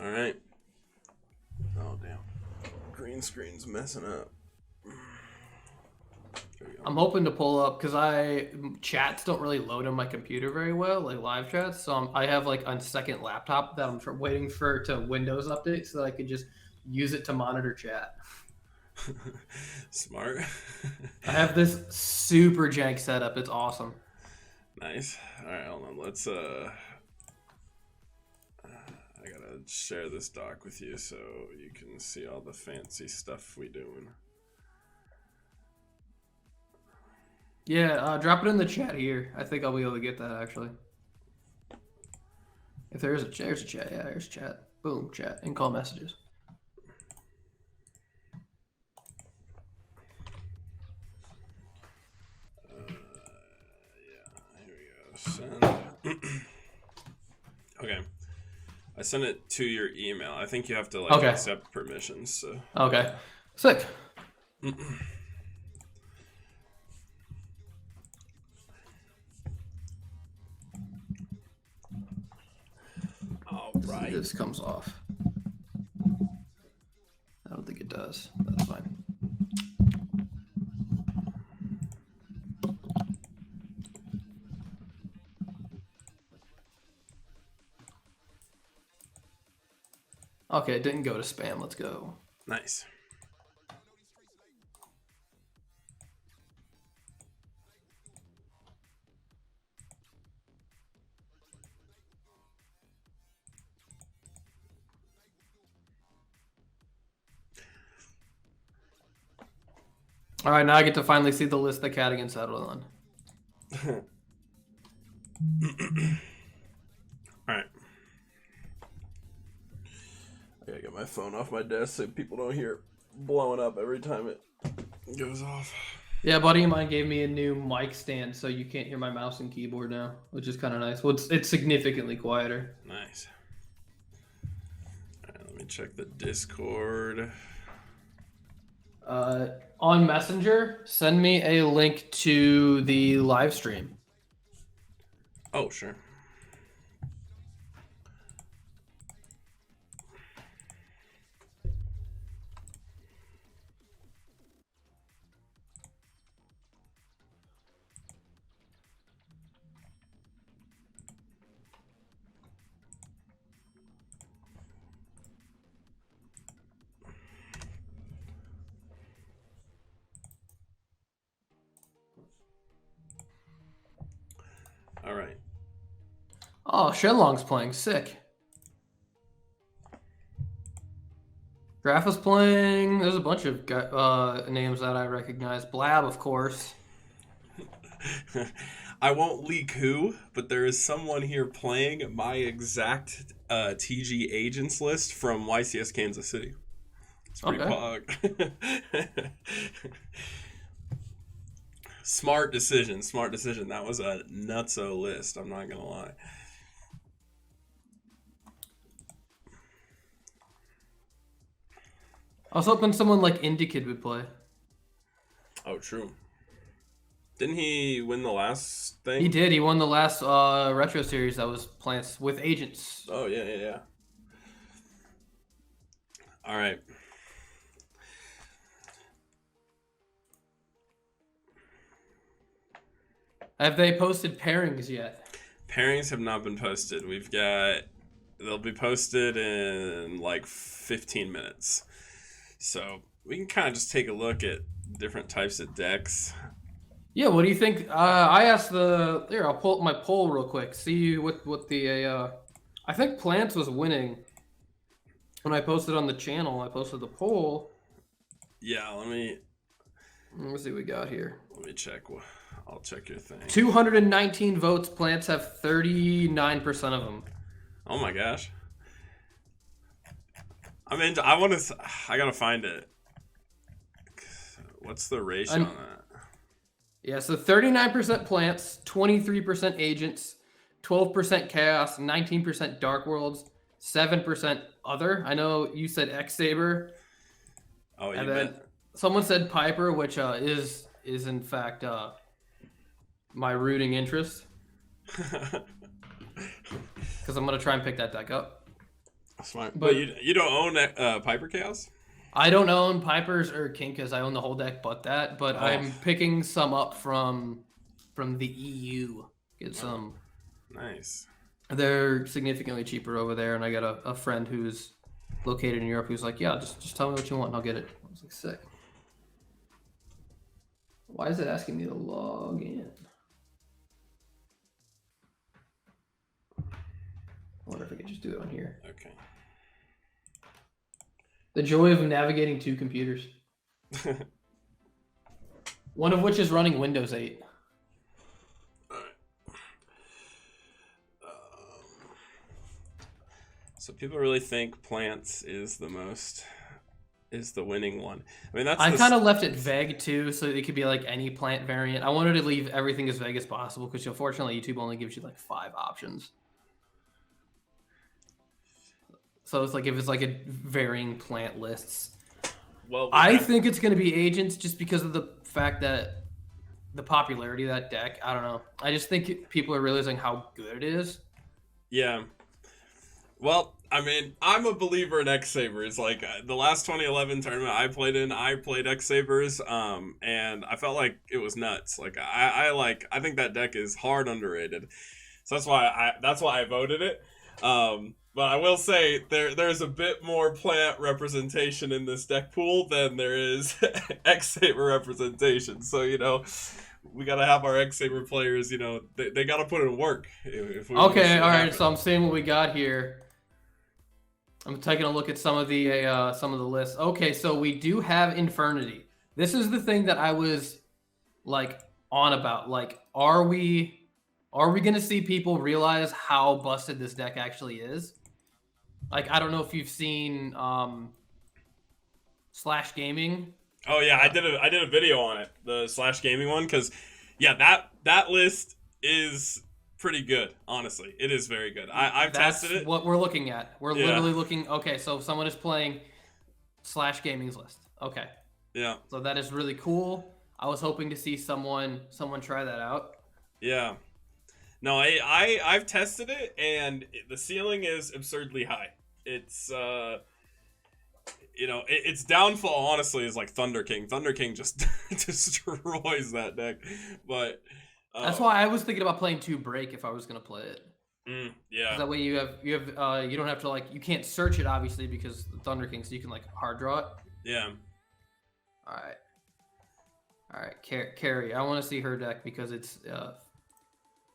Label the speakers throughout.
Speaker 1: All right. Oh, damn. Green screen's messing up.
Speaker 2: I'm hoping to pull up because chats don't really load on my computer very well, like live chats. So I have like a second laptop that I'm waiting for to Windows update so that I could just use it to monitor chat.
Speaker 1: Smart.
Speaker 2: I have this super jank setup. It's awesome.
Speaker 1: Nice. All right, hold on. Let's I gotta share this doc with you so you can see all the fancy stuff we doing.
Speaker 2: Yeah, drop it in the chat here. I think I'll be able to get that actually. If there's a chat. Yeah, there's chat. Boom, chat and call messages.
Speaker 1: Yeah, here we go. Send. Okay. I sent it to your email. I think you have to like accept permissions. So.
Speaker 2: Okay. Sick.
Speaker 1: All right.
Speaker 2: This comes off. I don't think it does. That's fine. Okay, it didn't go to spam. Let's go.
Speaker 1: Nice.
Speaker 2: All right, now I get to finally see the list that Cadigan settled on.
Speaker 1: All right. I gotta get my phone off my desk so people don't hear it blowing up every time it goes off.
Speaker 2: Yeah, a buddy of mine gave me a new mic stand, so you can't hear my mouse and keyboard now, which is kind of nice. Well, it's significantly quieter.
Speaker 1: Nice. All right, let me check the Discord.
Speaker 2: On Messenger, send me a link to the live stream.
Speaker 1: Oh, sure. All right.
Speaker 2: Oh, Shenlong's playing. Sick. Graph is playing. There's a bunch of names that I recognize. Blab, of course.
Speaker 1: I won't leak who, but there is someone here playing my exact TG agents list from YCS Kansas City. It's pretty pog. Smart decision. That was a nutso list, I'm not gonna lie.
Speaker 2: I was hoping someone like IndieKid would play.
Speaker 1: Oh, true. Didn't he win the last thing?
Speaker 2: He did. He won the last retro series that was Plants with Agents.
Speaker 1: Oh, yeah. All right.
Speaker 2: Have they posted pairings yet?
Speaker 1: Pairings have not been posted. They'll be posted in like 15 minutes. So we can kind of just take a look at different types of decks.
Speaker 2: Yeah, what do you think? I asked here, I'll pull up my poll real quick. See what the I think Plants was winning. When I posted on the channel, I posted the poll.
Speaker 1: Yeah, let me
Speaker 2: see what we got here.
Speaker 1: Let me check. I'll check your thing.
Speaker 2: 219 votes. Plants have 39% of them.
Speaker 1: Oh my gosh. I mean, I gotta find it. What's the ratio on that?
Speaker 2: Yeah, so 39% Plants, 23% Agents, 12% Chaos, 19% Dark Worlds, 7% Other. I know you said X-Saber.
Speaker 1: Oh,
Speaker 2: and then someone said Piper, which is in fact my rooting interest. Because I'm gonna try and pick that deck up.
Speaker 1: Smart.
Speaker 2: But
Speaker 1: you don't own Piper Chaos?
Speaker 2: I don't own Pipers or Kinkas. I own the whole deck but that. But I'm picking some up from the EU. Get some.
Speaker 1: Nice.
Speaker 2: They're significantly cheaper over there, and I got a friend who's located in Europe who's like, yeah, just tell me what you want and I'll get it. I was like, sick. Why is it asking me to log in? I wonder if I could just do it on here.
Speaker 1: Okay.
Speaker 2: The joy of navigating two computers. One of which is running Windows 8.
Speaker 1: So people really think plants is the winning one. I mean,
Speaker 2: I kind of left it vague too, so it could be like any plant variant. I wanted to leave everything as vague as possible because unfortunately YouTube only gives you like 5 options. So it's like if it's like a varying plant lists. Well, I think it's going to be agents just because of the fact that the popularity of that deck. I don't know. I just think people are realizing how good it is.
Speaker 1: Yeah. Well, I mean, I'm a believer in X-Sabers. Like, the last 2011 tournament I played X-Sabers, and I felt like it was nuts. Like, I think that deck is hard underrated. So that's why I voted it. But I will say there's a bit more plant representation in this deck pool than there is X-Saber representation. So, we got to have our X-Saber players, they got to put in work. If we
Speaker 2: okay, all right, so I'm seeing what we got here. I'm taking a look at some of the lists. Okay, so we do have Infernity. This is the thing that I was like on about. Like, are we gonna see people realize how busted this deck actually is? Like, I don't know if you've seen Slash Gaming.
Speaker 1: Oh yeah, I did a video on it, the Slash Gaming one, because yeah, that list is pretty good, honestly. It is very good. I've tested it.
Speaker 2: That's what we're looking at. We're literally looking. Okay, so someone is playing Slash Gaming's list. Okay.
Speaker 1: Yeah.
Speaker 2: So that is really cool. I was hoping to see someone try that out.
Speaker 1: Yeah. No, I've tested it, and the ceiling is absurdly high. It's its downfall honestly is like Thunder King. Thunder King just destroys that deck, but.
Speaker 2: That's why I was thinking about playing 2 Break if I was gonna play it.
Speaker 1: Yeah.
Speaker 2: That way you don't have to you can't search it obviously because the Thunder King, so you can hard draw it.
Speaker 1: Yeah.
Speaker 2: All right, Carrie. I want to see her deck because it's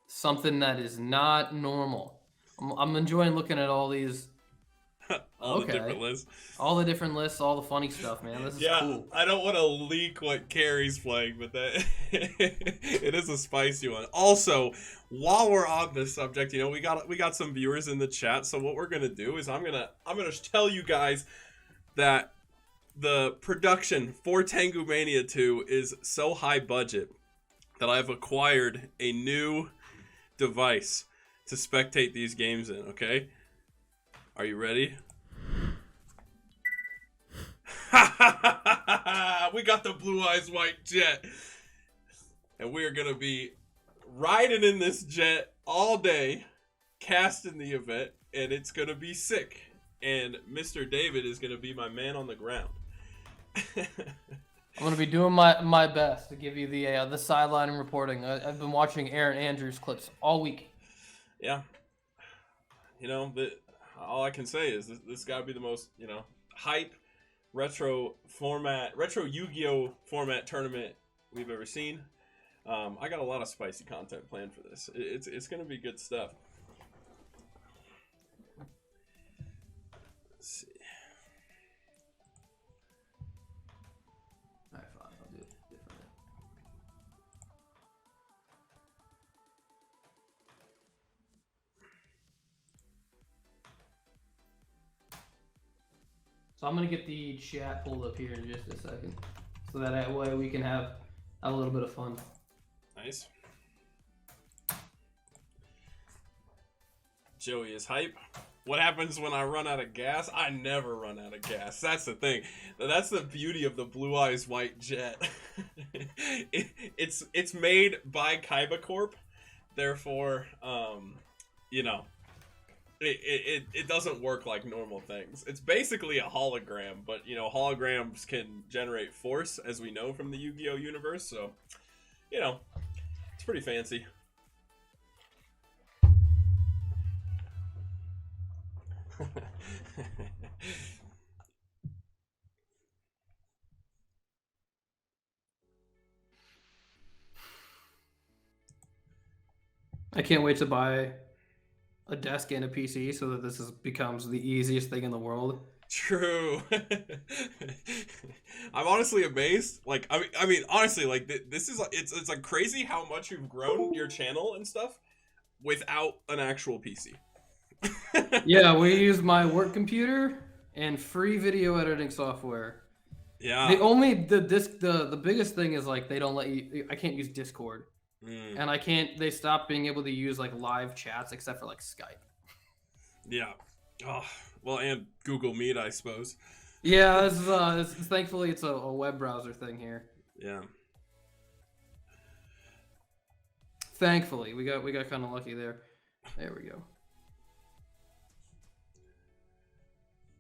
Speaker 2: something that is not normal. I'm enjoying looking at all these.
Speaker 1: The different lists.
Speaker 2: All the different lists, all the funny stuff, man. This is cool.
Speaker 1: I don't want to leak what Carrie's playing, but that it is a spicy one. Also, while we're on this subject, we got some viewers in the chat. So what we're gonna do is I'm gonna tell you guys that the production for Tengumania 2 is so high budget that I've acquired a new device to spectate these games in. Okay. Are you ready? We got the Blue Eyes White Jet. And we are going to be riding in this jet all day, casting the event, and it's going to be sick. And Mr. David is going to be my man on the ground.
Speaker 2: I'm going to be doing my best to give you the sideline and reporting. I've been watching Aaron Andrews clips all week.
Speaker 1: Yeah. All I can say is this got to be the most, hype retro Yu-Gi-Oh format tournament we've ever seen. I got a lot of spicy content planned for this. It's going to be good stuff. Let's see.
Speaker 2: All right, fine. I'll do it differently. So I'm going to get the chat pulled up here in just a second. So that way we can have a little bit of fun.
Speaker 1: Nice. Joey is hype. What happens when I run out of gas? I never run out of gas. That's the thing. That's the beauty of the Blue Eyes White Jet. It's made by Kaiba Corp. Therefore, it doesn't work like normal things. It's basically a hologram, but you know, holograms can generate force, as we know from the Yu-Gi-Oh universe. So, you know, it's pretty fancy.
Speaker 2: I can't wait to buy a desk and a PC so that becomes the easiest thing in the world.
Speaker 1: True. I'm honestly amazed. Like, I mean, honestly, like this is it's like crazy how much you've grown your channel and stuff without an actual PC.
Speaker 2: Yeah, we use my work computer and free video editing software.
Speaker 1: Yeah.
Speaker 2: The biggest thing is like they don't let you. I can't use Discord, and I can't. They stopped being able to use like live chats except for like Skype.
Speaker 1: Yeah. Oh, well, and Google Meet, I suppose.
Speaker 2: Yeah, thankfully it's a web browser thing here.
Speaker 1: Yeah.
Speaker 2: Thankfully, we got kind of lucky there. There we go.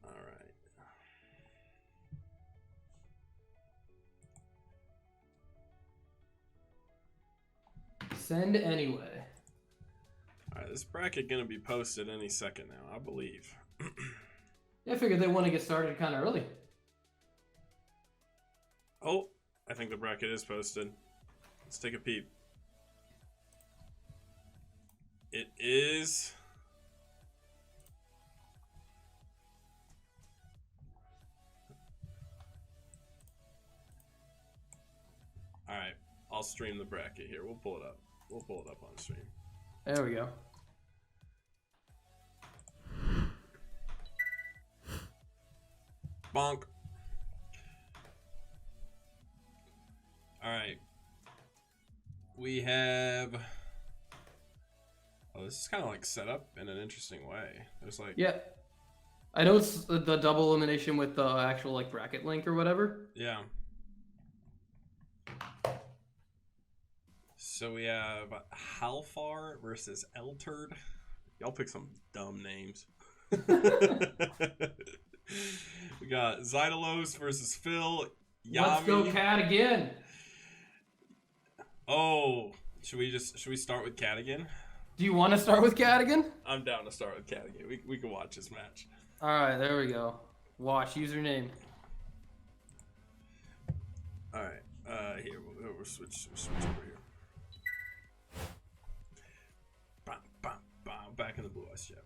Speaker 1: All right.
Speaker 2: Send anyway.
Speaker 1: All right, this bracket gonna be posted any second now, I believe.
Speaker 2: Yeah, I figured they want to get started kind of early.
Speaker 1: Oh, I think the bracket is posted. Let's take a peep. It is. All right, I'll stream the bracket here. We'll pull it up. We'll pull it up on stream.
Speaker 2: There we go.
Speaker 1: Bonk. All right. We have. Oh, this is kind of like set up in an interesting way. There's like.
Speaker 2: Yeah. I know it's the double elimination with the actual like bracket link or whatever.
Speaker 1: Yeah. So we have Halfar versus Elturd. Y'all pick some dumb names. We got Zydalos versus Phil. Yami.
Speaker 2: Let's go Cat again.
Speaker 1: Oh, should we start with Cat again?
Speaker 2: Do you want to start with Cat again?
Speaker 1: I'm down to start with Cat again. We can watch this match.
Speaker 2: All right, there we go. Watch username.
Speaker 1: All right, here we'll switch over here. Bam, bam, bam. Back in the Blue Eyes Chat.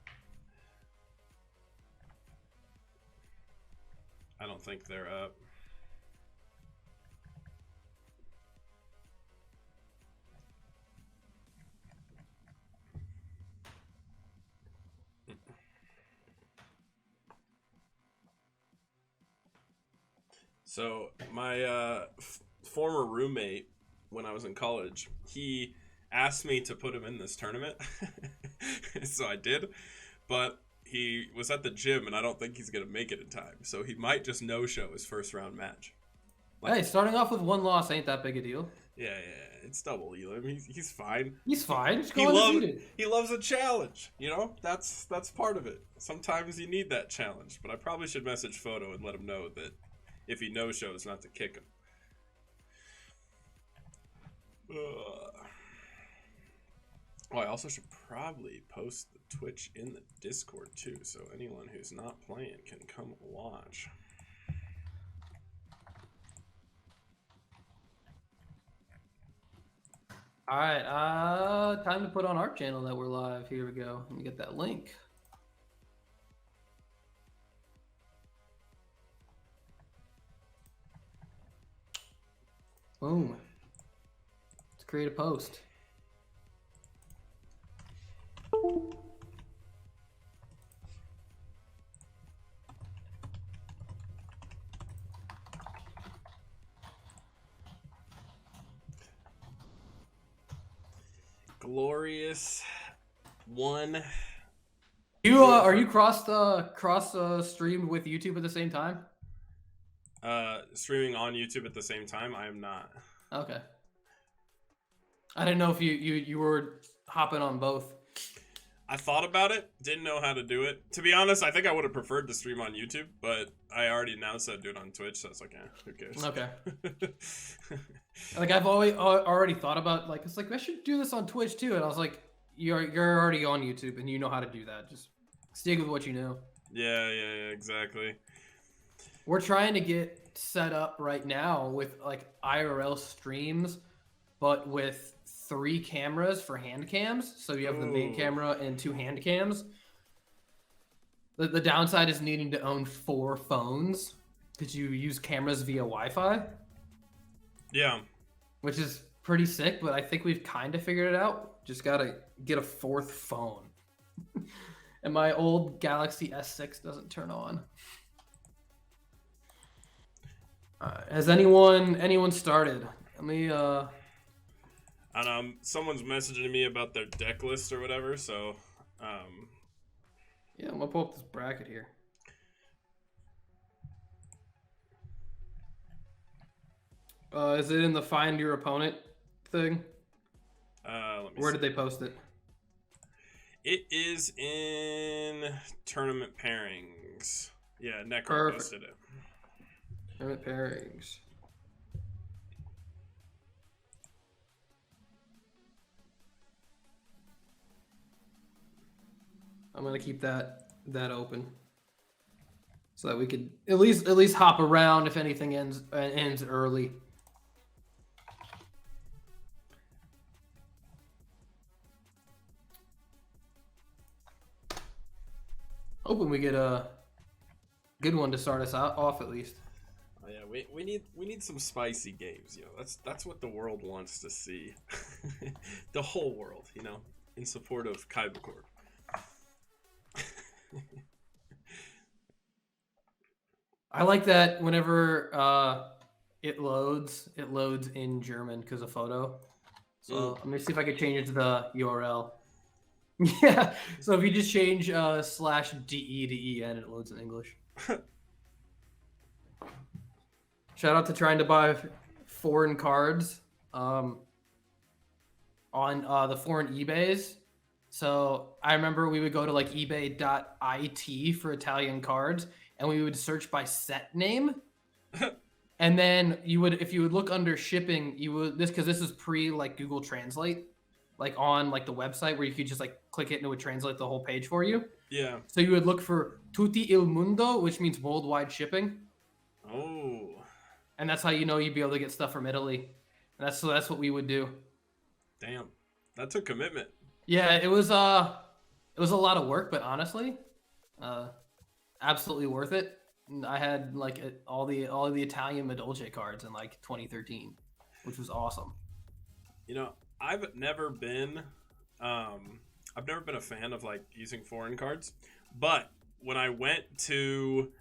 Speaker 1: I don't think they're up. So my former roommate, when I was in college, he asked me to put him in this tournament. So I did, but he was at the gym and I don't think he's going to make it in time. So he might just no-show his first round match.
Speaker 2: Like, hey, starting off with one loss ain't that big a deal.
Speaker 1: Yeah, it's double Elam. He's fine.
Speaker 2: He's fine.
Speaker 1: He loves a challenge. You know, that's part of it. Sometimes you need that challenge. But I probably should message Photo and let him know that if he no-shows, not to kick him. Oh, I also should probably post the Twitch in the Discord too, so anyone who's not playing can come watch.
Speaker 2: All right, time to put on our channel that we're live. Here we go. Let me get that link. Boom. Let's create a post.
Speaker 1: Glorious one.
Speaker 2: You are you cross streamed with YouTube at the same time?
Speaker 1: Streaming on YouTube at the same time, I am not.
Speaker 2: Okay. I didn't know if you were hopping on both.
Speaker 1: I thought about it, didn't know how to do it. To be honest, I think I would have preferred to stream on YouTube, but I already announced I'd do it on Twitch, so I was like, who cares?
Speaker 2: Okay. Like I've already thought about like it's like I should do this on Twitch too, and I was like, you're already on YouTube and you know how to do that. Just stick with what you know.
Speaker 1: Yeah, exactly.
Speaker 2: We're trying to get set up right now with like IRL streams, but with 3 cameras for hand cams. So you have the main camera and 2 hand cams. The downside is needing to own 4 phones because you use cameras via Wi-Fi.
Speaker 1: Yeah.
Speaker 2: Which is pretty sick, but I think we've kind of figured it out. Just gotta get a 4th phone. And my old Galaxy S6 doesn't turn on. Has anyone started? Let me
Speaker 1: And someone's messaging me about their deck list or whatever, so
Speaker 2: yeah, I'm gonna pull up this bracket here. Is it in the find your opponent thing?
Speaker 1: Let me
Speaker 2: Where
Speaker 1: see.
Speaker 2: did they post it?
Speaker 1: It is in tournament pairings. Yeah, Necro posted it.
Speaker 2: Tournament pairings. I'm gonna keep that open so that we could at least hop around if anything ends early. Hoping we get a good one to start us off at least.
Speaker 1: Oh, yeah, we need some spicy games, That's what the world wants to see. The whole world, in support of Kaibacore.
Speaker 2: I like that whenever it loads in German because of photo. So let me see if I can change it to the URL. Yeah, so if you just change /DE to EN, it loads in English. Shout out to trying to buy foreign cards on the foreign eBays. So I remember we would go to like ebay.it for Italian cards, and we would search by set name. And then if you would look under shipping, because this is pre like Google Translate, like on like the website where you could just like click it and it would translate the whole page for you.
Speaker 1: Yeah.
Speaker 2: So you would look for Tutti il Mundo, which means worldwide shipping.
Speaker 1: Oh.
Speaker 2: And that's how you'd be able to get stuff from Italy. And that's what we would do.
Speaker 1: Damn. That took commitment.
Speaker 2: Yeah, it was a lot of work, but honestly, absolutely worth it. I had like all the Italian Medolce cards in like 2013, which was awesome.
Speaker 1: I've never been a fan of like using foreign cards, but when I went to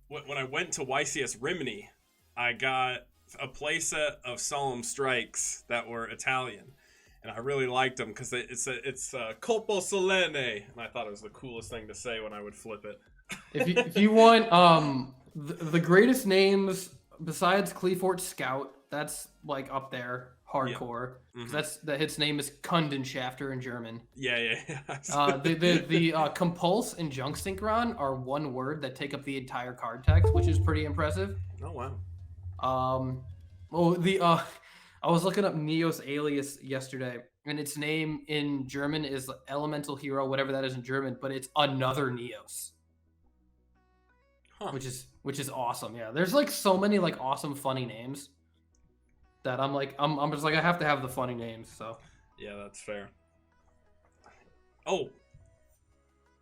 Speaker 1: YCS Rimini, I got a playset of Solemn Strikes that were Italian, and I really liked them because it's Colpo Solenne, and I thought it was the coolest thing to say when I would flip it.
Speaker 2: If you want the greatest names besides Cleafort Scout, that's like up there. Hardcore. Yeah. Mm-hmm. His name is Kundenschafter in German.
Speaker 1: Yeah.
Speaker 2: The Compulse and Junk Synchron are one word that take up the entire card text, which is pretty impressive.
Speaker 1: Oh wow.
Speaker 2: I was looking up Neo's alias yesterday, and its name in German is Elemental Hero, whatever that is in German, but it's another Neos. Huh. Which is awesome. Yeah, there's like so many like awesome funny names that I'm just like I have to have the funny names. So
Speaker 1: yeah, that's fair. Oh,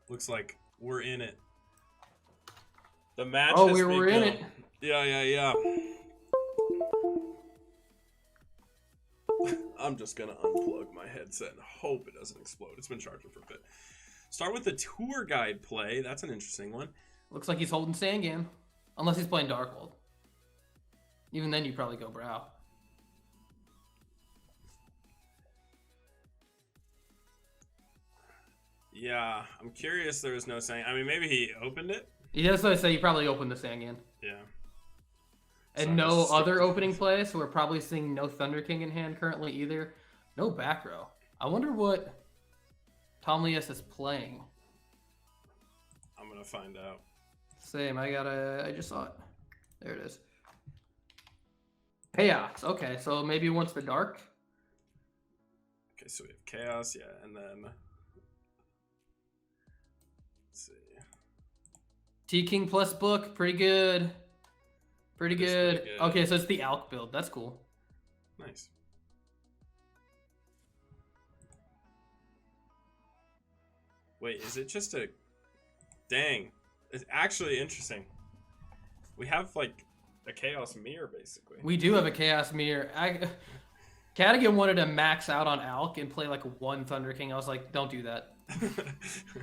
Speaker 1: looks like we're in it. The match.
Speaker 2: Oh, we're in it.
Speaker 1: Yeah. I'm just gonna unplug my headset and hope it doesn't explode. It's been charging for a bit. Start with the tour guide play. That's an interesting one.
Speaker 2: Looks like he's holding Sangam, unless he's playing Darkhold. Even then, you probably go Brow.
Speaker 1: Yeah, I'm curious. There was no saying. I mean, maybe he opened it.
Speaker 2: Yeah, that's what I say. He probably opened the Sangam.
Speaker 1: Yeah.
Speaker 2: And no other opening play, so we're probably seeing no Thunder King in hand currently either. No back row. I wonder what Tomlius is playing.
Speaker 1: I'm gonna find out.
Speaker 2: Same. I just saw it. There it is. Chaos. Okay, so maybe he wants the dark.
Speaker 1: Okay, so we have chaos, yeah, and then let's see.
Speaker 2: T-King plus book, pretty good. Pretty good.
Speaker 1: Pretty good.
Speaker 2: Okay, so it's the Alk build. That's cool.
Speaker 1: Nice. Wait, is it just a... Dang. It's actually interesting. We have, like, a Chaos Mirror, basically.
Speaker 2: We do have a Chaos Mirror. Cadigan wanted to max out on Alk and play, like, one Thunder King. I was like, don't do that.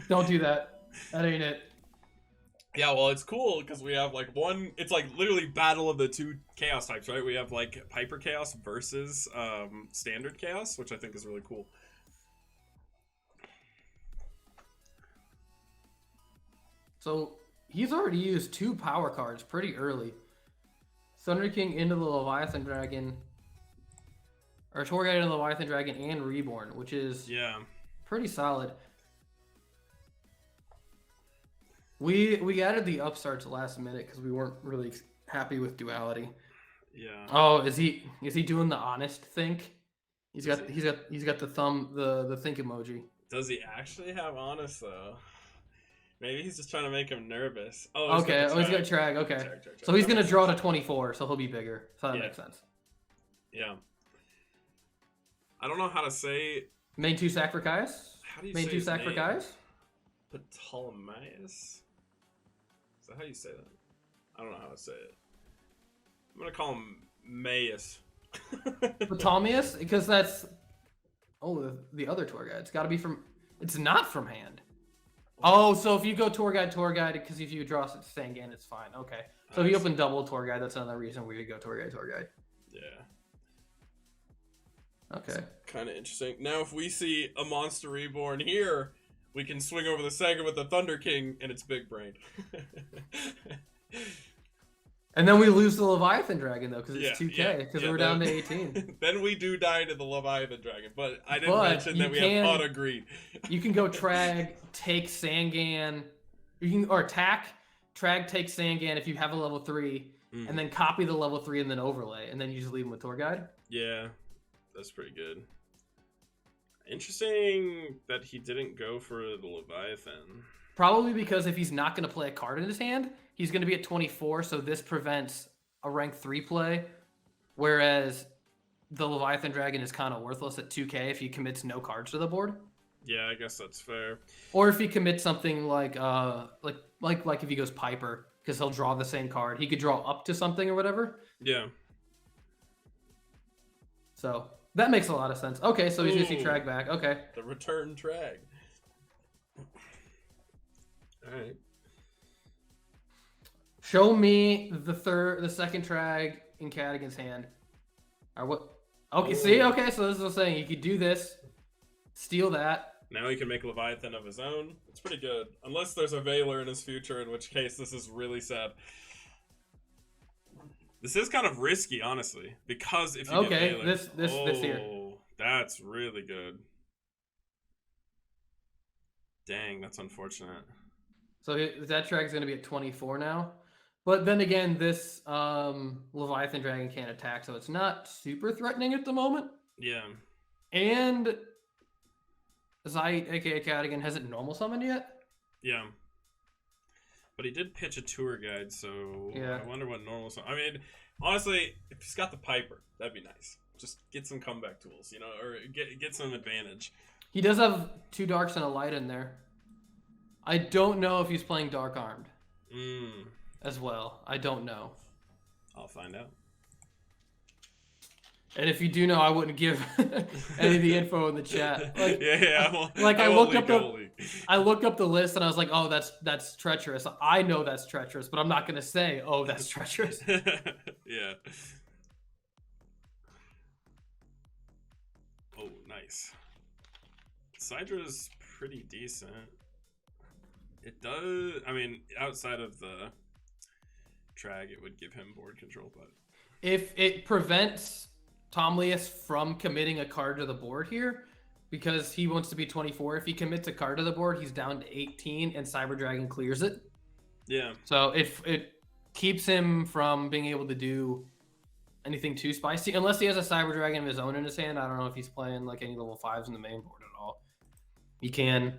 Speaker 2: Don't do that. That ain't it.
Speaker 1: Yeah, well, it's cool because we have, like, one... It's, like, literally battle of the two Chaos types, right? We have, like, Piper Chaos versus Standard Chaos, which I think is really cool.
Speaker 2: So he's already used 2 power cards pretty early. Thunder King into the Leviathan Dragon, or Torghast into the Leviathan Dragon and Reborn, which is pretty solid. We added the upstarts last minute because we weren't really happy with duality.
Speaker 1: Yeah.
Speaker 2: Oh, is he doing the honest think? He's got the thumb the think emoji.
Speaker 1: Does he actually have honest though? Maybe he's just trying to make him nervous. Oh,
Speaker 2: okay. He's got Trag. Okay. Trag. So he's gonna draw to 24, so he'll be bigger. So that makes sense.
Speaker 1: Yeah. I don't know how to say.
Speaker 2: Main 2 sack for Caius?
Speaker 1: How do you
Speaker 2: main
Speaker 1: say
Speaker 2: 2 sack for Caius?
Speaker 1: Ptolemaeus? Is that how you say that? I don't know how to say it. I'm gonna call him Maius.
Speaker 2: Ptolemaeus? Because that's the other tour guide. It's got to be from. It's not from hand. Oh, so if you go tour guide, because if you draw Sangan, it's fine. Okay. So if you open double tour guide, that's another reason where you go tour guide.
Speaker 1: Yeah.
Speaker 2: Okay.
Speaker 1: Kind of interesting. Now, if we see a monster reborn here, we can swing over the Saga with the Thunder King, and it's big brain.
Speaker 2: And then we lose the Leviathan Dragon, though, because it's 2K, because we're down to 18.
Speaker 1: Then we do die to the Leviathan Dragon, but I didn't mention that we have Pot of Greed.
Speaker 2: You can go Trag, take Sangan, or attack, Trag, take Sangan if you have a level 3, and then copy the level 3 and then overlay, and then you just leave them with Tour Guide.
Speaker 1: Yeah, that's pretty good. Interesting that he didn't go for the Leviathan.
Speaker 2: Probably because if he's not going to play a card in his hand, he's going to be at 24, so this prevents a rank 3 play, whereas the Leviathan Dragon is kind of worthless at 2K if he commits no cards to the board.
Speaker 1: Yeah, I guess that's fair.
Speaker 2: Or if he commits something like if he goes Piper, because he'll draw the same card. He could draw up to something or whatever.
Speaker 1: Yeah.
Speaker 2: So that makes a lot of sense. Okay, so he's going to see Trag back. Okay.
Speaker 1: The return Trag. All right.
Speaker 2: Show me the second Trag in Cadigan's hand. Or what? Okay, see? Okay, so this is what I'm saying. You could do this, steal that.
Speaker 1: Now he can make Leviathan of his own. It's pretty good. Unless there's a Veiler in his future, in which case this is really sad. This is kind of risky, honestly. Because if you get Veiler...
Speaker 2: this here.
Speaker 1: That's really good. Dang, that's unfortunate.
Speaker 2: So that Trag's going to be at 24 now. But then again, this Leviathan Dragon can't attack, so it's not super threatening at the moment.
Speaker 1: Yeah.
Speaker 2: And Zite, aka Cadigan, hasn't normal summoned yet?
Speaker 1: Yeah. But he did pitch a tour guide, so yeah. I wonder what normal summon... I mean, honestly, if he's got the Piper, that'd be nice. Just get some comeback tools, or get some advantage.
Speaker 2: He does have 2 darks and a light in there. I don't know if he's playing Dark Armed as well. I don't know.
Speaker 1: I'll find out.
Speaker 2: And if you do know, I wouldn't give any of the info in the chat. Like, I looked up the list and I was like, oh, that's treacherous. I know that's treacherous, but I'm not gonna say, oh, that's treacherous.
Speaker 1: Yeah. Oh, nice. Sydra's pretty decent. It does. I mean, outside of the Trag, it would give him board control, but
Speaker 2: if it prevents Tomlius from committing a card to the board here, because he wants to be 24. If he commits a card to the board, he's down to 18, and Cyber Dragon clears it.
Speaker 1: Yeah.
Speaker 2: So it keeps him from being able to do anything too spicy, unless he has a Cyber Dragon of his own in his hand. I don't know if he's playing like any level 5s in the main board at all. He can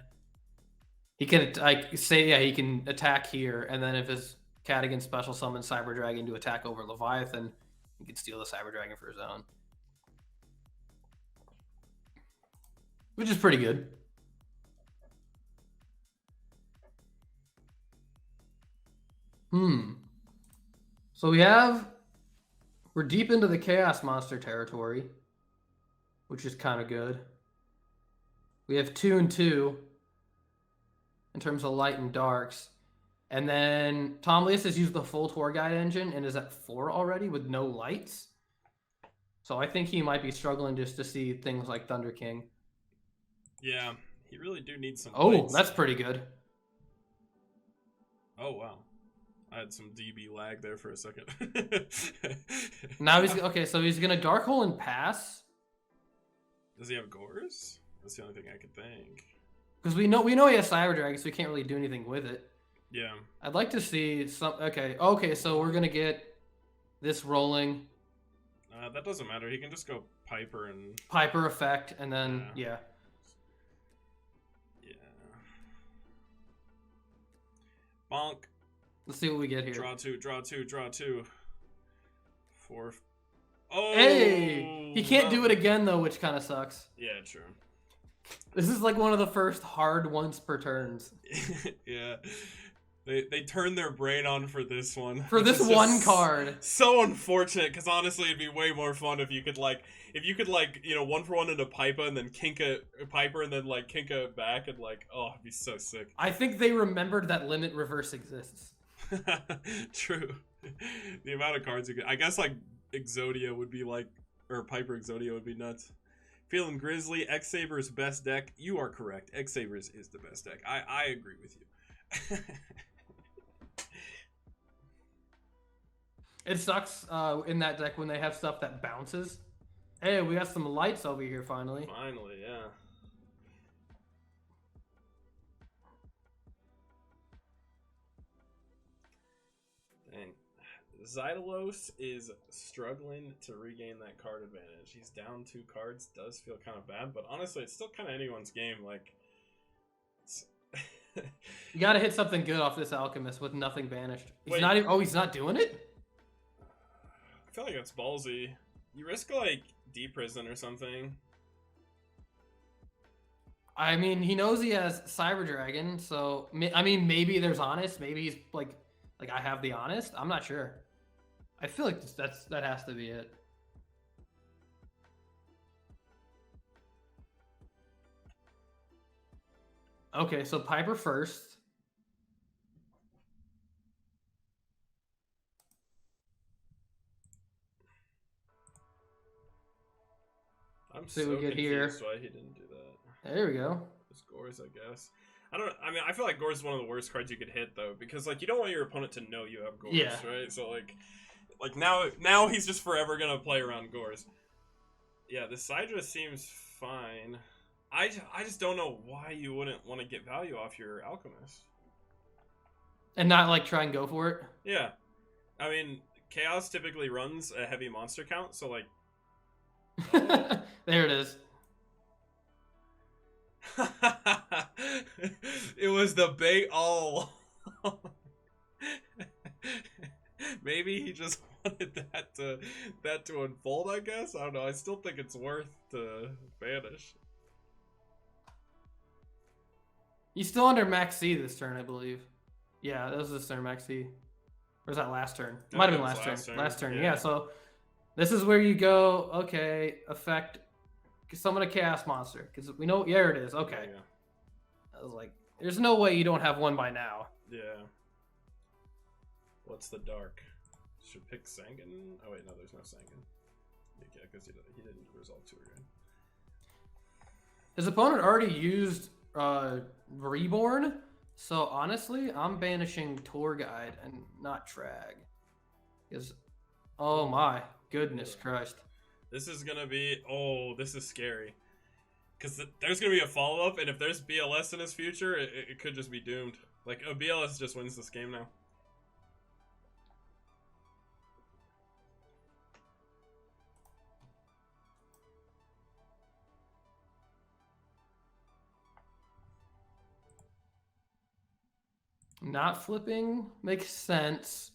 Speaker 2: like say, yeah, he can attack here, and then if his Cadigan special summons Cyber Dragon to attack over Leviathan, he can steal the Cyber Dragon for his own, which is pretty good. So we're deep into the Chaos Monster territory, which is kind of good. We have 2 and 2 in terms of light and darks. And then Tom Leas has used the full tour guide engine and is at 4 already with no lights. So I think he might be struggling just to see things like Thunder King.
Speaker 1: Yeah, he really do need some
Speaker 2: lights.
Speaker 1: lights.
Speaker 2: That's pretty good.
Speaker 1: Oh, wow. I had some DB lag there for a second.
Speaker 2: Now he's okay, so he's gonna Dark Hole and pass.
Speaker 1: Does he have Gores? That's the only thing I could think.
Speaker 2: Because we know he has Cyber Dragon, so we can't really do anything with it.
Speaker 1: Yeah.
Speaker 2: I'd like to see some. Okay, so we're gonna get this rolling.
Speaker 1: That doesn't matter. He can just go Piper and
Speaker 2: Piper effect, and then yeah.
Speaker 1: Bonk.
Speaker 2: Let's see what we get here.
Speaker 1: Draw 2, draw 2, draw 2. 4. Oh!
Speaker 2: Hey! He can't do it again, though, which kind of sucks.
Speaker 1: Yeah, true.
Speaker 2: This is like one of the first hard once per turns.
Speaker 1: Yeah. They turned their brain on for this one.
Speaker 2: For this one card.
Speaker 1: So unfortunate, because honestly, it'd be way more fun if you could you know, 1-for-1 into Piper and then kink a Piper and then like kink a back and like, oh, it'd be so sick.
Speaker 2: I think they remembered that limit reverse exists.
Speaker 1: True. The amount of cards you could, I guess like Exodia would be like, or Piper Exodia would be nuts. Feeling Grizzly, X-Saber's best deck. You are correct. X-Saber's is the best deck. I agree with you.
Speaker 2: It sucks in that deck when they have stuff that bounces. Hey, we got some lights over here finally.
Speaker 1: Finally, yeah. Dang. Zydalos is struggling to regain that card advantage. He's down 2 cards. Does feel kind of bad, but honestly, it's still kind of anyone's game. Like,
Speaker 2: you gotta hit something good off this Alchemist with nothing banished. He's
Speaker 1: Wait.
Speaker 2: not even. Oh, he's not doing it?
Speaker 1: I feel like that's ballsy. You risk like D-Prison or something.
Speaker 2: I mean, he knows he has Cyber Dragon, so I mean, maybe there's Honest. Maybe he's like I have the Honest. I'm not sure. I feel like that has to be it. Okay, so Piper first.
Speaker 1: I'm
Speaker 2: So
Speaker 1: so
Speaker 2: we get
Speaker 1: confused
Speaker 2: here.
Speaker 1: why he didn't do that.
Speaker 2: There we go.
Speaker 1: It's Gores, I guess. I mean, I feel like Gores is one of the worst cards you could hit, though, because, like, you don't want your opponent to know you have Gores,
Speaker 2: Yeah.
Speaker 1: right? So, like now he's just forever gonna play around Gores. Yeah, the Sidra seems fine. I just don't know why you wouldn't want to get value off your Alchemist.
Speaker 2: And not, like, try and go for it?
Speaker 1: Yeah. I mean, Chaos typically runs a heavy monster count, so, like... Oh.
Speaker 2: There it is.
Speaker 1: It was the bait all. Maybe he just wanted that to unfold, I guess. I don't know. I still think it's worth to banish.
Speaker 2: He's still under Max C this turn, I believe. Yeah, that was this turn, Max C. Or was that last turn? It might have been last turn. Last turn, yeah. So this is where you go, okay, effect, summon a Chaos Monster. Because we know, yeah, it is. Okay.
Speaker 1: Yeah.
Speaker 2: I was like, there's no way you don't have one by now.
Speaker 1: Yeah. What's the dark? Should pick Sangan? Oh, wait, no, there's no Sangan. Yeah, because he didn't resolve 2 again.
Speaker 2: His opponent already used Reborn, so honestly, I'm banishing Tour Guide and not Trag. Because, oh my goodness Christ.
Speaker 1: This is gonna be, oh, this is scary. Because there's going to be a follow-up, and if there's BLS in his future, it could just be doomed. Like, oh, BLS just wins this game now.
Speaker 2: Not flipping makes sense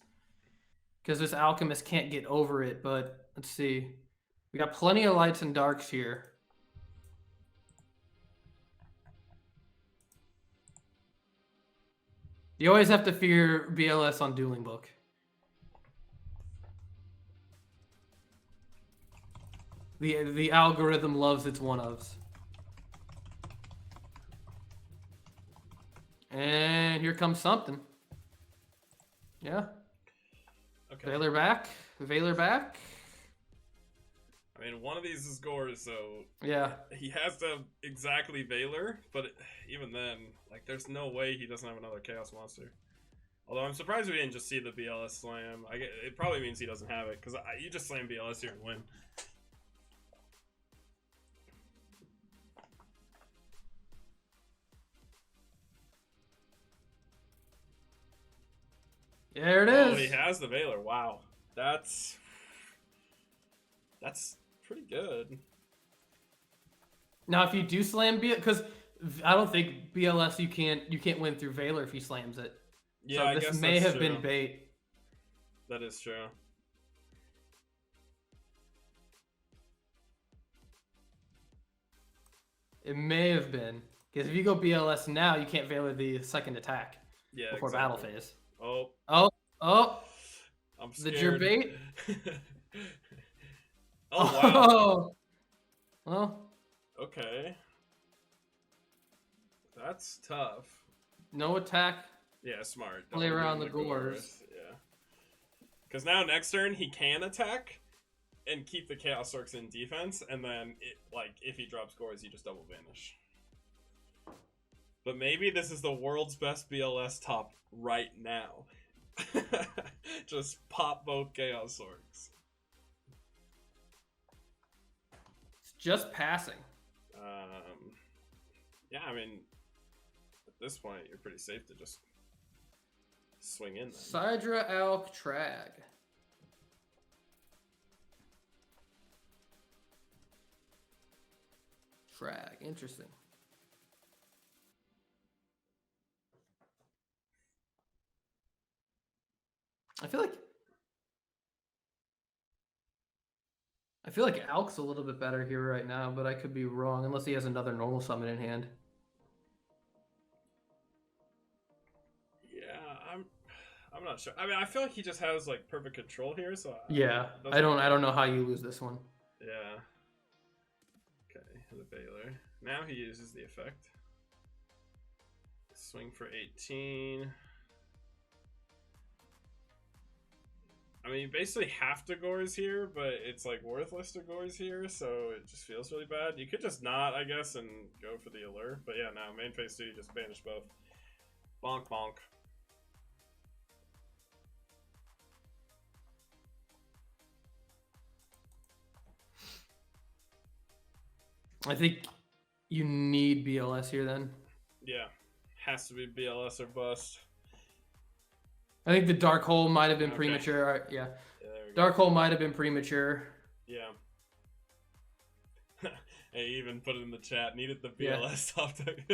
Speaker 2: because this alchemist can't get over it, but let's see. We got plenty of lights and darks here. You always have to fear BLS on Dueling Book. The algorithm loves its one-ofs. And here comes something. Yeah.
Speaker 1: Okay.
Speaker 2: Veiler back. Veiler back.
Speaker 1: I mean, one of these is Gores, so
Speaker 2: yeah,
Speaker 1: he has to have exactly Veiler, but even then, like, there's no way he doesn't have another Chaos Monster. Although I'm surprised we didn't just see the BLS slam. It probably means he doesn't have it, because you just slam BLS here and win.
Speaker 2: There it is.
Speaker 1: Oh, he has the Veiler. Wow, that's pretty good.
Speaker 2: Now, if you do slam because I don't think BLS you can't win through Veiler if he slams it.
Speaker 1: Yeah,
Speaker 2: so
Speaker 1: I
Speaker 2: this
Speaker 1: guess
Speaker 2: may
Speaker 1: that's
Speaker 2: have
Speaker 1: true.
Speaker 2: been bait.
Speaker 1: That is true.
Speaker 2: It may have been because if you go BLS now, you can't Veiler the second attack.
Speaker 1: Yeah,
Speaker 2: before
Speaker 1: exactly.
Speaker 2: battle phase.
Speaker 1: Oh.
Speaker 2: I'm
Speaker 1: scared.
Speaker 2: The your bait?
Speaker 1: Oh, wow.
Speaker 2: Well.
Speaker 1: Okay. That's tough.
Speaker 2: No attack.
Speaker 1: Yeah, smart.
Speaker 2: Play around the Gores.
Speaker 1: Yeah. Because now next turn he can attack and keep the Chaos Orcs in defense, and then if he drops Gores, you just double vanish. But maybe this is the world's best BLS top right now. Just pop both Chaos Orcs.
Speaker 2: It's just passing.
Speaker 1: Yeah, I mean, at this point, you're pretty safe to just swing in then.
Speaker 2: Sidra Alk Trag. Trag, interesting. I feel like Alk's a little bit better here right now, but I could be wrong unless he has another normal summon in hand.
Speaker 1: Yeah, I'm not sure. I mean, I feel like he just has like perfect control here, so
Speaker 2: yeah, I don't know how you lose this one.
Speaker 1: Yeah. Okay, the Veiler. Now he uses the effect. Swing for 18. I mean, you basically have to Gores here, but it's like worthless to Gores here, so it just feels really bad. You could just not, I guess, and go for the Allure. But yeah, now main phase 2, you just banish both. Bonk, bonk.
Speaker 2: I think you need BLS here then.
Speaker 1: Yeah, has to be BLS or bust.
Speaker 2: I think the Dark Hole might have been premature. Yeah. Dark Hole might have been premature.
Speaker 1: Yeah. Hey, even put it in the chat. Needed the BLS top deck.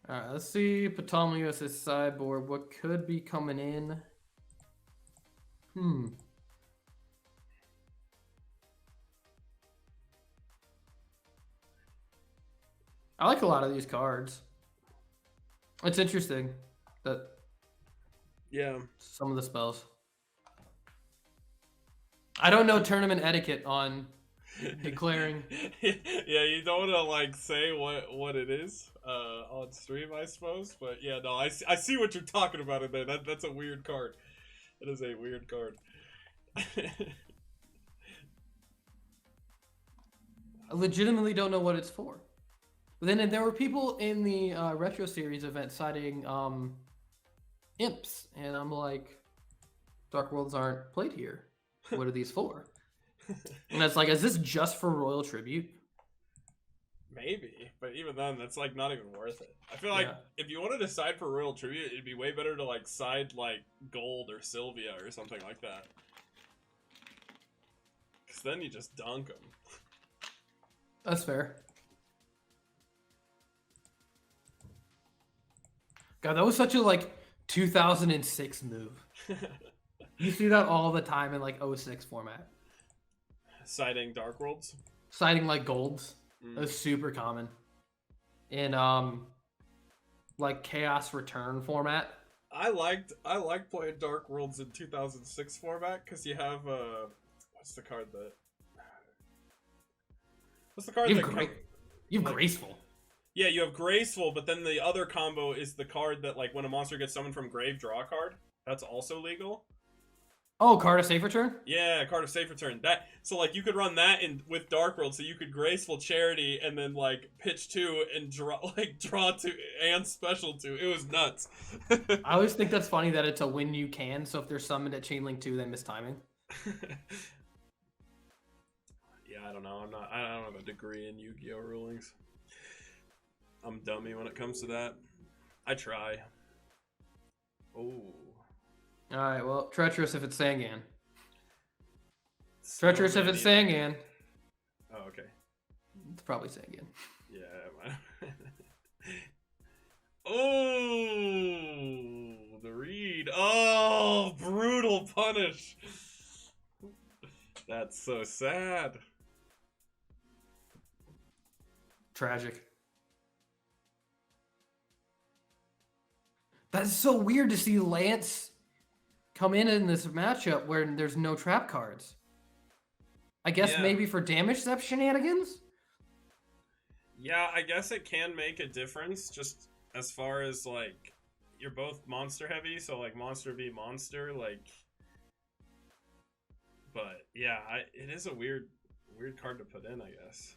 Speaker 2: Alright, let's see Ptolemyos' sideboard. What could be coming in? I like a lot of these cards. It's interesting that some of the spells. I don't know tournament etiquette on declaring.
Speaker 1: Yeah, you don't want to like say what it is on stream, I suppose. But yeah, no, I see what you're talking about in there. That's a weird card. That is a weird card.
Speaker 2: I legitimately don't know what it's for. But then there were people in the Retro Series event citing imps, and I'm like, Dark Worlds aren't played here. What are these for? And it's like, is this just for Royal Tribute?
Speaker 1: Maybe, but even then, that's like not even worth it. I feel like if you wanted to side for Royal Tribute, it'd be way better to like side like Gold or Sylvia or something like that. Because then you just dunk them.
Speaker 2: That's fair. God, that was such a like 2006 move. You see that all the time in like 06 format.
Speaker 1: Siding Dark Worlds?
Speaker 2: Siding like golds. That was super common. In like Chaos Return format.
Speaker 1: I liked playing Dark Worlds in 2006 format because you have what's the card that
Speaker 2: you have Graceful.
Speaker 1: Yeah, you have Graceful, but then the other combo is the card that, like, when a monster gets summoned from grave, draw a card. That's also legal.
Speaker 2: Oh, card of safe return?
Speaker 1: Yeah, card of safe return. So, like, you could run that in with Dark World, so you could Graceful Charity and then, like, pitch 2 and draw 2 and special 2. It was nuts.
Speaker 2: I always think that's funny that it's a when you can, so if they're summoned at Chainlink 2, they miss timing.
Speaker 1: Yeah, I don't know. I don't have a degree in Yu-Gi-Oh! Rulings. I'm dummy when it comes to that. I try. Oh.
Speaker 2: Alright, well, Treacherous if it's Sangan. Treacherous if it's Sangan.
Speaker 1: Oh, okay.
Speaker 2: It's probably Sangan.
Speaker 1: Yeah. Oh, the read. Oh, brutal punish. That's so sad.
Speaker 2: Tragic. That's so weird to see Lance come in this matchup where there's no trap cards. I guess maybe for damage step shenanigans?
Speaker 1: Yeah, I guess it can make a difference just as far as, like, you're both monster heavy, so, like, monster v monster, like... But, yeah, it is a weird card to put in, I guess.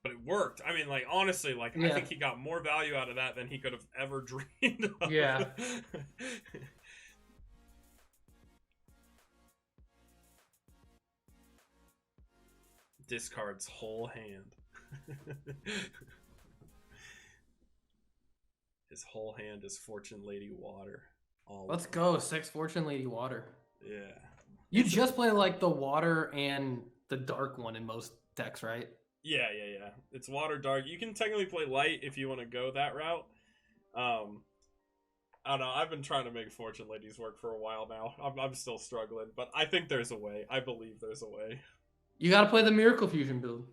Speaker 1: But it worked. I mean, like, honestly, like, I think he got more value out of that than he could have ever dreamed of.
Speaker 2: Yeah.
Speaker 1: Discards whole hand. His whole hand is Fortune Lady Water.
Speaker 2: Let's go, 6 Fortune Lady Water.
Speaker 1: Yeah.
Speaker 2: You just play, like, the water and the dark one in most decks, right?
Speaker 1: Yeah. It's water dark. You can technically play light if you want to go that route. I don't know. I've been trying to make Fortune Ladies work for a while now. I'm still struggling, but I think there's a way. I believe there's a way.
Speaker 2: You got to play the Miracle Fusion build.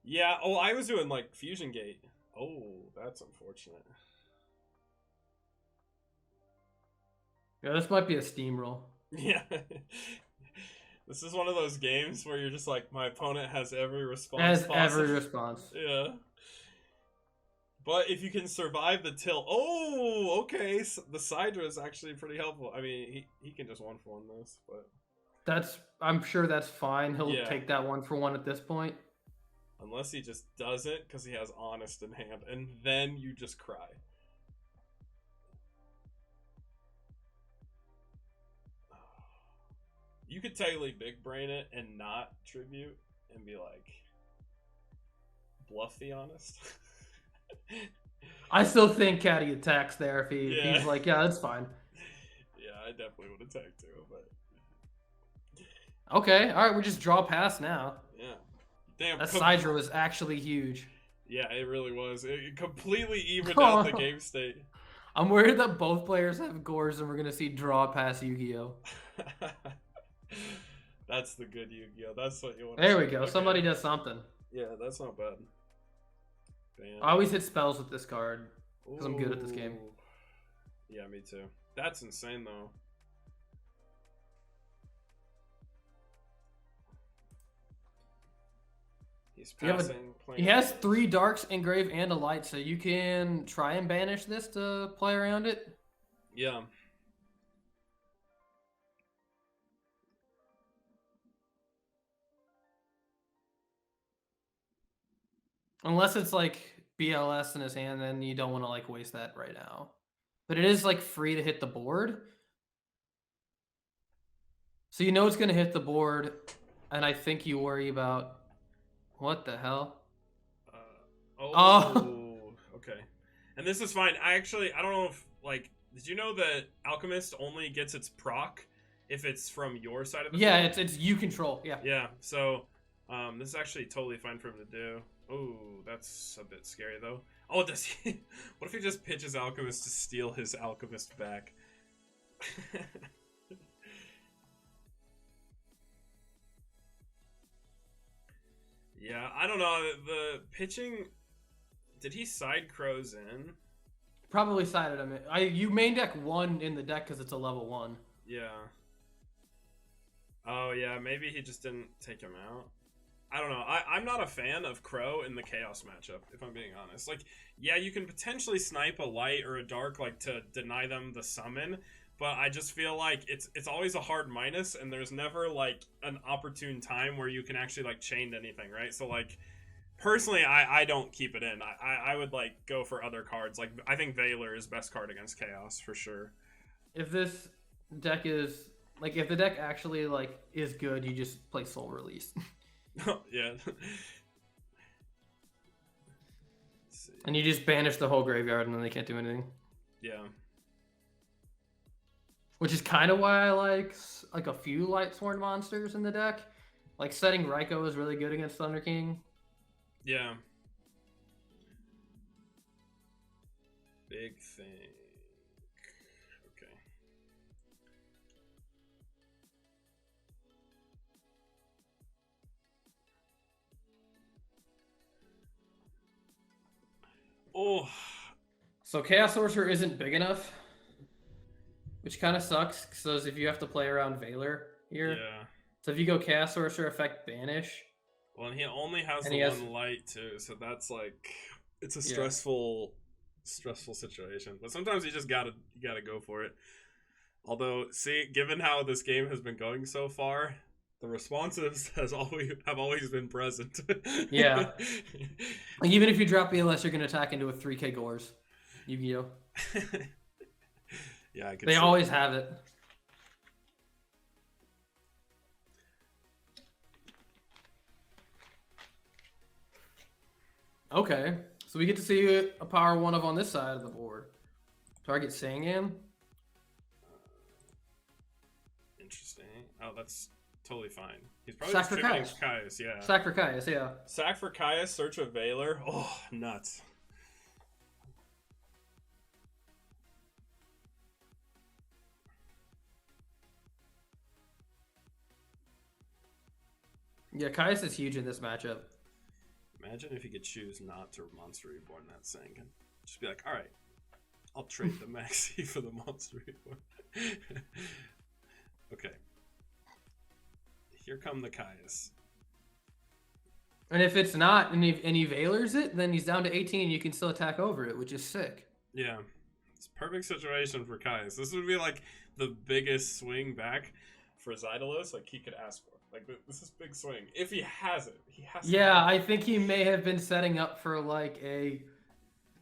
Speaker 1: Yeah. Oh, I was doing, like, Fusion Gate. Oh, that's unfortunate.
Speaker 2: Yeah, this might be a steamroll.
Speaker 1: Yeah. This is one of those games where you're just like, my opponent has every response possible.
Speaker 2: Every response.
Speaker 1: Yeah. But if you can survive the tilt... Oh, okay. So the Sidra is actually pretty helpful. I mean, he can just 1-for-1 this, but... I'm sure that's fine. He'll take that 1-for-1 at this point. Unless he just doesn't, because he has Honest in hand. And then you just cry. You could technically big brain it and not tribute and be like, bluff the Honest.
Speaker 2: I still think Caddy attacks there if he's like, yeah, that's fine.
Speaker 1: Yeah, I definitely would attack too, but...
Speaker 2: Okay, alright, we just draw pass now.
Speaker 1: Yeah. Damn.
Speaker 2: That Sidra was actually huge.
Speaker 1: Yeah, it really was. It completely evened out the game state.
Speaker 2: I'm worried that both players have Gores and we're going to see draw pass Yu-Gi-Oh!
Speaker 1: That's the good Yu-Gi-Oh! That's what you want.
Speaker 2: There we go. Okay. Somebody does something.
Speaker 1: Yeah, that's not bad.
Speaker 2: Bam. I always hit spells with this card because I'm good at this game.
Speaker 1: Yeah, me too. That's insane though. He's passing.
Speaker 2: He has 3 darks, engrave, and a light, so you can try and banish this to play around it.
Speaker 1: Yeah.
Speaker 2: Unless it's like BLS in his hand, then you don't want to like waste that right now. But it is like free to hit the board. So you know it's going to hit the board, and I think you worry about what the hell?
Speaker 1: Okay. And this is fine. I don't know if, like, did you know that Alchemist only gets its proc if it's from your side of the
Speaker 2: field?
Speaker 1: field?
Speaker 2: It's you control. Yeah.
Speaker 1: Yeah. So, this is actually totally fine for him to do. Oh, that's a bit scary though. Oh, does he? What if he just pitches Alchemist to steal his Alchemist back? Yeah, I don't know. The pitching. Did he side crows in?
Speaker 2: Probably sided him. You main deck 1 in the deck because it's a level 1.
Speaker 1: Yeah. Oh yeah, maybe he just didn't take him out. I don't know. I'm not a fan of Crow in the Chaos matchup, if I'm being honest. Like, yeah, you can potentially snipe a light or a dark, like, to deny them the summon, but I just feel like it's always a hard minus, and there's never, like, an opportune time where you can actually, like, chain anything, right? So, like, personally, I don't keep it in. I would, like, go for other cards. Like, I think Valor is best card against Chaos, for sure.
Speaker 2: If this deck is... Like, if the deck actually, like, is good, you just play Soul Release.
Speaker 1: Yeah.
Speaker 2: And you just banish the whole graveyard and then they can't do anything.
Speaker 1: Yeah.
Speaker 2: Which is kind of why I like a few Lightsworn monsters in the deck. Like, setting Raikou is really good against Thunder King.
Speaker 1: Yeah. Big thing. Okay. Oh.
Speaker 2: So Chaos Sorcerer isn't big enough, which kind of sucks, because if you have to play around Valor here.
Speaker 1: Yeah.
Speaker 2: So if you go Chaos Sorcerer, effect Banish.
Speaker 1: Well, and he only has the one light, too, so that's, like, it's a stressful situation. But sometimes you just gotta go for it. Although, see, given how this game has been going so far, the responsives have always been present.
Speaker 2: Yeah. Like, even if you drop BLS, you're going to attack into a 3k Gores. Yu-Gi-Oh!
Speaker 1: Yeah, I could
Speaker 2: They always have it. Okay. So we get to see a power 1 of on this side of the board. Target Sangan.
Speaker 1: Interesting. Oh, that's totally fine. He's probably just tripping Caius, yeah.
Speaker 2: Sack for Caius, yeah.
Speaker 1: Sack for Caius, Search of Valor. Oh, nuts.
Speaker 2: Yeah, Caius is huge in this matchup.
Speaker 1: Imagine if he could choose not to Monster Reborn that Sangan. Just be like, alright, I'll trade the Maxi for the Monster Reborn. Okay. Here come the Caius.
Speaker 2: And if it's not, and he Valors it, then he's down to 18 and you can still attack over it, which is sick.
Speaker 1: Yeah. It's a perfect situation for Caius. This would be like the biggest swing back for Zydalos like he could ask for. Like, this is big swing. If he has it. He has
Speaker 2: Yeah, I think he may have been setting up for like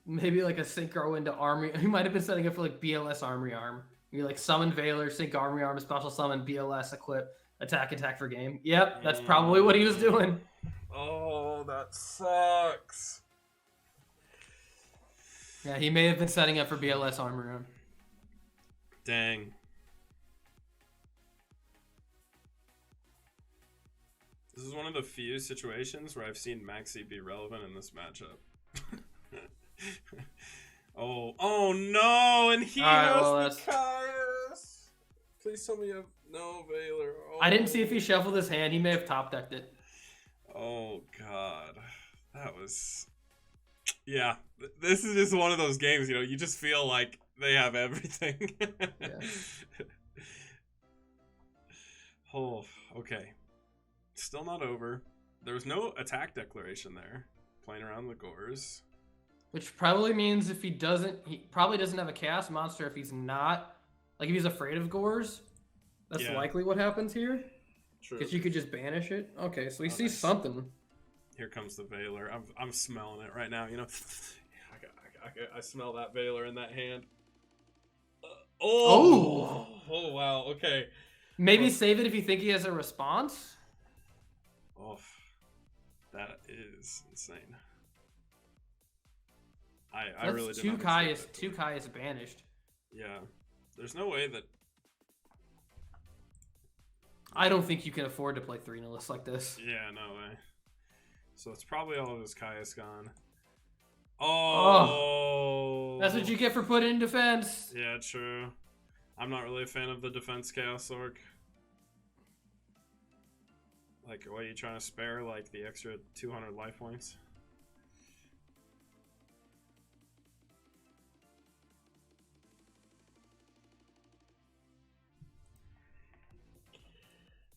Speaker 2: maybe like a Synchro into Armory. He might have been setting up for like BLS Armory Arm. You like summon Valor, sync Armory Arm, special summon, BLS equip, attack for game. Yep, that's probably what he was doing.
Speaker 1: Oh, that sucks.
Speaker 2: Yeah, he may have been setting up for BLS Armory Arm.
Speaker 1: Dang. This is one of the few situations where I've seen Maxi be relevant in this matchup. Oh no! And he has the Caius! Please tell me you have no Valor. Oh.
Speaker 2: I didn't see if he shuffled his hand. He may have top decked it.
Speaker 1: Oh god. That was... Yeah. This is just one of those games, you know, you just feel like they have everything.
Speaker 2: Yeah.
Speaker 1: Oh, okay. Still not over. There was no attack declaration there. Playing around the Gores.
Speaker 2: Which probably means if he probably doesn't have a Chaos Monster if he's not, like if he's afraid of Gores. That's likely what happens here.
Speaker 1: True.
Speaker 2: Because you could just banish it. Okay, so he sees something.
Speaker 1: Here comes the Veiler. I'm smelling it right now. You know, I smell that Veiler in that hand. Oh wow. Okay.
Speaker 2: Maybe save it if you think he has a response.
Speaker 1: Oh, that is insane. I really did not expect that.
Speaker 2: Two Caius banished.
Speaker 1: Yeah, there's no way that.
Speaker 2: I don't think you can afford to play 3 in a list like this.
Speaker 1: Yeah, no way. So it's probably all of his Caius gone. Oh,
Speaker 2: that's what you get for putting in defense.
Speaker 1: Yeah, true. I'm not really a fan of the defense Chaos Orc. Like, what are you trying to spare? Like the extra 200 life points?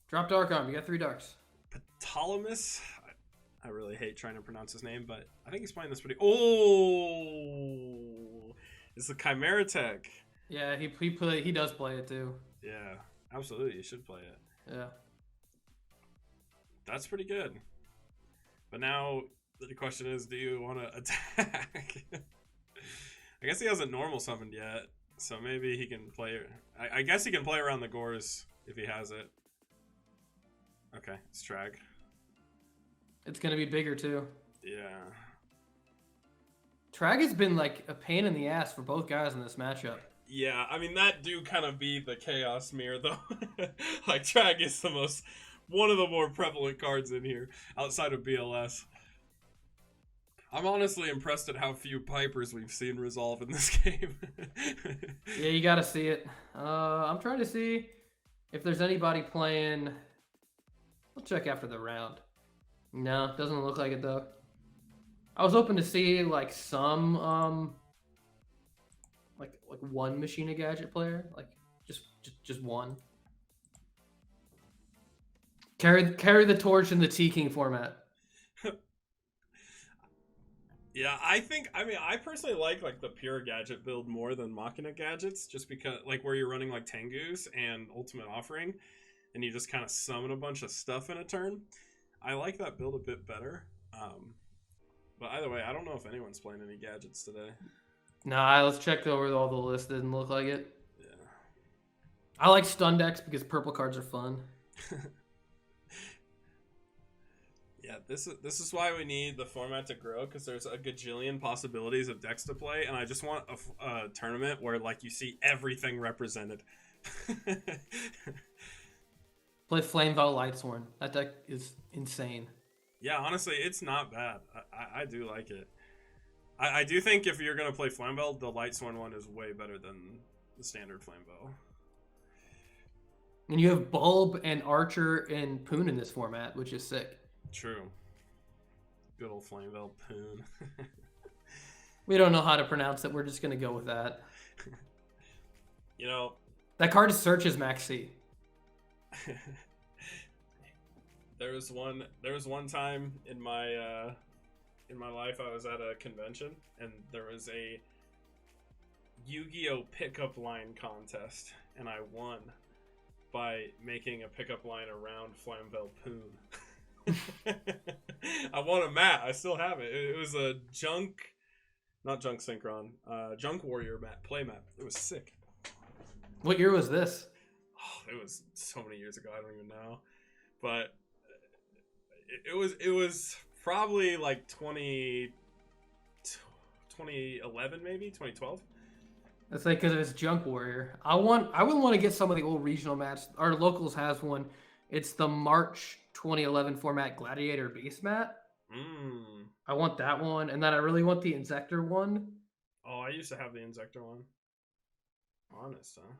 Speaker 2: Drop Dark on him. You got 3 darks.
Speaker 1: Ptolemy? I really hate trying to pronounce his name, but I think he's playing this pretty. Oh, it's the Chimera Tech.
Speaker 2: Yeah, he does play it too.
Speaker 1: Yeah, absolutely. You should play it.
Speaker 2: Yeah,
Speaker 1: that's pretty good. But now the question is, do you want to attack? I guess he hasn't normal summoned yet, so maybe he can play. I guess he can play around the Gores if he has it. Okay, it's Trag.
Speaker 2: It's gonna be bigger too.
Speaker 1: Yeah.
Speaker 2: Trag has been like a pain in the ass for both guys in this matchup.
Speaker 1: Yeah, I mean that do kind of be the Chaos Mirror though. Like Trag is one of the more prevalent cards in here outside of BLS. I'm honestly impressed at how few Pipers we've seen resolve in this game.
Speaker 2: Yeah, you gotta see it. I'm trying to see if there's anybody playing. We'll check after the round. No, doesn't look like it though. I was hoping to see like some like one Machina Gadget player, like just one. Carry the torch in the T-King format.
Speaker 1: Yeah, I personally like the pure gadget build more than Machina gadgets, just because like where you're running like Tengus and Ultimate Offering, and you just kind of summon a bunch of stuff in a turn. I like that build a bit better. But either way, I don't know if anyone's playing any gadgets today.
Speaker 2: Nah, let's check over all the list. Didn't look like it.
Speaker 1: Yeah.
Speaker 2: I like stun decks because purple cards are fun.
Speaker 1: Yeah, this is why we need the format to grow, because there's a gajillion possibilities of decks to play, and I just want a tournament where like you see everything represented.
Speaker 2: Play Flamevow Lightsworn. That deck is insane.
Speaker 1: Yeah, honestly, it's not bad. I do like it. I do think if you're going to play Flambow, the Lightsworn one is way better than the standard Flambow.
Speaker 2: And you have Bulb and Archer and Poon in this format, which is sick.
Speaker 1: True. Good old Flambow Poon.
Speaker 2: We don't know how to pronounce it. We're just going to go with that.
Speaker 1: You know,
Speaker 2: that card searches Maxi.
Speaker 1: There was one time in my life I was at a convention and there was a Yu-Gi-Oh pickup line contest and I won by making a pickup line around Flamvel Poon. I won a mat. I still have it. It was a not Junk Synchron, Junk Warrior play map. It was sick.
Speaker 2: What year was this?
Speaker 1: Oh, it was so many years ago. I don't even know, but it was probably like 2011 maybe 2012.
Speaker 2: That's like because it's Junk Warrior. I would want to get some of the old regional mats. Our locals has one. It's the March 2011 format Gladiator base mat. I want that one, and then I really want the Insector one.
Speaker 1: Oh, I used to have the Insector one. Honest, huh?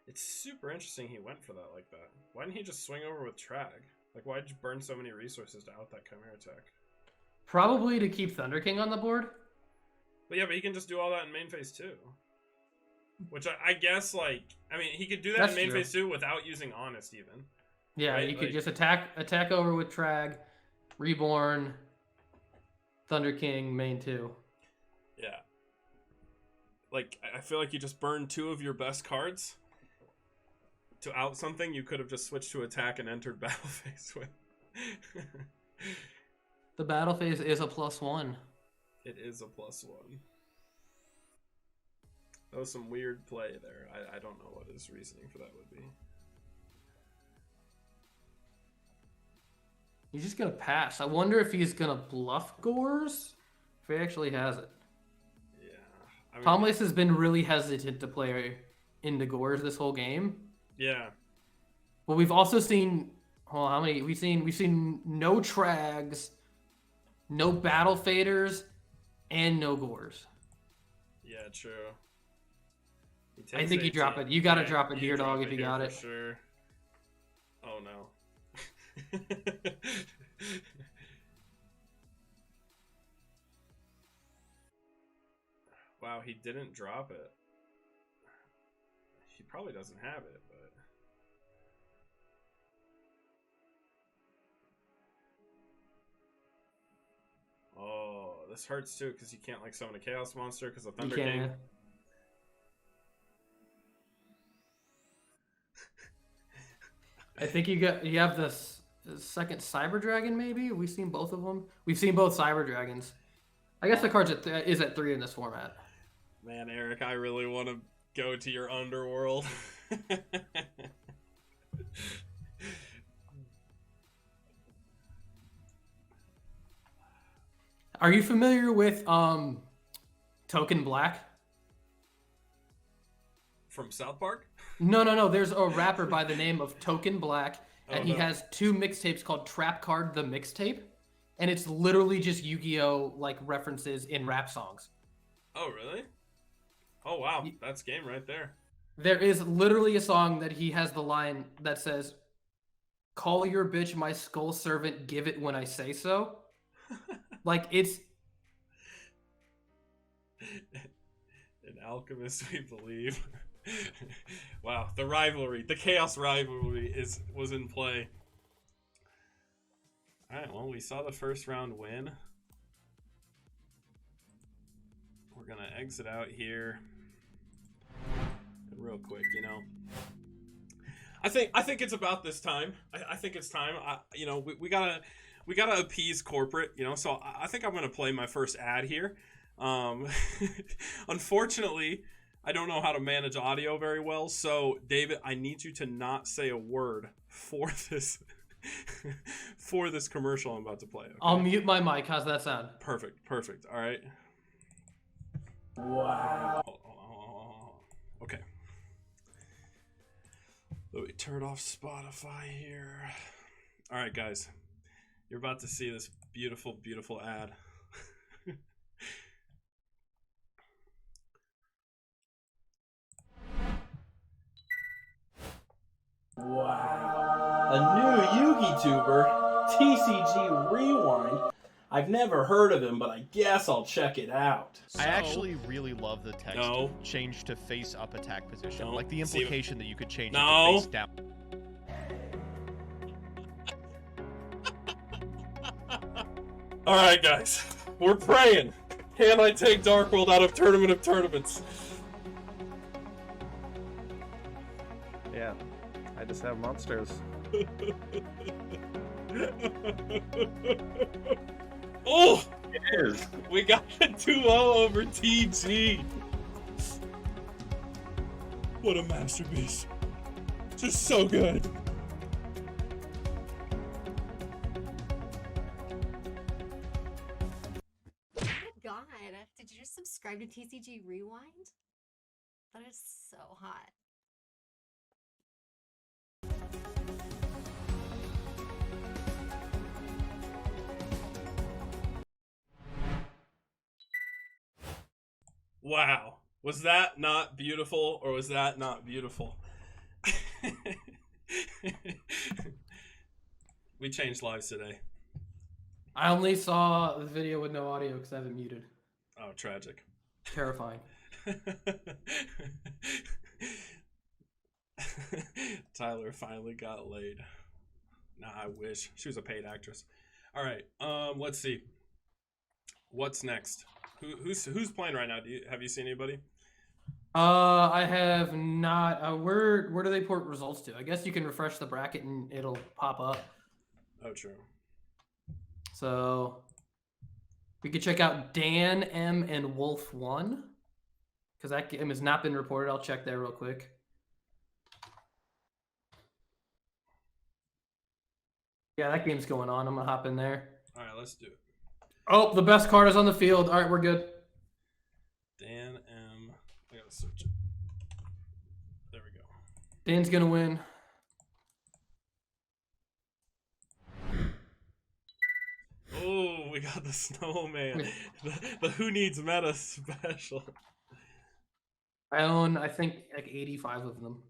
Speaker 1: It's super interesting he went for that like that. Why didn't he just swing over with Trag? Like, why'd you burn so many resources to out that Chimera Tech?
Speaker 2: Probably to keep Thunder King on the board.
Speaker 1: But yeah, but he can just do all that in main phase too. Which I guess, like, I mean, he could do that in main phase too without using Honest even.
Speaker 2: Yeah, right? You could just attack over with Trag, Reborn, Thunder King, main 2.
Speaker 1: Yeah. Like, I feel like you just burned 2 of your best cards to out something you could have just switched to attack and entered battle phase with.
Speaker 2: The battle phase is a +1.
Speaker 1: It is a +1. That was some weird play there. I don't know what his reasoning for that would be.
Speaker 2: He's just gonna pass. I wonder if he's gonna bluff Gores. If he actually has it.
Speaker 1: Yeah. I mean,
Speaker 2: Tom Lace has been really hesitant to play into Gores this whole game.
Speaker 1: Yeah.
Speaker 2: But we've also seen, oh, how many? We've seen no Trags, no Battle Faders, and no Gores.
Speaker 1: Yeah, true.
Speaker 2: I think you drop it. You gotta drop it here, dog, if you got it.
Speaker 1: For sure. Oh no. Wow, he didn't drop it. He probably doesn't have it, but oh, this hurts too because you can't like summon a Chaos Monster because of Thunder King.
Speaker 2: I think you have this second Cyber Dragon, maybe? We've seen both of them. We've seen both Cyber Dragons. I guess the card's is at 3 in this format.
Speaker 1: Man, Eric, I really want to go to your underworld.
Speaker 2: Are you familiar with Token Black?
Speaker 1: From South Park?
Speaker 2: No. There's a rapper by the name of Token Black, and he
Speaker 1: no.
Speaker 2: has 2 mixtapes called Trap Card the Mixtape, and it's literally just Yu-Gi-Oh like references in rap songs.
Speaker 1: Oh, really? Oh, wow. That's game right there.
Speaker 2: There is literally a song that he has the line that says, "Call your bitch my skull servant, give it when I say so." Like, it's...
Speaker 1: In Alchemist, we believe. Wow, the rivalry, the Chaos rivalry was in play. Alright, well, we saw the first round win. We're gonna exit out here real quick, you know. I think it's about this time. I think it's time. You know, we gotta appease corporate, you know. So I think I'm gonna play my first ad here. Unfortunately, I don't know how to manage audio very well. So David, I need you to not say a word for this for this commercial I'm about to play. Okay?
Speaker 2: I'll mute my mic. How's that sound?
Speaker 1: Perfect. All right.
Speaker 2: Wow.
Speaker 1: Okay. Let me turn off Spotify here. All right, guys. You're about to see this beautiful, beautiful ad.
Speaker 3: Wow. A new Yugi tuber, TCG Rewind. I've never heard of him, but I guess I'll check it out.
Speaker 4: I actually really love the text change to face up attack position.
Speaker 1: No.
Speaker 4: Like the implication that you could change it
Speaker 1: No.
Speaker 4: to face down.
Speaker 1: Alright, guys. We're praying. Can I take Dark World out of Tournament of Tournaments?
Speaker 5: Yeah. I just have monsters.
Speaker 1: Oh!
Speaker 5: It is.
Speaker 1: We got a 2-0 over TG. What a masterpiece. Just so good.
Speaker 6: Oh my god, did you just subscribe to TCG Rewind? That is so hot.
Speaker 1: Wow. Was that not beautiful, or was that not beautiful? We changed lives today.
Speaker 2: I only saw the video with no audio because I have it muted.
Speaker 1: Oh, tragic.
Speaker 2: Terrifying.
Speaker 1: Tyler finally got laid. Nah, I wish. She was a paid actress. All right. Let's see. What's next? Who's playing right now? Have you seen anybody?
Speaker 2: I have not. Where do they port results to? I guess you can refresh the bracket and it'll pop up.
Speaker 1: Oh, true.
Speaker 2: So We could check out Dan M and Wolf 1 because that game has not been reported. I'll check there real quick. Yeah, that game's going on. I'm gonna hop in there.
Speaker 1: All right, let's do it.
Speaker 2: Oh, the best card is on the field. All right, we're good.
Speaker 1: Dan M. I gotta search it. There we go.
Speaker 2: Dan's gonna win.
Speaker 1: Oh, we got the snowman. the Who Needs Meta special.
Speaker 2: I own, I think, like 85 of them.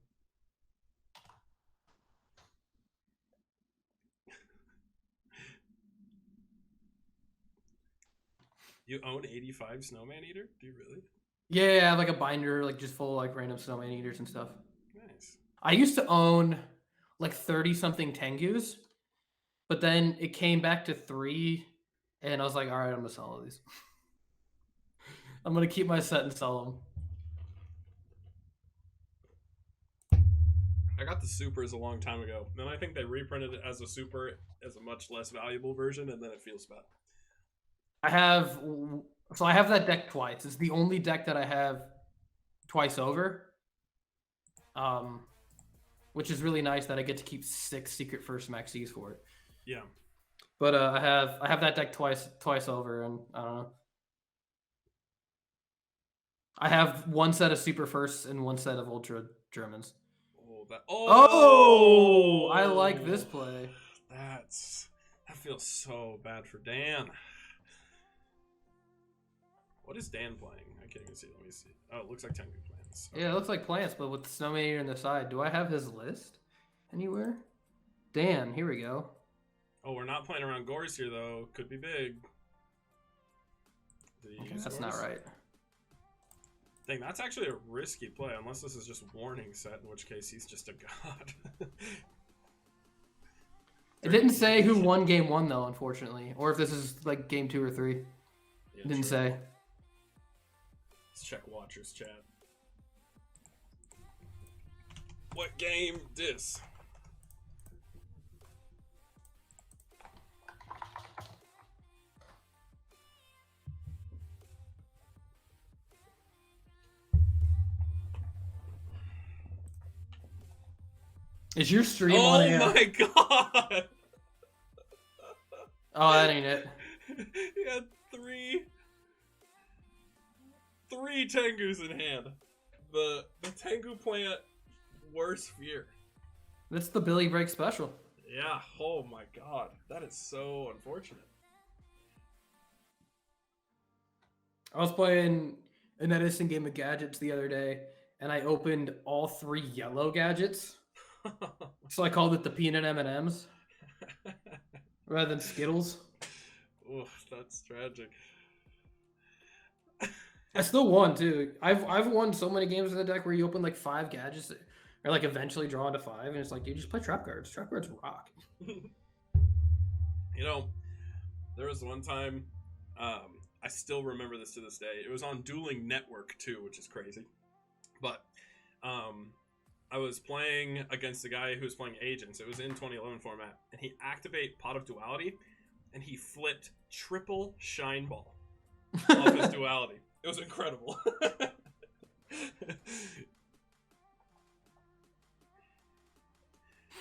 Speaker 1: You own 85 Snowman Eater? Do you really?
Speaker 2: Yeah, I have like a binder, like just full of like random snowman eaters and stuff.
Speaker 1: Nice.
Speaker 2: I used to own like 30 something Tengus, but then it came back to 3, and I was like, all right, I'm gonna sell all these. I'm gonna keep my set and sell them.
Speaker 1: I got the supers a long time ago. Then I think they reprinted it as a super as a much less valuable version, and then it feels bad.
Speaker 2: I have that deck twice. It's the only deck that I have twice over. Which is really nice that I get to keep 6 secret first maxis for it.
Speaker 1: Yeah.
Speaker 2: But I have that deck twice over, and I don't know. I have 1 set of super firsts and 1 set of ultra Germans. Oh, I like this play.
Speaker 1: That feels so bad for Dan. What is Dan playing? I can't even see. Let me see. Oh, it looks like Tengu plans. Okay.
Speaker 2: Yeah, it looks like plants, but with the snowman eater on the side. Do I have his list anywhere? Dan, here we go.
Speaker 1: Oh, we're not playing around Gores here, though. Could be big.
Speaker 2: Okay, that's not right.
Speaker 1: Dang, that's actually a risky play, unless this is just warning set, in which case he's just a god.
Speaker 2: It didn't say who won game 1, though, unfortunately. Or if this is like game 2 or 3.
Speaker 1: Yeah,
Speaker 2: It didn't
Speaker 1: true.
Speaker 2: say.
Speaker 1: Let's check Watchers chat. What game this?
Speaker 2: Is your stream on air?
Speaker 1: Oh my god!
Speaker 2: Oh, that ain't it.
Speaker 1: He had three Tengus in hand. The Tengu plant worst fear.
Speaker 2: That's the Billy Break special.
Speaker 1: Yeah, oh my god. That is so unfortunate.
Speaker 2: I was playing an Edison game of gadgets the other day, and I opened all 3 yellow gadgets. So I called it the peanut M&Ms rather than Skittles.
Speaker 1: Oof, that's tragic.
Speaker 2: I still won too. I've won so many games in the deck where you open like 5 gadgets or like eventually draw into 5, and it's like, dude, just play trap cards. Trap cards rock.
Speaker 1: You know, there was one time, I still remember this to this day. It was on Dueling Network too, which is crazy. But I was playing against a guy who was playing Agents. It was in 2011 format, and he activate Pot of Duality, and he flipped triple Shine Ball off his Duality. It was incredible.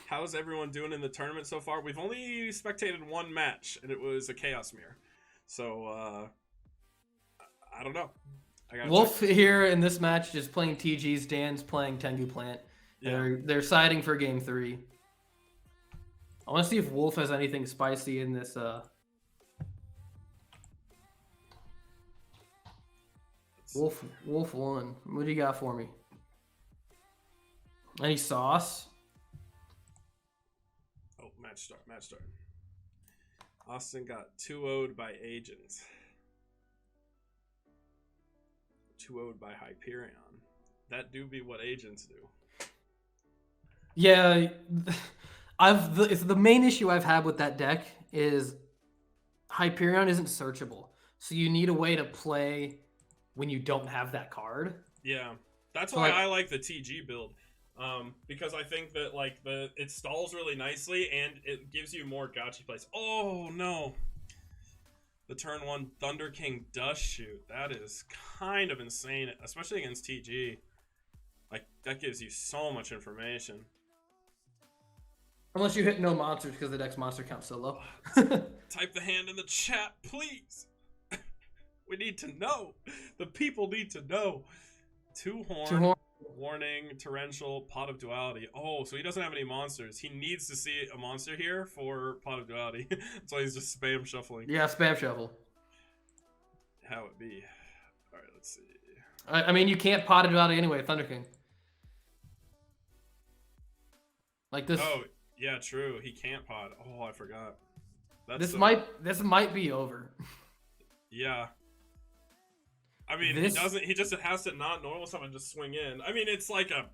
Speaker 1: How's everyone doing in the tournament so far? We've only spectated 1 match, and it was a Chaos Mirror. So, I don't know.
Speaker 2: Wolf here in this match is playing TGs. Dan's playing Tengu Plant.
Speaker 1: Yeah.
Speaker 2: They're siding for game 3. I want to see if Wolf has anything spicy in this. Wolf 1. What do you got for me? Any sauce?
Speaker 1: Oh, match start. Austin got 2-0'd by Agents. 2-0'd by Hyperion. That do be what Agents do.
Speaker 2: Yeah, it's the main issue I've had with that deck is Hyperion isn't searchable. So you need a way to play when you don't have that card.
Speaker 1: Yeah, that's why I like the TG build. Because I think that like it stalls really nicely and it gives you more gotcha plays. Oh no. the turn 1 Thunder King does shoot. That is kind of insane, especially against TG. Like, that gives you so much information.
Speaker 2: Unless you hit no monsters because the deck's monster count's so low.
Speaker 1: Type the hand in the chat, please. We need to know. The people need to know. 2 horn, warning, torrential, pot of duality. Oh, so he doesn't have any monsters. He needs to see a monster here for pot of duality. That's why he's just spam shuffling.
Speaker 2: Yeah, spam shuffle.
Speaker 1: How it be? All right, let's see.
Speaker 2: I mean, you can't pot of duality anyway, Thunder King. Like this.
Speaker 1: Oh, yeah, true. He can't pot. Oh, I forgot.
Speaker 2: This might be over.
Speaker 1: Yeah. I mean, he just has to not normal summon and just swing in. I mean, it's like a...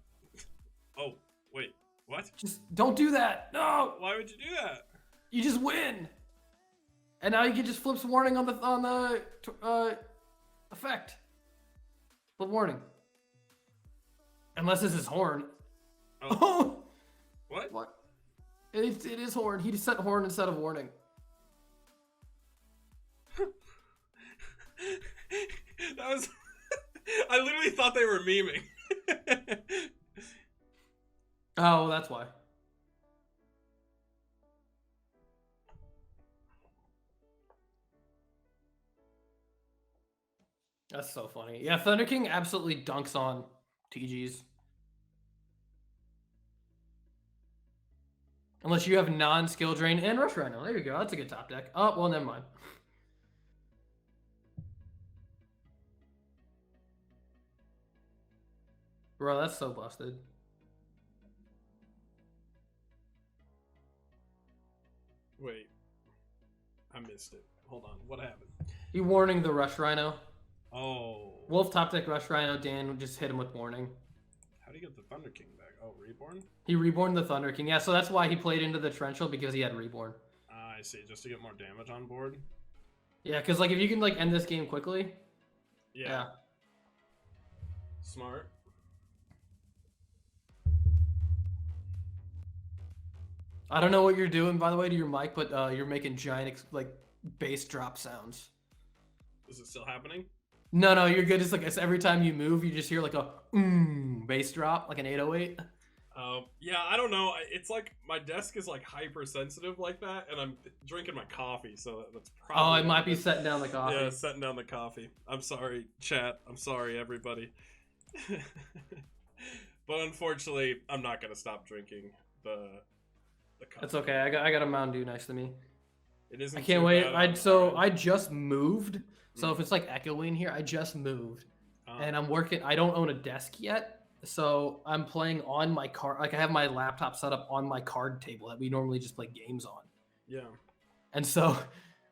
Speaker 1: Oh, wait. What?
Speaker 2: Just don't do that. No!
Speaker 1: Why would you do that?
Speaker 2: You just win. And now you can just flip warning on the effect. Flip warning. Unless this is horn.
Speaker 1: Oh. What?
Speaker 2: What? It is horn. He just set horn instead of warning.
Speaker 1: That was... I literally thought they were memeing.
Speaker 2: Oh, that's why. That's so funny. Yeah, Thunder King absolutely dunks on TGs. Unless you have non-skill drain and Rush Rhino. There you go. That's a good top deck. Oh, well, never mind. Bro, that's so busted.
Speaker 1: Wait. I missed it. Hold on. What happened?
Speaker 2: He warning the Rush Rhino.
Speaker 1: Oh.
Speaker 2: Wolf top deck Rush Rhino. Dan just hit him with warning.
Speaker 1: How do you get the Thunder King back? Oh, Reborn?
Speaker 2: He reborn the Thunder King. Yeah, so that's why he played into the Torrential, because he had Reborn.
Speaker 1: I see. Just to get more damage on board?
Speaker 2: Yeah, because like if you can like end this game quickly.
Speaker 1: Yeah. Smart.
Speaker 2: I don't know what you're doing, by the way, to your mic, but you're making giant like bass drop sounds.
Speaker 1: Is it still happening?
Speaker 2: No, you're good. It's like it's every time you move, you just hear like a bass drop, like an 808.
Speaker 1: Yeah, I don't know. It's like my desk is like hypersensitive like that, and I'm drinking my coffee, so that's probably.
Speaker 2: Oh, it might be setting down the coffee.
Speaker 1: Yeah, setting down the coffee. I'm sorry, chat. I'm sorry, everybody. But unfortunately, I'm not gonna stop drinking the coffee.
Speaker 2: It's okay. I got a Mountain Dew next to me.
Speaker 1: It isn't.
Speaker 2: I can't wait. I just moved. So if it's like echoing here, I just moved, and I'm working. I don't own a desk yet, so I'm playing on my card. Like I have my laptop set up on my card table that we normally just play games on.
Speaker 1: Yeah.
Speaker 2: And so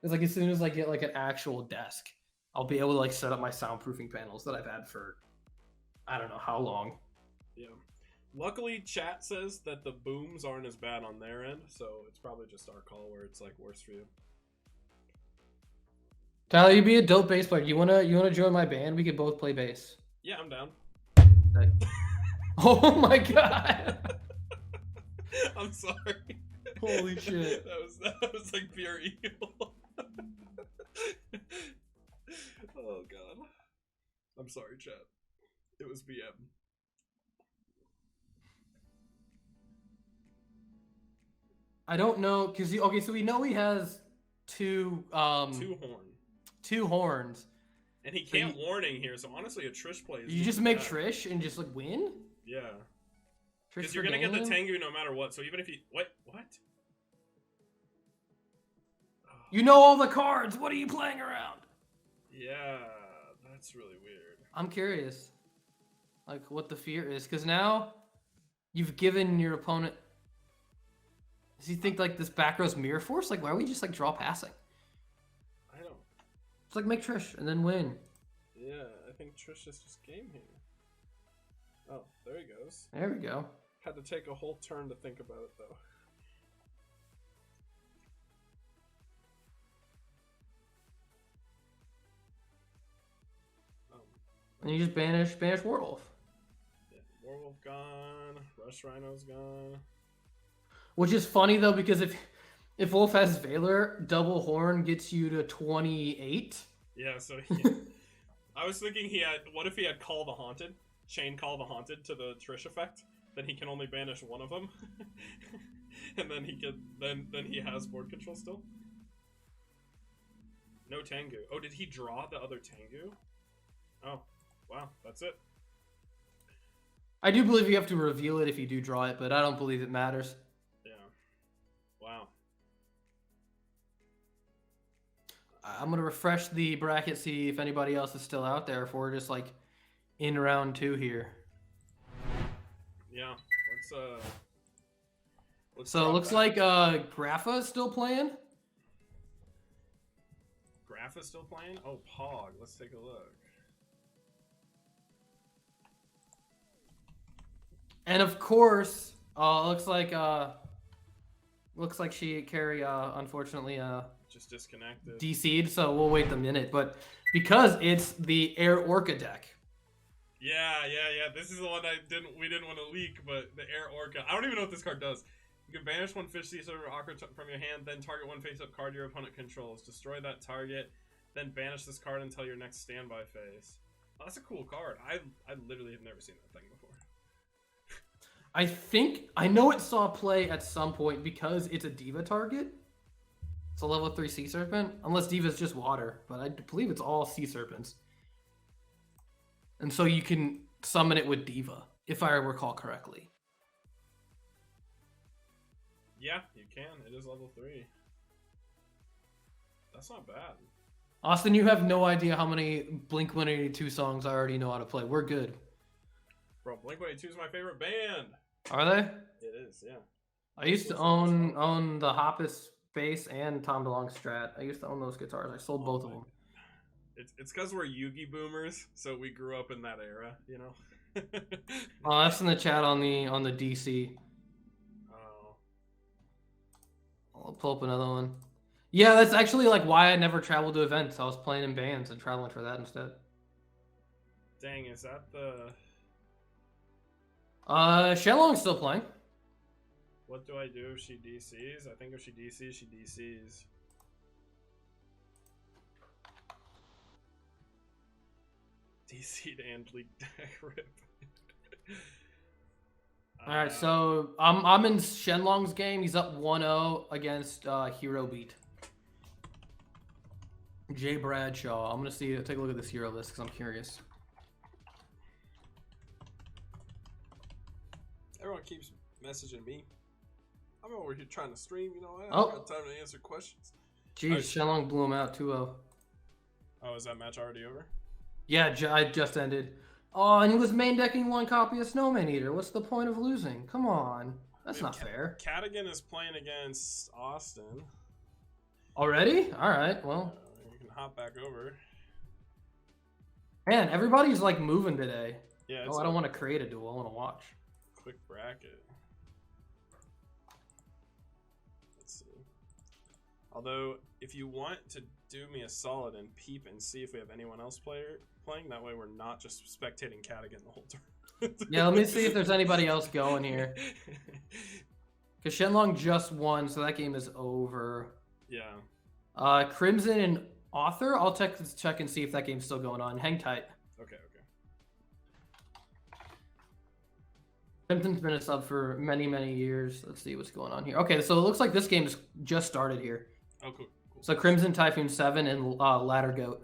Speaker 2: it's like as soon as I get like an actual desk, I'll be able to like set up my soundproofing panels that I've had for I don't know how long.
Speaker 1: Yeah. Luckily, chat says that the booms aren't as bad on their end, so it's probably just our call where it's like worse for you.
Speaker 2: Tyler, you'd be a dope bass player. You wanna join my band? We could both play bass.
Speaker 1: Yeah, I'm down.
Speaker 2: Oh my god!
Speaker 1: I'm sorry.
Speaker 2: Holy shit!
Speaker 1: that was like pure evil. Oh god. I'm sorry, chat. It was BM.
Speaker 2: I don't know because okay, so we know he has two horns.
Speaker 1: And he can't warning here, so honestly a Trish play is
Speaker 2: you just make Trish and just like win?
Speaker 1: Yeah.
Speaker 2: Because
Speaker 1: you're gonna get the Tengu no matter what, so even if you what?
Speaker 2: You know all the cards, what are you playing around?
Speaker 1: Yeah, that's really weird.
Speaker 2: I'm curious. Like what the fear is, because now you've given your opponent. Does he think like this back row's mirror force? Like why don't we just like draw passing?
Speaker 1: I don't.
Speaker 2: It's like make Trish and then win.
Speaker 1: Yeah, I think Trish is just game here. Oh, there he goes.
Speaker 2: There we go.
Speaker 1: Had to take a whole turn to think about it though.
Speaker 2: And you just banish Warwolf.
Speaker 1: Yeah, Warwolf gone. Rush Rhino's gone.
Speaker 2: Which is funny though, because If Wolf has Valor, double horn gets you to 28.
Speaker 1: Yeah, so I was thinking what if he had Call the Haunted? Chain Call the Haunted to the Trish effect? Then he can only banish one of them. And then he has board control still. No Tengu. Oh, did he draw the other Tengu? Oh, wow, that's it.
Speaker 2: I do believe you have to reveal it if you do draw it, but I don't believe it matters.
Speaker 1: Yeah. Wow.
Speaker 2: I'm going to refresh the bracket, see if anybody else is still out there, if we're just like in round 2 here.
Speaker 1: Yeah. Let's
Speaker 2: so it looks like Grapha is still playing.
Speaker 1: Graph is still playing? Oh, Pog. Let's take a look.
Speaker 2: And of course, looks like Carrie unfortunately
Speaker 1: Just disconnected.
Speaker 2: DC'd, so we'll wait a minute. But because it's the Air Orca deck.
Speaker 1: Yeah. This is the one we didn't want to leak, but the Air Orca. I don't even know what this card does. You can banish one fish X-Saber from your hand, then target one face-up card your opponent controls. Destroy that target, then banish this card until your next standby phase. Oh, that's a cool card. I literally have never seen that thing before.
Speaker 2: I know it saw play at some point because it's a Diva target. It's a level 3 Sea Serpent, unless Diva's just water, but I believe it's all Sea Serpents. And so you can summon it with Diva, if I recall correctly.
Speaker 1: Yeah, you can. It is level 3. That's not bad.
Speaker 2: Austin, you have no idea how many Blink-182 songs I already know how to play. We're good.
Speaker 1: Bro, Blink-182 is my favorite band.
Speaker 2: Are they?
Speaker 1: It is, yeah.
Speaker 2: I used to own the Hoppus bass and Tom DeLonge Strat. I used to own those guitars. I sold both of them.
Speaker 1: It's because we're Yugi boomers, so we grew up in that era, you know.
Speaker 2: Oh, that's in the chat on the DC.
Speaker 1: Oh.
Speaker 2: I'll pull up another one. Yeah, that's actually like why I never traveled to events. I was playing in bands and traveling for that instead.
Speaker 1: Dang, is that the...
Speaker 2: Shenlong's still playing.
Speaker 1: What do I do if she DCs? I think if she DCs, she DCs. DC'd and leaked deck rip.
Speaker 2: Alright, so I'm in Shenlong's game. He's up 1-0 against Hero Beat. Jay Bradshaw. I'm gonna take a look at this hero list because I'm curious.
Speaker 1: Everyone keeps messaging me. I'm over here trying to stream, you know. I
Speaker 2: Oh.
Speaker 1: don't got time to answer questions.
Speaker 2: Jeez, Shenlong blew him out 2-0.
Speaker 1: Oh, is that match already over?
Speaker 2: Yeah, I just ended. Oh, and he was main decking one copy of Snowman Eater. What's the point of losing? Come on. That's not fair.
Speaker 1: Cadigan is playing against Austin.
Speaker 2: Already? Alright, well.
Speaker 1: You can hop back over.
Speaker 2: Man, everybody's like moving today.
Speaker 1: Yeah.
Speaker 2: Oh, I don't want to create a duel. I want to watch.
Speaker 1: Quick bracket. Let's see. Although, if you want to do me a solid and peep and see if we have anyone else playing, that way we're not just spectating Cadigan the whole time.
Speaker 2: Yeah, let me see if there's anybody else going here. Because Shenlong just won, so that game is over.
Speaker 1: Yeah.
Speaker 2: Crimson and Author, I'll check and see if that game's still going on. Hang tight.
Speaker 1: Okay.
Speaker 2: Crimson's been a sub for many, many years. Let's see what's going on here. Okay, so it looks like this game just started here.
Speaker 1: Oh, cool.
Speaker 2: So Crimson, Typhoon 7, and Ladder Goat.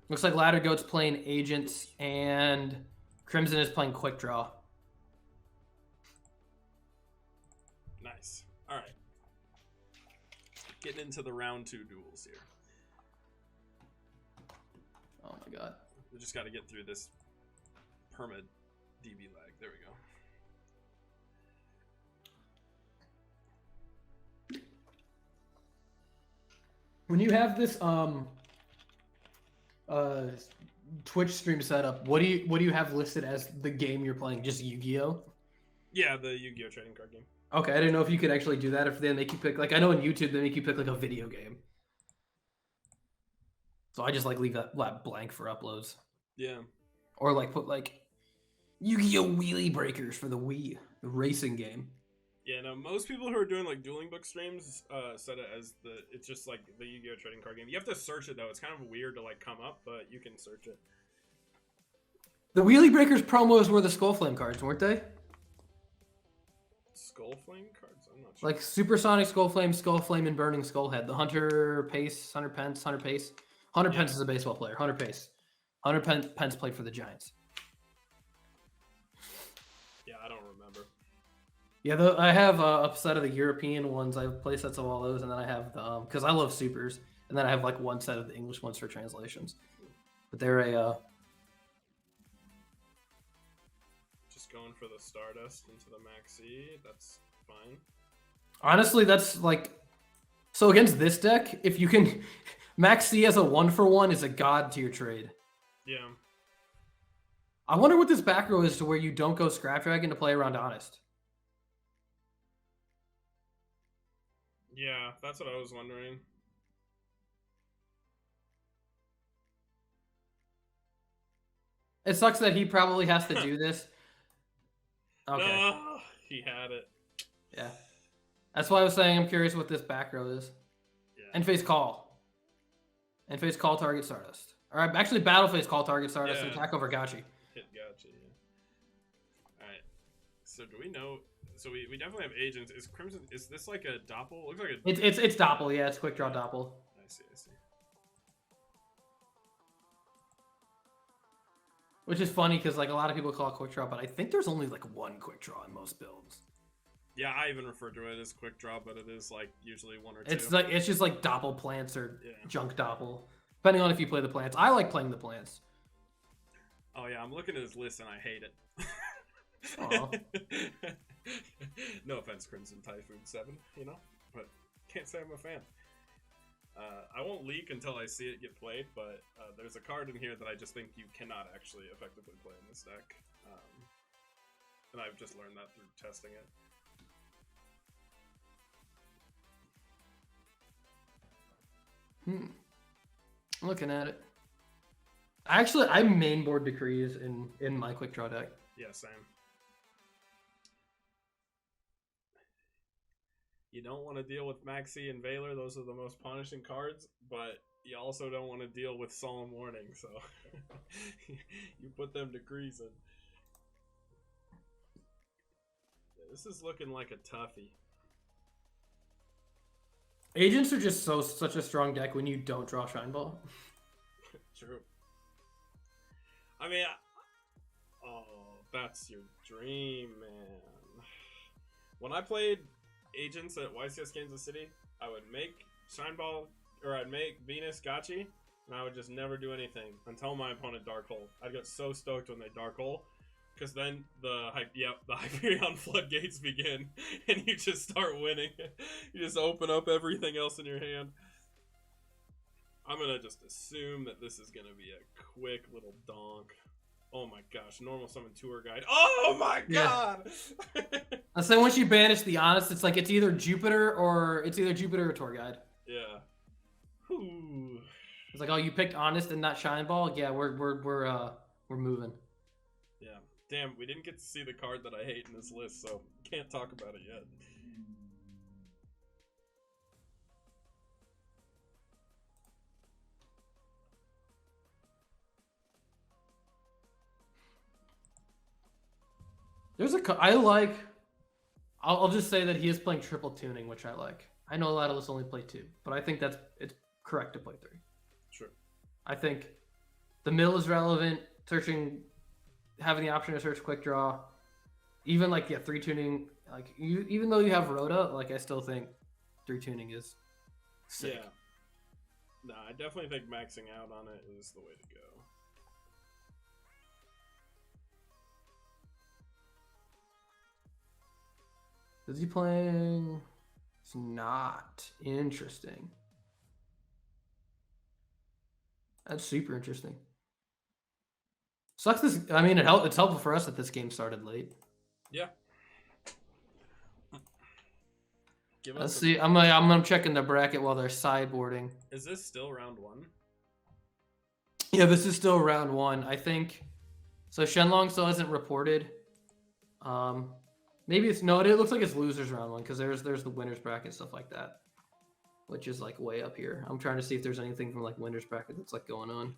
Speaker 2: Looks like Ladder Goat's playing Agents, and Crimson is playing Quickdraw.
Speaker 1: Nice. All right. Getting into the round 2 duels here.
Speaker 2: Oh my god.
Speaker 1: We just got to get through this perma DB lag. There we go.
Speaker 2: When you have this Twitch stream setup, what do you have listed as the game you're playing? Just Yu-Gi-Oh?
Speaker 1: Yeah, the Yu-Gi-Oh trading card game.
Speaker 2: Okay, I didn't know if you could actually do that, if they make you pick, like, I know on YouTube they make you pick like a video game. So I just like leave that blank for uploads.
Speaker 1: Yeah.
Speaker 2: Or like put like Yu-Gi-Oh! Wheelie Breakers for the Wii, the racing game.
Speaker 1: Yeah, no, most people who are doing like dueling book streams set it as it's just like the Yu-Gi-Oh trading card game. You have to search it though. It's kind of weird to like come up, but you can search it.
Speaker 2: The Wheelie Breakers promos were the Skullflame cards, weren't they?
Speaker 1: Skullflame cards? I'm not sure.
Speaker 2: Like Supersonic Skullflame, and Burning Skullhead. The Hunter Pace. Hunter Pence is a baseball player. Hunter Pence played for the Giants.
Speaker 1: Yeah, I don't remember.
Speaker 2: Yeah, I have a set of the European ones. I have play sets of all those, and then I have the because I love supers, and then I have like one set of the English ones for translations. But they're a
Speaker 1: just going for the Stardust into the Maxi. That's fine.
Speaker 2: honestly, that's like so against this deck. If you can, Max C as a 1-for-1 is a god tier trade.
Speaker 1: Yeah.
Speaker 2: I wonder what this back row is to where you don't go Scrap Dragon to play around Honest.
Speaker 1: Yeah, that's what I was wondering.
Speaker 2: It sucks that he probably has to do this. Okay.
Speaker 1: No, he had it.
Speaker 2: Yeah. That's why I was saying I'm curious what this back row is.
Speaker 1: Yeah.
Speaker 2: And face call. And face call target Stardust. Or actually battle face call target Stardust and attack over Gachi.
Speaker 1: Hit Gachi, yeah. Alright. So do we know so we definitely have agents. Is Crimson is this like a doppel? Looks like a
Speaker 2: It's doppel, yeah, it's quick draw doppel.
Speaker 1: I see.
Speaker 2: Which is funny because like a lot of people call it quick draw, but I think there's only like one quick draw in most builds.
Speaker 1: Yeah, I even refer to it as quick draw, but it is like usually one or two.
Speaker 2: It's just like doppel plants or junk doppel. Depending on if you play the plants. I like playing the plants.
Speaker 1: Oh yeah, I'm looking at his list and I hate it. No offense, Crimson Typhoon 7, you know, but can't say I'm a fan. I won't leak until I see it get played, but there's a card in here that I just think you cannot actually effectively play in this deck. And I've just learned that through testing it.
Speaker 2: Looking at it. Actually, I mainboard Decrees in my quick draw deck.
Speaker 1: Yeah, same. You don't want to deal with Maxi and Valor. Those are the most punishing cards, but you also don't want to deal with Solemn Warning, so you put them Decrees in. Yeah, this is looking like a toughie.
Speaker 2: Agents are just such a strong deck when you don't draw Shine Ball.
Speaker 1: True. I mean, oh, that's your dream, man. When I played Agents at YCS Kansas City, I would make Shine Ball, or I'd make Venus Gachi, and I would just never do anything until my opponent Dark Hole. I'd get so stoked when they Dark Hole, because then the Hyperion floodgates begin, and you just start winning. You just open up everything else in your hand. I'm gonna just assume that this is gonna be a quick little donk. Oh my gosh, normal summon tour guide. Oh my god!
Speaker 2: I say once you banish the Honest, it's like it's either Jupiter or Tour Guide.
Speaker 1: Yeah. Whew.
Speaker 2: It's like, oh, you picked Honest and not Shine Ball. Yeah, we're moving.
Speaker 1: Yeah. Damn, we didn't get to see the card that I hate in this list, so can't talk about it yet.
Speaker 2: I'll just say that he is playing triple tuning, which I like. I know a lot of us only play 2, but I think it's correct to play 3.
Speaker 1: Sure.
Speaker 2: I think the mill is relevant. Having the option to search quick draw, even like 3 tuning. Like even though you have Rhoda, like I still think 3 tuning is sick.
Speaker 1: Yeah. No, I definitely think maxing out on it is the way to go.
Speaker 2: Is he playing? It's not interesting. That's super interesting. Sucks this. I mean, it's helpful for us that this game started late.
Speaker 1: Yeah.
Speaker 2: Let's see. I'm checking the bracket while they're sideboarding.
Speaker 1: Is this still round 1?
Speaker 2: Yeah, this is still round 1. I think. So Shenlong still hasn't reported. Maybe it's no. It looks like it's losers round one because there's the winners bracket stuff like that, which is like way up here. I'm trying to see if there's anything from like winners bracket that's like going on.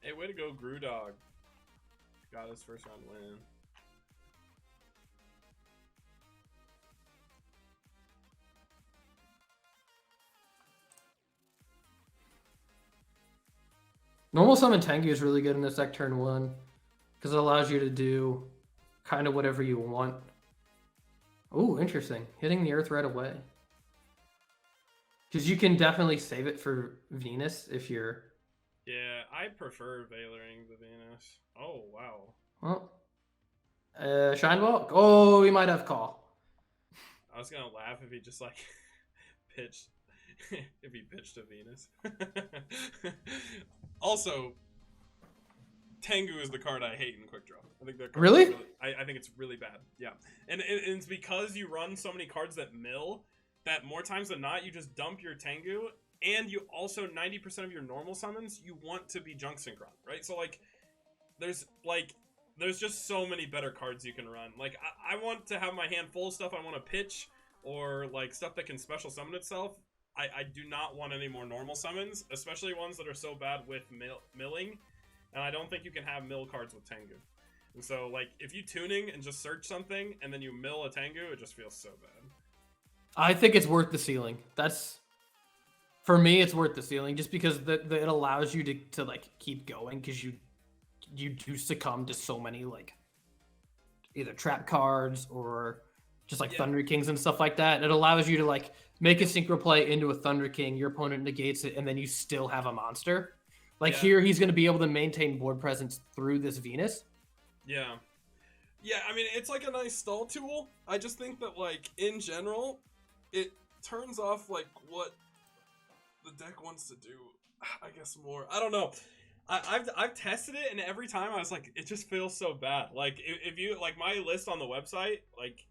Speaker 1: Hey, way to go, Grewdog. Got his first round win.
Speaker 2: Normal summon Tengu is really good in this deck turn 1 because it allows you to do kind of whatever you want. Oh, interesting. Hitting the earth right away. Because you can definitely save it for Venus if you're...
Speaker 1: Yeah, I prefer Veiloring the Venus. Oh, wow.
Speaker 2: Well, Shine Ball? Oh, we might have call.
Speaker 1: I was gonna laugh if he just like pitched if he pitched a Venus. Also, Tengu is the card I hate in Quickdraw. I think that card
Speaker 2: Really?
Speaker 1: I think it's really bad. Yeah, and it's because you run so many cards that mill that more times than not you just dump your Tengu, and you also 90% of your normal summons you want to be Junk Synchron, right? So like, there's just so many better cards you can run. Like I want to have my hand full of stuff I want to pitch, or like stuff that can special summon itself. I do not want any more normal summons, especially ones that are so bad with milling. And I don't think you can have mill cards with Tengu. And so, like, if you tuning and just search something and then you mill a Tengu, it just feels so bad.
Speaker 2: I think it's worth the ceiling. That's... For me, it's worth the ceiling just because it allows you to like keep going because you do succumb to so many like either trap cards or just like Thunder Kings and stuff like that. It allows you to like make a synchro play into a Thunder King, your opponent negates it, and then you still have a monster. Like here, he's going to be able to maintain board presence through this Venus.
Speaker 1: Yeah. Yeah, I mean, it's like a nice stall tool. I just think that, like, in general, it turns off, like, what the deck wants to do, I guess, more. I don't know. I've tested it, and every time I was like, it just feels so bad. Like, if you, like, my list on the website, like,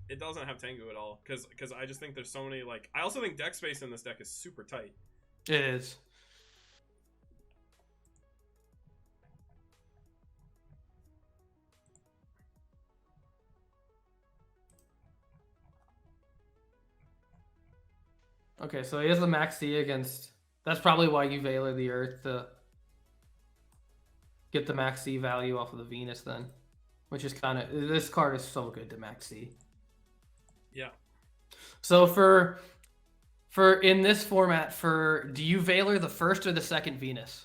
Speaker 1: it doesn't have Tengu at all, because I just think there's so many, like, I also think deck space in this deck is super tight.
Speaker 2: It is. Okay, so he has the Max C against... That's probably why you Valor the Earth to get the Max C value off of the Venus then. Which is kind of... This card is so good to Max C.
Speaker 1: Yeah.
Speaker 2: So for in this format, do you Valor the first or the second Venus?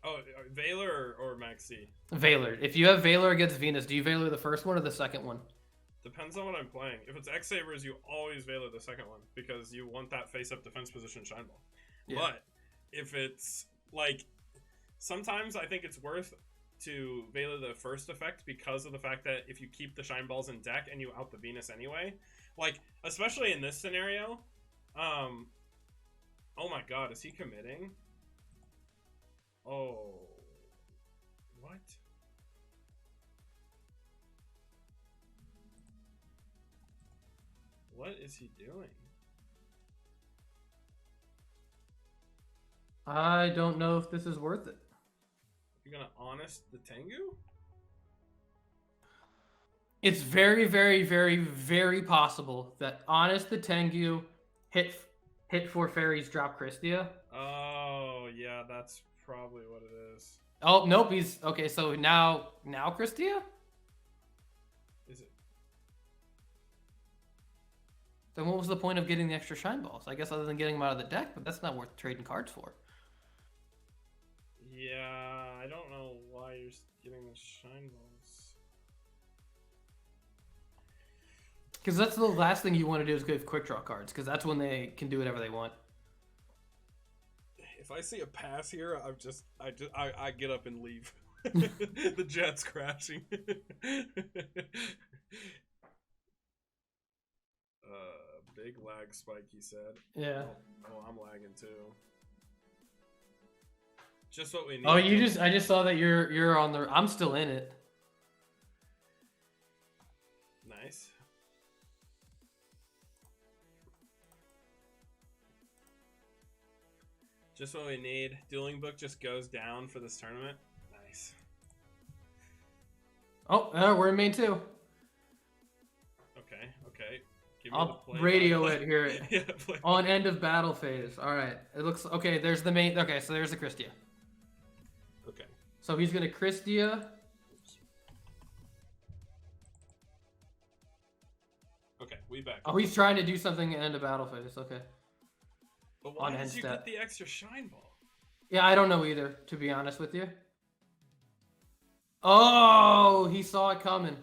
Speaker 1: Oh, Valor or Max C?
Speaker 2: Valor. If you have Valor against Venus, do you Valor the first one or the second one?
Speaker 1: Depends on what I'm playing. If it's X-Sabers, you always Valor the second one because you want that face-up defense position Shine Ball. Yeah. But if it's, like, sometimes I think it's worth to Valor the first effect because of the fact that if you keep the Shine Balls in deck and you out the Venus anyway, like, especially in this scenario, oh my god, is he committing? Oh, what? What is he doing?
Speaker 2: I don't know if this is worth it.
Speaker 1: You're gonna honest the Tengu?
Speaker 2: It's very, very, very, very possible that honest the Tengu hit 4 fairies, drop Christia.
Speaker 1: Oh yeah, that's probably what it is.
Speaker 2: Oh nope, he's okay. So now Christia.
Speaker 1: Is it?
Speaker 2: Then what was the point of getting the extra Shine Balls? I guess other than getting them out of the deck, but that's not worth trading cards for.
Speaker 1: Yeah, I don't know why you're getting the Shine Balls.
Speaker 2: Because that's the last thing you want to do is give quick draw cards, because that's when they can do whatever they want.
Speaker 1: If I see a pass here, I get up and leave. The jet's crashing. Big lag spike, he said.
Speaker 2: Yeah.
Speaker 1: Oh, I'm lagging too. Just what we need.
Speaker 2: Oh, I just saw that you're on the... I'm still in it.
Speaker 1: Nice. Just what we need. Dueling Book just goes down for this tournament. Nice.
Speaker 2: Oh, we're in main 2.
Speaker 1: Okay. Give me
Speaker 2: I'll
Speaker 1: the play
Speaker 2: radio
Speaker 1: by
Speaker 2: it here.
Speaker 1: Yeah, play.
Speaker 2: On end of battle phase. All right. It looks okay. There's the main. Okay, so there's the Christia.
Speaker 1: Okay.
Speaker 2: So he's gonna Christia.
Speaker 1: Okay, we back.
Speaker 2: Oh, he's trying to do something at end of battle phase. Okay.
Speaker 1: But why
Speaker 2: on
Speaker 1: did
Speaker 2: end
Speaker 1: you
Speaker 2: step.
Speaker 1: get the extra shine ball?
Speaker 2: Yeah, I don't know either, to be honest with you. Oh, he saw it coming.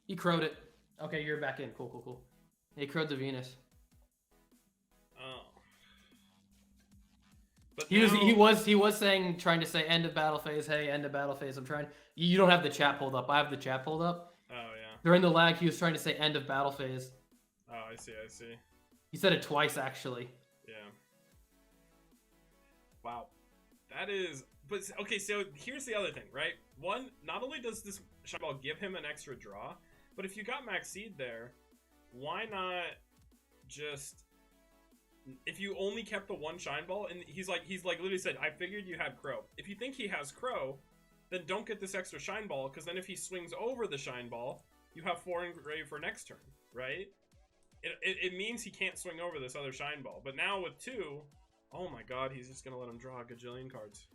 Speaker 2: He crowed it. Okay, you're back in. Cool. He crowed the Venus.
Speaker 1: Oh. But
Speaker 2: He
Speaker 1: now...
Speaker 2: was saying, trying to say end of battle phase. Hey, end of battle phase. I'm trying. You don't have the chat pulled up. I have the chat pulled up.
Speaker 1: Oh yeah.
Speaker 2: During the lag, he was trying to say end of battle phase.
Speaker 1: Oh, I see.
Speaker 2: He said it twice actually.
Speaker 1: Yeah. Wow. That is... But, okay, so here's the other thing, right? One, not only does this shine ball give him an extra draw, but if you got Max Seed there, why not just... If you only kept the one shine ball, and he's like literally said, I figured you had Crow. If you think he has Crow, then don't get this extra shine ball, because then if he swings over the shine ball, you have 4 engraved for next turn, right? It means he can't swing over this other shine ball. But now with 2, oh my god, he's just going to let him draw a gajillion cards.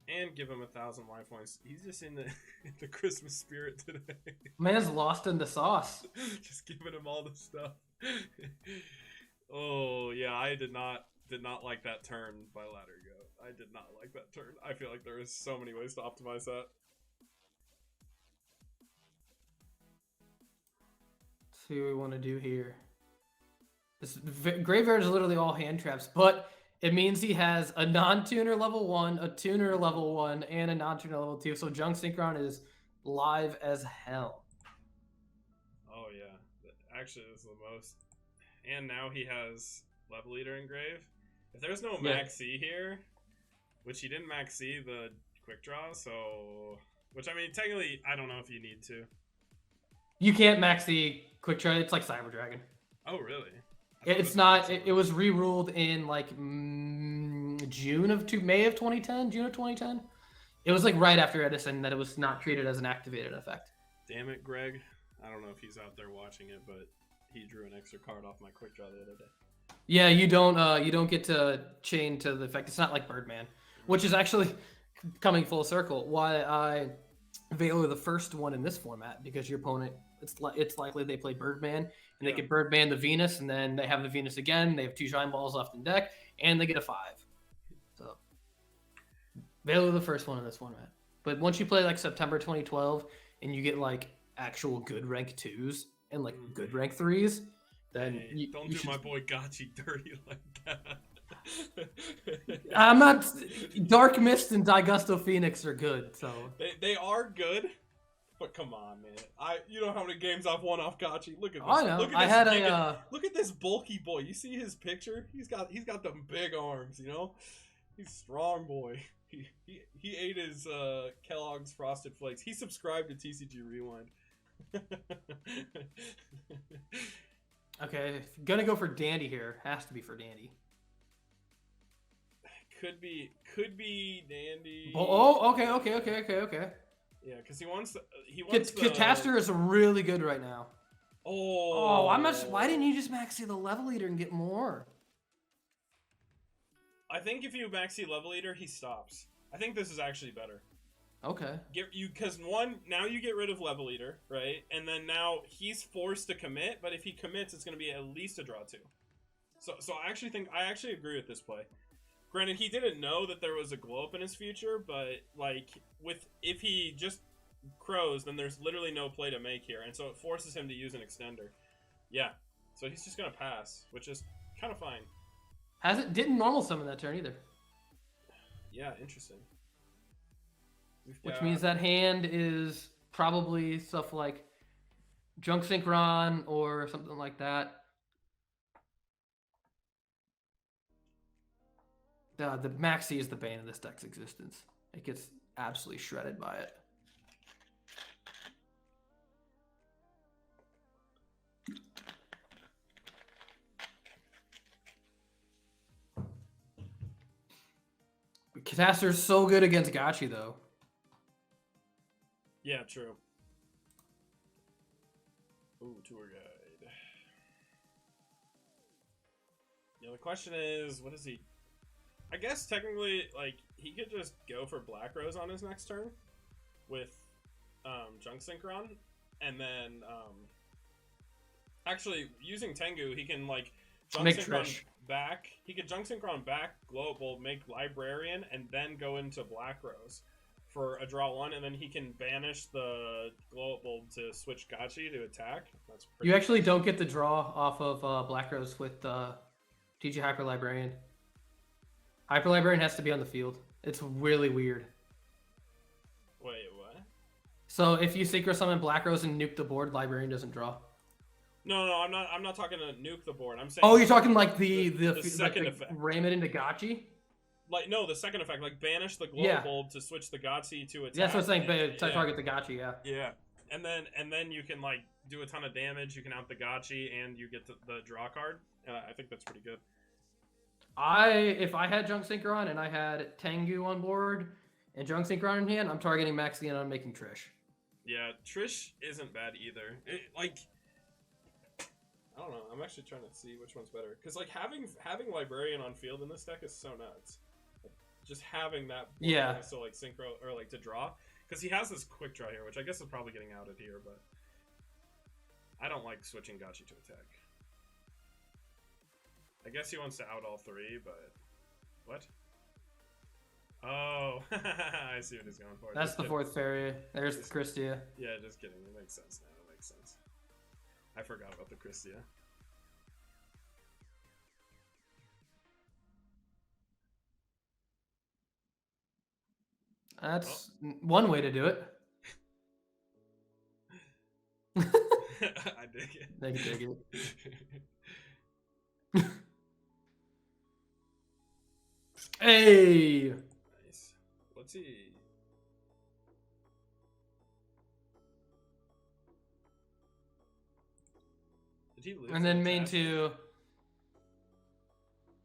Speaker 1: And give him 1,000 life points. He's just in the Christmas spirit today.
Speaker 2: Man's lost in the sauce.
Speaker 1: Just giving him all the stuff. Oh yeah, I did not like that turn by Ladder Goat. I did not like that turn. I feel like there is so many ways to optimize that.
Speaker 2: Let's see what we want to do here. This graveyard is literally all hand traps, but it means he has a non-tuner level 1, a tuner level 1, and a non-tuner level 2. So Junk Synchron is live as hell.
Speaker 1: Oh yeah, actually this is the most. And now he has Level Eater engrave. If there's no Max C here, which he didn't Max C the Quickdraw, so... Which, I mean, technically, I don't know if you need to.
Speaker 2: You can't Max the Quickdraw. It's like Cyber Dragon.
Speaker 1: Oh, really?
Speaker 2: It's not. It was re-ruled in like May of 2010. June of 2010. It was like right after Edison that it was not treated as an activated effect.
Speaker 1: Damn it, Greg. I don't know if he's out there watching it, but he drew an extra card off my Quickdraw the other day.
Speaker 2: Yeah, you don't get to chain to the effect. It's not like Birdman, which is actually coming full circle. Why I Veil the first one in this format, because your opponent, it's likely they play Birdman and they get Birdman the Venus, and then they have the Venus again. They have 2 shine balls left in deck, and they get a 5. So Veil the first one in this format. But once you play like September 2012 and you get like actual good rank 2s and like good rank 3s, then
Speaker 1: hey, don't do my boy Gotchi dirty like that.
Speaker 2: I'm not. Dark Mist and Digusto Phoenix are good, so
Speaker 1: they are good, but come on, man. You know how many games I've won off Gotchi. Look at this.
Speaker 2: I know.
Speaker 1: Look at this look at this bulky boy. You see his picture? He's got them big arms. You know, he's strong boy. He ate his Kellogg's Frosted Flakes. He subscribed to TCG Rewind.
Speaker 2: Okay, gonna go for Dandy here. Has to be for Dandy.
Speaker 1: Could be Dandy.
Speaker 2: Oh, okay.
Speaker 1: Yeah, because he wants the
Speaker 2: Catastor is really good right now.
Speaker 1: Oh,
Speaker 2: why didn't you just maxi the Level Eater and get more?
Speaker 1: I think if you maxi Level Eater, he stops. I think this is actually better.
Speaker 2: Okay.
Speaker 1: Because now you get rid of Level Eater, right? And then now he's forced to commit, but if he commits, it's going to be at least a draw 2. So I actually agree with this play. Granted, he didn't know that there was a glow up in his future, but like if he just crows, then there's literally no play to make here, and so it forces him to use an extender. Yeah, so he's just gonna pass, which is kind of fine.
Speaker 2: Didn't normal summon that turn either.
Speaker 1: Yeah, interesting.
Speaker 2: Which means that hand is probably stuff like Junk Synchron or something like that. The Maxi is the bane of this deck's existence. It gets absolutely shredded by it. Catastor's so good against Gachi though.
Speaker 1: Yeah, true. Ooh, tour guide. Yeah, the question is, what is he? I guess technically, like, he could just go for Black Rose on his next turn with Junk Synchron, and then actually using Tengu, he can like Junk Synchron back. He could Junk Synchron back, Global, make Librarian, and then go into Black Rose for a draw 1, and then he can banish the Global to switch Gachi to attack. That's pretty
Speaker 2: You actually don't get the draw off of Black Rose with TG Hyper Librarian. Hyper Librarian has to be on the field. It's really weird.
Speaker 1: Wait, what?
Speaker 2: So if you Synchro Summon Black Rose and nuke the board, Librarian doesn't draw.
Speaker 1: No, I'm not talking to nuke the board. I'm saying.
Speaker 2: Oh, you're talking like the
Speaker 1: second
Speaker 2: like
Speaker 1: effect.
Speaker 2: Ram it into Gachi?
Speaker 1: Like no, the second effect, like banish the Global to switch the Gachi to attack.
Speaker 2: That's what I'm saying. Target the Gachi, yeah.
Speaker 1: Yeah, and then you can like do a ton of damage. You can out the Gachi, and you get the draw card. I think that's pretty good.
Speaker 2: If I had Junk Synchron and I had Tengu on board and Junk Synchron in hand, I'm targeting Max and I'm making Trish.
Speaker 1: Yeah, Trish isn't bad either. I don't know. I'm actually trying to see which one's better because like having Librarian on field in this deck is so nuts. Like, just having that so like synchro or like to draw because he has this quick draw here, which I guess is probably getting outed here, but I don't like switching Gachi to attack. I guess he wants to out all 3, but what? Oh, I see what he's going for.
Speaker 2: That's the 4th fairy. There's the Christia.
Speaker 1: Yeah, just kidding. It makes sense now. It makes sense. I forgot about the Christia.
Speaker 2: That's one way to do it.
Speaker 1: I dig it.
Speaker 2: They can dig it. Hey!
Speaker 1: Nice. Let's see. Did he lose?
Speaker 2: And then main 2.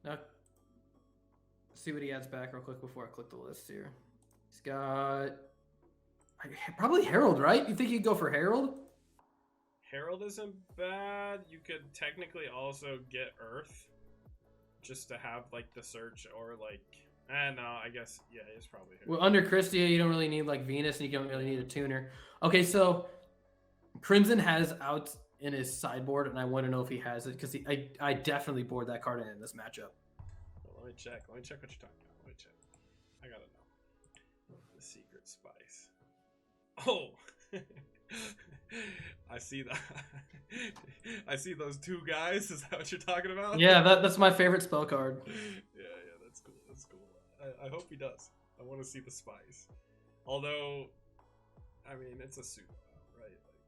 Speaker 2: Now, see what he adds back real quick before I click the list here. He's got probably Herald, right? You think he'd go for Herald?
Speaker 1: Herald isn't bad. You could technically also get Earth. Just to have like the search or like no, I guess it's probably Herald.
Speaker 2: Well, under Christia, you don't really need like Venus, and you don't really need a tuner. Okay, so Crimson has outs in his sideboard, and I want to know if he has it because I definitely board that card in this matchup.
Speaker 1: Well, let me check. Let me check what you're talking about. Let me check. I gotta know. The secret spice. Oh, I see that. I see those 2 guys. Is that what you're talking about?
Speaker 2: Yeah, that's my favorite spell card.
Speaker 1: Yeah, that's cool. That's cool. I hope he does. I want to see the spice. Although, I mean, it's a pseudo, right? Like,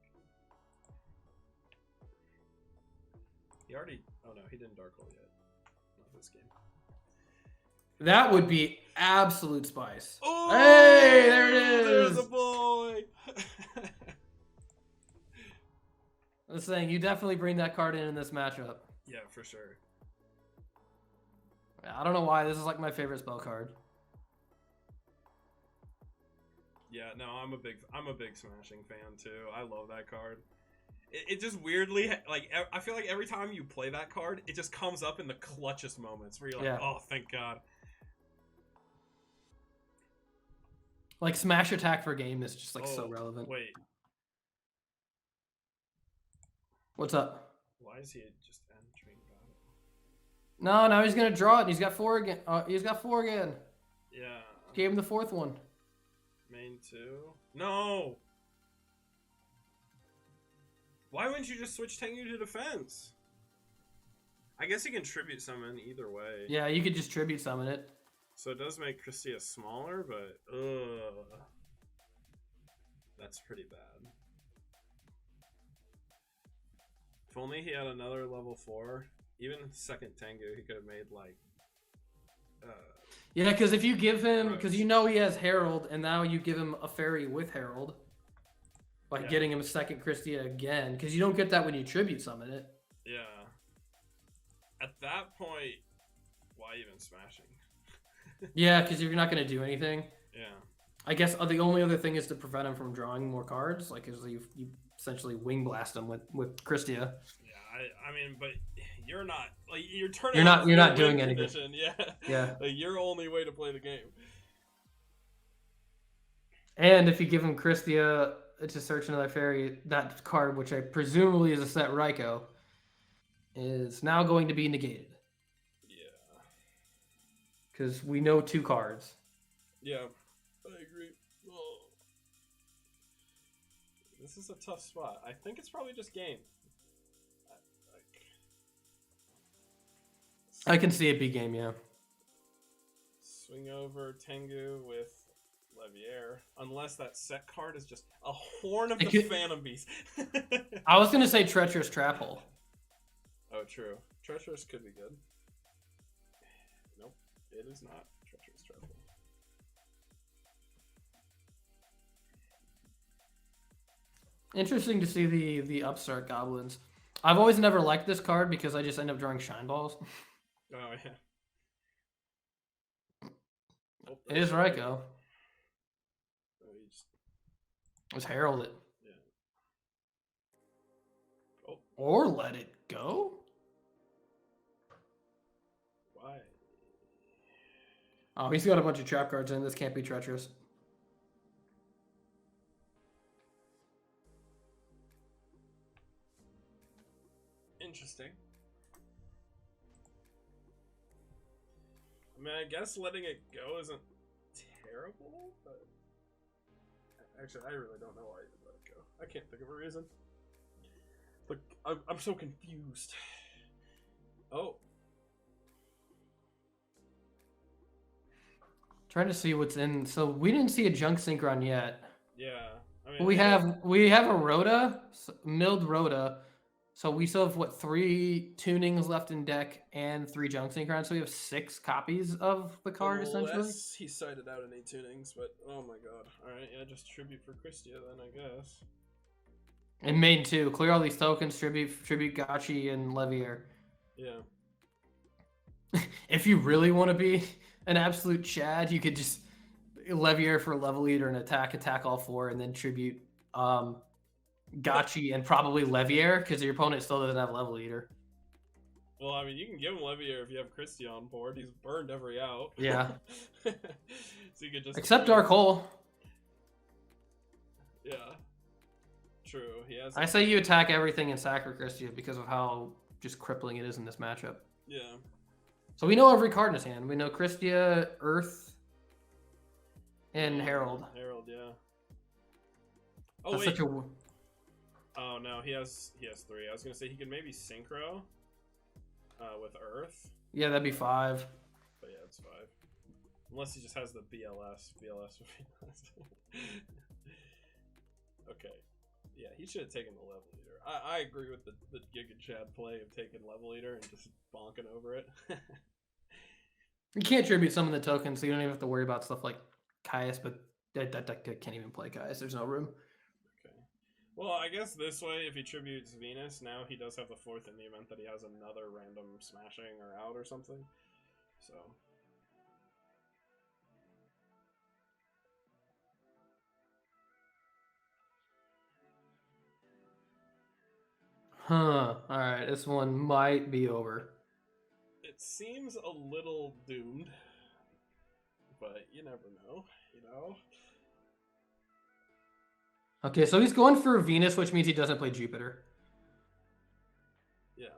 Speaker 1: he already. Oh no, he didn't Dark Hole yet. Not this game.
Speaker 2: That would be absolute spice.
Speaker 1: Oh,
Speaker 2: hey, there it is.
Speaker 1: There's a boy.
Speaker 2: I was saying, you definitely bring that card in this matchup.
Speaker 1: Yeah, for sure.
Speaker 2: I don't know why. This is like my favorite spell card.
Speaker 1: Yeah, no, I'm a big Smashing fan too. I love that card. It just weirdly, like, I feel like every time you play that card, it just comes up in the clutchest moments where you're like, oh, thank God.
Speaker 2: Like, Smash Attack for game is just, like, so relevant.
Speaker 1: Wait.
Speaker 2: What's up?
Speaker 1: Why is he just entering battle?
Speaker 2: No, now he's going to draw it. He's got 4 again. He's got 4 again.
Speaker 1: Yeah.
Speaker 2: Gave him the 4th one.
Speaker 1: Main 2? No! Why wouldn't you just switch Tengu to defense? I guess he can tribute summon either way.
Speaker 2: Yeah, you could just tribute summon it.
Speaker 1: So it does make Christia smaller, but ugh. That's pretty bad. If only he had another level 4, even second Tengu, he could have made like
Speaker 2: yeah, because if you give him, because you know he has Herald, and now you give him a fairy with Herald by getting him a second Christia again, because you don't get that when you tribute summon it.
Speaker 1: Yeah. At that point, why even smashing?
Speaker 2: Yeah, because you're not going to do anything.
Speaker 1: Yeah.
Speaker 2: I guess the only other thing is to prevent him from drawing more cards. Like, is you essentially wing blast him with Christia.
Speaker 1: Yeah, I mean, but you're not like you're turning.
Speaker 2: You're not doing
Speaker 1: win
Speaker 2: anything.
Speaker 1: condition. Yeah.
Speaker 2: Yeah.
Speaker 1: Like, your only way to play the game.
Speaker 2: And if you give him Christia to search another fairy, that card, which I presumably is a set Raikou, is now going to be negated.
Speaker 1: Yeah.
Speaker 2: Because we know 2 cards.
Speaker 1: Yeah, I agree. Oh. This is a tough spot. I think it's probably just game.
Speaker 2: I can see it be game, yeah.
Speaker 1: Swing over Tengu with Levier, unless that set card is just a Horn of the Phantom Beast.
Speaker 2: I was gonna say Treacherous Trap Hole.
Speaker 1: Oh, true. Treacherous could be good. Nope, it is not Treacherous Trap Hole.
Speaker 2: Interesting to see the Upstart Goblins. I've always never liked this card because I just end up drawing Shine Balls.
Speaker 1: Oh yeah. Oh,
Speaker 2: It is Raikou.
Speaker 1: Oh, you just...
Speaker 2: Let's herald it.
Speaker 1: Yeah. Oh.
Speaker 2: Or let it go?
Speaker 1: Why?
Speaker 2: Oh, he's got a bunch of trap cards in. This can't be treacherous.
Speaker 1: Interesting. I mean, I guess letting it go isn't terrible, but actually, I really don't know why you would let it go. I can't think of a reason. Look, I'm so confused. Oh.
Speaker 2: Trying to see what's in. So we didn't see a Junk Synchron yet.
Speaker 1: Yeah. I mean,
Speaker 2: we have a Rhoda, milled Rhoda. So we still have, what, 3 tunings left in deck and 3 Junk Synchron. So we have 6 copies of the card, essentially.
Speaker 1: Unless he cited out any tunings, but oh my god. Alright, yeah, just tribute for Christia then, I guess.
Speaker 2: And main 2. Clear all these tokens, tribute Gachi and Levier.
Speaker 1: Yeah.
Speaker 2: If you really want to be an absolute Chad, you could just Levier for level leader and attack all 4, and then tribute Gachi and probably Levier, because your opponent still doesn't have level leader.
Speaker 1: Well, I mean, you can give him Levier if you have Christia on board. He's burned every out.
Speaker 2: Yeah.
Speaker 1: So you could just...
Speaker 2: Except Dark Hole.
Speaker 1: Yeah. True. He has...
Speaker 2: I say you attack everything and sack for Christia because of how just crippling it is in this matchup.
Speaker 1: Yeah.
Speaker 2: So we know every card in his hand. We know Christia, Earth, and Herald.
Speaker 1: Herald, yeah. Oh,
Speaker 2: That's
Speaker 1: wait.
Speaker 2: such a...
Speaker 1: Oh, no, he has 3. I was going to say he could maybe Synchro with Earth.
Speaker 2: Yeah, that'd be 5.
Speaker 1: But yeah, it's 5. Unless he just has the BLS. BLS would be nice. Okay. Yeah, he should have taken the level leader. I agree with the Giga Chad play of taking level leader and just bonking over it.
Speaker 2: You can't tribute some of the tokens, so you don't even have to worry about stuff like Caius, but that deck can't even play Caius. There's no room.
Speaker 1: Okay. Well, I guess this way, if he tributes Venus, now he does have the 4th in the event that he has another random smashing or out or something. So...
Speaker 2: Huh. Alright, this one might be over.
Speaker 1: It seems a little doomed, but you never know, you know?
Speaker 2: Okay, so he's going for Venus, which means he doesn't play Jupiter.
Speaker 1: Yeah.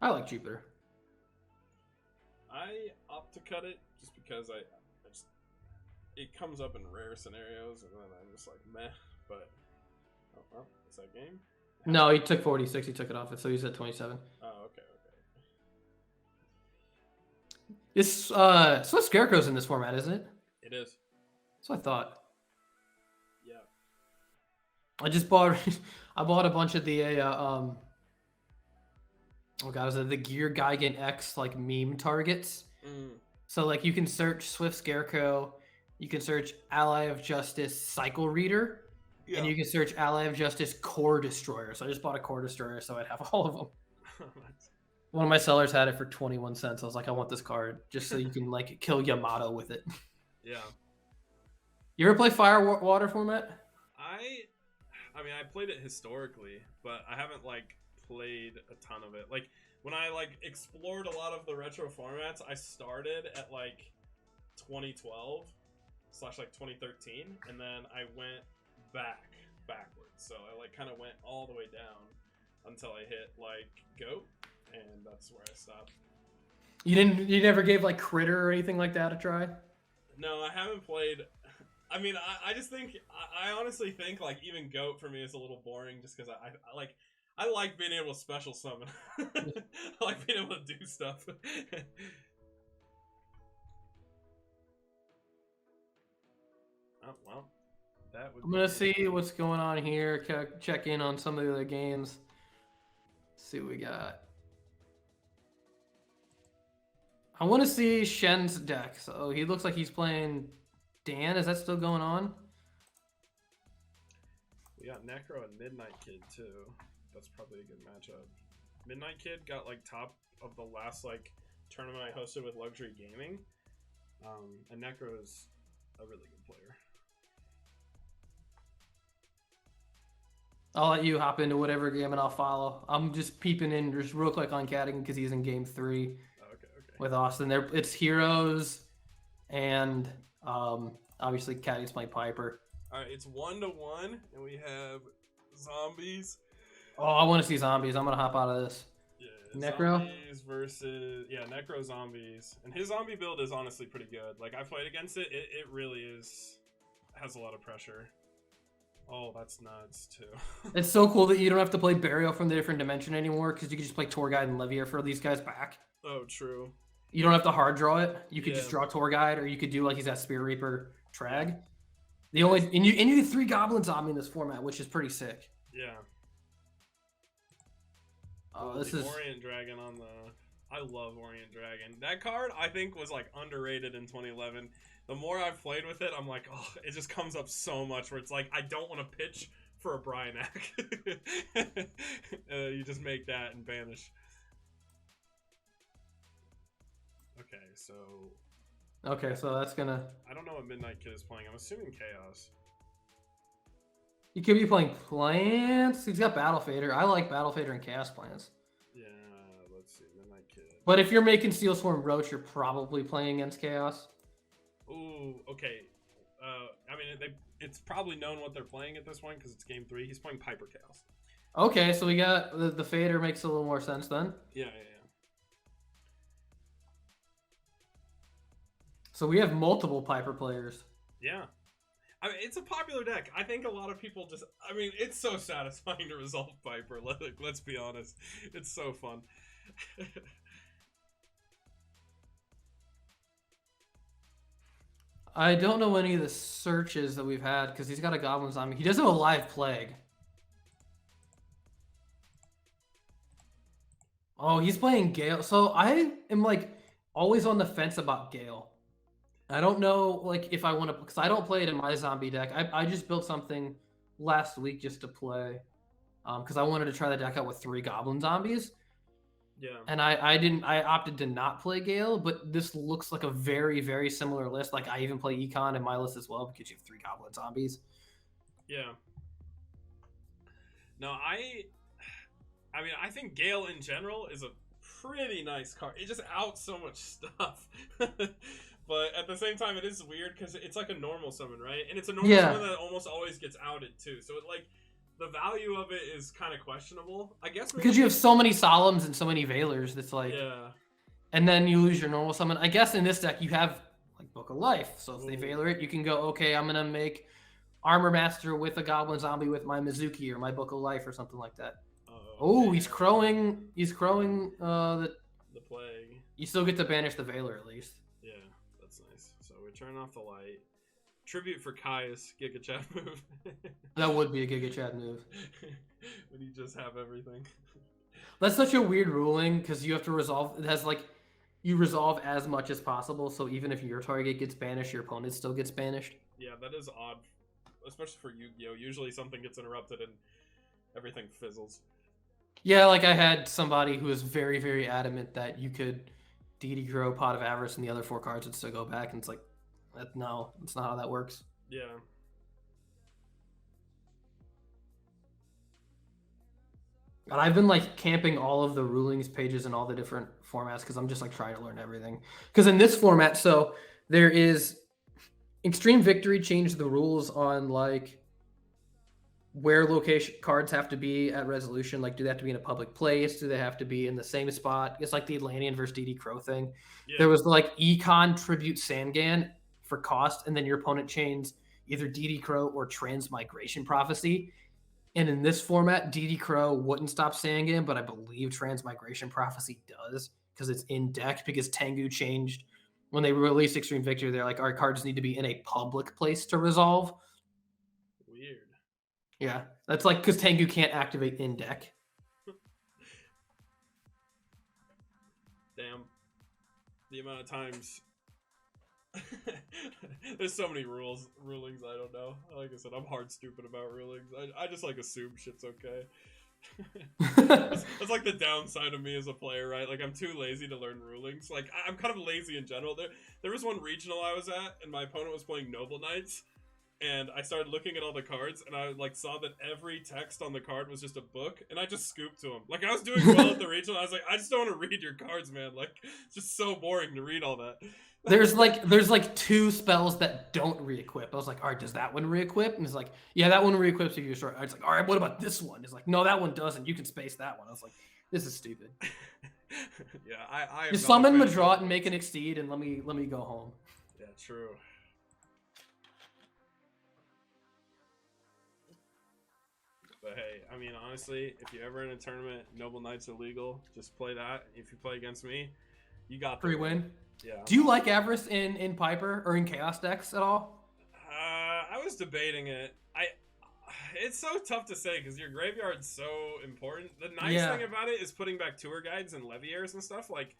Speaker 2: I like Jupiter.
Speaker 1: I opt to cut it just because I just... It comes up in rare scenarios, and then I'm just like, meh, but... Oh, well, is that game?
Speaker 2: No, he took 46. He took it off it, so he's at 27.
Speaker 1: Oh, okay, okay.
Speaker 2: This so Scarecrow's in this format, isn't it?
Speaker 1: It is.
Speaker 2: That's what I thought.
Speaker 1: Yeah.
Speaker 2: I just bought I bought a bunch of the oh god, was it the Gear Geigen X like meme targets? So like you can search Swift Scarecrow, you can search Ally of Justice Cycle Reader. Yeah. And you can search Ally of Justice Core Destroyer. So I just bought a Core Destroyer so I'd have all of them. One of my sellers had it for 21 cents. I was like, I want this card just so you can like kill Yamato with it.
Speaker 1: Yeah.
Speaker 2: You ever play Fire Water format?
Speaker 1: I mean, I played it historically, but I haven't like played a ton of it. Like when I like explored a lot of the retro formats, I started at like 2012 / like 2013, and then I went backwards. So I like kind of went all the way down until I hit like GOAT, and that's where I stopped.
Speaker 2: You never gave like Critter or anything like that a try?
Speaker 1: No, I haven't played. I mean, I just think I honestly think like even GOAT for me is a little boring just because I like being able to special summon. I like being able to do stuff. Oh well, that would.
Speaker 2: I'm gonna see what's going on here. Check in on some of the other games. See what we got. I want to see Shen's deck. So he looks like he's playing Dan. Is that still going on?
Speaker 1: We got Necro and Midnight Kid too. That's probably a good matchup. Midnight Kid got like top of the last like tournament I hosted with Luxury Gaming, and Necro is a really good player.
Speaker 2: I'll let you hop into whatever game and I'll follow. I'm just peeping in just real quick on Cadigan because he's in game 3
Speaker 1: Okay.
Speaker 2: with Austin. There, it's Heroes, and obviously Caddy's playing Piper.
Speaker 1: All right, it's 1-1, and we have zombies.
Speaker 2: Oh, I want to see zombies. I'm gonna hop out of this.
Speaker 1: Yeah,
Speaker 2: Necro?
Speaker 1: Zombies versus Necro zombies, and his zombie build is honestly pretty good. Like I played against it, it really has a lot of pressure. Oh, that's nuts too.
Speaker 2: It's so cool that you don't have to play Burial from the different dimension anymore because you can just play Tour Guide and Levier for these guys back.
Speaker 1: Oh, true.
Speaker 2: You don't have to hard draw it. You could
Speaker 1: Yeah.
Speaker 2: just draw Tour Guide, or you could do like he's got Spear Reaper Trag. The only and you get 3 Goblin Zombie in this format, which is pretty sick.
Speaker 1: Yeah.
Speaker 2: Oh,
Speaker 1: The
Speaker 2: this is
Speaker 1: Orient Dragon on the. I love Orient Dragon. That card I think was like underrated in 2011. The more I've played with it, I'm like, oh, it just comes up so much where it's like I don't want to pitch for a Bryanak. You just make that and banish.
Speaker 2: okay. So that's gonna.
Speaker 1: I don't know what Midnight Kid is playing. I'm assuming Chaos.
Speaker 2: You could be playing Plants. He's got Battle Fader. I like Battle Fader and Chaos Plants.
Speaker 1: Yeah, let's see. Midnight Kid.
Speaker 2: But if you're making Steel Swarm Roach, you're probably playing against Chaos.
Speaker 1: Ooh, okay. I mean, it's probably known what they're playing at this point because it's game 3. He's playing Piper Chaos.
Speaker 2: Okay, so we got the Fader makes a little more sense then.
Speaker 1: Yeah.
Speaker 2: So we have multiple Piper players.
Speaker 1: Yeah. I mean, it's a popular deck. I think a lot of people just... I mean, it's so satisfying to resolve Piper. Let's be honest. It's so fun.
Speaker 2: I don't know any of the searches that we've had because he's got a Goblin Zombie. He does have a Live Plague. Oh, he's playing Gale. So I am like always on the fence about Gale. I don't know like if I want to, because I don't play it in my zombie deck. I just built something last week just to play because I wanted to try the deck out with 3 Goblin Zombies.
Speaker 1: Yeah.
Speaker 2: And I opted to not play Gale, but this looks like a very, very similar list. Like I even play Econ in my list as well because you have 3 Goblin Zombies.
Speaker 1: Yeah. No, I mean, I think Gale in general is a pretty nice card. It just outs so much stuff. But at the same time, it is weird because it's like a normal summon, right? And it's a normal summon that almost always gets outed too. So it like the value of it is kind of questionable, I guess.
Speaker 2: Because you have so many Solemns and so many Veilers, that's like,
Speaker 1: yeah.
Speaker 2: And then you lose your normal summon. I guess in this deck you have like Book of Life. So if they Veiler it, you can go, okay, I'm gonna make Armor Master with a Goblin Zombie with my Mizuki or my Book of Life or something like that. Oh, he's crowing. He's crowing. The
Speaker 1: plague.
Speaker 2: You still get to banish the Veiler at least.
Speaker 1: Yeah, that's nice. So we turn off the light. Tribute for Caius, Giga Chat move.
Speaker 2: That would be a Giga Chat move.
Speaker 1: When you just have everything.
Speaker 2: That's such a weird ruling because you have to resolve. It has like you resolve as much as possible. So even if your target gets banished, your opponent still gets banished.
Speaker 1: Yeah, that is odd, especially for Yu-Gi-Oh. Usually something gets interrupted and everything fizzles.
Speaker 2: Yeah, like I had somebody who was very, very adamant that you could DD Crow, Pot of Avarice, and the other 4 cards would still go back, and it's like, no, that's not how that works.
Speaker 1: Yeah.
Speaker 2: But I've been like camping all of the rulings pages in all the different formats because I'm just like trying to learn everything. Because in this format, so there is Extreme Victory changed the rules on like where location cards have to be at resolution. Like, do they have to be in a public place? Do they have to be in the same spot? It's like the Atlantean versus DD Crow thing.
Speaker 1: Yeah.
Speaker 2: There was like Econ Tribute Sangan for cost, and then your opponent chains either DD Crow or Transmigration Prophecy. And in this format, DD Crow wouldn't stop Sangan, but I believe Transmigration Prophecy does because it's in deck because Tengu changed. When they released Extreme Victory, they're like, our cards need to be in a public place to resolve.
Speaker 1: Weird.
Speaker 2: Yeah, that's like because Tengu can't activate in deck.
Speaker 1: Damn. The amount of times. There's so many rulings I don't know. Like I said, I'm hard stupid about rulings. I just like assume shit's okay. That's like the downside of me as a player, right? Like I'm too lazy to learn rulings. Like I'm kind of lazy in general. There was one regional I was at, and my opponent was playing Noble Knights, and I started looking at all the cards, and I like saw that every text on the card was just a book, and I just scooped to him. Like I was doing well at the regional. I was like, I just don't want to read your cards, man. Like it's just so boring to read all that.
Speaker 2: There's like 2 spells that don't re-equip. I was like, all right, does that one re-equip? And it's like, yeah, that one re-equips if you're short. I was like, all right, what about this one? It's like, no, that one doesn't. You can space that one. I was like, this is stupid.
Speaker 1: Yeah, I
Speaker 2: just summon Madrot and make an Exceed and let me go home.
Speaker 1: Yeah, true. But hey, I mean, honestly, if you're ever in a tournament, Noble Knight's illegal. Just play that. If you play against me, you got the
Speaker 2: free win.
Speaker 1: Yeah.
Speaker 2: Do you like Avarice in Piper or in Chaos decks at all?
Speaker 1: I was debating it. It's so tough to say because your graveyard's so important. The nice thing about it is putting back tour guides and leviers and stuff, like,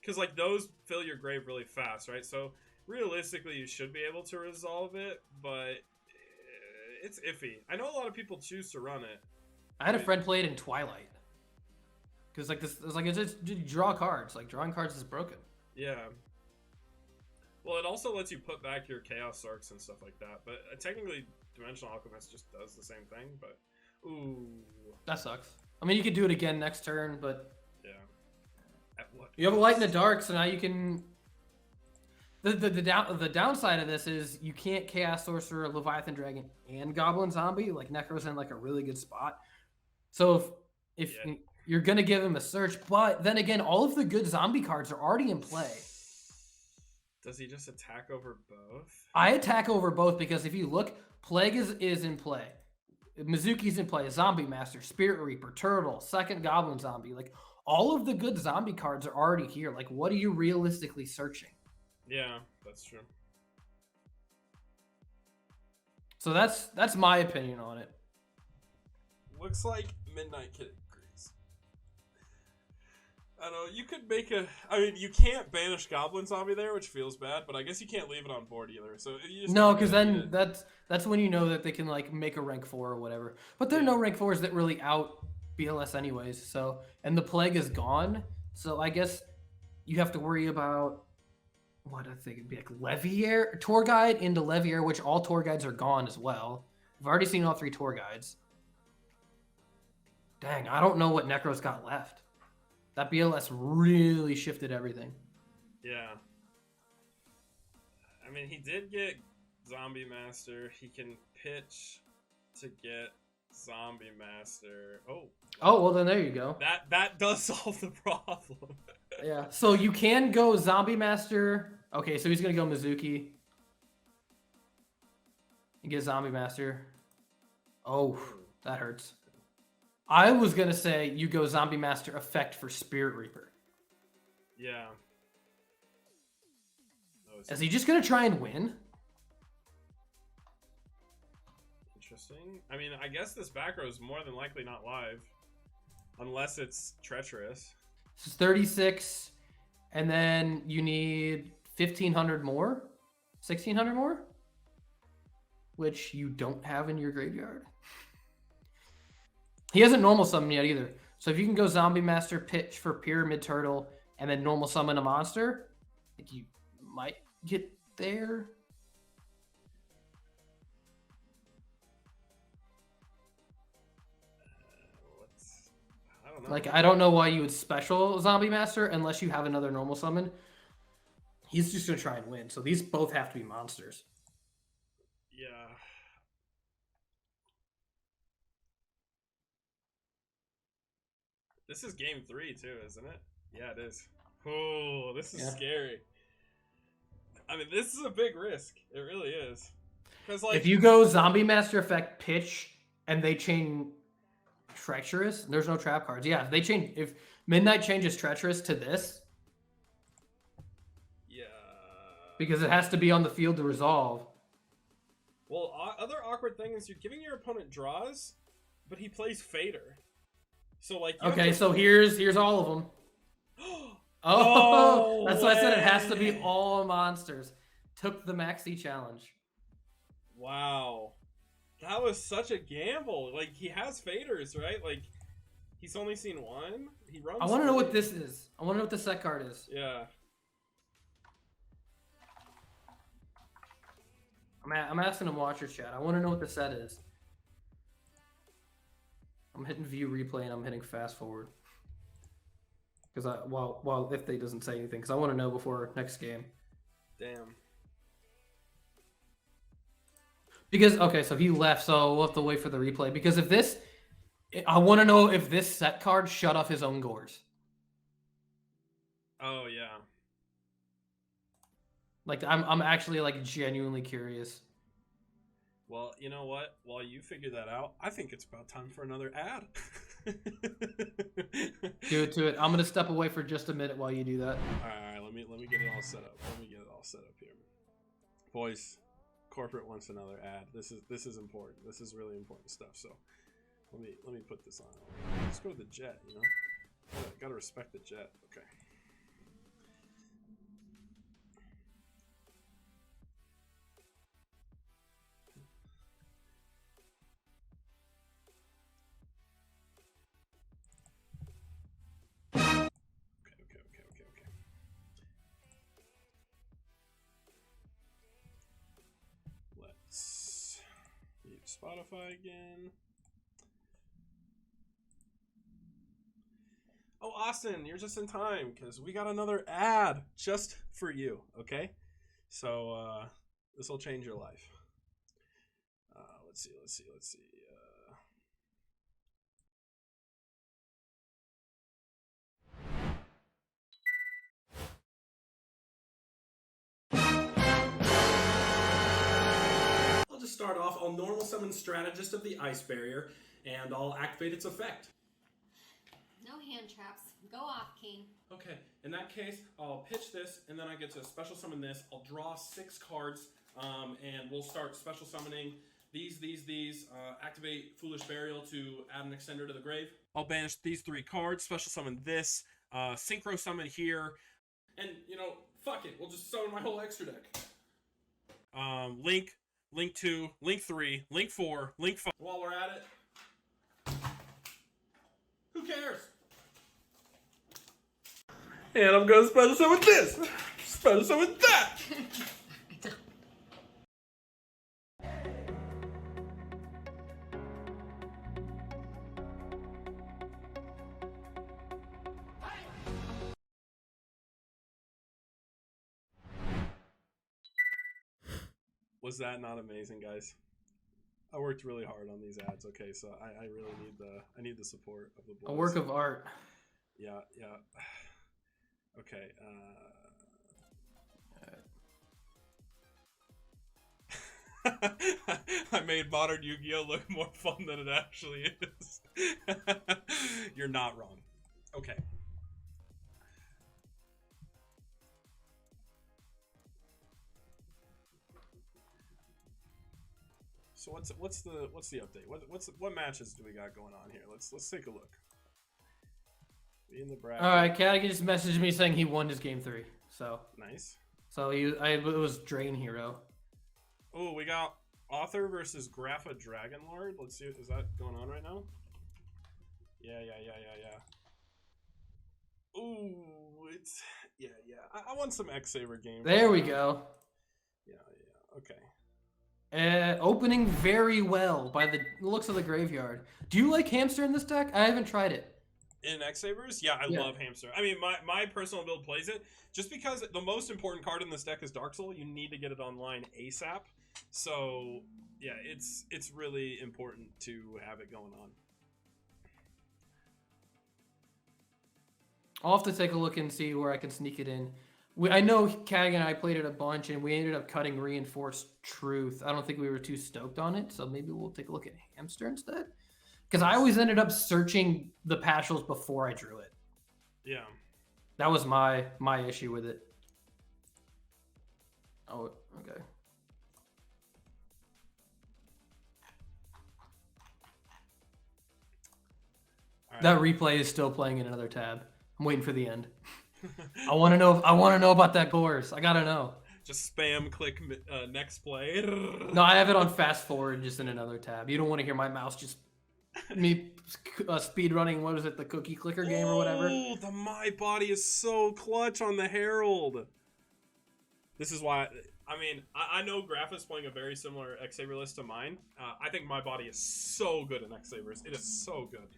Speaker 1: because like those fill your grave really fast, right? So realistically, you should be able to resolve it, but it's iffy. I know a lot of people choose to run it.
Speaker 2: I had a friend play it in Twilight because like this, it's like it's just you draw cards. Like drawing cards is broken.
Speaker 1: Yeah. Well, it also lets you put back your Chaos Arcs and stuff like that. But technically, Dimensional Alchemist just does the same thing. But, ooh.
Speaker 2: That sucks. I mean, you could do it again next turn, but...
Speaker 1: Yeah. At what
Speaker 2: you have a Light in the Dark, so now you can... The downside of this is you can't Chaos Sorcerer, Leviathan Dragon, and Goblin Zombie. Like, Necro's in, like, a really good spot. So if you're going to give him a search, but then again, all of the good zombie cards are already in play.
Speaker 1: Does he just attack over both?
Speaker 2: I attack over both because if you look, Plague is in play. Mizuki's in play. Zombie Master, Spirit Reaper, Turtle, Second Goblin Zombie. Like, all of the good zombie cards are already here. Like, what are you realistically searching?
Speaker 1: Yeah, that's true.
Speaker 2: So that's my opinion on it.
Speaker 1: Looks like Midnight Kid agrees. I don't know, you could make I mean, you can't banish Goblin Zombie there, which feels bad, but I guess you can't leave it on board either. So you just
Speaker 2: no, because then that's when you know that they can like make a rank 4 or whatever. But there are no rank 4s that really out BLS anyways. So and the Plague is gone. So I guess you have to worry about what I think it'd be like Levier tour guide into Levier, which all tour guides are gone as well. I've already seen all 3 tour guides. Dang, I don't know what Necro's got left. That BLS really shifted everything.
Speaker 1: Yeah. I mean, he did get Zombie Master. He can pitch to get Zombie Master. Oh,
Speaker 2: well then there you go.
Speaker 1: That does solve the problem.
Speaker 2: Yeah. So you can go Zombie Master. Okay, so he's gonna go Mizuki. And get Zombie Master. Oh, that hurts. I was gonna say you go Zombie Master effect for Spirit Reaper.
Speaker 1: Yeah.
Speaker 2: Is he just gonna try and win?
Speaker 1: Interesting. I mean, I guess this back row is more than likely not live. Unless it's treacherous.
Speaker 2: This is 36. And then you need 1,500 more? 1,600 more? Which you don't have in your graveyard. He hasn't normal summoned yet either. So if you can go Zombie Master, pitch for Pyramid Turtle, and then normal summon a monster, I think you might get there.
Speaker 1: I don't know.
Speaker 2: Like, I don't know why you would special Zombie Master unless you have another normal summon. He's just going to try and win. So these both have to be monsters.
Speaker 1: Yeah. This is game 3 too, isn't it? Yeah, it is. Oh, this is scary. I mean, this is a big risk. It really is. Because like,
Speaker 2: if you go Zombie Master effect pitch and they chain Treacherous, there's no trap cards. Yeah, if they change, if Midnight changes Treacherous to this,
Speaker 1: yeah,
Speaker 2: because it has to be on the field to resolve.
Speaker 1: Well, other awkward thing is you're giving your opponent draws, but he plays Fader. So like,
Speaker 2: okay, so here's all of them.
Speaker 1: No
Speaker 2: that's why I said it has to be all monsters. Took the Maxi challenge.
Speaker 1: Wow. That was such a gamble. Like, he has faders, right? Like, he's only seen one. He runs.
Speaker 2: I want to know what this is. I want to know what the set card is.
Speaker 1: Yeah.
Speaker 2: I'm asking him watchers chat. I want to know what the set is. I'm hitting view replay and I'm hitting fast forward. Because while if they doesn't say anything, because I want to know before next game.
Speaker 1: Damn.
Speaker 2: Because okay, so he left, so we'll have to wait for the replay. Because if this, I want to know if this set card shut off his own gores.
Speaker 1: Oh yeah.
Speaker 2: Like I'm actually like genuinely curious.
Speaker 1: Well, you know what? While you figure that out, I think it's about time for another ad.
Speaker 2: Do it to it. I'm gonna step away for just a minute while you do that.
Speaker 1: All right, let me get it all set up. Let me get it all set up here, boys. Corporate wants another ad. This is important. This is really important stuff. So let me put this on. Let's go to the jet. You know, gotta respect the jet. Okay. Okay. Let's use Spotify again. Oh, Austin, you're just in time because we got another ad just for you. Okay, so this will change your life. Let's see. I'll just start off. I'll normal summon Strategist of the Ice Barrier, and I'll activate its effect.
Speaker 6: No hand traps. Go off, King.
Speaker 1: Okay, in that case, I'll pitch this, and then I get to special summon this. I'll draw 6 cards, and we'll start special summoning these. Activate Foolish Burial to add an extender to the grave. I'll banish these 3 cards, special summon this, synchro summon here, and, you know, fuck it, we'll just summon my whole extra deck. Link 2, Link 3, Link 4, Link 5. While we're at it, who cares? And I'm gonna special summon this! Special summon that! Was that not amazing, guys? I worked really hard on these ads. Okay, so I really need the support of the boys.
Speaker 2: A work of art.
Speaker 1: Yeah. Okay. I made modern Yu-Gi-Oh look more fun than it actually is. You're not wrong. Okay. So what's the update? What matches do we got going on here? Let's take a look. In the bracket.
Speaker 2: All right, Cat just messaged me saying he won his game 3. So
Speaker 1: nice.
Speaker 2: So it was Drain Hero.
Speaker 1: Oh, we got Author versus Grapha Dragonlord. Let's see, is that going on right now? Yeah. Ooh, it's yeah. I want some X-Saber games.
Speaker 2: There we go.
Speaker 1: Yeah. Okay.
Speaker 2: Opening very well by the looks of the graveyard. Do you like Hamster in this deck? I haven't tried it.
Speaker 1: In X-Sabers, yeah, I love Hamster. I mean, my personal build plays it just because the most important card in this deck is Dark Soul. You need to get it online ASAP. So yeah, it's really important to have it going on.
Speaker 2: I'll have to take a look and see where I can sneak it in. I know Kag and I played it a bunch, and we ended up cutting Reinforced Truth. I don't think we were too stoked on it, so maybe we'll take a look at Hamster instead. Because I always ended up searching the Pashals before I drew it.
Speaker 1: Yeah.
Speaker 2: That was my issue with it. Oh, okay. Right. That replay is still playing in another tab. I'm waiting for the end. I want to know. I want to know about that Gores. I gotta know.
Speaker 1: Just spam click next play.
Speaker 2: No, I have it on fast forward, just in another tab. You don't want to hear my mouse just me speed running. What is it, the cookie clicker game or whatever?
Speaker 1: Oh, the My Body is so clutch on the Herald. This is why. I mean, I know Graph is playing a very similar X-Saber list to mine. I think My Body is so good in X-Sabers. It is so good.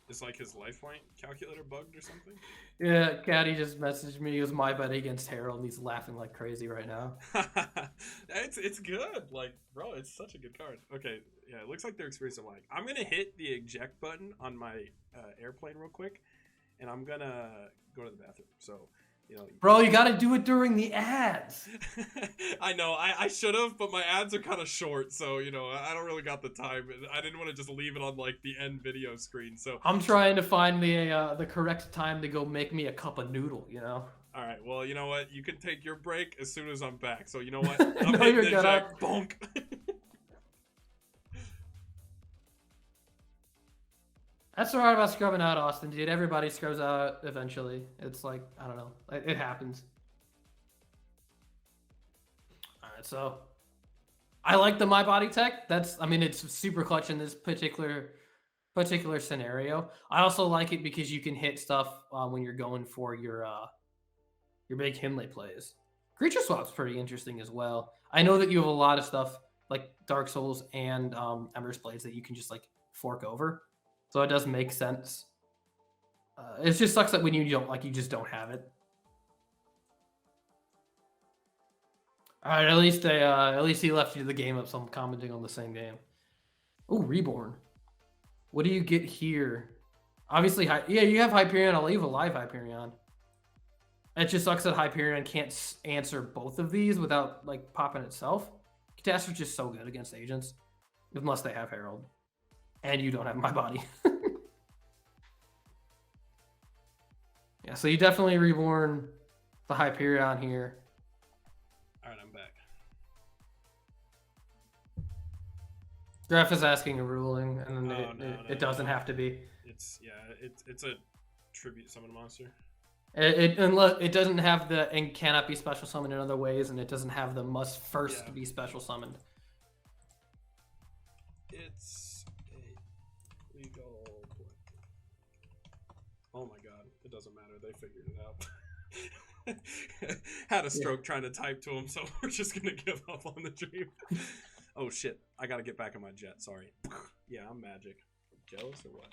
Speaker 1: Is like his life point calculator bugged or something?
Speaker 2: Yeah, Caddy just messaged me. It was My Bet against Harold, and he's laughing like crazy right now.
Speaker 1: It's good. Like, bro, it's such a good card. Okay, yeah, it looks like they're experiencing lag. I'm gonna hit the eject button on my airplane real quick, and I'm gonna go to the bathroom. So, you know,
Speaker 2: bro, you gotta do it during the ads.
Speaker 1: I know, I should have, but my ads are kind of short, so you know, I don't really got the time. I didn't want to just leave it on like the end video screen. So
Speaker 2: I'm trying to find the correct time to go make me a cup of noodle. You know.
Speaker 1: All right. Well, you know what? You can take your break as soon as I'm back. So you know what? I'm
Speaker 2: no, you're good.
Speaker 1: Bonk.
Speaker 2: That's the right about scrubbing out, Austin, dude. Everybody scrubs out eventually. It's like, I don't know. It happens. All right, so I like the My Body tech. I mean, it's super clutch in this particular scenario. I also like it because you can hit stuff when you're going for your big Himlay plays. Creature Swap's pretty interesting as well. I know that you have a lot of stuff like Dark Souls and Ember's Blades that you can just like fork over. So it does make sense. It just sucks that when you just don't have it. All right, at least he left you the game up, so I'm commenting on the same game. Oh, Reborn. What do you get here? Obviously, you have Hyperion. I'll leave a live Hyperion. It just sucks that Hyperion can't answer both of these without like popping itself. Catastrophe's just so good against agents, unless they have Herald. And you don't have My Body. Yeah, so you definitely Reborn the Hyperion here.
Speaker 1: Alright, I'm back.
Speaker 2: Graph is asking a ruling, and then it doesn't have to be.
Speaker 1: It's a tribute summon monster.
Speaker 2: Unless it doesn't have the and cannot be special summoned in other ways, and it doesn't have the must first be special summoned.
Speaker 1: It's a legal play. Oh my god, it doesn't matter. They figured it out. Had a stroke trying to type to him, so we're just gonna give up on the dream. Oh shit, I gotta get back in my jet. Sorry. Yeah, I'm magic. Jealous or what?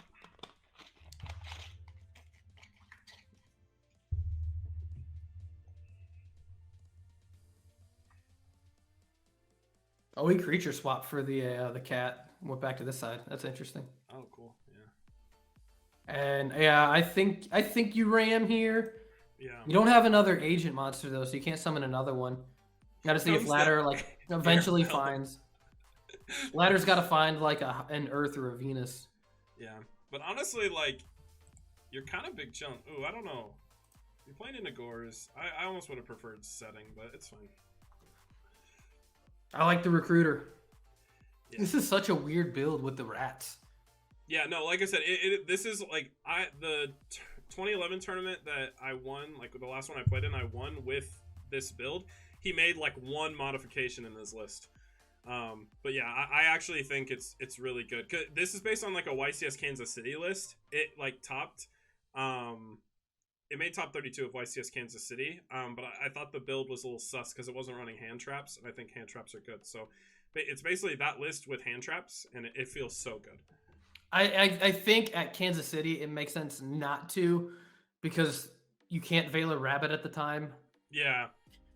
Speaker 2: Oh, we creature swap for the cat. Went back to this side. That's interesting.
Speaker 1: Oh, cool. Yeah.
Speaker 2: And yeah, I think you ram here.
Speaker 1: Yeah.
Speaker 2: You don't have another agent monster though, so you can't summon another one. You gotta see if Ladder like eventually finds. Ladder's gotta find like an Earth or a Venus.
Speaker 1: Yeah, but honestly, like you're kind of big chunk. Ooh, I don't know. You're playing into Gores. I almost would have preferred setting, but it's fine.
Speaker 2: I like the Recruiter.
Speaker 1: Yeah.
Speaker 2: This is such a weird build with the rats.
Speaker 1: Yeah, no, like I said, this is like the 2011 tournament that I won, like the last one I played in, I won with this build. He made like one modification in his list. But yeah, I actually think it's really good. 'Cause this is based on like a YCS Kansas City list. It like topped, it made top 32 of YCS Kansas City. But I thought the build was a little sus because it wasn't running hand traps, and I think hand traps are good. So it's basically that list with hand traps, and it feels so good.
Speaker 2: I think at Kansas City it makes sense not to, because you can't veil a rabbit at the time.
Speaker 1: Yeah.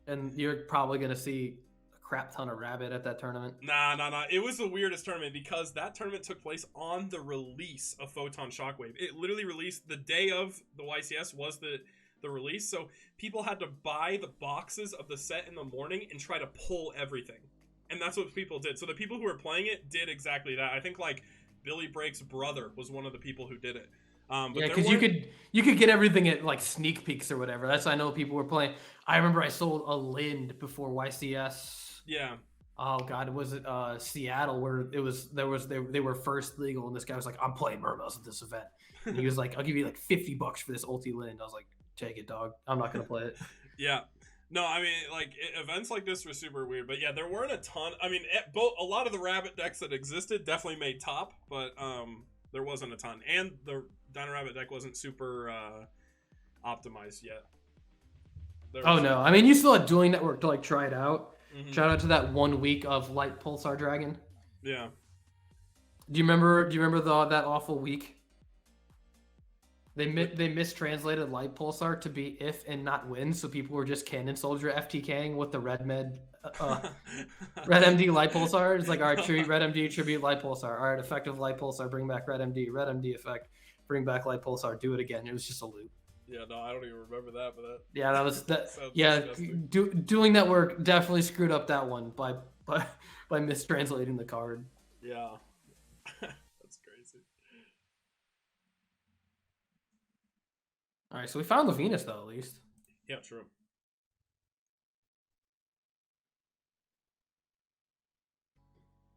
Speaker 2: And you're probably gonna see a crap ton of rabbit at that tournament.
Speaker 1: Nah. It was the weirdest tournament because that tournament took place on the release of Photon Shockwave. It literally released the day of the YCS was the release, so people had to buy the boxes of the set in the morning and try to pull everything. And that's what people did. So the people who were playing it did exactly that. I think like Billy Brake's brother was one of the people who did it. But
Speaker 2: yeah, because you could get everything at like sneak peeks or whatever. That's I know people were playing. I remember I sold a Lind before YCS.
Speaker 1: Yeah.
Speaker 2: Oh God, was it Seattle where they were first legal, and this guy was like, "I'm playing Murmels at this event," and he was like, "I'll give you like $50 for this ulti Lind." I was like, "Take it, dog. I'm not gonna play it."
Speaker 1: Yeah. No, I mean, like, events like this were super weird, but yeah, there weren't a ton. I mean, a lot of the rabbit decks that existed definitely made top, but there wasn't a ton, and the Dino Rabbit deck wasn't super optimized yet.
Speaker 2: Oh no, I mean, you still had Dueling Network to like try it out.
Speaker 1: Mm-hmm.
Speaker 2: Shout out to that 1 week of Light Pulsar Dragon.
Speaker 1: Yeah.
Speaker 2: Do you remember that awful week? They mistranslated Light Pulsar to be if and not when, so people were just Cannon Soldier FTKing with the Red MD Light Pulsar. It's like, all right, tribute Red MD, tribute Light Pulsar. All right, effective Light Pulsar, bring back Red MD effect, bring back Light Pulsar, do it again. It was just a loop.
Speaker 1: Yeah, no, I don't even remember that, but that.
Speaker 2: Yeah, that was that. Yeah,
Speaker 1: disgusting.
Speaker 2: Dueling Network definitely screwed up that one by mistranslating the card.
Speaker 1: Yeah. That's crazy.
Speaker 2: All right, so we found the Venus though, at least.
Speaker 1: Yeah, true.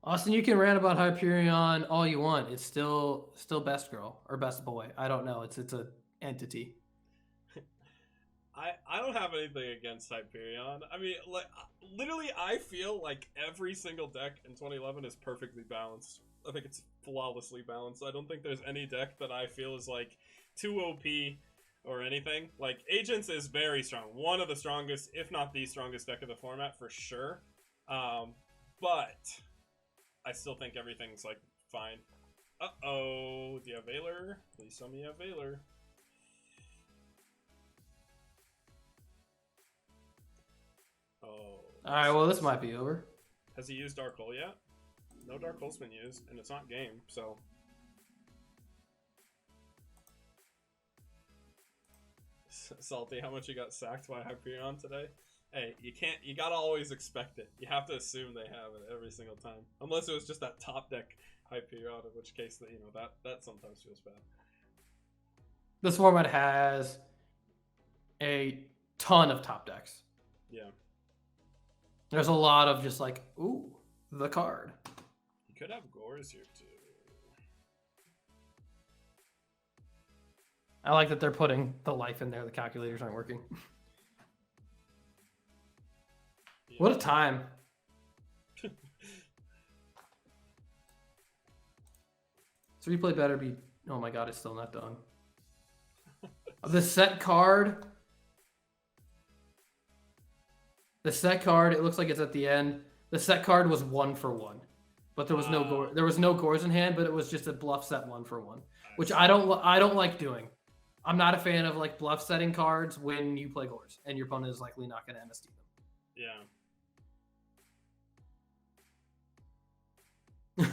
Speaker 2: Austin, you can rant about Hyperion all you want. It's still best girl or best boy. I don't know. It's a entity.
Speaker 1: I don't have anything against Hyperion. I mean, like, literally, I feel like every single deck in 2011 is perfectly balanced. I think it's flawlessly balanced. I don't think there's any deck that I feel is, like, too OP or anything. Like, Agents is very strong. One of the strongest, if not the strongest deck of the format, for sure. But I still think everything's, like, fine. Uh-oh. Do you have Valor? Please tell me you have Valor. Oh.
Speaker 2: All right, well, this might be over.
Speaker 1: Has he used Dark Hole yet? No Dark Hole's been used, and it's not game, so. Salty, how much you got sacked by Hyperion today? Hey, you gotta always expect it. You have to assume they have it every single time. Unless it was just that top deck Hyperion, in which case, that sometimes feels bad.
Speaker 2: This format has a ton of top decks.
Speaker 1: Yeah.
Speaker 2: There's a lot of just like, ooh, the card.
Speaker 1: You could have Gores here too.
Speaker 2: I like that they're putting the life in there. The calculators aren't working.
Speaker 1: Yeah.
Speaker 2: What a time. So replay better be. Oh my god, it's still not done. The set card. The set card, it looks like it's at the end. The set card was 1-for-1, but there was no Gores in hand, but it was just a bluff set 1-for-1, which I don't like doing. I'm not a fan of like bluff setting cards when you play Gores and your opponent is likely not going to MST them.
Speaker 1: Yeah.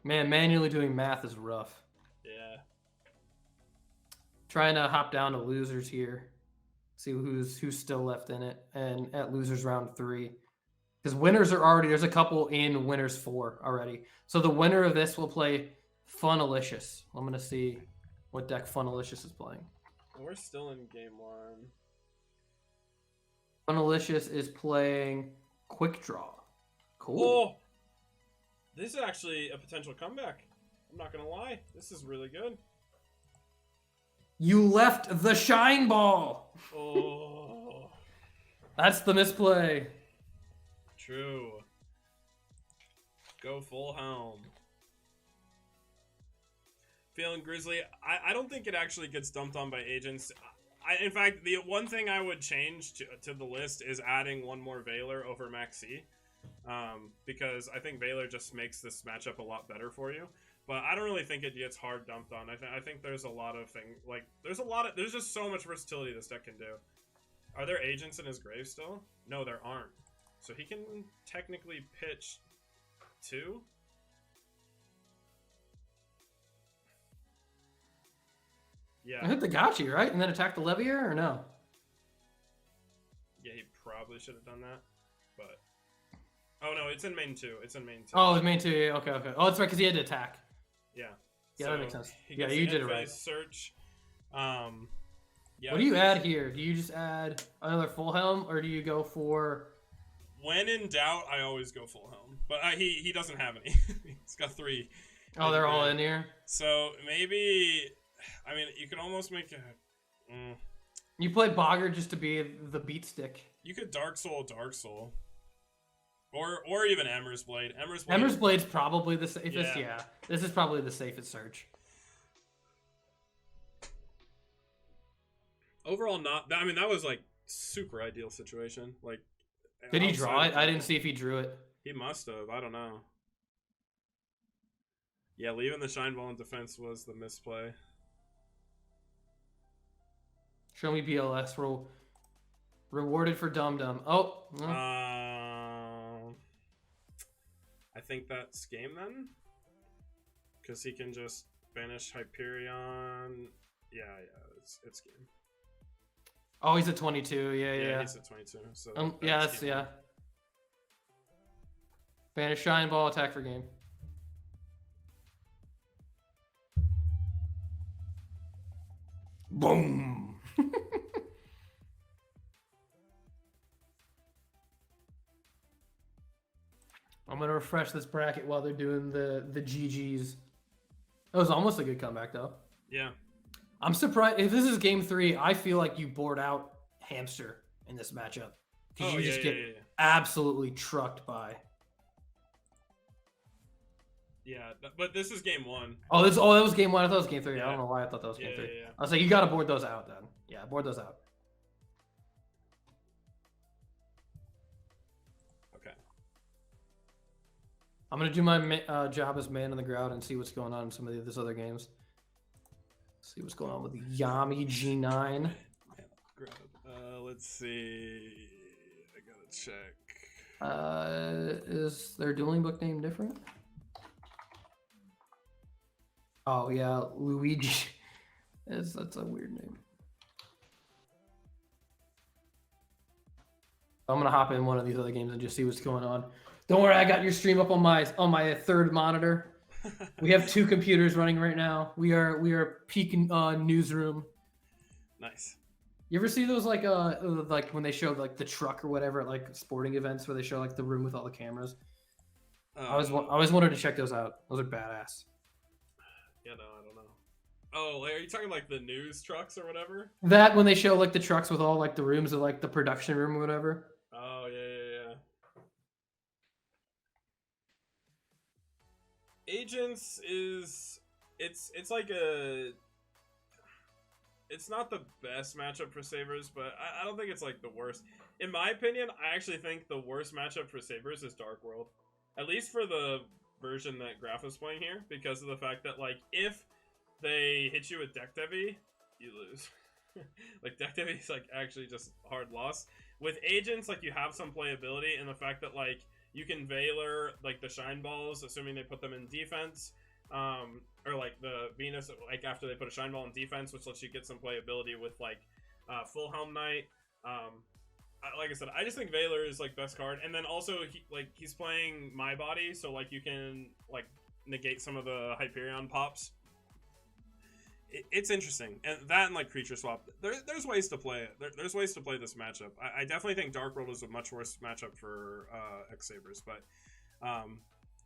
Speaker 2: Man, manually doing math is rough.
Speaker 1: Yeah.
Speaker 2: Trying to hop down to losers here. See who's still left in it. And at losers round 3. Because winners are already, there's a couple in winners 4 already. So the winner of this will play Funnalicious. I'm going to see what deck Funnalicious is playing.
Speaker 1: We're still in game 1.
Speaker 2: Funnalicious is playing Quickdraw. Cool.
Speaker 1: Oh, this is actually a potential comeback. I'm not gonna lie, this is really good.
Speaker 2: You left the shine ball.
Speaker 1: Oh,
Speaker 2: That's the misplay.
Speaker 1: true. Go full helm. Feeling Grizzly. I don't think it actually gets dumped on by agents. In fact, the one thing I would change to the list is adding one more Veiler over Maxi. Because I think Veiler just makes this matchup a lot better for you. But I don't really think it gets hard dumped on. I think there's a lot of things, like, there's just so much versatility this deck can do. Are there agents in his grave still? No, there aren't. So he can technically pitch 2? Yeah.
Speaker 2: I hit the Gotchi, right? And then attack the Levier, or no?
Speaker 1: Yeah, he probably should have done that. But... Oh, no, it's in main 2. It's in main 2.
Speaker 2: Oh, it's main 2. Yeah, okay, okay. Oh, that's right, because he had to attack.
Speaker 1: Yeah.
Speaker 2: Yeah,
Speaker 1: So
Speaker 2: that makes sense.
Speaker 1: he
Speaker 2: Yeah,
Speaker 1: gets
Speaker 2: you
Speaker 1: the
Speaker 2: did it
Speaker 1: end
Speaker 2: right.
Speaker 1: phase Search. Yeah,
Speaker 2: What do you add here? Do you just add another full helm, or do you go for...
Speaker 1: When in doubt, I always go full helm. But he doesn't have any. He's got 3.
Speaker 2: Oh, they're all in here?
Speaker 1: So maybe... I mean, you could almost make a...
Speaker 2: You play Bogger just to be the beat stick.
Speaker 1: You could Dark Soul. Or even Emmer's Blade.
Speaker 2: Emmer's Blade's probably the safest, yeah. This is probably the safest search.
Speaker 1: Overall, not... I mean, that was, like, super ideal situation. Like...
Speaker 2: Did he draw it? I didn't see if he drew it.
Speaker 1: He must have. I don't know. Yeah, leaving the Shine Ball in defense was the misplay.
Speaker 2: Show me BLS. Roll. Rewarded for Dum Dum. Oh. No.
Speaker 1: I think that's game then. Because he can just banish Hyperion. Yeah, it's game.
Speaker 2: Oh, he's at 22. Yeah.
Speaker 1: He's at 22. So
Speaker 2: yeah, that's yeah. Banish Shine Ball, attack for game. Boom. I'm gonna refresh this bracket while they're doing the GGs. That was almost a good comeback though.
Speaker 1: Yeah.
Speaker 2: I'm surprised if this is game 3. I feel like you board out Hamster in this matchup because you just get absolutely trucked by.
Speaker 1: Yeah, but this is game 1.
Speaker 2: Oh, that was game 1. I thought it was game 3. I don't know why I thought that was game 3.
Speaker 1: Yeah.
Speaker 2: I was like, you got to board those out then. Yeah, board those out.
Speaker 1: Okay.
Speaker 2: I'm gonna do my job as man on the ground and see what's going on in some of these other games. See what's going on with Yami G9.
Speaker 1: Let's see. I gotta check.
Speaker 2: Is their dueling book name different? Oh yeah, Luigi. That's a weird name. I'm gonna hop in one of these other games and just see what's going on. Don't worry, I got your stream up on my 3rd monitor. We have 2 computers running right now. We are peak newsroom.
Speaker 1: Nice.
Speaker 2: You ever see those like when they show like the truck or whatever at like sporting events where they show like the room with all the cameras? I always wanted to check those out. Those are badass.
Speaker 1: Yeah, no, I don't know. Oh, are you talking like the news trucks or whatever?
Speaker 2: That when they show like the trucks with all like the rooms of like the production room or whatever.
Speaker 1: Oh yeah. Agents is it's like it's not the best matchup for Sabers, but I don't think it's like the worst. In my opinion, I actually think the worst matchup for Sabers is Dark World. At least for the version that Graf is playing here, because of the fact that like if they hit you with Deck Devi, you lose. Like Deck Devi is like actually just hard loss. With Agents, like you have some playability, and the fact that like you can Veiler like the Shine Balls, assuming they put them in defense, or like the Venus, like after they put a Shine Ball in defense, which lets you get some playability with like Full Helm Knight. Like I said, I just think Veiler is like best card, and then also he's playing My Body, so like you can like negate some of the Hyperion pops. it's interesting, and that and like creature swap. There's ways to play it. There's ways to play this matchup. I definitely think Dark World is a much worse matchup for X-Sabers, but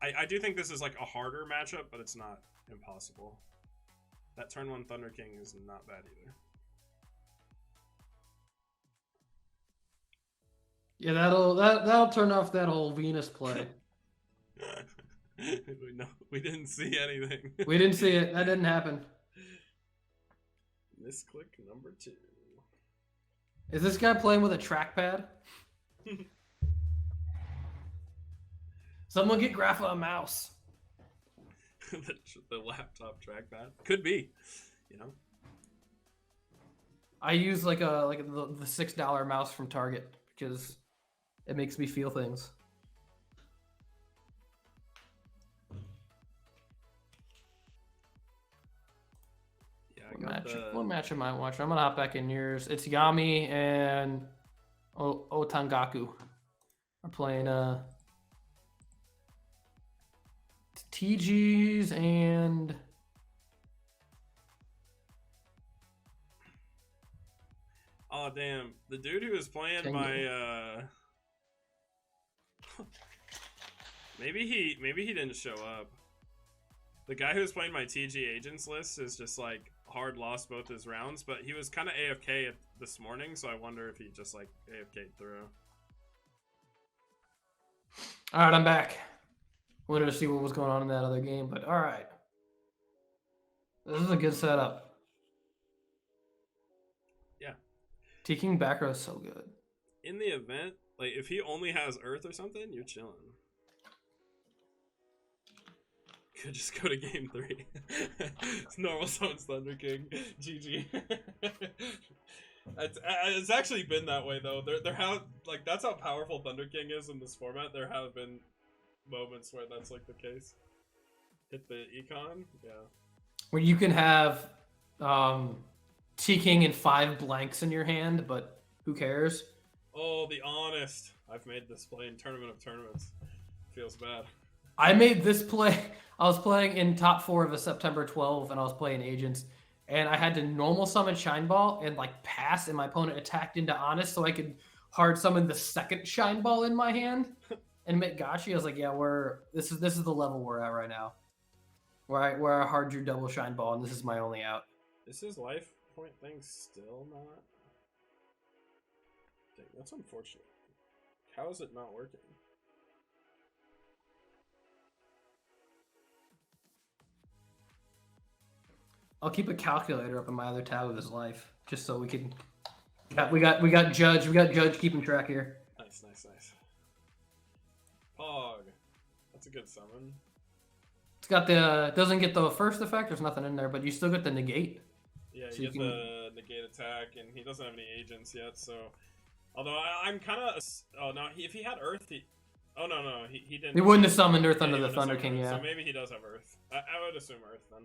Speaker 1: I do think this is like a harder matchup, but it's not impossible. That turn 1 Thunder King is not bad either.
Speaker 2: Yeah, that'll turn off that whole Venus play.
Speaker 1: We didn't see anything.
Speaker 2: We didn't see it. That didn't happen.
Speaker 1: Misclick number 2.
Speaker 2: Is this guy playing with a trackpad? Someone get Grapha a mouse.
Speaker 1: the laptop trackpad could be, you know.
Speaker 2: I use like the $6 mouse from Target because it makes me feel things. What match am I watching? I'm gonna hop back in yours. It's Yami and Otangaku are playing TGs and
Speaker 1: oh damn, the dude who was playing
Speaker 2: Tengu.
Speaker 1: my maybe he didn't show up. The guy who was playing my TG agents list is just like hard lost both his rounds, but he was kind of AFK this morning, so I wonder if he just like AFK'd through.
Speaker 2: All right, I'm back. Wanted to see what was going on in that other game, but all right. This is a good setup.
Speaker 1: Yeah.
Speaker 2: T-King back row is so good.
Speaker 1: In the event, like if he only has Earth or something, you're chilling. Could just go to game 3. It's normal summons Thunder King. GG. It's actually been that way though. There have like that's how powerful Thunder King is in this format. There have been moments where that's like the case. Hit the econ, yeah.
Speaker 2: Where you can have T-King and 5 blanks in your hand, but who cares?
Speaker 1: Oh, the honest. I've made this play in Tournament of Tournaments. Feels bad.
Speaker 2: I made this play. I was playing in top 4 of a September 12, and I was playing agents, and I had to normal summon Shine Ball and like pass, and my opponent attacked into honest, so I could hard summon the second Shine Ball in my hand and make Gotchi. I was like, yeah, this is the level we're at right now, where I hard drew double Shine Ball, and this is my only out.
Speaker 1: Is his life point thing still not? Dang, that's unfortunate. How is it not working?
Speaker 2: I'll keep a calculator up in my other tab of his life, just so we can. We got Judge keeping track here.
Speaker 1: Nice. Pog. That's a good summon.
Speaker 2: It's got the doesn't get the first effect. There's nothing in there, but you still get the negate.
Speaker 1: Yeah,
Speaker 2: So
Speaker 1: you
Speaker 2: you
Speaker 1: get the negate attack, and he doesn't have any agents yet. So, although I'm kind of oh no, if he had Earth, oh no, he didn't.
Speaker 2: He wouldn't have summoned Earth
Speaker 1: Yeah,
Speaker 2: under
Speaker 1: he
Speaker 2: the
Speaker 1: wouldn't have
Speaker 2: Thunder
Speaker 1: summoned
Speaker 2: King.
Speaker 1: Earth,
Speaker 2: Yeah.
Speaker 1: So maybe he does have Earth. I would assume Earth then.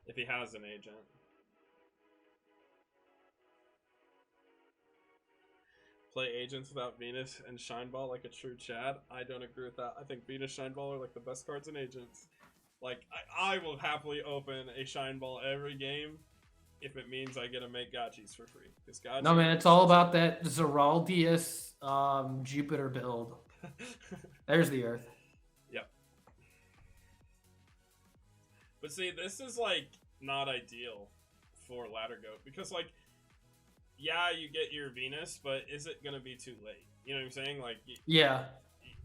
Speaker 1: If he has an agent. Play agents without Venus and Shine Ball like a true Chad. I don't agree with that. I think Venus Shine Ball are like the best cards in agents. Like, I will happily open a Shine Ball every game if it means I get to make Gotchis for free.
Speaker 2: No man, it's all about that Zeraldius Jupiter build. There's the Earth.
Speaker 1: Yep. But see, this is like not ideal for Ladder Goat because like, yeah, you get your Venus, but is it gonna be too late? You know what I'm saying? Like,
Speaker 2: Yeah.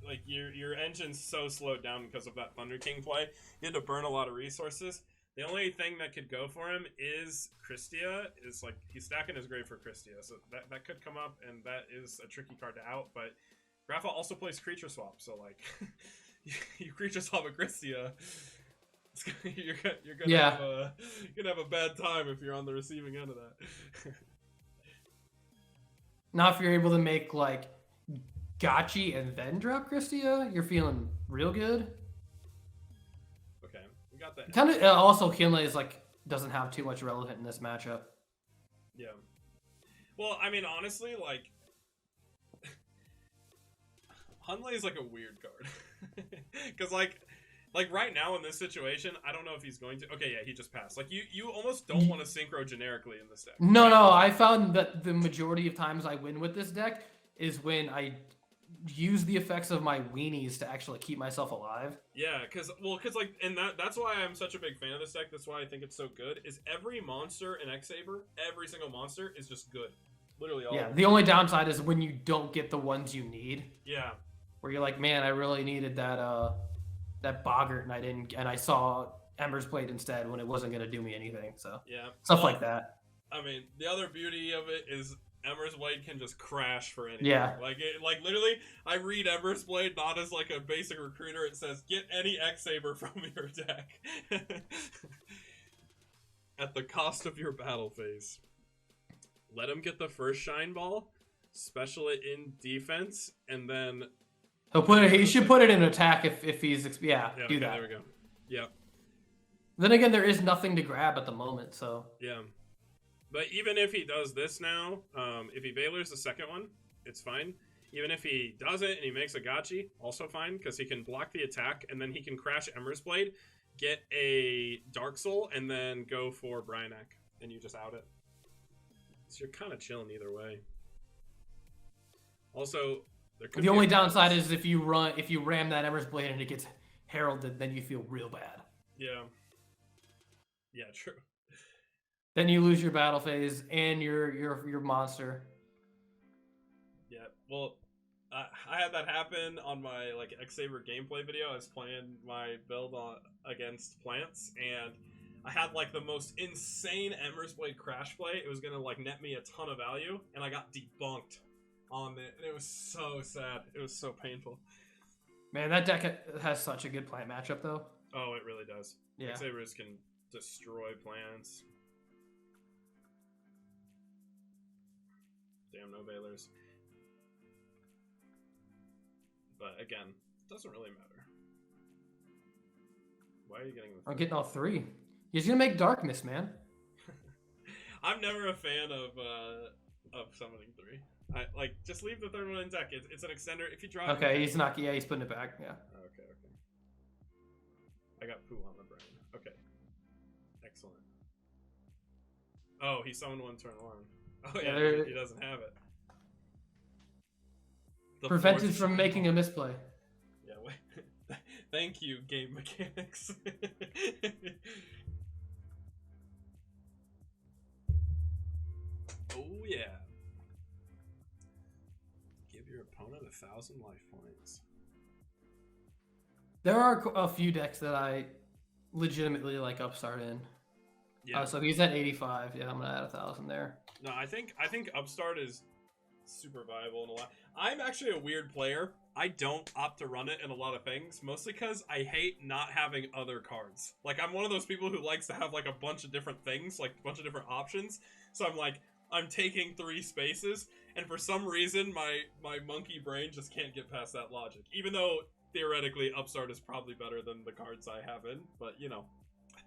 Speaker 1: like your engine's so slowed down because of that Thunder King play. You had to burn a lot of resources. The only thing that could go for him is Christia. Is like he's stacking his grave for Christia, so that could come up, and that is a tricky card to out. But Grapha also plays creature swap, so like you creature swap a Christia. You're gonna have a bad time if you're on the receiving end of that.
Speaker 2: Now, if you're able to make like Gotchi and then drop Christia, you're feeling real good.
Speaker 1: Okay, we got that.
Speaker 2: Kind of also Kinley is like doesn't have too much relevant in this matchup.
Speaker 1: Yeah. Well, I mean, honestly, like Hunley is like a weird card because like Like right now in this situation, I don't know if he's going to. Okay, yeah, he just passed. Like you almost don't want to synchro generically in this deck.
Speaker 2: No, I found that the majority of times I win with this deck is when I use the effects of my weenies to actually keep myself alive.
Speaker 1: Yeah, because like, and that's why I'm such a big fan of this deck. That's why I think it's so good. Is every monster in X-Saber, every single monster is just good. Literally all.
Speaker 2: Yeah,
Speaker 1: of them.
Speaker 2: the only downside is when you don't get the ones you need.
Speaker 1: Yeah.
Speaker 2: Where you're like, man, I really needed that boggart and I didn't, and I saw Ember's Blade instead when it wasn't gonna do me anything. So
Speaker 1: Yeah.
Speaker 2: stuff like that.
Speaker 1: I mean, the other beauty of it is Ember's Blade can just crash for anything.
Speaker 2: Yeah.
Speaker 1: Like literally, I read Ember's Blade not as like a basic recruiter. It says get any X-Saber from your deck at the cost of your battle phase. Let him get the first Shine Ball, special it in defense, and then
Speaker 2: He should put it in attack if he's do that.
Speaker 1: There we go. Yeah.
Speaker 2: Then again, there is nothing to grab at the moment, so
Speaker 1: Yeah. But even if he does this now, if he Valors the second one, it's fine. Even if he does it and he makes a Gotchi, also fine, because he can block the attack, and then he can crash Ember's Blade, get a Dark Soul, and then go for Bryanek, and you just out it. So you're kind of chilling either way. Also, there could
Speaker 2: the only downside is if you ram that Ember's Blade and it gets heralded, then you feel real bad.
Speaker 1: Yeah. Yeah, true.
Speaker 2: Then you lose your battle phase and your monster.
Speaker 1: Yeah, well, I had that happen on my like X-Saber gameplay video. I was playing my build against plants, and I had like the most insane Ember's Blade crash play. It was gonna like net me a ton of value, and I got debunked on it, and it was so sad. It was so painful.
Speaker 2: Man, that deck has such a good plant matchup, though.
Speaker 1: Oh, it really does.
Speaker 2: Yeah.
Speaker 1: X-Sabers can destroy plants. Damn, no Valors. But again, it doesn't really matter. Why are you getting the
Speaker 2: I'm getting all three. He's gonna make Darkness, man.
Speaker 1: I'm never a fan of summoning 3. I like just leave the third one in deck. It's an extender. If you draw.
Speaker 2: Okay, he's not. Yeah, he's putting it back. Yeah.
Speaker 1: Okay. I got poo on the brain. Okay. Excellent. Oh, he summoned one turn 1. Oh yeah, he doesn't have it.
Speaker 2: Prevented from making a misplay.
Speaker 1: Yeah, wait. Thank you, game mechanics. Oh yeah. Give your opponent 1,000 life points.
Speaker 2: There are a few decks that I legitimately like Upstart in.
Speaker 1: Yeah.
Speaker 2: So he's at 85. Yeah, I'm gonna add 1,000 there.
Speaker 1: No, I think Upstart is super viable in a lot. I'm actually a weird player. I don't opt to run it in a lot of things, mostly because I hate not having other cards. Like, I'm one of those people who likes to have like a bunch of different things, like a bunch of different options. So I'm taking 3 spaces, and for some reason my monkey brain just can't get past that logic. Even though theoretically Upstart is probably better than the cards I have in, but you know.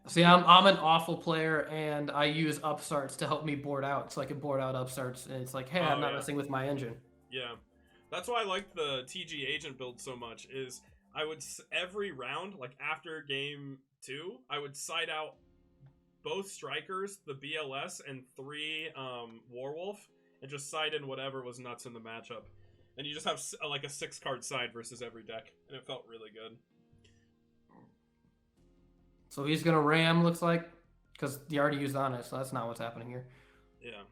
Speaker 2: See, I'm an awful player, and I use Upstarts to help me board out, so I can board out Upstarts, and it's like, hey, I'm not messing with my engine.
Speaker 1: Yeah, that's why I like the TG agent build so much. Is I would every round, like after game 2, I would side out both strikers, the BLS, and 3 Warwolf, and just side in whatever was nuts in the matchup. And you just have like a 6-card side versus every deck, and it felt really good.
Speaker 2: So he's gonna ram, looks like, because he already used on it, so that's not what's happening here.
Speaker 1: Yeah.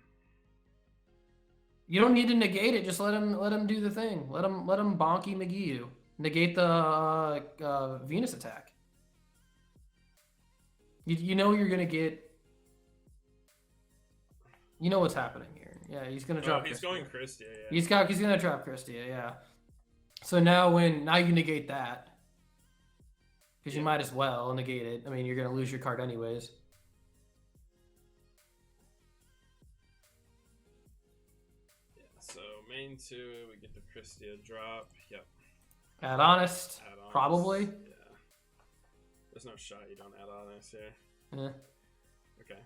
Speaker 2: You don't need to negate it. Just let him do the thing. Let him bonky McGee you. Negate the Venus attack. You know you're gonna get. You know what's happening here. Yeah, he's gonna drop.
Speaker 1: He's
Speaker 2: Christia.
Speaker 1: going Christia. Yeah.
Speaker 2: He's gonna drop Christia. Yeah. So now you negate that. Because you might as well negate it. I mean, you're going to lose your card anyways.
Speaker 1: Yeah, so main 2, we get the Christia drop. Yep.
Speaker 2: Add Honest. Probably.
Speaker 1: Yeah. There's no shot you don't add Honest here.
Speaker 2: Yeah.
Speaker 1: Okay.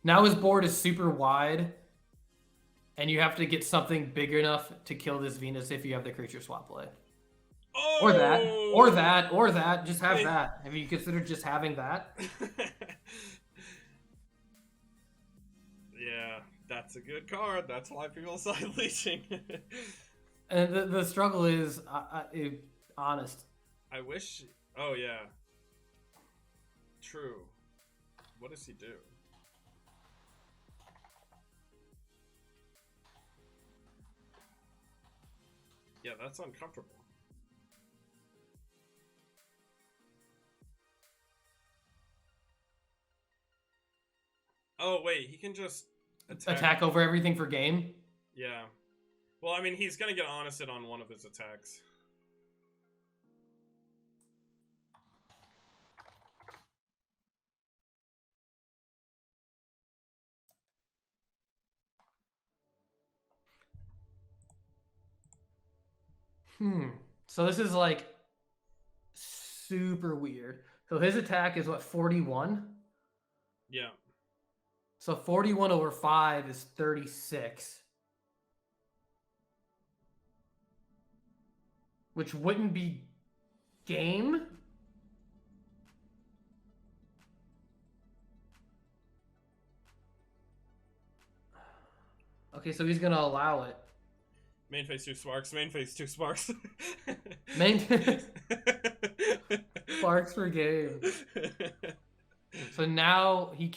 Speaker 2: Now his board is super wide. And you have to get something big enough to kill this Venus if you have the creature swap play.
Speaker 1: Oh!
Speaker 2: Or that. Or that. Or that. Just have that. Have you considered just having that?
Speaker 1: Yeah, that's a good card. That's why people side leeching.
Speaker 2: And the struggle is, honest.
Speaker 1: I wish. Oh yeah. True. What does he do? Yeah, that's uncomfortable. Oh wait, he can just
Speaker 2: Attack over everything for game?
Speaker 1: Yeah. Well, I mean, he's gonna get honested on one of his attacks.
Speaker 2: So this is like super weird. So his attack is what, 41?
Speaker 1: Yeah.
Speaker 2: So 41 over 5 is 36. Which wouldn't be game? Okay, so he's gonna allow it.
Speaker 1: Main phase 2 sparks. Main phase 2 sparks.
Speaker 2: Main sparks for game. So now he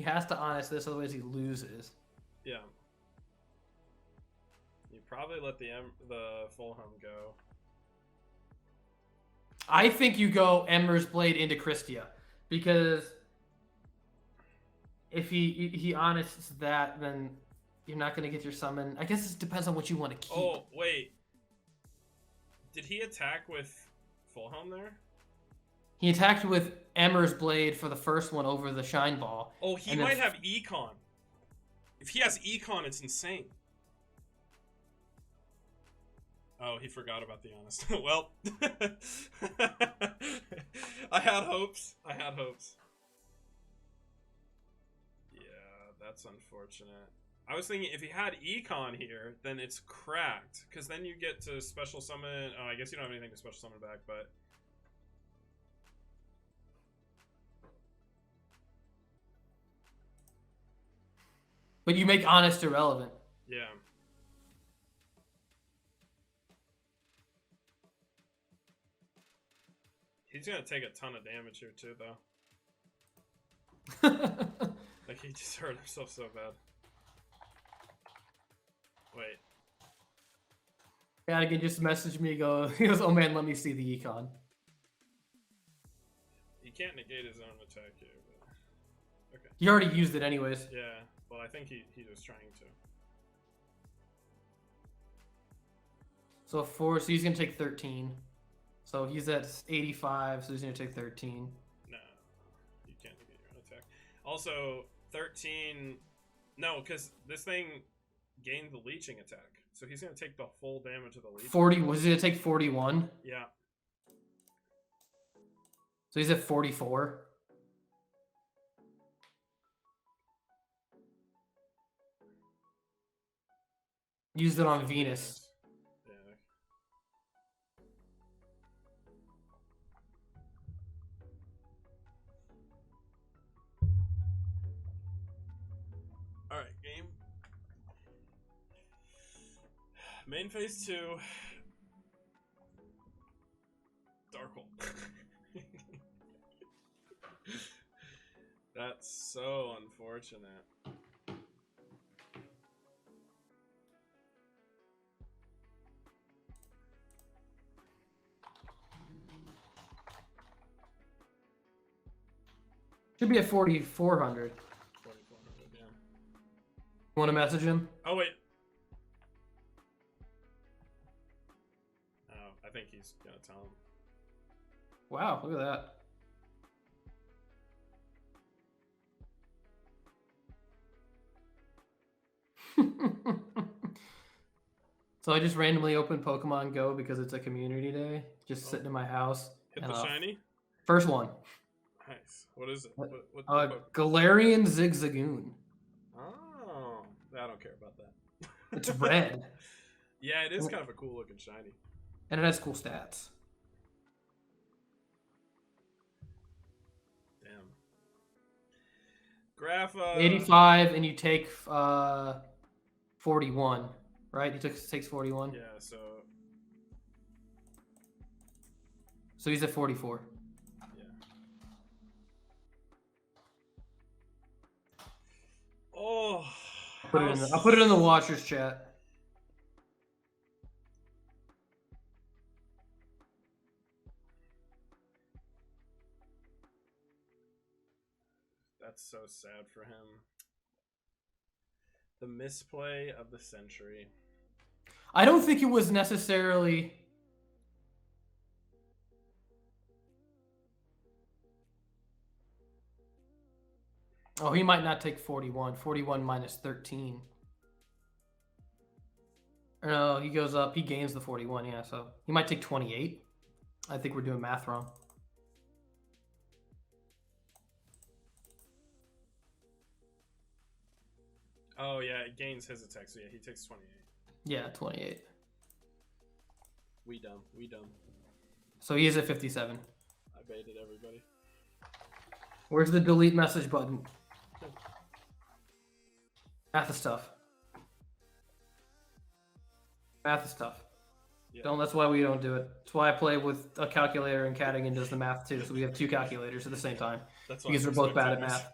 Speaker 2: has to honest this, otherwise he loses.
Speaker 1: Yeah. You probably let the Fulham go.
Speaker 2: I think you go Ember's Blade into Christia, because if he honests that, then you're not going to get your summon. I guess it depends on what you want to keep.
Speaker 1: Oh, wait. Did he attack with Fulham there?
Speaker 2: He attacked with Ember's Blade for the first one over the Shine Ball.
Speaker 1: Oh, he might have Econ. If he has Econ, it's insane. Oh, he forgot about the honest. Well, I had hopes. Yeah, that's unfortunate. I was thinking if he had Econ here, then it's cracked. Because then you get to special summon... Oh, I guess you don't have anything to special summon back, but...
Speaker 2: But you make honest irrelevant.
Speaker 1: Yeah. He's gonna take a ton of damage here too, though. Like, he just hurt himself so bad. Wait.
Speaker 2: Anakin just messaged me, he goes, oh man, let me see the Econ.
Speaker 1: He can't negate his own attack here, but... Okay.
Speaker 2: He already used it anyways.
Speaker 1: Yeah, well, I think he was trying to.
Speaker 2: So so he's going to take 13. So he's at 85, so he's going to take 13.
Speaker 1: No, you can't negate your own attack. Also, 13... No, because this thing gained the leeching attack. So he's going to take the full damage of the leeching.
Speaker 2: 40, was he going to take 41?
Speaker 1: Yeah.
Speaker 2: So he's at 44. Used it on Venus.
Speaker 1: Yeah. Alright, game. Main phase 2. Darkle. That's so unfortunate.
Speaker 2: Should be at 4,400.
Speaker 1: 4,400, yeah.
Speaker 2: You want to message him?
Speaker 1: Oh, wait. Oh, I think he's gonna tell him.
Speaker 2: Wow, look at that. So I just randomly opened Pokemon Go because it's a community day. Just sitting in my house.
Speaker 1: Hit the shiny?
Speaker 2: First one.
Speaker 1: Nice. What is it? What
Speaker 2: Galarian Zigzagoon.
Speaker 1: Oh, I don't care about that.
Speaker 2: It's red.
Speaker 1: Yeah, it is kind of a cool looking shiny.
Speaker 2: And it has cool stats.
Speaker 1: Damn. Graph.
Speaker 2: 85, and you take 41, right? He takes 41.
Speaker 1: Yeah. So
Speaker 2: he's at 44.
Speaker 1: yeah. Oh.
Speaker 2: I'll put it in the watchers chat.
Speaker 1: That's so sad for him. The misplay of the century.
Speaker 2: I don't think it was necessarily. Oh, he might not take 41. 41 minus 13. Or no, he goes up. He gains the 41, yeah, so he might take 28. I think we're doing math wrong.
Speaker 1: Oh, yeah, it gains his attack, so yeah, he takes 28.
Speaker 2: Yeah, 28.
Speaker 1: We dumb.
Speaker 2: So he is at 57.
Speaker 1: I baited everybody.
Speaker 2: Where's the delete message button? Math is tough. Math is tough.
Speaker 1: Yeah.
Speaker 2: That's why we don't do it. That's why I play with a calculator and Cadigan does the math too. So we have two calculators at the same time.
Speaker 1: That's why
Speaker 2: because we're both bad at math.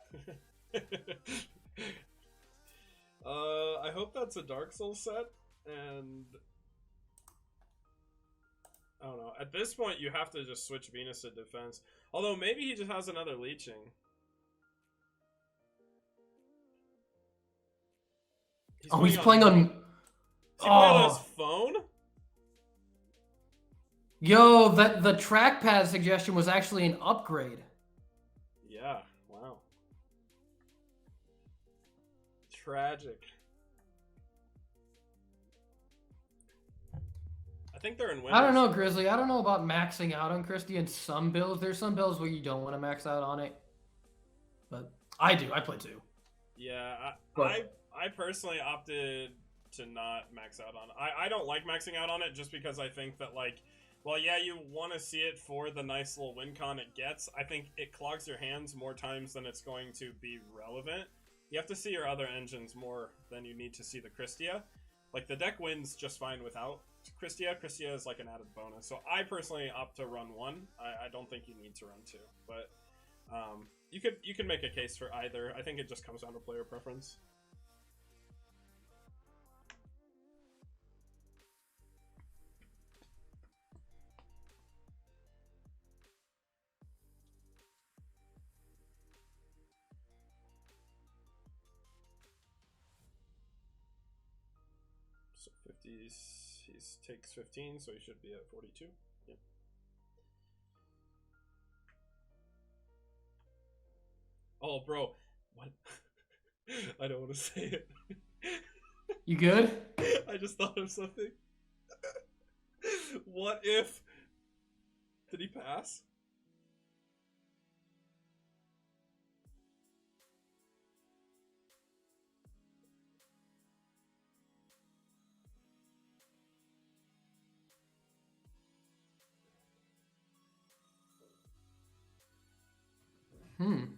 Speaker 1: I hope that's a Dark Souls set, and I don't know. At this point, you have to just switch Venus to defense. Although maybe he just has another leeching.
Speaker 2: He's playing on.
Speaker 1: Is he playing on his phone?
Speaker 2: Yo, the trackpad suggestion was actually an upgrade.
Speaker 1: Yeah. Wow. Tragic. I think they're in Windows.
Speaker 2: I don't know, Grizzly. I don't know about maxing out on Christie in some builds. There's some builds where you don't want to max out on it. But I do. I play too.
Speaker 1: Yeah,
Speaker 2: But-
Speaker 1: I personally opted to not max out on it. I don't like maxing out on it just because I think that, like, well, yeah, you want to see it for the nice little win con it gets. I think it clogs your hands more times than it's going to be relevant. You have to see your other engines more than you need to see the Christia. Like, the deck wins just fine without Christia. Christia is like an added bonus. So I personally opt to run one. I don't think you need to run two. But you could make a case for either. I think it just comes down to player preference. So 50s, he takes 15, so he should be at 42. Yep. Oh, bro, what? I don't want to say it.
Speaker 2: You good?
Speaker 1: I just thought of something. What if? Did he pass?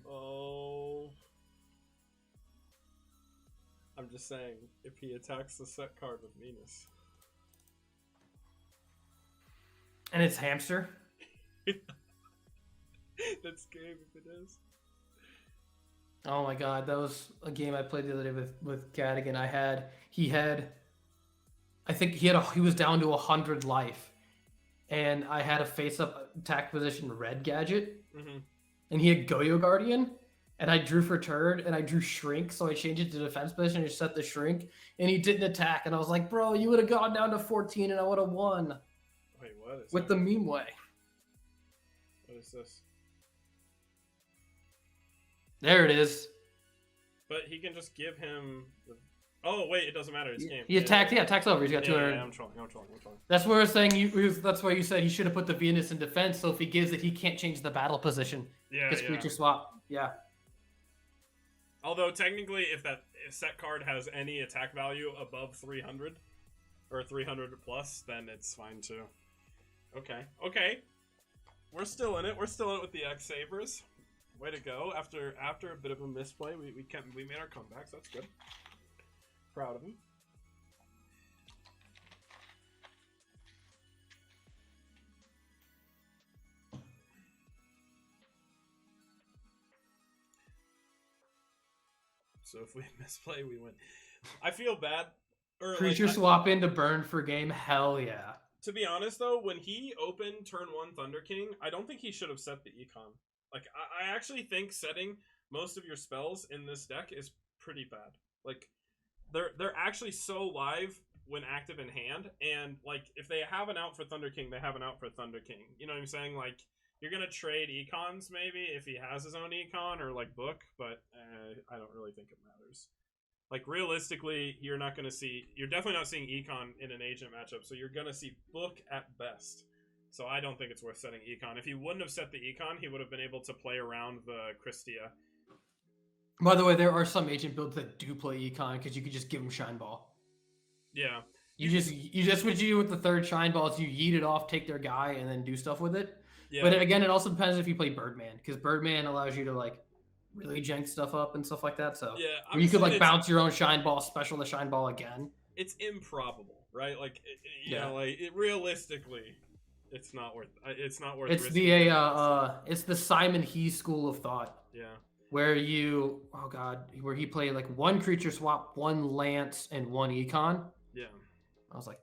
Speaker 1: Oh. I'm just saying, if he attacks the set card with Venus.
Speaker 2: And it's hamster.
Speaker 1: That's game if it is.
Speaker 2: Oh my god, that was a game I played the other day with Cadigan. I think he was down to 100 life, and I had a face-up attack position red gadget, and he had Goyo Guardian, and I drew for turn, and I drew Shrink, so I changed it to defense position and set the Shrink, and he didn't attack, and I was like, bro, you would have gone down to 14, and I would have won.
Speaker 1: Wait, what is
Speaker 2: with
Speaker 1: that?
Speaker 2: the meme way.
Speaker 1: What is this?
Speaker 2: There it is.
Speaker 1: But he can just give him the... Oh, wait, it doesn't matter. It's game.
Speaker 2: He attacked, attacks over. He's got 200.
Speaker 1: Yeah, I'm trolling.
Speaker 2: That's where I was saying, that's why you said he should have put the Venus in defense, so if he gives it, he can't change the battle position.
Speaker 1: Yeah,
Speaker 2: Gets creature swap. Yeah.
Speaker 1: Although, technically, if set card has any attack value above 300, or 300 plus, then it's fine too. Okay. We're still in it. We're still in it with the X-Sabers. Way to go. After a bit of a misplay, we made our comebacks. That's good. Proud of him. So if we misplay, we win. I feel bad.
Speaker 2: Creature swap into burn for game. Hell yeah.
Speaker 1: To be honest, though, when he opened turn 1 Thunder King, I don't think he should have set the econ. Like, I actually think setting most of your spells in this deck is pretty bad. Like, they're actually so live when active in hand, and, like, if they have an out for Thunder King, they have an out for Thunder King. You know what I'm saying? Like, you're going to trade econs, maybe, if he has his own econ, or, like, book, but I don't really think it matters. Like, realistically, you're definitely not seeing econ in an agent matchup, so you're going to see book at best. So I don't think it's worth setting econ. If he wouldn't have set the econ, he would have been able to play around the Christia.
Speaker 2: By the way, there are some agent builds that do play econ because you could just give him Shine Ball.
Speaker 1: Yeah.
Speaker 2: You just what you do with the third Shine Ball is you yeet it off, take their guy, and then do stuff with it. Yeah. But again, it also depends if you play Birdman, because Birdman allows you to, like, really jank stuff up and stuff like that. So
Speaker 1: yeah,
Speaker 2: you could, like, bounce your own Shine Ball, special the Shine Ball again.
Speaker 1: It's improbable, right? Like, you know, like, realistically, it's not worth. It's not worth.
Speaker 2: It's it's the Simon He school of thought.
Speaker 1: Yeah.
Speaker 2: Where where he played like one creature swap, one lance, and one econ.
Speaker 1: Yeah.
Speaker 2: I was like,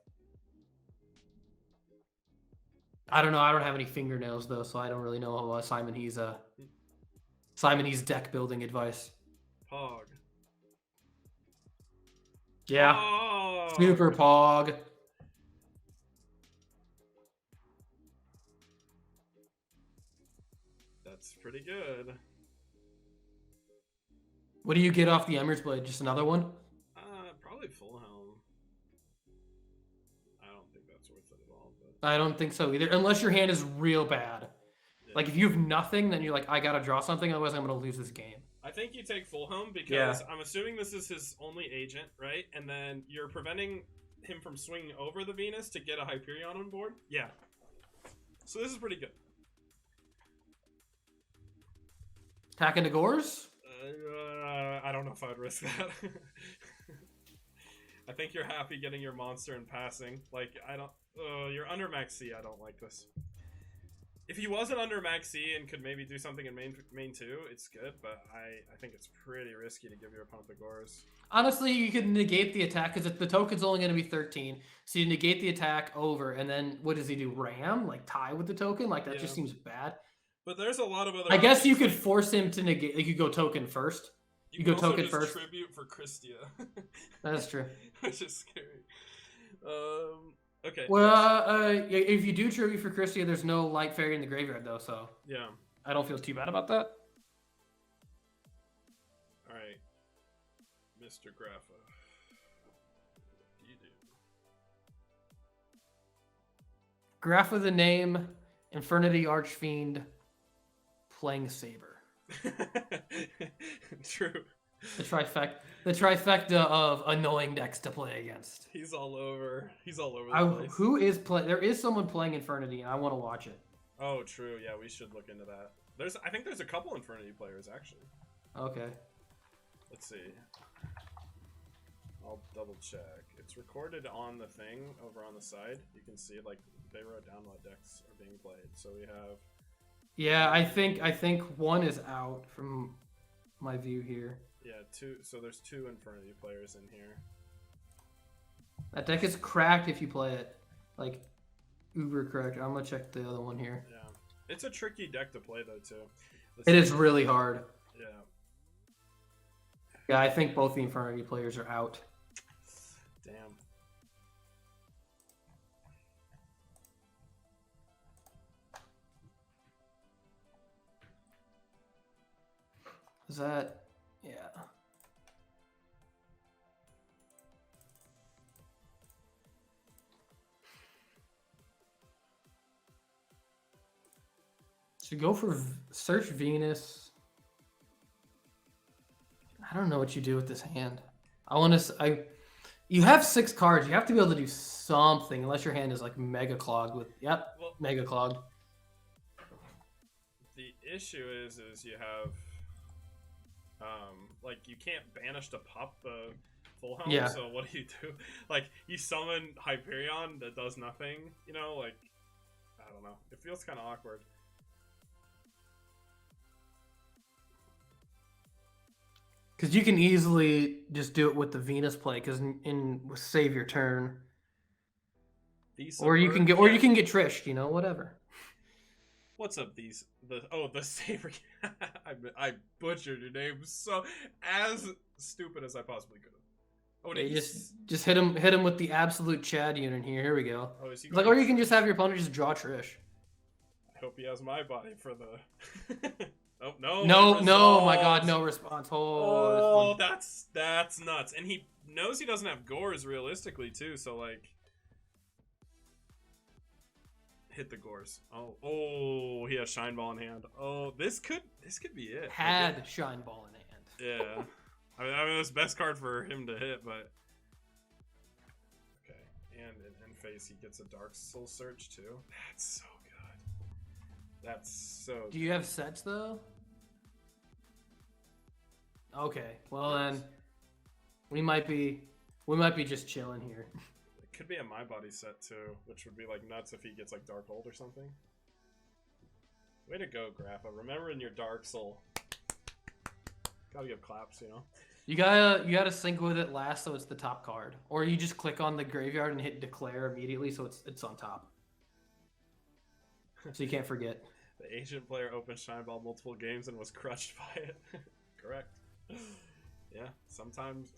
Speaker 2: I don't know. I don't have any fingernails though, so I don't really know Simon He's deck building advice.
Speaker 1: Pog.
Speaker 2: Yeah.
Speaker 1: Pog.
Speaker 2: Super Pog.
Speaker 1: That's pretty good.
Speaker 2: What do you get off the Emerald's Blade? Just another one?
Speaker 1: Probably Full Helm. I don't think that's worth it at all. But...
Speaker 2: I don't think so either, unless your hand is real bad. Yeah. Like, if you have nothing, then you're like, I gotta draw something, otherwise I'm gonna lose this game.
Speaker 1: I think you take Full Helm because I'm assuming this is his only agent, right? And then you're preventing him from swinging over the Venus to get a Hyperion on board? Yeah. So this is pretty good.
Speaker 2: Attack into Gores?
Speaker 1: I don't know if I'd risk that. I think you're happy getting your monster and passing. Like, I don't... you're under max C. I don't like this. If he wasn't under max C and could maybe do something in main 2, it's good, but I think it's pretty risky to give your opponent the Gores.
Speaker 2: Honestly, you could negate the attack, because the token's only going to be 13. So you negate the attack over, and then what does he do? Ram? Like, tie with the token? Like, that just seems bad.
Speaker 1: But there's a lot of other...
Speaker 2: I guess you could force him to negate... You could go token first. You go token first.
Speaker 1: Tribute for Christia.
Speaker 2: That's true.
Speaker 1: Which is scary. Okay.
Speaker 2: Well, if you do tribute for Christia, there's no Light Fairy in the graveyard, though, so...
Speaker 1: Yeah.
Speaker 2: I don't feel too bad about that.
Speaker 1: Alright. Mr. Graffa. What do you do?
Speaker 2: Graffa the name, Infernity Archfiend, playing Saber.
Speaker 1: True.
Speaker 2: The trifecta of annoying decks to play against.
Speaker 1: He's all over the place.
Speaker 2: Who is playing? There is someone playing Infernity, and I want to watch it.
Speaker 1: Oh, true. Yeah, we should look into that. I think there's a couple Infernity players actually.
Speaker 2: Okay.
Speaker 1: Let's see. I'll double check. It's recorded on the thing over on the side. You can see like they wrote down what decks are being played. So we have.
Speaker 2: Yeah, I think one is out from my view here.
Speaker 1: Yeah, two. So there's 2 Infernity players in here.
Speaker 2: That deck is cracked if you play it, like, uber cracked. I'm gonna check the other one here.
Speaker 1: Yeah, it's a tricky deck to play though too.
Speaker 2: It is really hard.
Speaker 1: Yeah.
Speaker 2: Yeah, I think both the Infernity players are out.
Speaker 1: Damn.
Speaker 2: Is that... Yeah. Should go for search Venus. I don't know what you do with this hand. You have 6 cards. You have to be able to do something, unless your hand is like mega clogged with. Yep,
Speaker 1: Well,
Speaker 2: mega clogged.
Speaker 1: the issue is you have, like you can't banish to pop the full helm.
Speaker 2: Yeah.
Speaker 1: So what do? Like you summon Hyperion that does nothing. You know, like I don't know. It feels kind of awkward.
Speaker 2: Because you can easily just do it with the Venus play, because in save your turn, or you can get Trished, you know, whatever.
Speaker 1: What's up, the Saber? I butchered your name so as stupid as I possibly could have. Oh,
Speaker 2: Yeah, just hit him with the absolute Chad unit here. Here we go.
Speaker 1: Oh, is he
Speaker 2: Like, or you can just have your opponent just draw Trish.
Speaker 1: I hope he has my body for the. Oh no!
Speaker 2: No, my God, no response.
Speaker 1: Oh, that's nuts. And he knows he doesn't have Gores realistically too. So like, hit the Gores. Oh, he has Shine Ball in hand. Oh, this could be it.
Speaker 2: Had Shine Ball in hand.
Speaker 1: Yeah, I mean that's the best card for him to hit, but okay. And in face, he gets a Dark Soul Search too. That's so good. That's so.
Speaker 2: Do you have sets though? Okay, well then, we might be just chilling here.
Speaker 1: It could be a My Body set too, which would be like nuts if he gets like Dark Hold or something. Way to go, Grappa. Remembering your Dark Soul. Gotta give claps, you know.
Speaker 2: You gotta sync with it last, so it's the top card, or you just click on the graveyard and hit declare immediately, so it's on top. So you can't forget.
Speaker 1: The Ancient player opened Shine Ball multiple games and was crushed by it. Correct. Yeah, sometimes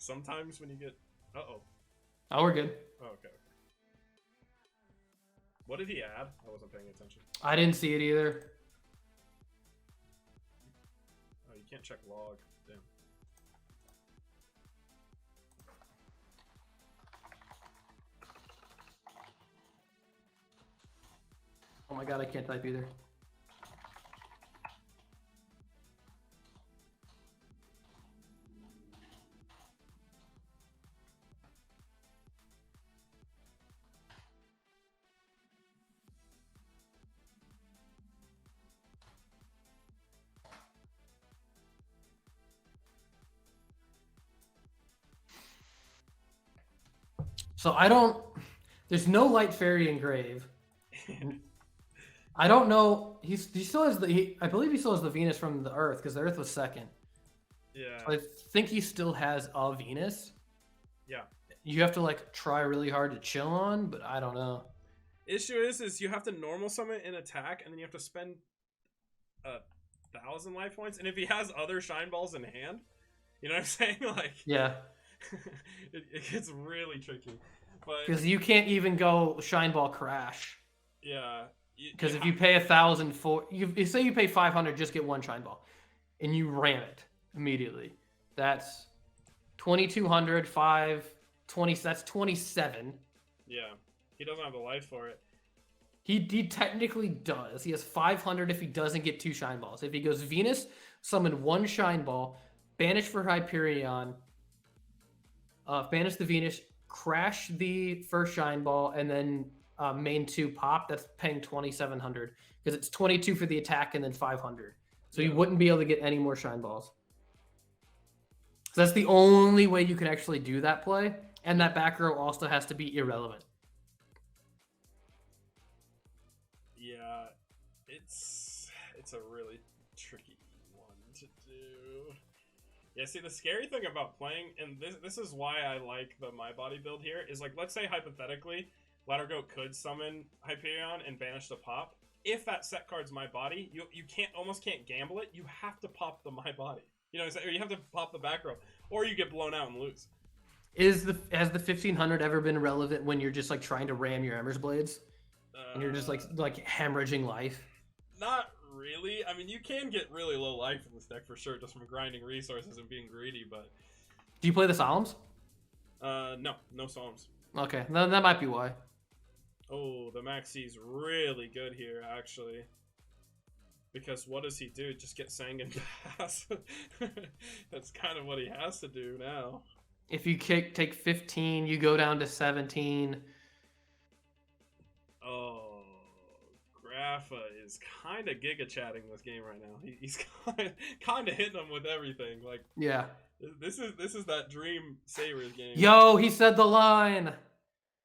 Speaker 1: when you get... Uh-oh.
Speaker 2: Oh, we're good.
Speaker 1: Oh, okay. What did he add? I wasn't paying attention.
Speaker 2: I didn't see it either.
Speaker 1: Oh, you can't check log. Damn.
Speaker 2: Oh my God, I can't type either. So I don't. There's no Light Fairy in Grave. I don't know. He still has the. I believe he still has the Venus from the Earth, because the Earth was second.
Speaker 1: Yeah.
Speaker 2: I think he still has a Venus.
Speaker 1: Yeah.
Speaker 2: You have to like try really hard to chill on, but I don't know.
Speaker 1: Issue is you have to normal summon in attack, and then you have to spend 1,000 life points. And if he has other Shine Balls in hand, you know what I'm saying? Like,
Speaker 2: Yeah.
Speaker 1: it gets really tricky.
Speaker 2: Because you can't even go Shine Ball Crash.
Speaker 1: Yeah.
Speaker 2: Because if you pay 1,000 for, you say you pay 500, just get one Shine Ball, and you ram it immediately. That's 2,200, 20. That's 27.
Speaker 1: Yeah, he doesn't have the life for it.
Speaker 2: He technically does. He has 500 if he doesn't get 2 Shine Balls. If he goes Venus, summon 1 Shine Ball, banish for Hyperion, banish the Venus, crash the first Shine Ball, and then main 2 pop. That's paying 2,700 because it's 22 for the attack and then 500. So you wouldn't be able to get any more Shine Balls. So that's the only way you can actually do that play, and that back row also has to be irrelevant.
Speaker 1: Yeah, it's a really tricky one to do. Yeah, see, the scary thing about playing, and this is why I like the My Body build here, is like, let's say hypothetically, Ladder Goat could summon Hyperion and banish the pop. If that set card's My Body, you almost can't gamble it. You have to pop the My Body. You know what I'm saying? Or you have to pop the back row, or you get blown out and lose.
Speaker 2: Has the 1,500 ever been relevant when you're just like trying to ram your Ember's Blades? And you're just like hemorrhaging life? Not
Speaker 1: really. I mean, you can get really low life in this deck for sure, just from grinding resources and being greedy, but...
Speaker 2: Do you play the Solemns?
Speaker 1: No Solemns.
Speaker 2: Okay, that might be why.
Speaker 1: Oh, the Maxi's really good here, actually. Because what does he do? Just get Sanguine Pass. That's kind of what he has to do now.
Speaker 2: If you take 15, you go down to 17.
Speaker 1: Oh, Grapha is kind of giga chatting this game right now. He's kind of hitting them with everything. Like,
Speaker 2: Yeah.
Speaker 1: this is that Dream Sabers game.
Speaker 2: Yo, he said the line.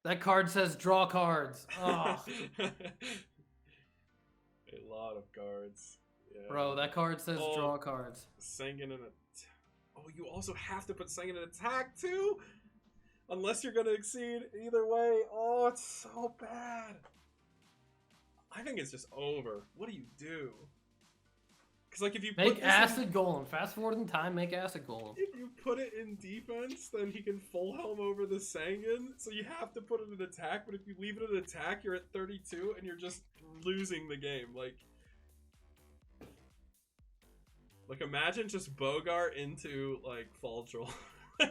Speaker 2: That card says draw cards. Oh.
Speaker 1: A lot of cards. Yeah.
Speaker 2: Bro, that card says draw cards.
Speaker 1: Sengen and oh, you also have to put Sengen in attack too? Unless you're gonna exceed either way. Oh, it's so bad. I think it's just over. What do you do? Because like if you
Speaker 2: make Acid Golem. Fast forward in time, make Acid Golem.
Speaker 1: If you put it in defense, then he can full helm over the Sengen. So you have to put it in attack. But if you leave it in attack, you're at 32 and you're just losing the game. Like imagine just Bogart into like Fall Troll.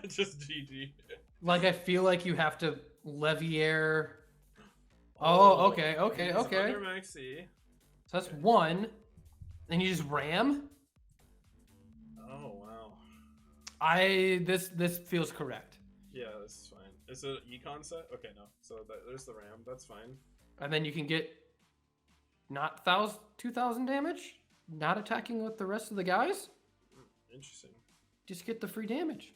Speaker 1: Just GG.
Speaker 2: Like I feel like you have to Leviair. Oh, okay.
Speaker 1: Under max C.
Speaker 2: So that's 1. And you just ram?
Speaker 1: Oh wow.
Speaker 2: This feels correct.
Speaker 1: Yeah, this is fine. Is it econ set? Okay, no. So there's the ram. That's fine.
Speaker 2: And then you can get not 2,000 damage, not attacking with the rest of the guys.
Speaker 1: Interesting.
Speaker 2: Just get the free damage.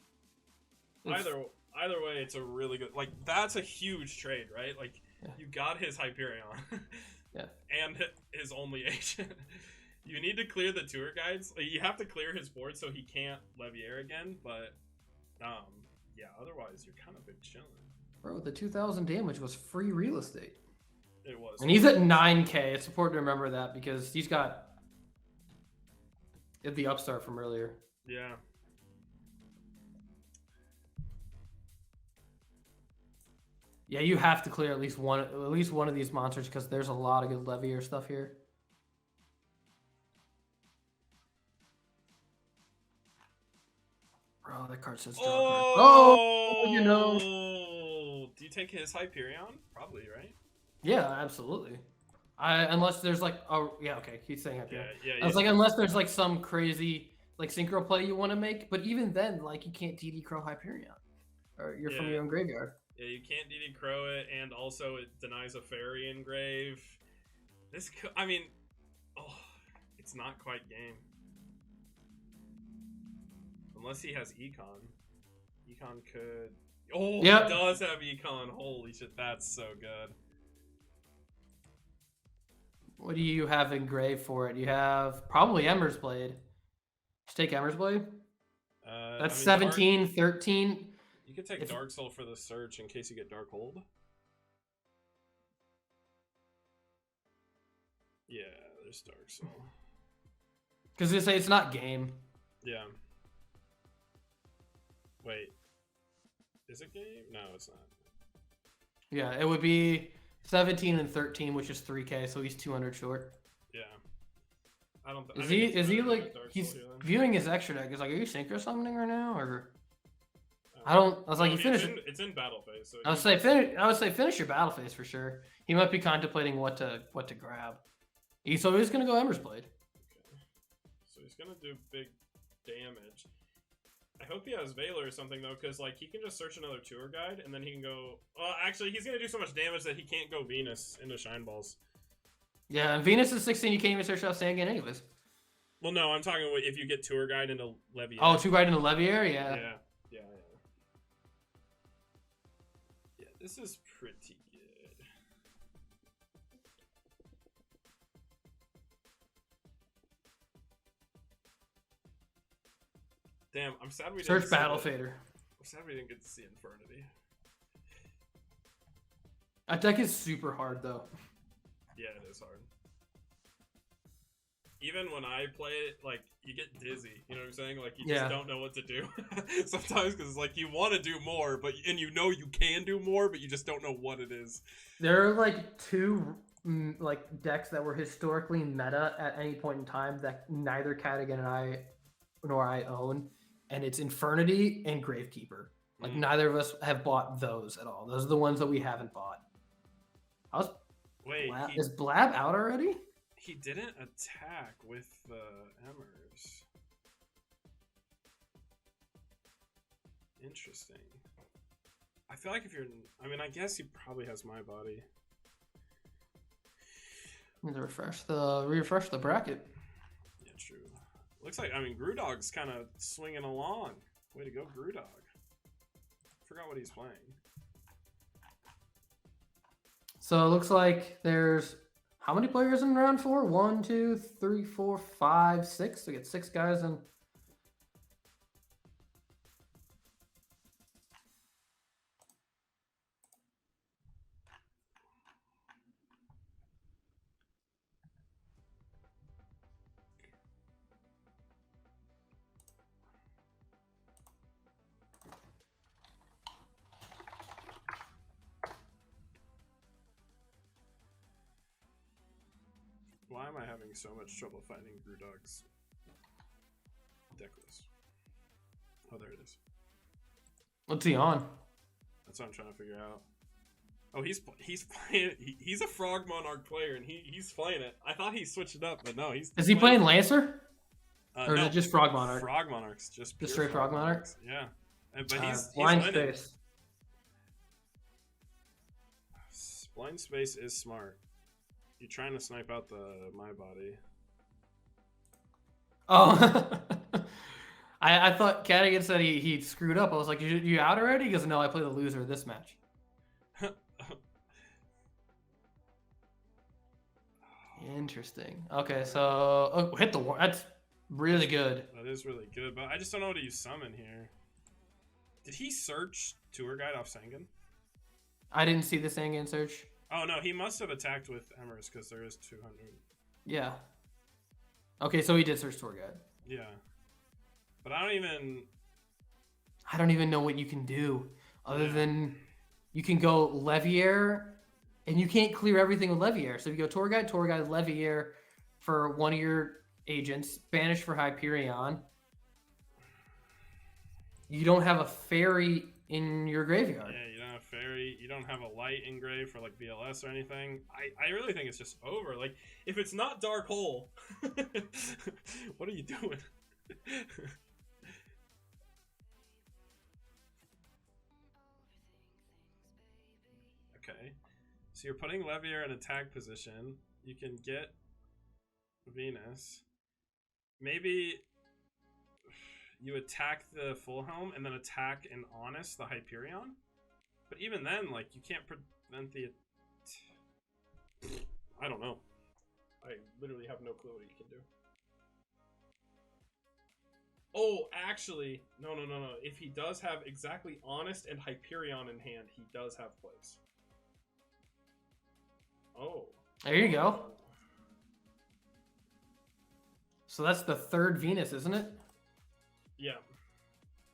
Speaker 1: Either way, it's a really good. Like that's a huge trade, right? Like you got his Hyperion.
Speaker 2: Yeah.
Speaker 1: And his only agent. You need to clear the tour guides. Like, you have to clear his board so he can't Leviair again. But yeah. Otherwise, you're kind of big chilling.
Speaker 2: Bro, the 2,000 damage was free real estate.
Speaker 1: It was.
Speaker 2: And he's at 9k. It's important to remember that because he's got the upstart from earlier.
Speaker 1: Yeah.
Speaker 2: Yeah, you have to clear at least one of these monsters because there's a lot of good Leviair stuff here. Bro, that card says draw card. Oh, you know.
Speaker 1: Do you take his Hyperion? Probably, right?
Speaker 2: Yeah, absolutely. Unless there's like, oh yeah, okay, he's saying Hyperion.
Speaker 1: Yeah.
Speaker 2: I was like, unless there's like some crazy like synchro play you want to make, but even then, like you can't DD Crow Hyperion, or you're from your own graveyard.
Speaker 1: Yeah, you can't DD Crow it, and also it denies a fairy engrave. I mean, it's not quite game. Unless he has Econ. Econ could... Oh, yep. He does have Econ. Holy shit, that's so good.
Speaker 2: What do you have engraved for it? You have probably Ember's Blade. Just take Ember's Blade. That's 17, 13.
Speaker 1: You could take Dark Soul for the search in case you get Dark Hold. Yeah, there's Dark Soul.
Speaker 2: Because they say it's not game.
Speaker 1: Yeah. Wait. Is it game? No, it's not.
Speaker 2: Yeah, it would be 17 and 13, which is 3k, so he's 200 short.
Speaker 1: Yeah. I don't.
Speaker 2: Is he like he's viewing his extra deck? Is like, are you synchro summoning right now, or? I was like, you finished.
Speaker 1: It's in battle phase. So
Speaker 2: I would say finish your battle phase for sure. He might be contemplating what to grab. So he's gonna go Ember's Blade.
Speaker 1: Okay. So he's gonna do big damage. I hope he has Valor or something though, because like he can just search another tour guide and then he can go. Well, actually, he's gonna do so much damage that he can't go Venus into Shine Balls.
Speaker 2: Yeah, and Venus is 16. You can't even search out Sand again, anyways.
Speaker 1: Well, no, I'm talking about if you get tour guide into Leviair.
Speaker 2: Oh, tour guide into Leviair, yeah.
Speaker 1: Yeah. This is pretty good. Damn, I'm sad we didn't
Speaker 2: search Battle Fader.
Speaker 1: I'm sad we didn't get to see Infernity.
Speaker 2: That deck is super hard though.
Speaker 1: Yeah, it is hard. Even when I play it, like, you get dizzy, you know what I'm saying? Like, you just don't know what to do sometimes, because, like, you want to do more, and you know you can do more, but you just don't know what it is.
Speaker 2: There are, like, two, like, decks that were historically meta at any point in time that neither Cadigan nor I own, and it's Infernity and Gravekeeper. Like, neither of us have bought those at all. Those are the ones that we haven't bought.
Speaker 1: Wait,
Speaker 2: is Blab out already?
Speaker 1: He didn't attack with the Emmers. Interesting. I feel like if you're... I mean, I guess he probably has my body.
Speaker 2: Need to refresh the bracket.
Speaker 1: Yeah, true. Looks like, I mean, Grewdog's kind of swinging along. Way to go, Grewdog. Forgot what he's playing.
Speaker 2: So it looks like there's how many players in round 4? 1, 2, 3, 4, 5, 6. So we get 6 guys in.
Speaker 1: Why am I having so much trouble finding Grewdog's deck list? Oh, there it is.
Speaker 2: What's he on?
Speaker 1: That's what I'm trying to figure out. Oh, he's playing. He's a Frog Monarch player, and he's playing it. I thought he switched it up, but no, he's.
Speaker 2: Is he playing Lancer? Or
Speaker 1: no,
Speaker 2: is it just Frog Monarch?
Speaker 1: Frog Monarchs, just pure
Speaker 2: straight Frog Monarch?
Speaker 1: Yeah, but he's
Speaker 2: blind
Speaker 1: winning.
Speaker 2: space.
Speaker 1: Blind space is smart. You're trying to snipe out my body.
Speaker 2: Oh, I thought Cadigan said he screwed up. I was like, you out already? He goes, no, I play the loser of this match. Interesting. Okay, so hit the war. That's really good.
Speaker 1: That is really good, but I just don't know what you summon here. Did he search Tour Guide off Sangan?
Speaker 2: I didn't see the Sangan search.
Speaker 1: Oh no, he must have attacked with Emers because there is 200.
Speaker 2: Yeah. Okay, so he did search Tour Guide.
Speaker 1: Yeah, but I don't even know what you can do other than you can go Levier, and you can't clear everything with Levier. So if you go Tour Guide, Levier for one of your agents, banish for Hyperion. You don't have a fairy in your graveyard. Yeah, you don't have fairy. You don't have a light engrave for like BLS or anything. I really think it's just over. Like, if it's not Dark Hole, what are you doing? Okay, so you're putting Levier in attack position. You can get Venus. Maybe you attack the full home and then attack an Honest, the Hyperion. But even then, like, you can't prevent the... I don't know. I literally have no clue what you can do. Oh, actually, no. If he does have exactly Honest and Hyperion in hand, he does have plays. Oh.
Speaker 2: There you go. So that's the third Venus, isn't it?
Speaker 1: Yeah.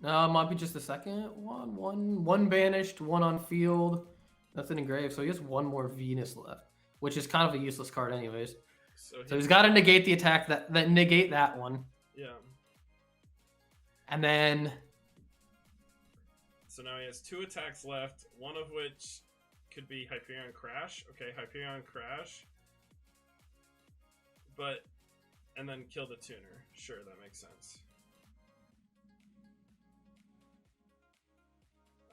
Speaker 2: No, it might be just the second one. One banished, one on field. Nothing engraved. So he has one more Venus left, which is kind of a useless card anyways. So he's got to negate the attack that negate that one.
Speaker 1: Yeah.
Speaker 2: And then...
Speaker 1: So now he has 2 attacks left, one of which could be Hyperion Crash. Okay, Hyperion Crash. But... And then kill the tuner. Sure, that makes sense.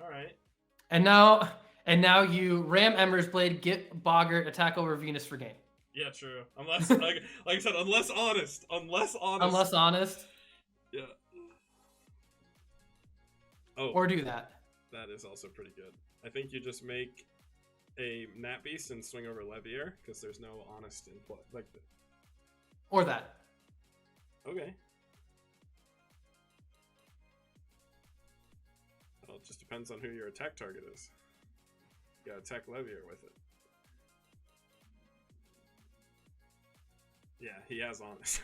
Speaker 1: Alright.
Speaker 2: And now you ram Ember's Blade, get Boggart, attack over Venus for game.
Speaker 1: Yeah, true. Unless, like I said, unless honest. Unless honest. Yeah. Oh.
Speaker 2: Or do that.
Speaker 1: That is also pretty good. I think you just make a Nat Beast and swing over Levier, because there's no honest in play.
Speaker 2: Or that.
Speaker 1: Okay. Well, it just depends on who your attack target is. You gotta attack Levier with it. Yeah, he has honest.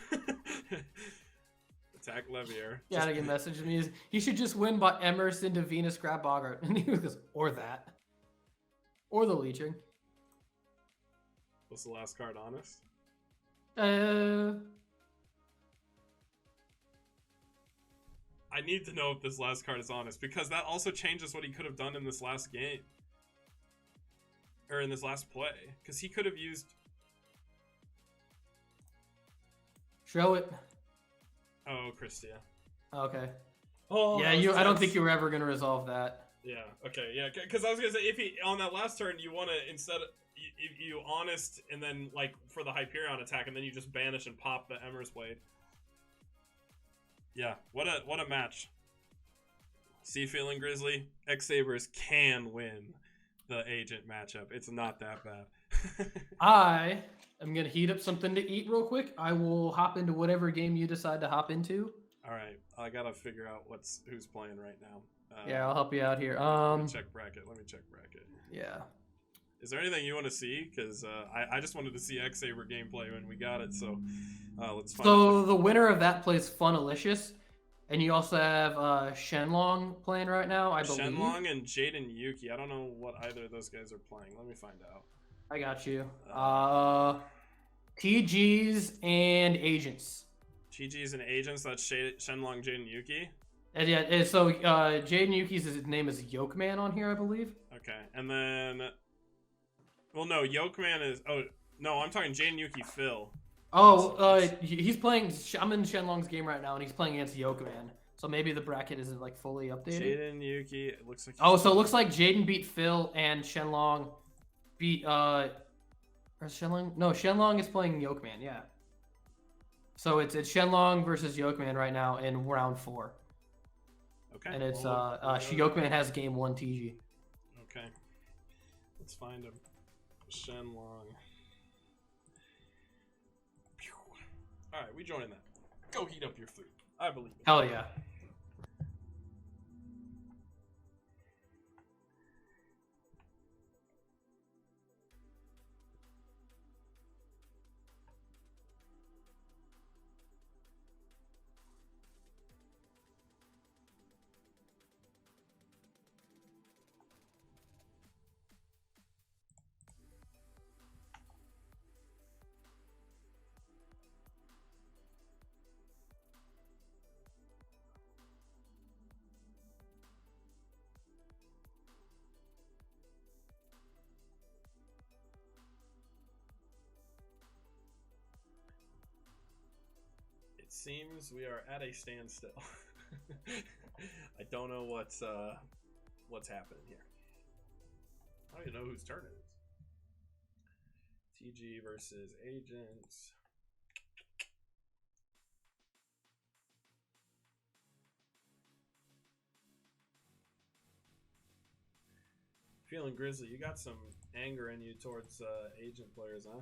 Speaker 1: Attack Levier.
Speaker 2: Yeah, I get message me. He should just win by Emerson into Venus, grab Boggart. And he goes, or that. Or the Leeching.
Speaker 1: What's the last card, honest? I need to know if this last card is honest, because that also changes what he could have done in this last game. Or in this last play. Because he could have used...
Speaker 2: Show it.
Speaker 1: Oh, Christia.
Speaker 2: Okay.
Speaker 1: Oh,
Speaker 2: Yeah, I don't think you were ever gonna resolve that.
Speaker 1: Yeah. Okay. Yeah. Because I was gonna say if he on that last turn you want to instead of you honest and then like for the Hyperion attack and then you just banish and pop the Emmer's Blade. Yeah. What a match. See, feeling Grizzly, X-Sabers can win the agent matchup. It's not that bad.
Speaker 2: I am gonna heat up something to eat real quick. I will hop into whatever game you decide to hop into.
Speaker 1: All right, I gotta figure out who's playing right now.
Speaker 2: Yeah, I'll help you out here.
Speaker 1: Let me check bracket.
Speaker 2: Yeah.
Speaker 1: Is there anything you want to see? Because I just wanted to see X-Saber gameplay when we got it. So let's find.
Speaker 2: So the winner of that plays Funalicious, and you also have Shenlong playing right now. I believe.
Speaker 1: Shenlong and Jaden Yuki. I don't know what either of those guys are playing. Let me find out.
Speaker 2: I got you. TGs and Agents.
Speaker 1: TGs and Agents. That's Shenlong, Jaden Yuki.
Speaker 2: And yeah, and so Jaden Yuki's his name is Yokeman on here, I believe.
Speaker 1: Okay, and then, well, no, Yokeman is. Oh no, I'm talking Jaden Yuki Phil.
Speaker 2: Oh, he's playing. I'm in Shenlong's game right now, and he's playing against Yokeman. So maybe the bracket isn't like fully updated.
Speaker 1: Jaden Yuki. It looks like.
Speaker 2: Oh, so it looks like Jaden beat Phil and Shenlong beat or Shenlong. No, Shenlong is playing Yokeman. Yeah. So it's Shenlong versus Yokeman right now in round 4.
Speaker 1: Okay.
Speaker 2: And it's Yokeman has game 1 TG.
Speaker 1: Okay. Let's find him. Shenlong. Alright, we joining that. Go heat up your food. I believe it.
Speaker 2: Hell yeah.
Speaker 1: Seems we are at a standstill. I don't know what's happening here. I don't even know whose turn it is. TG versus Agents. Feeling Grizzly, you got some anger in you towards agent players, huh?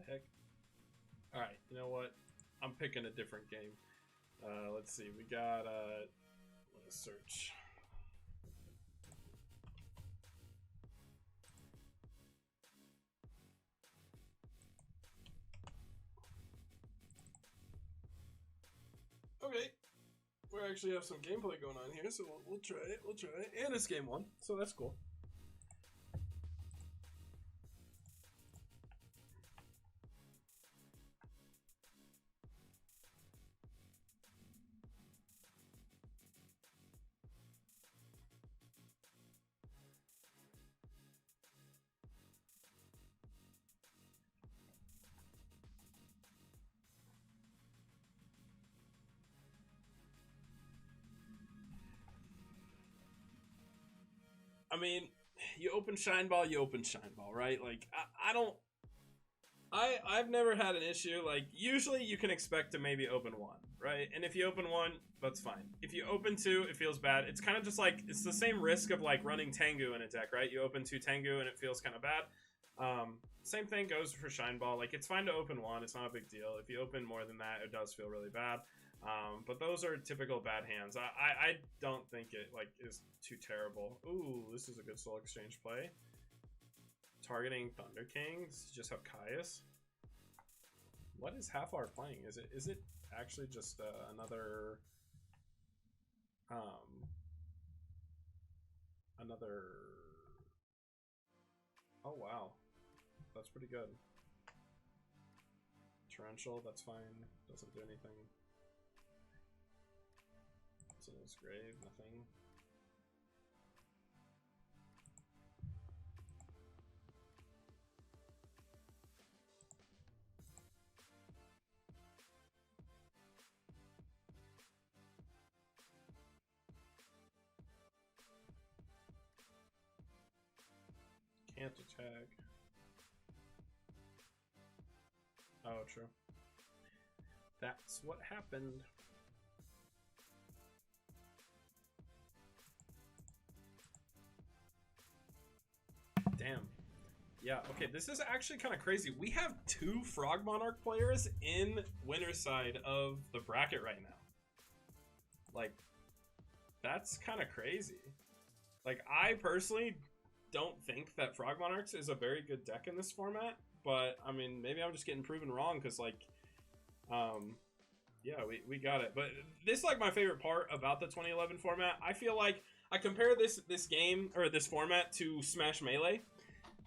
Speaker 1: Heck. Alright, you know what? I'm picking a different game. Let's see, we got let's search. Okay. We actually have some gameplay going on here, so we'll try it. And it's game 1, so that's cool. I mean, you open Shine Ball, right? Like, I've never had an issue. Like, usually you can expect to maybe open 1, right? And if you open 1, that's fine. If you open 2, it feels bad. It's kind of just like, it's the same risk of like running Tengu in a deck, right? You open 2 Tengu and it feels kind of bad. Same thing goes for Shine Ball. Like, it's fine to open 1. It's not a big deal. If you open more than that, it does feel really bad. But those are typical bad hands. I don't think it like is too terrible. Ooh, this is a good soul exchange play. Targeting Thunder Kings. Just have Caius. What is Half-Hour playing? Is it actually just another oh wow, that's pretty good. Torrential, that's fine, doesn't do anything. Soul's Grave, nothing. Can't attack. Oh, true. That's what happened. Damn. Yeah, okay, this is actually kind of crazy. We have 2 Frog Monarch players in winner's side of the bracket right now. Like, that's kind of crazy. Like, I personally don't think that Frog Monarchs is a very good deck in this format, but I mean, maybe I'm just getting proven wrong because, like, yeah, we got it. But this is like my favorite part about the 2011 format. I feel like I compare this game or this format to Smash Melee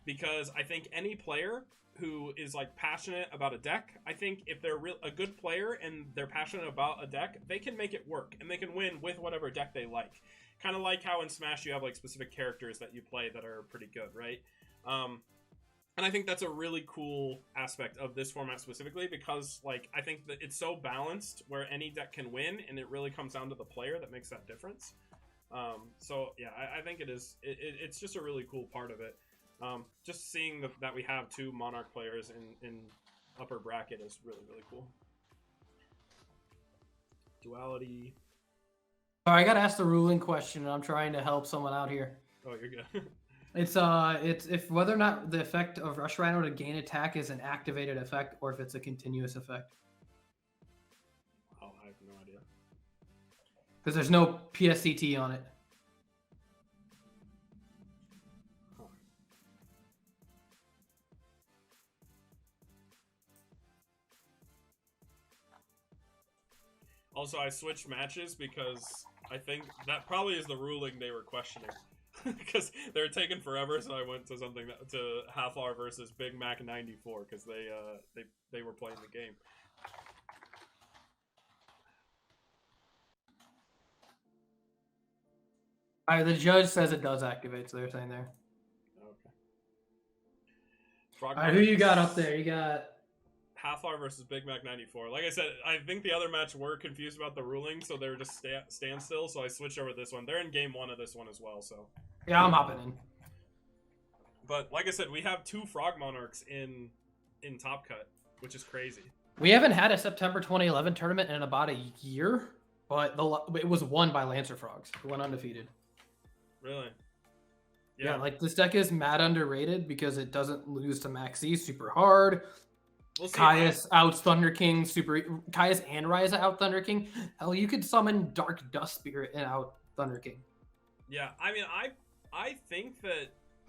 Speaker 1: because I think any player who is like passionate about a deck, I think if they're a good player and they're passionate about a deck, they can make it work and they can win with whatever deck they like. Kind of like how in Smash you have like specific characters that you play that are pretty good, right? And I think that's a really cool aspect of this format specifically because, like, I think that it's so balanced where any deck can win, and it really comes down to the player that makes that difference. So yeah, I think it's just a really cool part of it. Just seeing that we have 2 Monarch players in upper bracket is really, really cool. Duality.
Speaker 2: All right, I gotta ask the ruling question, and I'm trying to help someone out here.
Speaker 1: Oh, you're good.
Speaker 2: It's if whether or not the effect of Rush Rhino to gain attack is an activated effect, or if it's a continuous effect.
Speaker 1: Oh, I have no idea.
Speaker 2: Because there's no PSCT on it.
Speaker 1: Huh. Also, I switched matches because I think that probably is the ruling they were questioning. Because they were taking forever, so I went to something to Half-Hour versus Big Mac 94 because they were playing the game.
Speaker 2: All right, the judge says it does activate, so they're saying there.
Speaker 1: Okay.
Speaker 2: All right, who you got up there? You got
Speaker 1: Half-Hour versus Big Mac 94. Like I said, I think the other match were confused about the ruling, so they were just standstill, so I switched over to this one. They're in game 1 of this one as well, so.
Speaker 2: Yeah, I'm hopping in.
Speaker 1: But like I said, we have 2 Frog Monarchs in Top Cut, which is crazy.
Speaker 2: We haven't had a September 2011 tournament in about a year, but it was won by Lancer Frogs, who went undefeated.
Speaker 1: Really?
Speaker 2: Yeah, like this deck is mad underrated because it doesn't lose to Maxi super hard.
Speaker 1: We'll see.
Speaker 2: Caius outs Thunder King, Caius and Ryza out Thunder King. Hell, you could summon Dark Dust Spirit and out Thunder King.
Speaker 1: Yeah, I mean, I think that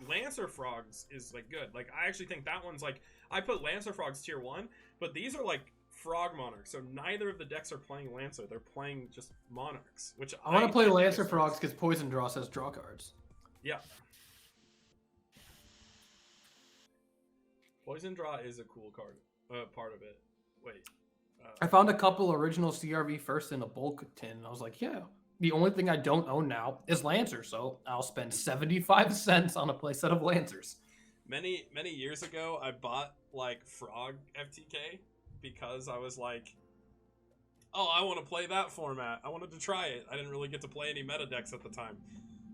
Speaker 1: Lancer Frogs is like good. Like, I actually think that one's like, I put Lancer Frogs tier 1, but these are like Frog Monarchs, so neither of the decks are playing Lancer. They're playing just Monarchs, which
Speaker 2: I want to play Lancer Frogs because Poison Draw says draw cards.
Speaker 1: Yeah. Poison Draw is a cool card, part of it. Wait.
Speaker 2: I found a couple original CRV first in a bulk tin, and I was like, yeah. The only thing I don't own now is Lancer, so I'll spend 75 cents on a playset of Lancers.
Speaker 1: Many years ago, I bought like Frog FTK because I was like, oh, I want to play that format. I wanted to try it. I didn't really get to play any meta decks at the time.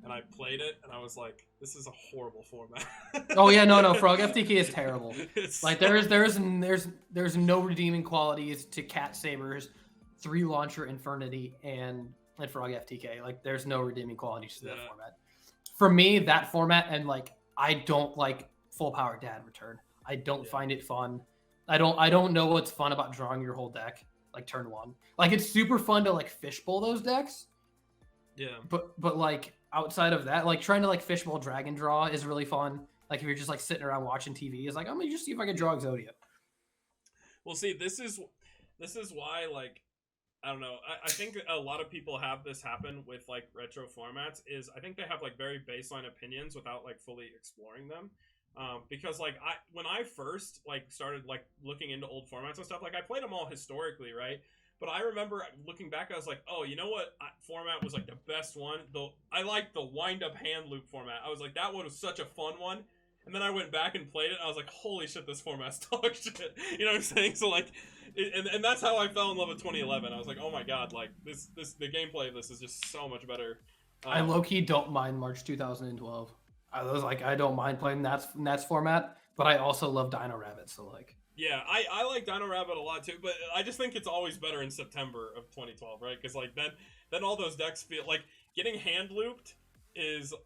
Speaker 1: And I played it, and I was like, this is a horrible format.
Speaker 2: Oh, yeah, no. Frog FTK is terrible.
Speaker 1: It's
Speaker 2: like,
Speaker 1: so...
Speaker 2: there's no redeeming qualities to Cat Sabers, 3 Launcher Infernity, and Frog FTK. Like, there's no redeeming qualities to that format. For me, that format, and, like, I don't like Full Power Dad Return. I don't find it fun. I don't know what's fun about drawing your whole deck. like turn 1. Like it's super fun to like fishbowl those decks.
Speaker 1: Yeah.
Speaker 2: But like outside of that, like trying to like fishbowl Dragon Draw is really fun. Like if you're just like sitting around watching TV, it's like I'm gonna just see if I can draw Exodia.
Speaker 1: Well, see, this is why, like, I don't know. I think a lot of people have this happen with like retro formats. Is I think they have like very baseline opinions without like fully exploring them. Because like when I first like started like looking into old formats and stuff, like I played them all historically, right? But I remember looking back, I was like, oh, you know what format was like the best one? I liked the wind-up hand loop format. I was like, that one was such a fun one. And then I went back and played it, and I was like, holy shit, this format's dog shit. You know what I'm saying? So like, and that's how I fell in love with 2011. I was like, oh my god, like the gameplay of this is just so much better.
Speaker 2: I low-key don't mind March 2012. I was like, I don't mind playing Nats format, but I also love Dino Rabbit, so like.
Speaker 1: Yeah, I like Dino Rabbit a lot too, but I just think it's always better in September of 2012, right? Because like then all those decks feel like getting hand looped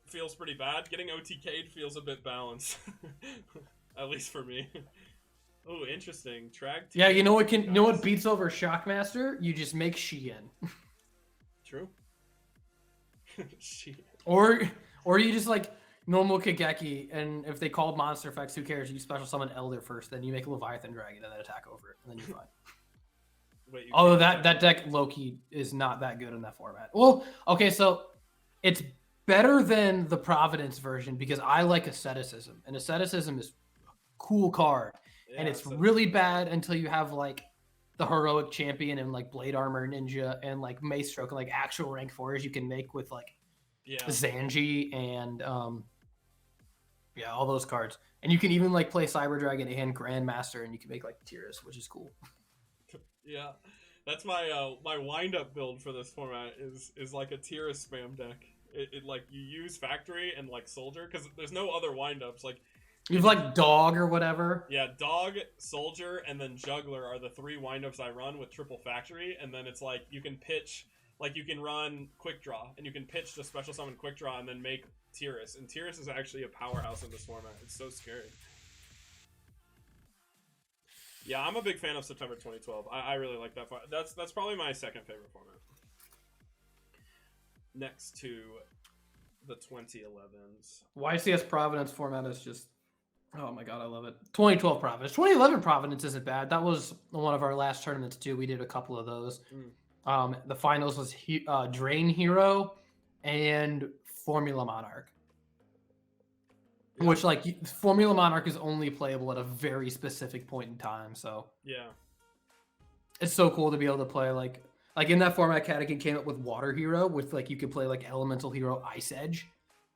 Speaker 1: feels pretty bad. Getting OTK'd feels a bit balanced, at least for me. Oh, interesting.
Speaker 2: Yeah, you know what beats over Shockmaster? You just make Shein.
Speaker 1: True. Shein.
Speaker 2: Or you just like normal Kageki, and if they called monster effects, who cares? You special summon Elder first, then you make a Leviathan Dragon and then attack over it, and then you're fine.
Speaker 1: Wait,
Speaker 2: although that deck Loki is not that good in that format. Well, okay, so it's better than the Providence version because I like Asceticism, and Asceticism is a cool card, and it's really bad until you have like the Heroic Champion and like Blade Armor Ninja and like Mace Stroke and like actual rank 4s you can make with like Zanji and all those cards. And you can even like play Cyber Dragon and Grandmaster, and you can make like Tyrus, which is cool.
Speaker 1: Yeah, that's my my wind up build for this format is like a Tyrus spam deck. It like you use Factory and like Soldier because there's no other wind ups. Like
Speaker 2: you've like Dog or whatever.
Speaker 1: Yeah, Dog, Soldier, and then Juggler are the 3 wind ups I run with triple Factory, and then it's like you can pitch. Like, you can run Quickdraw, and you can pitch to special summon Quickdraw and then make Tyrus. And Tyrus is actually a powerhouse in this format. It's so scary. Yeah, I'm a big fan of September 2012. I really like that. That's probably my second favorite format. Next to the 2011s.
Speaker 2: YCS Providence format is just... Oh my god, I love it. 2012 Providence. 2011 Providence isn't bad. That was one of our last tournaments, too. We did a couple of those. The finals was Drain Hero and Formula Monarch. Which, like, Formula Monarch is only playable at a very specific point in time, so... Yeah. It's so cool to be able to play, like in that format, Catachan came up with Water Hero, with, like, you could play, like, Elemental Hero Ice Edge.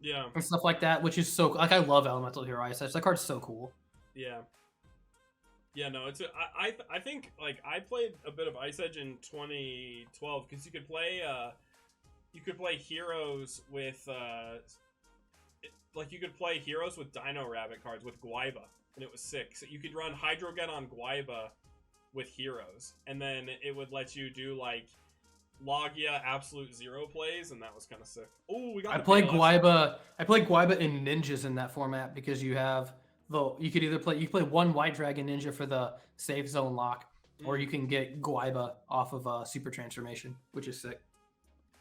Speaker 1: Yeah.
Speaker 2: And stuff like that, which is so... Like, I love Elemental Hero Ice Edge. That card's so cool.
Speaker 1: Yeah. Yeah, no, I think like I played a bit of Ice Edge in 2012 because you could play heroes with you could play heroes with Dino Rabbit cards with Guaiba, and it was sick. So you could run Hydrogen on Guaiba with heroes, and then it would let you do like Logia Absolute Zero plays, and that was kind of sick. Oh, we got.
Speaker 2: I played Guaiba in Ninjas in that format because you have. You could either play one White Dragon Ninja for the safe zone lock, or you can get Guaiba off of Super Transformation, which is sick.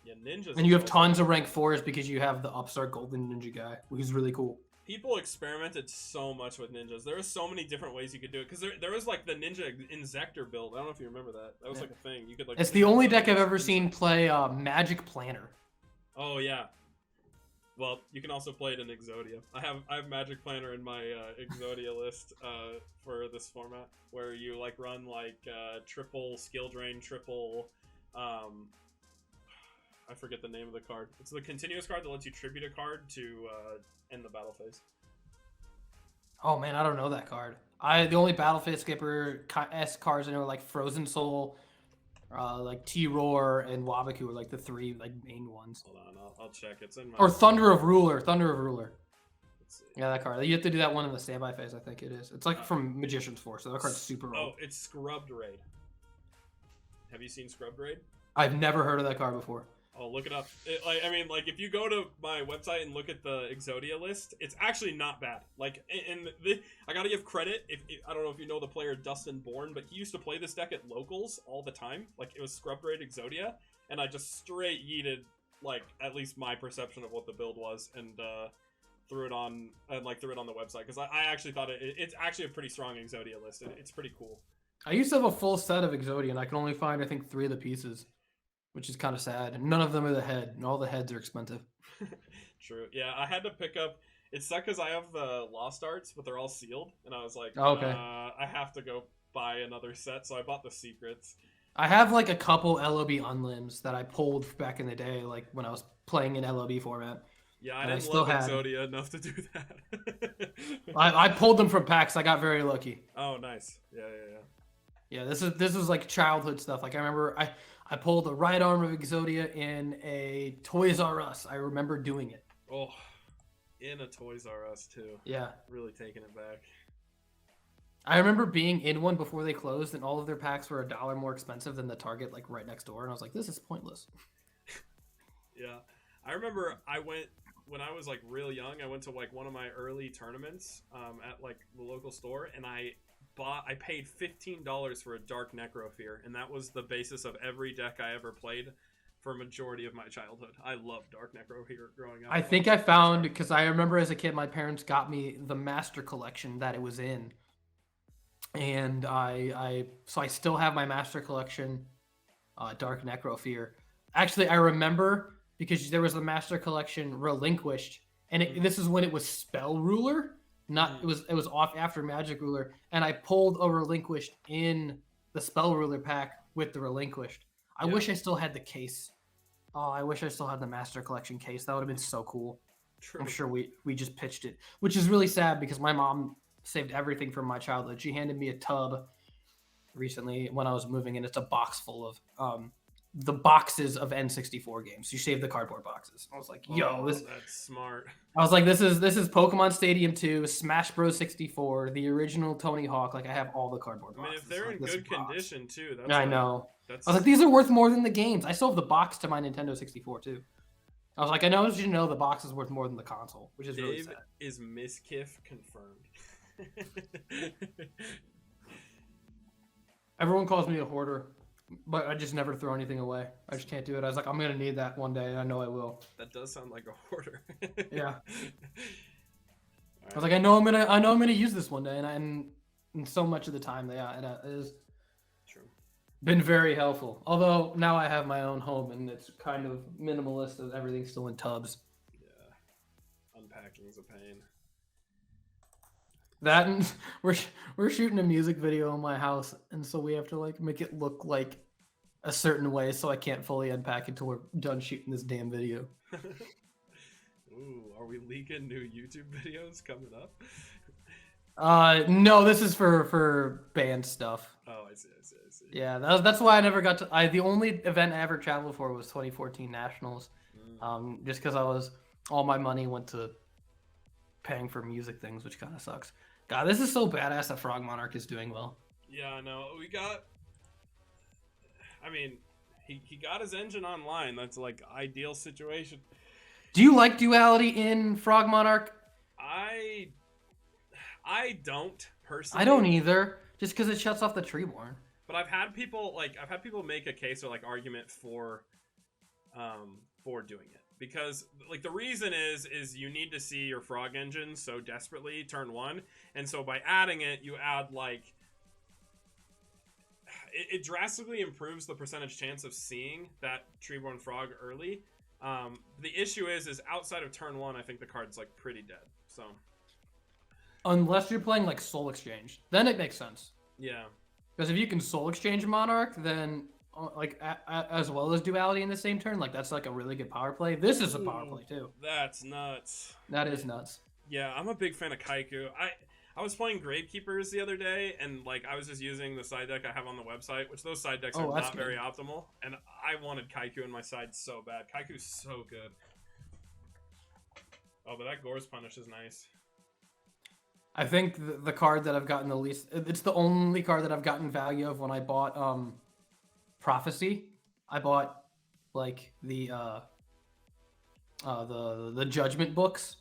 Speaker 1: Yeah, ninjas.
Speaker 2: And you have tons of rank 4s because you have the Upstart Golden Ninja guy, which is really cool.
Speaker 1: People experimented so much with ninjas. There were so many different ways you could do it because there was like the Ninja Inzector build. I don't know if you remember that. That was like a thing. You could like.
Speaker 2: It's the only deck I've ever seen play Magic Planner.
Speaker 1: Oh yeah. Well, you can also play it in Exodia. I have Magic Planner in my Exodia list for this format, where you like run like triple skill drain, triple. I forget the name of the card. It's the continuous card that lets you tribute a card to end the battle phase.
Speaker 2: Oh man, I don't know that card. The only battle phase skipper S cards I know are like Frozen Soul, like T-Roar and Wabaku are like the 3 like main ones.
Speaker 1: Hold on, I'll check. It's in my...
Speaker 2: Or Thunder of Ruler. Yeah, that card. You have to do that one in the standby phase, I think it is. It's like from Magician's Force, so that card's super old.
Speaker 1: Oh, it's Scrubbed Raid. Have you seen Scrubbed Raid?
Speaker 2: I've never heard of that card before.
Speaker 1: I'll look it up. If you go to my website and look at the Exodia list, it's actually not bad. I gotta give credit. I don't know if you know the player Dustin Bourne, but he used to play this deck at locals all the time. Like, it was scrub grade Exodia, and I just straight yeeted, like, at least my perception of what the build was, and threw it on the website, because I actually thought it's actually a pretty strong Exodia list. It's pretty cool.
Speaker 2: I used to have a full set of Exodia, and I can only find, I think, 3 of the pieces, which is kind of sad. None of them are the head, and all the heads are expensive.
Speaker 1: True. Yeah, I had to pick up. It sucked because I have the Lost Arts, but they're all sealed, and I was like,
Speaker 2: okay.
Speaker 1: I have to go buy another set, so I bought the Secrets.
Speaker 2: I have like a couple LOB unlimbs that I pulled back in the day, like when I was playing in LOB format.
Speaker 1: Yeah, I didn't love Exodia enough to do that.
Speaker 2: I pulled them from packs. I got very lucky.
Speaker 1: Oh, nice. Yeah.
Speaker 2: Yeah, this is like childhood stuff. Like, I remember I pulled a right arm of Exodia in a Toys R Us. I remember doing it.
Speaker 1: Oh, in a Toys R Us too.
Speaker 2: Yeah.
Speaker 1: Really taking it back.
Speaker 2: I remember being in one before they closed, and all of their packs were $1 more expensive than the Target, like right next door. And I was like, this is pointless.
Speaker 1: Yeah. I remember when I was like real young, I went to like one of my early tournaments at like the local store, and I paid $15 for a Dark Necrofear, and that was the basis of every deck I ever played for a majority of my childhood. I loved Dark Necrofear growing up.
Speaker 2: I think I found, because I remember as a kid, my parents got me the Master Collection that it was in, and I still have my Master Collection, Dark Necrofear. Actually, I remember because there was the Master Collection Relinquished, and this is when it was Spell Ruler. It was off after Magic Ruler, and I pulled a Relinquished in the Spell Ruler pack with the Relinquished. I wish I still had the case. Oh, I wish I still had the Master Collection case. That would have been so cool.
Speaker 1: True.
Speaker 2: I'm sure we just pitched it, which is really sad because my mom saved everything from my childhood. She handed me a tub recently when I was moving, and it's a box full of the boxes of N64 games. She saved the cardboard boxes. I was like, yo,
Speaker 1: that's smart.
Speaker 2: I was like, this is Pokemon Stadium 2, Smash Bros 64, the original Tony Hawk. Like, I have all the cardboard boxes.
Speaker 1: I mean, if they're in good condition too, that's
Speaker 2: I know. I was like, these are worth more than the games. I still have the box to my Nintendo 64 too. I was like, I know you know the box is worth more than the console, which is really sad.
Speaker 1: Is Miskiff confirmed?
Speaker 2: Everyone calls me a hoarder, but I just never throw anything away. I just can't do it. I was like, I'm gonna need that one day, and I know I will.
Speaker 1: That does sound like a hoarder.
Speaker 2: Yeah. I was like, I know I'm gonna use this one day, and so much of the time, yeah, and it is
Speaker 1: true.
Speaker 2: Been very helpful. Although now I have my own home, and it's kind of minimalist, and everything's still in tubs.
Speaker 1: Yeah, unpacking is a pain.
Speaker 2: That, and we're shooting a music video in my house, and so we have to like make it look like a certain way, so I can't fully unpack until we're done shooting this damn video.
Speaker 1: Ooh, are we leaking new YouTube videos coming up?
Speaker 2: No, this is for band stuff.
Speaker 1: Oh, I see.
Speaker 2: Yeah, that's why I never got to. The only event I ever traveled for was 2014 Nationals. Just because all my money went to paying for music things, which kind of sucks. God, this is so badass that Frog Monarch is doing well.
Speaker 1: Yeah, I know. He got his engine online. That's like ideal situation.
Speaker 2: Do you like duality in Frog Monarch?
Speaker 1: I don't personally.
Speaker 2: I don't either. Just because it shuts off the Treeborn.
Speaker 1: But I've had people make a case or like argument for doing it, because like the reason is you need to see your Frog engine so desperately turn 1, and so by adding it, you add like it drastically improves the percentage chance of seeing that Treeborn Frog early. The issue is outside of turn 1, I think the card's like pretty dead. So
Speaker 2: unless you're playing like Soul Exchange, then it makes sense.
Speaker 1: Yeah.
Speaker 2: Because if you can Soul Exchange Monarch, then like as well as duality in the same turn, like that's like a really good power play. This is a power play too.
Speaker 1: That's nuts.
Speaker 2: That is nuts.
Speaker 1: Yeah, I'm a big fan of Kaiku. I was playing Gravekeepers the other day, and like I was just using the side deck I have on the website, which those side decks are not very optimal, and I wanted Kaiku in my side so bad. Kaiku's so good. Oh, but that Gore's Punish is nice.
Speaker 2: I think the card that I've gotten the least, it's the only card that I've gotten value of when I bought Prophecy. I bought like the Judgment books.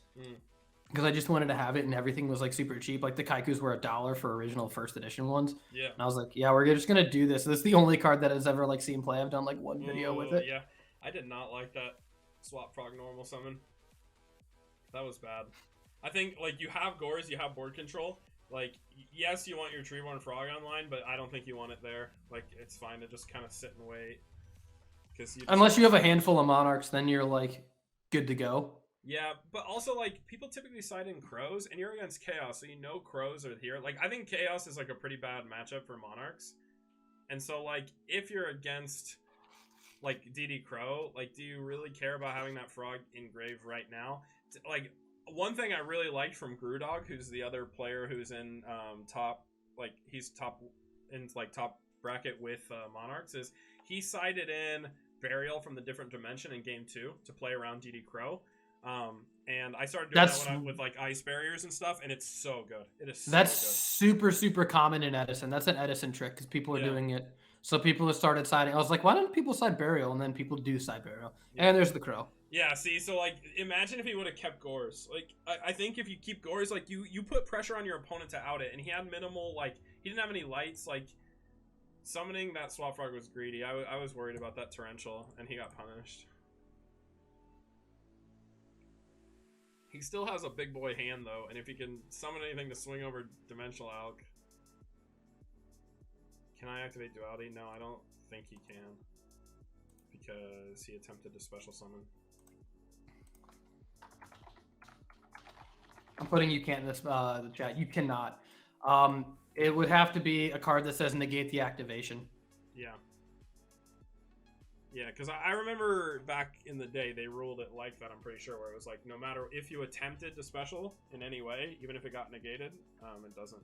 Speaker 2: Because I just wanted to have it, and everything was like super cheap. Like the Kaikus were $1 for original first edition ones.
Speaker 1: Yeah.
Speaker 2: And I was like, yeah, we're just gonna do this. This is the only card that has ever like seen play. I've done like one video with it.
Speaker 1: Yeah, I did not like that swap frog normal summon. That was bad. I think like you have Gores, you have board control. Like yes, you want your Treeborn Frog online, but I don't think you want it there. Like it's fine to just kind of sit and wait.
Speaker 2: Unless you have a handful of Monarchs, then you're like good to go.
Speaker 1: Yeah, but also, like, people typically side in Crows, and you're against Chaos, so you know Crows are here. Like, I think Chaos is, like, a pretty bad matchup for Monarchs. And so, like, if you're against, like, DD Crow, like, do you really care about having that frog engraved right now? Like, one thing I really liked from Grewdog, who's the other player who's in top, like, he's top bracket with Monarchs, is he sided in Burial from the Different Dimension in Game 2 to play around DD Crow. And I started doing that with like ice barriers and stuff, and it's so good. It is.
Speaker 2: That's super, super common in Edison. That's an Edison trick because people are doing it. So people have started siding. I was like, why don't people side Burial? And then people do side Burial. Yeah. And there's the Crow.
Speaker 1: Yeah. See, so like, imagine if he would have kept Gores. Like, I think if you keep Gores, like you put pressure on your opponent to out it, and he had minimal. Like, he didn't have any lights. Like, summoning that Swap Frog was greedy. I was worried about that Torrential, and he got punished. He still has a big boy hand, though, and if he can summon anything to swing over Dimensional Alk... Can I activate Duality? No, I don't think he can. Because he attempted to special summon.
Speaker 2: I'm putting you can't in this the chat. You cannot. It would have to be a card that says negate the activation.
Speaker 1: Yeah. Yeah, because I remember back in the day, they ruled it like that, I'm pretty sure, where it was like, no matter if you attempted to special in any way, even if it got negated, it doesn't.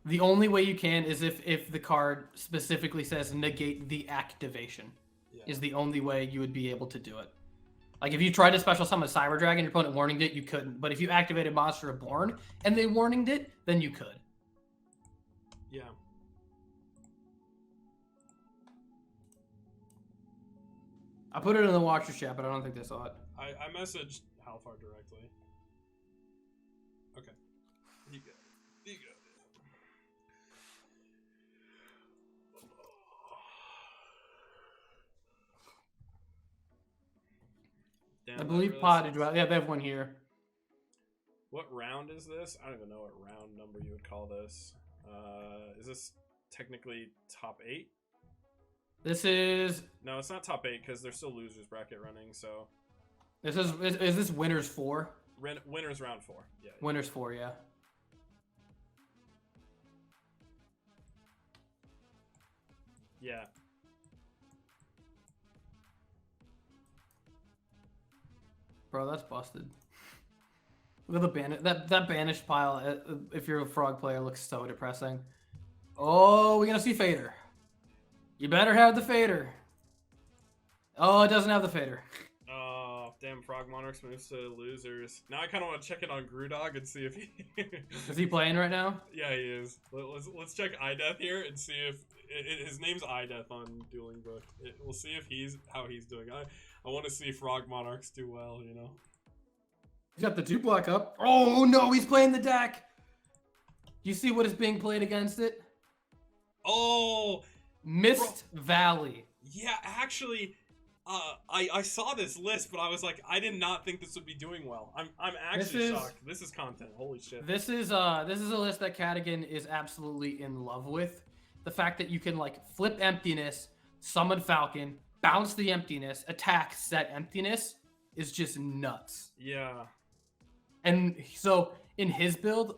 Speaker 2: The only way you can is if the card specifically says negate the activation, is the only way you would be able to do it. Like, if you tried to special summon a Cyber Dragon, your opponent warninged it, you couldn't. But if you activated Monster Reborn and they warninged it, then you could.
Speaker 1: Yeah.
Speaker 2: I put it in the Watcher's chat, but I don't think they saw it.
Speaker 1: I messaged Halfar directly. Okay. You got it. You got it. Damn,
Speaker 2: I believe Pottage. Yeah, they have one here.
Speaker 1: What round is this? I don't even know what round number you would call this. Is this technically top 8?
Speaker 2: This is...
Speaker 1: No, it's not top 8 because there's still losers bracket running, so...
Speaker 2: This is this winners 4?
Speaker 1: Winners round 4, yeah.
Speaker 2: Winners 4, yeah.
Speaker 1: Yeah.
Speaker 2: Bro, that's busted. Look at the that banished pile, if you're a frog player, looks so depressing. Oh, we're gonna see Fader. You better have the Fader. Oh, it doesn't have the Fader.
Speaker 1: Oh, damn, Frog Monarchs moves to losers. Now I kind of want to check it on Grewdog and see if he...
Speaker 2: Is he playing right now?
Speaker 1: Yeah, he is. Let's check iDeath here and see if... his name's iDeath on Dueling Book. We'll see if how he's doing. I want to see Frog Monarchs do well, you know?
Speaker 2: He's got the 2-block up. Oh, no, he's playing the deck. You see what is being played against it?
Speaker 1: Oh!
Speaker 2: Mist Valley.
Speaker 1: Yeah, actually, I saw this list, but I was like, I did not think this would be doing well. I'm actually shocked. This is content. Holy shit.
Speaker 2: This is a list that Cadigan is absolutely in love with. The fact that you can like flip Emptiness, summon Falcon, bounce the Emptiness, attack, set Emptiness is just nuts.
Speaker 1: Yeah.
Speaker 2: And so in his build,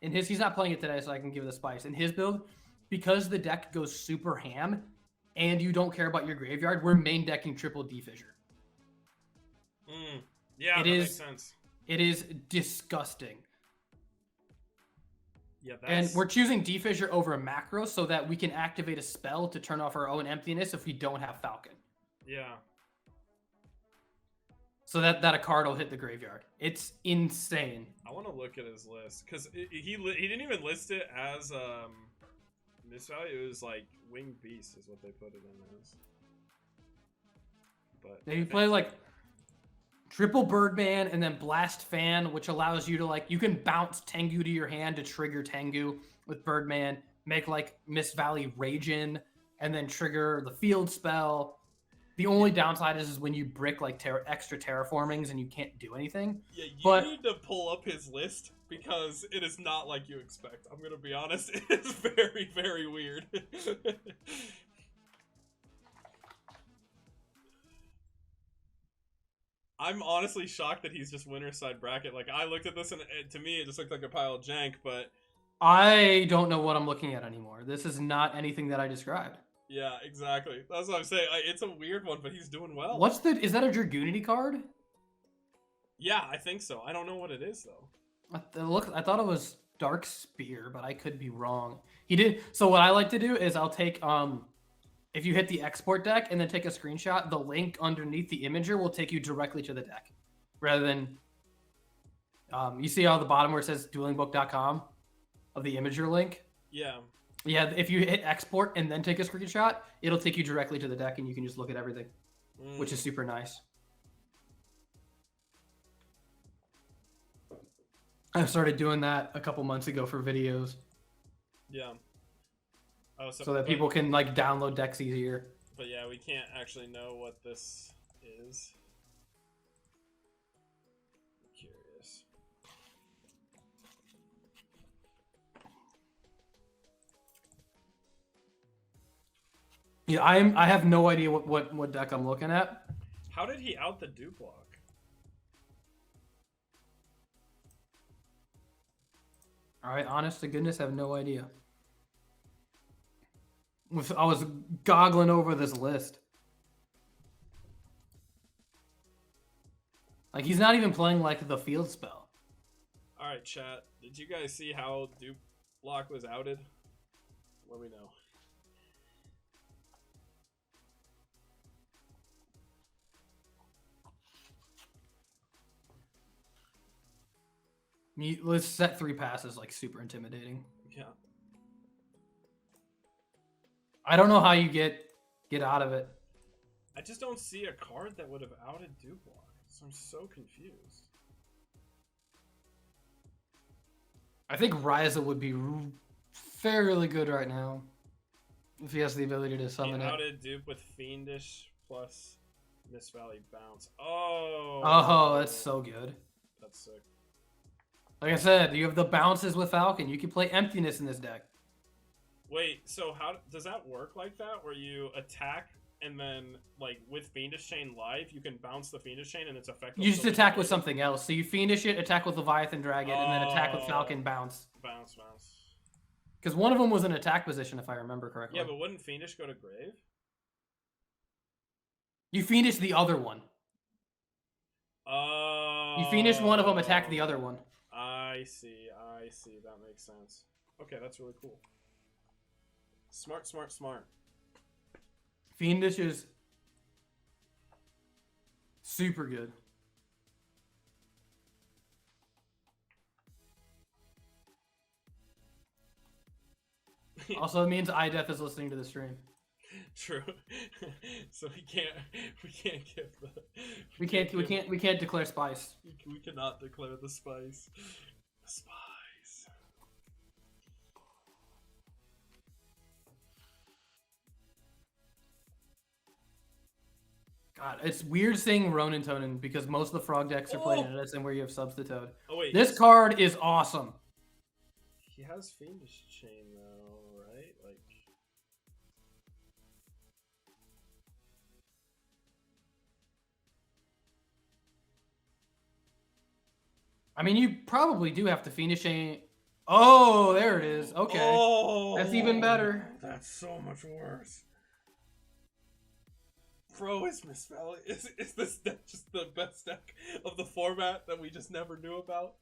Speaker 2: he's not playing it today, so I can give the spice. In his build, because the deck goes super ham and you don't care about your graveyard, we're main decking triple D Fissure.
Speaker 1: Yeah, that makes sense.
Speaker 2: It is disgusting.
Speaker 1: Yeah,
Speaker 2: and we're choosing D Fissure over macro so that we can activate a spell to turn off our own Emptiness if we don't have Falcon.
Speaker 1: Yeah.
Speaker 2: So that a card will hit the graveyard. It's insane.
Speaker 1: I want to look at his list because he didn't even list it as this value. It was like Winged Beast is what they put it in as. But
Speaker 2: Then you play like triple Birdman and then Blast Fan, which allows you to like you can bounce Tengu to your hand to trigger Tengu with Birdman, make like Mist Valley Ragin, and then trigger the field spell. The only downside is when you brick like extra terraformings and you can't do anything.
Speaker 1: Yeah, you
Speaker 2: But-
Speaker 1: need to pull up his list because it is not like you expect. I'm gonna be honest, it is very, very weird. I'm honestly shocked that he's just winner's side bracket. Like, I looked at this and to me it just looked like a pile of jank, but
Speaker 2: I don't know what I'm looking at anymore. This is not anything that I described.
Speaker 1: yeah, exactly. That's what I'm saying. It's a weird one, but he's doing well.
Speaker 2: Is that a Dragoonity card?
Speaker 1: Yeah, I think so. I don't know what it is though.
Speaker 2: I thought it was Dark Spear, but I could be wrong. He did. So what I like to do is I'll take if you hit the export deck and then take a screenshot, the link underneath the imager will take you directly to the deck, rather than you see on the bottom where it says duelingbook.com of the imager link.
Speaker 1: Yeah.
Speaker 2: Yeah, if you hit export and then take a screenshot, it'll take you directly to the deck and you can just look at everything, which is super nice. I started doing that a couple months ago for videos.
Speaker 1: Yeah. Oh,
Speaker 2: So that people can like download decks easier.
Speaker 1: But yeah, we can't actually know what this is. I'm curious.
Speaker 2: Yeah, I have no idea what deck I'm looking at.
Speaker 1: How did he out the Duplock?
Speaker 2: All right, honest to goodness, I have no idea. I was goggling over this list. Like, he's not even playing, like, the field spell.
Speaker 1: Alright, chat. Did you guys see how Duplock was outed? Let me know.
Speaker 2: Let's set 3 passes, like, super intimidating.
Speaker 1: Yeah.
Speaker 2: I don't know how you get out of it.
Speaker 1: I just don't see a card that would have outed Duplock. So I'm so confused.
Speaker 2: I think Ryza would be fairly good right now. If he has the ability to
Speaker 1: He
Speaker 2: summon it.
Speaker 1: outed Dupe with Fiendish plus Mist Valley Bounce. Oh!
Speaker 2: Oh, that's so good.
Speaker 1: That's sick.
Speaker 2: Like I said, you have the bounces with Falcon. You can play Emptiness in this deck.
Speaker 1: Wait, so how does that work like that? Where you attack and then, like, with Fiendish Chain live, you can bounce the Fiendish Chain and it's effective.
Speaker 2: You just attack with something else. So you Fiendish it, attack with Leviathan Dragon, and then attack with Falcon, bounce.
Speaker 1: Bounce.
Speaker 2: Because one of them was an attack position, if I remember correctly.
Speaker 1: Yeah, but wouldn't Fiendish go to grave?
Speaker 2: You Fiendish the other one. You Fiendish one of them, attack the other one.
Speaker 1: I see. That makes sense. Okay, that's really cool. Smart.
Speaker 2: Fiendish is super good. Also, it means iDef is listening to the stream.
Speaker 1: True. So we can't give the.
Speaker 2: We can't declare spice.
Speaker 1: We cannot declare the spice. The spice.
Speaker 2: God, it's weird seeing Ronin Tonin because most of the frog decks are playing in this and where you have Substitute.
Speaker 1: Oh wait.
Speaker 2: This card is awesome.
Speaker 1: He has Fiendish Chain though, right? Like.
Speaker 2: I mean, you probably do have to Fiendish Chain. Oh, there it is. Okay.
Speaker 1: Oh,
Speaker 2: That's even better.
Speaker 1: That's so much worse. Bro, is Mist Valley? Is this deck just the best deck of the format that we just never knew about?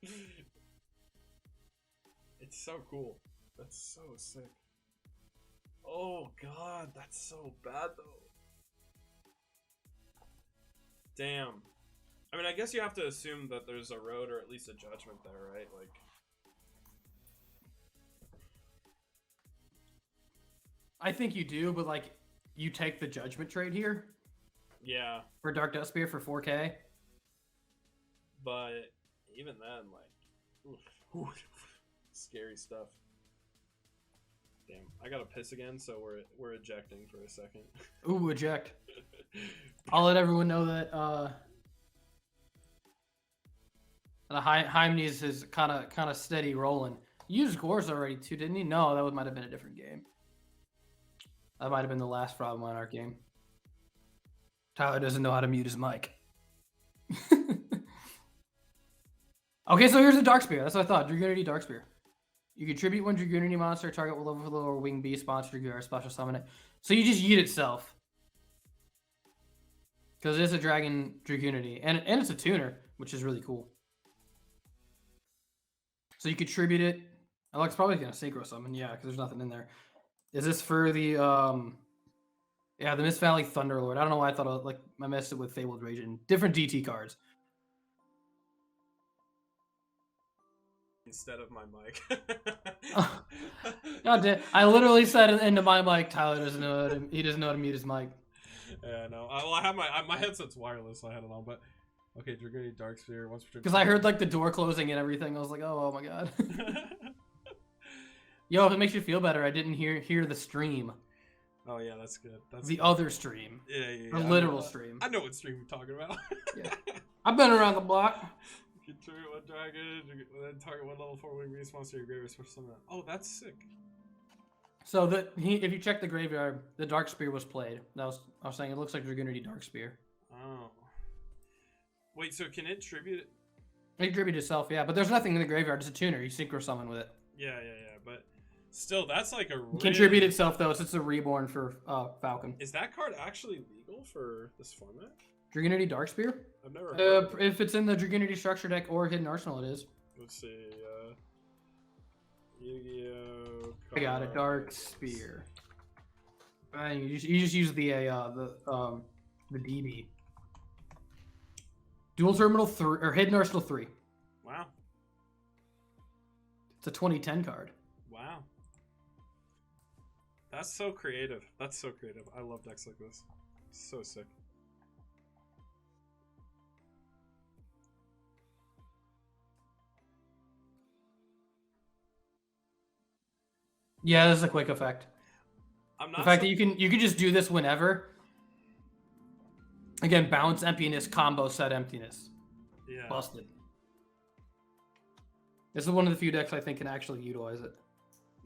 Speaker 1: It's so cool. That's so sick. Oh god, that's so bad though. Damn. I mean, I guess you have to assume that there's a road or at least a judgment there, right? Like.
Speaker 2: I think you do, but like, you take the judgment trade here.
Speaker 1: Yeah,
Speaker 2: for Dark Dust Spear for 4K.
Speaker 1: but even then, like, oof, scary stuff. Damn, I gotta piss again, so we're ejecting for a second.
Speaker 2: Ooh, eject. I'll let everyone know that Heimnes is kind of steady rolling. You used Gores already too, didn't he? No, that might have been a different game. That might have been the last Frog Monarch game. Tyler doesn't know how to mute his mic. Okay, so here's the Dark Spear. That's what I thought. Dragoonity Dark Spear. You contribute one Dragoonity monster, target will level or wing beast, monster, Dragoon, or special summon it. So you just yeet itself. Because it is a Dragon Dragoonity. And it's a tuner, which is really cool. So you contribute it. Alex probably going to synchro summon, yeah, because there's nothing in there. Is this for the yeah, the Mist Valley Thunderlord? I don't know why I thought I messed it with Fabled Rage and different DT cards.
Speaker 1: Instead of my mic.
Speaker 2: God damn! I literally said into my mic, Tyler doesn't know he doesn't know how to mute his mic.
Speaker 1: Yeah, no. Well, I have my headset's wireless, so I had it on. But okay, Dragoonity Dark Sphere. Once per turn.
Speaker 2: Because I heard like the door closing and everything. I was like, oh my god. Yo, if it makes you feel better, I didn't hear the stream.
Speaker 1: Oh yeah, that's good. That's
Speaker 2: the
Speaker 1: good.
Speaker 2: other stream.
Speaker 1: Yeah.
Speaker 2: The literal stream.
Speaker 1: I know what stream you're talking about.
Speaker 2: Yeah. I've been around the block.
Speaker 1: Contribute one dragon, then target one level 4 wing beast monster, your graveyard special summon. Oh, that's sick.
Speaker 2: So if you check the graveyard, the Dark Spear was played. I was saying it looks like Dragoonity Dark Spear.
Speaker 1: Oh. Wait, so can it tribute it?
Speaker 2: It tribute itself, yeah, but there's nothing in the graveyard. It's a tuner. You synchro summon with it.
Speaker 1: Yeah, but still, that's like a really...
Speaker 2: Contribute itself though. It's a reborn for Falcon.
Speaker 1: Is that card actually legal for this format?
Speaker 2: Dragoonity Dark Spear?
Speaker 1: I've never heard
Speaker 2: if it's in the Dragoonity structure deck or Hidden Arsenal, it is.
Speaker 1: Let's see. Yu-Gi-Oh!
Speaker 2: I got it. Dark Spear. And you just use the DB. Dual Terminal 3 or Hidden Arsenal 3.
Speaker 1: Wow.
Speaker 2: It's a 2010 card.
Speaker 1: Wow. That's so creative. That's so creative. I love decks like this. So sick.
Speaker 2: Yeah, this is a quick effect.
Speaker 1: I'm not
Speaker 2: the fact that you can just do this whenever. Again, bounce emptiness, combo set emptiness.
Speaker 1: Yeah.
Speaker 2: Busted. This is one of the few decks I think can actually utilize it.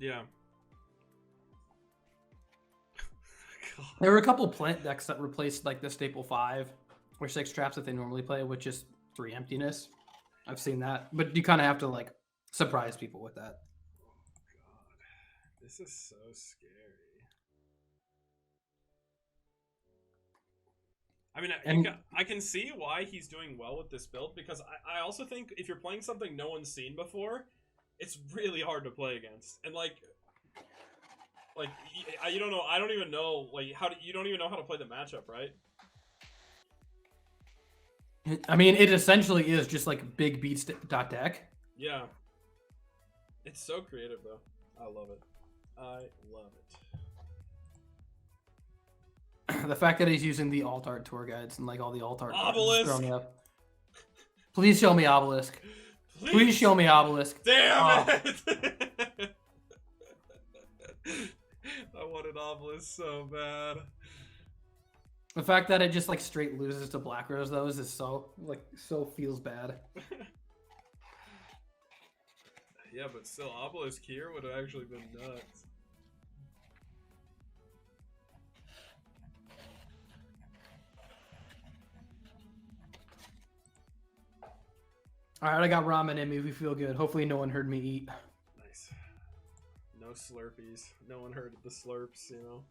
Speaker 1: Yeah.
Speaker 2: There were a couple plant decks that replaced like the staple 5 or 6 traps that they normally play with just 3 emptiness. I've seen that, but you kind of have to like surprise people with that.
Speaker 1: This is so scary. I mean, I can see why he's doing well with this build, because I also think if you're playing something no one's seen before, it's really hard to play against. And like you don't know. I don't even know you don't even know how to play the matchup, right?
Speaker 2: I mean, it essentially is just like big beats deck.
Speaker 1: Yeah. It's so creative though. I love it. I love it.
Speaker 2: The fact that he's using the alt art tour guides and like all the alt art.
Speaker 1: Obelisk.
Speaker 2: Please show me Obelisk. Please show me Obelisk.
Speaker 1: Damn it! I wanted Obelisk so bad.
Speaker 2: The fact that it just like straight loses to Black Rose though is so feels bad.
Speaker 1: Yeah, but still, Obelisk here would have actually been nuts.
Speaker 2: Alright, I got ramen in me. We feel good. Hopefully no one heard me eat.
Speaker 1: Nice. No Slurpees. No one heard the slurps, you know?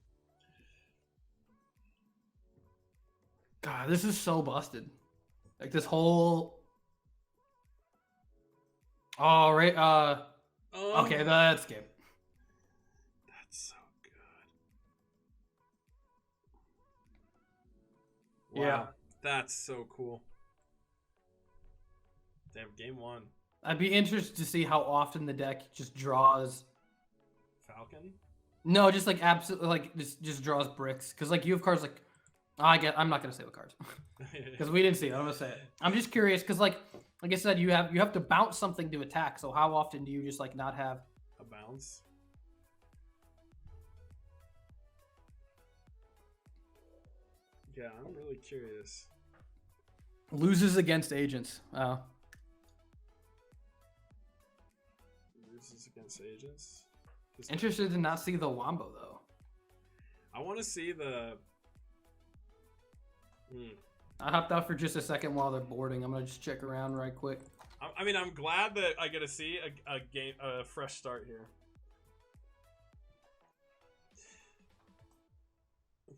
Speaker 2: God, this is so busted. Like this whole... Oh, right. Okay, that's good.
Speaker 1: That's so good. Wow,
Speaker 2: Yeah.
Speaker 1: That's so cool. Damn, game 1.
Speaker 2: I'd be interested to see how often the deck just draws...
Speaker 1: Falcon?
Speaker 2: No, just like absolutely, like just draws bricks. Because like you have cards like I'm not gonna say what cards because we didn't see it. I'm gonna say it. I'm just curious because like I said, you have to bounce something to attack. So how often do you just like not have
Speaker 1: a bounce? Yeah, I'm really curious.
Speaker 2: Loses against agents.
Speaker 1: Loses against agents.
Speaker 2: Interested to not see the Wombo though.
Speaker 1: I want to see the.
Speaker 2: I hopped out for just a second while they're boarding. I'm gonna just check around right quick.
Speaker 1: I mean, I'm glad that I get to see a fresh start here.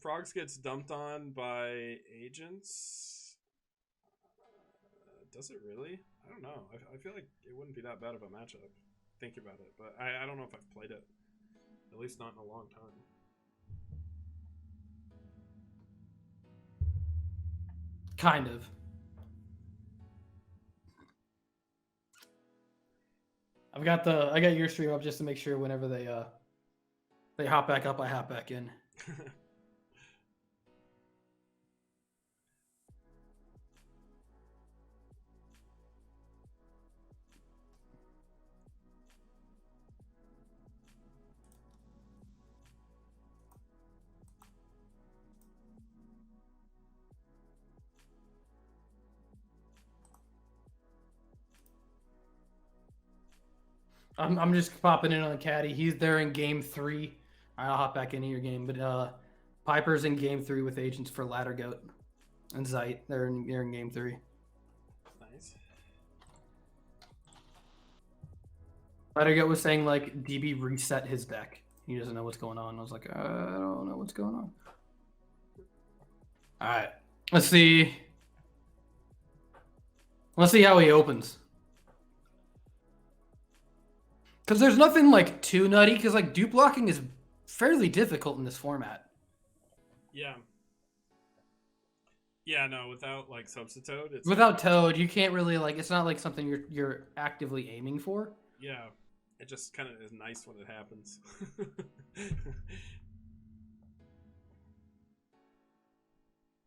Speaker 1: Frogs gets dumped on by agents. Does it really? I don't know. I feel like it wouldn't be that bad of a matchup. Think about it, but I don't know if I've played it. At least not in a long time.
Speaker 2: Kind of. I got your stream up just to make sure whenever they hop back up, I hop back in. I'm just popping in on Caddy. He's there in game 3. I'll hop back into your game, but Piper's in game 3 with agents for Ladder Goat and Zeit. They're in game 3.
Speaker 1: Nice.
Speaker 2: Ladder Goat was saying like DB reset his deck. He doesn't know what's going on. I was like, I don't know what's going on. All right, let's see. Let's see how he opens. Because there's nothing like too nutty. Because like dupe blocking is fairly difficult in this format.
Speaker 1: Yeah. Yeah, no, without like Substitute, it's
Speaker 2: without Toad, you can't really like. It's not like something you're actively aiming for.
Speaker 1: Yeah, it just kind of is nice when it happens.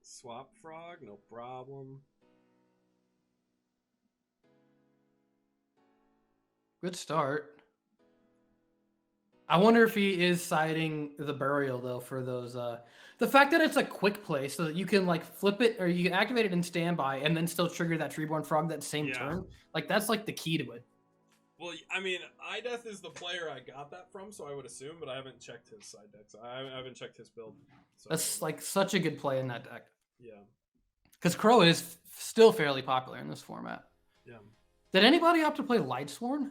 Speaker 1: Swap Frog, no problem.
Speaker 2: Good start. I wonder if he is siding the burial though for those. The fact that it's a quick play, so that you can like flip it or you can activate it in standby and then still trigger that Treeborn Frog that same turn. Like that's like the key to it.
Speaker 1: Well, I mean, iDeath is the player I got that from, so I would assume, but I haven't checked his side decks. I haven't checked his build. So.
Speaker 2: That's like such a good play in that deck.
Speaker 1: Yeah.
Speaker 2: Because Crow is still fairly popular in this format.
Speaker 1: Yeah.
Speaker 2: Did anybody opt to play Lightsworn?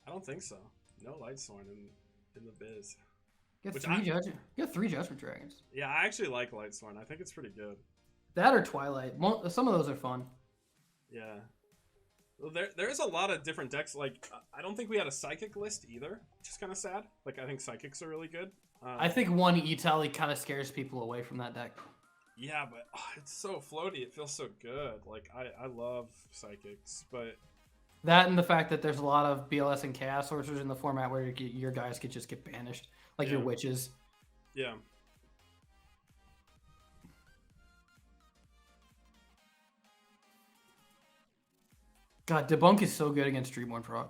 Speaker 1: I don't think so. No Lightsworn in the biz.
Speaker 2: You got 3 Judgment Dragons.
Speaker 1: Yeah, I actually like Lightsworn. I think it's pretty good.
Speaker 2: That or Twilight. Some of those are fun.
Speaker 1: Yeah. Well, there's a lot of different decks. Like, I don't think we had a Psychic list either, which is kind of sad. Like, I think Psychics are really good.
Speaker 2: I think one E-Tally kind of scares people away from that deck.
Speaker 1: Yeah, but it's so floaty. It feels so good. Like, I love Psychics, but...
Speaker 2: That and the fact that there's a lot of BLS and Chaos Sorcerers in the format where your guys could just get banished. Like your Witches.
Speaker 1: Yeah.
Speaker 2: God, Debunk is so good against Treeborn Frog.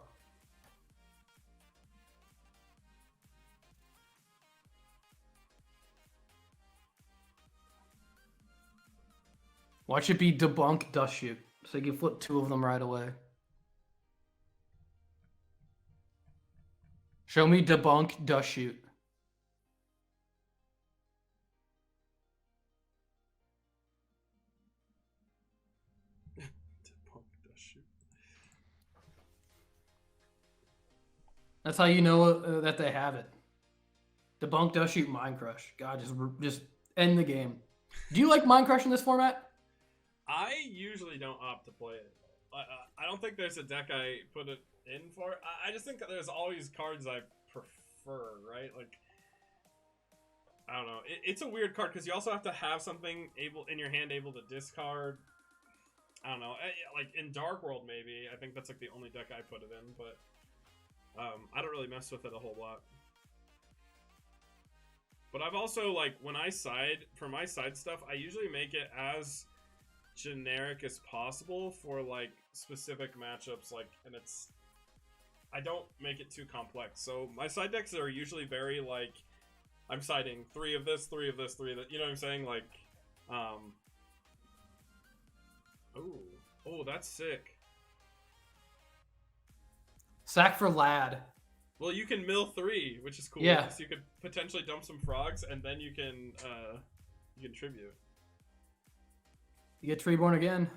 Speaker 2: Watch it be Debunk Dust Shoot, so you can flip 2 of them right away. Show me Debunk Dust Shoot. That's how you know that they have it. Debunk Dust Shoot Mind Crush. God, just end the game. Do you like Mind Crush in this format?
Speaker 1: I usually don't opt to play it. I don't think there's a deck I put it in for. I just think that there's always cards I prefer, right? Like, I don't know. It's a weird card because you also have to have something in your hand able to discard. I don't know. Like in Dark World, maybe. I think that's like the only deck I put it in, but I don't really mess with it a whole lot. But I've also, like, when I side, for my side stuff, I usually make it as generic as possible for, like, specific matchups, like, and I don't make it too complex. So my side decks are usually very, like, I'm siding 3 of this, 3 of this, 3 of that, you know what I'm saying? Like, oh, that's sick.
Speaker 2: Sack for Lad.
Speaker 1: Well, you can mill 3, which is cool.
Speaker 2: Yeah.
Speaker 1: So you could potentially dump some frogs, and then you can tribute.
Speaker 2: You get Treeborn again.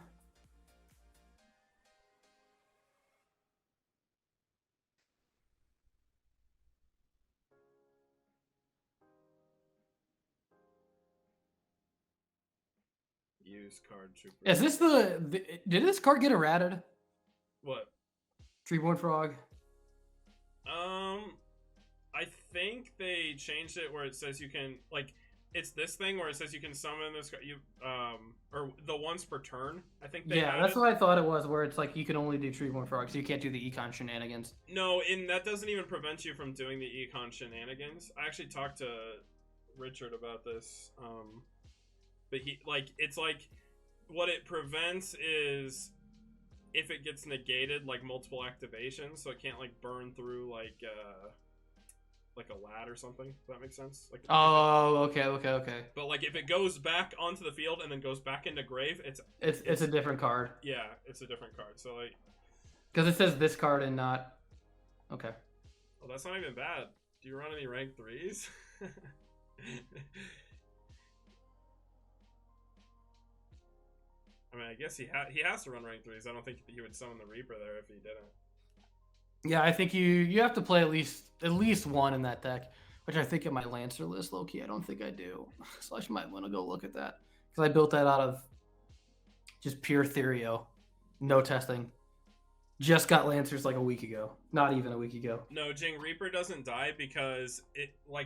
Speaker 1: Use card trooper.
Speaker 2: Is this did this card get errated?
Speaker 1: What?
Speaker 2: Treeborn Frog.
Speaker 1: I think they changed it where it says you can, like, it's this thing where it says you can summon this or the once per turn. I think they
Speaker 2: that's what I thought it was, where it's like you can only do Treeborn Frog, so you can't do the econ shenanigans.
Speaker 1: No, that doesn't even prevent you from doing the econ shenanigans. I actually talked to Richard about this. But it's like, what it prevents is if it gets negated, like, multiple activations, so it can't, like, burn through, like a lad or something. Does that make sense? Like,
Speaker 2: okay.
Speaker 1: But, like, if it goes back onto the field and then goes back into grave, it's
Speaker 2: a different card.
Speaker 1: Yeah, it's a different card. So, like,
Speaker 2: because it says this card and not. Okay.
Speaker 1: Well, that's not even bad. Do you run any rank 3s? I mean, I guess he has to run rank 3s. I don't think he would summon the Reaper there if he didn't.
Speaker 2: Yeah, I think you have to play at least one in that deck, which I think in my Lancer list, low-key, I don't think I do. So I might want to go look at that. Because I built that out of just pure Therio. No testing. Just got Lancers like a week ago. Not even a week ago.
Speaker 1: No, Jing, Reaper doesn't die because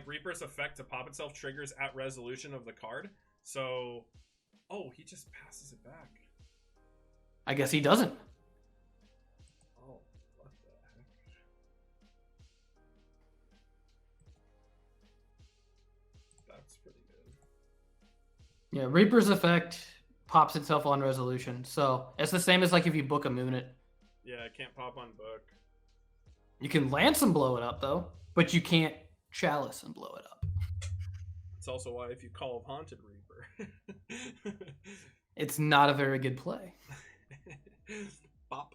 Speaker 1: Reaper's effect to pop itself triggers at resolution of the card. So, he just passes it back.
Speaker 2: I guess he doesn't.
Speaker 1: Oh, what the heck? That's pretty good.
Speaker 2: Yeah, Reaper's effect pops itself on resolution. So it's the same as like if you book a moon it.
Speaker 1: Yeah, it can't pop on book.
Speaker 2: You can lance and blow it up though, but you can't chalice and blow it up.
Speaker 1: It's also why if you call of Haunted Reaper,
Speaker 2: it's not a very good play.
Speaker 1: Bop.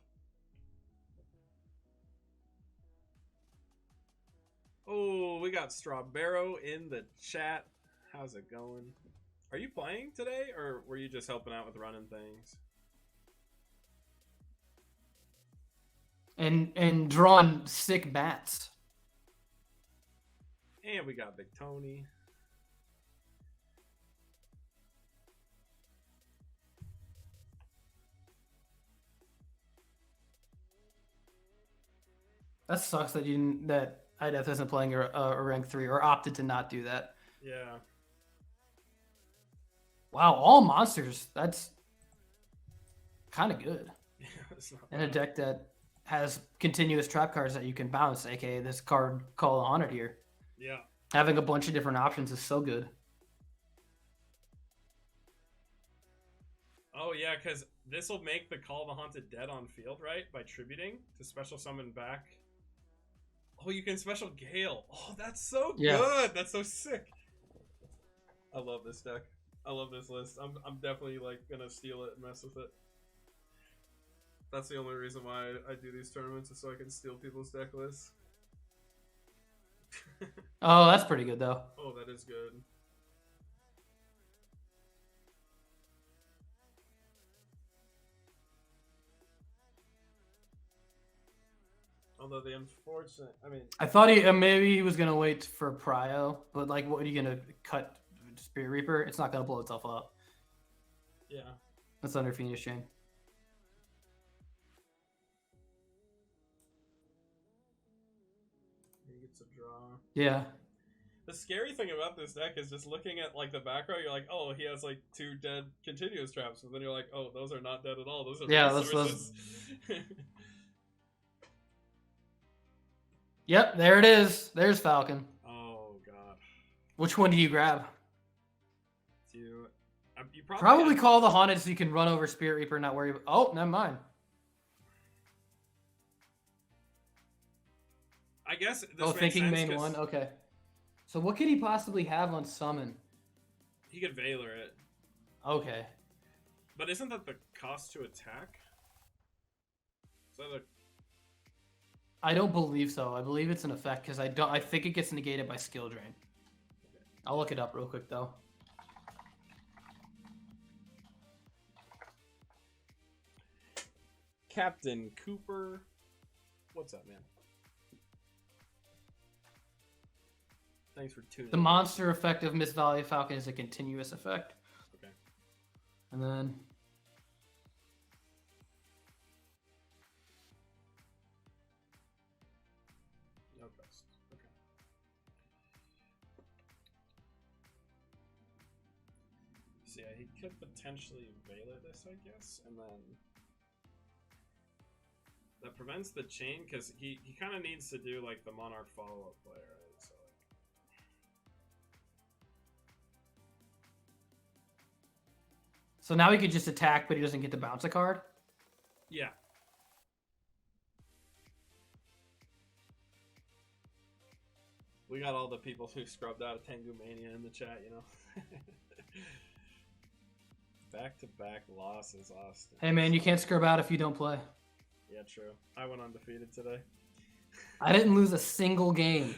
Speaker 1: Oh, we got Strawberro in the chat. How's it going? Are you playing today, or were you just helping out with running things?
Speaker 2: And drawing sick bats.
Speaker 1: And we got Big Tony.
Speaker 2: That sucks that IDEath isn't playing a rank 3 or opted to not do that.
Speaker 1: Yeah.
Speaker 2: Wow, all monsters. That's kind of good.
Speaker 1: Yeah, it's not
Speaker 2: In a
Speaker 1: bad.
Speaker 2: deck that has continuous trap cards that you can bounce, aka this card Call of Haunted here.
Speaker 1: Yeah.
Speaker 2: Having a bunch of different options is so good.
Speaker 1: Oh, yeah, because this will make the Call of the Haunted dead on field, right? By tributing to special summon back. Oh, you can special Gale. Oh, that's so good. That's so sick. I love this deck. I love this list. I'm definitely like gonna steal it and mess with it. That's the only reason why I do these tournaments, is so I can steal people's deck lists.
Speaker 2: Oh, that's pretty good though.
Speaker 1: Oh, that is good. Although the unfortunate, I mean,
Speaker 2: I thought maybe he was gonna wait for Prio, but like, what are you gonna cut Spirit Reaper? It's not gonna blow itself up.
Speaker 1: yeah.
Speaker 2: That's under Fiendish Chain.
Speaker 1: He gets a draw.
Speaker 2: Yeah.
Speaker 1: The scary thing about this deck is just looking at like the back row, you're like, oh, he has like 2 dead continuous traps, and then you're like, oh, those are not dead at all. Those are resources.
Speaker 2: Yep, there it is. There's Falcon.
Speaker 1: Oh god.
Speaker 2: Which one do you grab?
Speaker 1: You
Speaker 2: Probably call the Haunted so you can run over Spirit Reaper and not worry about... Oh, never mind.
Speaker 1: I guess this
Speaker 2: Oh,
Speaker 1: makes
Speaker 2: thinking
Speaker 1: sense
Speaker 2: main
Speaker 1: 'cause
Speaker 2: one? Okay. So what could he possibly have on summon?
Speaker 1: he could Veiler it.
Speaker 2: Okay.
Speaker 1: But isn't that the cost to attack? Is that a...
Speaker 2: I don't believe so. I believe it's an effect because I think it gets negated by skill drain. I'll look it up real quick though.
Speaker 1: Captain Cooper. What's up, man? Thanks for tuning in.
Speaker 2: The monster effect of Miss Valley Falcon is a continuous effect.
Speaker 1: Okay.
Speaker 2: And then
Speaker 1: No best. Okay. So yeah, he could potentially Veiler this, I guess, and then that prevents the chain because he kind of needs to do like the Monarch follow-up play, right? So like,
Speaker 2: so now he could just attack, but he doesn't get to bounce a card.
Speaker 1: yeah. We got all the people who scrubbed out of Tengumania in the chat, you know. Back-to-back losses, Austin.
Speaker 2: Hey man, you can't scrub out if you don't play.
Speaker 1: Yeah, true. I went undefeated today.
Speaker 2: I didn't lose a single game.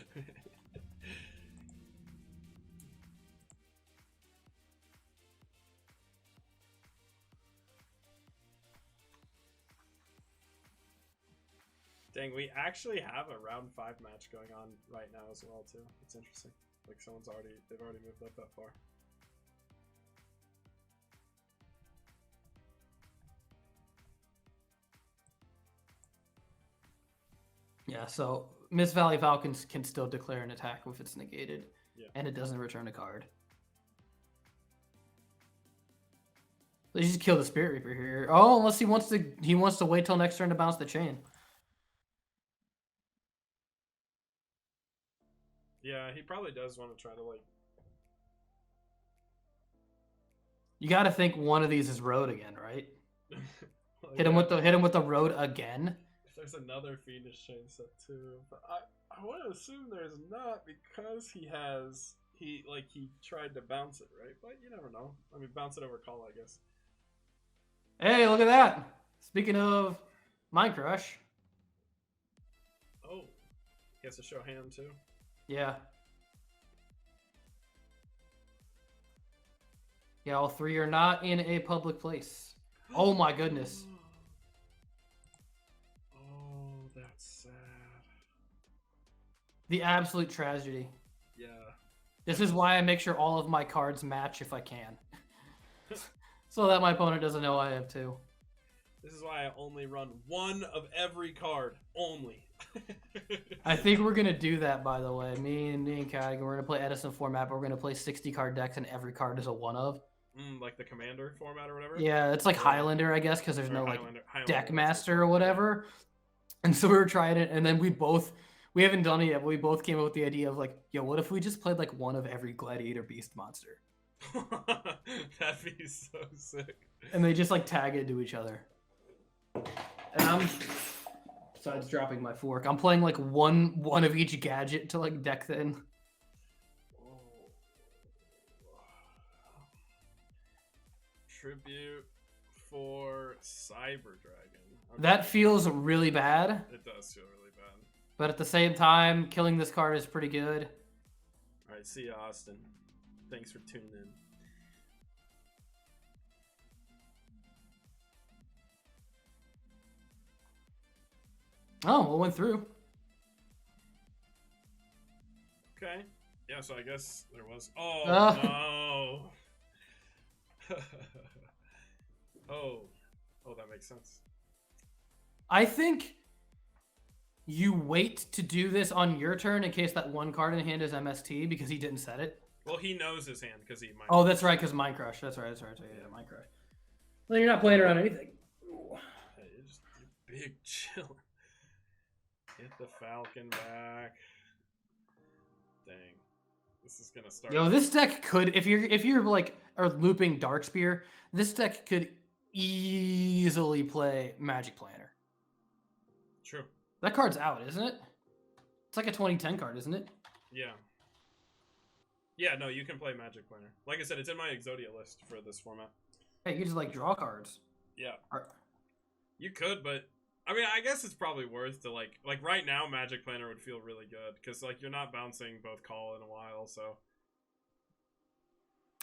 Speaker 1: Dang, we actually have a round 5 match going on right now as well too. It's interesting. Like they've already moved up that far.
Speaker 2: Yeah, so Miss Valley Falcons can still declare an attack if it's negated,
Speaker 1: Yeah.
Speaker 2: and it doesn't return a card. Let's just kill the Spirit Reaper here. Oh, unless he wants to wait till next turn to bounce the chain.
Speaker 1: Yeah, he probably does want to try to like.
Speaker 2: You got to think one of these is road again, right?
Speaker 1: Well,
Speaker 2: Hit him
Speaker 1: yeah,
Speaker 2: with the road again.
Speaker 1: If there's another Fiendish chain set too, but I want to assume there's not because he tried to bounce it, right? But you never know. I mean, bounce it over call, I guess.
Speaker 2: Hey, look at that. Speaking of Mind Crush.
Speaker 1: Oh, he has to show hand too.
Speaker 2: Yeah. Yeah, all three are not in a public place. Oh my goodness.
Speaker 1: Oh, that's sad.
Speaker 2: The absolute tragedy.
Speaker 1: Yeah.
Speaker 2: This is why I make sure all of my cards match if I can. So that my opponent doesn't know I have two.
Speaker 1: This is why I only run one of every card. Only.
Speaker 2: I think we're gonna do that, by the way. Me and Kai, we're gonna play Edison format, but we're gonna play 60 card decks and every card is a one of.
Speaker 1: Like the commander format or whatever?
Speaker 2: Yeah, it's like Highlander, I guess, because there's no like
Speaker 1: Highlander
Speaker 2: deck master or whatever. And so we were trying it, and then we haven't done it yet, but we both came up with the idea of like, yo, what if we just played like one of every gladiator beast monster?
Speaker 1: That'd be so sick.
Speaker 2: And they just like tag it to each other. And besides dropping my fork, I'm playing like one of each gadget to like deck thin.
Speaker 1: Tribute for Cyber Dragon. Okay.
Speaker 2: That feels really bad.
Speaker 1: It does feel really bad.
Speaker 2: But at the same time, killing this card is pretty good.
Speaker 1: Alright, see ya, Austin. Thanks for tuning in.
Speaker 2: Oh, it went through.
Speaker 1: Okay. Yeah, so I guess there was... Oh, no! Oh, that makes sense.
Speaker 2: I think you wait to do this on your turn in case that one card in hand is MST because he didn't set it.
Speaker 1: Well, he knows his hand because he might.
Speaker 2: Oh, that's right, because Mind Crush. That's right. Yeah, Mind Crush. Well, you're not playing around anything.
Speaker 1: Hey, you're big chill. Get the Falcon back. Dang. This is gonna start.
Speaker 2: Yo, this deck could, if you're like are looping Dark Spear, this deck could easily play Magic Planner.
Speaker 1: True.
Speaker 2: That card's out, isn't it? It's like a 2010 card, isn't it?
Speaker 1: Yeah. Yeah, no, you can play Magic Planner. Like I said, it's in my Exodia list for this format.
Speaker 2: Hey, you just like draw cards.
Speaker 1: Yeah. You could, but I mean, I guess it's probably worth to like right now, Magic Planner would feel really good because like you're not bouncing both call in a while, so.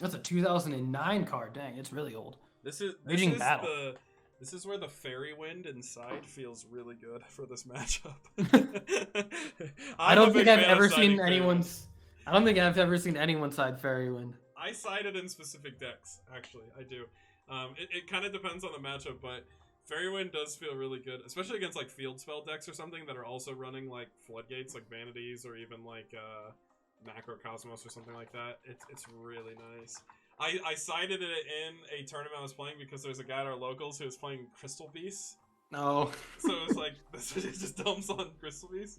Speaker 2: That's a 2009 card. Dang, it's really old.
Speaker 1: This is
Speaker 2: Battle.
Speaker 1: This is where the Fairy Wind inside feels really good for this matchup.
Speaker 2: I don't think I've ever seen anyone's. I don't think I've ever seen anyone side Fairy Wind.
Speaker 1: I side it in specific decks. Actually, I do. It kind of depends on the matchup, but Fairy Wind does feel really good, especially against like field spell decks or something that are also running like Floodgates, like Vanities, or even like Macrocosmos or something like that. It's really nice. I sided it in a tournament I was playing because there's a guy at our locals who was playing Crystal Beast.
Speaker 2: No.
Speaker 1: So it was like, this just dumps on Crystal Beast.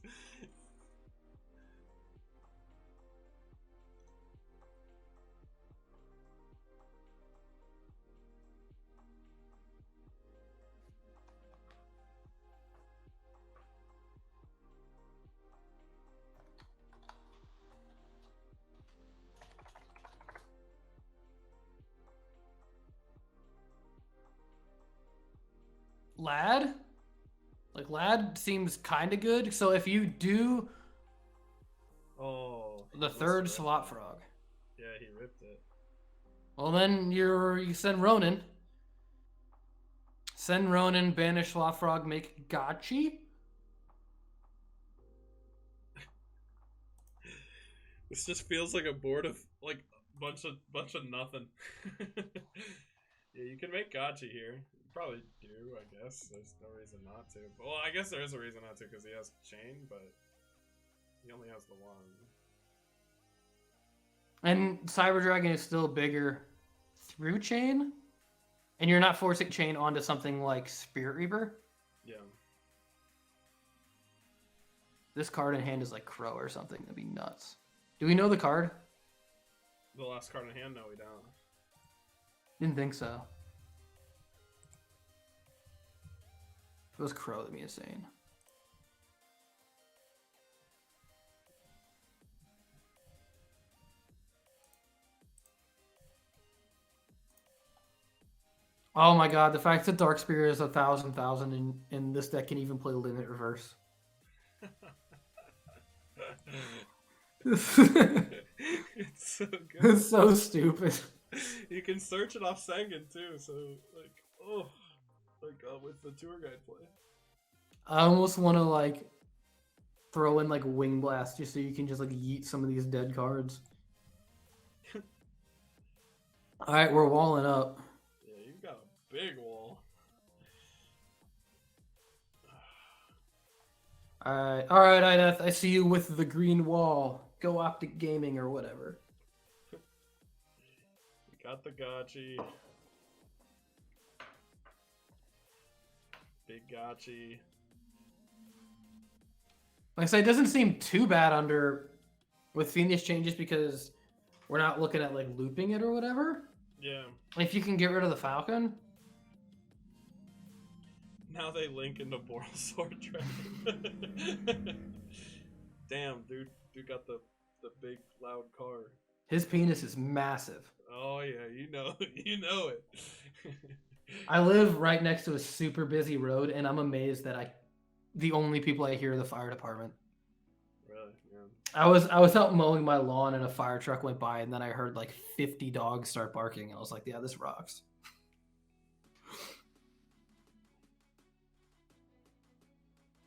Speaker 2: Lad? Like, Lad seems kind of good. So if you do the third Swap Frog.
Speaker 1: Yeah, he ripped it.
Speaker 2: Well, then you send Ronin. Send Ronin, banish Swap Frog, make Gotchi.
Speaker 1: This just feels like a board of like bunch of nothing. Yeah, you can make Gotchi here. You probably do, I guess. There's no reason not to. Well, I guess there is a reason not to because he has chain, but he only has the one.
Speaker 2: And Cyber Dragon is still bigger through chain, and you're not forcing chain onto something like Spirit Reaper.
Speaker 1: Yeah.
Speaker 2: This card in hand is like Crow or something. That'd be nuts. Do we know the card?
Speaker 1: The last card in hand? No, we don't.
Speaker 2: Didn't think so. If it was Crow, that'd be insane. Oh my god, the fact that Dark Spear is 1,000 and this deck can even play Limit Reverse.
Speaker 1: It's so good.
Speaker 2: It's so stupid.
Speaker 1: You can search it off Sengen too, so like, oh, like with the tour guide play.
Speaker 2: I almost want to like throw in like Wing Blast just so you can just like yeet some of these dead cards. All right, we're walling up.
Speaker 1: Yeah, you've got a big wall.
Speaker 2: All right, Ideth, I see you with the green wall. Go Optic Gaming or whatever.
Speaker 1: We got the Gotchi. Big Gotchi.
Speaker 2: Like I said, it doesn't seem too bad under with Phoenix changes because we're not looking at like looping it or whatever.
Speaker 1: Yeah.
Speaker 2: If you can get rid of the Falcon.
Speaker 1: Now they link into Boral Sword Dragon. Damn, dude got the big loud car.
Speaker 2: His penis is massive.
Speaker 1: Oh yeah, you know it.
Speaker 2: I live right next to a super busy road, and I'm amazed that the only people I hear are the fire department.
Speaker 1: Really? Yeah.
Speaker 2: I was out mowing my lawn, and a fire truck went by, and then I heard like 50 dogs start barking, and I was like, "Yeah, this rocks."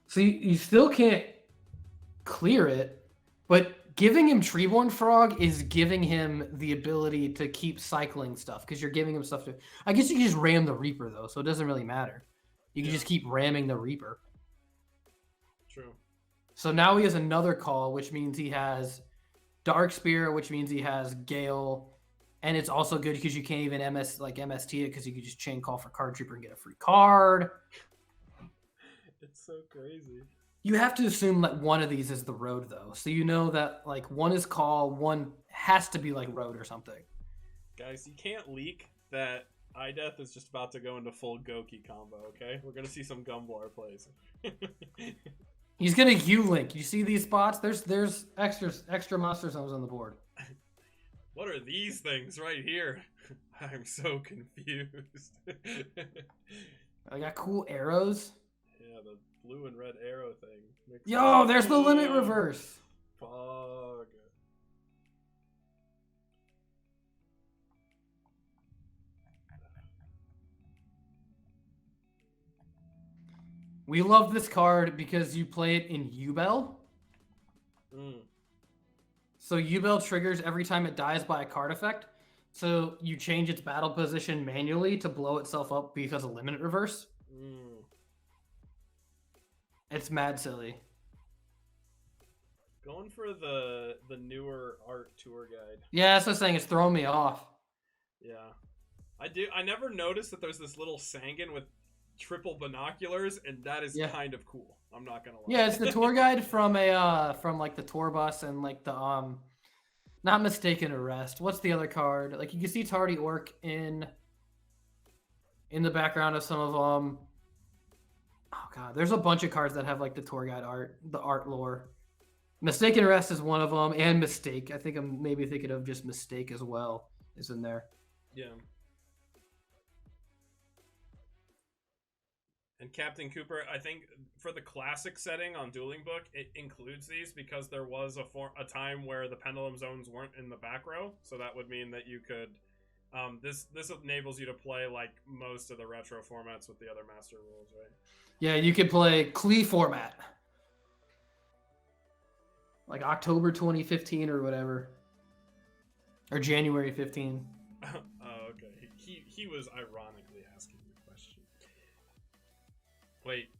Speaker 2: So you still can't clear it, but giving him Treeborn Frog is giving him the ability to keep cycling stuff because you're giving him stuff to. I guess you can just ram the Reaper though, so it doesn't really matter. You can just keep ramming the Reaper.
Speaker 1: True.
Speaker 2: So now he has another call, which means he has Dark Spear, which means he has Gale, and it's also good because you can't even MST it because you can just chain call for Card Trooper and get a free card.
Speaker 1: It's so crazy.
Speaker 2: You have to assume that one of these is the road, though. So you know that like one is call, one has to be like road or something.
Speaker 1: Guys, you can't leak that iDeath is just about to go into full Goki combo, okay? We're gonna see some Gumblar plays.
Speaker 2: He's gonna U-Link. You see these spots? There's extra monster zones on the board.
Speaker 1: What are these things right here? I'm so confused.
Speaker 2: I got cool arrows.
Speaker 1: Yeah, the blue and red arrow thing.
Speaker 2: Yo, there's the limit reverse.
Speaker 1: Fog.
Speaker 2: We love this card because you play it in U-Bell. So U-Bell triggers every time it dies by a card effect. So you change its battle position manually to blow itself up because of limit reverse. It's mad silly.
Speaker 1: Going for the newer art tour guide.
Speaker 2: Yeah, that's what I'm saying. It's throwing me off.
Speaker 1: Yeah. I never noticed that there's this little Sangan with triple binoculars, and that is kind of cool. I'm not gonna lie.
Speaker 2: Yeah, it's the tour guide from like the tour bus and like the not Mistaken Arrest. What's the other card? Like you can see Tardy Orc in the background of some of them. Oh god, there's a bunch of cards that have like the tour guide art, the art lore. Mistaken Arrest is one of them, and Mistake. I think I'm maybe thinking of just Mistake as well is in there.
Speaker 1: Yeah. And Captain Cooper, I think for the classic setting on Dueling Book, it includes these because there was a time where the pendulum zones weren't in the back row, so that would mean that you could. This enables you to play like most of the retro formats with the other master rules, right?
Speaker 2: Yeah, you could play Klee format, like October 2015 or whatever, or January 15.
Speaker 1: Oh, okay. He was ironically asking the question. Wait.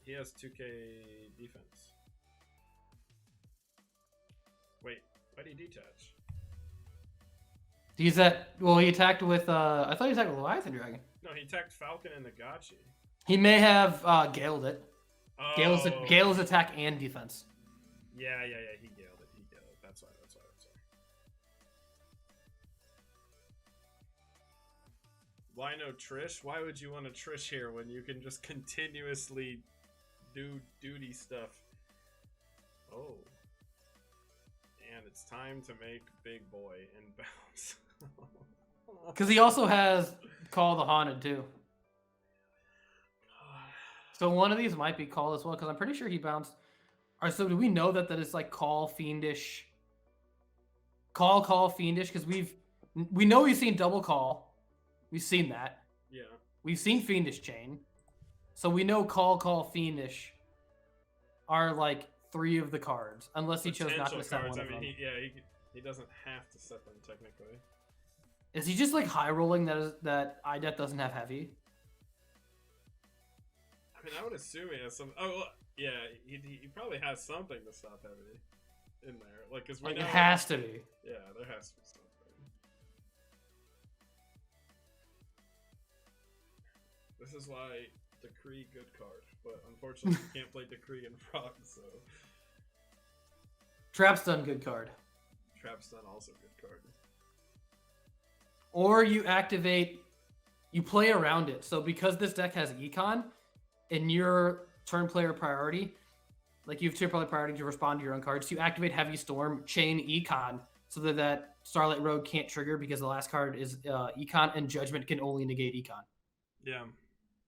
Speaker 1: He has 2k defense. Wait, why did he detach?
Speaker 2: He's at, well, he attacked with, I thought he attacked with Leviathan Dragon.
Speaker 1: No, he attacked Falcon and Nagachi.
Speaker 2: He may have Galed it.
Speaker 1: Oh.
Speaker 2: Gale's attack and defense.
Speaker 1: Yeah, he galed it. That's why. Why no Trish? Why would you want a Trish here when you can just continuously do duty stuff? Oh. And it's time to make Big Boy and bounce.
Speaker 2: Because he also has Call the Haunted too. So one of these might be Call as well, because I'm pretty sure he bounced. Alright, so do we know that it's like Call Fiendish? Call Fiendish, because we know we've seen Double Call. We've seen that.
Speaker 1: Yeah.
Speaker 2: We've seen Fiendish Chain. So we know Call Fiendish are like 3 of the cards, unless he chose not to set one of them.
Speaker 1: He doesn't have to set them technically.
Speaker 2: Is he just like high rolling that iDeath doesn't have heavy?
Speaker 1: I mean, I would assume he has some. Oh, yeah, he probably has something to stop heavy in there, like because we know
Speaker 2: it has to be.
Speaker 1: Yeah, there has to be something. This is why Decree good card, but unfortunately you can't play Decree in Frog, so.
Speaker 2: Trapstun good card.
Speaker 1: Trapstun also good card.
Speaker 2: Or you activate, you play around it. So because this deck has Econ, in your turn player priority, like you have turn player priority to respond to your own cards, you activate Heavy Storm, chain Econ, so that Starlight Road can't trigger because the last card is Econ, and Judgment can only negate Econ.
Speaker 1: Yeah.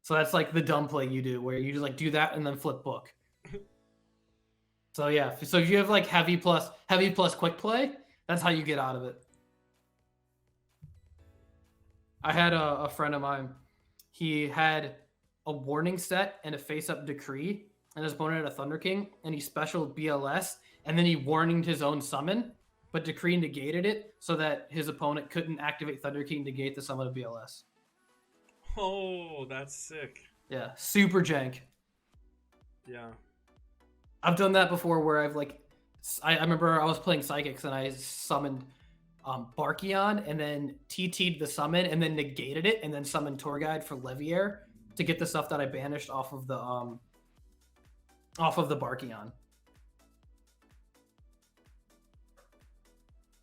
Speaker 2: So that's like the dumb play you do, where you just like do that and then flip book. So yeah, so if you have like heavy plus quick play, that's how you get out of it. I had a friend of mine. He had a warning set and a face-up decree, and his opponent had a Thunder King, and he specialed BLS, and then he warninged his own summon, but decree negated it so that his opponent couldn't activate Thunder King to negate the summon of BLS.
Speaker 1: Oh, that's sick.
Speaker 2: Yeah, super jank.
Speaker 1: Yeah.
Speaker 2: I've done that before where I've like, I remember I was playing Psychics and I summoned Barkion and then TT'd the summon and then negated it and then summoned Tour Guide for Leviair to get the stuff that I banished off of the Barkion.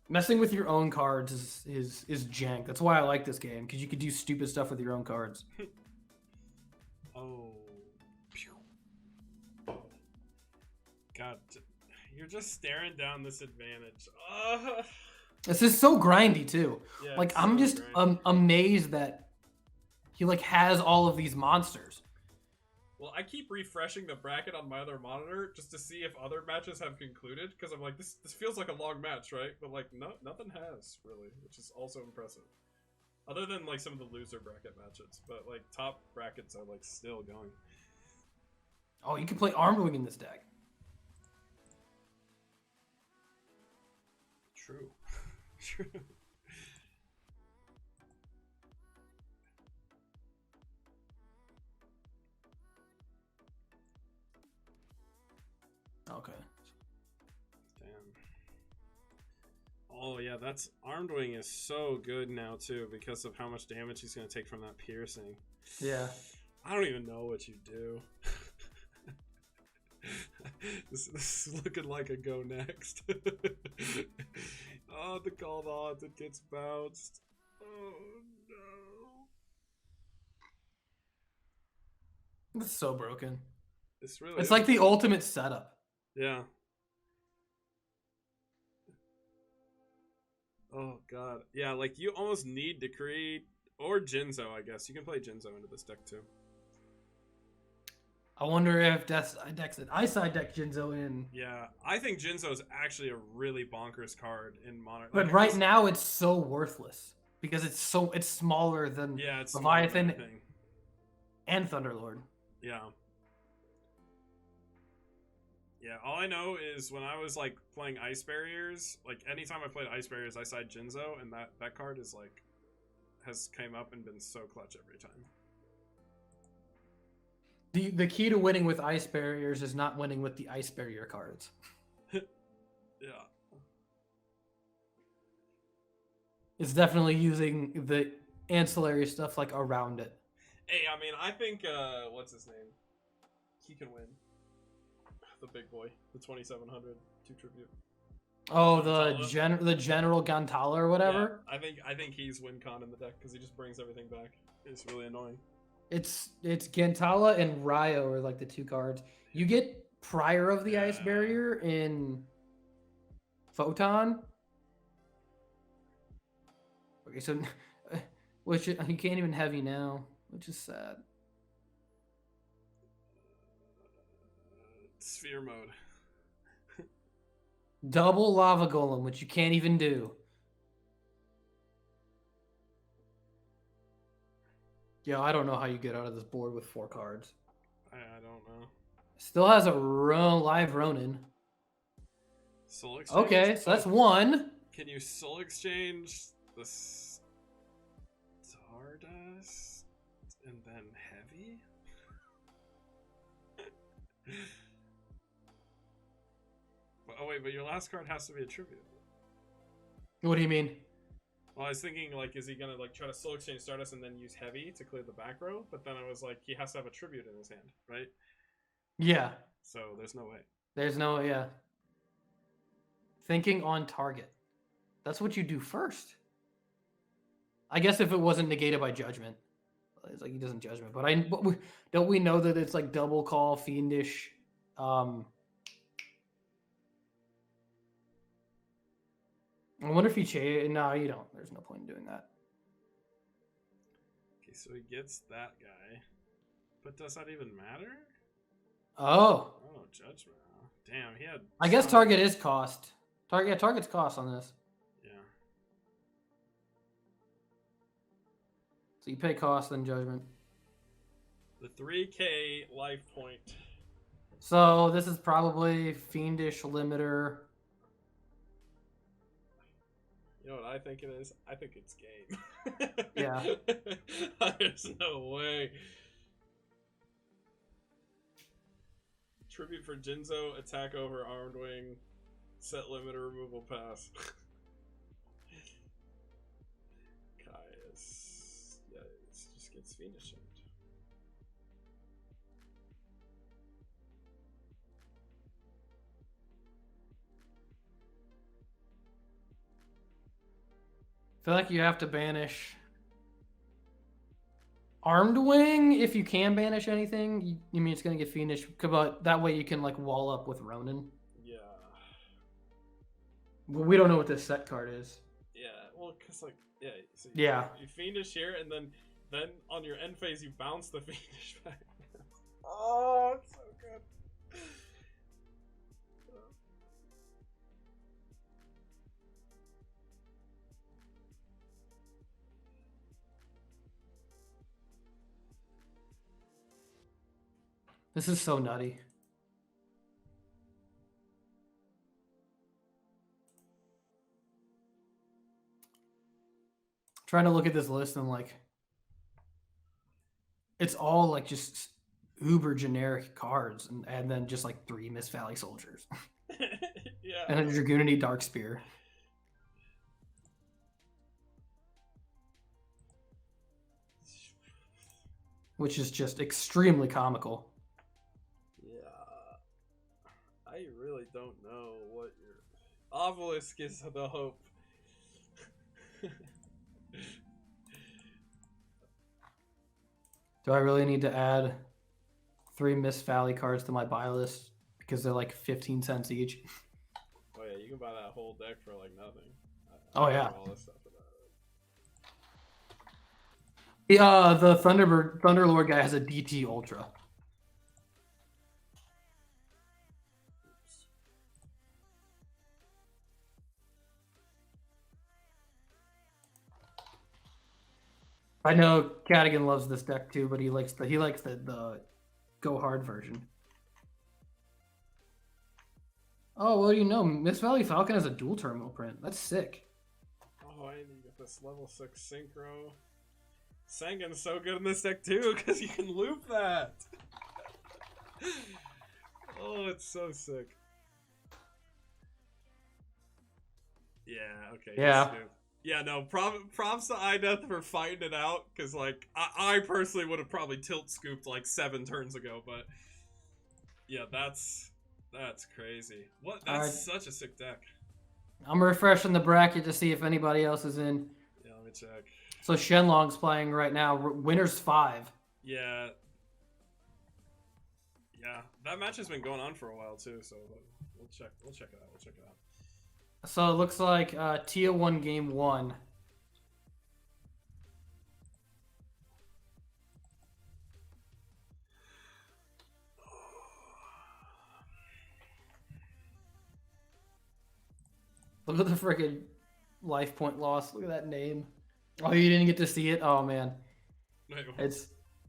Speaker 2: Messing with your own cards is jank. That's why I like this game, because you could do stupid stuff with your own cards.
Speaker 1: Oh. Pew. God, you're just staring down this advantage.
Speaker 2: This is so grindy too.
Speaker 1: Yeah,
Speaker 2: like
Speaker 1: it's
Speaker 2: I'm
Speaker 1: so
Speaker 2: just
Speaker 1: grindy.
Speaker 2: amazed that he like has all of these monsters.
Speaker 1: Well, I keep refreshing the bracket on my other monitor just to see if other matches have concluded, because I'm like, this feels like a long match, right? But like, no, nothing has really, which is also impressive. Other than like some of the loser bracket matches, but like top brackets are like still going.
Speaker 2: Oh, you can play Armed Wing in this deck.
Speaker 1: True. True.
Speaker 2: Okay.
Speaker 1: Damn. Oh yeah, that's Armed Wing is so good now too because of how much damage he's gonna take from that piercing.
Speaker 2: Yeah.
Speaker 1: I don't even know what you do. this is looking like a go next. Oh, the called odds, it gets bounced. Oh no.
Speaker 2: It's so broken.
Speaker 1: It's really
Speaker 2: It's like the ultimate setup.
Speaker 1: Yeah. Oh god. Yeah, like you almost need to create or Jinzo, I guess. You can play Jinzo into this deck too.
Speaker 2: I wonder if I side deck Jinzo in.
Speaker 1: Yeah, I think Jinzo is actually a really bonkers card in Monarch.
Speaker 2: But
Speaker 1: Like,
Speaker 2: right now it's so worthless because it's smaller than
Speaker 1: yeah, it's
Speaker 2: Leviathan
Speaker 1: everything.
Speaker 2: and Thunderlord.
Speaker 1: Yeah. Yeah, all I know is when I was like playing Ice Barriers, like anytime I played Ice Barriers, I side Jinzo, and that card is like has came up and been so clutch every time.
Speaker 2: The key to winning with Ice Barriers is not winning with the Ice Barrier cards.
Speaker 1: Yeah.
Speaker 2: It's definitely using the ancillary stuff like around it.
Speaker 1: Hey, I mean, I think what's his name? He can win. The big boy, the 2700 2 tribute.
Speaker 2: Oh,
Speaker 1: Gantala.
Speaker 2: the General Gantala or whatever.
Speaker 1: Yeah, I think he's win con in the deck because he just brings everything back. It's really annoying.
Speaker 2: It's Gantala and Ryo are like the two cards. You get Prior of the Ice Barrier in Photon. Okay, so which you can't even heavy now, which is sad.
Speaker 1: Sphere mode.
Speaker 2: Double Lava Golem, which you can't even do. Yeah, I don't know how you get out of this board with 4 cards.
Speaker 1: I don't know.
Speaker 2: Still has a live Ronin.
Speaker 1: Soul exchange.
Speaker 2: Okay, so that's 1.
Speaker 1: Can you soul exchange the Stardust and then heavy? Oh wait, but your last card has to be a tribute.
Speaker 2: What do you mean?
Speaker 1: Well, I was thinking, like, is he gonna like try to soul exchange Stardust and then use heavy to clear the back row? But then I was like, he has to have a tribute in his hand, right?
Speaker 2: Yeah.
Speaker 1: So there's no way.
Speaker 2: There's no, yeah. Thinking on target. That's what you do first. I guess if it wasn't negated by judgment. It's like he doesn't judgment. But don't we know that it's like double call, fiendish, I wonder if he no, you don't. There's no point in doing that.
Speaker 1: Okay, so he gets that guy. But does that even matter?
Speaker 2: Oh.
Speaker 1: Oh, judgment. Damn, he had...
Speaker 2: I guess target is cost. Target's cost on this.
Speaker 1: Yeah.
Speaker 2: So you pay cost, then judgment.
Speaker 1: The 3k life point.
Speaker 2: So this is probably fiendish limiter.
Speaker 1: You know what I think it is? I think it's game.
Speaker 2: Yeah.
Speaker 1: There's no way. Tribute for Jinzo, attack over Armed Wing, set limiter, removal pass. Caius. Yeah, it just gets fiendish.
Speaker 2: feel like you have to banish Armed Wing if you can banish anything. You mean it's gonna get fiendish, but that way you can like wall up with Ronin.
Speaker 1: Yeah.
Speaker 2: But we don't know what this set card is.
Speaker 1: Yeah, well, cause like, yeah. So
Speaker 2: Yeah.
Speaker 1: You fiendish here, and then on your end phase you bounce the fiendish back. Oh, it's so good.
Speaker 2: This is so nutty. Trying to look at this list and like, it's all like just uber generic cards, and then just like 3 Mist Valley Soldiers.
Speaker 1: Yeah.
Speaker 2: And a Dragoonity Dark Spear. Which is just extremely comical.
Speaker 1: Yeah. I really don't know what your obelisk is the hope.
Speaker 2: Do I really need to add 3 Mist Valley cards to my buy list because they're like 15 cents each?
Speaker 1: Oh yeah, you can buy that whole deck for like nothing.
Speaker 2: Oh, yeah.
Speaker 1: All this stuff for that.
Speaker 2: The Thunderlord guy has a DT Ultra. I know Cadigan loves this deck too, but he likes the go hard version. Oh, what do you know? Mist Valley Falcon has a dual terminal print. That's sick.
Speaker 1: Oh, I need to get this level 6 synchro. Sangan's so good in this deck too, because you can loop that. Oh, it's so sick. Yeah, okay.
Speaker 2: Yeah.
Speaker 1: Yeah, no, props to iDeath for fighting it out, because, like, I personally would have probably tilt-scooped, like, 7 turns ago, but, yeah, that's crazy. That's such a sick deck.
Speaker 2: I'm refreshing the bracket to see if anybody else is in.
Speaker 1: Yeah, let me check.
Speaker 2: So Shenlong's playing right now. Winner's 5.
Speaker 1: Yeah. Yeah, that match has been going on for a while, too, so we'll check it out.
Speaker 2: So it looks like Tia won game 1. Look at the freaking life point loss. Look at that name. Oh, you didn't get to see it? Oh man.
Speaker 1: Wait, what?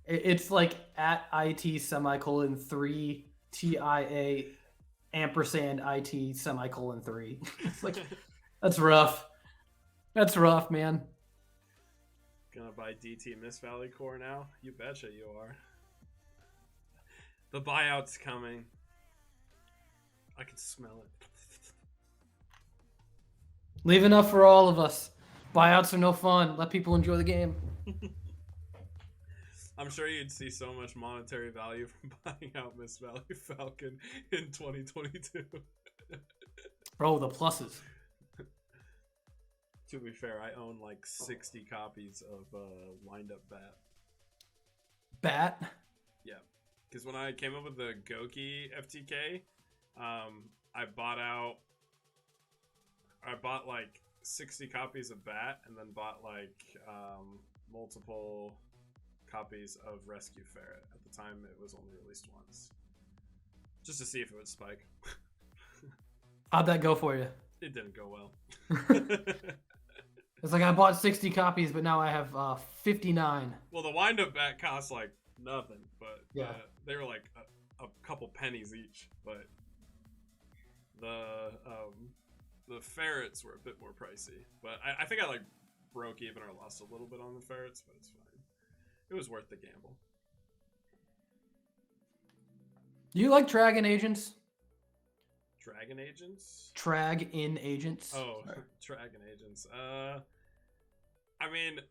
Speaker 2: It's like at IT semicolon 3 TIA ampersand IT semicolon 3. It's like, that's rough. That's rough, man.
Speaker 1: Gonna buy DT Mist Valley Core now? You betcha you are. The buyout's coming. I can smell it.
Speaker 2: Leave enough for all of us. Buyouts are no fun. Let people enjoy the game.
Speaker 1: I'm sure you'd see so much monetary value from buying out Mist Valley Falcon in 2022.
Speaker 2: Bro, the pluses.
Speaker 1: To be fair, I own like 60 copies of Wind-Up Bat.
Speaker 2: Bat?
Speaker 1: Yeah. Because when I came up with the Goki FTK, I bought like 60 copies of Bat, and then bought like multiple copies of Rescue Ferret. At the time, it was only released once. Just to see if it would spike.
Speaker 2: How'd that go for you?
Speaker 1: It didn't go well.
Speaker 2: It's like I bought 60 copies, but now I have 59.
Speaker 1: Well, the Wind-Up Bat cost like nothing, but
Speaker 2: Yeah.
Speaker 1: they were like a couple pennies each. But the ferrets were a bit more pricey. But I think I like broke even or lost a little bit on the ferrets, but it's fine. It was worth the gamble.
Speaker 2: Do you like Dragon Agents?
Speaker 1: Dragon Agents?
Speaker 2: Trag-in Agents?
Speaker 1: Oh, Dragon Agents. I mean,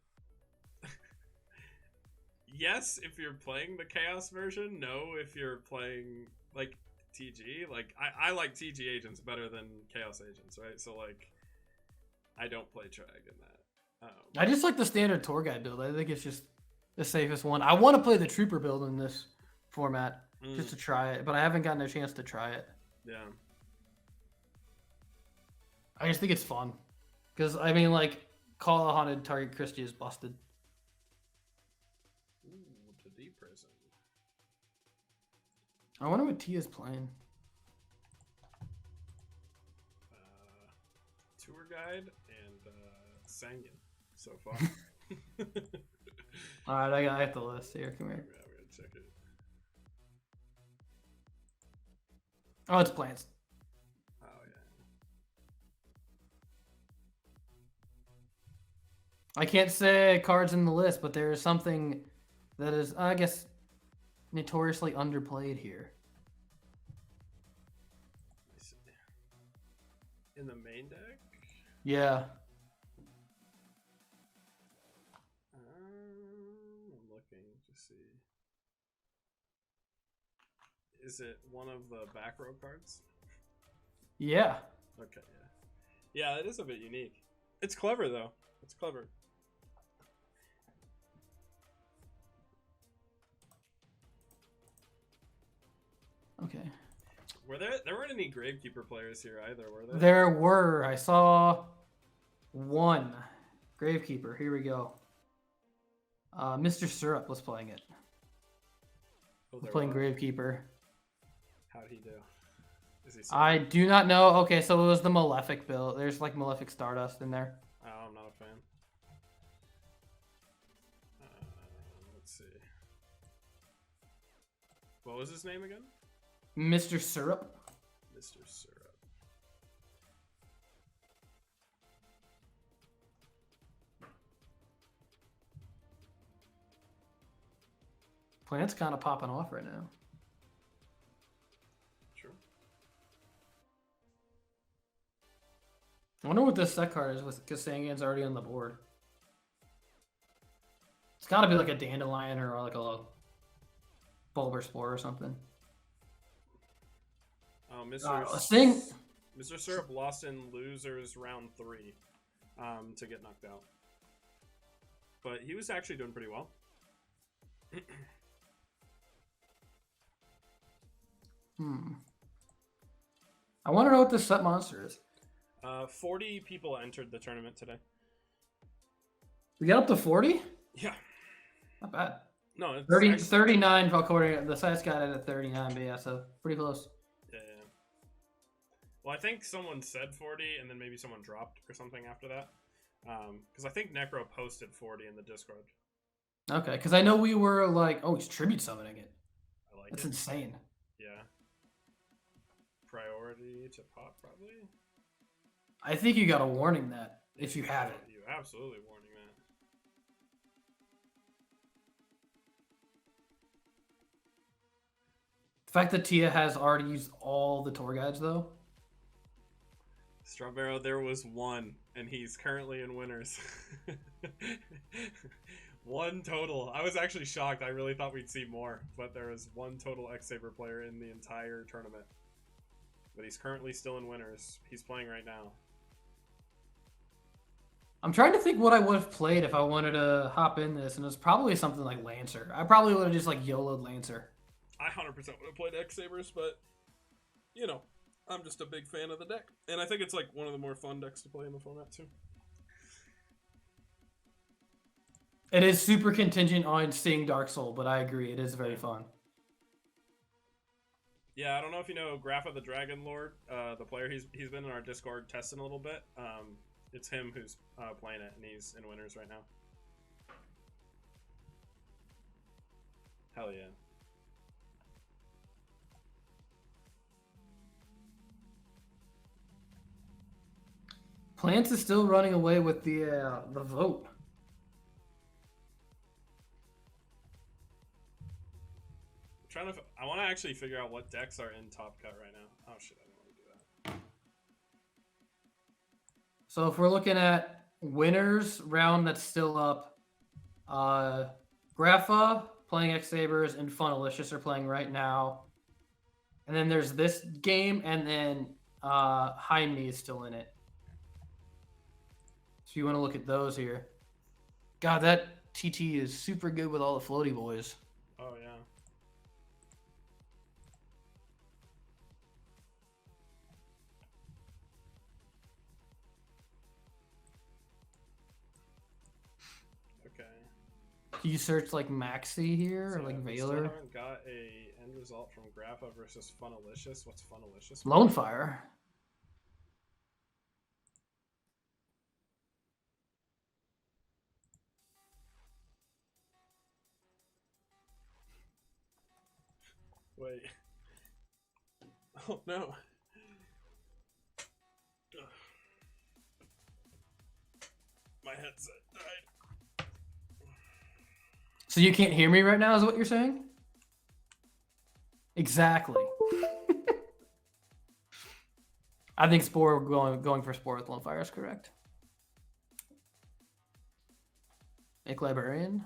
Speaker 1: yes, if you're playing the Chaos version. No, if you're playing like TG. Like I like TG Agents better than Chaos Agents, right? So like, I don't play Trag in that.
Speaker 2: I just like the standard tour guide build. I think it's just the safest one. I want to play the trooper build in this format just to try it, but I haven't gotten a chance to try it.
Speaker 1: Yeah.
Speaker 2: I just think it's fun. Because, I mean, like, Call a Haunted Target Christie is busted.
Speaker 1: Ooh, to deep prison.
Speaker 2: I wonder what Tia's playing.
Speaker 1: Tour guide and Sanguine so far.
Speaker 2: Alright, I have the list here. Come here.
Speaker 1: Yeah, we're gonna check it.
Speaker 2: Oh, it's plants.
Speaker 1: Oh yeah.
Speaker 2: I can't say cards in the list, but there is something that is, I guess, notoriously underplayed here.
Speaker 1: In the main deck?
Speaker 2: Yeah.
Speaker 1: I'm looking to see. Is it one of the back row cards?
Speaker 2: Yeah.
Speaker 1: Okay, yeah. Yeah, it is a bit unique. It's clever, though. It's clever.
Speaker 2: Okay.
Speaker 1: Were there weren't any Gravekeeper players here either, were there?
Speaker 2: There were. I saw one. Gravekeeper. Here we go. Mr. Syrup was playing it.
Speaker 1: Oh,
Speaker 2: Was
Speaker 1: there
Speaker 2: playing
Speaker 1: was?
Speaker 2: Gravekeeper.
Speaker 1: How'd he do? Is he
Speaker 2: I do not know. Okay, so it was the Malefic build. There's like Malefic Stardust in there.
Speaker 1: Oh, I'm not a fan. Let's see. What was his name again?
Speaker 2: Mr. Syrup.
Speaker 1: Mr. Syrup.
Speaker 2: Plant's kind of popping off right now.
Speaker 1: True.
Speaker 2: I wonder what this set card is with Kasangan's already on the board. It's got to be like a Dandelion or like a Bulbar Spore or something.
Speaker 1: Oh, Mr. Mr. Syrup lost in losers round 3 to get knocked out. But he was actually doing pretty well.
Speaker 2: I want to know what this set monster is.
Speaker 1: 40 people entered the tournament today.
Speaker 2: We got up to 40?
Speaker 1: Yeah.
Speaker 2: Not bad.
Speaker 1: No, it's
Speaker 2: 30,
Speaker 1: actually,
Speaker 2: 39 according. The site's got it at 39, but yeah, so pretty close.
Speaker 1: yeah. Well, I think someone said 40, and then maybe someone dropped or something after that. Because I think Necro posted 40 in the Discord.
Speaker 2: Okay, because I know we were like, oh, he's tribute summoning it.
Speaker 1: I like
Speaker 2: That's
Speaker 1: it.
Speaker 2: insane.
Speaker 1: Yeah. Priority to pop, probably?
Speaker 2: I think you got a warning that if you have it.
Speaker 1: You absolutely warning that.
Speaker 2: The fact that Tia has already used all the tour guides, though.
Speaker 1: Strawberry, there was one, and he's currently in winners. One total. I was actually shocked. I really thought we'd see more, but there was one total X-Saber player in the entire tournament. But he's currently still in winners. He's playing right now.
Speaker 2: I'm trying to think what I would have played if I wanted to hop in this, and it's probably something like Lancer. I probably would have just like YOLO'd Lancer.
Speaker 1: I 100% would have played X-Sabers, but, you know, I'm just a big fan of the deck. And I think it's like one of the more fun decks to play in the format, too.
Speaker 2: It is super contingent on seeing Dark Soul, but I agree, it is very fun.
Speaker 1: Yeah, I don't know if you know Grapha the Dragon Lord, the player. He's been in our Discord testing a little bit. It's him who's playing it, and he's in winners right now. Hell yeah.
Speaker 2: Plants is still running away with the vote.
Speaker 1: I want to actually figure out what decks are in Top Cut right now. Oh shit, I didn't want to do that.
Speaker 2: So if we're looking at winners round that's still up, Grapha playing X-Sabers and Funnelicious are playing right now. And then there's this game, and then Jaime is still in it. So you want to look at those here. God, that TT is super good with all the floaty boys.
Speaker 1: Oh yeah. Okay.
Speaker 2: Can you search like Maxi here or
Speaker 1: So
Speaker 2: like
Speaker 1: we still
Speaker 2: Valor?
Speaker 1: haven't got a end result from Grappa versus Funnelicious. What's Funnelicious?
Speaker 2: Lone Fire.
Speaker 1: Wait. Oh no. Ugh. My headset died.
Speaker 2: So you can't hear me right now, is what you're saying? Exactly. I think Spore going for Spore with Lone Fire is correct. Make Librarian.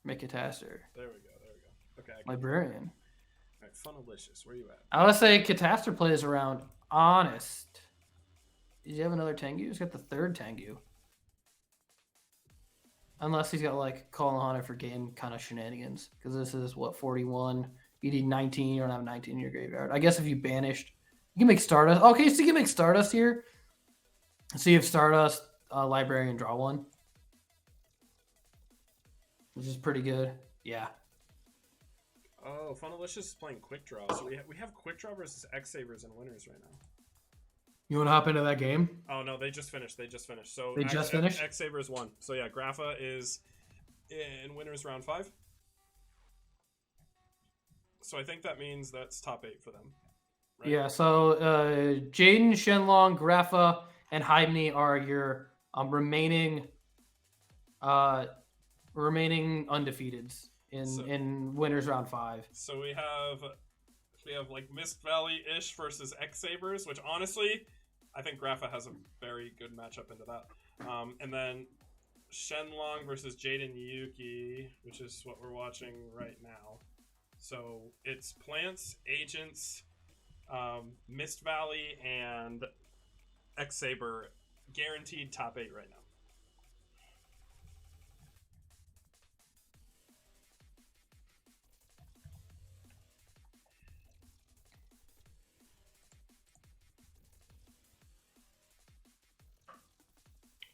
Speaker 2: Make Cataster.
Speaker 1: There we go. There we go. Okay.
Speaker 2: Librarian.
Speaker 1: All right, Funnelicious. Where you at?
Speaker 2: I would say Cataster plays around Honest. Does he have another Tengu? He's got the third Tengu. Unless he's got like Call on it for game kind of shenanigans. Because this is what, 41. You need 19. You don't have 19 in your graveyard. I guess if you banished, you can make Stardust. Okay, so you can make Stardust here. So you have Stardust, Librarian, draw one. Which is pretty good. Yeah.
Speaker 1: Oh, Funnelicious is playing Quickdraw. So we have Quickdraw versus X-Sabers and winners right now.
Speaker 2: You want to hop into that game?
Speaker 1: Oh no, they just finished. So
Speaker 2: They just finished?
Speaker 1: X-Sabers won. So yeah, Grappa is in winners round 5. So I think that means that's top 8 for them. Right?
Speaker 2: Yeah, so Jaden, Shenlong, Grappa, and Hymni are your remaining undefeateds in winners round 5.
Speaker 1: So we have like Mist Valley-ish versus X-Sabers, which honestly, I think Grappa has a very good matchup into that. And then Shenlong versus Jaden Yuki, which is what we're watching right now. So it's Plants, Agents, Mist Valley, and X-Saber guaranteed top 8 right now.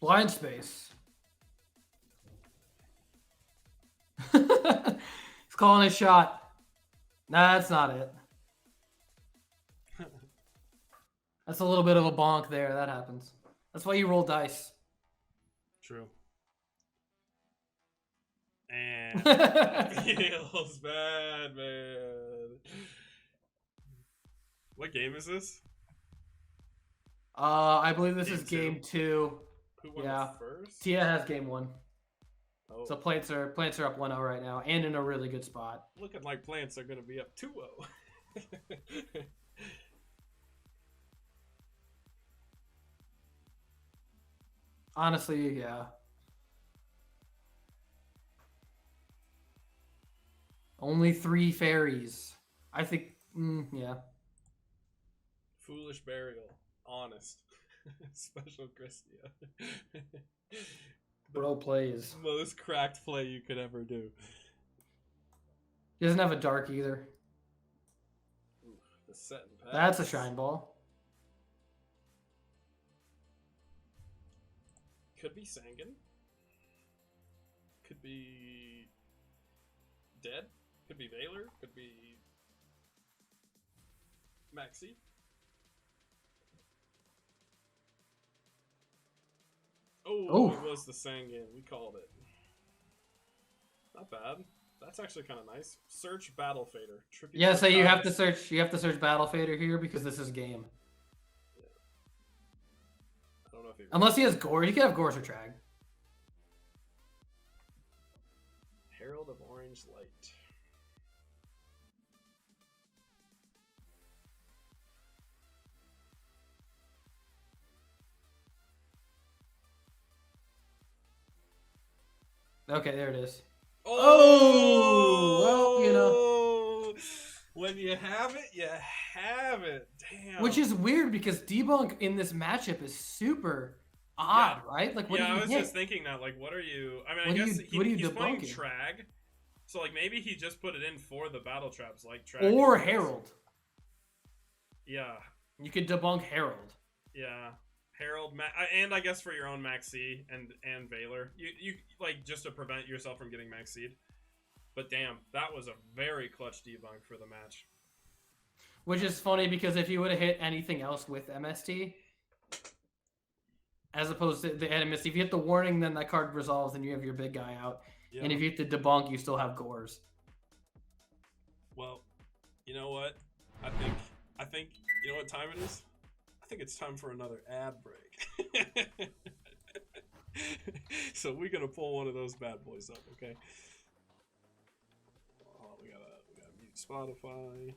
Speaker 2: Blind Space. He's calling a shot. Nah, that's not it. That's a little bit of a bonk there. That happens. That's why you roll dice.
Speaker 1: True. And feels bad, man. What game is this?
Speaker 2: I believe this
Speaker 1: Game
Speaker 2: is game 2.
Speaker 1: Who won
Speaker 2: Yeah.
Speaker 1: first?
Speaker 2: Tia has game 1.
Speaker 1: Oh,
Speaker 2: So plants are up 1-0 right now and in a really good spot.
Speaker 1: looking like Plants are going to be up 2-0.
Speaker 2: Honestly, yeah. Only 3 fairies. I think, yeah.
Speaker 1: Foolish Burial. Honest. Special Christia.
Speaker 2: Bro plays.
Speaker 1: Most cracked play you could ever do.
Speaker 2: He doesn't have a dark either.
Speaker 1: Oof, the set and pass.
Speaker 2: That's a shine ball.
Speaker 1: Could be Sangan. Could be Dead. Could be Valor. Could be Maxi. Oh, it was the Sangan. We called it. Not bad. That's actually kind of nice. Search Battle Fader. Trippy
Speaker 2: Yeah, so you have to
Speaker 1: dice.
Speaker 2: search. You have to search Battle Fader here because this is game.
Speaker 1: I don't know if he
Speaker 2: Unless he has Gore, he can have Gorse or Trag.
Speaker 1: Herald of Orange Light.
Speaker 2: Okay, there it is.
Speaker 1: Oh,
Speaker 2: well, you know.
Speaker 1: When you have it, you have it. Damn.
Speaker 2: Which is weird because Debunk in this matchup is super odd, right? Like, what
Speaker 1: yeah,
Speaker 2: do you
Speaker 1: I was
Speaker 2: hit?
Speaker 1: just thinking that. Like, what are you? I mean,
Speaker 2: What
Speaker 1: I
Speaker 2: are
Speaker 1: guess
Speaker 2: you- what are you
Speaker 1: he's playing
Speaker 2: debunking?
Speaker 1: Trag, so like maybe he just put it in for the battle traps, like Trag
Speaker 2: Or
Speaker 1: and-
Speaker 2: Herald.
Speaker 1: Yeah,
Speaker 2: You could debunk Herald.
Speaker 1: yeah. Herald, and I guess for your own Max C and Valor, you like just to prevent yourself from getting Max Seed. But damn, that was a very clutch debunk for the match.
Speaker 2: Which is funny because if you would have hit anything else with MST, as opposed to the MST, if you hit the warning, then that card resolves and you have your big guy out.
Speaker 1: Yeah.
Speaker 2: And if you hit the debunk, you still have Gores.
Speaker 1: Well, you know what? I think you know what time it is? I think it's time for another ad break. So we're gonna pull one of those bad boys up, okay? Oh, we gotta mute Spotify.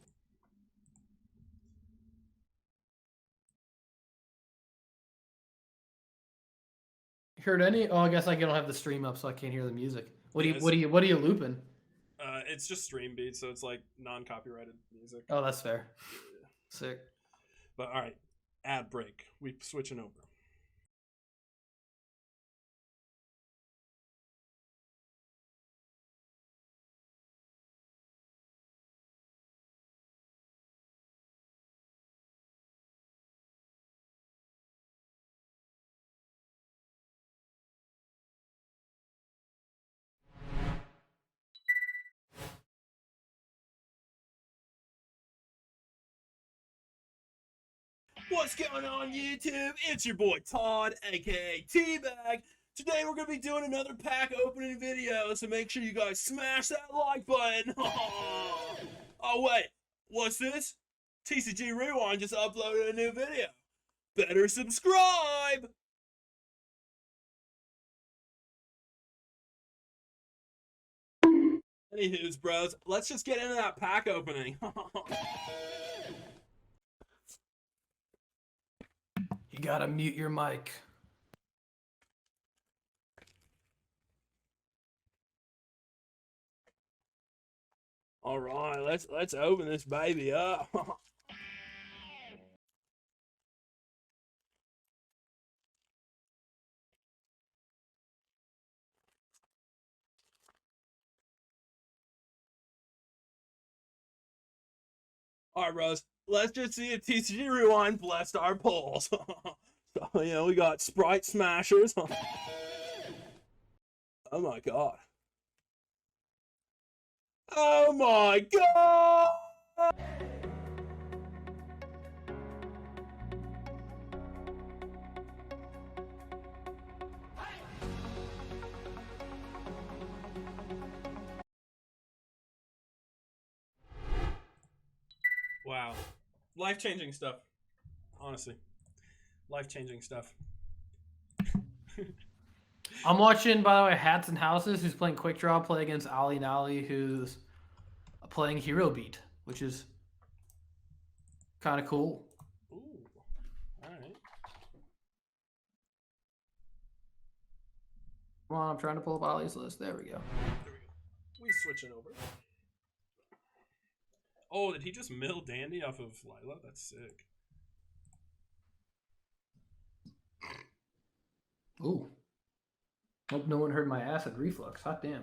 Speaker 2: Heard any? Oh, I guess I don't have the stream up, so I can't hear the music. What
Speaker 1: Yes.
Speaker 2: are you looping?
Speaker 1: It's just stream beats, so it's like non-copyrighted music.
Speaker 2: Oh, that's fair. Sick.
Speaker 1: But all right, ad break. We switching over. What's going on, YouTube? It's your boy Todd, aka T-Bag. Today we're gonna be doing another pack opening video, so make sure you guys smash that like button. Oh wait, what's this? TCG Rewind just uploaded a new video. Better subscribe. Anywho's, bros, let's just get into that pack opening.
Speaker 2: You gotta mute your mic.
Speaker 1: All right, let's open this baby up. All right, bros. Let's just see if TCG Rewind blessed our pulls. So, you know, we got Sprite Smashers. Oh my god. Oh my god! Wow. Life-changing stuff. Honestly. Life-changing stuff.
Speaker 2: I'm watching, by the way, Hats and Houses, who's playing Quickdraw, play against Ali Nali, who's playing Hero Beat, which is kind of cool.
Speaker 1: Ooh. Alright.
Speaker 2: Come on, I'm trying to pull up Ali's list. There we go.
Speaker 1: There we go. We switching over. Oh, did he just mill Dandy off of Lila? That's sick.
Speaker 2: Ooh. Hope no one heard my acid reflux. Hot damn.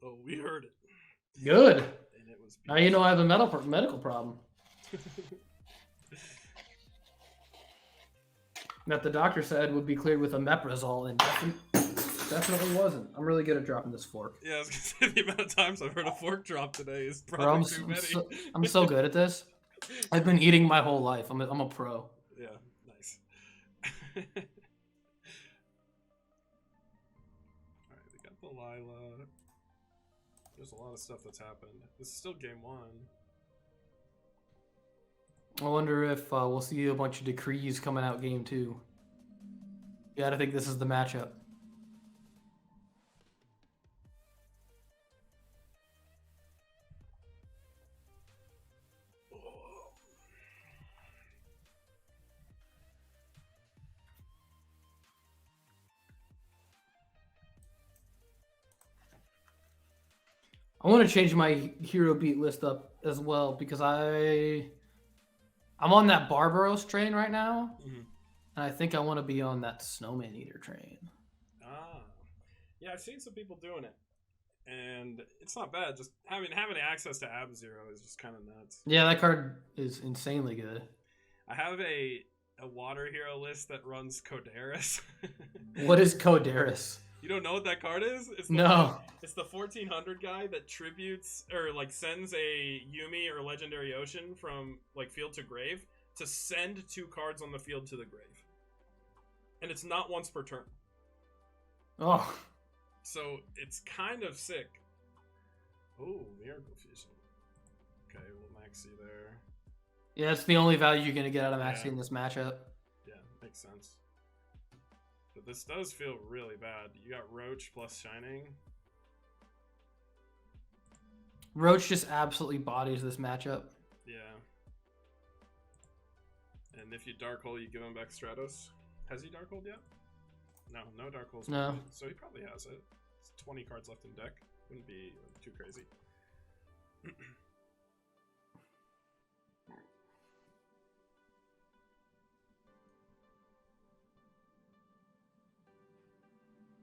Speaker 1: Oh, we heard it.
Speaker 2: Good.
Speaker 1: And it was
Speaker 2: Now you know I have a medical problem. That the doctor said would be cleared with omeprazole, and definitely wasn't. I'm really good at dropping this fork.
Speaker 1: Yeah, I was gonna say the amount of times I've heard a fork drop today is
Speaker 2: Bro,
Speaker 1: probably too many.
Speaker 2: I'm so good at this. I've been eating my whole life. I'm a pro.
Speaker 1: Yeah, nice. Alright, we got the Lila. There's a lot of stuff that's happened. This is still game one.
Speaker 2: I wonder if we'll see a bunch of decrees coming out game 2. Yeah, I think this is the matchup. I want to change my hero beat list up as well because I'm on that Barbaros train right now.
Speaker 1: Mhm.
Speaker 2: And I think I want to be on that Snowman Eater train.
Speaker 1: Ah, yeah, I've seen some people doing it, and it's not bad. Just having access to Ab-Zero is just kind of nuts.
Speaker 2: Yeah, that card is insanely good.
Speaker 1: I have a water hero list that runs Codaris.
Speaker 2: What is Codaris?
Speaker 1: You don't know what that card is? It's It's the 1400 guy that tributes or like sends a Yumi or Legendary Ocean from like field to grave to send 2 cards on the field to the grave. And it's not once per turn.
Speaker 2: Oh.
Speaker 1: So it's kind of sick. Oh, Miracle Fusion. Okay, we'll max you there.
Speaker 2: Yeah, it's the only value you're going to get out of maxing in this matchup.
Speaker 1: Yeah, makes sense. But this does feel really bad. You got Roach plus Shining.
Speaker 2: Roach just absolutely bodies this matchup.
Speaker 1: Yeah. And if you Dark Hole, you give him back Stratos. Has he Dark Holed yet? No Dark Holes.
Speaker 2: No.
Speaker 1: So he probably has it. It's 20 cards left in deck. Wouldn't be too crazy.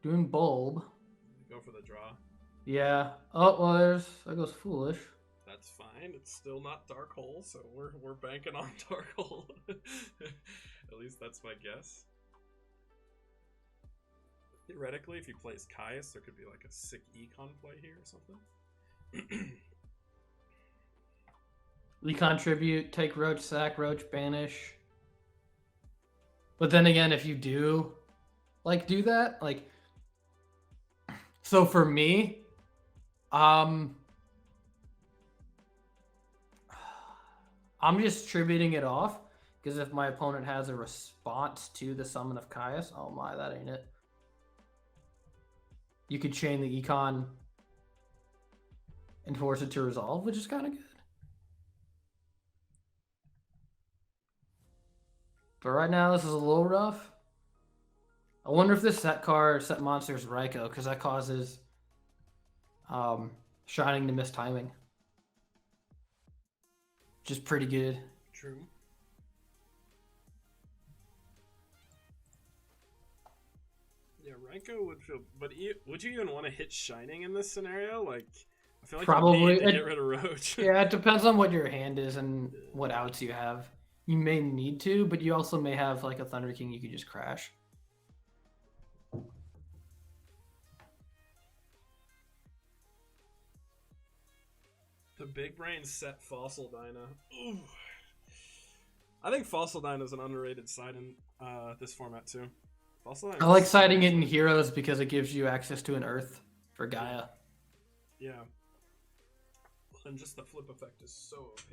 Speaker 2: Doing Bulb.
Speaker 1: Go for the draw.
Speaker 2: Yeah. Oh, well, that goes Foolish.
Speaker 1: That's fine. It's still not Dark Hole, so we're banking on Dark Hole. At least that's my guess. Theoretically, if he plays Caius, there could be like a sick econ play here or something.
Speaker 2: Econ Tribute, take Roach, sack Roach, banish. But then again, if you do, like, do that, like, so for me, I'm just tributing it off, because if my opponent has a response to the summon of Caius, oh my, that ain't it. You could chain the econ and force it to resolve, which is kind of good. But right now, this is a little rough. I wonder if this set monster is Raikou, because that causes Shining to miss timing. Which is pretty good.
Speaker 1: True. Yeah, Raikou would feel... But would you even want to hit Shining in this scenario? Like, I feel like
Speaker 2: Probably.
Speaker 1: you need to get rid of Roach.
Speaker 2: Yeah, it depends on what your hand is and what outs you have. You may need to, but you also may have like a Thunder King you could just crash.
Speaker 1: The big brain set Fossil Dyna. Ooh. I think Fossil Dyna is an underrated side in this format too. Fossil Dyna.
Speaker 2: I like siding it in Heroes because it gives you access to an Earth for Gaia.
Speaker 1: Yeah. And just the flip effect is so OP.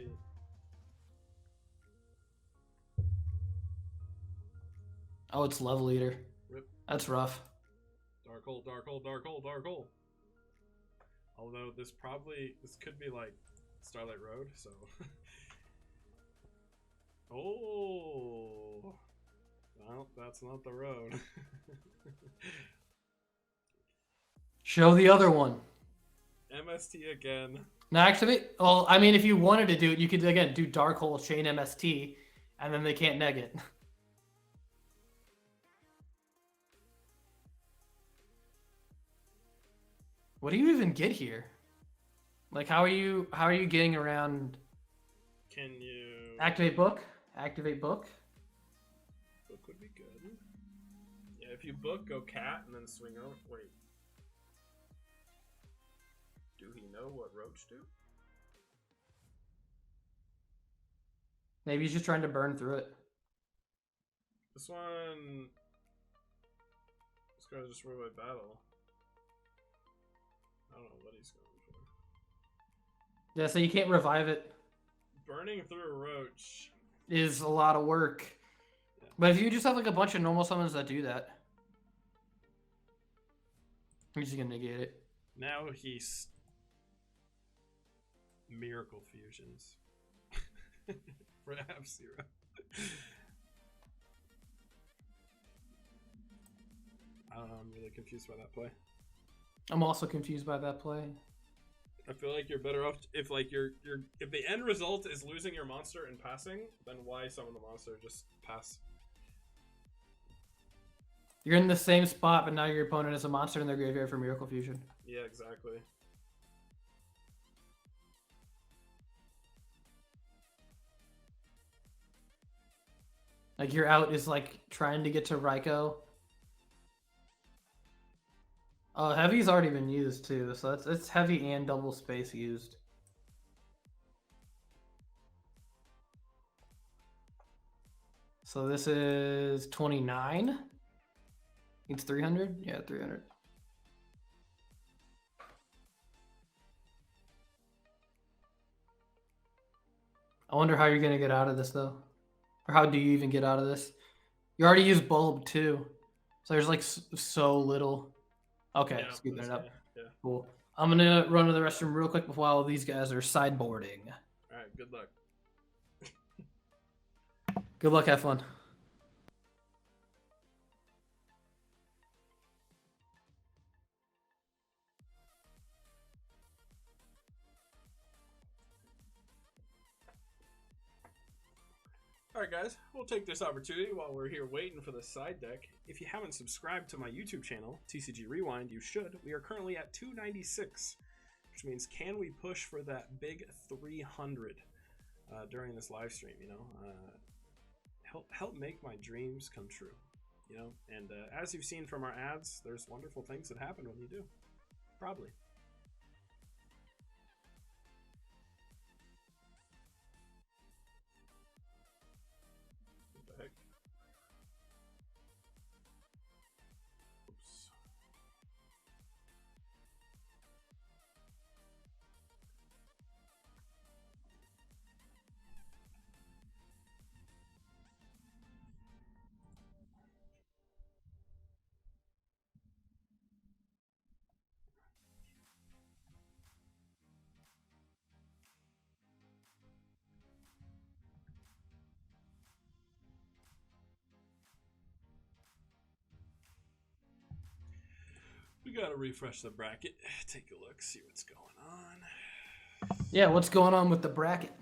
Speaker 2: Oh, it's Level Eater.
Speaker 1: Rip.
Speaker 2: That's rough.
Speaker 1: Dark Hole, Dark Hole, Dark Hole, Dark Hole. Although this could be like Starlight Road, so. Oh. Well, that's not the road.
Speaker 2: Show the other one.
Speaker 1: MST again.
Speaker 2: Now activate. Well, I mean, if you wanted to do it, you could again do Dark Hole, chain MST, and then they can't neg it. What do you even get here? Like, how are you getting around?
Speaker 1: Can you
Speaker 2: Activate book? Activate book?
Speaker 1: Book would be good. Yeah, if you book, go cat and then swing over. Wait. Do he know what Roach do?
Speaker 2: Maybe he's just trying to burn through it.
Speaker 1: This guy's just ruined my battle. I don't know what he's going for.
Speaker 2: Yeah, so you can't revive it.
Speaker 1: Burning through a Roach
Speaker 2: Is a lot of work.
Speaker 1: Yeah.
Speaker 2: But if you just have like a bunch of normal summons that do that, I'm just gonna negate it.
Speaker 1: Now he's Miracle Fusions for F-Zero. I don't know, I'm really confused by that play.
Speaker 2: I'm also confused by that play.
Speaker 1: I feel like you're better off if like if the end result is losing your monster and passing, then why summon the monster? Just pass.
Speaker 2: You're in the same spot, but now your opponent is a monster in their graveyard for Miracle Fusion.
Speaker 1: Yeah, exactly.
Speaker 2: Like your out is like trying to get to Raikou. Heavy's already been used too, so it's heavy and double space used. So this is 29. It's 300? Yeah, 300. I wonder how you're gonna get out of this though. Or how do you even get out of this? You already used bulb too. So there's like so little. Okay,
Speaker 1: Yeah,
Speaker 2: scooping it up.
Speaker 1: Yeah.
Speaker 2: Cool. I'm gonna run to the restroom real quick while these guys are sideboarding.
Speaker 1: Alright, good luck.
Speaker 2: Good luck, have fun.
Speaker 1: Alright guys, we'll take this opportunity while we're here waiting for the side deck. If you haven't subscribed to my YouTube channel, TCG Rewind, you should. We are currently at 296, which means can we push for that big 300 during this live stream, you know? Help make my dreams come true, you know? And as you've seen from our ads, there's wonderful things that happen when you do. Probably. We gotta refresh the bracket, take a look, see what's going on.
Speaker 2: Yeah, what's going on with the bracket?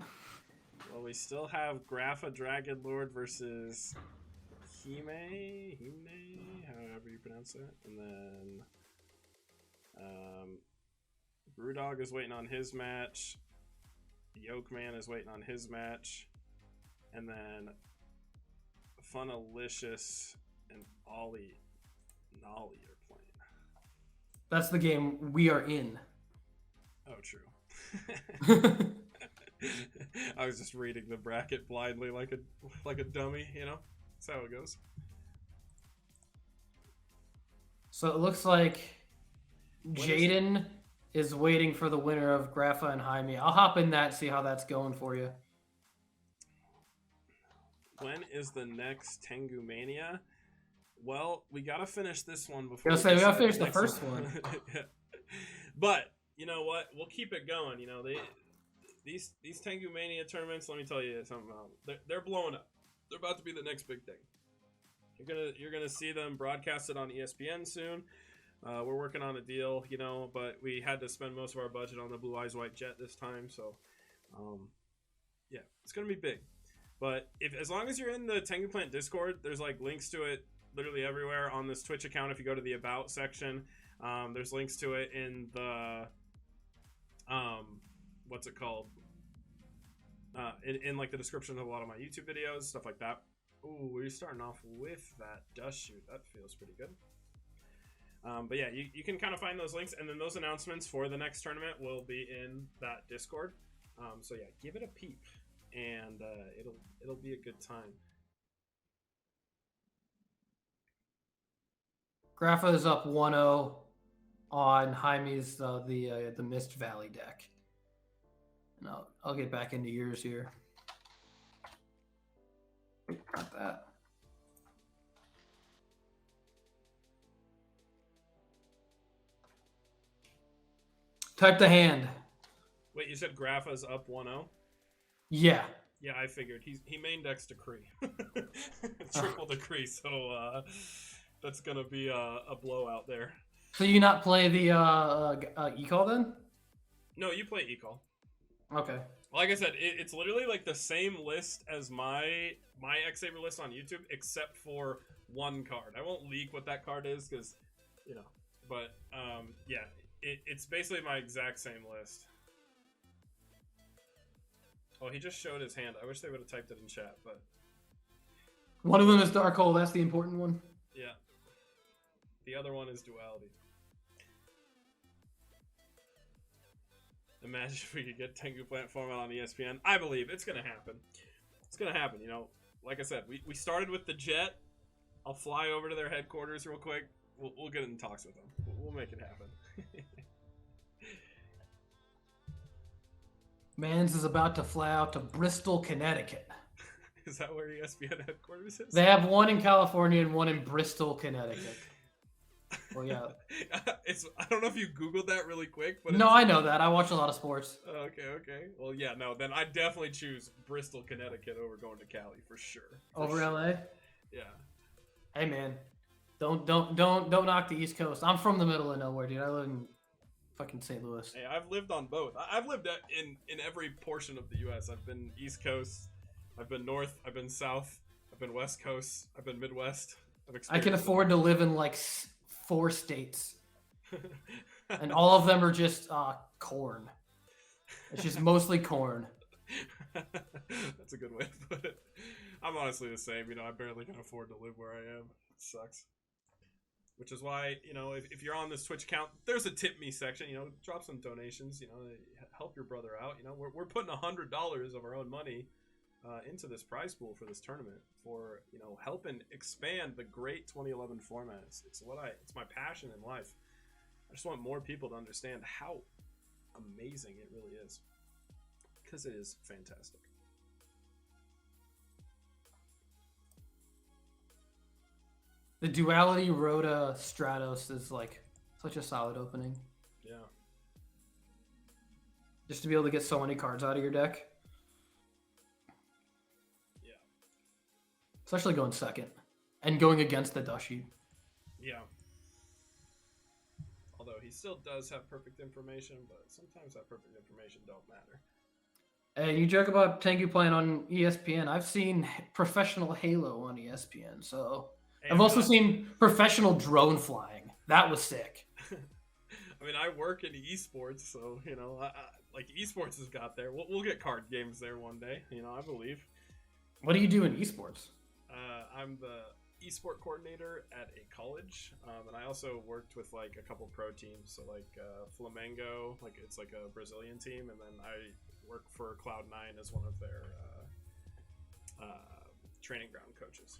Speaker 1: Well, we still have Grapha Dragon Lord versus Hime, however you pronounce that. And then Brewdog is waiting on his match. Yokeman is waiting on his match. And then Funnalicious and Ollie Nolly are playing.
Speaker 2: That's the game we are in.
Speaker 1: Oh, true. I was just reading the bracket blindly like a dummy, you know? That's how it goes.
Speaker 2: So it looks like Jaden is waiting for the winner of Grapha and Jaime. I'll hop in that, see how that's going for you.
Speaker 1: When is the next Tengumania? Well, we gotta finish this one before.
Speaker 2: We gotta finish the first one.
Speaker 1: But you know what? We'll keep it going. You know, these Tengumania tournaments. Let me tell you something. They're blowing up. They're about to be the next big thing. You're gonna see them broadcasted on ESPN soon. We're working on a deal, you know, but we had to spend most of our budget on the Blue Eyes White Jet this time, so yeah, it's gonna be big. But as long as you're in the Tengu Plant Discord, there's like links to it literally everywhere on this Twitch account. If you go to the About section, there's links to it in the what's it called? In like the description of a lot of my YouTube videos, stuff like that. Ooh, we're starting off with that dust shoot. That feels pretty good. But yeah, you can kind of find those links, and then those announcements for the next tournament will be in that Discord. So yeah, give it a peep, and it'll be a good time.
Speaker 2: Grapha is up 1-0 on Jaime's the Mist Valley deck. And I'll get back into yours here. Got that. Type the hand.
Speaker 1: Wait, you said Grapha's up 1-0?
Speaker 2: Yeah.
Speaker 1: Yeah, I figured. He main decks Decree. Triple Decree, so that's gonna be a blowout there.
Speaker 2: So you not play the E-Call then?
Speaker 1: No, you play E-Call.
Speaker 2: Okay.
Speaker 1: Like I said, it's literally like the same list as my X-Saber list on YouTube, except for one card. I won't leak what that card is because, you know. But yeah, it's basically my exact same list. Oh, he just showed his hand. I wish they would have typed it in chat, but
Speaker 2: One of them is Dark Hole. That's the important one.
Speaker 1: yeah. The other one is Duality. Imagine if we could get Tengu Plant format on ESPN. I believe it's gonna happen. It's gonna happen. You know, like I said, we started with the jet. I'll fly over to their headquarters real quick. We'll get in talks with them. We'll make it happen.
Speaker 2: Mans is about to fly out to Bristol, Connecticut.
Speaker 1: Is that where ESPN headquarters is?
Speaker 2: They have one in California and one in Bristol, Connecticut. Well, yeah.
Speaker 1: I don't know if you Googled that really quick, but
Speaker 2: No, I know that. I watch a lot of sports.
Speaker 1: Okay. Well, yeah, no, then I'd definitely choose Bristol, Connecticut over going to Cali for sure.
Speaker 2: Over LA?
Speaker 1: Yeah.
Speaker 2: Hey, man. Don't knock the East Coast. I'm from the middle of nowhere, dude. I live in fucking St. Louis.
Speaker 1: Hey, I've lived on both. I've lived in every portion of the U.S. I've been East Coast, I've been North, I've been South, I've been West Coast, I've been Midwest.
Speaker 2: I can afford to live in like 4 states, and all of them are just corn. It's just mostly corn.
Speaker 1: That's a good way to put it. I'm honestly the same. You know, I barely can afford to live where I am. It sucks. Which is why, you know, if you're on this Twitch account, there's a tip me section. You know, drop some donations. You know, help your brother out. You know, we're putting $100 of our own money into this prize pool for this tournament for, you know, helping expand the great 2011 format. It's my passion in life. I just want more people to understand how amazing it really is, because it is fantastic.
Speaker 2: The Duality Rhoda Stratos is like such a solid opening.
Speaker 1: Yeah.
Speaker 2: Just to be able to get so many cards out of your deck.
Speaker 1: Yeah.
Speaker 2: Especially going second. And going against the Dushi.
Speaker 1: Yeah. Although he still does have perfect information, but sometimes that perfect information don't matter.
Speaker 2: And you joke about Tengu playing on ESPN. I've seen professional Halo on ESPN, so... I've also seen professional drone flying. That was sick.
Speaker 1: I mean, I work in esports, so, you know, like esports has got there. We'll get card games there one day, you know, I believe.
Speaker 2: What do you do in esports?
Speaker 1: I'm the esport coordinator at a college, and I also worked with like a couple pro teams, so like Flamengo, like it's like a Brazilian team, and then I work for Cloud9 as one of their training ground coaches.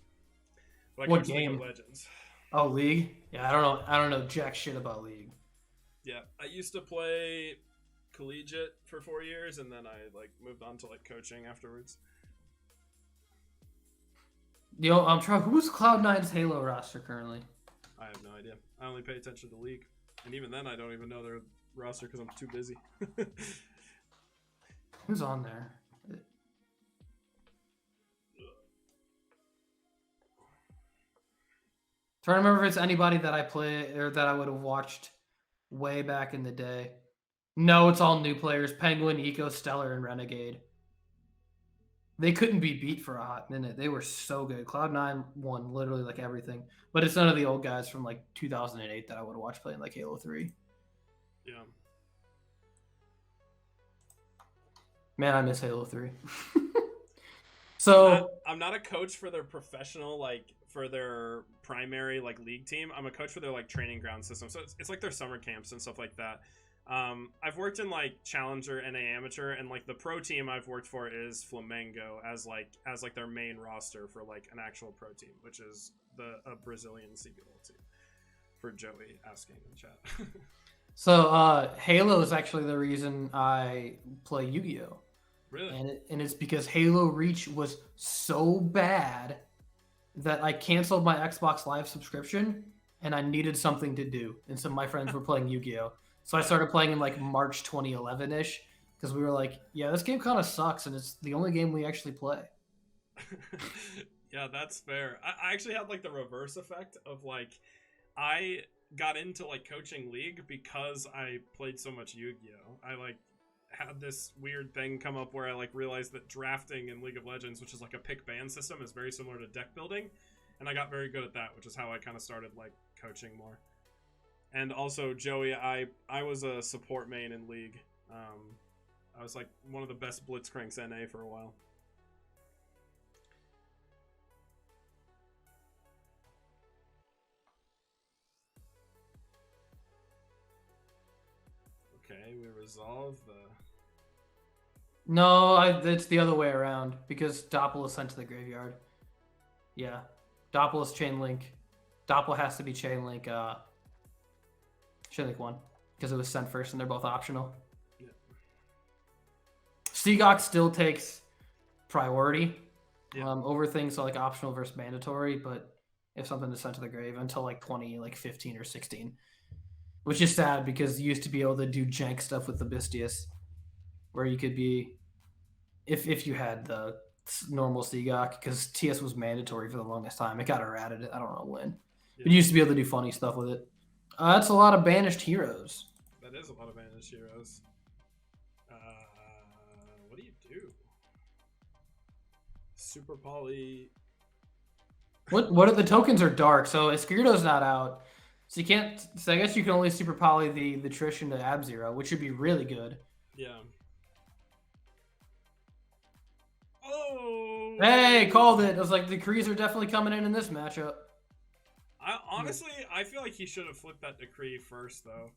Speaker 1: Like
Speaker 2: what game?
Speaker 1: League of Legends.
Speaker 2: Oh, League? Yeah, I don't know jack shit about League.
Speaker 1: Yeah, I used to play collegiate for 4 years, and then I like moved on to like coaching afterwards.
Speaker 2: Yo, I'm trying. Who's Cloud9's Halo roster currently?
Speaker 1: I have no idea. I only pay attention to League, and even then, I don't even know their roster because I'm too busy.
Speaker 2: Who's on there? Trying to remember if it's anybody that I play or that I would have watched way back in the day. No, it's all new players. Penguin, Eco, Stellar, and Renegade. They couldn't be beat for a hot minute. They were so good. Cloud9 won literally like everything. But it's none of the old guys from like 2008 that I would have watched playing like Halo 3.
Speaker 1: Yeah.
Speaker 2: Man, I miss Halo 3. So
Speaker 1: I'm not a coach for their professional, like for their primary like league team. I'm a coach for their like training ground system. So it's like their summer camps and stuff like that. I've worked in like Challenger, NA Amateur, and like the pro team I've worked for is Flamengo as like their main roster for like an actual pro team, which is a Brazilian CBL team. For Joey asking in chat.
Speaker 2: So Halo is actually the reason I play Yu-Gi-Oh!
Speaker 1: Really?
Speaker 2: And it's because Halo Reach was so bad that I canceled my Xbox Live subscription and I needed something to do. And so my friends were playing Yu-Gi-Oh! So I started playing in like March 2011-ish because we were like, yeah, this game kind of sucks and it's the only game we actually play.
Speaker 1: Yeah, that's fair. I actually had like the reverse effect of like I got into like coaching League because I played so much Yu-Gi-Oh! I like had this weird thing come up where I like realized that drafting in League of Legends, which is like a pick ban system, is very similar to deck building. and I got very good at that, which is how I kind of started like coaching more. And also Joey, I was a support main in League. I was like one of the best Blitzcranks NA for a while. Okay, we resolve the...
Speaker 2: No, it's the other way around because Doppel is sent to the graveyard. Yeah, Doppel is chain link. Doppel has to be chain link 1 because it was sent first and they're both optional.
Speaker 1: Yeah.
Speaker 2: Seagok still takes priority
Speaker 1: Yeah.
Speaker 2: over things so like optional versus mandatory, but if something is sent to the grave until like 2015 or 16, which is sad because you used to be able to do jank stuff with the Bistius, where you could be if you had the normal Seagok, because TS was mandatory for the longest time. It got errated. I don't know when.
Speaker 1: Yeah.
Speaker 2: But you used to be able to do funny stuff with it. That's a lot of banished heroes.
Speaker 1: That is a lot of banished heroes. What do you do? Super Poly.
Speaker 2: What are the tokens are dark, so Escrito's not out. So you can't. So I guess you can only super poly the Trish into Ab-Zero, which would be really good.
Speaker 1: Yeah. Oh.
Speaker 2: Hey, called it. I was like, the decrees are definitely coming in this matchup.
Speaker 1: Honestly, I feel like he should have flipped that decree first, though.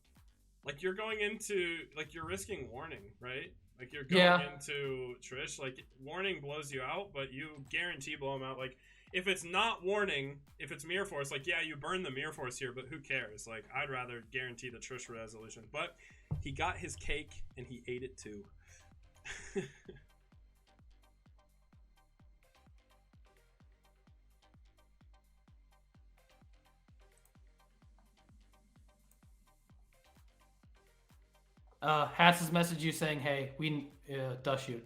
Speaker 1: Like, you're going into, like, you're risking warning, right? Like, you're going into Trish, like, warning blows you out, but you guarantee blow him out. Like, if it's not warning, if it's Mirror Force, like, yeah, you burn the Mirror Force here, but who cares? Like, I'd rather guarantee the Trish resolution. But he got his cake, and he ate it, too.
Speaker 2: Hats has messaged you saying, "Hey, we dust shoot."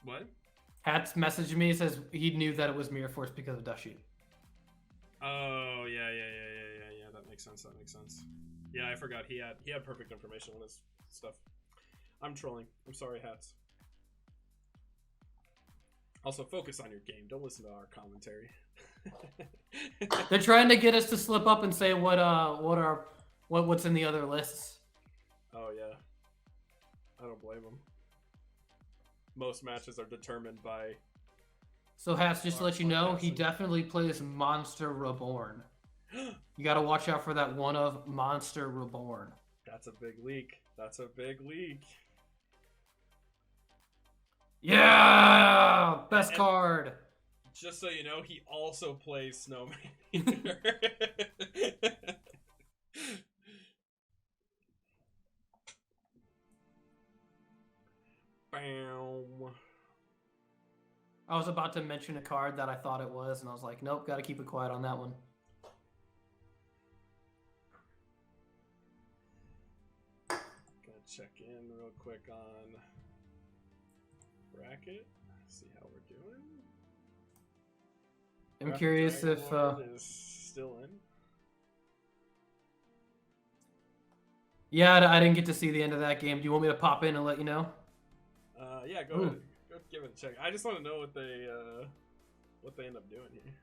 Speaker 1: What?
Speaker 2: Hats messaged me, says he knew that it was Mirror Force because of dust shoot.
Speaker 1: Oh yeah. That makes sense. Yeah, I forgot he had perfect information on his stuff. I'm trolling. I'm sorry, Hats. Also, focus on your game. Don't listen to our commentary.
Speaker 2: They're trying to get us to slip up and say what's in the other lists.
Speaker 1: Oh yeah, I don't blame them. Most matches are determined by...
Speaker 2: So Hats, just to let you know, he definitely plays Monster Reborn. You got to watch out for that one of Monster Reborn.
Speaker 1: That's a big leak.
Speaker 2: Yeah! Best card!
Speaker 1: Just so you know, he also plays Snowman.
Speaker 2: I was about to mention a card that I thought it was, and I was like, nope, got to keep it quiet on that one.
Speaker 1: Gonna check in real quick on bracket, see how we're doing.
Speaker 2: I'm curious if
Speaker 1: is still in.
Speaker 2: Yeah, I didn't get to see the end of that game. Do you want me to pop in and let you know?
Speaker 1: Yeah, go ahead. Go give it a check. I just want to know what they end up doing here.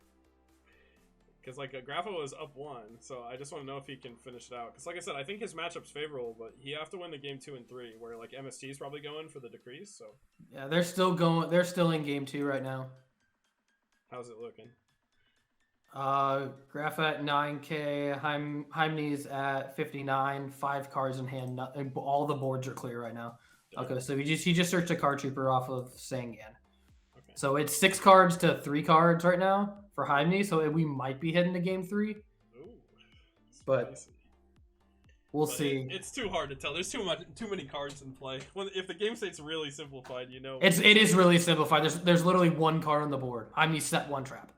Speaker 1: Because like Grapho is up 1, so I just want to know if he can finish it out. Because like I said, I think his matchup's favorable, but he have to win the game 2 and 3, where like MST is probably going for the decrease. So
Speaker 2: yeah, they're still going. They're still in game 2 right now.
Speaker 1: How's it looking?
Speaker 2: Graph at 9K, Heimni's at 59, 5 cards in hand. And all the boards are clear right now. Okay, so he just searched a card trooper off of Sangan. Okay. So it's 6 cards to 3 cards right now for Heimni, so we might be heading to game 3.
Speaker 1: Ooh,
Speaker 2: but we'll see.
Speaker 1: It's too hard to tell. There's too many cards in play. If the game state's really simplified, you know.
Speaker 2: It is really simplified. There's literally 1 card on the board. Heimni set 1 trap.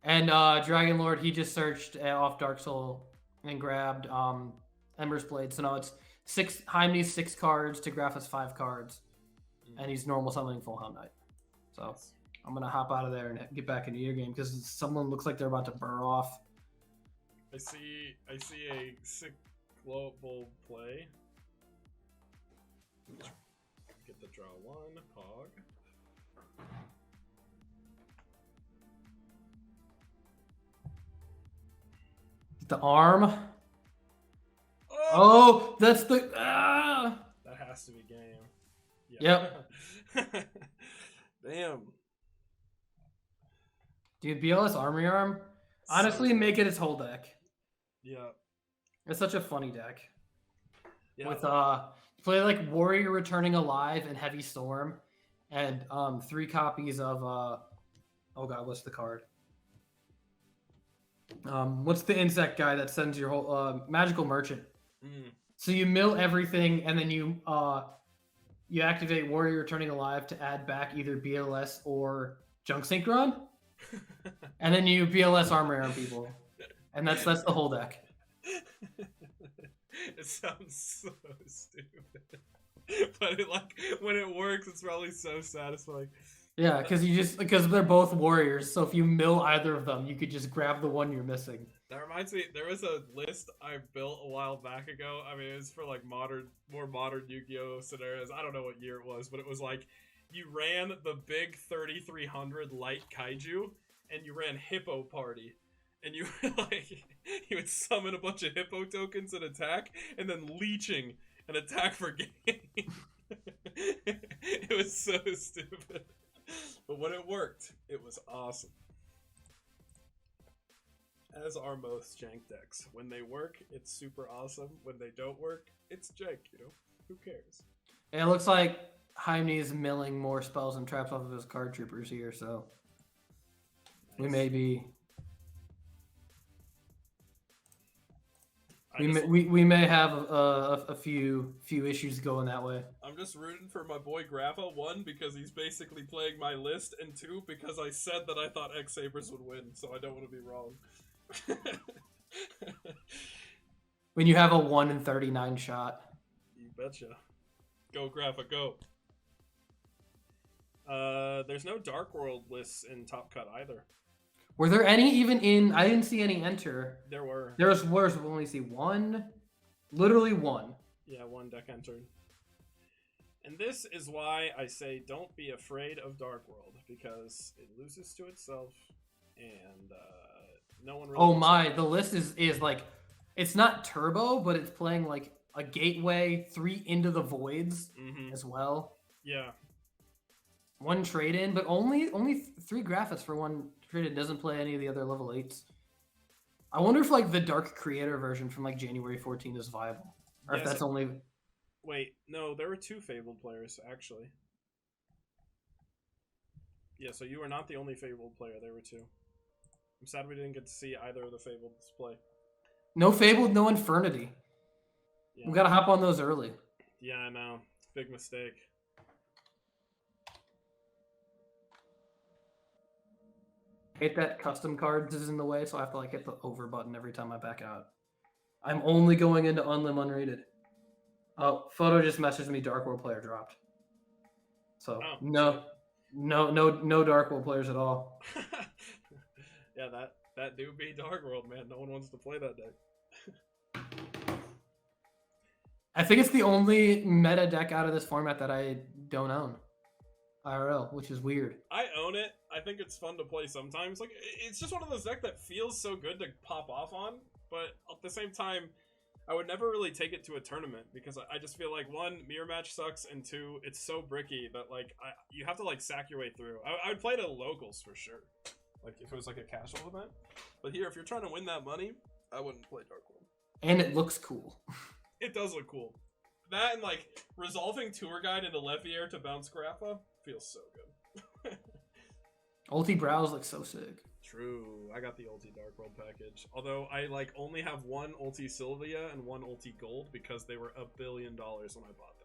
Speaker 2: And Dragon Lord, he just searched off Dark Soul and grabbed Ember's Blade. So now it's Heimni's 6 cards to Grapha's 5 cards. And he's normal summoning full Helm Knight. So I'm going to hop out of there and get back into your game because someone looks like they're about to burr off.
Speaker 1: I see a sick global play. Get the draw 1, Pog.
Speaker 2: The arm.
Speaker 1: Oh!
Speaker 2: Oh, that's the. Ah!
Speaker 1: That has to be game.
Speaker 2: Yep.
Speaker 1: Damn.
Speaker 2: Dude, BLS Armory Arm. Honestly,
Speaker 1: So
Speaker 2: make
Speaker 1: good.
Speaker 2: it its whole deck.
Speaker 1: Yeah.
Speaker 2: It's such a funny deck.
Speaker 1: Yeah.
Speaker 2: With play like Warrior Returning Alive and Heavy Storm, and 3 copies of oh god, what's the card? What's the insect guy that sends your whole Magical Merchant?
Speaker 1: Mm.
Speaker 2: So you mill everything, and then you activate Warrior Returning Alive to add back either BLS or Junk Synchron, and then you BLS Armory Arm people, and that's the whole deck.
Speaker 1: It sounds so stupid, but when it works, it's probably so satisfying.
Speaker 2: Yeah, because they're both warriors, so if you mill either of them, you could just grab the one you're missing.
Speaker 1: That reminds me, there was a list I built a while back ago. I mean, it was for like more modern Yu-Gi-Oh scenarios. I don't know what year it was, but it was like you ran the big 3300 light kaiju, and you ran Hippo Party. And you you would summon a bunch of hippo tokens and attack, and then leeching and attack for game. It was so stupid, but when it worked, it was awesome. As are most jank decks. When they work, it's super awesome. When they don't work, it's jank. You know, who cares?
Speaker 2: It looks like Jaime is milling more spells and traps off of his card troopers here, so
Speaker 1: Nice.
Speaker 2: we may be.
Speaker 1: I just-
Speaker 2: We may have a few issues going that way.
Speaker 1: I'm just rooting for my boy Grappa, 1, because he's basically playing my list, and 2, because I said that I thought X-Sabers would win, so I don't want to be wrong.
Speaker 2: When you have a 1 in 39 shot.
Speaker 1: You betcha. Go Grappa, go. There's no Dark World lists in Top Cut either.
Speaker 2: Were there any even in? I didn't see any enter.
Speaker 1: There were.
Speaker 2: There's only see one, literally one.
Speaker 1: Yeah, 1 deck entered. And this is why I say don't be afraid of Dark World, because it loses to itself, and no one really.
Speaker 2: Oh my, the list is like, it's not turbo, but it's playing like a gateway, 3 Into the Voids as well.
Speaker 1: Yeah.
Speaker 2: 1 trade in, but only 3 graphics for 1 trade in. Doesn't play any of the other level 8s. I wonder if like the Dark Creator version from like January 14 is viable, or if
Speaker 1: Yes,
Speaker 2: that's only.
Speaker 1: Wait, no, there were 2 Fabled players, actually. Yeah, so you were not the only Fabled player, there were 2. I'm sad we didn't get to see either of the Fableds play.
Speaker 2: No Fabled, no Infernity.
Speaker 1: Yeah.
Speaker 2: We gotta hop on those early.
Speaker 1: Yeah, I know. Big mistake.
Speaker 2: Hate that custom cards is in the way, so I have to like hit the over button every time I back out. I'm only going into Unlim unrated. Oh, Photo just messaged me Dark World player dropped. So
Speaker 1: Oh,
Speaker 2: no Dark World players at all.
Speaker 1: Yeah, that do be Dark World, man. No one wants to play that deck.
Speaker 2: I think it's the only meta deck out of this format that I don't own. IRL, which is weird.
Speaker 1: I own it. I think it's fun to play sometimes. Like, it's just one of those decks that feels so good to pop off on, but at the same time, I would never really take it to a tournament because I just feel like 1, mirror match sucks, and 2, it's so bricky that like you have to like sack your way through. I would play it at locals for sure, like if it was like a casual event. But here, if you're trying to win that money, I wouldn't play Dark World.
Speaker 2: And it looks cool.
Speaker 1: It does look cool. That and like resolving Tour Guide into Levier to bounce Grappa feels so good.
Speaker 2: Ulti Brows looks so sick.
Speaker 1: True. I got the Ulti Dark World package. Although I like only have 1 Ulti Sylvia and 1 Ulti Gold because they were $1 billion when I bought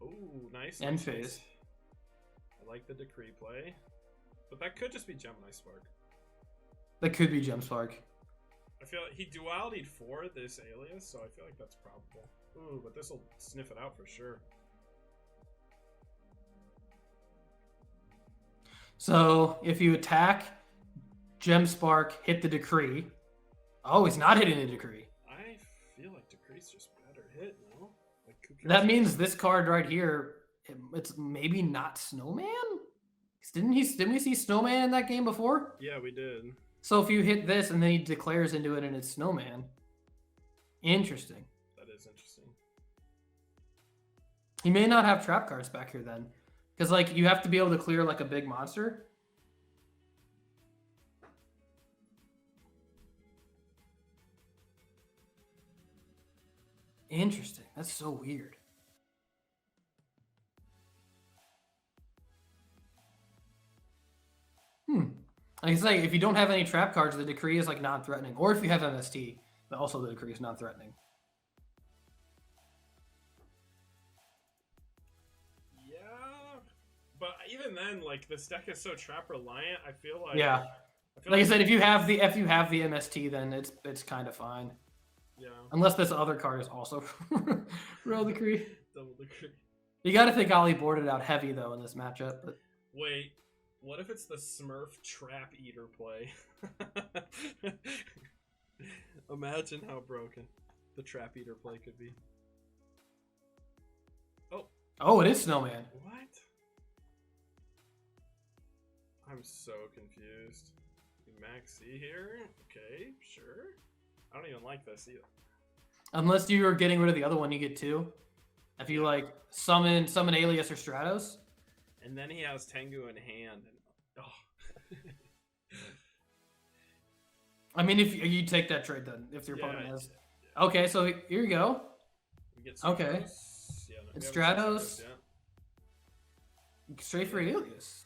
Speaker 1: them. Ooh, nice.
Speaker 2: End
Speaker 1: nice,
Speaker 2: phase.
Speaker 1: nice. I like the Decree play. But that could just be Gemini Spark.
Speaker 2: That could be Gemspark.
Speaker 1: I feel like he duality'd 4 this alias, so I feel like that's probable. Ooh, but this will sniff it out for sure.
Speaker 2: So if you attack, Gemspark, hit the Decree. Oh, he's not hitting the Decree.
Speaker 1: I feel like Decree's just better hit, no? Like,
Speaker 2: That means this card right here, it's maybe not Snowman? Didn't we see Snowman in that game before?
Speaker 1: Yeah, we did.
Speaker 2: So if you hit this and then he declares into it and it's Snowman. Interesting.
Speaker 1: That is interesting.
Speaker 2: He may not have trap cards back here then. Because, like, you have to be able to clear, like, a big monster. Interesting. That's so weird. Like, it's like, if you don't have any trap cards, the decree is, like, non-threatening. Or if you have MST, but also the decree is non-threatening.
Speaker 1: But even then, like, this deck is so trap reliant. I feel like
Speaker 2: Like I said, if you have the MST, then it's kind of fine.
Speaker 1: Yeah.
Speaker 2: Unless this other card is also Royal Decree.
Speaker 1: Double Decree.
Speaker 2: You got to think Ollie boarded out heavy though in this matchup. But...
Speaker 1: Wait, what if it's the Smurf Trap Eater play? Imagine how broken the Trap Eater play could be.
Speaker 2: Oh, it is Snowman.
Speaker 1: What? I'm so confused. Max C here? Okay, sure. I don't even like this either.
Speaker 2: Unless you are getting rid of the other one, you get two. If you like summon Alias or Stratos.
Speaker 1: And then he has Tengu in hand. And,
Speaker 2: I mean, if you take that trade then, if your opponent has. Yeah. Okay, so here you go.
Speaker 1: We get
Speaker 2: okay.
Speaker 1: Yeah, no,
Speaker 2: it's Stratos. Straight for Alias.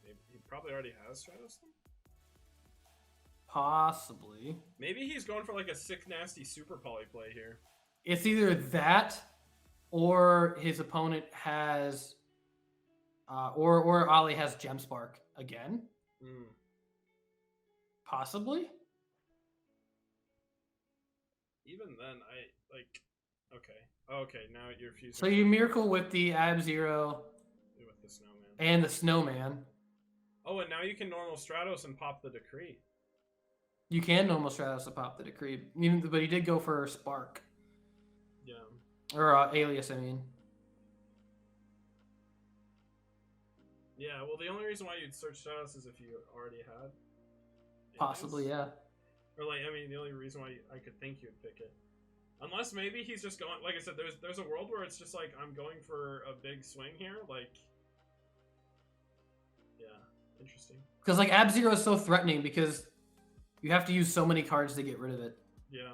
Speaker 1: He probably already has Stratos then?
Speaker 2: Possibly.
Speaker 1: Maybe he's going for like a sick nasty super poly play here.
Speaker 2: It's either that or his opponent has or Ollie has Gemspark again. Possibly.
Speaker 1: Even then, I like. Okay, now you're fusing.
Speaker 2: So you miracle with the Ab-Zero
Speaker 1: with the Snowman
Speaker 2: and the Snowman.
Speaker 1: Oh, and now you can normal Stratos and pop the Decree.
Speaker 2: You can normal Stratos to pop the Decree, but he did go for Spark.
Speaker 1: Yeah.
Speaker 2: Or Alias, I mean.
Speaker 1: Yeah, well, the only reason why you'd search Stratos is if you already had Alias.
Speaker 2: Possibly, yeah.
Speaker 1: Or like, I mean, the only reason why I could think you'd pick it. Unless maybe he's just going, like I said, there's a world where it's just like, I'm going for a big swing here, like... Yeah, interesting.
Speaker 2: Because, like, Ab-Zero is so threatening because you have to use so many cards to get rid of it.
Speaker 1: Yeah.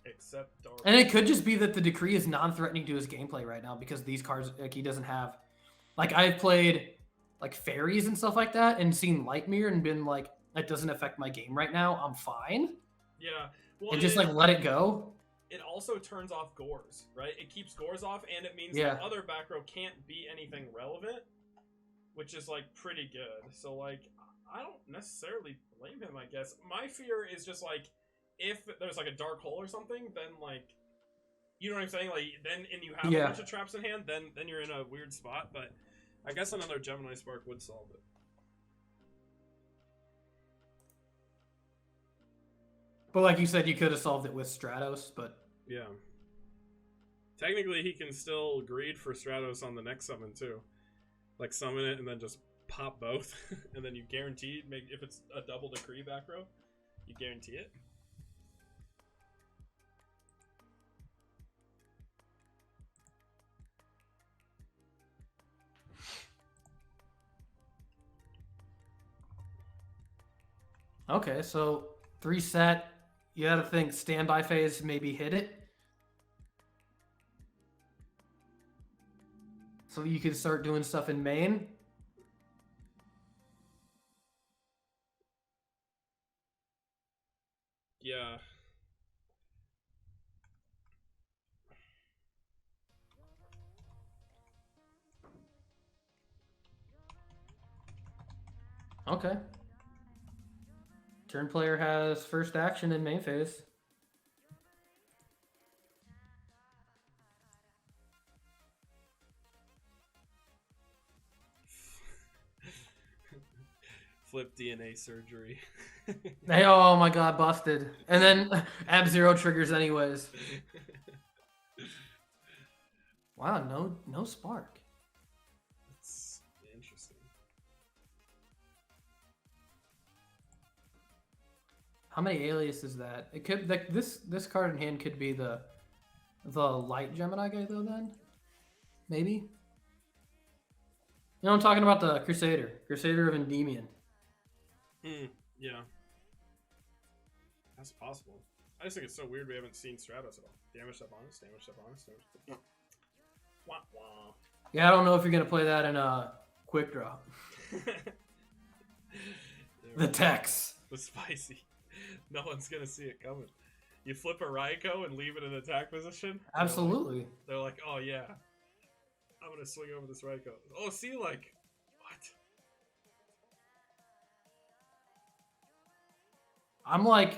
Speaker 1: Except Dark.
Speaker 2: And it could just be that the Decree is non-threatening to his gameplay right now because these cards, like, he doesn't have... Like, I've played, like, fairies and stuff like that and seen Lightmere and been like, that doesn't affect my game right now, I'm fine.
Speaker 1: Yeah. Well,
Speaker 2: and just, like, let it go.
Speaker 1: It also turns off Gores, right? It keeps Gores off, and it means the other back row can't be anything relevant, which is, like, pretty good. So, like, I don't necessarily blame him, I guess. My fear is just, like, if there's, like, a dark hole or something, then, like, you know what I'm saying? Like, then, and you have a bunch of traps in hand, then you're in a weird spot, but I guess another Gemini Spark would solve it.
Speaker 2: But like you said, you could have solved it with Stratos, but...
Speaker 1: Yeah. Technically, he can still greed for Stratos on the next summon, too. Like, summon it and then just pop both. And then you guarantee, if it's a double Decree back row, you guarantee it.
Speaker 2: Okay, so 3 set... You gotta think standby phase, maybe hit it. So you can start doing stuff in main.
Speaker 1: Yeah.
Speaker 2: Okay. Turn player has first action in main phase.
Speaker 1: Flip DNA surgery.
Speaker 2: Hey, oh my god, busted. And then Ab-Zero triggers anyways. Wow, no spark.
Speaker 1: That's interesting.
Speaker 2: How many alias is that? It could like this card in hand could be the light Gemini guy though then? Maybe? You know I'm talking about the Crusader of Endymion.
Speaker 1: Yeah. That's possible. I just think it's so weird we haven't seen Stratos at all. Damage up on us, damage up on us, damage up. Wah, wah.
Speaker 2: Yeah, I don't know if you're gonna play that in Quickdraw. The Tex.
Speaker 1: The spicy. No one's gonna see it coming. You flip a Raikou and leave it in attack position?
Speaker 2: Absolutely.
Speaker 1: They're like, oh yeah. I'm gonna swing over this Raikou. Oh, see, like, what?
Speaker 2: I'm like,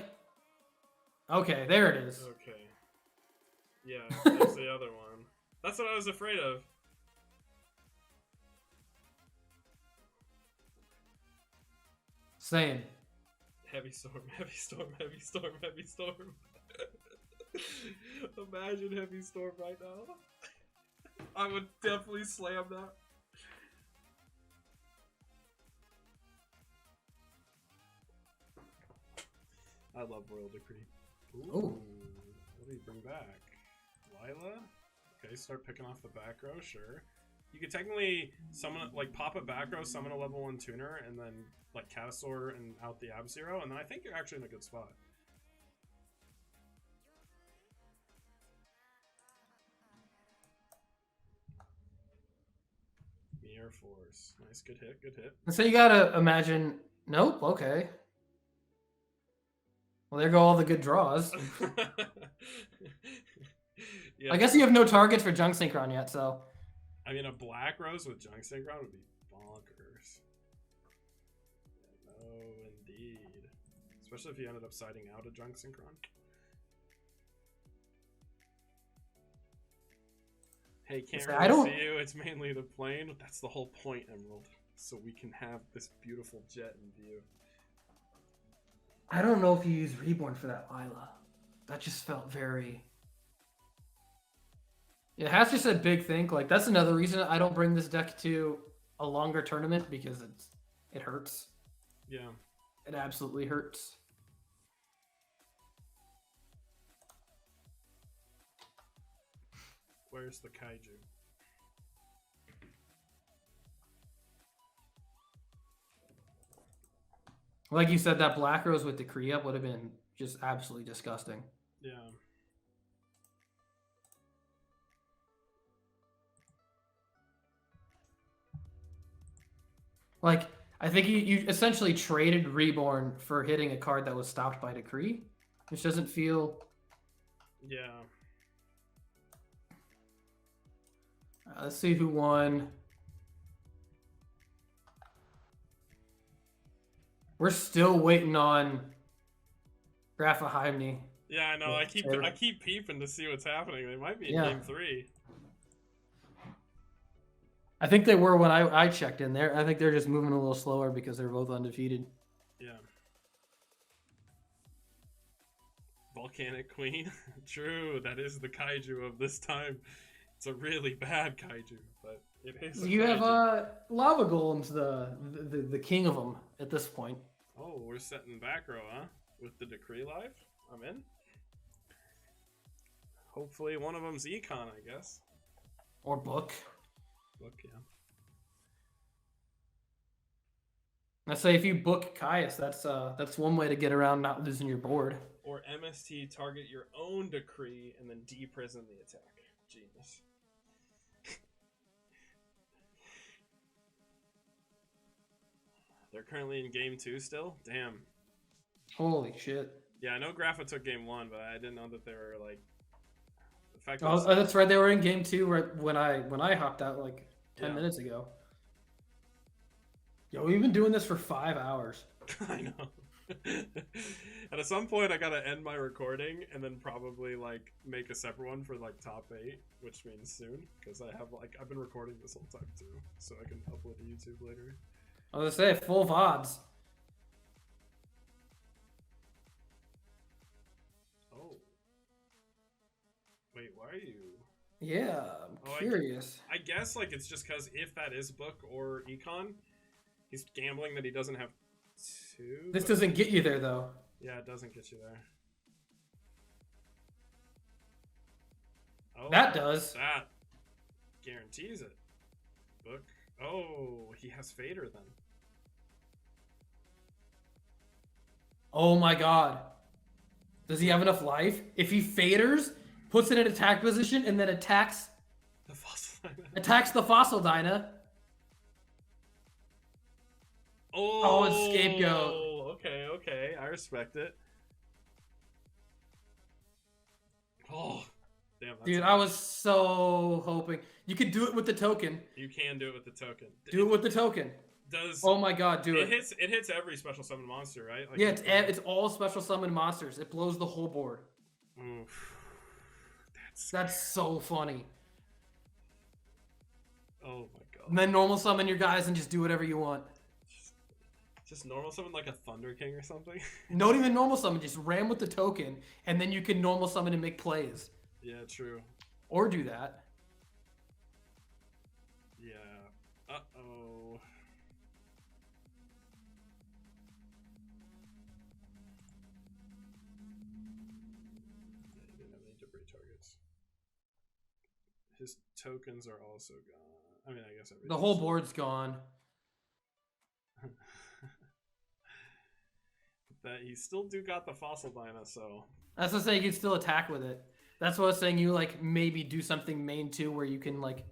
Speaker 2: okay, there it is.
Speaker 1: Okay. Yeah, there's the other one. That's what I was afraid of.
Speaker 2: Same.
Speaker 1: Heavy storm, heavy storm, heavy storm, heavy storm. Imagine heavy storm right now. I would definitely slam that. I love Royal Decree. Ooh. What do you bring back? Lila? Okay, start picking off the back row, sure. You could technically summon, like, pop a back row, summon a level 1 tuner, and then, like, Catasaur and out the Ab-Zero, and then I think you're actually in a good spot. Mirror Force. Nice, good hit, good hit.
Speaker 2: So you gotta imagine, nope, okay. Well, there go all the good draws.
Speaker 1: Yeah.
Speaker 2: I guess you have no targets for Junk Synchron yet, so.
Speaker 1: I mean, a Black Rose with Junk Synchron would be bonkers. Oh, indeed. Especially if you ended up siding out a Junk Synchron. Hey, can't really see you. It's mainly the plane. That's the whole point, Emerald. So we can have this beautiful jet in view.
Speaker 2: I don't know if you use Reborn for that Lila. That just felt very... It has just a big think. Like, that's another reason I don't bring this deck to a longer tournament, because it hurts.
Speaker 1: Yeah.
Speaker 2: It absolutely hurts.
Speaker 1: Where's the Kaiju?
Speaker 2: Like you said, that Black Rose with Decree up would have been just absolutely disgusting.
Speaker 1: Yeah.
Speaker 2: Like, I think you essentially traded Reborn for hitting a card that was stopped by Decree, which doesn't feel...
Speaker 1: Yeah.
Speaker 2: Let's see who won. We're still waiting on Rafa Heimny.
Speaker 1: Yeah, I know. I keep peeping to see what's happening. They might be in game 3.
Speaker 2: I think they were when I checked in there. I think they're just moving a little slower because they're both undefeated.
Speaker 1: Yeah. Volcanic Queen. True, that is the kaiju of this time. It's a really bad kaiju, but it is.
Speaker 2: You have Lava Golem's the king of them at this point.
Speaker 1: Oh, we're setting back row, huh? With the Decree live? I'm in. Hopefully one of them's Econ, I guess.
Speaker 2: Or Book.
Speaker 1: Book, yeah.
Speaker 2: Let's say if you book Caius, that's one way to get around not losing your board.
Speaker 1: Or MST, target your own Decree and then deprison the attack. Genius. They're currently in game 2 still? Damn.
Speaker 2: Holy shit.
Speaker 1: Yeah, I know Grapha took game 1, but I didn't know that they were like...
Speaker 2: Oh, that's right. They were in game 2 right when I hopped out like 10 minutes ago. Yo, we've been doing this for 5 hours.
Speaker 1: I know. And at some point I gotta end my recording and then probably like make a separate one for like top 8, which means soon, because I've been recording this whole time too, so I can upload to YouTube later.
Speaker 2: I was gonna say full VODs.
Speaker 1: Oh. Wait, why are you?
Speaker 2: Yeah, I'm curious.
Speaker 1: I guess like it's just because if that is Book or Econ, he's gambling that he doesn't have 2.
Speaker 2: This doesn't get you there though.
Speaker 1: Yeah, it doesn't get you there. Oh,
Speaker 2: That does.
Speaker 1: That guarantees it. Book. Oh, he has Fader then.
Speaker 2: Oh my god. Does he have enough life? If he faders, puts it in attack position, and then attacks
Speaker 1: The fossil.
Speaker 2: the fossil Dyna.
Speaker 1: Oh,
Speaker 2: it's Scapegoat.
Speaker 1: Okay. I respect it. Oh, damn. That's
Speaker 2: Dude,
Speaker 1: nice.
Speaker 2: I was so hoping. You could do it with the token.
Speaker 1: You can do it with the token.
Speaker 2: Do it with the token.
Speaker 1: Does
Speaker 2: Oh my god, do it.
Speaker 1: It hits every special summon monster, right? Like,
Speaker 2: Yeah, it's all special summon monsters. It blows the whole board.
Speaker 1: Oof.
Speaker 2: That's so funny.
Speaker 1: Oh my god.
Speaker 2: And then normal summon your guys and just do whatever you want.
Speaker 1: Just normal summon like a Thunder King or something?
Speaker 2: Not even normal summon, just ram with the token, and then you can normal summon and make plays.
Speaker 1: Yeah, true.
Speaker 2: Or do that.
Speaker 1: Yeah. Uh-oh. Yeah, he didn't have any debris targets. His tokens are also gone. I mean, I guess everything.
Speaker 2: The whole board's gone.
Speaker 1: That he still do got the fossil Dyna, so
Speaker 2: That's what I say, you can still attack with it. That's what I was saying, you like maybe do something main 2 where you can like...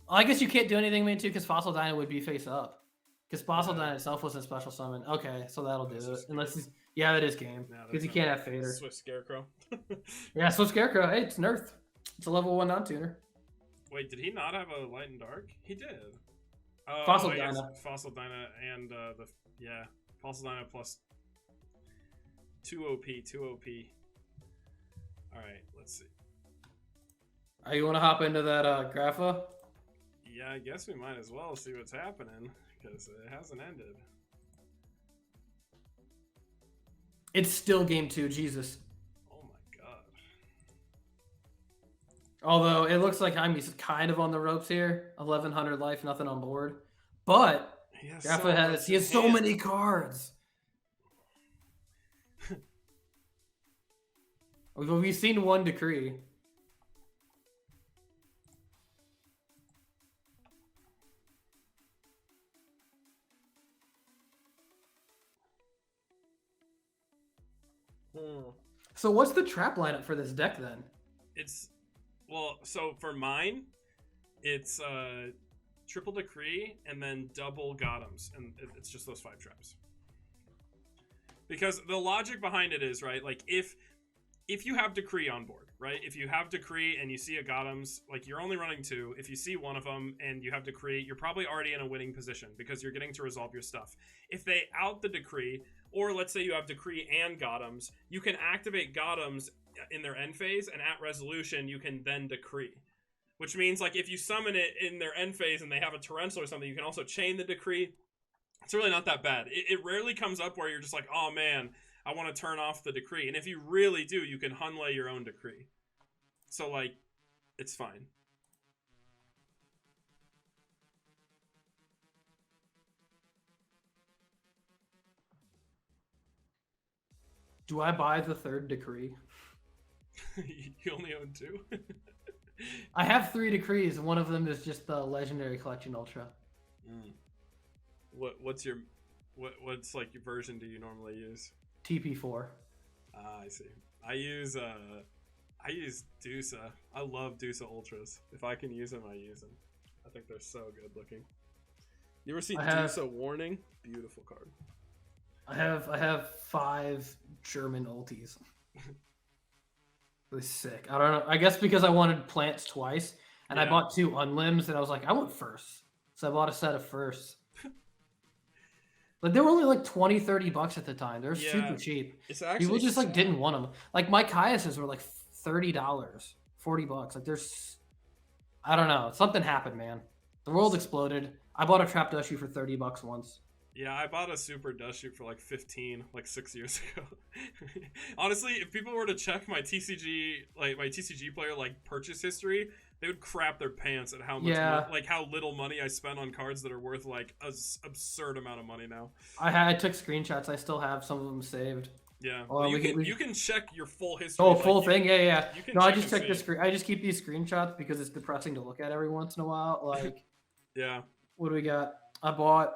Speaker 2: Well, I guess you can't do anything main 2 because Fossil Dyna would be face up. Because Fossil Dyna itself was a special summon. Okay, so that'll do it. Unless he's... Yeah, that is game. Because you can't have Fader.
Speaker 1: Swift Scarecrow.
Speaker 2: Yeah, so Scarecrow, hey, it's nerfed. It's a level 1 non-tuner.
Speaker 1: Wait, did he not have a Light and Dark? He did.
Speaker 2: Fossil
Speaker 1: I guess
Speaker 2: Dyna.
Speaker 1: Fossil Dyna and Fossil Dyna plus 2 OP. Alright, let's see.
Speaker 2: You want to hop into that Grapha?
Speaker 1: Yeah, I guess we might as well see what's happening, because it hasn't ended.
Speaker 2: It's still game 2, Jesus.
Speaker 1: Oh my god.
Speaker 2: Although, it looks like I'm kind of on the ropes here. 1100 life, nothing on board. But,
Speaker 1: He has
Speaker 2: Grapha has so many cards. We've seen one decree. So what's the trap lineup for this deck then?
Speaker 1: It's, well, so for mine, it's triple decree and then double Gothams, and it's just those 5 traps. Because the logic behind it is, right, like if you have decree on board, right, if you have decree and you see a Gothams, like you're only running 2, if you see one of them and you have decree, you're probably already in a winning position because you're getting to resolve your stuff. If they out the decree, or let's say you have decree and Gothams, you can activate Gothams in their end phase, and at resolution you can then decree. Which means, like, if you summon it in their end phase and they have a torrential or something, you can also chain the decree. It's really not that bad. It rarely comes up where you're just like, oh man, I want to turn off the decree. And if you really do, you can Hunlay your own decree. So, like, it's fine.
Speaker 2: Do I buy the 3rd decree?
Speaker 1: You only own 2?
Speaker 2: I have 3 decrees. One of them is just the Legendary Collection Ultra.
Speaker 1: What's like your version do you normally use?
Speaker 2: TP4.
Speaker 1: I see. I use Dusa. I love Dusa Ultras. If I can use them, I use them. I think they're so good looking. You ever seen Dusa Warning? Beautiful card.
Speaker 2: I have 5 German ultis. Really sick. I don't know. I guess because I wanted plants twice, and I bought 2 unlimbs, and I was like, I want firsts. So I bought a set of firsts. Like, they were only like $20-30 at the time. They're super cheap.
Speaker 1: It's actually
Speaker 2: people just like didn't want them. Like my Caiuses were like $30, $40. Like there's, I don't know. Something happened, man. The world exploded. I bought a Trap Dushy for $30 once.
Speaker 1: Yeah, I bought a Super Dust Shoot for like 15, like 6 years ago. Honestly, if people were to check my TCG, like my TCG player, like purchase history, they would crap their pants at how much, like how little money I spent on cards that are worth like an absurd amount of money now.
Speaker 2: I took screenshots. I still have some of them saved.
Speaker 1: Yeah.
Speaker 2: Well,
Speaker 1: Well, you
Speaker 2: we
Speaker 1: can
Speaker 2: can-
Speaker 1: you can check your full history.
Speaker 2: Oh,
Speaker 1: like,
Speaker 2: full
Speaker 1: you-
Speaker 2: thing? Yeah.
Speaker 1: You can
Speaker 2: No, I
Speaker 1: check
Speaker 2: just
Speaker 1: and
Speaker 2: check the
Speaker 1: see.
Speaker 2: screen. I just keep these screenshots because it's depressing to look at every once in a while. Like,
Speaker 1: Yeah.
Speaker 2: what do we got? I bought.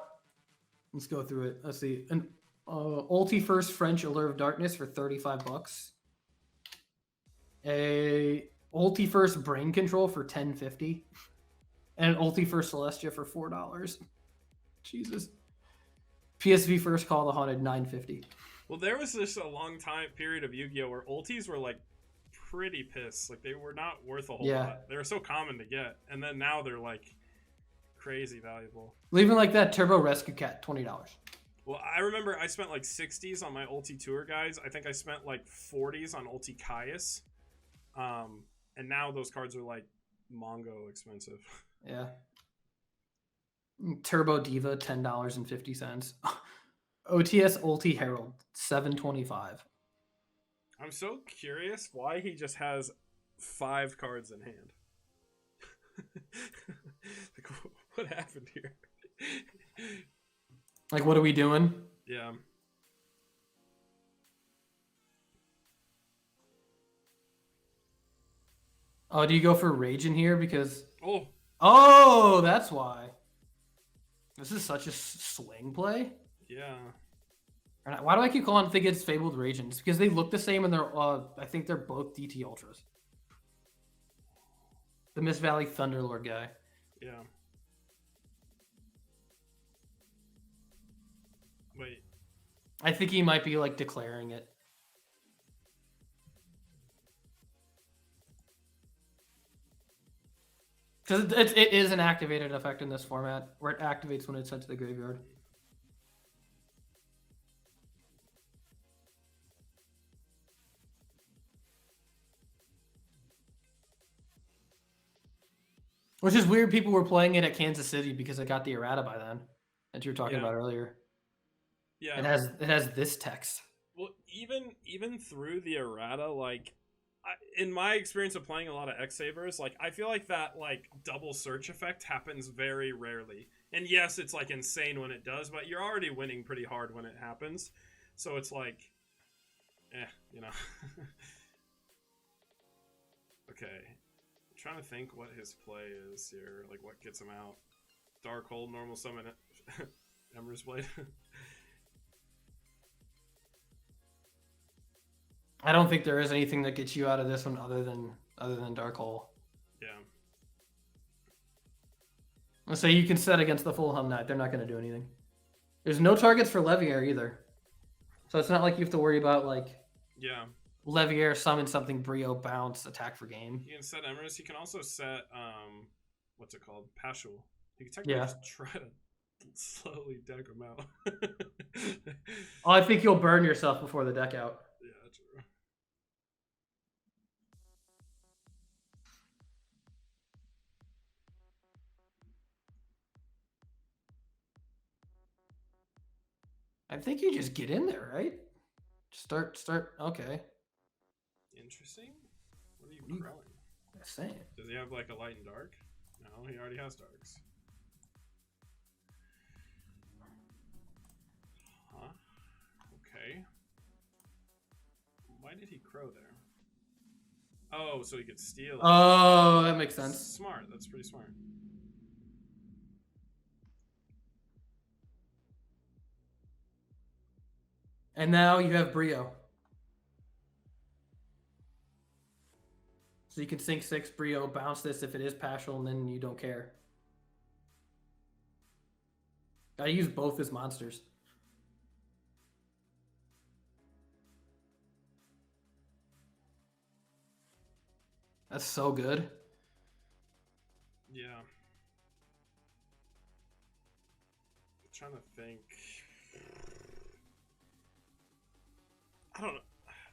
Speaker 2: Let's go through it. Let's see. An Ulti First French Allure of Darkness for $35. A Ulti First Brain Control for $10.50. And an Ulti First Celestia for $4. Jesus. PSV First Call the Haunted $9.50.
Speaker 1: Well, there was just a long time period of Yu-Gi-Oh where ultis were like pretty pissed. Like they were not worth a whole
Speaker 2: Yeah.
Speaker 1: lot. They were so common to get, and then now they're like crazy valuable.
Speaker 2: Leaving like that Turbo Rescue Cat $20.
Speaker 1: Well, I remember I spent like 60s on my ulti tour guides. I think I spent like 40s on ulti Caius. And now those cards are like Mongo expensive.
Speaker 2: Yeah. Turbo Diva $10.50. OTS Ulti Herald $7.25.
Speaker 1: I'm so curious why he just has 5 cards in hand. Like, what happened here?
Speaker 2: Like, what are we doing?
Speaker 1: Yeah.
Speaker 2: Oh, do you go for Rage in here? Because...
Speaker 1: Oh,
Speaker 2: that's why. This is such a swing play.
Speaker 1: yeah.
Speaker 2: And why do I keep calling think it's Fabled Rage? It's because they look the same and they're, I think they're both DT Ultras. The Mist Valley Thunderlord guy.
Speaker 1: Yeah. Wait.
Speaker 2: I think he might be, like, declaring it. Because it is an activated effect in this format, where it activates when it's sent to the graveyard. Which is weird. People were playing it at Kansas City because it got the errata by then, that you were talking about earlier.
Speaker 1: Yeah.
Speaker 2: It has this text.
Speaker 1: Well, even through the errata, like, in my experience of playing a lot of X-Sabers, like, I feel like that, like, double search effect happens very rarely. And yes, it's, like, insane when it does, but you're already winning pretty hard when it happens. So it's like, you know. Okay. I'm trying to think what his play is here. Like, what gets him out. Darkhold, normal summon, Ember's Blade.
Speaker 2: I don't think there is anything that gets you out of this one other than Dark Hole.
Speaker 1: Yeah.
Speaker 2: Let's say you can set against the full Hum Knight. They're not going to do anything. There's no targets for Leviair either. So it's not like you have to worry about, like,
Speaker 1: Yeah.
Speaker 2: Leviair summon something, Brio, bounce, attack for game.
Speaker 1: You can set Emerus. You can also set, what's it called? Pashul. You can technically just try to slowly deck them out.
Speaker 2: Oh, I think you'll burn yourself before the deck out.
Speaker 1: Yeah, true.
Speaker 2: I think you just get in there, right? Start. Okay.
Speaker 1: Interesting. What are you growing?
Speaker 2: Just saying.
Speaker 1: Does he have like a light and dark? No, he already has darks. Huh? Okay. Why did he crow there? Oh, so he could steal.
Speaker 2: Oh, that makes sense.
Speaker 1: Smart. That's pretty smart.
Speaker 2: And now you have Brio. So you can sink 6 Brio, bounce this if it is Pashul, and then you don't care. Gotta use both as monsters. That's so good.
Speaker 1: Yeah. I'm trying to think. I don't know.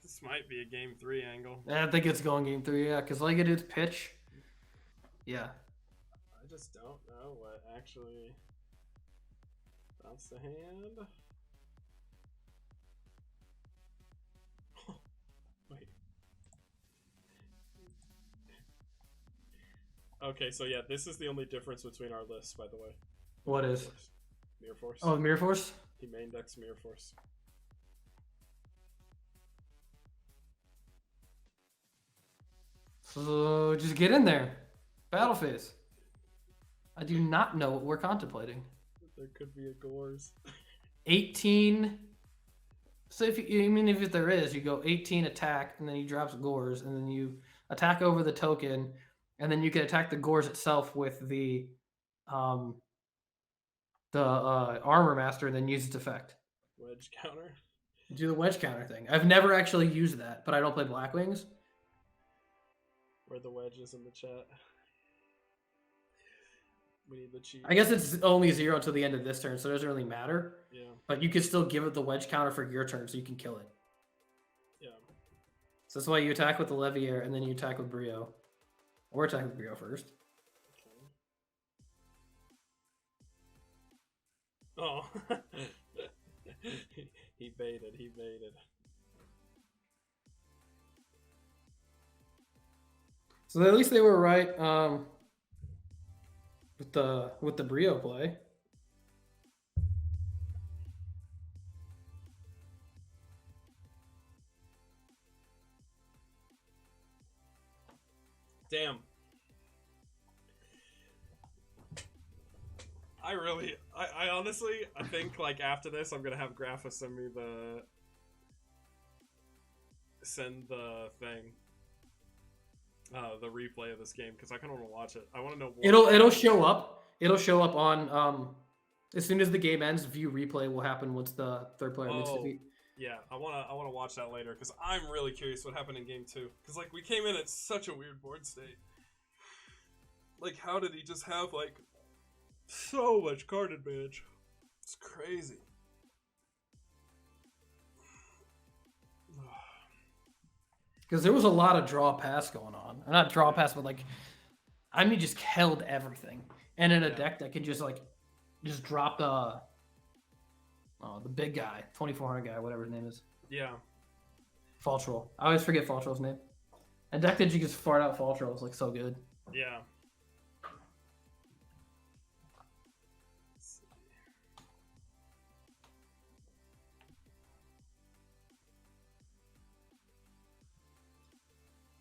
Speaker 1: This might be a game 3 angle.
Speaker 2: I think it's going game 3, yeah, because like it is pitch. Yeah.
Speaker 1: I just don't know what actually. Bounce the hand. Wait. Okay, so yeah, this is the only difference between our lists, by the way.
Speaker 2: What is?
Speaker 1: Mirror Force.
Speaker 2: Oh, Mirror Force?
Speaker 1: He main decks Mirror Force.
Speaker 2: So just get in there. Battle phase. I do not know what we're contemplating.
Speaker 3: There could be a Gores.
Speaker 2: 18. So if if there is, you go 18 attack, and then you drop Gores, and then you attack over the token, and then you can attack the Gores itself with the armor master, and then use its effect.
Speaker 3: Wedge counter.
Speaker 2: Do the wedge counter thing. I've never actually used that, but I don't play Blackwings.
Speaker 3: Where the wedge is in the chat. We need the cheat.
Speaker 2: I guess it's only 0 until the end of this turn, so it doesn't really matter.
Speaker 3: Yeah.
Speaker 2: But you can still give it the wedge counter for your turn, so you can kill it.
Speaker 3: Yeah.
Speaker 2: So that's why you attack with the Levier, and then you attack with Brio. Or attack with Brio first.
Speaker 3: Okay. Oh. He baited.
Speaker 2: So at least they were right with the Brio play.
Speaker 3: Damn. I honestly, I think like after this, I'm gonna have Grapha send the thing, the replay of this game, because I kind of want to watch it. I want to know.
Speaker 2: It'll show up. It'll show up on as soon as the game ends. View replay will happen once the third player makes defeat.
Speaker 3: Yeah, I wanna watch that later because I'm really curious what happened in game 2. Because like we came in at such a weird board state. Like, how did he just have like so much card advantage? It's crazy.
Speaker 2: Because there was a lot of draw pass going on. Not draw pass, but like, just held everything. And in a deck that can just drop the big guy, 2400 guy, whatever his name is.
Speaker 3: Yeah.
Speaker 2: Fall Troll. I always forget Fall Troll's name. A deck that you just fart out Fall Troll is like so good.
Speaker 3: Yeah.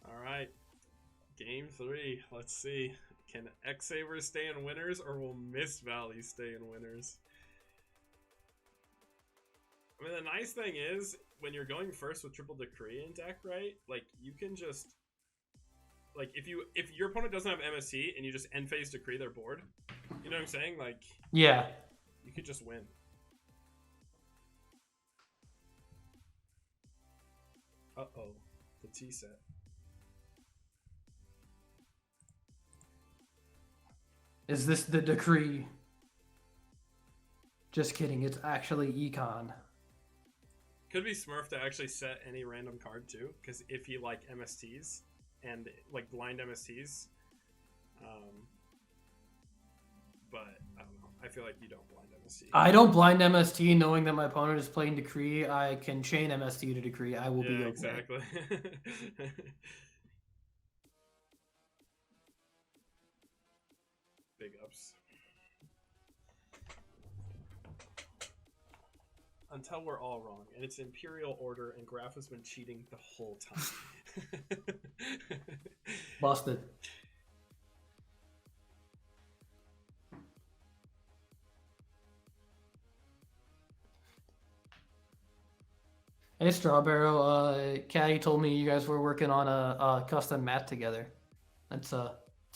Speaker 3: Alright. Game 3. Let's see. Can X-Saber stay in winners, or will Mist Valley stay in winners? I mean, the nice thing is, when you're going first with Triple Decree in deck, right? Like, you can just... Like, if your opponent doesn't have MST, and you just end phase Decree their board, you know what I'm saying? Like...
Speaker 2: Yeah.
Speaker 3: You could just win. Uh-oh. The T set.
Speaker 2: Is this the decree? Just kidding, it's actually Econ.
Speaker 3: Could be Smurf to actually set any random card too, because if he like MSTs and like blind MSTs, but I don't know. I feel like you don't blind MST.
Speaker 2: I don't blind MST knowing that my opponent is playing Decree. I can chain MST to Decree. I will be okay.
Speaker 3: Exactly. Big ups. Until we're all wrong, and it's Imperial Order, and Graph has been cheating the whole time.
Speaker 2: Busted. Hey Strawbarrow, Caddy told me you guys were working on a custom mat together. It's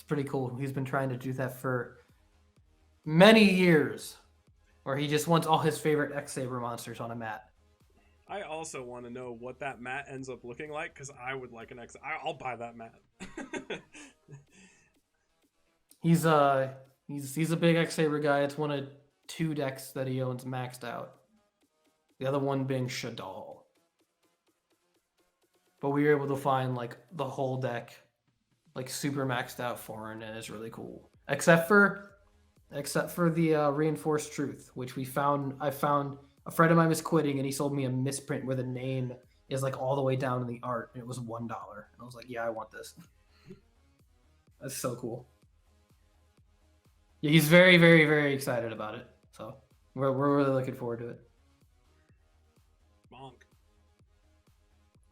Speaker 2: pretty cool. He's been trying to do that for many years. Or he just wants all his favorite X-Saber monsters on a mat.
Speaker 3: I also want to know what that mat ends up looking like, because I would like an I'll buy that mat.
Speaker 2: He's a big X-Saber guy. It's one of 2 decks that he owns maxed out. The other one being Shadal. But we were able to find like the whole deck like super maxed out foreign, and it's really cool. Except for the Reinforced Truth, which I found a friend of mine was quitting, and he sold me a misprint where the name is like all the way down in the art, and it was $1. And I was like, yeah, I want this. That's so cool. Yeah, he's very, very, very excited about it. So we're really looking forward to it.
Speaker 3: Bonk.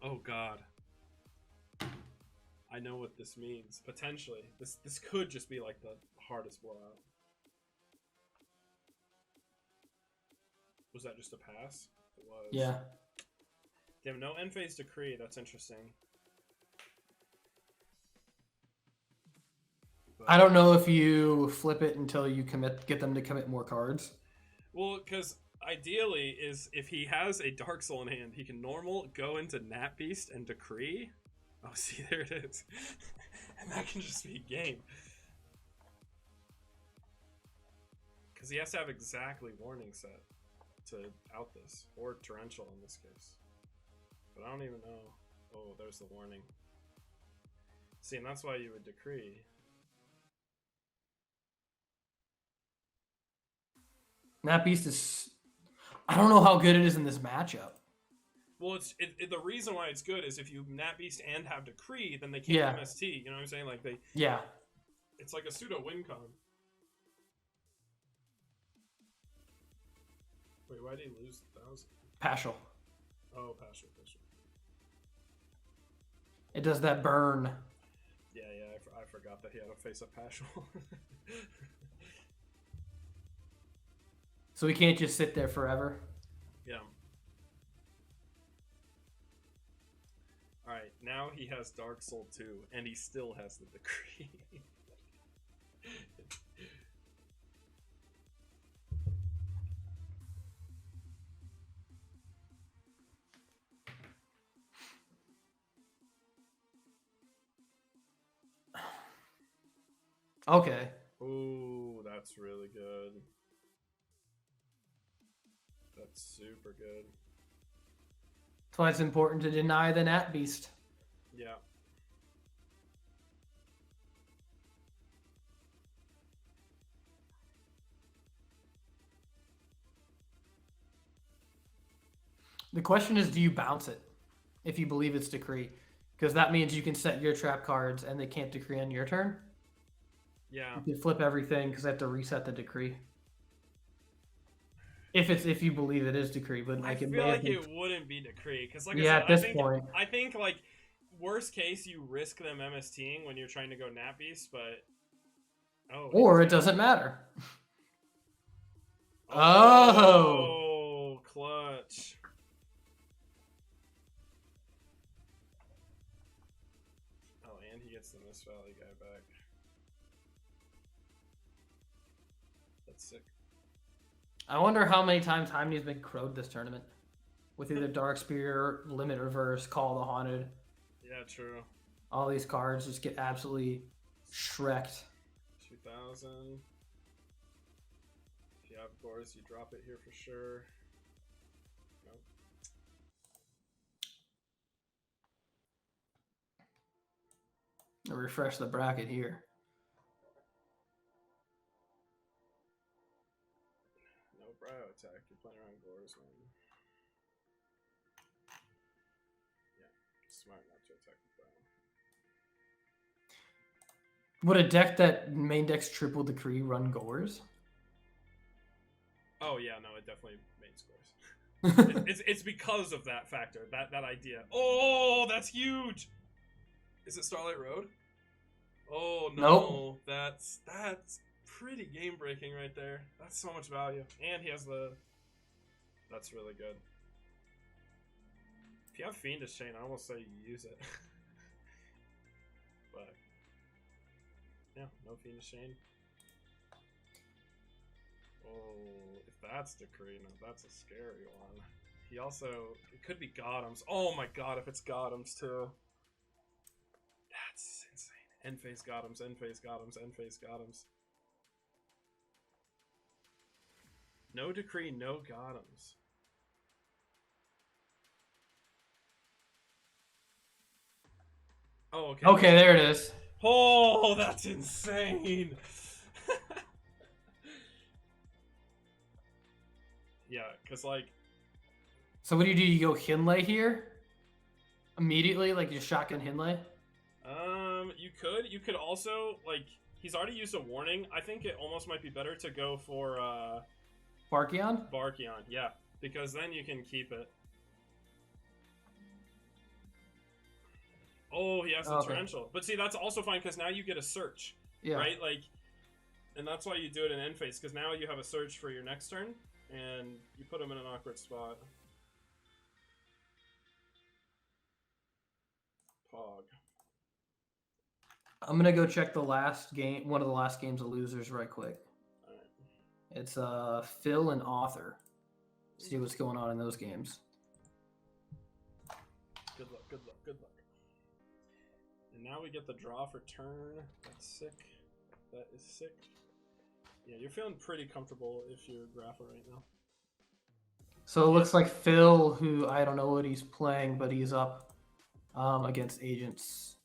Speaker 3: Oh God. I know what this means. Potentially. This could just be like the hardest blowout. Was that just a pass? It was.
Speaker 2: Yeah.
Speaker 3: Damn, no end phase decree. That's interesting. But,
Speaker 2: I don't know if you flip it until you get them to commit more cards.
Speaker 3: well, because ideally is if he has a Dark Soul in hand, he can normal go into Nat Beast and decree. Oh, see, there it is. And that can just be game. Because he has to have exactly warning set to out this. Or torrential in this case. But I don't even know. Oh, there's the warning. See, and that's why you would decree.
Speaker 2: That beast is... I don't know how good it is in this matchup.
Speaker 3: Well, the reason why it's good is if you Nat Beast and have decree, then they can't
Speaker 2: Yeah.
Speaker 3: MST. You know what I'm saying? Like they.
Speaker 2: Yeah.
Speaker 3: It's like a pseudo win con. Wait, why did he lose 1,000?
Speaker 2: Paschal.
Speaker 3: Oh, Paschal.
Speaker 2: It does that burn.
Speaker 3: Yeah, I forgot that he had to face up Paschal.
Speaker 2: So we can't just sit there forever.
Speaker 3: Yeah. Alright, now he has Dark Soul 2, and he still has the decree.
Speaker 2: Okay.
Speaker 3: Ooh, that's really good. That's super good.
Speaker 2: That's why it's important to deny the Nat Beast.
Speaker 3: Yeah.
Speaker 2: The question is, do you bounce it if you believe it's decree? Because that means you can set your trap cards and they can't decree on your turn.
Speaker 3: Yeah.
Speaker 2: You can flip everything because they have to reset the decree. If you believe it is decree, but
Speaker 3: I
Speaker 2: like
Speaker 3: feel like it wouldn't be decree because, like,
Speaker 2: yeah,
Speaker 3: I
Speaker 2: at
Speaker 3: said,
Speaker 2: this point,
Speaker 3: I think like worst case you risk them MSTing when you're trying to go Nat Beast, but
Speaker 2: or it doesn't matter.
Speaker 3: Oh, clutch. Oh, and he gets the Mist Valley guy back. That's sick.
Speaker 2: I wonder how many times Hymene's been crowed this tournament. With either Dark Spear, Limit Reverse, Call the Haunted.
Speaker 3: Yeah, true.
Speaker 2: All these cards just get absolutely shreked.
Speaker 3: 2,000. If you have Gores, you drop it here for sure. Nope.
Speaker 2: I'll refresh the bracket here.
Speaker 3: No Brio attack. You're playing around Gores, man. Yeah, smart not to attack with Brio.
Speaker 2: Would a deck that main decks triple decree run Gores?
Speaker 3: Oh yeah, no, it definitely made scores. it's because of that factor, that idea. Oh, that's huge. Is it Starlight Road? Oh no,
Speaker 2: Nope.
Speaker 3: that's pretty game breaking right there. That's so much value, and he has the. That's really good. If you have Fiendish Chain, I almost say you use it, but yeah, no Fiendish Chain. Oh, if that's Decree, no, that's a scary one. He also, it could be Gothams. Oh my god, if it's Gothams too. That's insane. End phase Gothams, end phase Gothams, end phase Gothams. No Decree, no Gothams. Oh, okay.
Speaker 2: Okay, there it is.
Speaker 3: Oh, that's insane. Yeah, because, like...
Speaker 2: So what do? You go Hinley here? Immediately? Like, you shotgun Hinley?
Speaker 3: You could also, like, he's already used a warning. I think it almost might be better to go for,
Speaker 2: Barkion?
Speaker 3: Barkion, yeah. Because then you can keep it. Oh, he has the
Speaker 2: Okay.
Speaker 3: torrential. But see, that's also fine because now you get a search,
Speaker 2: Yeah.
Speaker 3: right? Like, and that's why you do it in end phase because now you have a search for your next turn, and you put him in an awkward spot. Pog.
Speaker 2: I'm gonna go check the last game, one of the last games of losers, right quick.
Speaker 3: All right.
Speaker 2: It's Phil and Author. See what's going on in those games.
Speaker 3: Good luck, good luck, good luck. And now we get the draw for turn. That's sick. That is sick. Yeah, you're feeling pretty comfortable if you're Grappa right now.
Speaker 2: So it looks like Phil, who I don't know what he's playing, but he's up against Agents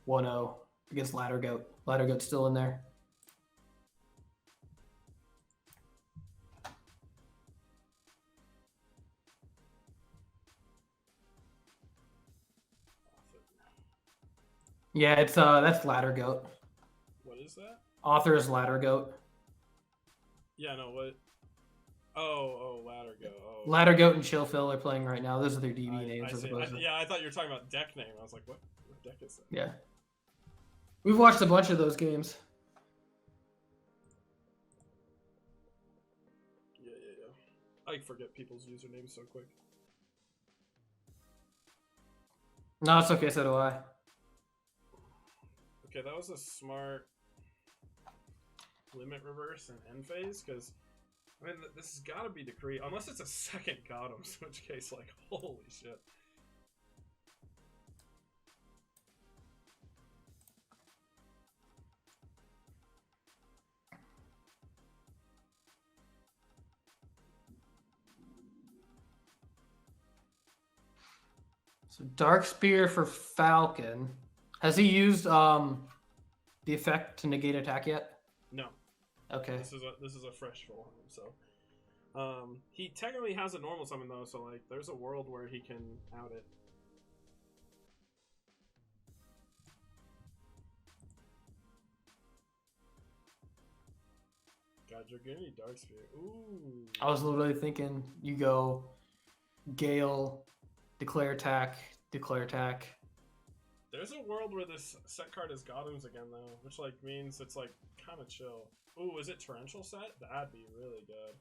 Speaker 2: 1-0 against Ladder Goat. Ladder Goat's still in there. Yeah, it's that's Ladder Goat.
Speaker 3: What is that?
Speaker 2: Author is Ladder Goat.
Speaker 3: Yeah, no, what? Oh, Ladder Go. Oh.
Speaker 2: Ladder Goat and Chill Phil are playing right now. Those are their DB names
Speaker 3: I
Speaker 2: as
Speaker 3: see.
Speaker 2: opposed to...
Speaker 3: Yeah, I thought you were talking about deck name. I was like, what deck is that?
Speaker 2: Yeah. We've watched a bunch of those games.
Speaker 3: Yeah. I forget people's usernames so quick.
Speaker 2: No, it's okay, so do I.
Speaker 3: Okay, that was a smart limit reverse and end phase, because, I mean, this has got to be decree, unless it's a second Gothams, in which case, like, holy shit.
Speaker 2: So Dark Spear for Falcon. Has he used the effect to negate attack yet?
Speaker 3: No.
Speaker 2: Okay.
Speaker 3: This is a fresh full home, so. He technically has a normal summon, though, so, like, there's a world where he can out it. God, you're gonna need Dark Spear. Ooh.
Speaker 2: I was literally thinking you go Gale, declare attack, declare attack.
Speaker 3: There's a world where this set card is Gothams again, though, which, like, means it's, like, kind of chill. Ooh, is it Torrential set? That'd be really good.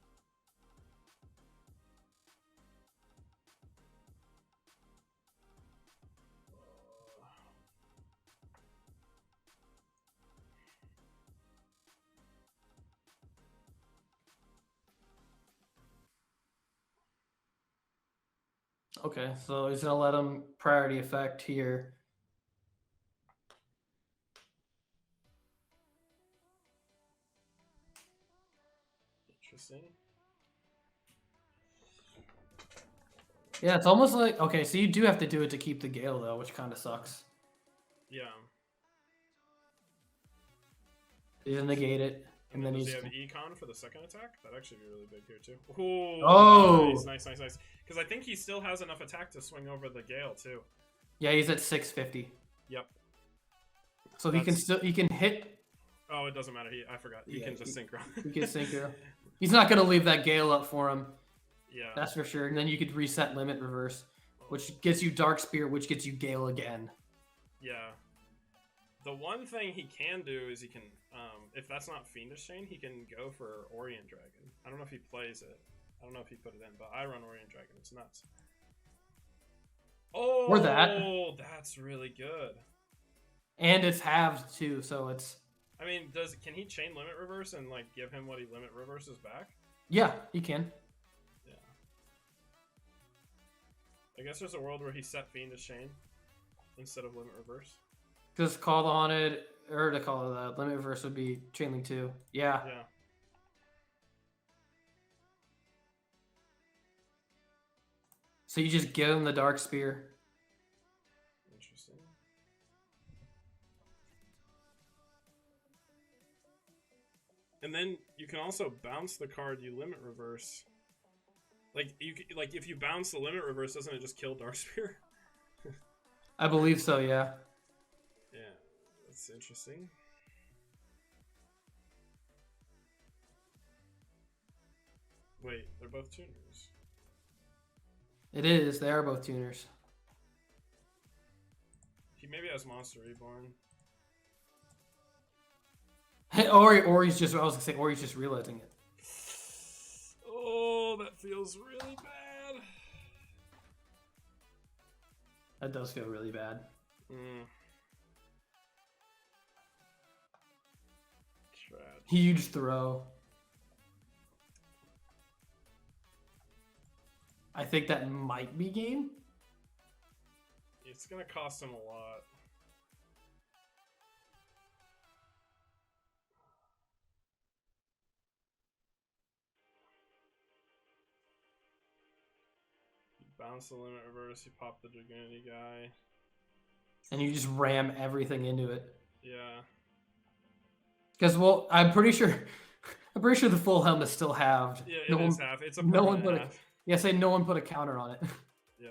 Speaker 2: Okay, so he's gonna let him priority effect here.
Speaker 3: Interesting.
Speaker 2: Yeah, it's almost like okay, so you do have to do it to keep the Gale though, which kind of sucks.
Speaker 3: Yeah.
Speaker 2: He's gonna negate it,
Speaker 3: And
Speaker 2: and then
Speaker 3: does
Speaker 2: he's
Speaker 3: he have Econ for the second attack? That'd actually be really big here, too. Ooh,
Speaker 2: Oh!
Speaker 3: Nice. Because I think he still has enough attack to swing over the Gale, too.
Speaker 2: yeah, he's at 650.
Speaker 3: Yep.
Speaker 2: So he can still hit.
Speaker 3: Oh, it doesn't matter. I forgot. He
Speaker 2: Yeah,
Speaker 3: can just synchro.
Speaker 2: He can synchro. He's not gonna leave that Gale up for him.
Speaker 3: Yeah.
Speaker 2: That's for sure. And then you could reset limit reverse, which gets you Dark Spear, which gets you Gale again.
Speaker 3: Yeah. The one thing he can do is he can, if that's not Fiendish Chain, he can go for Orient Dragon. I don't know if he plays it. I don't know if he put it in, but I run Orient Dragon. It's nuts. Oh,
Speaker 2: Or that.
Speaker 3: That's really good.
Speaker 2: And it's halved too, so it's
Speaker 3: I mean, can he chain limit reverse and like give him what he limit reverses back?
Speaker 2: yeah, he can.
Speaker 3: Yeah. I guess there's a world where he set Fiendish Chain instead of limit reverse.
Speaker 2: Because call the haunted or to call the limit reverse would be chain link 2. Yeah.
Speaker 3: Yeah.
Speaker 2: So you just give him the Dark Spear.
Speaker 3: Interesting. And then you can also bounce the card you limit reverse. Like if you bounce the limit reverse, doesn't it just kill Dark Spear?
Speaker 2: I believe so, yeah.
Speaker 3: Yeah, that's interesting. Wait, they're both tuners.
Speaker 2: It is. They are both tuners.
Speaker 3: He maybe has Monster Reborn.
Speaker 2: Hey, or he's just. I was gonna say, or he's just realizing it.
Speaker 3: Oh, that feels really bad.
Speaker 2: That does feel really bad. Huge throw. I think that might be game.
Speaker 3: It's gonna cost him a lot. You bounce the limit reverse, you pop the Dragoonity guy.
Speaker 2: And you just ram everything into it.
Speaker 3: Yeah.
Speaker 2: Because, well, I'm pretty sure the full helm is still halved.
Speaker 3: Yeah, it is half. It's a permanent
Speaker 2: no one put
Speaker 3: half.
Speaker 2: no one put a counter on it.
Speaker 3: Yeah.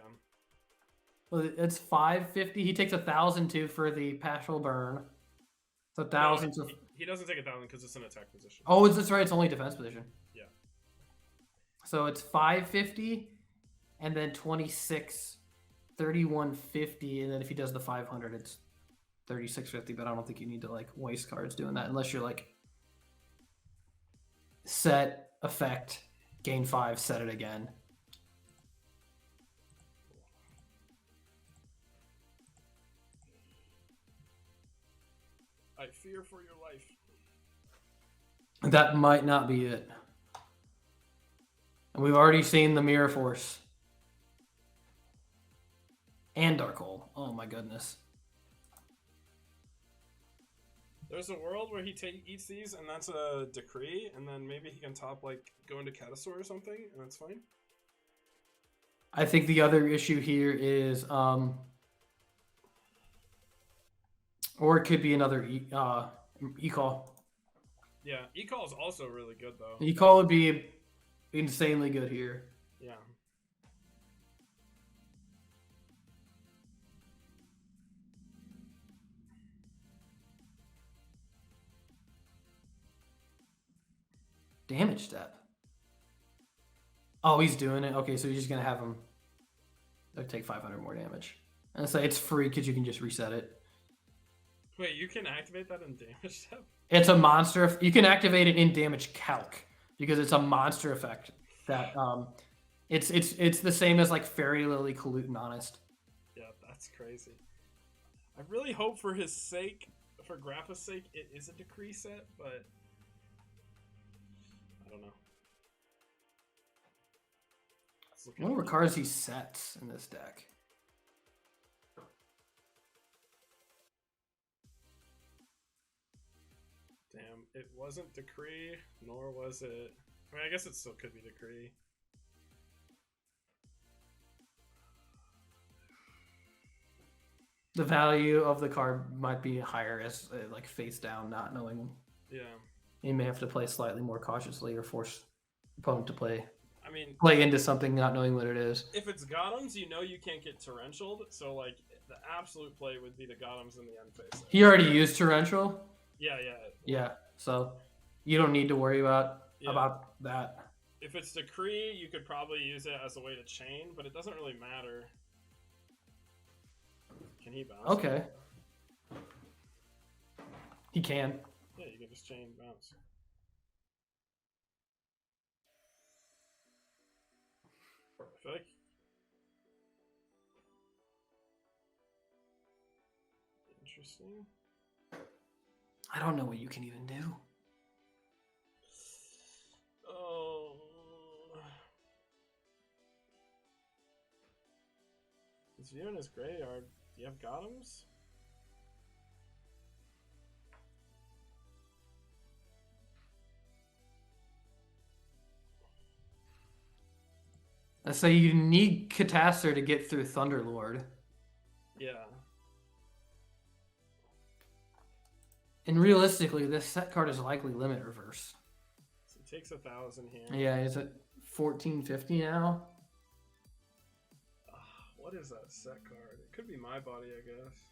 Speaker 2: Well, it's 550. He takes 1,000 too for the partial burn. So 1,000.
Speaker 3: No, he doesn't take 1,000 because it's an attack position.
Speaker 2: Oh, that's right. It's only defense position.
Speaker 3: Yeah.
Speaker 2: So it's 550, and then 26, 3150, and then if he does the 500, it's 3650. But I don't think you need to like waste cards doing that unless you're like set effect, gain 5, set it again.
Speaker 3: I fear for your life.
Speaker 2: That might not be it. And we've already seen the Mirror Force. And Dark Hole. Oh my goodness.
Speaker 3: There's a world where he eats these, and that's a decree, and then maybe he can top, like, go into Catasaur or something, and that's fine.
Speaker 2: I think the other issue here is, or it could be another E-Call.
Speaker 3: Yeah, E-Call is also really good, though.
Speaker 2: E-Call would be insanely good here.
Speaker 3: Yeah.
Speaker 2: Damage step. Oh, he's doing it. Okay, so he's just gonna have him take 500 more damage. And say it's free because you can just reset it.
Speaker 3: Wait, you can activate that in damage step?
Speaker 2: It's a monster. You can activate it in damage calc because it's a monster effect. That it's the same as like Fairy Lily, Colute, and Honest.
Speaker 3: Yeah, that's crazy. I really hope for his sake, for Grappa's sake, it is a decree set, but I don't know.
Speaker 2: I wonder what cards he sets in this deck.
Speaker 3: Damn, it wasn't decree, nor was it. I mean, I guess it still could be decree.
Speaker 2: The value of the card might be higher as like face down, not knowing.
Speaker 3: Yeah.
Speaker 2: You may have to play slightly more cautiously or force opponent to play into something not knowing what it is.
Speaker 3: If it's Gothams, you know you can't get torrentialed, so like the absolute play would be the Gothams in the end phase.
Speaker 2: He already used torrential.
Speaker 3: Yeah.
Speaker 2: So you don't need to worry about that.
Speaker 3: If it's decree, you could probably use it as a way to chain, but it doesn't really matter. Can he bounce?
Speaker 2: Okay. He can.
Speaker 3: Yeah, you can just chain bounce. I feel like interesting.
Speaker 2: I don't know what you can even do.
Speaker 3: Oh. His view in his graveyard. Do you have Gothams?
Speaker 2: Let's say you need Catastor to get through Thunderlord.
Speaker 3: Yeah.
Speaker 2: And realistically, this set card is likely limit reverse.
Speaker 3: So he takes 1,000 here.
Speaker 2: Yeah, is it 1450 now?
Speaker 3: What is that set card? It could be My Body, I guess.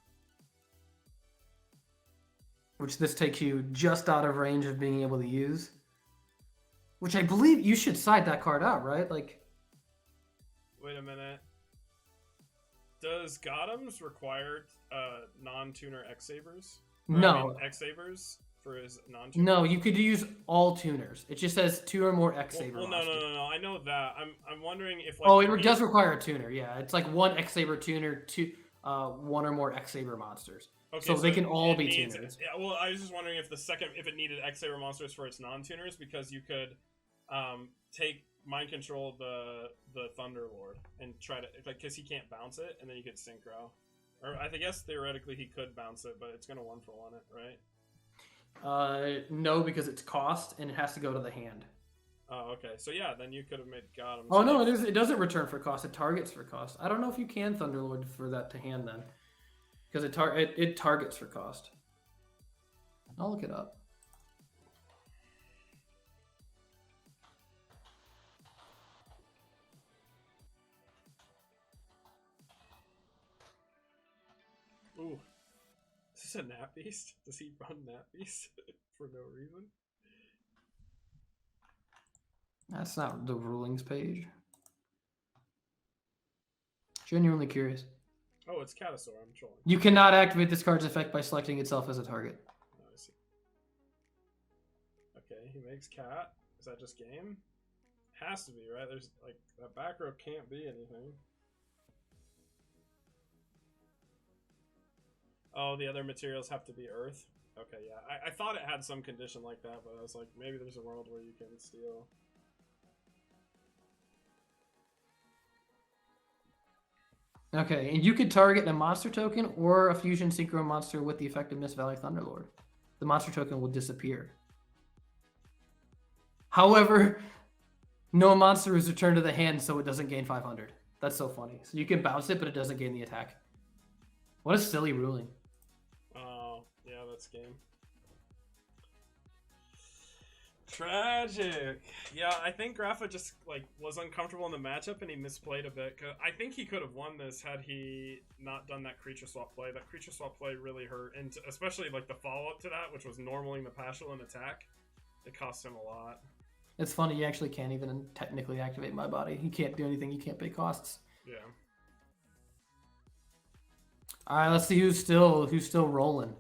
Speaker 2: Which this takes you just out of range of being able to use. Which I believe you should side that card out, right? Like.
Speaker 3: Wait a minute. Does Gotham's require non-tuner X-Sabers?
Speaker 2: No.
Speaker 3: X-Sabers for his non-tuner?
Speaker 2: No, you could use all tuners. It just says 2 or more X-Saber
Speaker 3: Well,
Speaker 2: monsters.
Speaker 3: no. I know that. I'm wondering if like.
Speaker 2: Oh, it does require a tuner. Yeah, it's like 1 X-Saber tuner, 1 or more X-Saber monsters.
Speaker 3: Okay,
Speaker 2: so they can all be
Speaker 3: needs,
Speaker 2: tuners.
Speaker 3: Yeah, well, I was just wondering if it needed X-Saber monsters for its non-tuners, because you could take mind control the Thunderlord and try to, like, because he can't bounce it, and then you could synchro. Or I guess theoretically he could bounce it, but it's gonna 1-for-1 it, right?
Speaker 2: No, because it's cost and it has to go to the hand.
Speaker 3: Oh, okay. So yeah, then you could have made Gotham.
Speaker 2: Oh no, it doesn't return for cost. It targets for cost. I don't know if you can Thunderlord for that to hand then, because it targets for cost. I'll look it up.
Speaker 3: Ooh. Is this a Nat Beast? Does he run Nat Beast for no reason?
Speaker 2: That's not the rulings page. Genuinely curious.
Speaker 3: Oh, it's Catasaur. I'm trolling.
Speaker 2: You cannot activate this card's effect by selecting itself as a target.
Speaker 3: Oh, I see. Okay, he makes Cat. Is that just game? Has to be, right? There's like that back row can't be anything. Oh, the other materials have to be Earth. Okay, yeah. I thought it had some condition like that, but I was like, maybe there's a world where you can steal.
Speaker 2: Okay, and you could target a monster token or a fusion synchro monster with the effect of Mist Valley Thunderlord. The monster token will disappear. However, no monster is returned to the hand, so it doesn't gain 500. That's so funny. So you can bounce it, but it doesn't gain the attack. What a silly ruling.
Speaker 3: Oh, yeah, that's game. Tragic. Yeah, I think Grapha just like was uncomfortable in the matchup and he misplayed a bit. I think he could have won this had he not done that creature swap play. That creature swap play really hurt, and especially like the follow-up to that, which was normaling the Paschal and attack. It cost him a lot.
Speaker 2: It's funny, you actually can't even technically activate my body. You can't do anything, you can't pay costs.
Speaker 3: Yeah.
Speaker 2: Alright, let's see who's still rolling.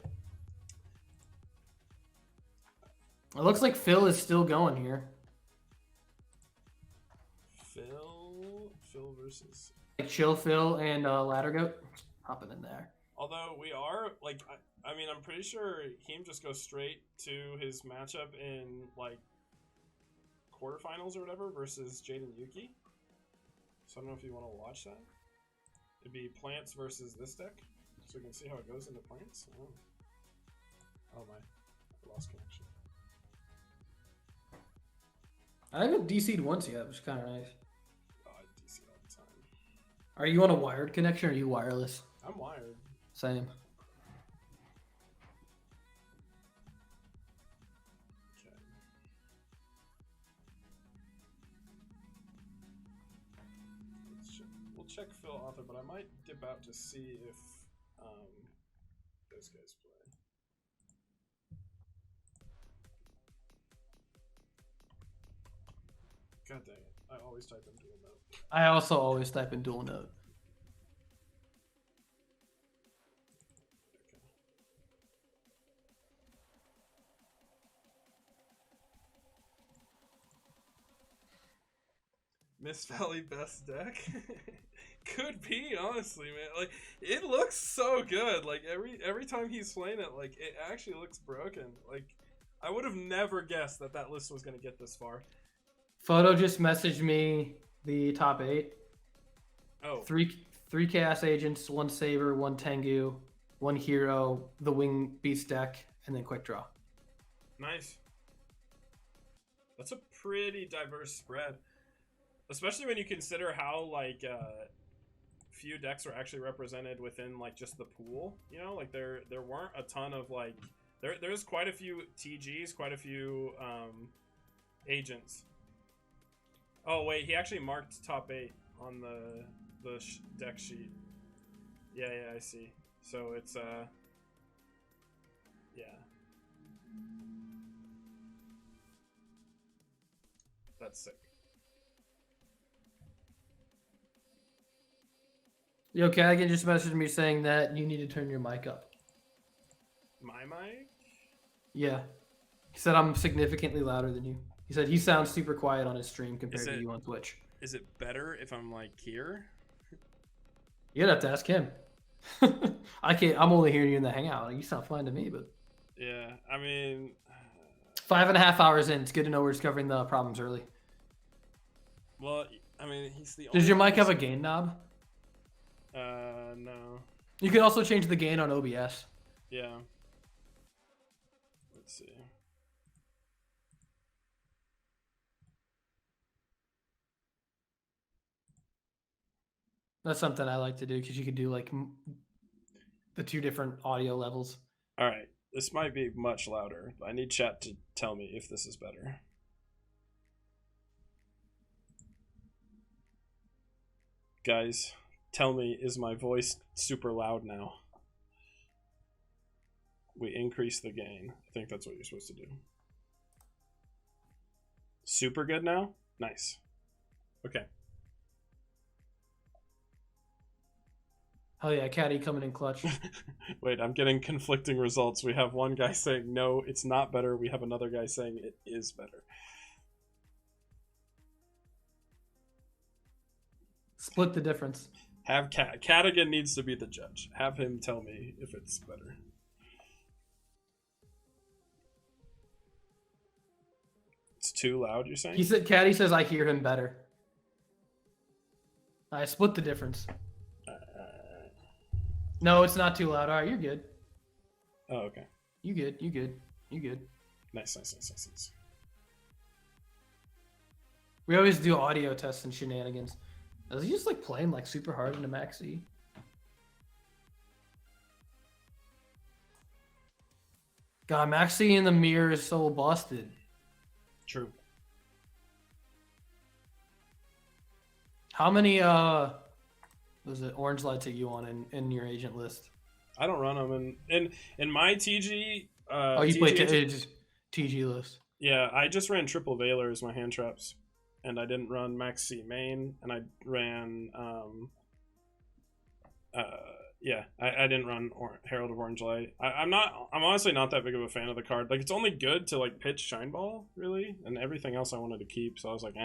Speaker 2: It looks like Phil is still going here.
Speaker 3: Phil versus
Speaker 2: Like Chill Phil and Ladder Goat hopping in there.
Speaker 3: Although we are like, I mean, I'm pretty sure Heem just goes straight to his matchup in like quarterfinals or whatever versus Jaden Yuki. So I don't know if you want to watch that. It'd be Plants versus this deck, so we can see how it goes into Plants. Oh my, I lost connection.
Speaker 2: I haven't DC'd once yet, which is kind of nice.
Speaker 3: Oh, I DC all the time.
Speaker 2: Are you on a wired connection or are you wireless?
Speaker 3: I'm wired.
Speaker 2: Same.
Speaker 3: Okay. We'll check Phil author, but I might dip out to see if those guys play. God dang it. I always type in dual note.
Speaker 2: I also always type in dual note.
Speaker 3: Okay. Mist Valley best deck? Could be, honestly, man. Like, it looks so good. Like, every time he's playing it, like, it actually looks broken. Like, I would have never guessed that that list was going to get this far.
Speaker 2: Photo just messaged me the top 8.
Speaker 3: Oh.
Speaker 2: Three Chaos Agents, 1 Saber, 1 Tengu, 1 Hero, the Wing Beast deck, and then Quickdraw.
Speaker 3: Nice. That's a pretty diverse spread. Especially when you consider how, like, few decks are actually represented within, like, just the pool. You know, like, there weren't a ton of, like... There's quite a few TGs, quite a few agents. Oh, wait, he actually marked top 8 on the deck sheet. Yeah, I see. So it's, yeah. That's sick.
Speaker 2: Yo, Cagan just messaged me saying that you need to turn your mic up.
Speaker 3: My mic?
Speaker 2: Yeah. He said I'm significantly louder than you. He said he sounds super quiet on his stream compared to you on Twitch.
Speaker 1: Is it better if I'm like here?
Speaker 2: You'd have to ask him. I can't. I'm only hearing you in the hangout. You sound fine to me, but
Speaker 1: Yeah, I mean,
Speaker 2: 5.5 hours in, it's good to know we're discovering the problems early.
Speaker 1: well, I mean, he's the.
Speaker 2: Does your
Speaker 1: only
Speaker 2: mic have a
Speaker 1: person-
Speaker 2: gain knob?
Speaker 1: No.
Speaker 2: You can also change the gain on OBS.
Speaker 1: Yeah. Let's see.
Speaker 2: That's something I like to do because you could do like the 2 different audio levels.
Speaker 1: All right, this might be much louder. I need chat to tell me if this is better. Guys, tell me, is my voice super loud now? We increase the gain. I think that's what you're supposed to do. Super good now? Nice. Okay.
Speaker 2: Hell yeah, Caddy coming in clutch.
Speaker 1: Wait, I'm getting conflicting results. We have one guy saying no, it's not better. We have another guy saying it is better.
Speaker 2: Split the difference.
Speaker 1: Have Cadigan needs to be the judge. Have him tell me if it's better. It's too loud, you're saying?
Speaker 2: He said, Caddy says I hear him better. I split the difference. No, it's not too loud. All right, you're good.
Speaker 1: Oh, okay.
Speaker 2: You good. You good. You good.
Speaker 1: Nice, nice, nice, nice, nice.
Speaker 2: We always do audio tests and shenanigans. Is he just like playing like super hard into Maxi? God, Maxi in the mirror is so busted.
Speaker 1: True.
Speaker 2: How many was it orange lights are you on in your agent list?
Speaker 1: I don't run them in my TG.
Speaker 2: Oh, you
Speaker 1: TG
Speaker 2: play
Speaker 1: agent-
Speaker 2: just TG list.
Speaker 1: Yeah, I just ran triple Valor as my hand traps, and I didn't run Max C main, and I ran I didn't run Herald of Orange Light. I'm honestly not that big of a fan of the card. Like, it's only good to like pitch Shine Ball, really, and everything else I wanted to keep. So I was like,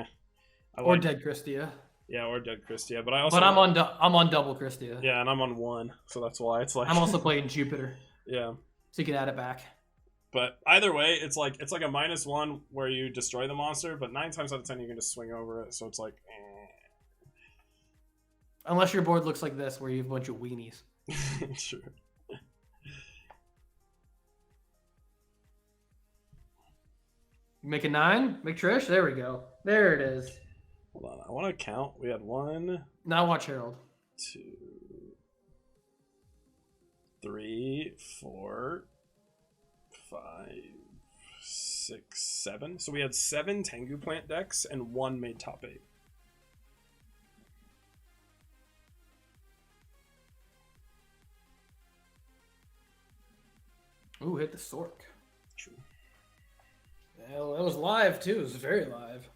Speaker 2: Or Dead Christia.
Speaker 1: Yeah, or Dead Christia. But I also.
Speaker 2: But I'm on double Christia.
Speaker 1: Yeah, and I'm on 1, so that's why it's like.
Speaker 2: I'm also playing Jupiter,
Speaker 1: Yeah.
Speaker 2: so you can add it back.
Speaker 1: But either way, it's like a -1 where you destroy the monster, but 9 times out of 10 you can just swing over it. So it's like.
Speaker 2: Unless your board looks like this, where you have a bunch of weenies.
Speaker 1: Sure.
Speaker 2: Make a 9. Make Trish. There we go. There it is.
Speaker 1: Hold on, I want to count. We had 1,
Speaker 2: Now watch Harold.
Speaker 1: 2, 3, 4, 5, 6, 7. So we had 7 Tengu plant decks and 1 made top 8.
Speaker 2: Ooh, hit the Sork.
Speaker 1: True.
Speaker 2: Well, that was live too. It was very live.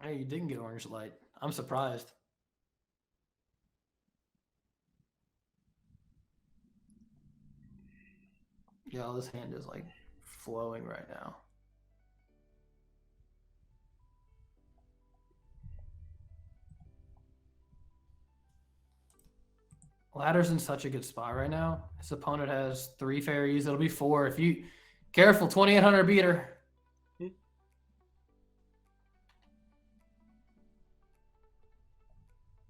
Speaker 2: Hey, you didn't get orange light. I'm surprised. Yeah, this hand is like flowing right now. Ladder's in such a good spot right now. His opponent has 3 fairies. It'll be 4. If you careful, 2800 beater.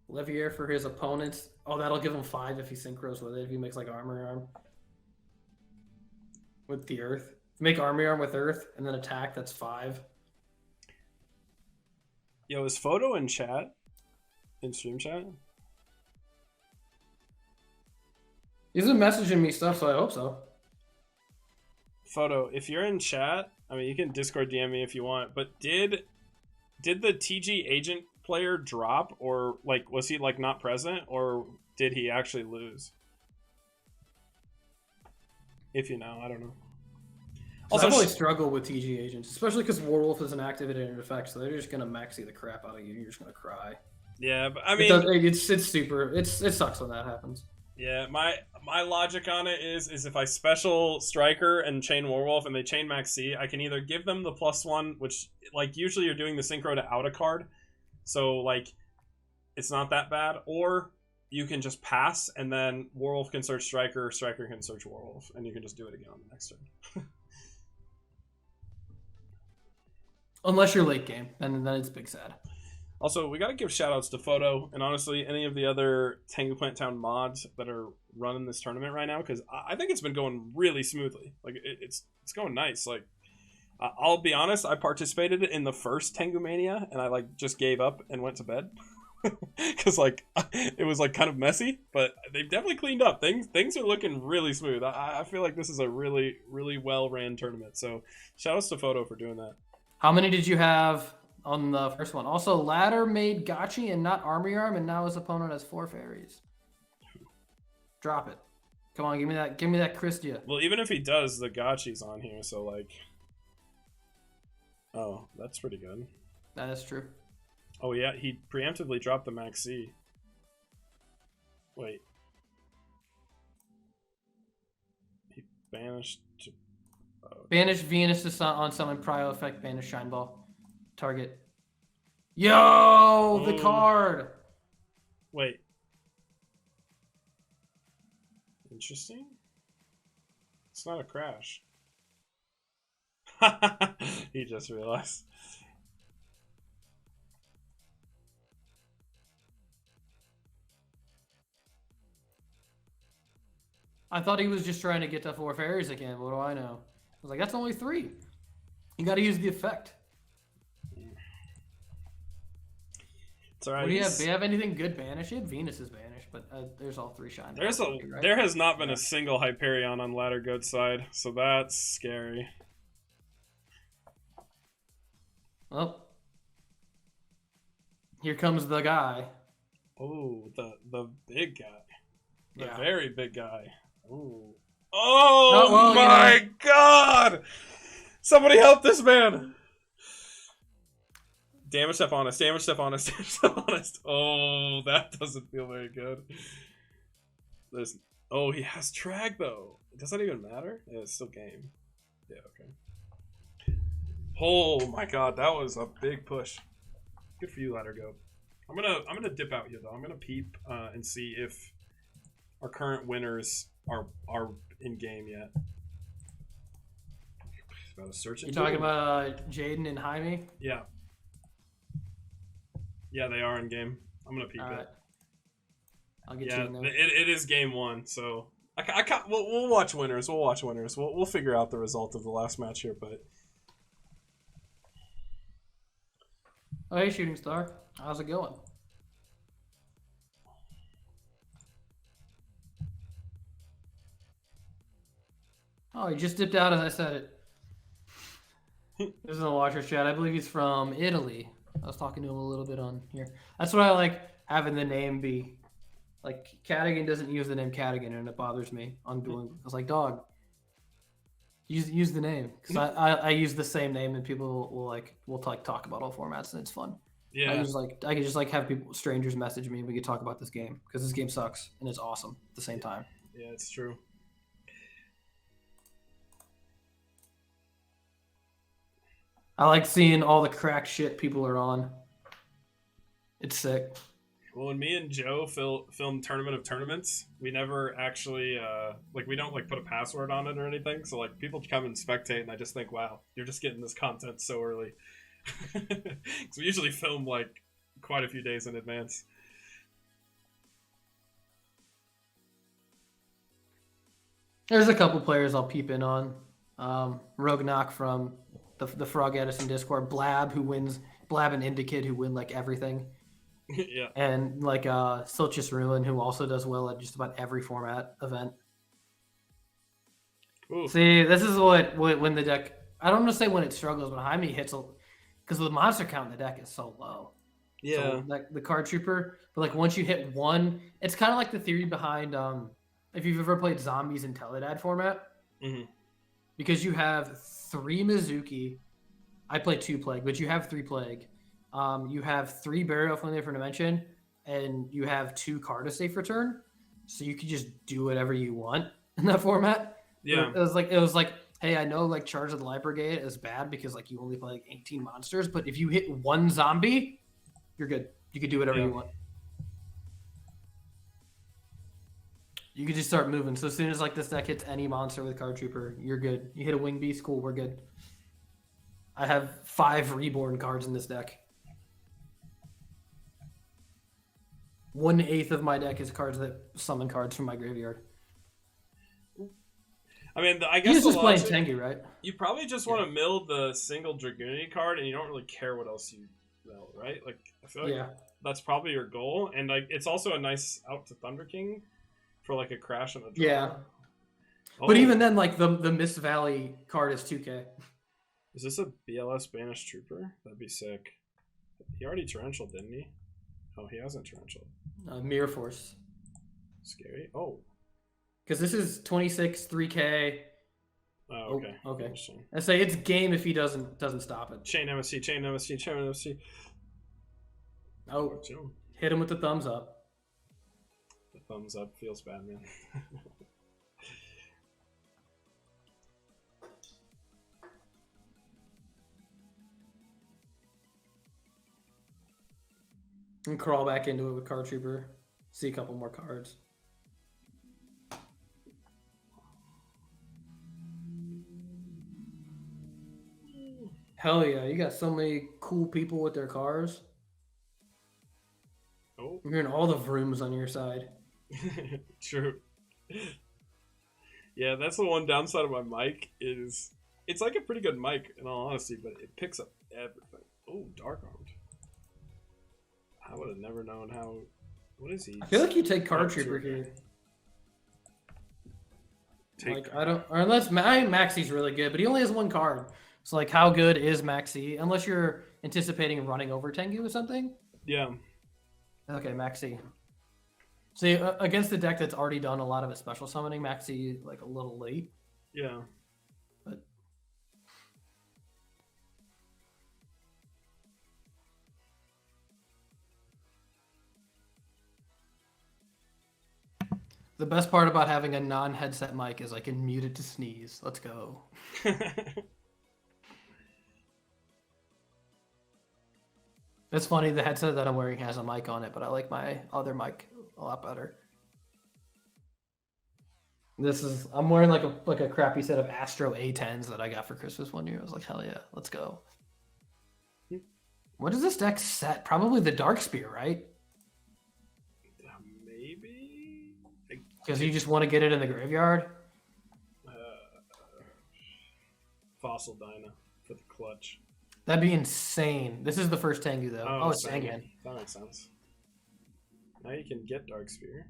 Speaker 2: Levier for his opponents. Oh, that'll give him 5 if he synchros with it. If he makes like armor arm with the earth. Make armor arm with earth and then attack. That's 5.
Speaker 1: Yo, is Photo in chat? In stream chat?
Speaker 2: He's been messaging me stuff, so I hope so.
Speaker 1: Photo, if you're in chat, I mean, you can Discord DM me if you want, but did the TG agent player drop, or like was he like not present, or did he actually lose?
Speaker 3: If you know, I don't know.
Speaker 2: Also,
Speaker 3: Also,
Speaker 2: I've always struggled with TG agents, especially because Warwolf is an activated effect, so they're just gonna maxi the crap out of you. You're just gonna cry.
Speaker 3: yeah, but I mean,
Speaker 2: It's super. It sucks when that happens.
Speaker 3: yeah, my logic on it is if I special Striker and chain Warwolf and they chain Max C, I can either give them the +1, which like usually you're doing the synchro to out a card, so like it's not that bad, or you can just pass and then Warwolf can search Striker, Striker can search Warwolf, and you can just do it again on the next turn.
Speaker 2: Unless you're late game, and then it's big sad.
Speaker 3: Also, we gotta give shoutouts to Photo and honestly any of the other Tengu Plant Town mods that are running this tournament right now, because I think it's been going really smoothly. Like it's going nice. Like I'll be honest, I participated in the first Tengumania and I like just gave up and went to bed because like it was like kind of messy, but they've definitely cleaned up. Things are looking really smooth. I feel like this is a really well ran tournament. So shoutouts to Photo for doing that.
Speaker 2: How many did you have on the first one? Also, Ladder made Gotchi and not Army Arm, and now his opponent has 4 fairies. Drop it. Come on, give me that Christia.
Speaker 3: Well, even if he does, the Gotchi's on here, so like... Oh, that's pretty good.
Speaker 2: That is true.
Speaker 3: Oh yeah, he preemptively dropped the Max C. Wait. He banished...
Speaker 2: Banish Venus to on summon Prio effect, banish Shine Ball. Target. Yo, the card!
Speaker 3: Wait. Interesting. It's not a crash. He just realized.
Speaker 2: I thought he was just trying to get to 4 fairies again. What do I know? I was like, that's only 3. You got to use the effect.
Speaker 3: It's all right.
Speaker 2: What do you have? Do you have anything good banished? You had Venus's banished, but there's all 3 shine.
Speaker 3: There has not been a single Hyperion on Ladder Goat side, so that's scary.
Speaker 2: Well, here comes the guy.
Speaker 3: Oh, the big guy. The
Speaker 2: Yeah.
Speaker 3: very big guy. Ooh. Oh,
Speaker 2: Oh, well,
Speaker 3: my God! Somebody help this man! Damage step honest, damage step honest, damage step honest. Oh, that doesn't feel very good. Oh, he has Trag though. Does that even matter? Yeah, it's still game. Yeah, okay. Oh my God, that was a big push. Good for you, Ladder Goat. I'm gonna dip out here though. I'm gonna peep and see if our current winners are in game yet. About to search.
Speaker 2: You talking about Jaden and Jaime?
Speaker 3: Yeah. Yeah, they are in game. I'm gonna peep it.
Speaker 2: I'll get
Speaker 3: Yeah,
Speaker 2: you in there.
Speaker 3: it is game 1, so I can't. We'll watch winners. We'll watch winners. We'll figure out the result of the last match here, but.
Speaker 2: Oh, hey, Shooting Star. How's it going? Oh, he just dipped out as I said it. This is a watcher chat. I believe he's from Italy. I was talking to him a little bit on here. That's what I like, having the name be. Like, Cadigan doesn't use the name Cadigan, and it bothers me on doing. I was like, dog, use the name. Because I use the same name, and people will talk about all formats, and it's fun.
Speaker 3: Yeah.
Speaker 2: I can just have strangers message me, and we can talk about this game. Because this game sucks, and it's awesome at the same time.
Speaker 3: Yeah, it's true.
Speaker 2: I like seeing all the crack shit people are on. It's sick.
Speaker 3: Well, when me and Joe filmed Tournament of Tournaments, we never actually we don't put a password on it or anything. So people come and spectate, and I just think, wow, you're just getting this content so early. Because we usually film quite a few days in advance.
Speaker 2: There's a couple players I'll peep in on. Rognak from the Frog Edison Discord, Blab and Indikid who win everything.
Speaker 3: Yeah.
Speaker 2: And Silchus Ruin who also does well at just about every format event.
Speaker 3: Ooh.
Speaker 2: See, this is what when the deck, I don't want to say when it struggles, but Jaime hits because the monster count in the deck is so low.
Speaker 3: Yeah.
Speaker 2: So, the card trooper, but once you hit 1, it's kind of like the theory behind if you've ever played Zombies in Teledad format.
Speaker 3: Mm-hmm.
Speaker 2: Because you have 3 Mizuki. I play 2 Plague, but you have 3 Plague. You have 3 Burial from a different dimension, and you have 2 card escape return. So you could just do whatever you want in that format.
Speaker 3: Yeah.
Speaker 2: It was like, hey, I know like Charge of the Light Brigade is bad because like you only play like 18 monsters, but if you hit 1 zombie, you're good. You could do whatever you want. You could just start moving. So as soon as like this deck hits any monster with Card Trooper, you're good. You hit a Wing Beast, cool, we're good. I have 5 Reborn cards in this deck. 1/8 of my deck is cards that summon cards from my graveyard.
Speaker 3: I mean, I guess
Speaker 2: He's just playing Tengu, right?
Speaker 3: You probably just want to mill the single Dragoonity card, and you don't really care what else you mill, right? Like, I feel like that's probably your goal, and like it's also a nice out to Thunder King for like a crash on a draw.
Speaker 2: Yeah.
Speaker 3: Oh.
Speaker 2: But even then, like the Mist Valley card is 2K.
Speaker 3: Is this a BLS Banished Trooper? That'd be sick. He already torrential, didn't he? Oh, he hasn't torrential.
Speaker 2: Mirror Force.
Speaker 3: Scary. Oh.
Speaker 2: Because this is 26, 3K.
Speaker 3: Oh, okay.
Speaker 2: Okay. I say it's game if he doesn't stop it.
Speaker 3: Chain MSC, chain MSC, chain MSC.
Speaker 2: Oh, hit him with the thumbs up.
Speaker 3: The thumbs up feels bad, man.
Speaker 2: And crawl back into it with Card Trooper. See a couple more cards. Hell yeah, you got so many cool people with their cars.
Speaker 3: Oh.
Speaker 2: I'm hearing all the vrooms on your side.
Speaker 3: True. Yeah, that's the one downside of my mic is it's like a pretty good mic in all honesty, but it picks up everything. Oh, Dark Armed. I would have never known how. What is he?
Speaker 2: I feel like you take Card Trooper here. I don't, or unless Maxi's really good, but he only has 1 card. So like, how good is Maxi? Unless you're anticipating running over Tengu or something.
Speaker 3: Yeah.
Speaker 2: Okay, Maxi. See, against the deck that's already done a lot of its special summoning, Maxi like a little late.
Speaker 3: Yeah.
Speaker 2: But the best part about having a non-headset mic is I can mute it to sneeze. Let's go. It's funny, the headset that I'm wearing has a mic on it, but I like my other mic a lot better. I'm wearing like a crappy set of Astro A10s that I got for Christmas one year. I was like, hell yeah, let's go. What is this deck set? Probably the Dark Spear, right?
Speaker 3: Maybe?
Speaker 2: Because you just want to get it in the graveyard?
Speaker 3: Fossil Dyna for the clutch.
Speaker 2: That'd be insane. This is the first Tengu, though. Oh, it's Sangan.
Speaker 3: That makes sense. Now you can get Dark Spear.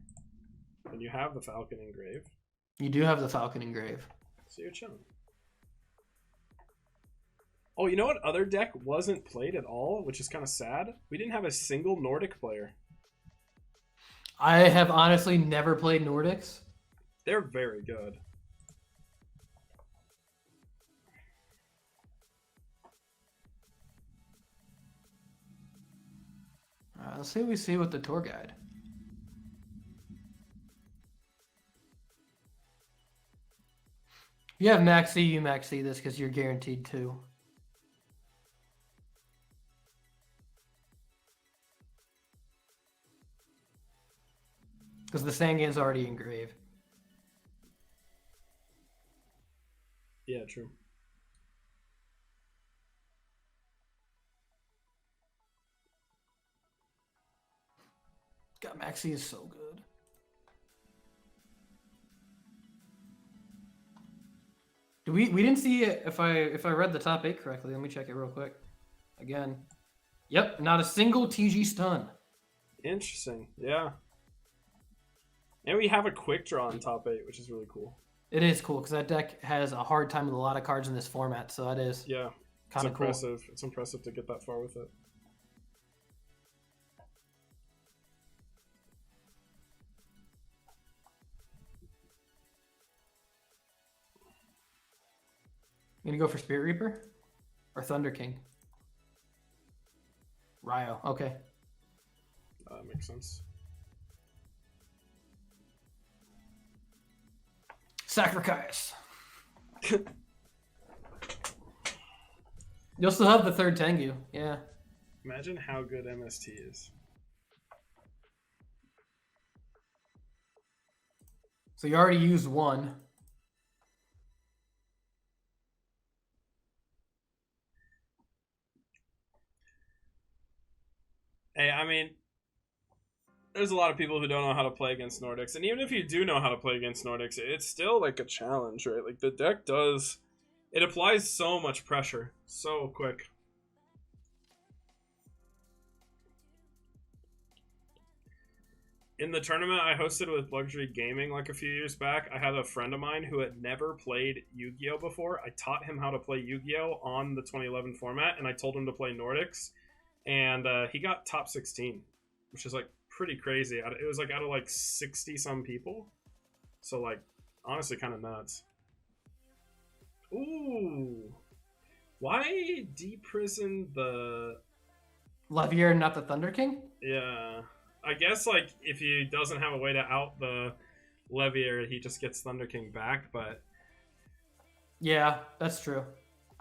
Speaker 3: And you have the Falcon Engrave.
Speaker 2: You do have the Falcon Engrave.
Speaker 3: So you're chilling. Oh, you know what other deck wasn't played at all, which is kind of sad? We didn't have a single Nordic player.
Speaker 2: I have honestly never played Nordics.
Speaker 3: They're very good.
Speaker 2: Let's see what we see with the tour guide. You have Maxi, you Maxi this because you're guaranteed to. Because the Sangan's already engraved.
Speaker 3: Yeah, true.
Speaker 2: God, Maxi is so good. We didn't see it if I read the top 8 correctly. Let me check it real quick. Again. Yep, not a single TG stun.
Speaker 3: Interesting. Yeah. And we have a Quickdraw in top 8, which is really cool.
Speaker 2: It is cool because that deck has a hard time with a lot of cards in this format, so that is kind of
Speaker 3: impressive.
Speaker 2: Cool.
Speaker 3: It's impressive to get that far with it.
Speaker 2: You gonna go for Spirit Reaper? Or Thunder King? Ryo, okay.
Speaker 3: That makes sense.
Speaker 2: Sacrifice. You'll still have the third Tengu, yeah.
Speaker 3: Imagine how good MST is.
Speaker 2: So you already used one.
Speaker 3: Hey, I mean, there's a lot of people who don't know how to play against Nordics, and even if you do know how to play against Nordics, it's still like a challenge, right? Like the deck does, it applies so much pressure so quick. In the tournament I hosted with Luxury Gaming like a few years back, I had a friend of mine who had never played Yu-Gi-Oh before. I taught him how to play Yu-Gi-Oh on the 2011 format, and I told him to play Nordics, and he got top 16, which is like pretty crazy. It was like out of like 60 some people, so like honestly kind of nuts. Ooh, why deprison the
Speaker 2: Levier, not the Thunder King?
Speaker 3: Yeah, I guess like if he doesn't have a way to out the Levier, he just gets Thunder King back. But
Speaker 2: yeah, that's true.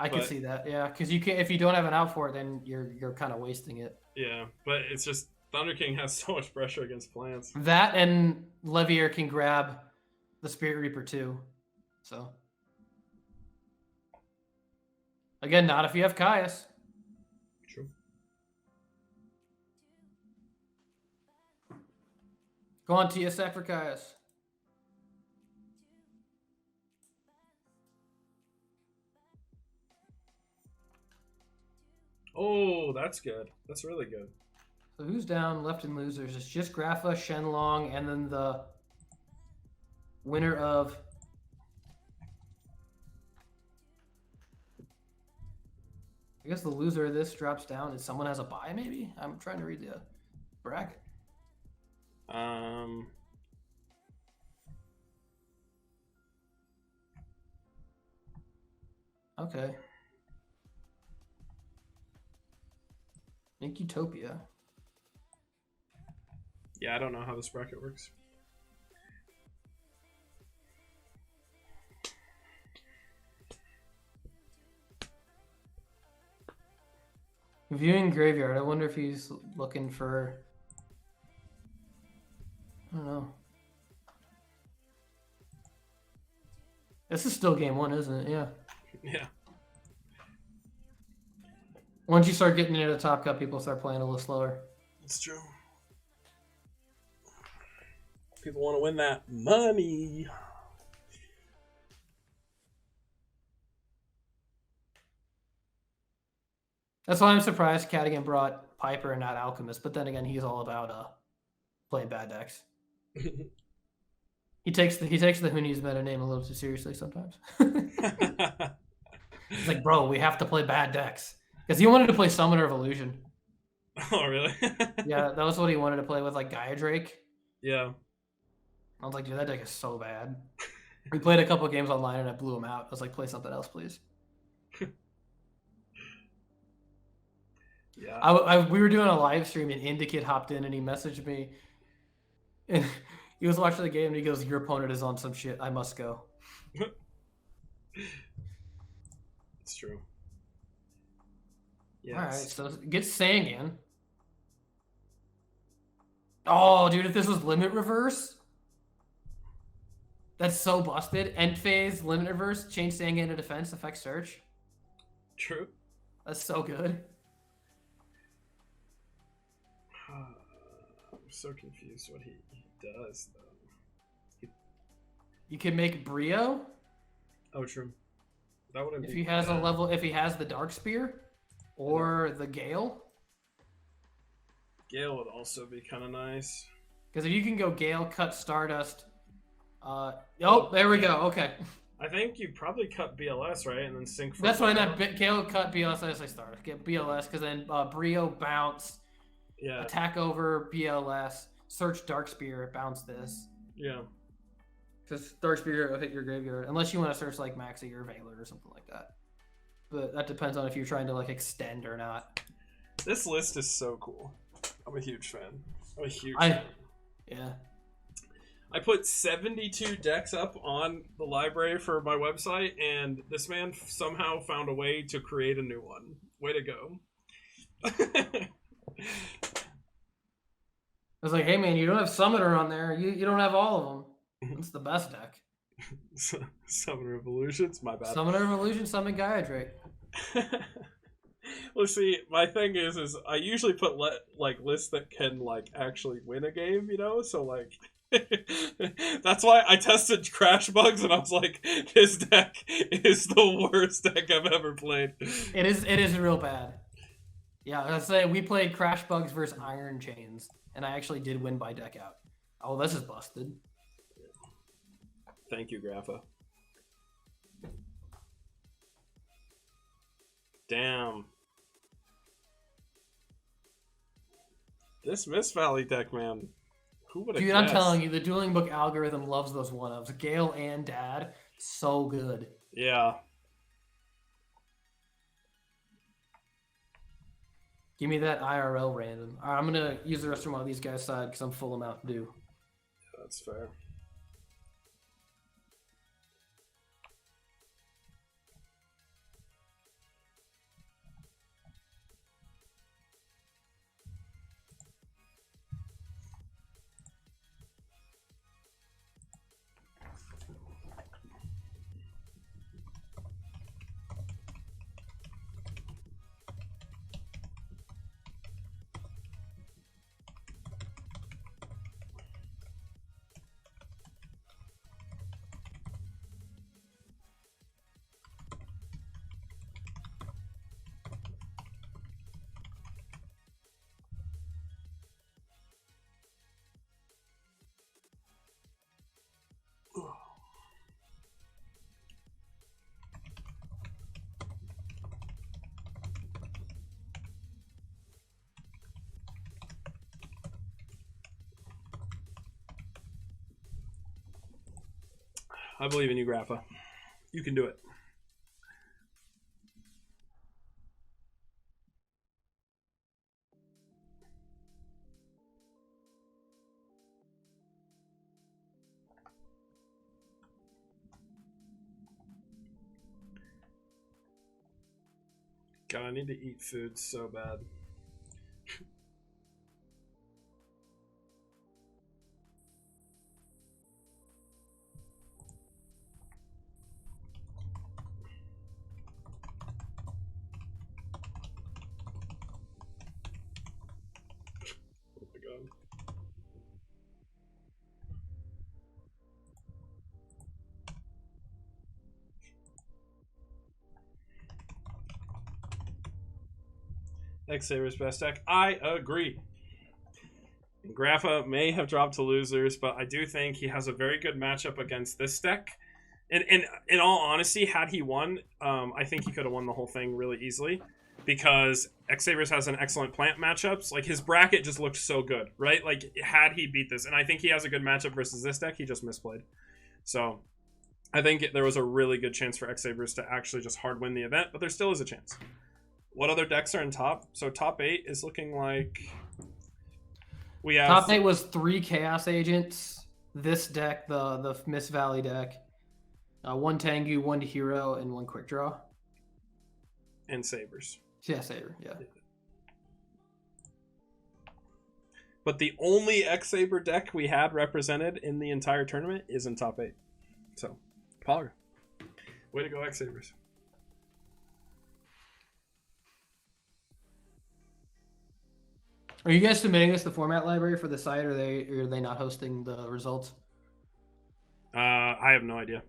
Speaker 2: I can see that. Yeah, because you can if you don't have an out for it, then you're kind of wasting it.
Speaker 3: Yeah, but it's just Thunder King has so much pressure against plants.
Speaker 2: That and Levier can grab the Spirit Reaper too. So again, not if you have Caius.
Speaker 3: True.
Speaker 2: Go on, Tia, sack for Caius.
Speaker 3: Oh, that's good. That's really good.
Speaker 2: So who's down left in losers? It's just Grapha, Shenlong, and then the winner of I guess the loser of this drops down. Is someone has a bye maybe? I'm trying to read the bracket. Okay. Think Utopia.
Speaker 3: Yeah, I don't know how this bracket works.
Speaker 2: Viewing Graveyard. I wonder if he's looking for. I don't know. This is still game one, isn't it? Yeah.
Speaker 3: Yeah.
Speaker 2: Once you start getting into the Top Cup, people start playing a little slower.
Speaker 3: It's true. People want to win that money.
Speaker 2: That's why I'm surprised Cadigan brought Piper and not Alchemist. But then again, he's all about playing bad decks. He takes the WhoNeedsMeta name a little too seriously sometimes. It's like, bro, we have to play bad decks. Because he wanted to play Summoner of Illusion.
Speaker 3: Oh, really?
Speaker 2: Yeah, that was what he wanted to play with, like Gaia Drake.
Speaker 3: Yeah.
Speaker 2: I was like, dude, that deck is so bad. We played a couple of games online and I blew him out. I was like, play something else, please.
Speaker 3: Yeah.
Speaker 2: We were doing a live stream and Indikid hopped in and he messaged me. And he was watching the game and he goes, your opponent is on some shit. I must go.
Speaker 3: It's true. Yes.
Speaker 2: All right, so get Sangan. Oh, dude, if this was Limit Reverse, that's so busted. End phase, Limit Reverse, change Sangan to defense, effect search.
Speaker 3: True.
Speaker 2: That's so good.
Speaker 3: I'm so confused what he does, though.
Speaker 2: You can make Brio.
Speaker 3: Oh, true. That wouldn't
Speaker 2: If
Speaker 3: be
Speaker 2: he has
Speaker 3: bad.
Speaker 2: a level, if he has the Dark Spear or the Gale.
Speaker 3: Gale would also be kind of nice.
Speaker 2: Because if you can go Gale, cut Stardust. Oh, there we go. Okay.
Speaker 3: I think you probably cut BLS, right? And then sync for
Speaker 2: That's why
Speaker 3: Brio.
Speaker 2: not Gale cut BLS as I started. Get BLS because then Brio bounce,
Speaker 3: Yeah.
Speaker 2: attack over BLS, search Dark Spear, bounce this.
Speaker 3: Yeah.
Speaker 2: Because Dark Spear will hit your graveyard. Unless you want to search like Maxi or Valor or something like that. but that depends on if you're trying to like extend or not.
Speaker 3: This list is so cool. I'm a huge fan. Fan.
Speaker 2: Yeah.
Speaker 3: I put 72 decks up on the library for my website, and this man somehow found a way to create a new one. Way to go.
Speaker 2: I was like, hey man, you don't have Summoner on there. You don't have all of them. It's the best deck.
Speaker 3: Summoner Evolutions, my bad.
Speaker 2: Summoner Evolution, Summon Gaiadrake.
Speaker 3: Well, see, my thing is I usually put lists that can like actually win a game, you know. So like, that's why I tested Crash Bugs, and I was like, his deck is the worst deck I've ever played.
Speaker 2: It is real bad. Yeah, I was saying we played Crash Bugs versus Iron Chains, and I actually did win by deck out. Oh, this is busted.
Speaker 3: Thank you, Grappa. Damn. This Mist Valley deck, man. Who would have
Speaker 2: Dude,
Speaker 3: guessed?
Speaker 2: I'm telling you, the dueling book algorithm loves those one-ups. Gale and Dad, so good.
Speaker 3: Yeah.
Speaker 2: Give me that IRL random. All right, I'm going to use the rest of one of these guys' side because I'm full of Mountain Dew.
Speaker 3: That's fair. I believe in you, Grappa. You can do it. God, I need to eat food so bad. Oh my God. X-Saber's best deck. I agree. Grappa may have dropped to losers, but I do think he has a very good matchup against this deck. And in all honesty, had he won, I think he could have won the whole thing really easily. Because X-Sabers has an excellent plant matchups. Like, his bracket just looked so good, right? Like, had he beat this. And I think he has a good matchup versus this deck. He just misplayed. So, I think there was a really good chance for X-Sabers to actually just hard win the event. But there still is a chance. What other decks are in top? So, top 8 is looking like... we have...
Speaker 2: Top 8 was 3 Chaos Agents. This deck, the Mist Valley deck. 1 Tengu, 1 Hero, and 1 Quickdraw.
Speaker 1: And Sabers.
Speaker 2: Yeah, Saber, yeah.
Speaker 1: But the only X-Saber deck we had represented in the entire tournament is in top 8. So, Pollard. Way to go, X-Sabers.
Speaker 2: Are you guys submitting this to format library for the site, or are they not hosting the results?
Speaker 1: I have no idea.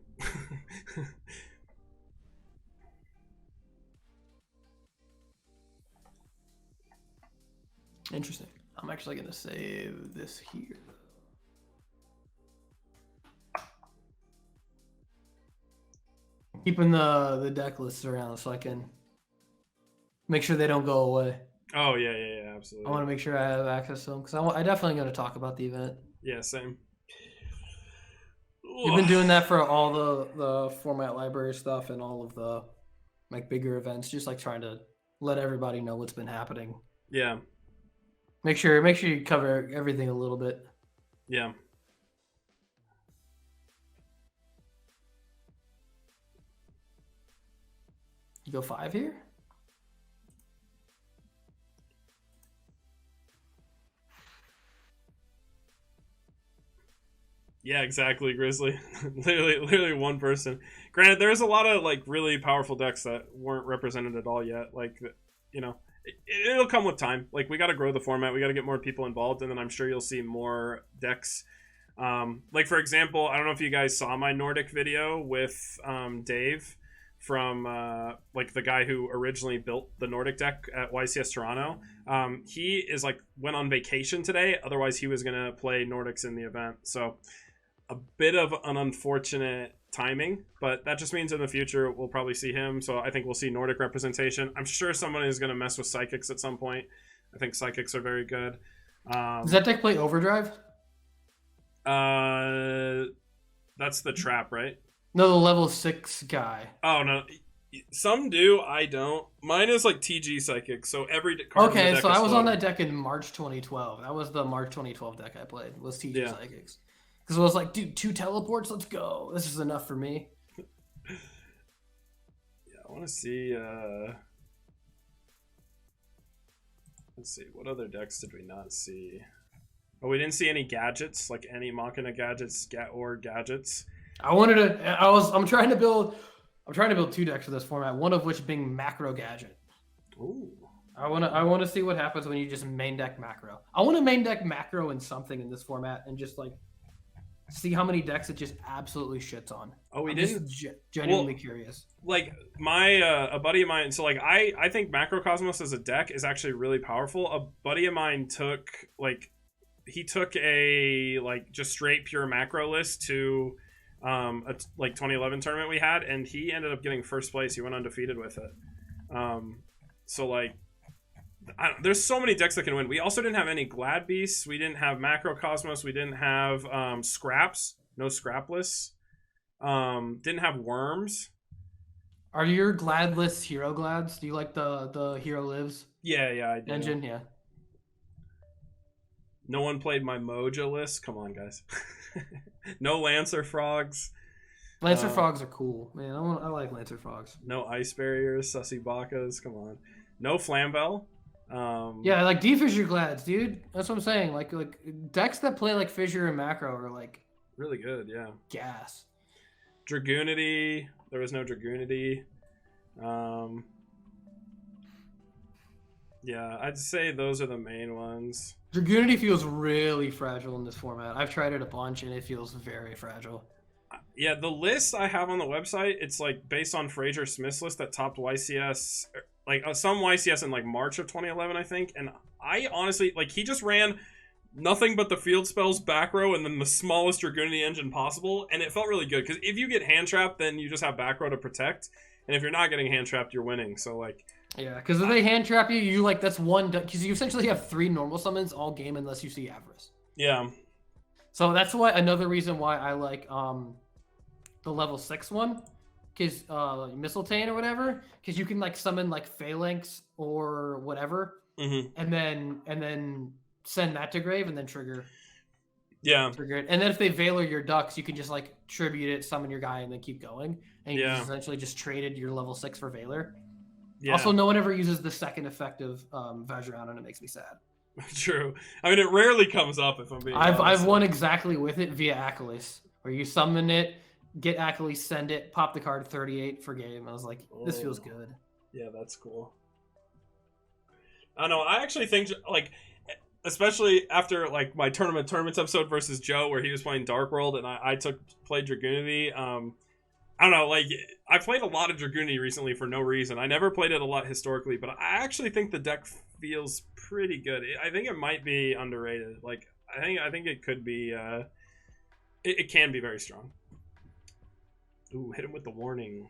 Speaker 2: Interesting. I'm actually going to save this here. Keeping the deck lists around so I can make sure they don't go away.
Speaker 1: Oh, yeah, absolutely.
Speaker 2: I want to make sure I have access to them because I definitely going to talk about the event.
Speaker 1: Yeah, same.
Speaker 2: You've been doing that for all the format library stuff and all of the like bigger events, just like trying to let everybody know what's been happening.
Speaker 1: Yeah.
Speaker 2: Make sure you cover everything a little bit.
Speaker 1: Yeah.
Speaker 2: You go 5 here?
Speaker 1: Yeah, exactly, Grizzly. literally one person. Granted, there's a lot of like really powerful decks that weren't represented at all yet. Like, you know, it'll come with time. Like, we got to grow the format. We got to get more people involved, and then I'm sure you'll see more decks. Like, for example, I don't know if you guys saw my Nordic video with Dave from like the guy who originally built the Nordic deck at YCS Toronto. He is like went on vacation today. Otherwise, he was gonna play Nordics in the event. So a bit of an unfortunate timing, but that just means in the future we'll probably see him. So I think we'll see Nordic representation. I'm sure someone is gonna mess with Psychics at some point. I think Psychics are very good.
Speaker 2: Does that deck play Overdrive?
Speaker 1: That's the trap, right?
Speaker 2: No, the level 6 guy.
Speaker 1: Oh no, some do. I don't. Mine is like TG Psychic, so every card in the
Speaker 2: Okay,
Speaker 1: deck
Speaker 2: so
Speaker 1: is
Speaker 2: I was on
Speaker 1: floating.
Speaker 2: that deck in March 2012. That was the March 2012 deck I played. Was TG
Speaker 1: Yeah.
Speaker 2: Psychics. Because I was like, dude, 2 teleports, let's go. This is enough for me.
Speaker 1: Yeah, I want to see. Let's see. What other decks did we not see? Oh, we didn't see any gadgets, like any Machina gadgets or gadgets.
Speaker 2: I'm trying to build 2 decks for this format. One of which being macro gadget.
Speaker 1: Ooh.
Speaker 2: I want to see what happens when you just main deck macro. I want to main deck macro in something in this format and just like see how many decks it just absolutely shits on.
Speaker 1: Oh, we
Speaker 2: I'm
Speaker 1: didn't.
Speaker 2: just genuinely curious.
Speaker 1: Like my a buddy of mine. So like I think Macrocosmos as a deck is actually really powerful. A buddy of mine took a like just straight pure macro list to a like 2011 tournament we had, and he ended up getting first place. He went undefeated with it. So like there's so many decks that can win. We also didn't have any Glad Beasts. We didn't have Macrocosmos. We didn't have Scraps. No Scrapless. Didn't have Worms.
Speaker 2: Are your Glad lists hero Glads? Do you like the hero lives
Speaker 1: Yeah, I do.
Speaker 2: engine? Yeah.
Speaker 1: No one played my Mojo list. Come on, guys. No Lancer Frogs.
Speaker 2: Lancer Frogs are cool, man. I like Lancer Frogs.
Speaker 1: No Ice Barriers. Sussy Bakas. Come on. No Flamvel.
Speaker 2: Yeah, like D-Fissure Glads, dude. That's what I'm saying. Like decks that play like Fissure and Macro are like
Speaker 1: Really good, yeah.
Speaker 2: gas.
Speaker 1: Dragoonity. There was no Dragoonity. Yeah, I'd say those are the main ones.
Speaker 2: Dragoonity feels really fragile in this format. I've tried it a bunch and it feels very fragile.
Speaker 1: Yeah, the list I have on the website, it's like based on Fraser Smith's list that topped YCS, like some YCS in like March of 2011, I think. And I honestly, like, he just ran nothing but the field spells back row and then the smallest Dragoonity engine possible. And it felt really good because if you get hand trapped, then you just have back row to protect. And if you're not getting hand trapped, you're winning. So, like,
Speaker 2: yeah, because if they hand trap you like that's one, because you essentially have 3 normal summons all game unless you see Avarice.
Speaker 1: yeah.
Speaker 2: So that's why another reason why I like the level 6 one, because Mistletoe or whatever, because you can like summon like Phalanx or whatever,
Speaker 1: Mm-hmm.
Speaker 2: and then send that to grave and then trigger
Speaker 1: Yeah.
Speaker 2: it. And then if they Valor your ducks, you can just like tribute it, summon your guy, and then keep going. And you
Speaker 1: Yeah.
Speaker 2: essentially just traded your level 6 for Valor.
Speaker 1: Yeah.
Speaker 2: Also, no one ever uses the second effect of Vajrayan, and it makes me sad.
Speaker 1: True. I mean, it rarely comes up if I'm being honest.
Speaker 2: I've won exactly with it via Achilles, where you summon it, get Achilles, send it, pop the card 38 for game. I was like, this feels
Speaker 1: Oh.
Speaker 2: good.
Speaker 1: Yeah, that's cool. I don't know. I actually think, like, especially after like my tournaments episode versus Joe, where he was playing Dark World and I played Dragoonity. I don't know. Like, I played a lot of Dragoonity recently for no reason. I never played it a lot historically, but I actually think the deck feels pretty good. I think it might be underrated. Like, I think it could be. It can be very strong. Ooh, hit him with the warning.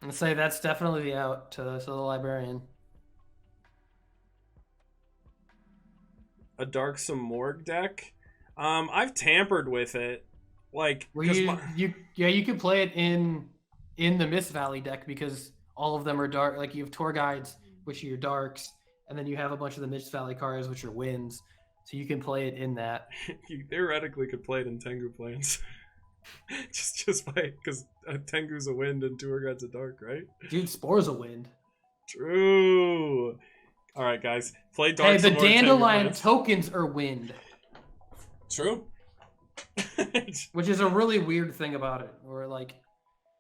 Speaker 2: And say that's definitely the out to the Librarian.
Speaker 1: A Darksome Morgue deck. I've tampered with it. Like,
Speaker 2: Where you could play it in in the Mist Valley deck because all of them are dark. Like you have Tour Guides, which are your darks, and then you have a bunch of the Mist Valley cards, which are winds. So you can play it in that.
Speaker 3: You theoretically could play it in Tengu planes. just by because Tengu's a wind and Tour Guide's a dark, right?
Speaker 2: Dude, Spore's a wind.
Speaker 3: True. All right, guys, play dark.
Speaker 2: Hey, the Dandelion tokens are wind.
Speaker 3: True.
Speaker 2: Which is a really weird thing about it, or like,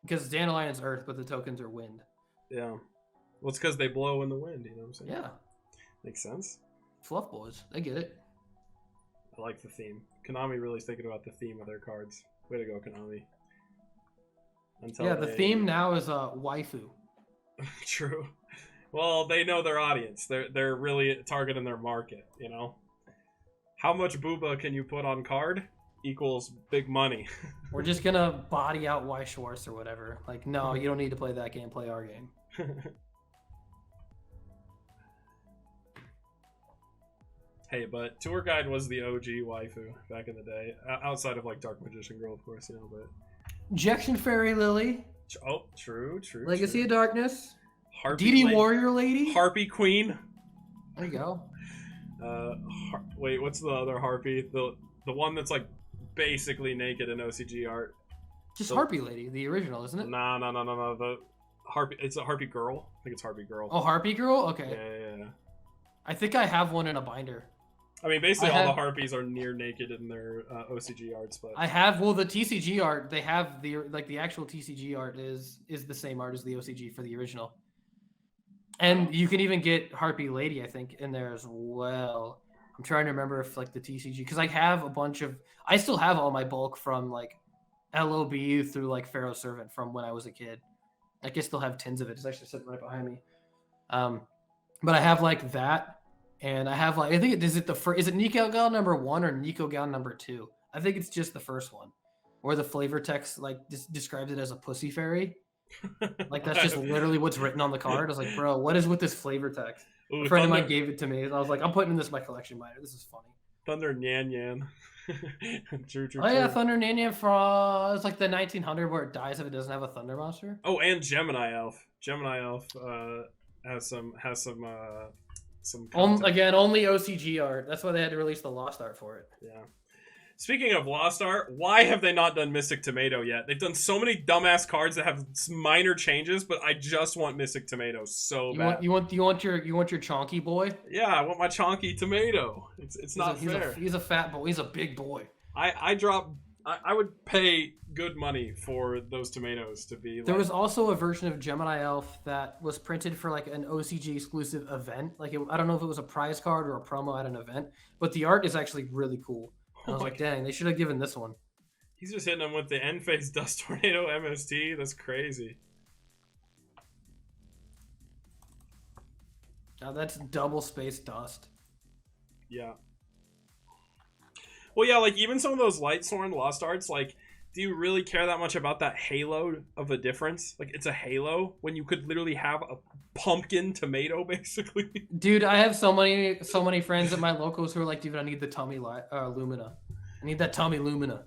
Speaker 2: because Dandelion's earth, but the tokens are wind.
Speaker 3: Yeah. Well, it's because they blow in the wind. You know what I'm saying?
Speaker 2: Yeah.
Speaker 3: Makes sense.
Speaker 2: Fluff boys, they get it.
Speaker 3: I like the theme. Konami really thinking about the theme of their cards. Way to go, Konami.
Speaker 2: The theme now is waifu.
Speaker 3: True. Well, they know their audience. They're really targeting their market, you know? How much booba can you put on card equals big money.
Speaker 2: We're just gonna body out Y Schwartz or whatever. Like, no, you don't need to play that game, play our game.
Speaker 3: Hey, but Tour Guide was the OG waifu back in the day. Outside of, like, Dark Magician Girl, of course, you know, but...
Speaker 2: Injection Fairy Lily.
Speaker 3: Oh, true.
Speaker 2: Legacy of Darkness.
Speaker 3: Harpy
Speaker 2: DD Warrior Lady.
Speaker 3: Harpy Queen.
Speaker 2: There you go.
Speaker 3: Wait, what's the other Harpy? The one that's, like, basically naked in OCG art.
Speaker 2: Just Harpy Lady, the original, isn't it?
Speaker 3: No. The Harpy, it's a Harpy Girl. I think it's Harpy Girl.
Speaker 2: Oh, Harpy Girl? Okay.
Speaker 3: Yeah.
Speaker 2: I think I have one in a binder.
Speaker 3: I mean, basically all the Harpies are near naked in their OCG arts, but
Speaker 2: I have the TCG art. They have the actual TCG art is the same art as the OCG for the original, and you can even get Harpy Lady, I think, in there as well. I'm trying to remember if like the TCG, because I have a bunch of, I still have all my bulk from like LOB through like Pharaoh Servant from when I was a kid. Like I still have tins of it. It's actually sitting right behind me. But I have like that. And I have like, I think is it Nico Gal number 1 or Nico Gal number 2? I think it's just the first one, where the flavor text like describes it as a pussy fairy. Like that's just literally what's written on the card. I was like, bro, what is with this flavor text?
Speaker 3: Ooh,
Speaker 2: a friend of mine gave it to me, and I was like, I'm putting this in my collection binder. This is funny.
Speaker 3: Thunder Nyan Yan. True.
Speaker 2: Oh yeah, Thunder Nyan Yan from it's like the 1900 where it dies if it doesn't have a thunder monster.
Speaker 3: Oh, and Gemini Elf. Gemini Elf has some
Speaker 2: again, only OCG art. That's why they had to release the Lost art for it.
Speaker 3: Yeah. Speaking of Lost art, why have they not done Mystic Tomato yet? They've done so many dumbass cards that have minor changes, but I just want Mystic Tomato so bad.
Speaker 2: You want your chonky boy?
Speaker 3: Yeah, I want my chonky tomato. It's not fair.
Speaker 2: He's a fat boy. He's a big boy.
Speaker 3: I would pay good money for those tomatoes to be like...
Speaker 2: There was also a version of Gemini Elf that was printed for like an OCG exclusive event. Like I don't know if it was a prize card or a promo at an event, but the art is actually really cool. And I was like, dang, they should have given this one.
Speaker 3: He's just hitting them with the end phase Dust Tornado MST. That's crazy.
Speaker 2: Now that's double space dust.
Speaker 3: Yeah. Well, yeah, like, even some of those Lightsworn Lost Arts, like, do you really care that much about that halo of a difference? Like, it's a halo when you could literally have a pumpkin tomato, basically.
Speaker 2: Dude, I have so many friends at my locals who are like, dude, I need the tummy Lumina. I need that tummy Lumina.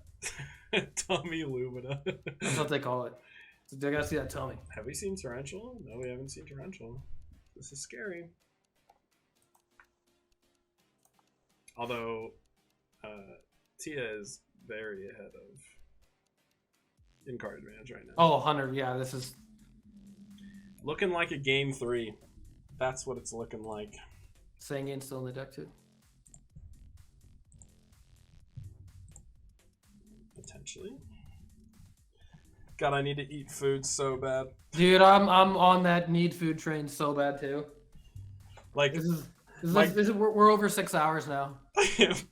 Speaker 3: Tummy Lumina.
Speaker 2: That's what they call it. So I gotta see that tummy.
Speaker 3: Have we seen Torrential? No, we haven't seen Torrential. This is scary. Although... Tia is very ahead of in-card advantage right now.
Speaker 2: Oh, 100, yeah, this is...
Speaker 3: Looking like a game 3. That's what it's looking like.
Speaker 2: Sanguine's still in the deck, too?
Speaker 3: Potentially. God, I need to eat food so bad.
Speaker 2: Dude, I'm on that need food train so bad, too.
Speaker 3: Like...
Speaker 2: We're over 6 hours now.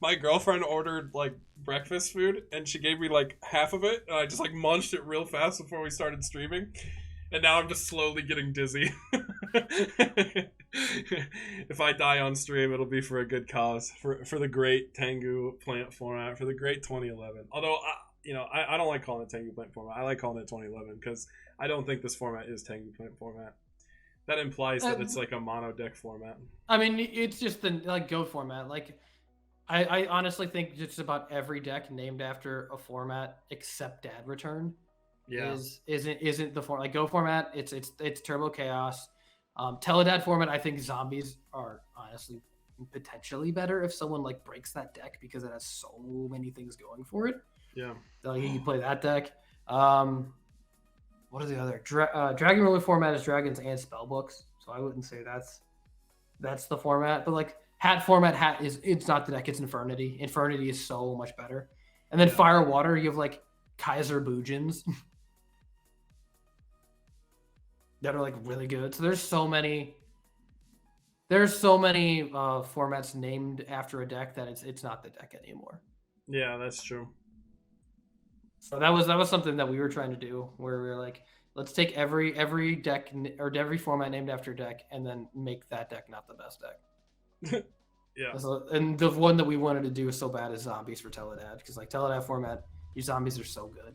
Speaker 3: My girlfriend ordered like breakfast food and she gave me like half of it and I just like munched it real fast before we started streaming, and now I'm just slowly getting dizzy. If I die on stream, it'll be for a good cause, for the great Tengu plant format, for the great 2011. Although I don't like calling it Tengu plant format. I like calling it 2011 because I don't think this format is Tengu plant format. That implies that it's like a mono deck format. I
Speaker 2: mean, it's just the like Go format. Like, I honestly think just about every deck named after a format except Dad Return isn't the form like Go format. It's Turbo Chaos. Teledad format. I think zombies are honestly potentially better if someone like breaks that deck because it has so many things going for it.
Speaker 3: Yeah.
Speaker 2: So you can play that deck. What are the other Dragon Ruler format is dragons and spellbooks, so I wouldn't say that's the format. But like hat format, it's not the deck, it's Infernity. Infernity is so much better. And then Fire Water, you have like Kaiser Bujins that are like really good. So there's so many formats named after a deck that it's not the deck anymore.
Speaker 3: Yeah, that's true.
Speaker 2: So that was something that we were trying to do, where we were like, let's take every deck or every format named after a deck, and then make that deck not the best deck.
Speaker 3: Yeah.
Speaker 2: So, and the one that we wanted to do so bad is zombies for Teledad, because like Teledad format, your zombies are so good.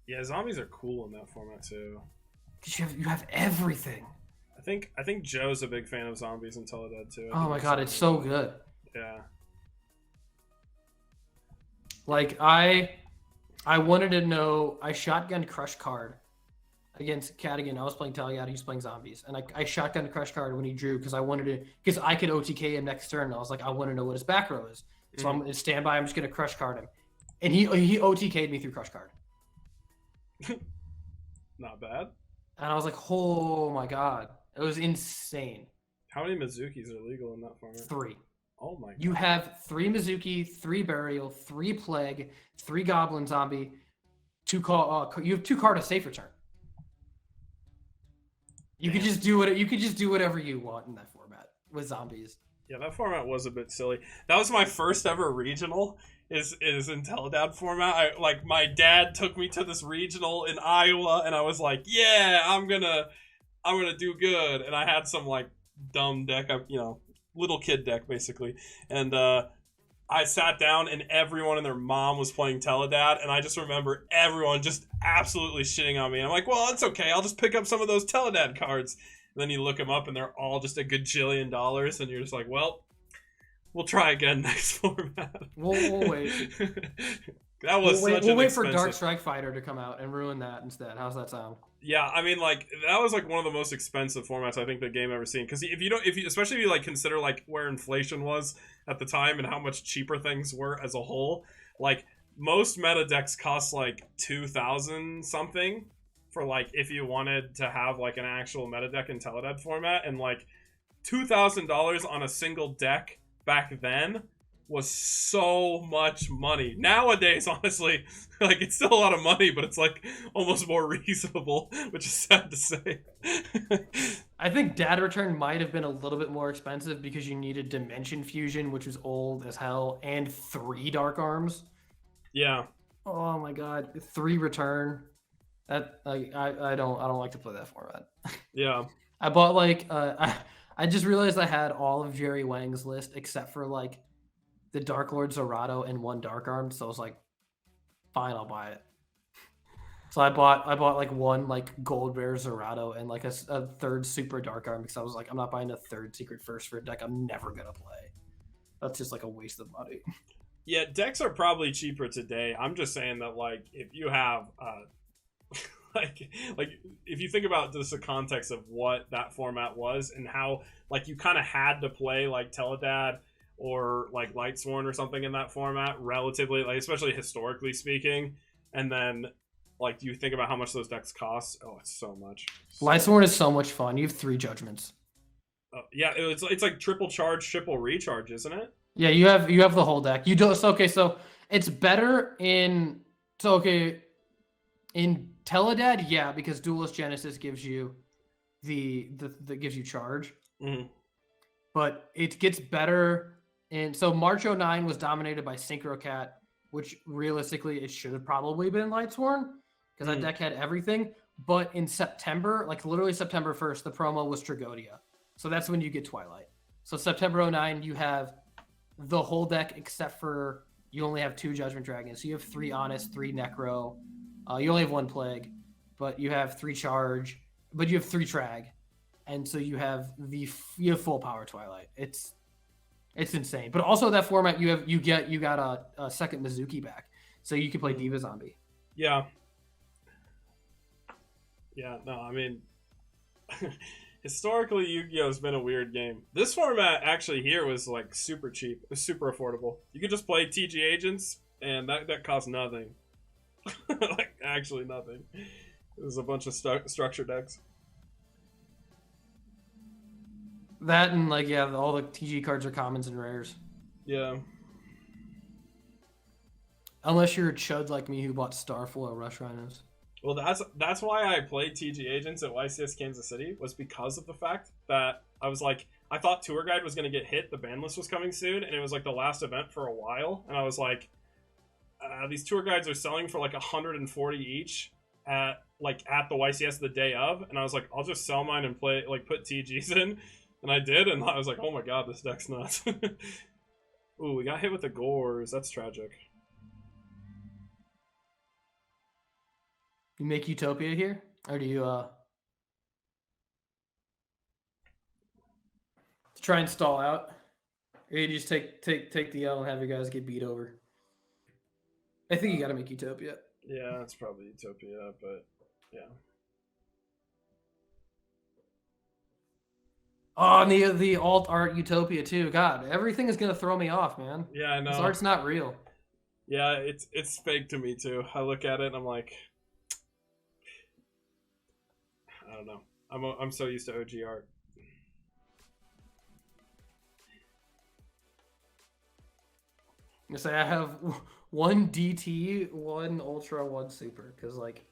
Speaker 3: Yeah, zombies are cool in that format too.
Speaker 2: Because you have everything.
Speaker 3: I think Joe's a big fan of zombies in Teledad too.
Speaker 2: Oh my god, it's so good.
Speaker 3: Yeah.
Speaker 2: Like I wanted to know. I shotgun Crush card against Cadigan. I was playing Teledad. He was playing zombies, and I shotgun Crush card when he drew because I wanted to, because I could OTK him next turn. And I was like, I want to know what his back row is, so I'm gonna stand by. I'm just gonna Crush card him, and he OTK'd me through Crush card.
Speaker 3: Not bad.
Speaker 2: And I was like, oh my god, it was insane.
Speaker 3: How many Mizukis are legal in that format?
Speaker 2: 3.
Speaker 3: Oh my god.
Speaker 2: You have 3 Mizuki, 3 Burial, 3 Plague, 3 Goblin Zombie, 2 call. You have 2 card of safe return. You could just do whatever you want in that format with zombies.
Speaker 3: Yeah, that format was a bit silly. That was my first ever regional. Is in Teledad format. My dad took me to this regional in Iowa, and I was like, yeah, I'm gonna do good. And I had some like dumb deck, little kid deck basically, and I sat down and everyone and their mom was playing Teledad, and I just remember everyone just absolutely shitting on me. And I'm like, well, it's okay, I'll just pick up some of those Teledad cards. And then you look them up and they're all just a gajillion dollars, and you're just like, well, we'll try again next format.
Speaker 2: We'll wait.
Speaker 3: That was
Speaker 2: we'll wait for Dark Strike Fighter to come out and ruin that instead. How's that sound?
Speaker 3: Yeah, I mean, like, that was like one of the most expensive formats I think the game ever seen. Because especially if you like consider like where inflation was at the time and how much cheaper things were as a whole, like most meta decks cost like 2,000 something for like if you wanted to have like an actual meta deck in Teledad format, and like $2,000 on a single deck back then was so much money. Nowadays, honestly, like it's still a lot of money, but it's like almost more reasonable, which is sad to say.
Speaker 2: I think Dad Return might have been a little bit more expensive because you needed Dimension Fusion, which was old as hell, and 3 Dark Arms.
Speaker 3: Yeah.
Speaker 2: Oh my god, 3 Return. That I don't like to play that format.
Speaker 3: Yeah.
Speaker 2: I bought like I just realized I had all of Jerry Wang's list except for like the Dark Lord Zerato and 1 Dark Arm, so I was like, fine, I'll buy it. So I bought like 1 like Gold Rare Zerato and like a 3rd Super Dark Arm, because I was like, I'm not buying a 3rd Secret First for a deck I'm never gonna play. That's just like a waste of money.
Speaker 3: Yeah, decks are probably cheaper today. I'm just saying that like if you have like if you think about just the context of what that format was and how like you kind of had to play like Teledad or like Lightsworn or something in that format relatively, like especially historically speaking, and then like you think about how much those decks cost. Oh, it's so much.
Speaker 2: Lightsworn is so much fun. You have 3 judgments.
Speaker 3: Yeah, it's like triple charge, triple recharge, isn't it?
Speaker 2: Yeah, you have the whole deck. You do so it's better in in Teledad, yeah, because Duelist Genesis gives you the gives you charge.
Speaker 3: Mm-hmm.
Speaker 2: But it gets better. And so March 09 was dominated by Synchro Cat, which realistically it should have probably been Lightsworn because that deck had everything. But in September, like literally September 1st, the promo was Tragodia. So that's when you get Twilight. So September 09, you have the whole deck except for you only have 2 Judgment Dragons. So you have 3 Honest, 3 Necro. You only have 1 Plague, but you have 3 Charge, but you have 3 Trag. And so you have full power Twilight. It's insane. But also that format you got a second Mizuki back, so you can play Diva Zombie.
Speaker 3: Yeah. Yeah, no, I mean, historically, Yu-Gi-Oh's been a weird game. This format actually here was like super cheap, super affordable. You could just play TG agents, and that cost nothing. Like actually nothing. It was a bunch of structure decks.
Speaker 2: That and like yeah, all the TG cards are commons and rares.
Speaker 3: Yeah.
Speaker 2: Unless you're a chud like me who bought Starfoil Rush Rhinos.
Speaker 3: Well, that's why I played TG Agents at YCS Kansas City, was because of the fact that I was like, I thought Tour Guide was going to get hit, the ban list was coming soon, and it was like the last event for a while, and I was like, these Tour Guides are selling for like 140 each at the YCS the day of, and I was like, I'll just sell mine and play, like, put TGs in, and I did, and I was like, oh my god, this deck's nuts. Ooh, we got hit with the Gores, that's tragic.
Speaker 2: You make Utopia here? Or do you try and stall out? Or you just take the L and have your guys get beat over? I think you gotta make Utopia.
Speaker 3: Yeah, it's probably Utopia, but yeah.
Speaker 2: Oh, and the alt art Utopia too. God, everything is gonna throw me off, man.
Speaker 3: Yeah, I know.
Speaker 2: This art's not real.
Speaker 3: Yeah, it's fake to me too. I look at it and I'm like, I don't know. I'm so used to OG art.
Speaker 2: I say I have one DT, one Ultra, one Super, because like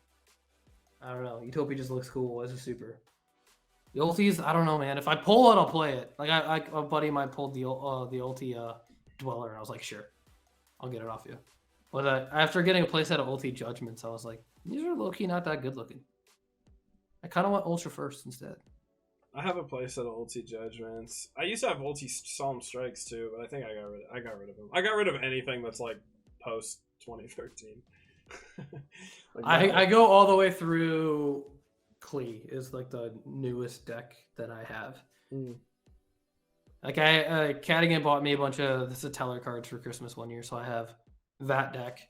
Speaker 2: I don't know, Utopia just looks cool as a Super. The ultis, I don't know, man. If I pull it, I'll play it. Like a buddy of mine pulled the ulti Dweller, and I was like, sure, I'll get it off you. But after getting a playset of ulti Judgments, I was like, these are low key not that good looking. I kind of want Ultra first instead.
Speaker 3: I have a playset of ulti Judgments. I used to have ulti Solemn Strikes too, but I think I got rid of them. I got rid of anything that's like post 2013.
Speaker 2: I go all the way through. Klee is like the newest deck that I have. Like Cadigan bought me a bunch of Satellar cards for Christmas one year, so I have that deck,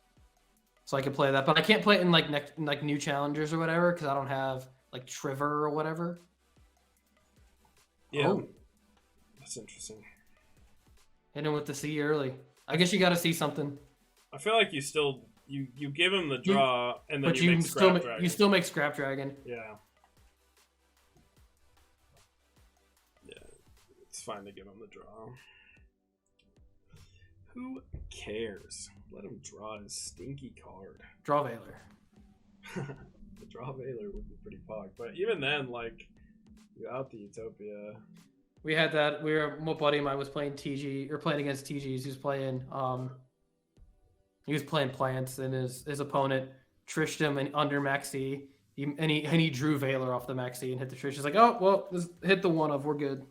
Speaker 2: so I can play that. But I can't play it in like new challengers or whatever because I don't have like Triver or whatever.
Speaker 3: Yeah, that's interesting.
Speaker 2: Hit him with the C early. I guess you got to see something.
Speaker 3: I feel like you still you give him the draw and then
Speaker 2: but
Speaker 3: you make
Speaker 2: still
Speaker 3: Scrap Dragon.
Speaker 2: You still make Scrap Dragon.
Speaker 3: Yeah. It's fine to give him the draw. Who cares? Let him draw his stinky card.
Speaker 2: Draw Veiler.
Speaker 3: The draw Veiler would be pretty pog, but even then, like, you out the Utopia.
Speaker 2: We had that. My buddy of mine was playing TG or playing against TGs. He was playing plants, and his opponent trished him and under max C. He drew Veiler off the max C and hit the trish. He's like, oh well, just hit the one of, we're good.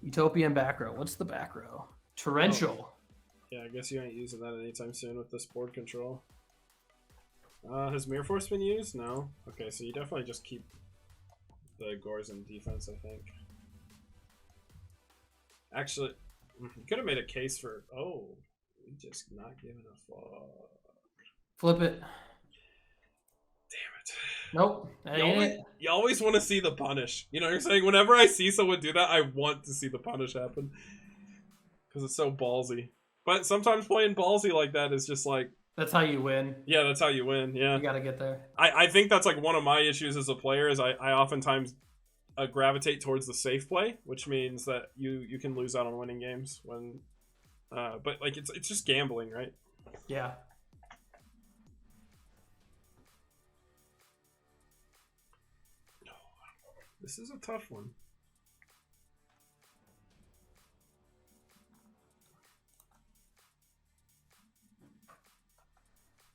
Speaker 2: Utopian back row. What's the back row? Torrential.
Speaker 3: Oh. Yeah, I guess you ain't using that anytime soon with this board control. Has Mirror Force been used? No. Okay, so you definitely just keep the Gores in defense, I think. Actually, you could have made a case for. Oh, we just not giving a fuck.
Speaker 2: Flip it.
Speaker 3: Damn it.
Speaker 2: Nope.
Speaker 3: You always want to see the punish. You know what I'm saying? Whenever I see someone do that, I want to see the punish happen. Because it's so ballsy. But sometimes playing ballsy like that is just like...
Speaker 2: That's how you win.
Speaker 3: Yeah, that's how you win, yeah.
Speaker 2: You gotta get there.
Speaker 3: I think that's like one of my issues as a player is I oftentimes gravitate towards the safe play, which means that you can lose out on winning games when... but like it's just gambling, right?
Speaker 2: Yeah.
Speaker 3: This is a tough one.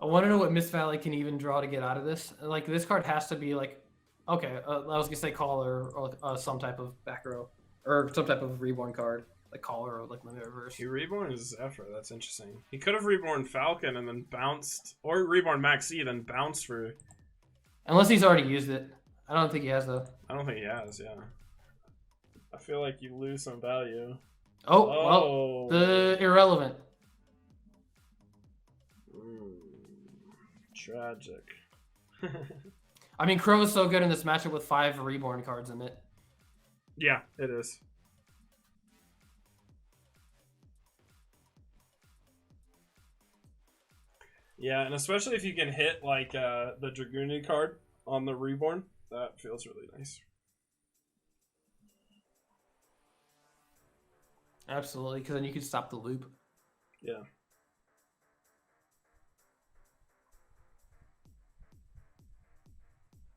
Speaker 2: I want to know what Miss Valley can even draw to get out of this. Like, this card has to be like, okay, I was gonna say Caller or some type of back row or some type of reborn card, like Caller or like Limit Reverse.
Speaker 3: He reborn his Zephyr. That's interesting. He could have reborn Falcon and then bounced, or reborn Max C then bounced for.
Speaker 2: Unless he's already used it. I don't think he has though.
Speaker 3: I don't think he has. Yeah. I feel like you lose some value.
Speaker 2: Oh. Well, the irrelevant.
Speaker 3: Tragic.
Speaker 2: I mean, Crow is so good in this matchup with 5 Reborn cards in it.
Speaker 3: Yeah, it is. Yeah, and especially if you can hit like the Dragoon card on the Reborn, that feels really nice.
Speaker 2: Absolutely, because then you can stop the loop.
Speaker 3: Yeah.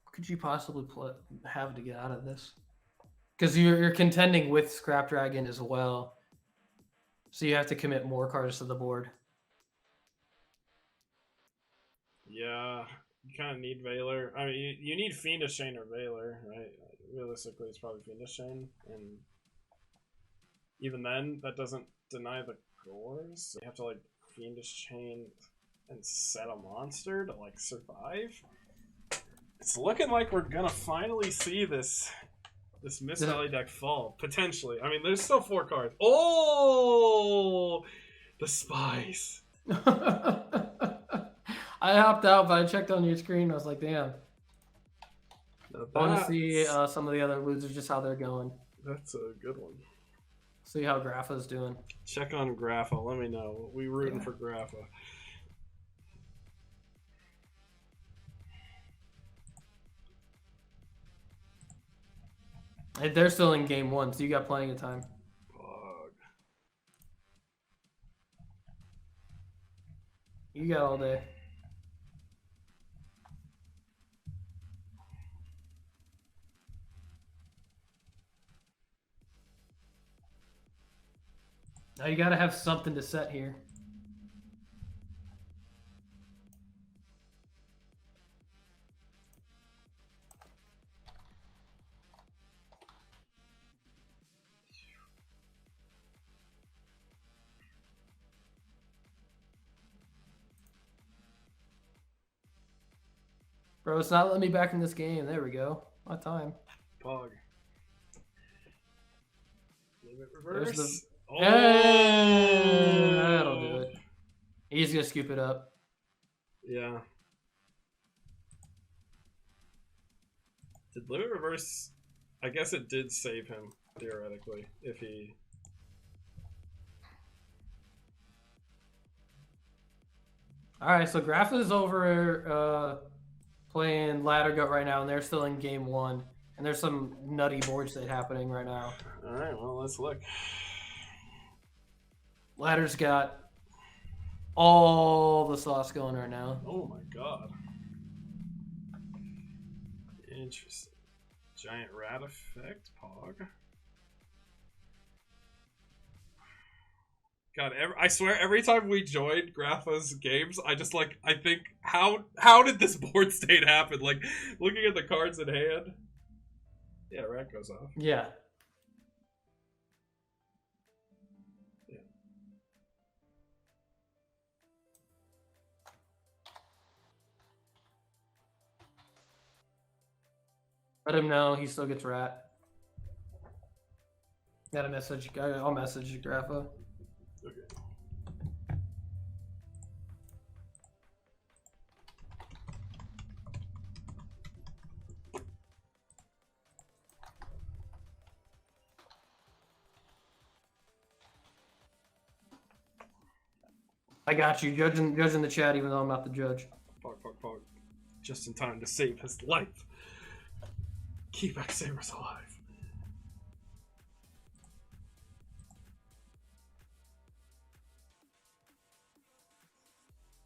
Speaker 2: What could you possibly have to get out of this? Because you're contending with Scrap Dragon as well, so you have to commit more cards to the board.
Speaker 3: Yeah, you kind of need Valor. I mean, you need Fiendish Chain or Valor, right? Realistically, it's probably Fiendish Chain, and even then, that doesn't deny the cores. You have to like Fiendish Chain and set a monster to like survive. It's looking like we're gonna finally see this Mist Valley deck fall potentially. I mean, there's still 4 cards. Oh, the spies.
Speaker 2: I hopped out, but I checked on your screen. And I was like, damn. I want to see some of the other losers, just how they're going.
Speaker 3: That's a good one.
Speaker 2: See how Grapha's doing.
Speaker 3: Check on Grapha. Let me know. We rooting for Grapha.
Speaker 2: Hey, they're still in game 1, so you got plenty of time.
Speaker 3: Bug.
Speaker 2: You got all day. Now you gotta have something to set here. Bro, it's not letting me back in this game. There we go. My time.
Speaker 3: Pog. Limit reverse.
Speaker 2: There's the...
Speaker 3: Oh!
Speaker 2: That'll do it. He's gonna scoop it up.
Speaker 3: Yeah. Did limit reverse? I guess it did save him theoretically if he.
Speaker 2: All right, so Graph is over playing Ladder Gut right now, and they're still in game 1. And there's some nutty board state happening right now.
Speaker 3: All right, well, let's look.
Speaker 2: Ladder's got all the sauce going right now.
Speaker 3: Oh my god. Interesting. Giant rat effect, Pog. God, I swear, every time we join Grapha's games, I think, how did this board state happen? Like, looking at the cards in hand. Yeah, rat goes off.
Speaker 2: Yeah. Let him know he still gets rat. Got a message. I'll message Grapha.
Speaker 3: Okay.
Speaker 2: I got you. Judging the chat, even though I'm not the judge.
Speaker 3: Pog. Just in time to save his life. Keep X-Sabers alive.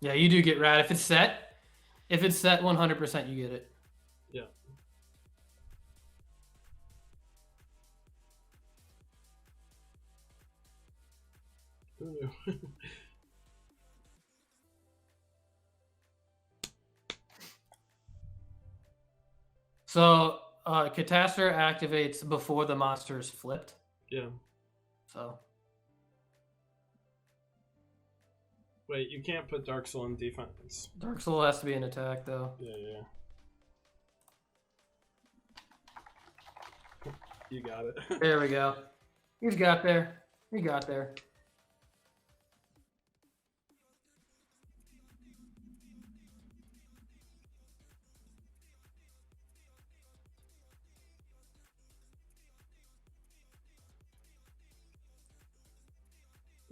Speaker 2: Yeah, you do get rat. If it's set 100%, you get it.
Speaker 3: Yeah. Who knew?
Speaker 2: So, Catastor activates before the monster is flipped.
Speaker 3: Yeah.
Speaker 2: So.
Speaker 3: Wait, you can't put Dark Soul in defense.
Speaker 2: Dark Soul has to be an attack, though.
Speaker 3: Yeah. You got it.
Speaker 2: There we go. He's got there. He got there.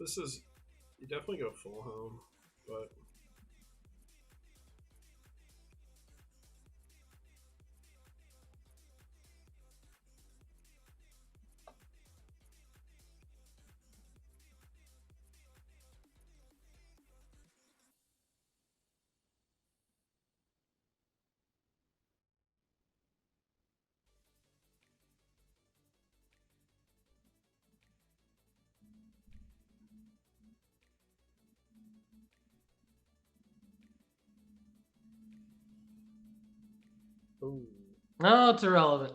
Speaker 3: This is... You definitely go full home, but... Ooh,
Speaker 2: No, it's irrelevant.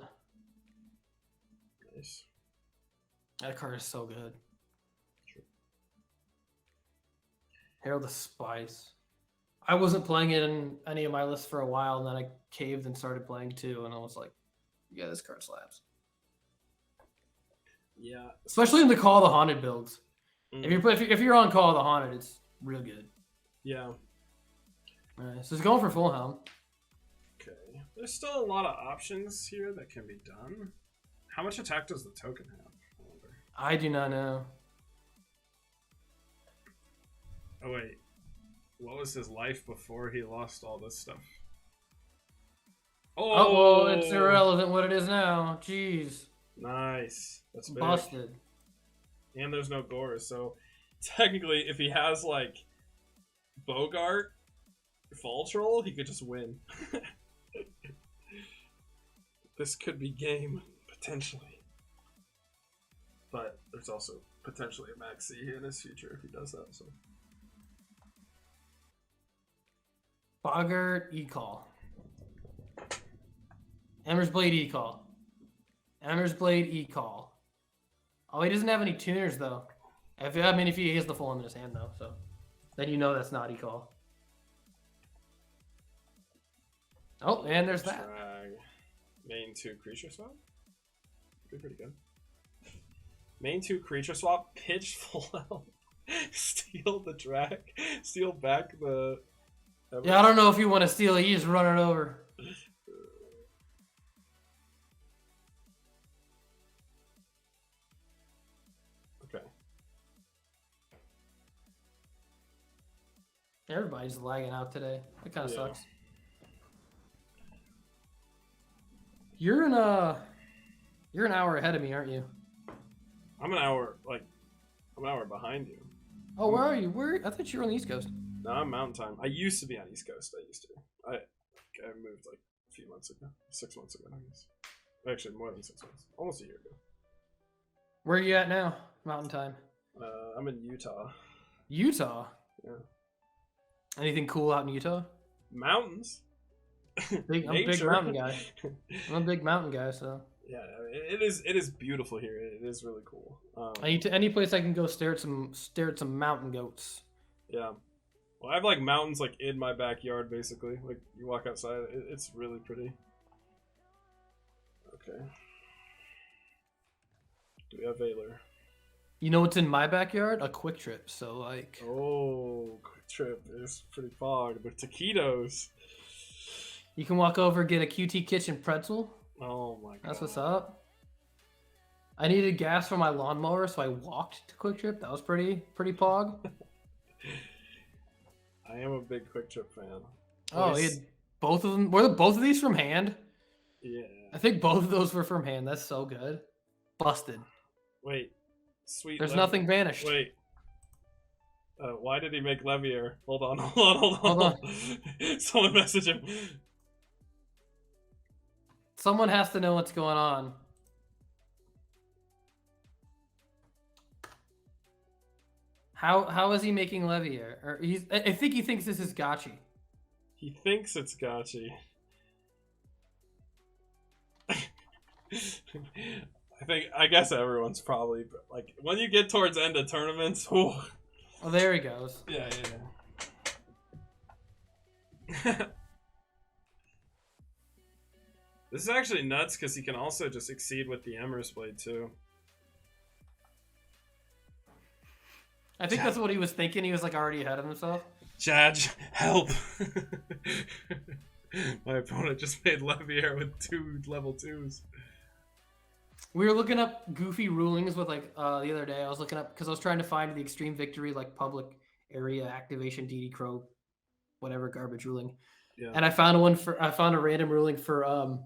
Speaker 3: nice.
Speaker 2: That card is so good.
Speaker 3: True.
Speaker 2: Herald the Spice. I wasn't playing it in any of my lists for a while, and then I caved and started playing too, and I was like, yeah, this card slaps.
Speaker 3: Yeah.
Speaker 2: Especially in the Call of the Haunted builds.
Speaker 3: Mm.
Speaker 2: If you're on Call of the Haunted, it's real good.
Speaker 3: Yeah.
Speaker 2: Alright, so it's going for full helm.
Speaker 3: Okay. There's still a lot of options here that can be done. How much attack does the token have? I wonder.
Speaker 2: I do not know.
Speaker 3: Oh, wait. What was his life before he lost all this stuff?
Speaker 2: Oh, well, it's irrelevant what it is now. Jeez.
Speaker 3: Nice. That's big.
Speaker 2: Busted.
Speaker 3: And there's no gore, so technically, if he has, like, Bogart, Fall Troll, he could just win. This could be game, potentially. But there's also potentially a Maxi in his future if he does that, so...
Speaker 2: Bogart E-Call. Ember's Blade E-Call. Ember's Blade E-Call. Oh, he doesn't have any tuners, though. If he has the full in his hand, though, so... Then you know that's not E-Call. Oh, and there's that.
Speaker 3: Drag. Main 2 creature swap? Be pretty good. Main 2 creature swap, pitch full health. Steal the drag. Steal back the...
Speaker 2: Yeah, I don't know if you want to steal it. You just run it over.
Speaker 3: Okay.
Speaker 2: Everybody's lagging out today. That kind of
Speaker 3: Yeah.
Speaker 2: sucks. You're an hour ahead of me, aren't you?
Speaker 3: I'm an hour behind you.
Speaker 2: Oh, where are you? I thought you were on the East Coast.
Speaker 3: No, I'm Mountain Time. I used to be on East Coast. I moved like a few months ago. 6 months ago, I guess. Actually, more than 6 months. Almost a year ago.
Speaker 2: Where are you at now? Mountain time.
Speaker 3: I'm in Utah.
Speaker 2: Utah?
Speaker 3: Yeah.
Speaker 2: Anything cool out in Utah?
Speaker 3: Mountains.
Speaker 2: I'm a big
Speaker 3: Nature.
Speaker 2: mountain guy. I'm a big mountain guy, so.
Speaker 3: Yeah, it is beautiful here. It is really cool.
Speaker 2: Any place I can go stare at some mountain goats.
Speaker 3: Yeah. Well, I have like mountains like in my backyard, basically. Like you walk outside, it's really pretty. Okay. Do we have Valor?
Speaker 2: You know what's in my backyard? A Quick Trip. So like.
Speaker 3: Oh, Quick Trip is pretty fog, but taquitos.
Speaker 2: You can walk over, get a QT Kitchen pretzel.
Speaker 3: Oh my god.
Speaker 2: That's what's up. I needed gas for my lawnmower, so I walked to Quick Trip. That was pretty pog.
Speaker 3: I am a big Quick Trip fan.
Speaker 2: Oh, he had both of them. Were both of these from hand?
Speaker 3: Yeah.
Speaker 2: I think both of those were from hand. That's so good. Busted.
Speaker 3: Wait. Sweet.
Speaker 2: There's nothing banished.
Speaker 3: Wait. Why did he make Levier? Hold on. Someone message him.
Speaker 2: Someone has to know what's going on. How is he making Levier? Or I think he thinks this is Gotchi.
Speaker 3: He thinks it's Gotchi. I guess everyone's probably like when you get towards end of tournaments. Whew.
Speaker 2: Oh, there he goes.
Speaker 3: Yeah. This is actually nuts because he can also just exceed with the Ember's Blade too.
Speaker 2: I think that's what he was thinking. He was like already ahead of himself.
Speaker 3: Judge, help! My opponent just made Levier with 2 level 2s.
Speaker 2: We were looking up goofy rulings with like the other day. I was looking up because I was trying to find the extreme victory like public area activation DD Crow, whatever garbage ruling.
Speaker 3: Yeah.
Speaker 2: And I found a random ruling for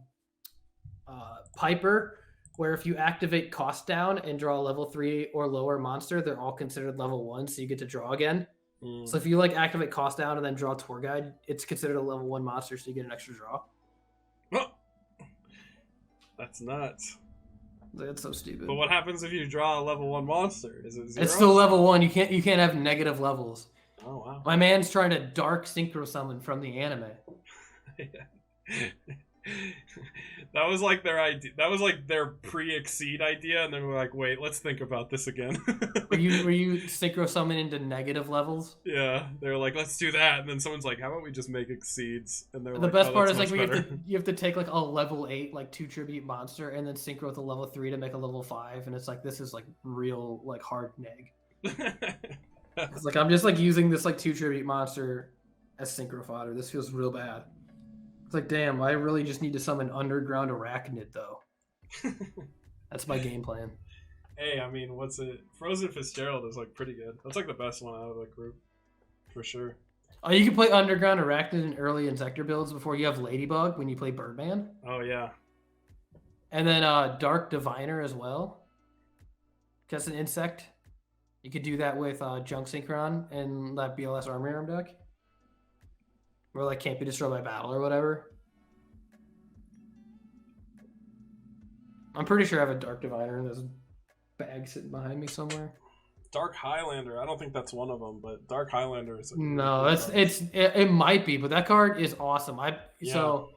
Speaker 2: Piper, where if you activate cost down and draw a level 3 or lower monster, they're all considered level 1, so you get to draw again. So if you like activate cost down and then draw tour guide, it's considered a level 1 monster, so you get an extra draw.
Speaker 3: Oh, that's nuts.
Speaker 2: That's so stupid.
Speaker 3: But what happens if you draw a level 1 monster? Is it 0?
Speaker 2: It's still level 1. You can't have negative levels.
Speaker 3: Oh wow.
Speaker 2: My man's trying to dark synchro summon from the anime.
Speaker 3: That was like their idea. That was like their pre-exceed idea, and then we're like, wait, let's think about this again.
Speaker 2: Were you synchro summon into negative levels?
Speaker 3: Yeah, they're like, let's do that, and then someone's like, how about we just make exceeds? And they're
Speaker 2: The
Speaker 3: like,
Speaker 2: best
Speaker 3: oh,
Speaker 2: part
Speaker 3: that's
Speaker 2: is like
Speaker 3: much
Speaker 2: where
Speaker 3: better.
Speaker 2: you have to take like a level 8 like 2 tribute monster and then synchro with a level 3 to make a level 5, and it's like this is like real like hard neg. It's like I'm just like using this like 2 tribute monster as synchro fodder. This feels real bad. It's like, damn, I really just need to summon Underground Arachnid, though. That's my game plan.
Speaker 3: Hey, I mean, what's it? Frozen Fitzgerald is like pretty good. That's like the best one out of the group, for sure.
Speaker 2: Oh, you can play Underground Arachnid in early Insector builds before you have Ladybug when you play Birdman.
Speaker 3: Oh yeah.
Speaker 2: And then Dark Diviner as well. Just an insect. You could do that with Junk Synchron and that BLS Army Arm deck. Where like can't be destroyed by battle or whatever. I'm pretty sure I have a Dark Diviner in this bag sitting behind me somewhere.
Speaker 3: Dark Highlander. I don't think that's one of them, but Dark Highlander is.
Speaker 2: No, it might be, but that card is awesome. So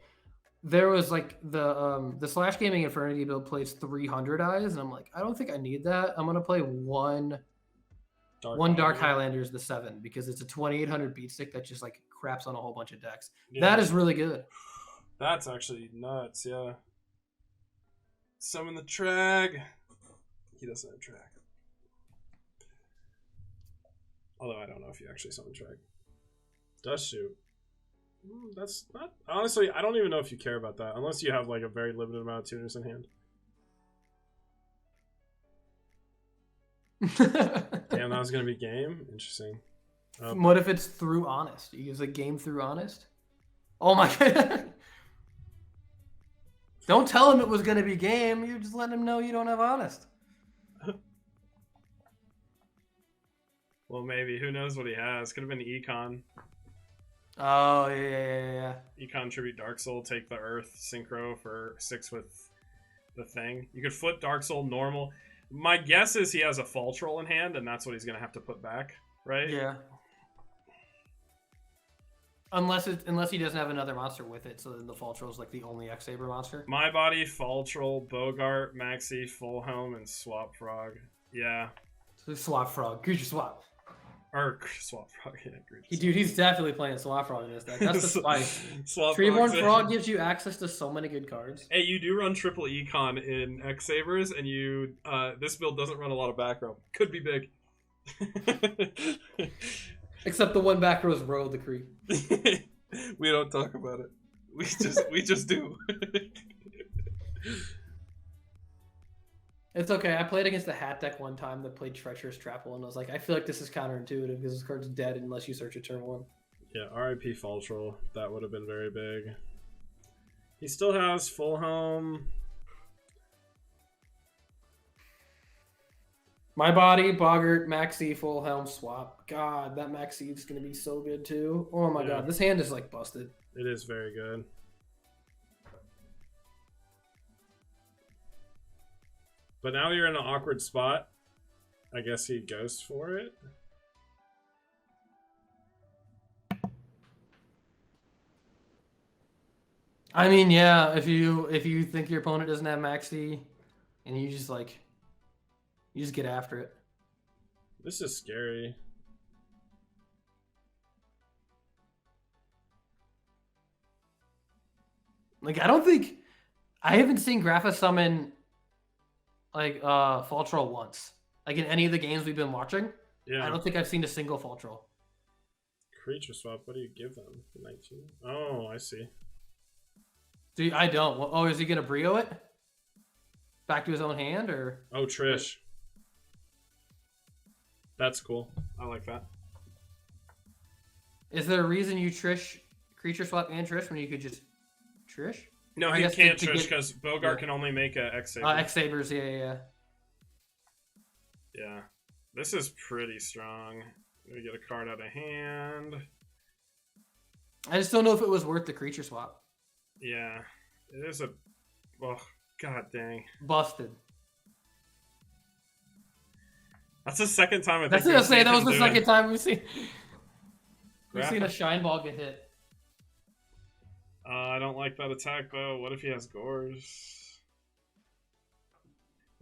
Speaker 2: there was like the Slash Gaming Infernity build plays 300 eyes, and I'm like, I don't think I need that. I'm gonna play one Dark Highlander is the 7 because it's a 2800 beat stick that just like craps on a whole bunch of decks. Yeah. That is really good.
Speaker 3: That's actually nuts, yeah. Summon the Trag. He doesn't have Trag. Although I don't know if you actually summon Trag. Dust Shoot. That's not... Honestly, I don't even know if you care about that. Unless you have like a very limited amount of tuners in hand. Damn, that was going to be game? Interesting.
Speaker 2: What if it's through Honest? You use a game through Honest? Oh my god. Don't tell him it was going to be game. You're just letting him know you don't have Honest.
Speaker 3: Well, maybe. Who knows what he has? Could have been Econ.
Speaker 2: Oh, yeah.
Speaker 3: Econ Tribute Dark Soul, take the Earth, Synchro for 6 with the thing. You could flip Dark Soul normal. My guess is he has a Fall Troll in hand, and that's what he's going to have to put back, right?
Speaker 2: Yeah. Unless he doesn't have another monster with it, so then the Fall Troll is like the only X-Saber monster.
Speaker 3: My Body, Fall Troll, Bogart, Maxi, Full Helm, and Swap Frog. Yeah.
Speaker 2: So Swap Frog. Creature Swap.
Speaker 3: Or Swap Frog, yeah.
Speaker 2: Dude, he's definitely playing Swap Frog in this deck. That's the spice.
Speaker 3: Swap
Speaker 2: Treeborn Frog gives you access to so many good cards.
Speaker 3: Hey, you do run triple Econ in X-Sabers, and you this build doesn't run a lot of back row. Could be big.
Speaker 2: Except the one back row is Royal Decree.
Speaker 3: We don't talk about it. We just do.
Speaker 2: It's okay. I played against the Hat deck one time that played Treacherous Trapple, and I was like, I feel like this is counterintuitive because this card's dead unless you search it turn 1.
Speaker 3: Yeah, RIP Fall Troll. That would have been very big. He still has Full Helm.
Speaker 2: My Body, Boggart, Maxi, Full Helm, Swap. God, that Maxi is going to be so good too. Oh my god, this hand is like busted.
Speaker 3: It is very good. But now you're in an awkward spot. I guess he goes for it.
Speaker 2: I mean, yeah, if you think your opponent doesn't have Maxi, and you just get after it.
Speaker 3: This is scary.
Speaker 2: Like, I haven't seen Grapha summon like Fall Troll once. Like in any of the games we've been watching.
Speaker 3: Yeah.
Speaker 2: I don't think I've seen a single Fall Troll.
Speaker 3: Creature swap, what do you give them? 19? Oh, I see.
Speaker 2: I don't. Oh, is he gonna Brio it? back to his own hand, or
Speaker 3: Oh, Trish. That's cool. I like that.
Speaker 2: is there a reason you Trish creature swap and Trish when you could just Trish?
Speaker 3: No,
Speaker 2: Or I
Speaker 3: he
Speaker 2: guess
Speaker 3: can't
Speaker 2: to
Speaker 3: Trish
Speaker 2: get-
Speaker 3: because Bogart
Speaker 2: yeah.
Speaker 3: can only make a X-Saber.
Speaker 2: X-Sabers, yeah.
Speaker 3: Yeah. This is pretty strong. We get a card out of hand.
Speaker 2: I just don't know if it was worth the creature swap.
Speaker 3: Yeah. It is a... Oh, god dang.
Speaker 2: Busted.
Speaker 3: That's the second time I think
Speaker 2: That's what I
Speaker 3: we've
Speaker 2: was saying.
Speaker 3: seen
Speaker 2: That was
Speaker 3: him
Speaker 2: the
Speaker 3: do
Speaker 2: second
Speaker 3: it.
Speaker 2: time we've seen
Speaker 3: Graphic.
Speaker 2: a shine ball get hit.
Speaker 3: I don't like that attack, though. What if he has Gores?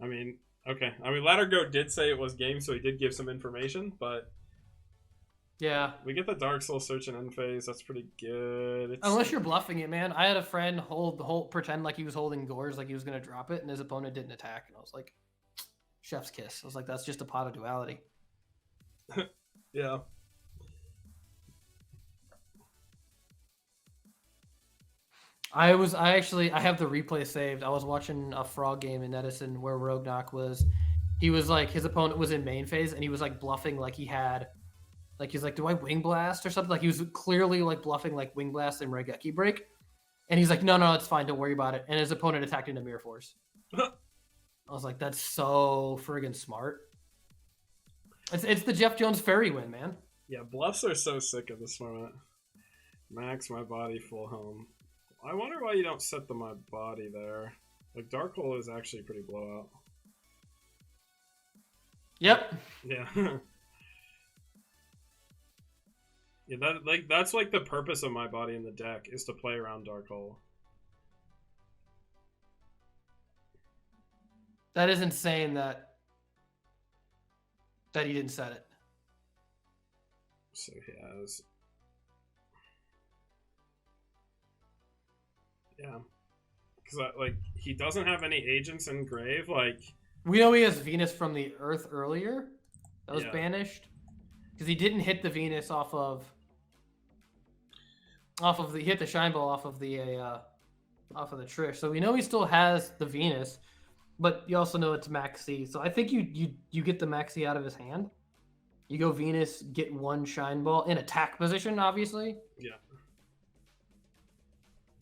Speaker 3: I mean, okay. I mean, Ladder Goat did say it was game, so he did give some information, but
Speaker 2: Yeah.
Speaker 3: we get the Dark Soul Search and End Phase. That's pretty good. It's...
Speaker 2: Unless you're bluffing it, man. I had a friend pretend like he was holding Gores, like he was going to drop it, and his opponent didn't attack. And I was like, chef's kiss. I was like, that's just a pot of duality.
Speaker 3: Yeah.
Speaker 2: I have the replay saved. I was watching a frog game in Edison where Rognak he was like, his opponent was in main phase and he was like bluffing like he had, like he's like, do I Wing Blast or something? Like he was clearly like bluffing like Wing Blast and Regeki Break. And he's like, no, it's fine. Don't worry about it. And his opponent attacked into Mirror Force. I was like, that's so friggin' smart. It's the Jeff Jones fairy win, man.
Speaker 3: Yeah, bluffs are so sick at this moment. Max my body full home. I wonder why you don't set my body there. Like, Dark Hole is actually pretty blowout.
Speaker 2: Yep.
Speaker 3: Yeah. Yeah, that's like the purpose of my body in the deck, is to play around Dark Hole.
Speaker 2: That is insane that he didn't set it.
Speaker 3: So he has... Yeah. Because, like, he doesn't have any agents in Grave, like...
Speaker 2: We know he has Venus from the Earth earlier. That was
Speaker 3: Yeah.
Speaker 2: banished. Because he didn't hit the Venus off of he hit the Shine Ball off of the Trish. So we know he still has the Venus, but you also know it's Maxi. So I think you get the Maxi out of his hand. You go Venus, get one Shine Ball in attack position, obviously.
Speaker 3: Yeah.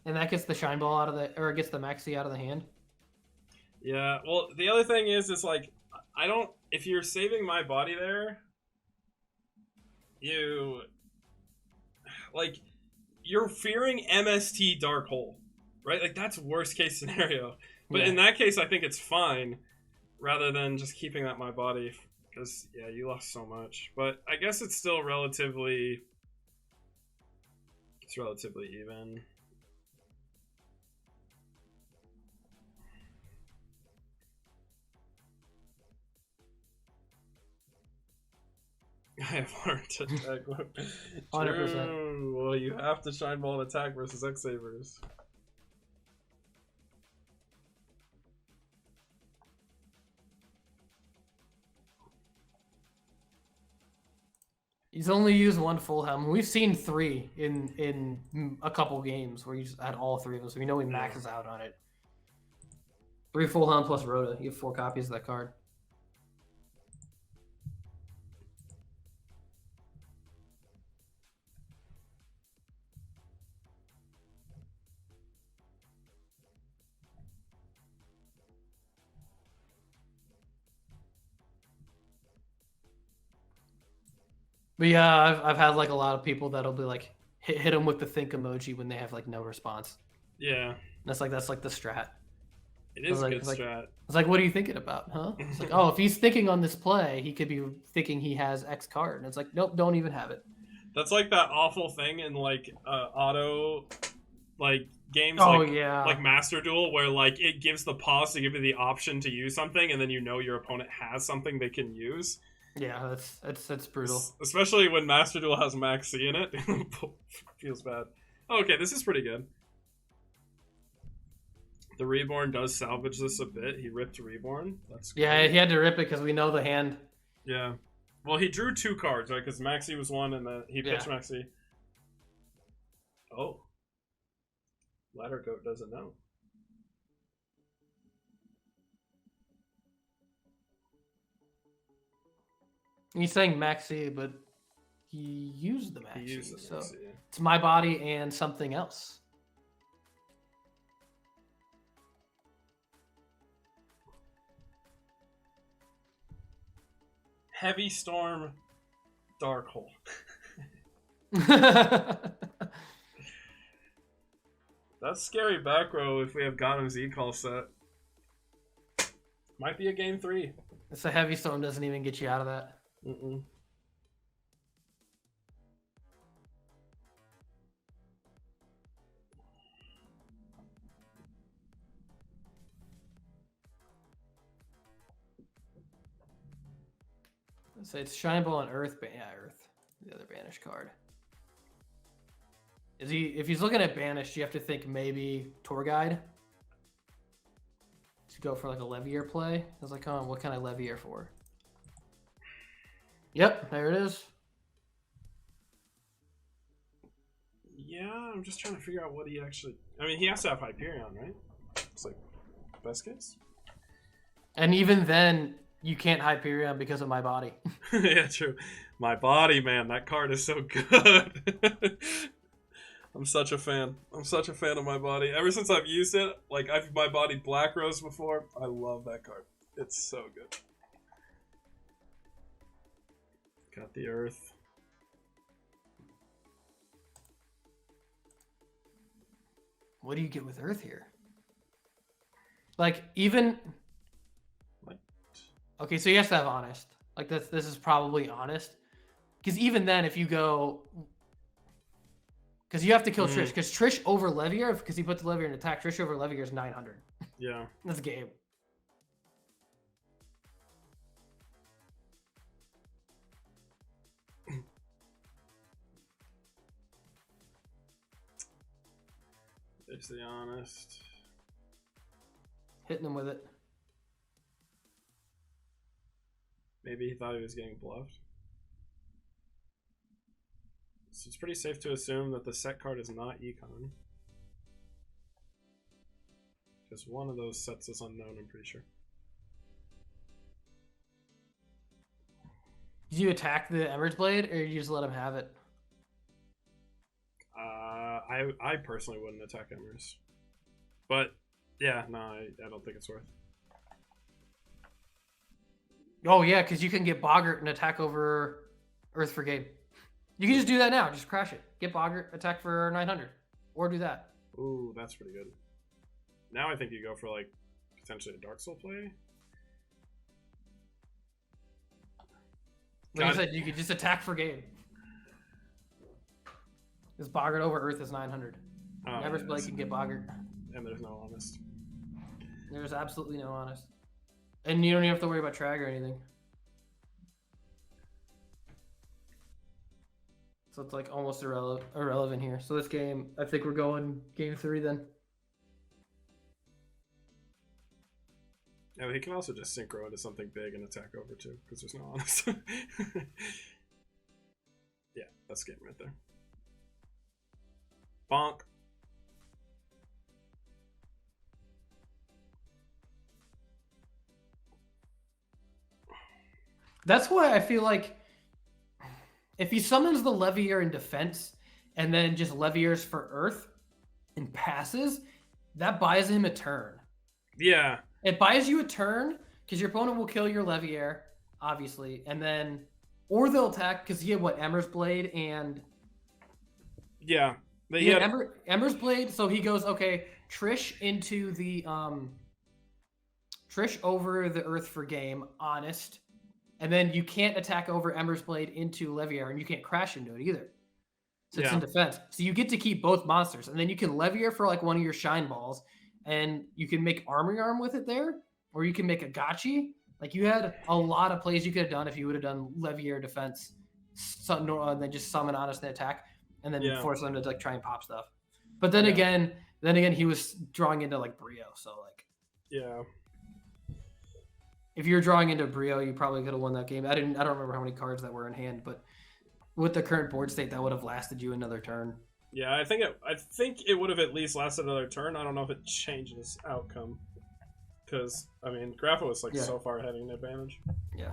Speaker 2: And that gets the Shine Ball out of it gets the Maxi out of the hand.
Speaker 3: Yeah, well, the other thing is like, I don't... If you're saving my body there, you're fearing MST Dark Hole, right? Like, that's worst case scenario. But in that case, I think it's fine, rather than just keeping that my body, because, yeah, you lost so much. But I guess it's still relatively even. I have learned to attack.
Speaker 2: 100%.
Speaker 3: True. Well, you have to Shine Ball and attack versus X-Sabers.
Speaker 2: He's only used one full helm. We've seen 3 in a couple games where he's had all 3 of them, so we know he maxes out on it. 3 full helm plus Rhoda. You have 4 copies of that card. But yeah, I've had like a lot of people that'll be like hit them with the think emoji when they have like no response.
Speaker 3: Yeah.
Speaker 2: That's like the strat.
Speaker 3: It is a good
Speaker 2: like,
Speaker 3: strat.
Speaker 2: It's like, what are you thinking about, huh? It's like, oh, if he's thinking on this play, he could be thinking he has X card. And it's like, nope, don't even have it.
Speaker 3: That's like that awful thing in like auto like games like Master Duel, where like it gives the pause to give you the option to use something, and then you know your opponent has something they can use.
Speaker 2: Yeah, that's brutal.
Speaker 3: Especially when Master Duel has Maxi in it. Feels bad. Oh, okay, this is pretty good. The Reborn does salvage this a bit. He ripped Reborn. That's cool.
Speaker 2: Yeah, he had to rip it because we know the hand.
Speaker 3: Yeah. Well, he drew 2 cards, right? Because Maxi was one, and then he pitched Maxi. Oh. Ladder Goat doesn't know.
Speaker 2: He's saying Maxi, but he used the
Speaker 3: He
Speaker 2: Maxi.
Speaker 3: used the
Speaker 2: So
Speaker 3: Maxi, yeah.
Speaker 2: it's my body and something else.
Speaker 3: Heavy Storm, Dark Hole. That's scary back row if we have Ghanum's E-Call set. Might be a game 3.
Speaker 2: It's a heavy storm doesn't even get you out of that.
Speaker 3: Mm-mm.
Speaker 2: So it's Shine Ball and Earth. Yeah, Earth. The other Banish card. Is he? If he's looking at Banished, you have to think maybe Tour Guide. To go for like a Levier play. I was like, oh, what can I Levier for? Yep, there it is.
Speaker 3: Yeah, I'm just trying to figure out what he actually... I mean, he has to have Hyperion, right? It's like, best case.
Speaker 2: And even then, you can't Hyperion because of my body.
Speaker 3: Yeah, true. My body, man, that card is so good. I'm such a fan. I'm such a fan of my body. Ever since I've used it, like I've my body Black Rose before, I love that card. It's so good. Got the Earth.
Speaker 2: What do you get with Earth here? Like, even...
Speaker 3: What?
Speaker 2: Okay, so you have to have Honest. Like, this is probably Honest. Because even then, if you go... Because you have to kill Trish. Because Trish over Levier, because he put the Levier in attack, Trish over Levier is 900.
Speaker 3: Yeah.
Speaker 2: That's a game.
Speaker 3: There's the Honest.
Speaker 2: Hitting him with it.
Speaker 3: Maybe he thought he was getting bluffed. So it's pretty safe to assume that the set card is not Econ. Because one of those sets is unknown, I'm pretty sure.
Speaker 2: Did you attack the Emerald Blade, or you just let him have it?
Speaker 3: I personally wouldn't attack Emers. But, yeah, no, I don't think it's worth.
Speaker 2: Oh, yeah, because you can get Boggart and attack over Earth for game. You can just do that now. Just crash it. Get Boggart, attack for 900. Or do that.
Speaker 3: Ooh, that's pretty good. Now I think you go for, like, potentially a Dark Soul play.
Speaker 2: Like I said, you could just attack for game. This Boggart over Earth is 900. Everest Blade can get Boggart.
Speaker 3: And there's no Honest.
Speaker 2: There's absolutely no Honest. And you don't even have to worry about Trag or anything. So it's like almost irrelevant here. So this game, I think we're going game 3 then.
Speaker 3: Yeah, but he can also just synchro into something big and attack over too, because there's no Honest. Yeah, that's game right there. Bonk.
Speaker 2: That's why I feel like if he summons the Levier in defense and then just Leviers for Earth and passes, that buys him a turn.
Speaker 3: Yeah.
Speaker 2: It buys you a turn because your opponent will kill your Levier, obviously, and then, or they'll attack because he had what, Ember's Blade and.
Speaker 3: Yeah.
Speaker 2: He had Ember's Blade, so he goes, okay, Trish into the Trish over the Earth for game, Honest. And then you can't attack over Ember's Blade into Levier, and you can't crash into it either. So it's in defense. So you get to keep both monsters. And then you can Levier for like one of your Shine Balls, and you can make Armory Arm with it there, or you can make a Gotchi. Like, you had a lot of plays you could have done if you would have done Levier defense, and then just summon Honest and attack, and then force them to like try and pop stuff. But then again, he was drawing into like Brio, so like.
Speaker 3: Yeah.
Speaker 2: If you're drawing into Brio, you probably could have won that game. I don't remember how many cards that were in hand, but with the current board state, that would have lasted you another turn.
Speaker 3: Yeah, I think it would have at least lasted another turn. I don't know if it changes outcome, because I mean, Grappa was like so far ahead in advantage.
Speaker 2: Yeah.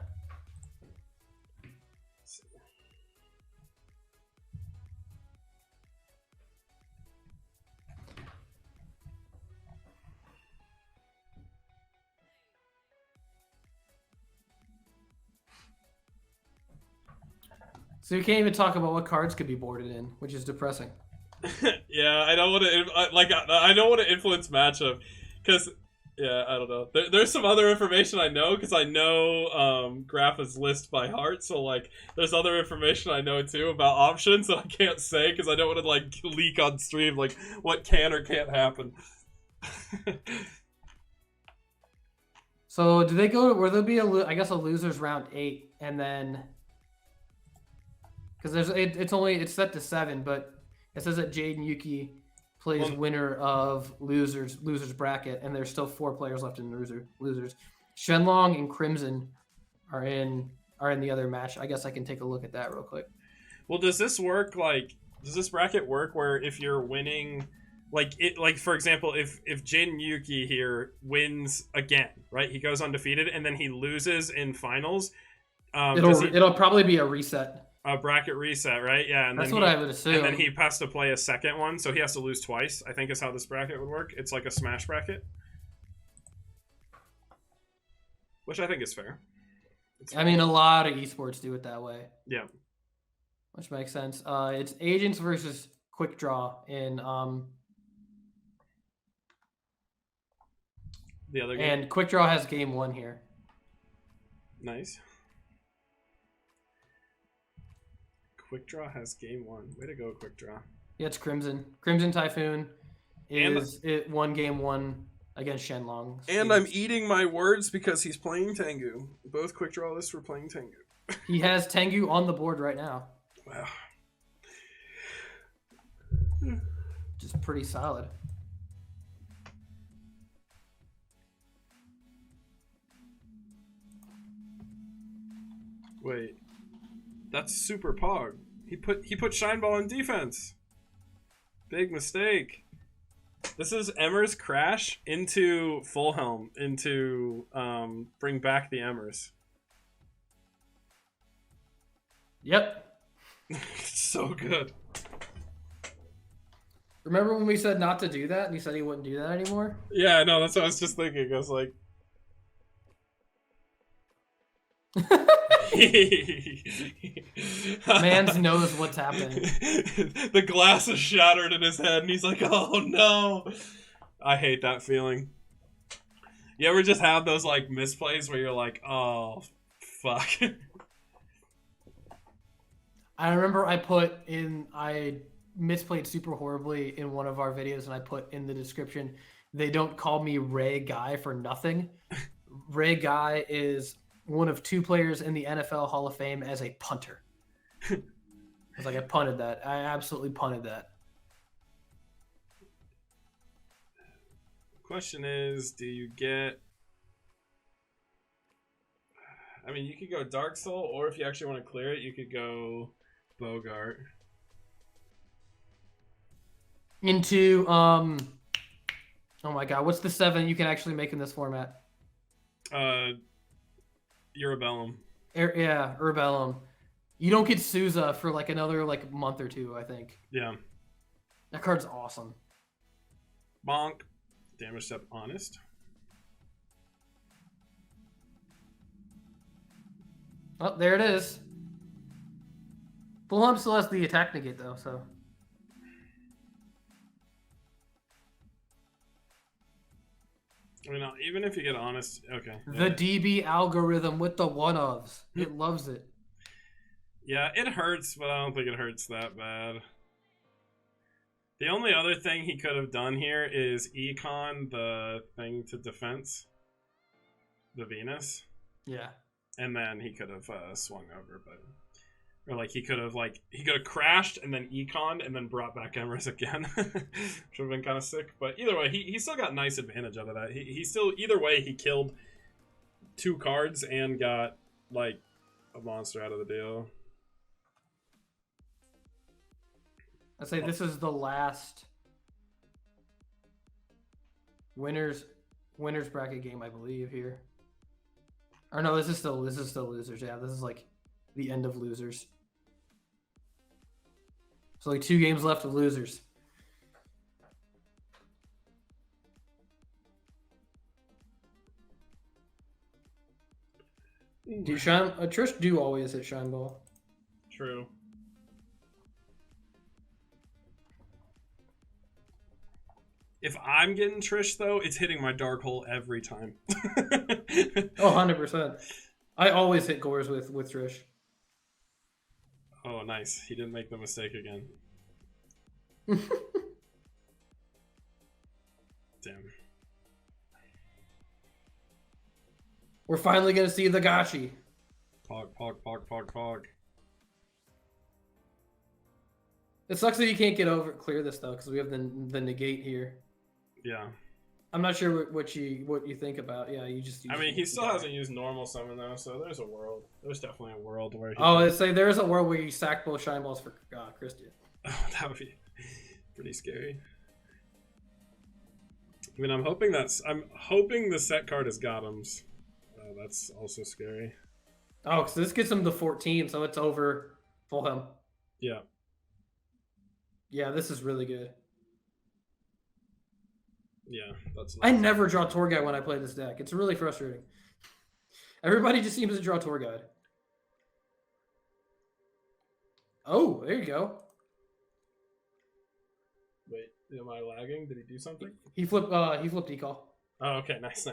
Speaker 2: So you can't even talk about what cards could be boarded in, which is depressing.
Speaker 3: Yeah, I don't want to I don't want to influence matchup because yeah, I don't know. There's some other information I know because I know Grappa's list by heart. So like, there's other information I know too about options that I can't say because I don't want to like leak on stream like what can or can't happen.
Speaker 2: So do they go where there'll be I guess a losers round 8 and then because it's set to 7, but it says that Jade and Yuki plays winner of losers bracket, and there's still 4 players left in losers. Shenlong and Crimson are in the other match. I guess I can take a look at that real quick.
Speaker 3: Well, does this work does this bracket work where if you're winning like for example if Jin Yuki here wins again, right? He goes undefeated and then he loses in finals.
Speaker 2: It'll probably be a reset.
Speaker 3: A bracket reset, right? Yeah, and
Speaker 2: that's
Speaker 3: then
Speaker 2: what I would assume.
Speaker 3: And then he has to play a second one, so he has to lose twice. I think is how this bracket would work. It's like a smash bracket, which I think is fair.
Speaker 2: I mean, a lot of esports do it that way.
Speaker 3: Yeah,
Speaker 2: which makes sense. It's Agents versus Quickdraw in
Speaker 3: the other game.
Speaker 2: And Quickdraw has game 1 here.
Speaker 3: Nice. Quickdraw has game 1. Way to go, Quickdraw.
Speaker 2: Yeah, it's Crimson. Crimson Typhoon it won game 1 against Shenlong.
Speaker 3: And I'm eating my words because he's playing Tengu. Both Quickdraw lists were playing Tengu.
Speaker 2: He has Tengu on the board right now.
Speaker 3: Wow.
Speaker 2: Just pretty solid.
Speaker 3: Wait. That's super pog. He put Shineball in defense. Big mistake. This is Emmer's crash into Full Helm into bring back the Emmers.
Speaker 2: Yep.
Speaker 3: So good.
Speaker 2: Remember when we said not to do that and he said he wouldn't do that anymore?
Speaker 3: Yeah, no, that's what I was just thinking. I was like
Speaker 2: Man's knows what's happening.
Speaker 3: The glass is shattered in his head and he's like, oh no. I hate that feeling. You ever just have those like misplays where you're like, oh fuck.
Speaker 2: I remember I misplayed super horribly in one of our videos and I put in the description, they don't call me Ray Guy for nothing. Ray Guy is one of 2 players in the NFL Hall of Fame as a punter. I was like, I punted that. I absolutely punted that.
Speaker 3: Question is, do you get... I mean, you could go Dark Soul, or if you actually want to clear it, you could go Bogart.
Speaker 2: Into, oh my god, what's the 7 you can actually make in this format?
Speaker 3: Urabellum.
Speaker 2: Yeah, Urbellum. You don't get Souza for like another like month or 2, I think.
Speaker 3: Yeah.
Speaker 2: That card's awesome.
Speaker 3: Bonk. Damage step honest.
Speaker 2: Oh, there it is. Bullhump still has the attack negate though, so.
Speaker 3: I mean, even if you get honest, okay.
Speaker 2: The DB algorithm with the one-ofs. It loves it.
Speaker 3: Yeah, it hurts, but I don't think it hurts that bad. The only other thing he could have done here is econ the thing to defense. The Venus.
Speaker 2: Yeah.
Speaker 3: And then he could have swung over, but... Or like he could have crashed and then econned and then brought back Emrys again. Should have been kind of sick. But either way, he still got nice advantage out of that. He still, either way, he killed 2 cards and got like a monster out of the deal.
Speaker 2: I'd say this is the last winners bracket game, I believe, here. Or no, this is still losers. Yeah, this is like the end of losers. So like 2 games left of losers. Trish do always hit Shine Ball.
Speaker 3: True.
Speaker 1: If I'm getting Trish, though, it's hitting my dark hole every time.
Speaker 2: Oh, 100%. I always hit Gores with Trish.
Speaker 1: Oh, nice. He didn't make the mistake again. Damn.
Speaker 2: We're finally going to see the Gachi.
Speaker 1: Pog.
Speaker 2: It sucks that you can't clear this, though, because we have the negate here.
Speaker 1: Yeah.
Speaker 2: I'm not sure what you think about. Yeah, you just.
Speaker 1: I mean, he still hasn't used normal summon though, so there's a world. There's definitely a world where.
Speaker 2: Let's say there's a world where you sack both shine balls for Christian.
Speaker 1: Oh, that would be pretty scary. I mean, I'm hoping the set card is Gotham's. That's also scary.
Speaker 2: Oh, so this gets him to 14, so it's over Fulham.
Speaker 1: Yeah.
Speaker 2: Yeah, this is really good.
Speaker 1: Yeah, that's.
Speaker 2: I never draw tour guide when I play this deck. It's really frustrating. Everybody just seems to draw tour guide. Oh, there you go.
Speaker 1: Wait, am I lagging? Did he do something?
Speaker 2: He flipped decall.
Speaker 1: Oh, okay, nice.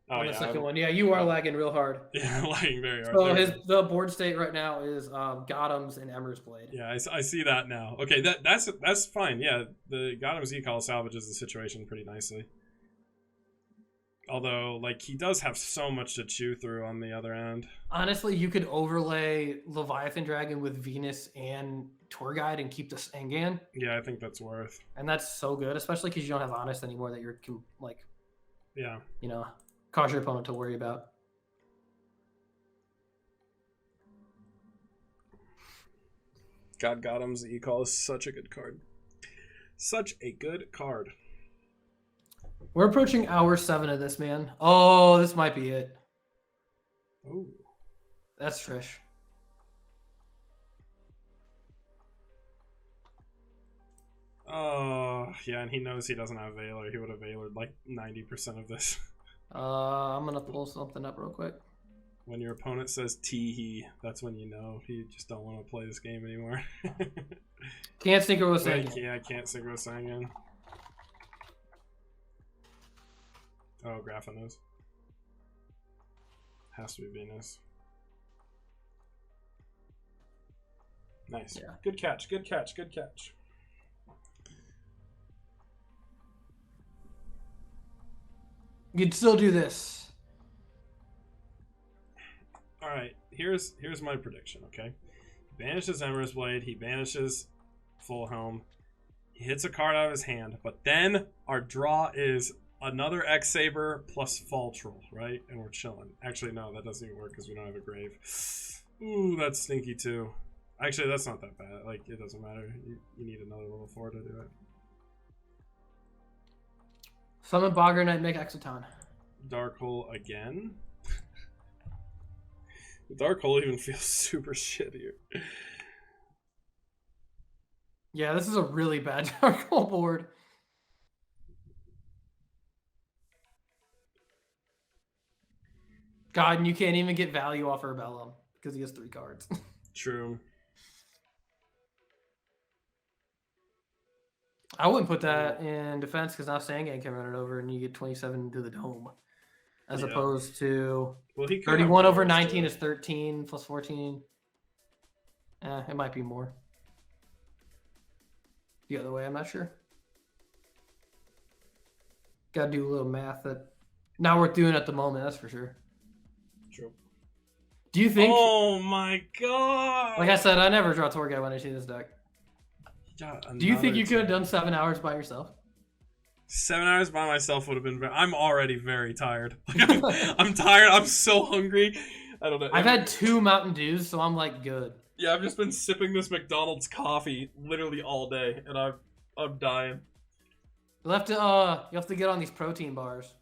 Speaker 1: Oh,
Speaker 2: on the
Speaker 1: yeah,
Speaker 2: second one. Yeah, you are lagging real hard.
Speaker 1: Yeah, I'm lagging very hard.
Speaker 2: So the board state right now is Gotham's and Emmer's Blade.
Speaker 1: Yeah, I see that now. Okay, that's fine. Yeah, the Gotham's E-Call salvages the situation pretty nicely. Although, like, he does have so much to chew through on the other end.
Speaker 2: Honestly, you could overlay Leviathan Dragon with Venus and Tour Guide and keep this Engan.
Speaker 1: Yeah, I think that's worth.
Speaker 2: And that's so good, especially because you don't have Honest anymore that you're, like...
Speaker 1: Yeah.
Speaker 2: You know, cause your opponent to worry about.
Speaker 1: God, Gotham's E-Call is such a good card. Such a good card.
Speaker 2: We're approaching hour 7 of this, man. Oh, this might be it.
Speaker 1: Ooh.
Speaker 2: That's Trish.
Speaker 1: Oh, yeah, and he knows he doesn't have Valor. He would have Valored like 90% of this.
Speaker 2: I'm going to pull something up real quick.
Speaker 1: When your opponent says tee-hee, that's when you know he just don't want to play this game anymore.
Speaker 2: Can't synchro with Sangan.
Speaker 1: Yeah, I can't synchro with Sangan. Oh, Grapha knows. Has to be Venus. Nice.
Speaker 2: Yeah.
Speaker 1: Good catch.
Speaker 2: You'd still do this.
Speaker 1: All right. Here's my prediction. Okay. He banishes Emmer's Blade. He banishes Full Helm. He hits a card out of his hand. But then our draw is another X-Saber plus Fall Troll, right? And we're chilling. Actually, no, that doesn't even work because we don't have a grave. Ooh, that's stinky too. Actually, that's not that bad. Like, it doesn't matter. You need another level 4 to do it.
Speaker 2: Summon Bogger Knight, make Exoton.
Speaker 1: Dark Hole again? The Dark Hole even feels super shitty.
Speaker 2: Yeah, this is a really bad Dark Hole board. God, and you can't even get value off Herbellum because he has 3 cards.
Speaker 1: True.
Speaker 2: I wouldn't put that in defense because now Sangan can run it over and you get 27 to the dome. As opposed to 31 over 19 is 13 plus 14. It might be more. The other way, I'm not sure. Gotta do a little math that not worth doing at the moment, that's for sure.
Speaker 1: True.
Speaker 2: Do you think...
Speaker 1: Oh my god!
Speaker 2: Like I said, I never draw Tour Guide when I see this deck. Do you think you could have done 7 hours by yourself?
Speaker 1: 7 hours by myself would have been... I'm already very tired. I'm tired. I'm so hungry. I don't know.
Speaker 2: I've had 2 Mountain Dews, so I'm like good.
Speaker 1: Yeah, I've just been sipping this McDonald's coffee literally all day, and I'm dying.
Speaker 2: You have to get on these protein bars.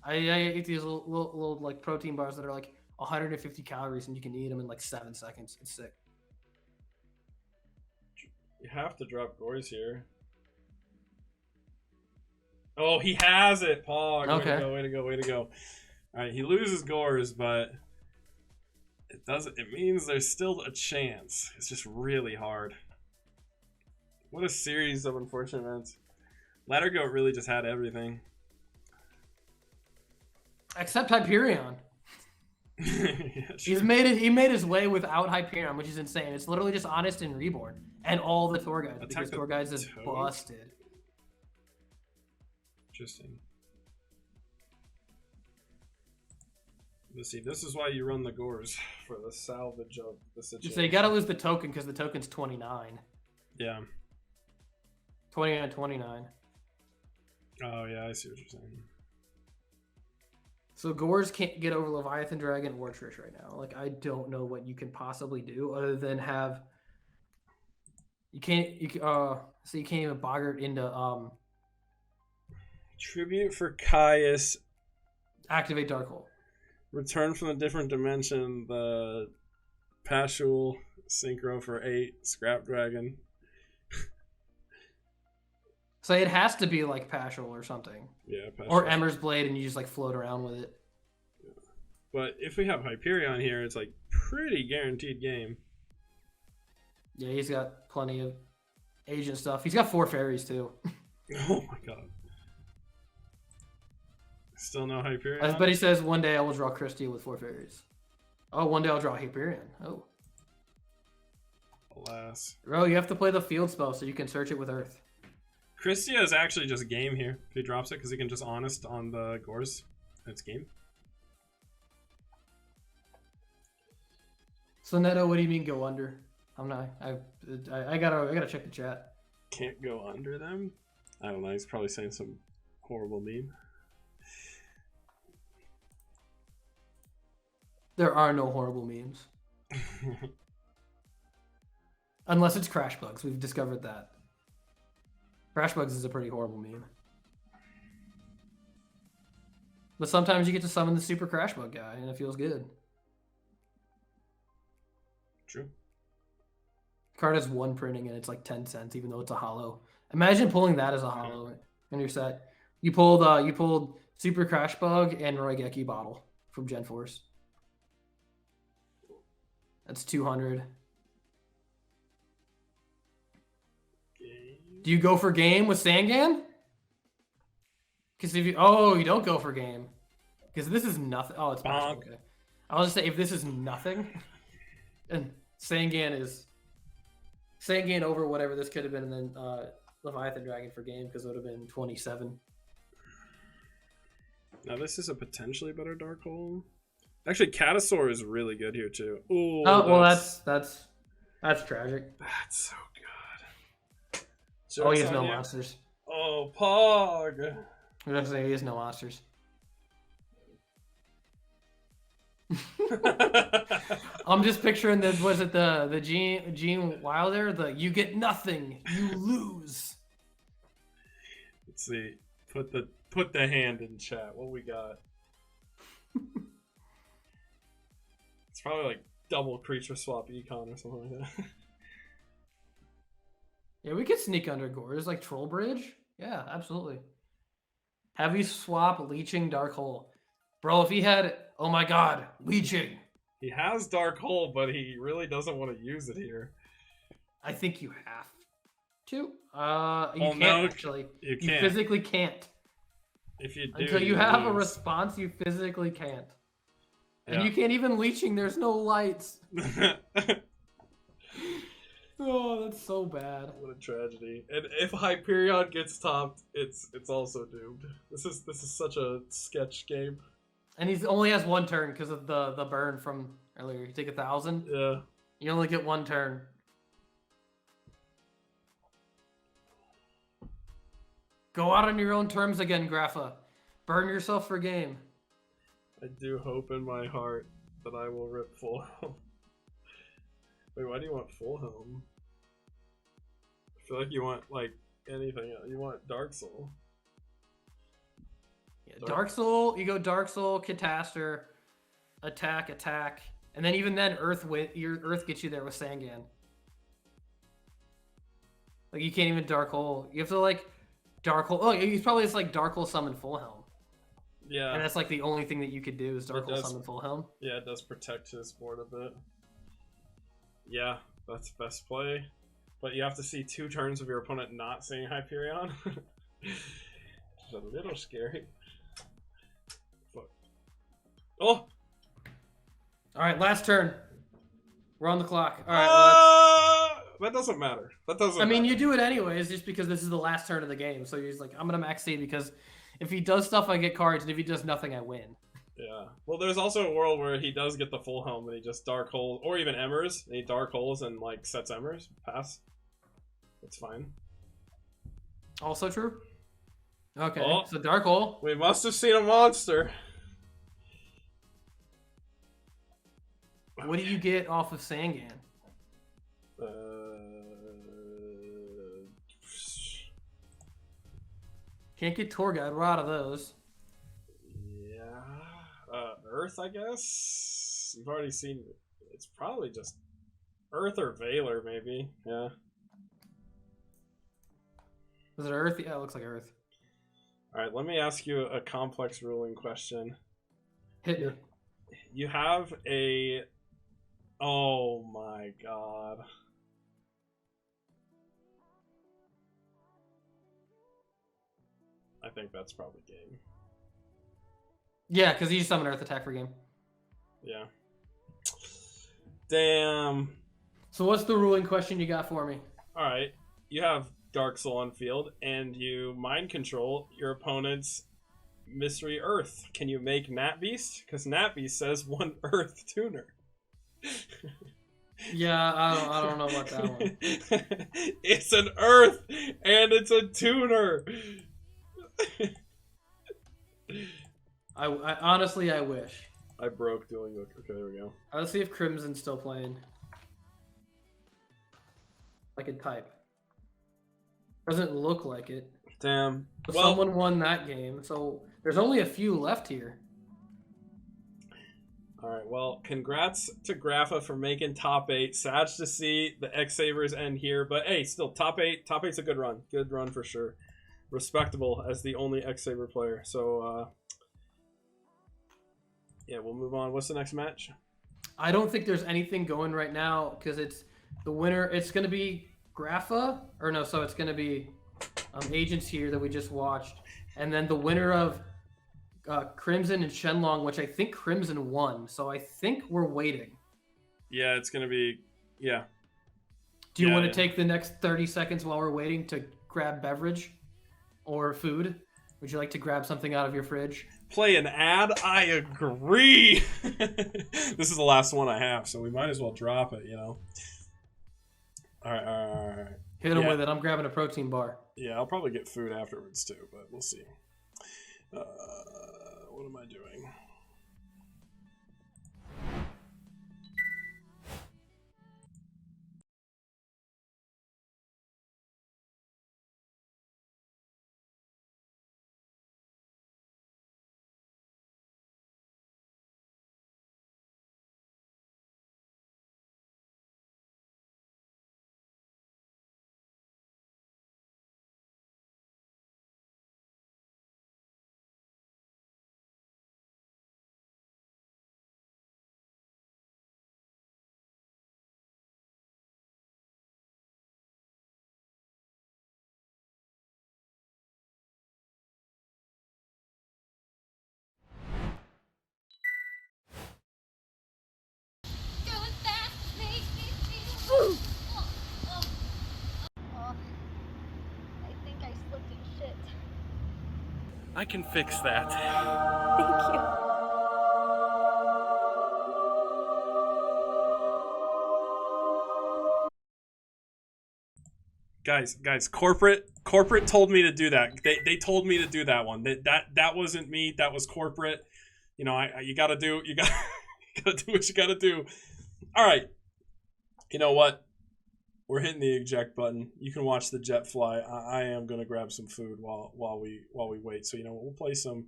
Speaker 2: I eat these little like protein bars that are like 150 calories, and you can eat them in like 7 seconds. It's sick.
Speaker 1: You have to drop Gores here. Oh, he has it, Pog.
Speaker 2: Okay.
Speaker 1: Way to go. All right, he loses Gores, but it means there's still a chance. It's just really hard. What a series of unfortunate events. Ladder Goat really just had everything.
Speaker 2: Except Hyperion.
Speaker 1: Yeah,
Speaker 2: He made his way without Hyperion, which is insane. It's literally just Honest and Reborn. And all the tour guides, because tour guides is busted.
Speaker 1: Interesting. Let's see, this is why you run the Gores, for the salvage of the situation.
Speaker 2: So you gotta lose the token, because the token's 29.
Speaker 1: Yeah.
Speaker 2: 29, 29.
Speaker 1: Oh, yeah, I see what you're saying.
Speaker 2: So Gores can't get over Leviathan Dragon or Trish right now. Like, I don't know what you can possibly do other than have... You can't even boggart into...
Speaker 1: Tribute for Caius.
Speaker 2: Activate Dark Hole.
Speaker 1: Return from a different dimension, the Pashul Synchro for 8, Scrap Dragon.
Speaker 2: So it has to be like Pashul or something.
Speaker 1: Yeah, Pashul.
Speaker 2: Or Ember's Blade and you just like float around with it.
Speaker 1: Yeah. But if we have Hyperion here, it's like pretty guaranteed game.
Speaker 2: Yeah, he's got plenty of agent stuff. He's got 4 fairies too.
Speaker 1: Oh my god. Still no Hyperion?
Speaker 2: But he says one day I will draw Christia with 4 fairies. Oh, one day I'll draw Hyperion. Oh.
Speaker 1: Alas.
Speaker 2: Bro, you have to play the field spell so you can search it with Earth.
Speaker 1: Christia is actually just game here if he drops it, because he can just Honest on the Gores. It's game.
Speaker 2: So Neto, what do you mean go under? I'm not. I gotta check the chat.
Speaker 1: Can't go under them? I don't know. He's probably saying some horrible meme.
Speaker 2: There are no horrible memes. Unless it's Crash Bugs. We've discovered that. Crash Bugs is a pretty horrible meme. But sometimes you get to summon the Super Crash Bug guy, and it feels good.
Speaker 1: True.
Speaker 2: Card has 1 printing, and it's like 10 cents, even though it's a hollow. Imagine pulling that as a hollow in your set. You pulled Super Crash Bug and Roygeki Bottle from Gen Force. That's 200. Do you go for game with Sangan? Because if you you don't go for game, because this is nothing. Oh, it's Bonk. Okay. I'll just say if this is nothing, and Sangan over whatever this could have been, and then Leviathan Dragon for game because it would have been 27.
Speaker 1: Now this is a potentially better Dark Hole. Actually, Catasaur is really good here too. Ooh,
Speaker 2: well, that's tragic.
Speaker 1: That's so good.
Speaker 2: Oh, he has no monsters.
Speaker 1: Oh, Pog.
Speaker 2: I was gonna say he has no monsters. I'm just picturing the Gene Wilder, you get nothing, you lose.
Speaker 1: Let's see. Put the hand in chat. What we got? It's probably like double creature swap econ or something like that.
Speaker 2: Yeah, we could sneak under Gores like Troll Bridge. Yeah, absolutely. Heavy swap leeching Dark Hole. Bro, if he had oh my god, leeching.
Speaker 1: He has Dark Hole, but he really doesn't want to use it here.
Speaker 2: I think you have to. You can't actually.
Speaker 1: You
Speaker 2: can't. You physically can't.
Speaker 1: If you do,
Speaker 2: until you have a response, you physically can't. And you can't even leeching, there's no lights. Oh, that's so bad.
Speaker 1: What a tragedy. And if Hyperion gets topped, it's also doomed. This is such a sketch game.
Speaker 2: And he only has 1 turn because of the burn from earlier. You take 1,000.
Speaker 1: Yeah.
Speaker 2: You only get 1 turn. Go out on your own terms again, Grapha. Burn yourself for game.
Speaker 1: I do hope in my heart that I will rip Full Helm. Wait, why do you want Full Helm? I feel like you want, like, anything else. You want Dark Soul.
Speaker 2: Yeah, Dark Soul, you go Dark Soul, Catastor, attack, and then even then, Earth gets you there with Sangan. Like, you can't even Dark Hole. You have to, like, Dark Hole. Oh, he's probably just, like, Dark Hole summon Full Helm.
Speaker 1: Yeah.
Speaker 2: And that's, like, the only thing that you could do is Dark Hole summon Full Helm.
Speaker 1: Yeah, it does protect his board a bit. Yeah, that's best play. But you have to see 2 turns of your opponent not seeing Hyperion.
Speaker 3: It's a little scary. Fuck. Oh!
Speaker 2: Alright, last turn. We're on the clock. Alright,
Speaker 3: that doesn't matter. That doesn't
Speaker 2: I mean,
Speaker 3: matter.
Speaker 2: you do it anyways just because this is the last turn of the game. So you're just like, I'm going to max C because if he does stuff, I get cards, and if he does nothing, I win.
Speaker 3: Yeah. Well, there's also a world where he does get the full helm and he just dark holes, or even emmers, and he dark holes and like sets emmers. Pass. That's fine.
Speaker 2: Also true? Okay,
Speaker 3: Oh.
Speaker 2: so Dark Hole.
Speaker 3: We must have seen a monster.
Speaker 2: What do you get off of Sangan? Can't get Tour Guide. We're out of those.
Speaker 3: Yeah. Earth, I guess? You've already seen... It's probably just Earth or Valor, maybe. Yeah.
Speaker 2: Is it Earth? Yeah, it looks like Earth.
Speaker 3: Alright, let me ask you a complex ruling question.
Speaker 2: Hit me.
Speaker 3: You have a... Oh my god. I think that's probably game.
Speaker 2: Yeah, because you summon Earth attack for game.
Speaker 3: Yeah. Damn.
Speaker 2: So what's the ruling question you got for me?
Speaker 3: Alright. You have Dark Soul on field, and you mind control your opponent's Mystery Earth. Can you make Nat Beast? Because Nat Beast says 1 Earth tuner.
Speaker 2: Yeah, I don't know about that one.
Speaker 3: It's an Earth, and it's a tuner.
Speaker 2: I honestly, I wish.
Speaker 3: I broke doing it. Okay, there we go.
Speaker 2: Let's see if Crimson's still playing. I can type. Doesn't look like it.
Speaker 3: Damn.
Speaker 2: But
Speaker 3: Well,
Speaker 2: someone won that game, so there's only a few left here.
Speaker 3: alright, well, congrats to Grapha for making top 8. Sad to see the X-Sabers end here, but hey, still, top 8. Top 8's a good run. Good run for sure. Respectable as the only X-Saber player. So, yeah, we'll move on. What's the next match?
Speaker 2: I don't think there's anything going right now because it's the winner. It's going to be Grapha, or no, so it's going to be Agents here that we just watched. And then the winner of Crimson and Shenlong, which I think Crimson won. So I think we're waiting.
Speaker 3: Yeah, it's going to be... Yeah.
Speaker 2: Do you
Speaker 3: Yeah,
Speaker 2: want to
Speaker 3: yeah.
Speaker 2: take the next 30 seconds while we're waiting to grab beverage or food? Would you like to grab something out of your fridge?
Speaker 3: Play an ad? I agree! This is the last one I have, so we might as well drop it, you know? Alright.
Speaker 2: Hit him
Speaker 3: Yeah.
Speaker 2: with it. I'm grabbing a protein bar.
Speaker 3: Yeah, I'll probably get food afterwards too, but we'll see. What am I doing?
Speaker 7: I think I slipped in shit.
Speaker 3: I can fix that.
Speaker 7: Thank you.
Speaker 3: Guys, corporate told me to do that. They told me to do that one. That wasn't me. That was corporate. You know, you gotta do you gotta do what you gotta do. All right. You know what? We're hitting the eject button. You can watch the jet fly. I am gonna grab some food while we wait. So you know we'll play some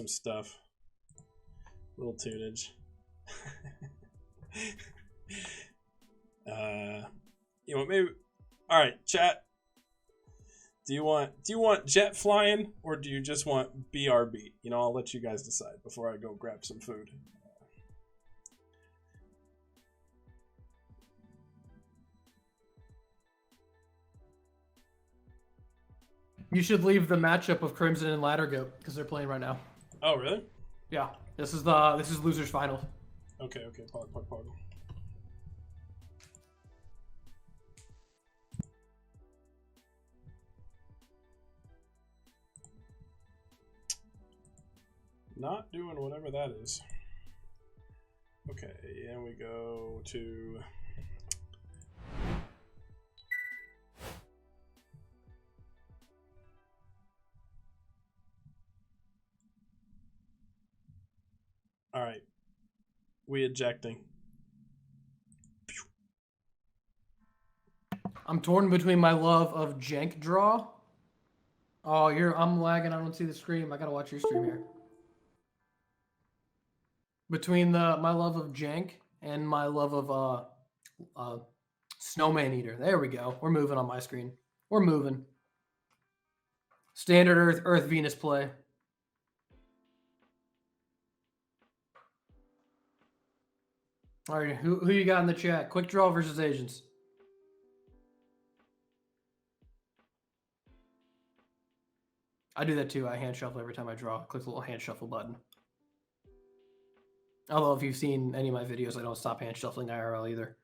Speaker 3: stuff. Little tunage. You know maybe. All right, chat. Do you want jet flying or do you just want BRB? You know, I'll let you guys decide before I go grab some food.
Speaker 2: You should leave the matchup of Crimson and Ladder Goat because they're playing right now.
Speaker 3: Oh, really?
Speaker 2: Yeah, this is losers final.
Speaker 3: Okay. Pog. Not doing whatever that is. Okay, and we go to... Alright. We ejecting.
Speaker 2: I'm torn between my love of jank draw. Oh, I'm lagging. I don't see the stream. I gotta watch your stream here. Between my love of jank and my love of Snowman Eater. There we go. We're moving on my screen. We're moving. Standard Earth Venus play. All right, who you got in the chat? Quick draw versus Asians. I do that too. I hand shuffle every time I draw. Click the little hand shuffle button. Although if you've seen any of my videos, I don't stop hand shuffling IRL either.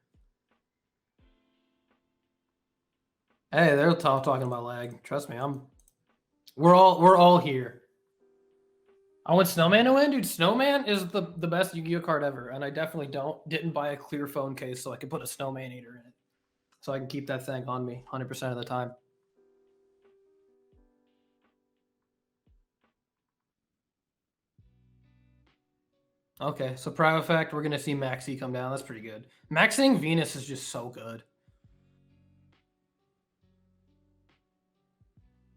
Speaker 2: Hey, they're talking about lag. Trust me, we're all here. I want Snowman to win, dude. Snowman is the best Yu-Gi-Oh card ever, and I definitely didn't buy a clear phone case so I could put a Snowman Eater in it, so I can keep that thing on me 100% of the time. Okay, so Prime Effect, we're gonna see Maxi come down. That's pretty good. Maxing Venus is just so good.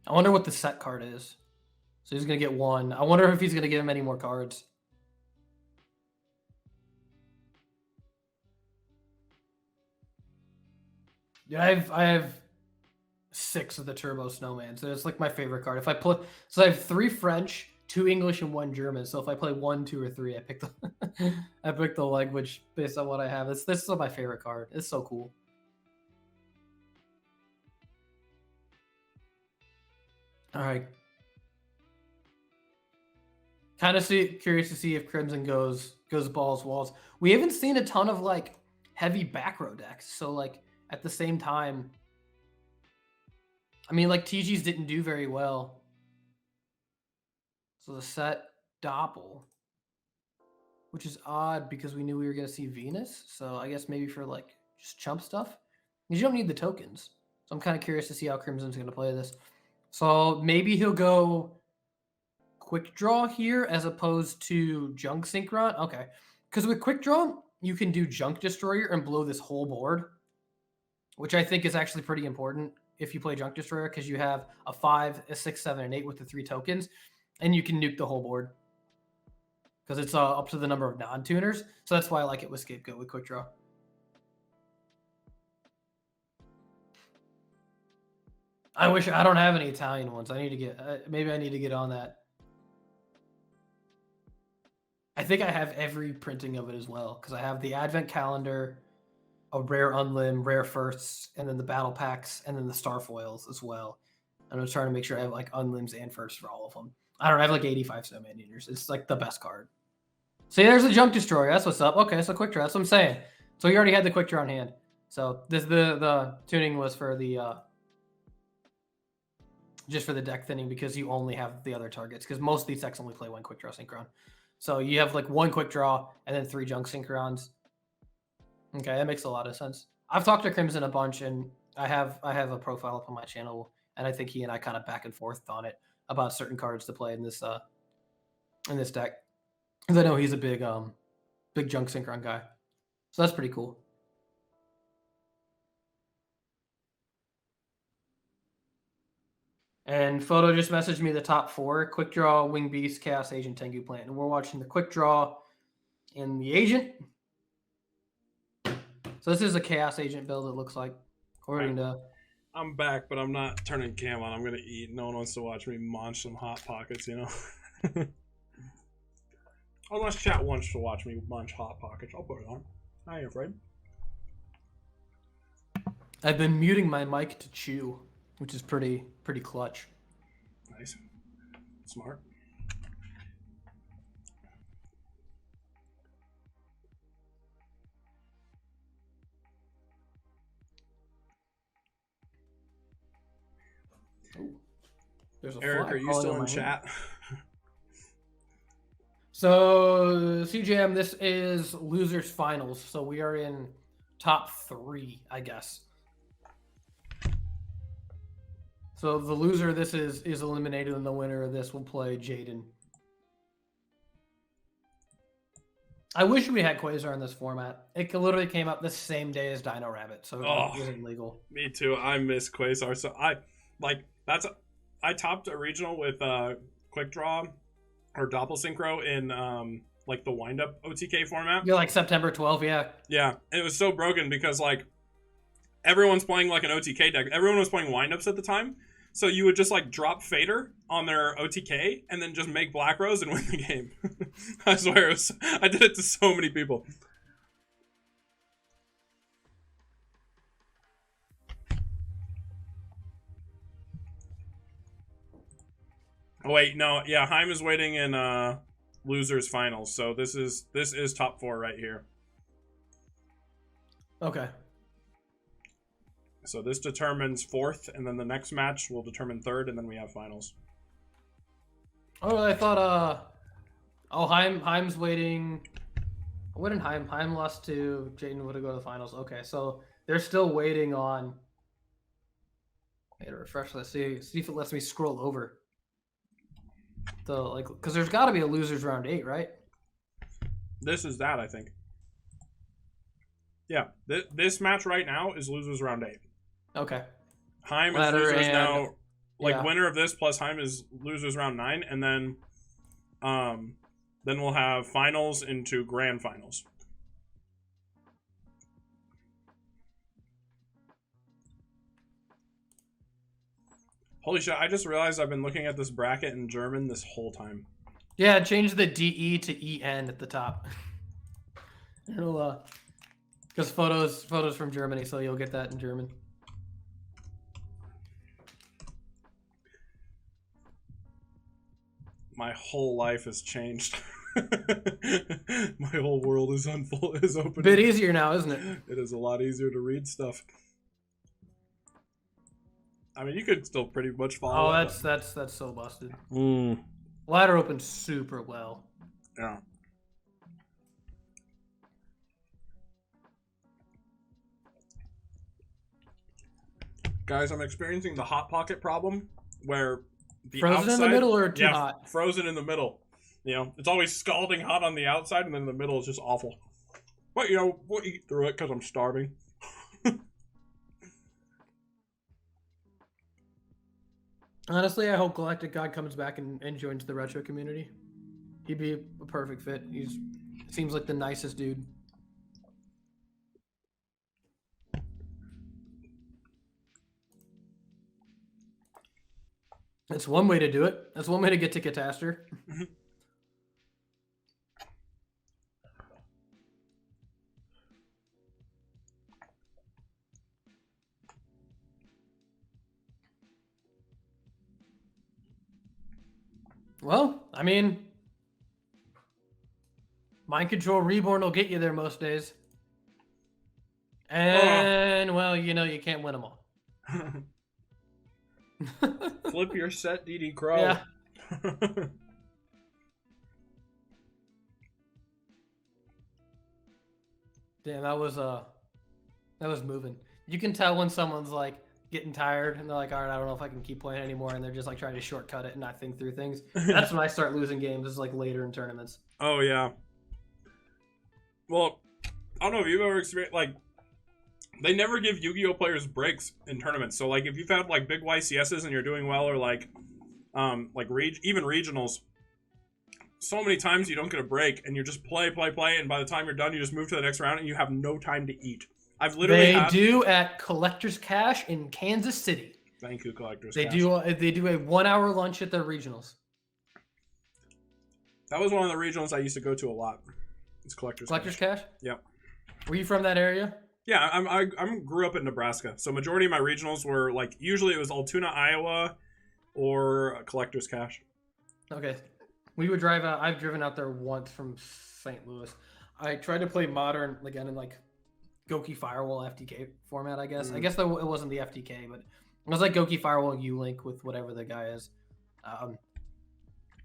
Speaker 2: I wonder what the set card is. So he's gonna get one. I wonder if he's gonna give him any more cards. Yeah, I have 6 of the Turbo Snowman, so it's like my favorite card. If I play, so I have 3 French, 2 English, and 1 German. So if I play 1, 2, or 3, I pick the language based on what I have. This is my favorite card. It's so cool. All right. Kind of curious to see if Crimson goes balls walls. We haven't seen a ton of like heavy back row decks. So like at the same time, I mean like TGs didn't do very well. So the set Doppel, which is odd because we knew we were gonna see Venus. So I guess maybe for like just chump stuff, because you don't need the tokens. So I'm kind of curious to see how Crimson's gonna play this. So maybe he'll go Quick Draw here as opposed to Junk Synchron. Okay, because with Quick Draw you can do Junk Destroyer and blow this whole board, which I think is actually pretty important if you play Junk Destroyer, because you have a 5, a 6, 7, and 8 with the 3 tokens, and you can nuke the whole board because it's up to the number of non-tuners. So that's why I like it with Scapegoat with Quick Draw. I wish I don't have any Italian ones. I need to get maybe I need to get on that. I think I have every printing of it as well, because I have the Advent Calendar, a rare Unlim, rare firsts, and then the battle packs, and then the star foils as well. And I'm trying to make sure I have like Unlims and firsts for all of them. I don't know, I have like 85 Snowman Eaters. It's like the best card. See, there's the Junk Destroyer. That's what's up. Okay, so Quick Draw. That's what I'm saying. So you already had the Quick Draw in hand. So this the tuning was for the just for the deck thinning, because you only have the other targets, because most of these decks only play 1 Quick Draw Synchron. So you have like 1 Quick Draw and then 3 Junk Synchrons. Okay, that makes a lot of sense. I've talked to Crimson a bunch, and I have a profile up on my channel, and I think he and I kind of back and forth on it about certain cards to play in this deck. Because I know he's a big Junk Synchron guy. So that's pretty cool. And Photo just messaged me the top 4: Quick Draw, Wing Beast, Chaos Agent, Tengu Plant. And we're watching the Quick Draw in the Agent. So this is a Chaos Agent build, it looks like, according to...
Speaker 3: I'm back, but I'm not turning cam on. I'm going to eat. No one wants to watch me munch some Hot Pockets, you know? Unless chat wants to watch me munch Hot Pockets, I'll put it on. I ain't afraid.
Speaker 2: I've been muting my mic to chew, which is pretty clutch.
Speaker 1: Nice. Smart.
Speaker 2: There's a
Speaker 1: Eric,
Speaker 2: fly
Speaker 1: are you
Speaker 2: crawling
Speaker 1: still
Speaker 2: on
Speaker 1: in
Speaker 2: my
Speaker 1: chat?
Speaker 2: hand. So CJM, this is losers finals. So we are in top 3, I guess. So the loser of this is eliminated, and the winner of this will play Jaden. I wish we had Quasar in this format. It literally came out the same day as Dino Rabbit, so it wasn't legal.
Speaker 1: Me too. I miss Quasar. So I topped a regional with Quickdraw or Doppelsynchro in like the wind-up OTK format.
Speaker 2: You're like September 12th, yeah.
Speaker 1: Yeah, it was so broken because like everyone's playing like an OTK deck. Everyone was playing wind-ups at the time. So you would just like drop Fader on their OTK and then just make Black Rose and win the game. I swear, I did it to so many people. Oh wait, no, yeah, Heim is waiting in losers finals. So this is top 4 right here.
Speaker 2: Okay.
Speaker 1: So this determines 4th, and then the next match will determine 3rd, and then we have finals.
Speaker 2: Oh, I thought, Heim's waiting. What did Heim? Heim lost to Jaden, would have go to the finals. Okay, so they're still waiting on. I gotta refresh. Let's see if it lets me scroll over. Because there's got to be a losers round 8, right?
Speaker 1: This is that, I think. Yeah, this match right now is losers round 8.
Speaker 2: Okay.
Speaker 1: Heim is losers now. Like winner of this plus Heim is losers round 9, and then we'll have finals into grand finals. Holy shit! I just realized I've been looking at this bracket in German this whole time.
Speaker 2: Yeah, change the DE to EN at the top. It'll because photos from Germany, so you'll get that in German.
Speaker 1: My whole life has changed. My whole world is open.
Speaker 2: A bit easier now, isn't it?
Speaker 1: It is a lot easier to read stuff. I mean, you could still pretty much follow.
Speaker 2: Oh, that's so busted.
Speaker 1: Mm.
Speaker 2: Ladder opens super well.
Speaker 1: Yeah. Guys, I'm experiencing the hot pocket problem where the
Speaker 2: frozen
Speaker 1: outside,
Speaker 2: in the middle or too hot?
Speaker 1: Frozen in the middle. You know, it's always scalding hot on the outside, and then in the middle is just awful. But we'll eat through it because I'm starving.
Speaker 2: Honestly, I hope Galactic God comes back and joins the retro community. He'd be a perfect fit. Seems like the nicest dude. That's one way to do it. That's one way to get to Cataster. Well, I mean, Mind Control Reborn will get you there most days. And, well, you can't win them all.
Speaker 1: Flip your set, DD Crow.
Speaker 2: Yeah. Damn, that was moving. You can tell when someone's like getting tired and they're like, all right, I don't know if I can keep playing anymore, and they're just like trying to shortcut it and not think through things. That's when I start losing games, is like later in tournaments.
Speaker 1: Oh yeah. Well, I don't know if you've ever experienced, like, they never give Yu-Gi-Oh players breaks in tournaments. So like if you've had like big YCSs and you're doing well, or like even regionals, so many times you don't get a break and you just play, and by the time you're done, you just move to the next round and you have no time to eat. I've literally
Speaker 2: do at Collector's Cash in Kansas City.
Speaker 1: Thank you, Collector's
Speaker 2: Cash. They do a 1 hour lunch at their regionals.
Speaker 1: That was one of the regionals I used to go to a lot. It's Collector's
Speaker 2: Cash?
Speaker 1: Yep.
Speaker 2: Were you from that area?
Speaker 1: Yeah, I grew up in Nebraska, so majority of my regionals were like, usually it was Altoona, Iowa,
Speaker 3: or a collector's cache.
Speaker 2: Okay. We would drive out. I've driven out there once from St. Louis. I tried to play Modern again in like Goki Firewall FTK format, I guess. I guess it wasn't the FTK, but it was like Goki Firewall U-Link with whatever the guy is.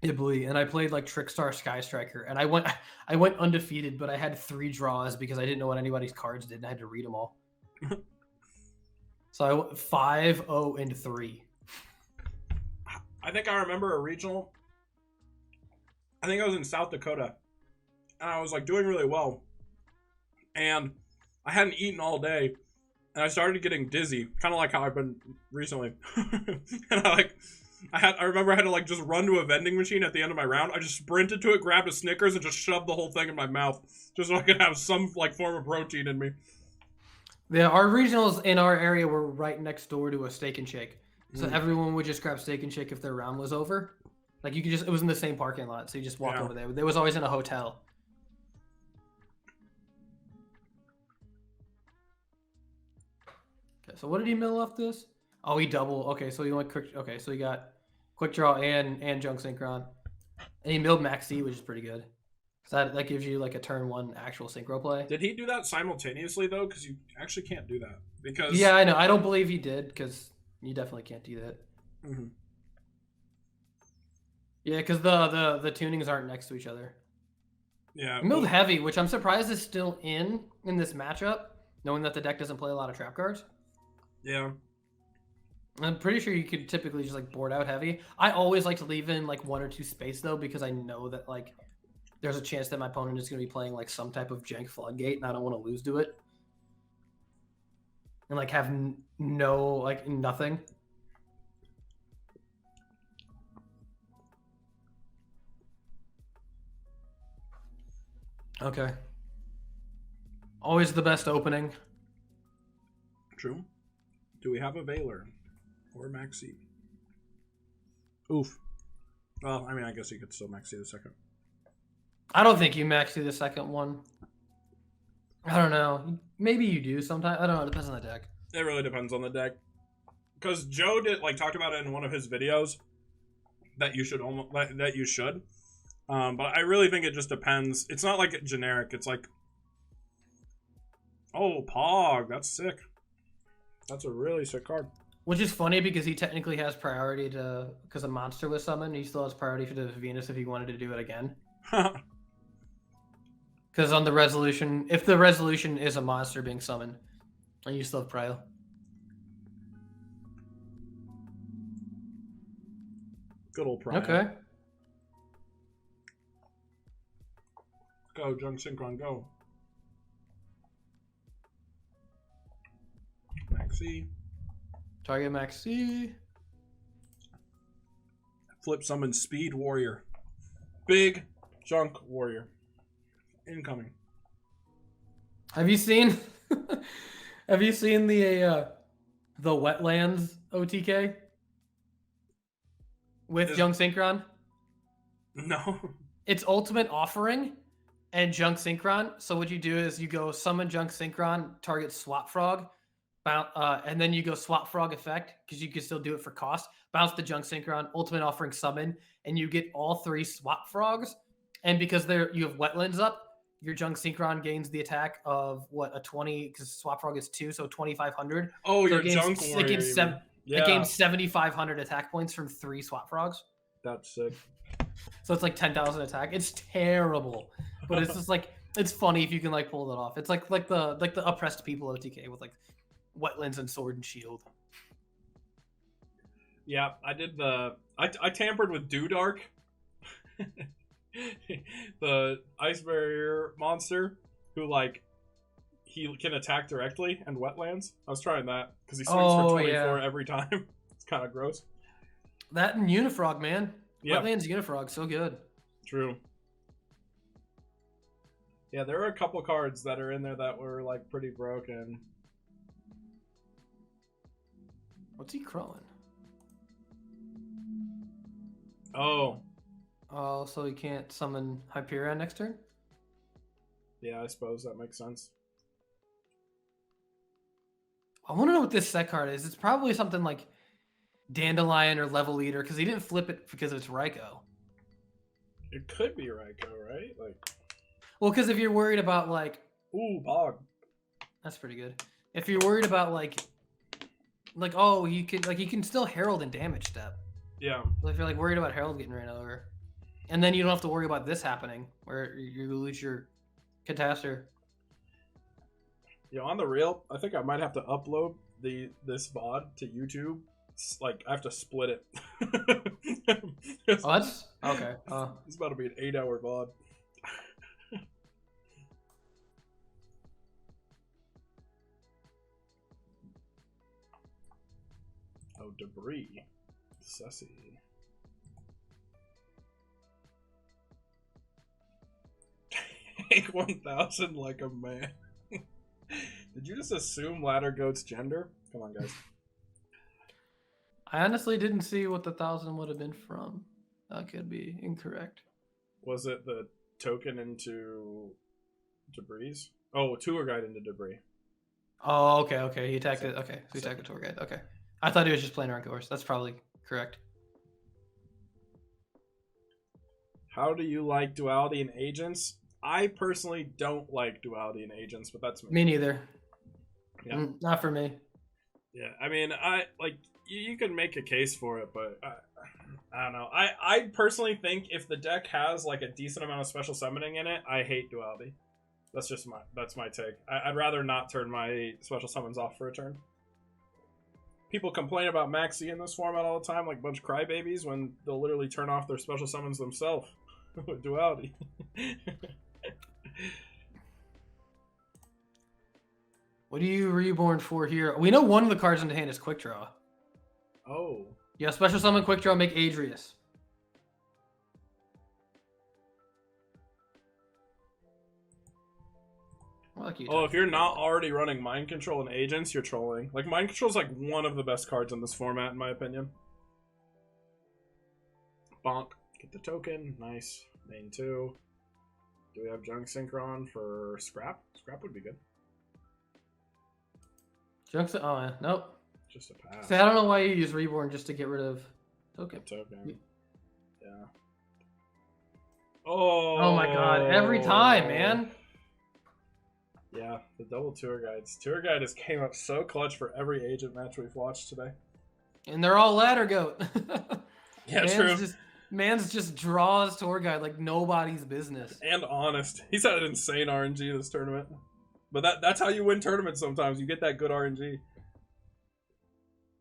Speaker 2: Ibly, and I played like Trickstar Sky Striker, and I went undefeated, but I had 3 draws because I didn't know what anybody's cards did, and I had to read them all. So I went 5-0-3.
Speaker 3: I think I remember a regional. I think I was in South Dakota, and I was like doing really well, and I hadn't eaten all day, and I started getting dizzy, kind of like how I've been recently. And I remember I had to like just run to a vending machine at the end of my round. I just sprinted to it, grabbed a Snickers, and just shoved the whole thing in my mouth, just so I could have some like form of protein in me.
Speaker 2: Yeah, our regionals in our area were right next door to a Steak and Shake, so everyone would just grab Steak and Shake if their round was over. Like you could just, it was in the same parking lot, so you just walk over there. There was always in a hotel. Okay, so what did he mill off this? Oh, he double. Okay, so he went quick. Okay, so he got Quickdraw and Junk Synchron, and he milled Maxi, which is pretty good. So that gives you like a turn 1 actual synchro play.
Speaker 3: Did he do that simultaneously though? Because you actually can't do that. Because
Speaker 2: yeah, I know. I don't believe he did because you definitely can't do that.
Speaker 3: Mm-hmm.
Speaker 2: Yeah, because the tunings aren't next to each other.
Speaker 3: Yeah,
Speaker 2: He milled heavy, which I'm surprised is still in this matchup, knowing that the deck doesn't play a lot of trap cards.
Speaker 3: Yeah.
Speaker 2: I'm pretty sure you could typically just like board out heavy. I always like to leave in like 1 or 2 space though, because I know that like there's a chance that my opponent is going to be playing like some type of jank floodgate, and I don't want to lose to it. And like have no like nothing. Okay. Always the best opening.
Speaker 3: True. Do we have a Valor or Maxi? Oof. Well, I mean, I guess you could still Maxi the second.
Speaker 2: I don't think you maxi the second one. I don't know. Maybe you do sometimes. I don't know. It depends on the deck.
Speaker 3: It really depends on the deck. Because Joe talked about it in one of his videos that you should but I really think it just depends. It's not like generic. It's like, oh, Pog, that's sick. That's a really sick card.
Speaker 2: Which is funny because he technically has priority to, because a monster was summoned, he still has priority for the Venus if he wanted to do it again. Because on the resolution, if the resolution is a monster being summoned, and you still have prio.
Speaker 3: Good old prio.
Speaker 2: Okay.
Speaker 3: Go, Junk Synchron, go. Maxi.
Speaker 2: Target Maxi.
Speaker 3: Flip summon Speed Warrior. Big Junk Warrior. Incoming.
Speaker 2: Have you seen have you seen the Wetlands OTK? With Junk Synchron?
Speaker 3: No.
Speaker 2: It's Ultimate Offering and Junk Synchron. So what you do is you go summon Junk Synchron, target Swap Frog, and then you go Swap Frog effect, because you can still do it for cost. Bounce the Junk Synchron, Ultimate Offering summon, and you get all 3 Swap Frogs. And because you have Wetlands up, your Junk Synchron gains the attack of a 20, because Swap Frog is 2, so 2,500.
Speaker 3: Oh,
Speaker 2: so
Speaker 3: your Junk Warrior.
Speaker 2: It gains 7,500 attack points from 3 Swap Frogs.
Speaker 3: That's sick.
Speaker 2: So it's like 10,000 attack. It's terrible, but it's just like, it's funny if you can like pull it off. It's like the oppressed people OTK with like Wetlands and Sword and Shield.
Speaker 3: Yeah, I did I tampered with Dewdark. The ice barrier monster who like he can attack directly and Wetlands. I was trying that because he swings for 24 every time. It's kind of gross.
Speaker 2: That and Unifrog, man.
Speaker 3: Yeah.
Speaker 2: Wetlands Unifrog, so good.
Speaker 3: True. Yeah, there are a couple cards that are in there that were like pretty broken.
Speaker 2: What's he crowing?
Speaker 3: Oh.
Speaker 2: Oh, so he can't summon Hyperion next turn?
Speaker 3: Yeah, I suppose that makes sense.
Speaker 2: I want to know what this set card is. It's probably something like Dandelion or Level Leader because he didn't flip it because it's Raikou.
Speaker 3: It could be Raikou, right? Like,
Speaker 2: Well, because if you're worried about like,
Speaker 3: ooh, Bog.
Speaker 2: that's pretty good. If you're worried about like oh, you can still Herald and damage step.
Speaker 3: Yeah.
Speaker 2: So if you're like worried about Herald getting ran over, and then you don't have to worry about this happening where you lose your Catastor.
Speaker 3: Yeah, on the real, I think I might have to upload this VOD to YouTube. Like, I have to split it.
Speaker 2: Oh, that's okay.
Speaker 3: It's about to be an 8-hour VOD. Oh, debris. Sussy. Take 1,000 like a man. Did you just assume Ladder Goat's gender? Come on, guys.
Speaker 2: I honestly didn't see what the 1,000 would have been from. That could be incorrect.
Speaker 3: Was it the token into debris? Oh, tour guide into debris.
Speaker 2: Oh, okay. He attacked it. Okay, so he attacked the tour guide. Okay. I thought he was just playing around course. That's probably correct.
Speaker 3: How do you like duality in agents? I personally don't like duality in agents, but that's me.
Speaker 2: Me neither.
Speaker 3: Yeah.
Speaker 2: Not for me.
Speaker 3: Yeah, I mean, you can make a case for it, but I don't know. I personally think if the deck has like a decent amount of special summoning in it, I hate duality. That's my take. I'd rather not turn my special summons off for a turn. People complain about Maxi in this format all the time, like a bunch of crybabies, when they'll literally turn off their special summons themselves with duality.
Speaker 2: What are you reborn for here? We know one of the cards in the hand is Quickdraw.
Speaker 3: Oh.
Speaker 2: Yeah, special summon Quickdraw, make Adrius. Like you.
Speaker 3: Oh, if you're not already running Mind Control and Agents, you're trolling. Like, Mind Control is like one of the best cards in this format, in my opinion. Bonk. Get the token. Nice. Main 2. Do we have Junk Synchron for Scrap? Scrap would be good.
Speaker 2: Junk's. Oh, yeah. Nope.
Speaker 3: Just a pass.
Speaker 2: See, I don't know why you use Reborn just to get rid of token.
Speaker 3: Token. Yeah. Oh.
Speaker 2: Oh my god! Every time, man.
Speaker 3: Yeah, the double tour guides. Tour guide has came up so clutch for every agent match we've watched today.
Speaker 2: And they're all ladder goat.
Speaker 3: Yeah, true.
Speaker 2: Man's just draws tour guide like nobody's business.
Speaker 3: And honest. He's had an insane RNG this tournament. But that's how you win tournaments sometimes. You get that good RNG.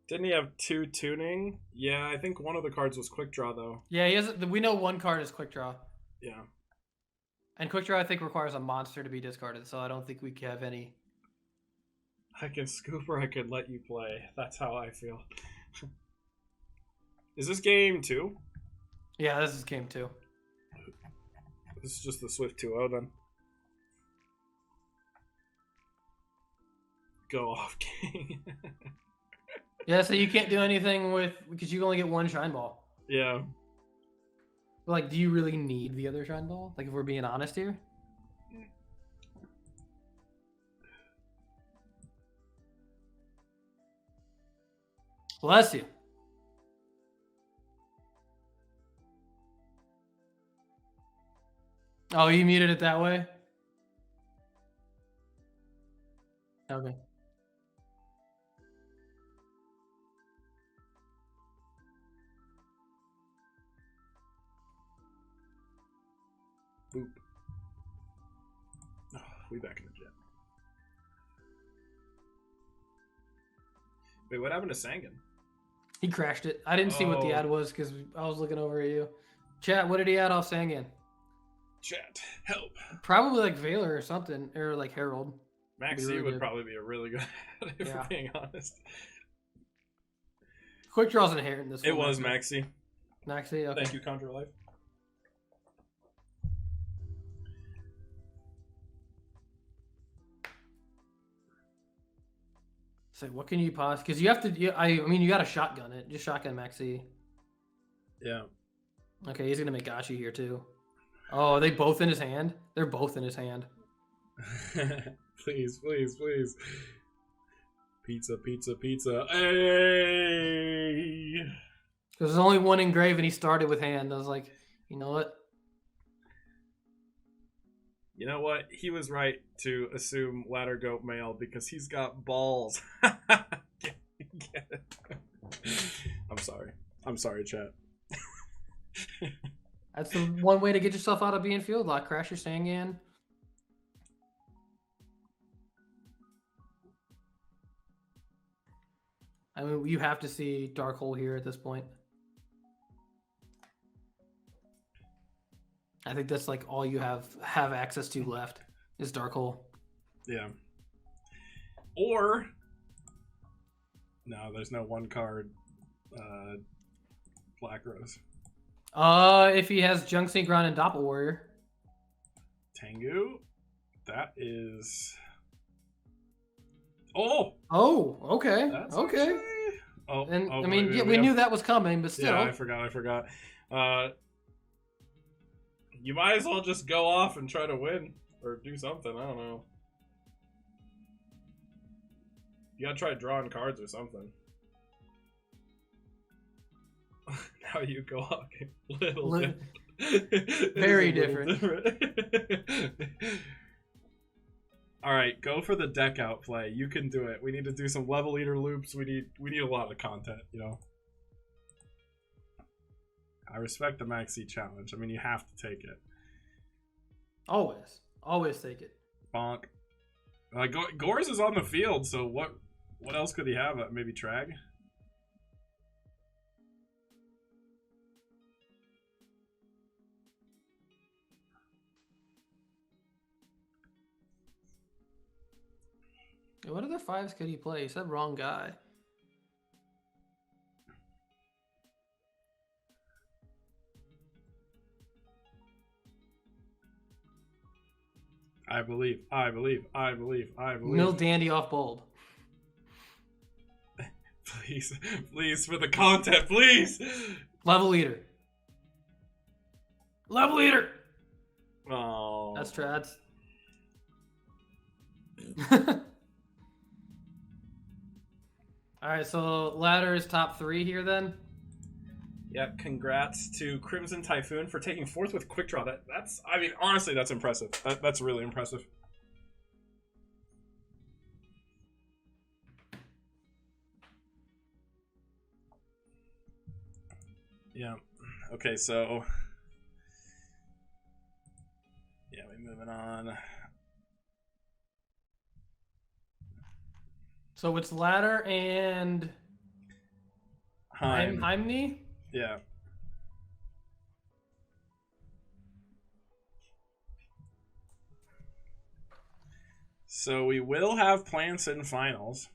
Speaker 3: Didn't he have 2 tuning? Yeah, I think one of the cards was Quickdraw, though.
Speaker 2: Yeah, he has. We know one card is Quickdraw.
Speaker 3: Yeah.
Speaker 2: And Quickdraw, I think, requires a monster to be discarded, so I don't think we can have any.
Speaker 3: I can scoop or I can let you play. That's how I feel. Is this game 2?
Speaker 2: Yeah, this is game 2.
Speaker 3: This is just the Swift 2-0 then. Go off, King.
Speaker 2: Yeah, so you can't do anything because you only get one Shine Ball.
Speaker 3: Yeah.
Speaker 2: Like, do you really need the other Shine Ball? Like, if we're being honest here? Bless you. Oh, you muted it that way? Okay.
Speaker 3: Boop. Oh, we back in the jet. Wait, what happened to Sangan?
Speaker 2: He crashed it. I didn't see what the ad was because I was looking over at you. Chat, what did he add off Sangan?
Speaker 3: Chat, help.
Speaker 2: Probably like Valor or something, or like Herald.
Speaker 3: Maxi
Speaker 2: really
Speaker 3: would
Speaker 2: good.
Speaker 3: probably be a really good ad, if we're being honest.
Speaker 2: Quick Draw's inherent in this one.
Speaker 3: It was Maxi.
Speaker 2: Maxi, okay.
Speaker 3: Thank you, Contra Life.
Speaker 2: So what can you pause? Because you have to. I mean, you got to shotgun it. Just shotgun Maxi.
Speaker 3: Yeah.
Speaker 2: Okay, he's gonna make Gachi here too. Oh, are they both in his hand? They're both in his hand.
Speaker 3: Please, please, please. Pizza, pizza, pizza. Hey!
Speaker 2: There's only one engrave, and he started with hand. I was like, you know what?
Speaker 3: You know what? He was right to assume ladder goat male because he's got balls. Get it. I'm sorry. I'm sorry, chat.
Speaker 2: That's the one way to get yourself out of being field lock. Crash your Sangan. I mean, you have to see Dark Hole here at this point. I think that's like all you have access to left is Dark Hole.
Speaker 3: Yeah. Or no, there's no one card Black Rose.
Speaker 2: If he has Junk Sync Ground and Doppel Warrior.
Speaker 3: Tengu? That is Oh,
Speaker 2: okay.
Speaker 3: that's
Speaker 2: Okay.
Speaker 3: actually...
Speaker 2: And I
Speaker 3: wait,
Speaker 2: mean,
Speaker 3: wait,
Speaker 2: yeah,
Speaker 3: we
Speaker 2: we
Speaker 3: have-
Speaker 2: knew that was coming, but still.
Speaker 3: Yeah, I forgot. You might as well just go off and try to win or do something. I don't know. You gotta try drawing cards or something. Now you go off a little
Speaker 2: Li-
Speaker 3: bit.
Speaker 2: Very
Speaker 3: It is a little
Speaker 2: different.
Speaker 3: All right, go for the deck out play. You can do it. We need to do some level leader loops. We need a lot of content, you know. I respect the Maxi challenge. I mean, you have to take it.
Speaker 2: Always take it.
Speaker 3: Bonk. Like Gores is on the field, so what else could he have? Maybe Trag?
Speaker 2: What other fives could he play? He said wrong guy.
Speaker 3: I believe.
Speaker 2: Mill Dandy off Bulb.
Speaker 3: Please, for the content, please!
Speaker 2: Level leader. Level leader!
Speaker 3: Oh.
Speaker 2: That's Trads. Alright, so ladder is top 3 here then.
Speaker 3: Yeah, congrats to Crimson Typhoon for taking 4th with Quickdraw. That's, I mean, honestly, that's impressive. That's really impressive. Yeah. Okay, so... Yeah, we're moving on.
Speaker 2: So it's ladder and
Speaker 3: Heim.
Speaker 2: Heimney?
Speaker 3: Yeah. So we will have plants in finals.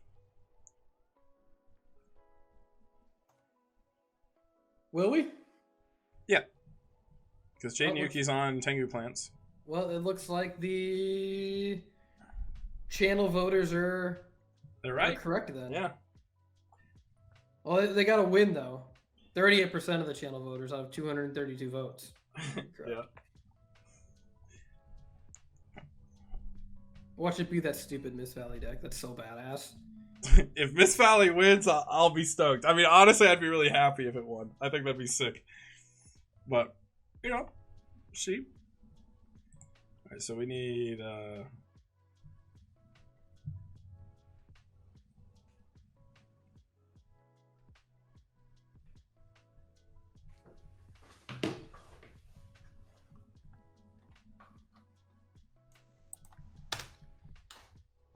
Speaker 2: Will we?
Speaker 3: Yeah. Because Jaden
Speaker 2: Oh,
Speaker 3: Yuki's on Tengu plants.
Speaker 2: Well, it looks like the channel voters are
Speaker 3: They're right.
Speaker 2: correct then.
Speaker 3: Yeah.
Speaker 2: Well, they got to win though. 38% of the channel voters out of 232 votes.
Speaker 3: Yeah.
Speaker 2: Watch it be that stupid Miss Valley deck. That's so badass.
Speaker 3: If Miss Valley wins, I'll be stoked. I mean, honestly, I'd be really happy if it won. I think that'd be sick. But, you know, sheep. All right, so we need...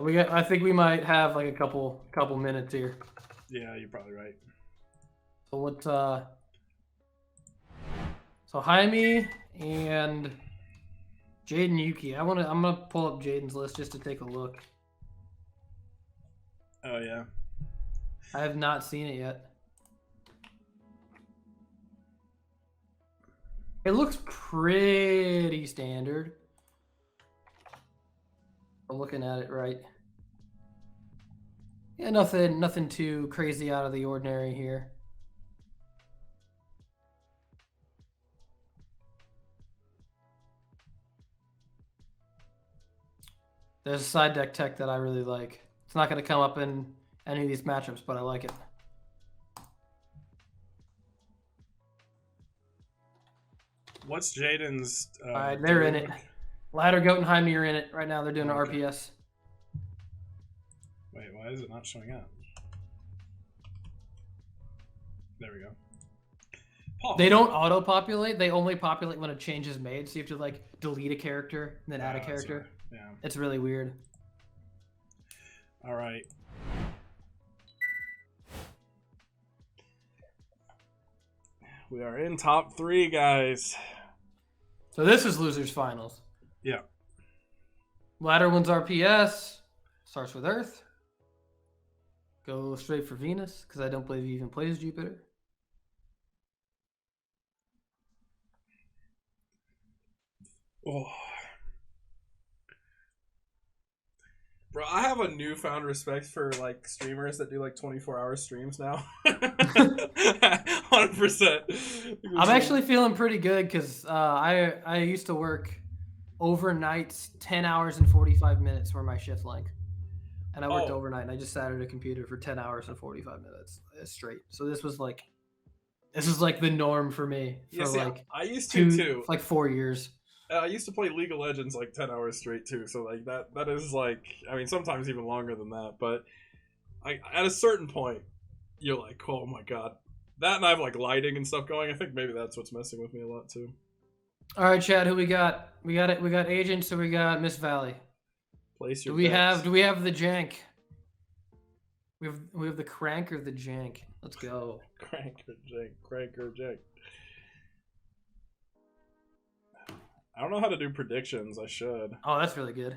Speaker 2: I think we might have like a couple minutes here.
Speaker 3: Yeah, you're probably right.
Speaker 2: So what? So Jaime and Jaden Yuki. I'm gonna pull up Jaden's list just to take a look.
Speaker 3: Oh, yeah.
Speaker 2: I have not seen it yet. It looks pretty standard. I'm looking at it right. Yeah, nothing too crazy out of the ordinary here. There's a side deck tech that I really like. It's not going to come up in any of these matchups, but I like it.
Speaker 1: What's Jaden's?
Speaker 2: All right, they're in it. Ladder, Gotenheim, you're in it right now. They're doing an
Speaker 1: Okay.
Speaker 2: RPS.
Speaker 1: Wait, why is it not showing up? There we go. Paul.
Speaker 2: They don't auto-populate. They only populate when a change is made. So you have to like delete a character and then add a
Speaker 1: that's
Speaker 2: character.
Speaker 1: right. Yeah.
Speaker 2: It's really weird.
Speaker 1: All right. We are in top 3, guys.
Speaker 2: So this is losers finals.
Speaker 1: Yeah.
Speaker 2: Ladder wins RPS. Starts with Earth. Go straight for Venus because I don't believe he even plays Jupiter.
Speaker 1: Oh.
Speaker 3: Bro, I have a newfound respect for like streamers that do like 24-hour streams now. 100%.
Speaker 2: I'm actually feeling pretty good because I used to work overnights 10 hours and 45 minutes for my shift length. And I worked overnight and I just sat at a computer for 10 hours and 45 minutes straight. So this was like the norm for me for
Speaker 3: I used to too.
Speaker 2: Like 4 years.
Speaker 3: I used to play League of Legends like 10 hours straight too, so like that is like, I mean, sometimes even longer than that, but at a certain point you're like, oh my god, that, and I have like lighting and stuff going. I think maybe that's what's messing with me a lot too.
Speaker 2: All right, Chad, who we got? We got Agent, so we got Miss Valley.
Speaker 3: Place your
Speaker 2: Do we
Speaker 3: bets.
Speaker 2: have the jank? We have the crank or the jank. Let's go.
Speaker 3: Crank or jank. I don't know how to do predictions. I should.
Speaker 2: Oh, that's really good.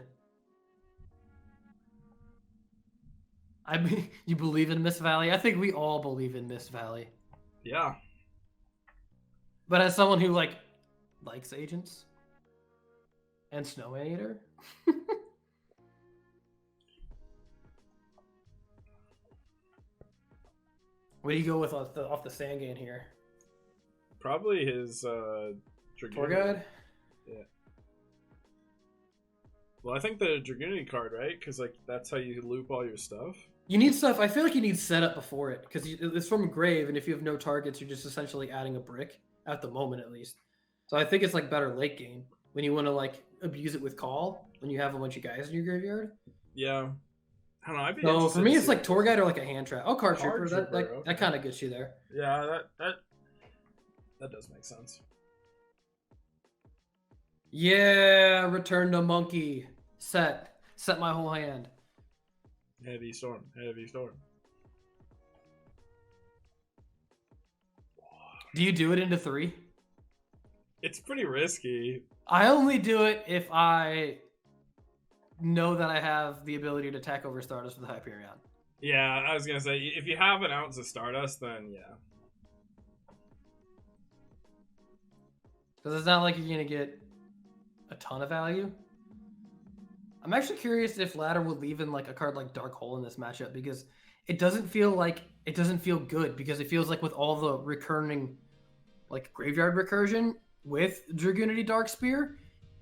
Speaker 2: You believe in Miss Valley? I think we all believe in Miss Valley.
Speaker 3: Yeah.
Speaker 2: But as someone who likes agents and Snowmanator, what do you go with off the Sangan here?
Speaker 3: Probably his
Speaker 2: Tour
Speaker 3: Dragoon.
Speaker 2: guide?
Speaker 3: Yeah. Well, I think the Dragoonity card, right? Because like that's how you loop all your stuff.
Speaker 2: You need stuff. I feel like you need setup before it because it's from Grave, and if you have no targets, you're just essentially adding a brick at the moment, at least. So I think it's like better late game when you want to like abuse it with call when you have a bunch of guys in your graveyard.
Speaker 3: Yeah. I don't know. I'd be
Speaker 2: So
Speaker 3: interested
Speaker 2: for me,
Speaker 3: to
Speaker 2: it's
Speaker 3: see
Speaker 2: like
Speaker 3: what
Speaker 2: Tour
Speaker 3: this
Speaker 2: Guide
Speaker 3: is.
Speaker 2: or like a hand trap. Oh, Card
Speaker 3: Card
Speaker 2: Trooper.
Speaker 3: Trooper,
Speaker 2: That
Speaker 3: okay.
Speaker 2: kind of gets you there.
Speaker 3: Yeah, that does make sense.
Speaker 2: Yeah, return to monkey. Set my whole hand.
Speaker 3: Heavy storm.
Speaker 2: Do you do it into 3?
Speaker 3: It's pretty risky.
Speaker 2: I only do it if I know that I have the ability to attack over Stardust with Hyperion.
Speaker 3: Yeah, I was gonna say if you have an ounce of Stardust, then yeah.
Speaker 2: Because it's not like you're gonna get a ton of value. I'm actually curious if Ladder would leave in like a card like Dark Hole in this matchup because it doesn't feel good because it feels like with all the recurring like graveyard recursion with Dragoonity Dark Spear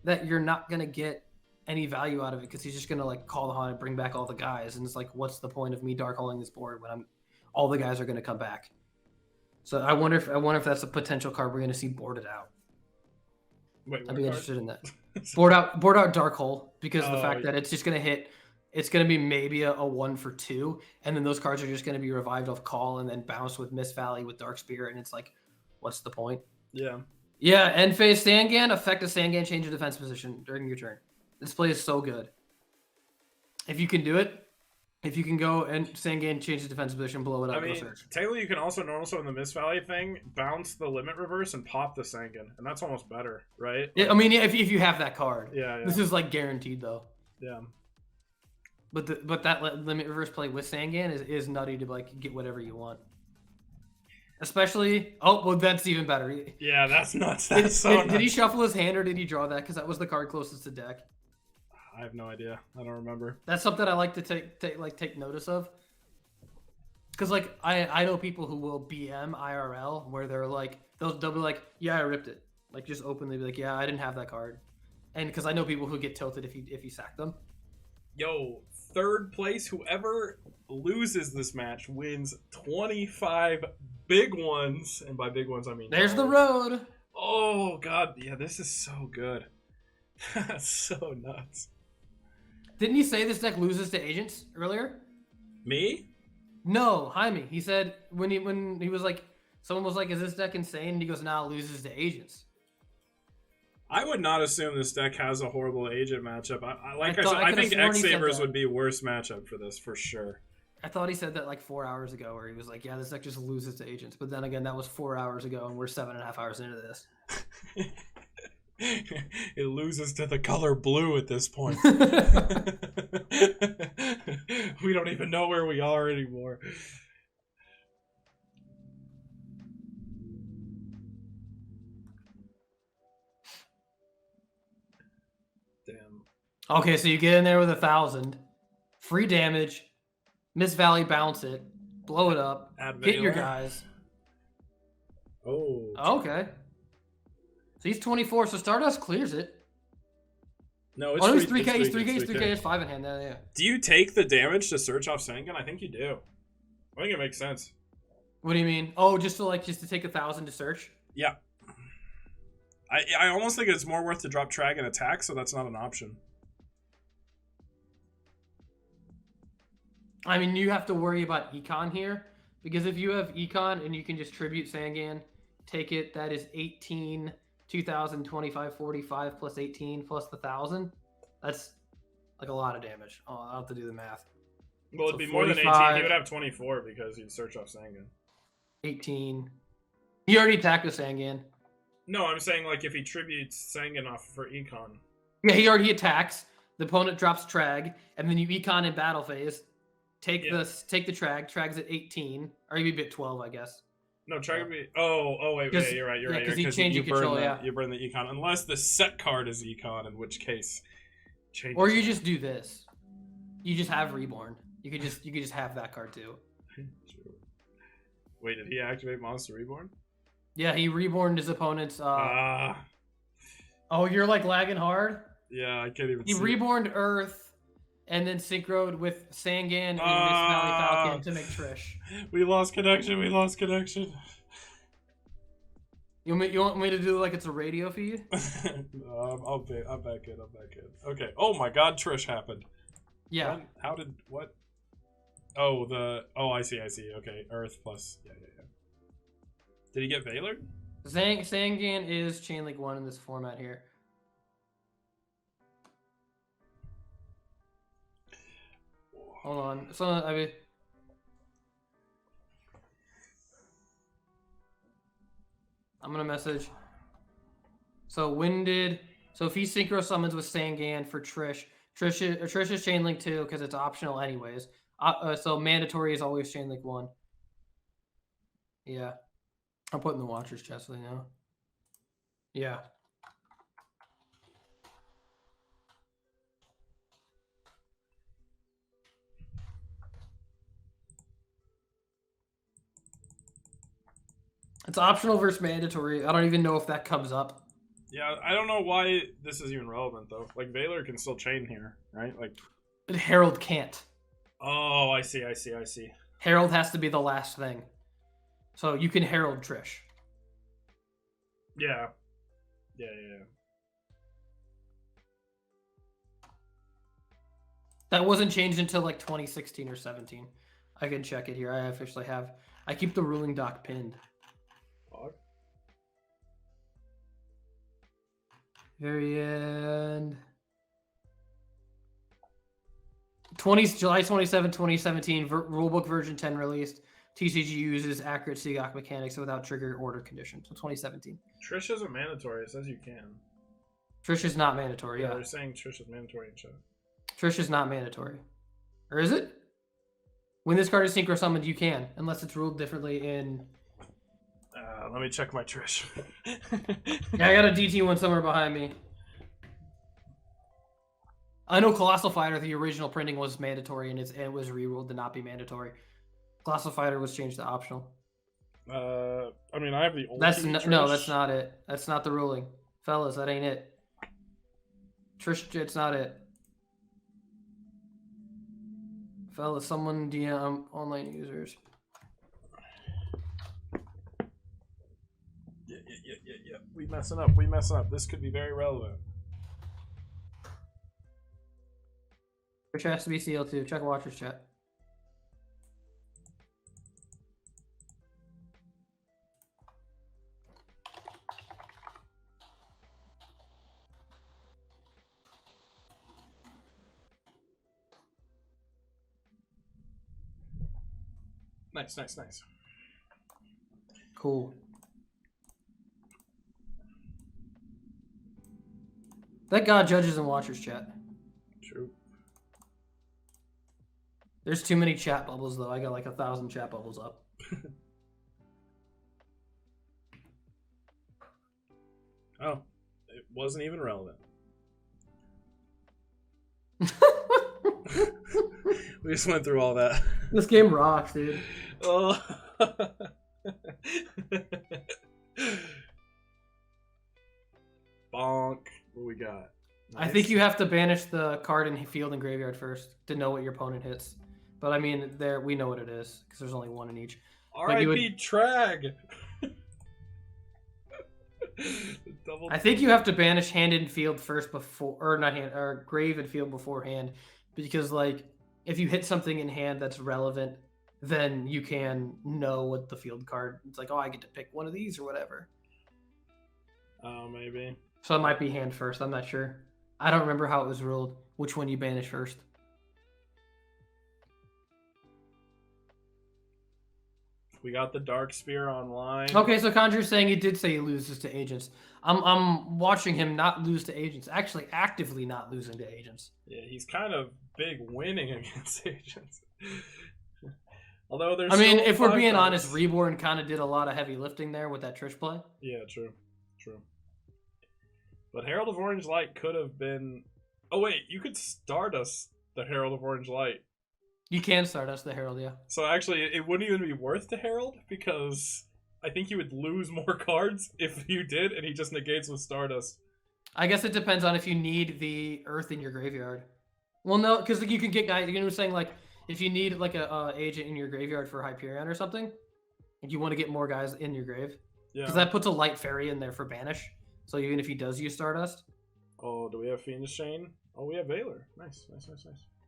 Speaker 2: that you're not gonna get any value out of it because he's just gonna like call the hunt and bring back all the guys, and it's like, what's the point of me dark holing this board when all the guys are gonna come back? So I wonder if that's a potential card we're gonna see boarded out.
Speaker 3: Wait,
Speaker 2: I'd
Speaker 3: what
Speaker 2: be
Speaker 3: card?
Speaker 2: interested in that. Board out Dark Hole because of the fact
Speaker 3: yeah.
Speaker 2: that it's just gonna hit. It's gonna be maybe a 1 for 2, and then those cards are just gonna be revived off call and then bounced with Miss Valley with Dark Spirit, and it's like, what's the point?
Speaker 3: Yeah.
Speaker 2: Yeah, end phase Sangan, effect of Sangan, change your defense position during your turn. This play is so good. If you can do it, if you can go and Sangan change the defense position, blow it up,
Speaker 3: I mean,
Speaker 2: go search.
Speaker 3: technically you can also in the Miss Valley thing bounce the limit reverse and pop the Sangan, and that's almost better, right?
Speaker 2: Yeah, I mean, if you have that card.
Speaker 3: Yeah.
Speaker 2: This is like guaranteed though.
Speaker 3: Yeah.
Speaker 2: But that limit reverse play with Sangan is nutty to like get whatever you want. Especially, that's even better.
Speaker 3: Yeah, that's nuts.
Speaker 2: Did,
Speaker 3: That's so
Speaker 2: did, did he
Speaker 3: nuts.
Speaker 2: shuffle his hand or did he draw that? Because that was the card closest to deck.
Speaker 3: I have no idea. I don't remember.
Speaker 2: That's something I like to take notice of. Because like I know people who will BM IRL where they're like they'll be like, yeah, I ripped it. Like just openly be like, yeah, I didn't have that card. And because I know people who get tilted if you sack them.
Speaker 3: Yo, third place, whoever loses this match wins 25 big ones. And by big ones, I mean
Speaker 2: There's the
Speaker 3: dollars.
Speaker 2: road.
Speaker 3: Oh, God. Yeah, this is so good. That's so nuts.
Speaker 2: Didn't he say this deck loses to agents earlier?
Speaker 3: Me?
Speaker 2: No, Jaime. He said when he was like, someone was like, "Is this deck insane?" And he goes, "Nah, it loses to agents."
Speaker 3: I would not assume this deck has a horrible agent matchup. I
Speaker 2: could've
Speaker 3: think
Speaker 2: sworn he said
Speaker 3: X-Sabers
Speaker 2: that.
Speaker 3: would be worst matchup for this, for sure.
Speaker 2: I thought he said that like 4 hours ago, where he was like, "Yeah, this deck just loses to agents." But then again, that was 4 hours ago, and we're 7.5 hours into this.
Speaker 3: It loses to the color blue at this point. We don't even know where we are anymore. Damn.
Speaker 2: Okay, so you get in there with 1,000, free damage, Miss Valley bounce it, blow it up,
Speaker 3: Add
Speaker 2: hit your
Speaker 3: Valor.
Speaker 2: guys.
Speaker 3: Oh.
Speaker 2: Okay. So he's 24, so Stardust clears it.
Speaker 3: No, it's
Speaker 2: Oh, he's
Speaker 3: free-
Speaker 2: 3K,
Speaker 3: it's
Speaker 2: he's 3K, he's 3K, he's 5 in hand. Yeah.
Speaker 3: Do you take the damage to search off Sengen? I think you do. I think it makes sense.
Speaker 2: What do you mean? Oh, just to take 1,000 to search?
Speaker 3: Yeah. I almost think it's more worth to drop Trag and attack, so that's not an option.
Speaker 2: I mean, you have to worry about Econ here, because if you have Econ and you can just tribute Sangan, take it, that is 18, 2,000, 25, 45 plus 18 plus the 1,000. That's like a lot of damage. Oh, I'll have to do the math.
Speaker 3: Well, it'd
Speaker 2: So
Speaker 3: be more than 18.
Speaker 2: 45.
Speaker 3: He would have 24 because he'd search off Sangan.
Speaker 2: 18. He already attacked with Sangan.
Speaker 3: No, I'm saying like if he tributes Sangan off for Econ.
Speaker 2: Yeah, he already attacks. The opponent drops Trag, and then you Econ in battle phase. Take the Trag. Trag's at 18, or maybe at 12, I guess.
Speaker 3: No, Trag would be. Oh, wait, you're right. You're right.
Speaker 2: Because he
Speaker 3: Because
Speaker 2: changed
Speaker 3: you burn
Speaker 2: control.
Speaker 3: the,
Speaker 2: Yeah.
Speaker 3: you burn the Econ unless the set card is Econ, in which case changes.
Speaker 2: Or you just do this. You just have Reborn. You could just have that card too.
Speaker 3: Wait, did he activate Monster Reborn?
Speaker 2: Yeah, he reborned his opponent's. Oh, you're like lagging hard.
Speaker 3: Yeah, I can't even.
Speaker 2: He
Speaker 3: see.
Speaker 2: reborned Earth, and then synchroed with Sangan and Miss Valley Falcon to make Trish.
Speaker 3: We lost connection. We lost connection.
Speaker 2: You want me to do like it's a radio feed?
Speaker 3: I'm back in. Okay. Oh my God, Trish happened.
Speaker 2: Yeah.
Speaker 3: When? How did what? Oh, I see. Okay, Earth plus. Yeah. Did he get Valor?
Speaker 2: Sangan is Chain Link 1 in this format here. Hold on. So I'm gonna message. So if he synchro summons with Sangan for Trish is Chain Link 2 because it's optional anyways. So mandatory is always Chain Link 1. Yeah. I'm putting the Watchers chat so they know. Yeah. It's optional versus mandatory. I don't even know if that comes up.
Speaker 3: Yeah, I don't know why this is even relevant though. Like Valor can still chain here, right? Like
Speaker 2: But Herald can't.
Speaker 3: Oh, I see.
Speaker 2: Herald has to be the last thing. So you can Herald Trish.
Speaker 3: Yeah.
Speaker 2: That wasn't changed until like 2016 or 17. I can check it here. I officially have. I keep the ruling doc pinned. Very end. July 27, 2017, rulebook version 10 released. TCG uses accurate Seagok mechanics without trigger order condition. So 2017.
Speaker 3: Trish isn't mandatory. It says you can.
Speaker 2: Trish is not mandatory. Yeah,
Speaker 3: they're saying Trish is mandatory in chat.
Speaker 2: Trish is not mandatory. Or is it? When this card is synchro summoned, you can, unless it's ruled differently in.
Speaker 3: Let me check my Trish.
Speaker 2: Yeah, I got a DT one somewhere behind me. I know Colossal Fighter, the original printing was mandatory, and it was reruled to not be mandatory. Colossal Fighter was changed to optional.
Speaker 3: I mean, I have the old.
Speaker 2: No, that's not it. That's not the ruling, fellas. That ain't it. Trish, it's not it. Fellas, someone DM online users.
Speaker 3: Yeah. We messing up. This could be very relevant.
Speaker 2: Which has to be CL2. Check watchers chat.
Speaker 3: Nice.
Speaker 2: Cool. Thank God judges and watchers chat.
Speaker 3: True.
Speaker 2: There's too many chat bubbles though. I got like 1,000 chat bubbles up.
Speaker 3: Oh, it wasn't even relevant. We just went through all that.
Speaker 2: This game rocks, dude.
Speaker 3: Oh. Bonk. What we got?
Speaker 2: I think you have to banish the card in field and graveyard first to know what your opponent hits. But I mean, there we know what it is because there's only one in each.
Speaker 3: R.I.P. Trag.
Speaker 2: I think you have to banish hand and field first before, or not hand, or grave and field beforehand, because like if you hit something in hand that's relevant, then you can know what the field card. It's like, oh, I get to pick one of these or whatever.
Speaker 3: Oh, maybe.
Speaker 2: So it might be hand first. I'm not sure. I don't remember how it was ruled. Which one you banish first?
Speaker 3: We got the Dark Spear online.
Speaker 2: Okay, so Conjure's saying he did say he loses to agents. I'm watching him not lose to agents. Actually, actively not losing to agents.
Speaker 3: Yeah, he's kind of big winning against agents. Although there's.
Speaker 2: I mean, if we're being honest, Reborn kind of did a lot of heavy lifting there with that Trish play.
Speaker 3: Yeah, true. But Herald of Orange Light could have been. Oh wait, you could Stardust the Herald of Orange Light.
Speaker 2: You can Stardust the Herald, yeah.
Speaker 3: So actually, it wouldn't even be worth to Herald because I think you would lose more cards if you did, and he just negates with Stardust.
Speaker 2: I guess it depends on if you need the Earth in your graveyard. Well, no, because you can get guys. You know what I'm saying? Like, if you need like a agent in your graveyard for Hyperion or something, and you want to get more guys in your grave, because that puts a light fairy in there for banish. So even if he does use Stardust.
Speaker 3: Oh, do we have Fiendish Chain? Oh, we have Valor. Nice.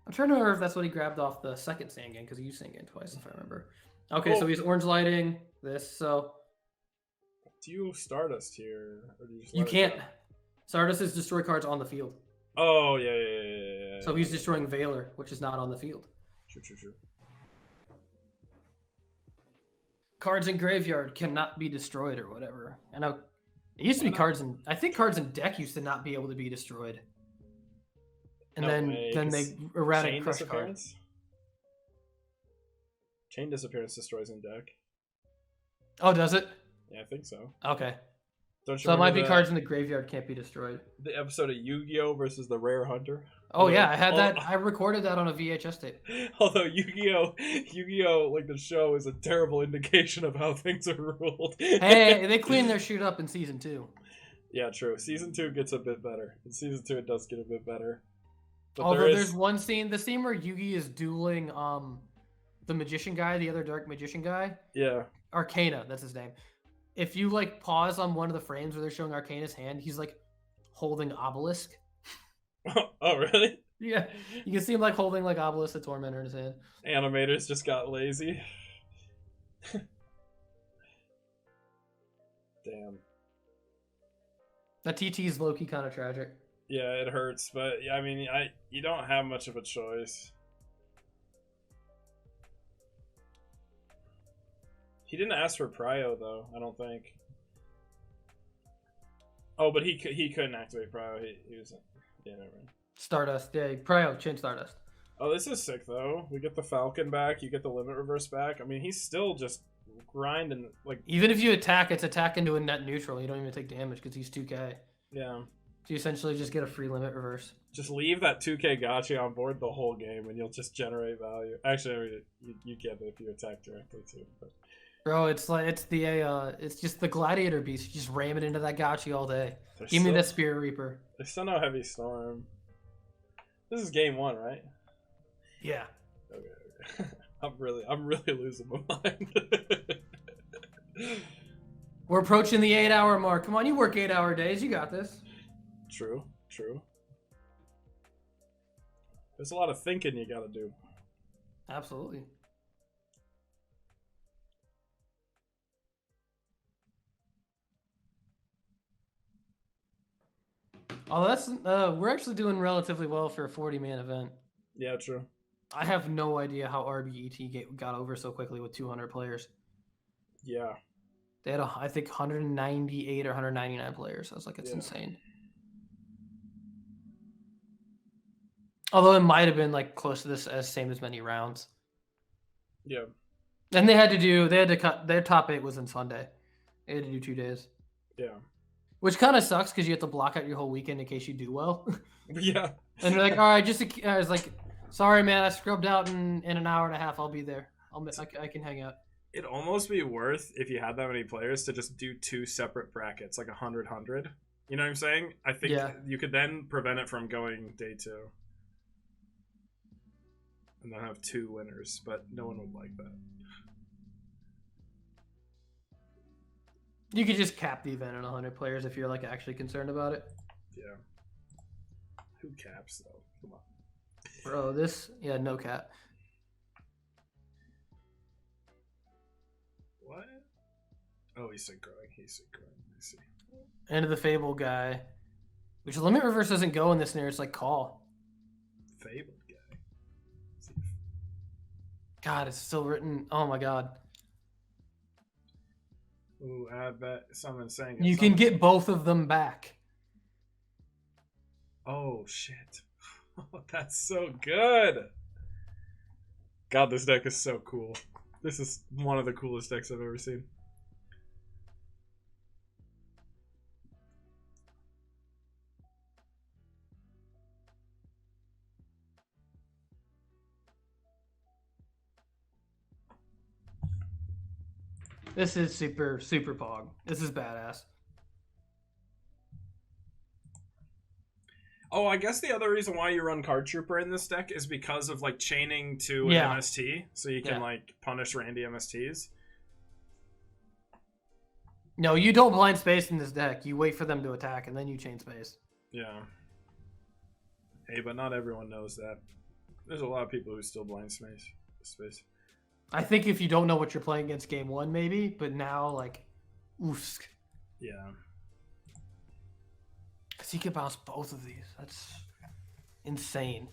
Speaker 2: I'm trying to remember if that's what he grabbed off the second Sangan, because he used Sangan twice, if I remember. Okay, so he's orange lighting this, so...
Speaker 3: Do you Stardust here? Or do you just
Speaker 2: you can't. Stardust is destroy cards on the field.
Speaker 3: Oh, yeah.
Speaker 2: So he's destroying Valor, which is not on the field.
Speaker 3: True.
Speaker 2: Cards in graveyard cannot be destroyed or whatever. I know it used to be cards in... I think cards in deck used to not be able to be destroyed. And then they erratic crush cards.
Speaker 3: Chain Disappearance destroys in deck.
Speaker 2: Oh, does it?
Speaker 3: Yeah, I think so.
Speaker 2: Okay.
Speaker 3: Don't you
Speaker 2: So it might be cards in the graveyard can't be destroyed.
Speaker 3: The episode of Yu-Gi-Oh! Versus the Rare Hunter.
Speaker 2: Oh yeah, I had that. I recorded that on a VHS tape.
Speaker 3: Although Yu-Gi-Oh! Like the show is a terrible indication of how things are ruled.
Speaker 2: Hey, they cleaned their shit up in season 2.
Speaker 3: Yeah, true. Season 2 gets a bit better. In season 2, it does get a bit better. But
Speaker 2: although there's one scene, the scene where Yugi is dueling the magician guy, the other dark magician guy.
Speaker 3: Yeah.
Speaker 2: Arcana, that's his name. If you like pause on one of the frames where they're showing Arcana's hand, he's like holding Obelisk.
Speaker 3: Oh, really?
Speaker 2: Yeah. You can see him like holding like Obelisk the Tormentor in his hand.
Speaker 3: Animators just got lazy. Damn.
Speaker 2: That TT is low-key kind of tragic.
Speaker 3: Yeah, it hurts, but I mean, you don't have much of a choice. He didn't ask for Prio though, I don't think. Oh, but he couldn't activate Prio. He was never mind.
Speaker 2: Stardust, yeah, Prio, change Stardust.
Speaker 3: Oh, this is sick though. We get the Falcon back. You get the Limit Reverse back. I mean, he's still just grinding like.
Speaker 2: Even if you attack, it's attack into a net neutral. You don't even take damage because he's 2K.
Speaker 3: Yeah.
Speaker 2: So you essentially just get a free Limit Reverse.
Speaker 3: Just leave that 2K gotcha on board the whole game, and you'll just generate value. Actually, I mean, you get it if you attack directly too. But.
Speaker 2: Bro, it's just the Gladiator beast. You just ram it into that gotcha all day. Give me that Spirit Reaper.
Speaker 3: They still know Heavy Storm. This is game 1, right?
Speaker 2: Yeah.
Speaker 3: Okay. I'm really losing my mind.
Speaker 2: We're approaching the 8-hour mark. Come on, you work 8-hour days. You got this.
Speaker 3: True. There's a lot of thinking you gotta do.
Speaker 2: Absolutely. Oh, that's we're actually doing relatively well for a 40-man event.
Speaker 3: Yeah, true.
Speaker 2: I have no idea how RBET got over so quickly with 200 players.
Speaker 3: Yeah.
Speaker 2: They had, I think, 198 or 199 players. I was like, it's
Speaker 3: Yeah.
Speaker 2: insane. Although it might have been like close to this as same as many rounds.
Speaker 3: Yeah.
Speaker 2: And they had to cut, their top 8 was on Sunday. They had to do 2 days.
Speaker 3: Yeah.
Speaker 2: Which kind of sucks because you have to block out your whole weekend in case you do well.
Speaker 3: Yeah.
Speaker 2: And they're like, all right, I was like, sorry, man, I scrubbed out in an hour and a half. I'll be there. I can hang out.
Speaker 3: It'd almost be worth, if you had that many players, to just do 2 separate brackets, like 100-100. You know what I'm saying? I think you could then prevent it from going day 2. And then have 2 winners, but no one would like that.
Speaker 2: You could just cap the event at 100 players if you're like actually concerned about it.
Speaker 3: Yeah. Who caps though? Come on.
Speaker 2: Bro, no cap.
Speaker 3: What? Oh, he's synchroing. I see.
Speaker 2: End of the Fable guy. Which limit reverse doesn't go in this near, it's like call.
Speaker 3: Fabled guy.
Speaker 2: God, it's still written. Oh my god.
Speaker 3: Ooh, I bet someone's saying
Speaker 2: You can get both of them back.
Speaker 3: Oh shit. That's so good. God, this deck is so cool. This is one of the coolest decks I've ever seen.
Speaker 2: This is super pog. This is badass.
Speaker 3: Oh, I guess the other reason why you run Card Trooper in this deck is because of like chaining to an MST, so you can like punish Randy MSTs.
Speaker 2: No, you don't blind space in this deck. You wait for them to attack and then you chain space.
Speaker 3: Yeah. Hey, but not everyone knows that. There's a lot of people who still blind space.
Speaker 2: I think if you don't know what you're playing against game 1, maybe, but now, like, oof.
Speaker 3: Yeah.
Speaker 2: Because he can bounce both of these. That's insane.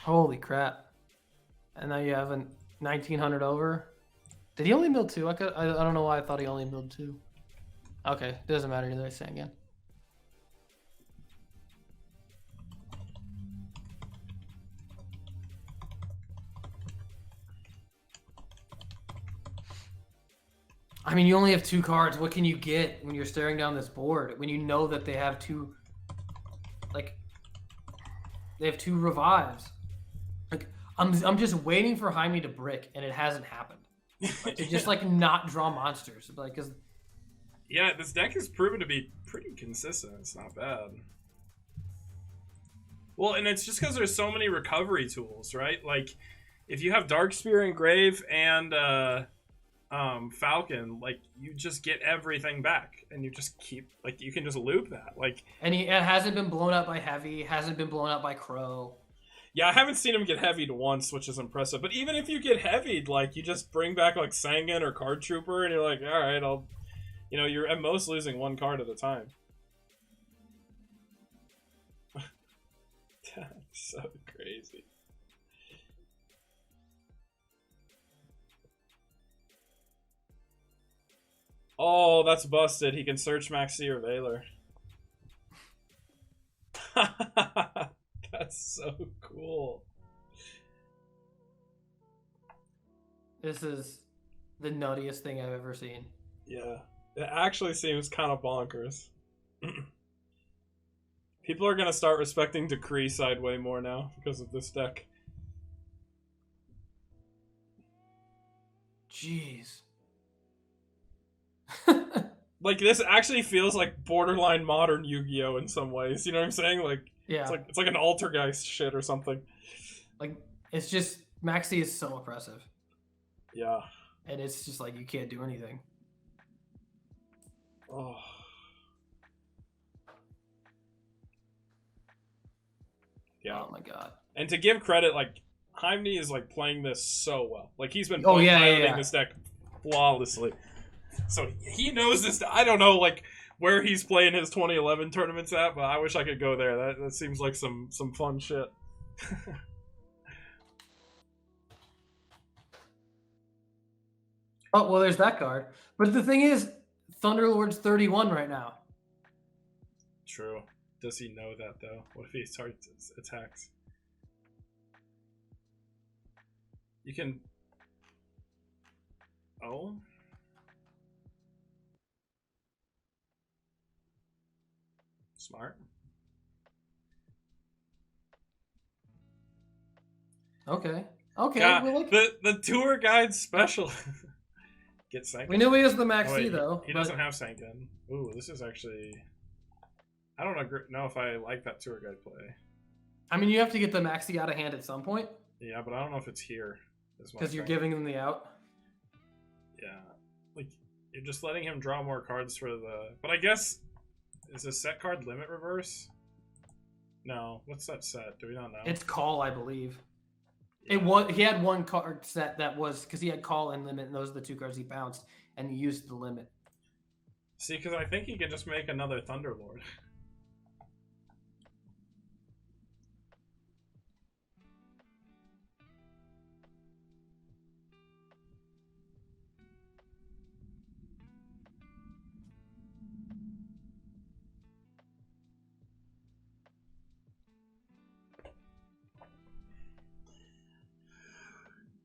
Speaker 2: Holy crap. And now you have a 1900 over. Did he only mill 2? I don't know why I thought he only milled 2. Okay, doesn't matter either. I say again. I mean, you only have 2 cards. What can you get when you're staring down this board? When you know that they have 2, like, they have 2 revives. Like, I'm just waiting for Jaime to brick, and it hasn't happened. Like, to just like not draw monsters, like, cause
Speaker 3: yeah, this deck has proven to be pretty consistent. It's not bad. Well, and it's just because there's so many recovery tools, right? Like, if you have Darkspear and Grave and Falcon, like, you just get everything back, and you just keep, like, you can just loop that, like.
Speaker 2: And it hasn't been blown up by Heavy, hasn't been blown up by Crow.
Speaker 3: Yeah, I haven't seen him get heavied once, which is impressive. But even if you get heavied, like, you just bring back, like, Sangan or Card Trooper, and you're like, all right, you're at most losing 1 card at a time. That's so crazy. Oh, that's busted. He can search Maxi or Valor. That's so cool.
Speaker 2: This is the nuttiest thing I've ever seen.
Speaker 3: Yeah, it actually seems kind of bonkers. People are gonna start respecting Decree side way more now because of this deck.
Speaker 2: Jeez.
Speaker 3: Like this actually feels like borderline modern Yu-Gi-Oh in some ways. You know what I'm saying? Like
Speaker 2: Yeah.
Speaker 3: it's like an Altergeist shit or something.
Speaker 2: Like it's just Maxi is so oppressive.
Speaker 3: Yeah.
Speaker 2: And it's just like you can't do anything.
Speaker 3: Oh. Yeah.
Speaker 2: Oh my god.
Speaker 3: And to give credit, like Heimni is like playing this so well. Like he's been
Speaker 2: Oh, yeah,
Speaker 3: piloting
Speaker 2: yeah.
Speaker 3: this deck flawlessly. So he knows this. I don't know like where he's playing his 2011 tournaments at, but I wish I could go there. That seems like some fun shit.
Speaker 2: Oh well, there's that card. But the thing is, Thunderlord's 31 right now.
Speaker 3: True. Does he know that though? What if he starts attacks? You can. Oh. Smart.
Speaker 2: Okay. Okay.
Speaker 3: Yeah,
Speaker 2: Well, look,
Speaker 3: the tour guide special. Get Sankin.
Speaker 2: we knew he was the
Speaker 3: Oh,
Speaker 2: Maxi
Speaker 3: wait,
Speaker 2: though.
Speaker 3: He
Speaker 2: but-
Speaker 3: doesn't have Sankin. Ooh, this is actually. I don't know if I like that tour guide play.
Speaker 2: I mean, you have to get the Maxi out of hand at some point
Speaker 3: Yeah, but I don't know if it's here.
Speaker 2: because you're giving them the out.
Speaker 3: Yeah, like you're just letting him draw more cards for the. But I guess is a set card limit reverse? No, what's that set? Do we not know?
Speaker 2: It's call, I believe.
Speaker 3: Yeah.
Speaker 2: It was he had one card set that was because he had call and limit, and those are the two cards he bounced, and he used the limit.
Speaker 3: See, because I think he could just make another Thunderlord.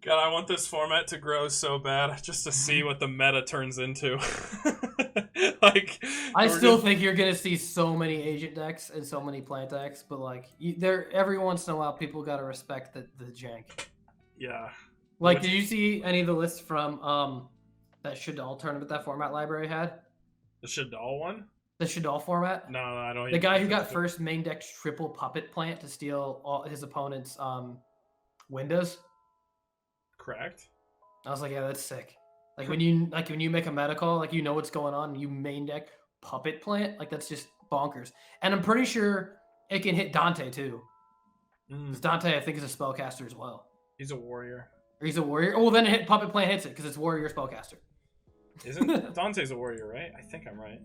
Speaker 3: God, I want this format to grow so bad, just to see what the meta turns into. Like,
Speaker 2: I
Speaker 3: we're
Speaker 2: still
Speaker 3: just-
Speaker 2: think you're gonna see so many agent decks and so many plant decks, but like there every once in a while, people gotta respect the jank.
Speaker 3: yeah.
Speaker 2: Like,
Speaker 3: Which-
Speaker 2: did you see any of the lists from that Shadal tournament that format library had?
Speaker 3: The Shadal one?
Speaker 2: The Shadal format.
Speaker 3: No, I don't.
Speaker 2: The guy who got first main deck triple puppet plant to steal all his opponent's windows.
Speaker 3: Correct.
Speaker 2: I was like, yeah, that's sick. Like when you make a meta call, like you know what's going on, and you main deck puppet plant, like that's just bonkers. And I'm pretty sure it can hit Dante too. Because Dante, I think, is a spellcaster as well.
Speaker 3: He's a warrior.
Speaker 2: Or he's a warrior. Oh, well, then puppet plant hits it because it's warrior spellcaster.
Speaker 3: Isn't Dante's a warrior, right? I think I'm right.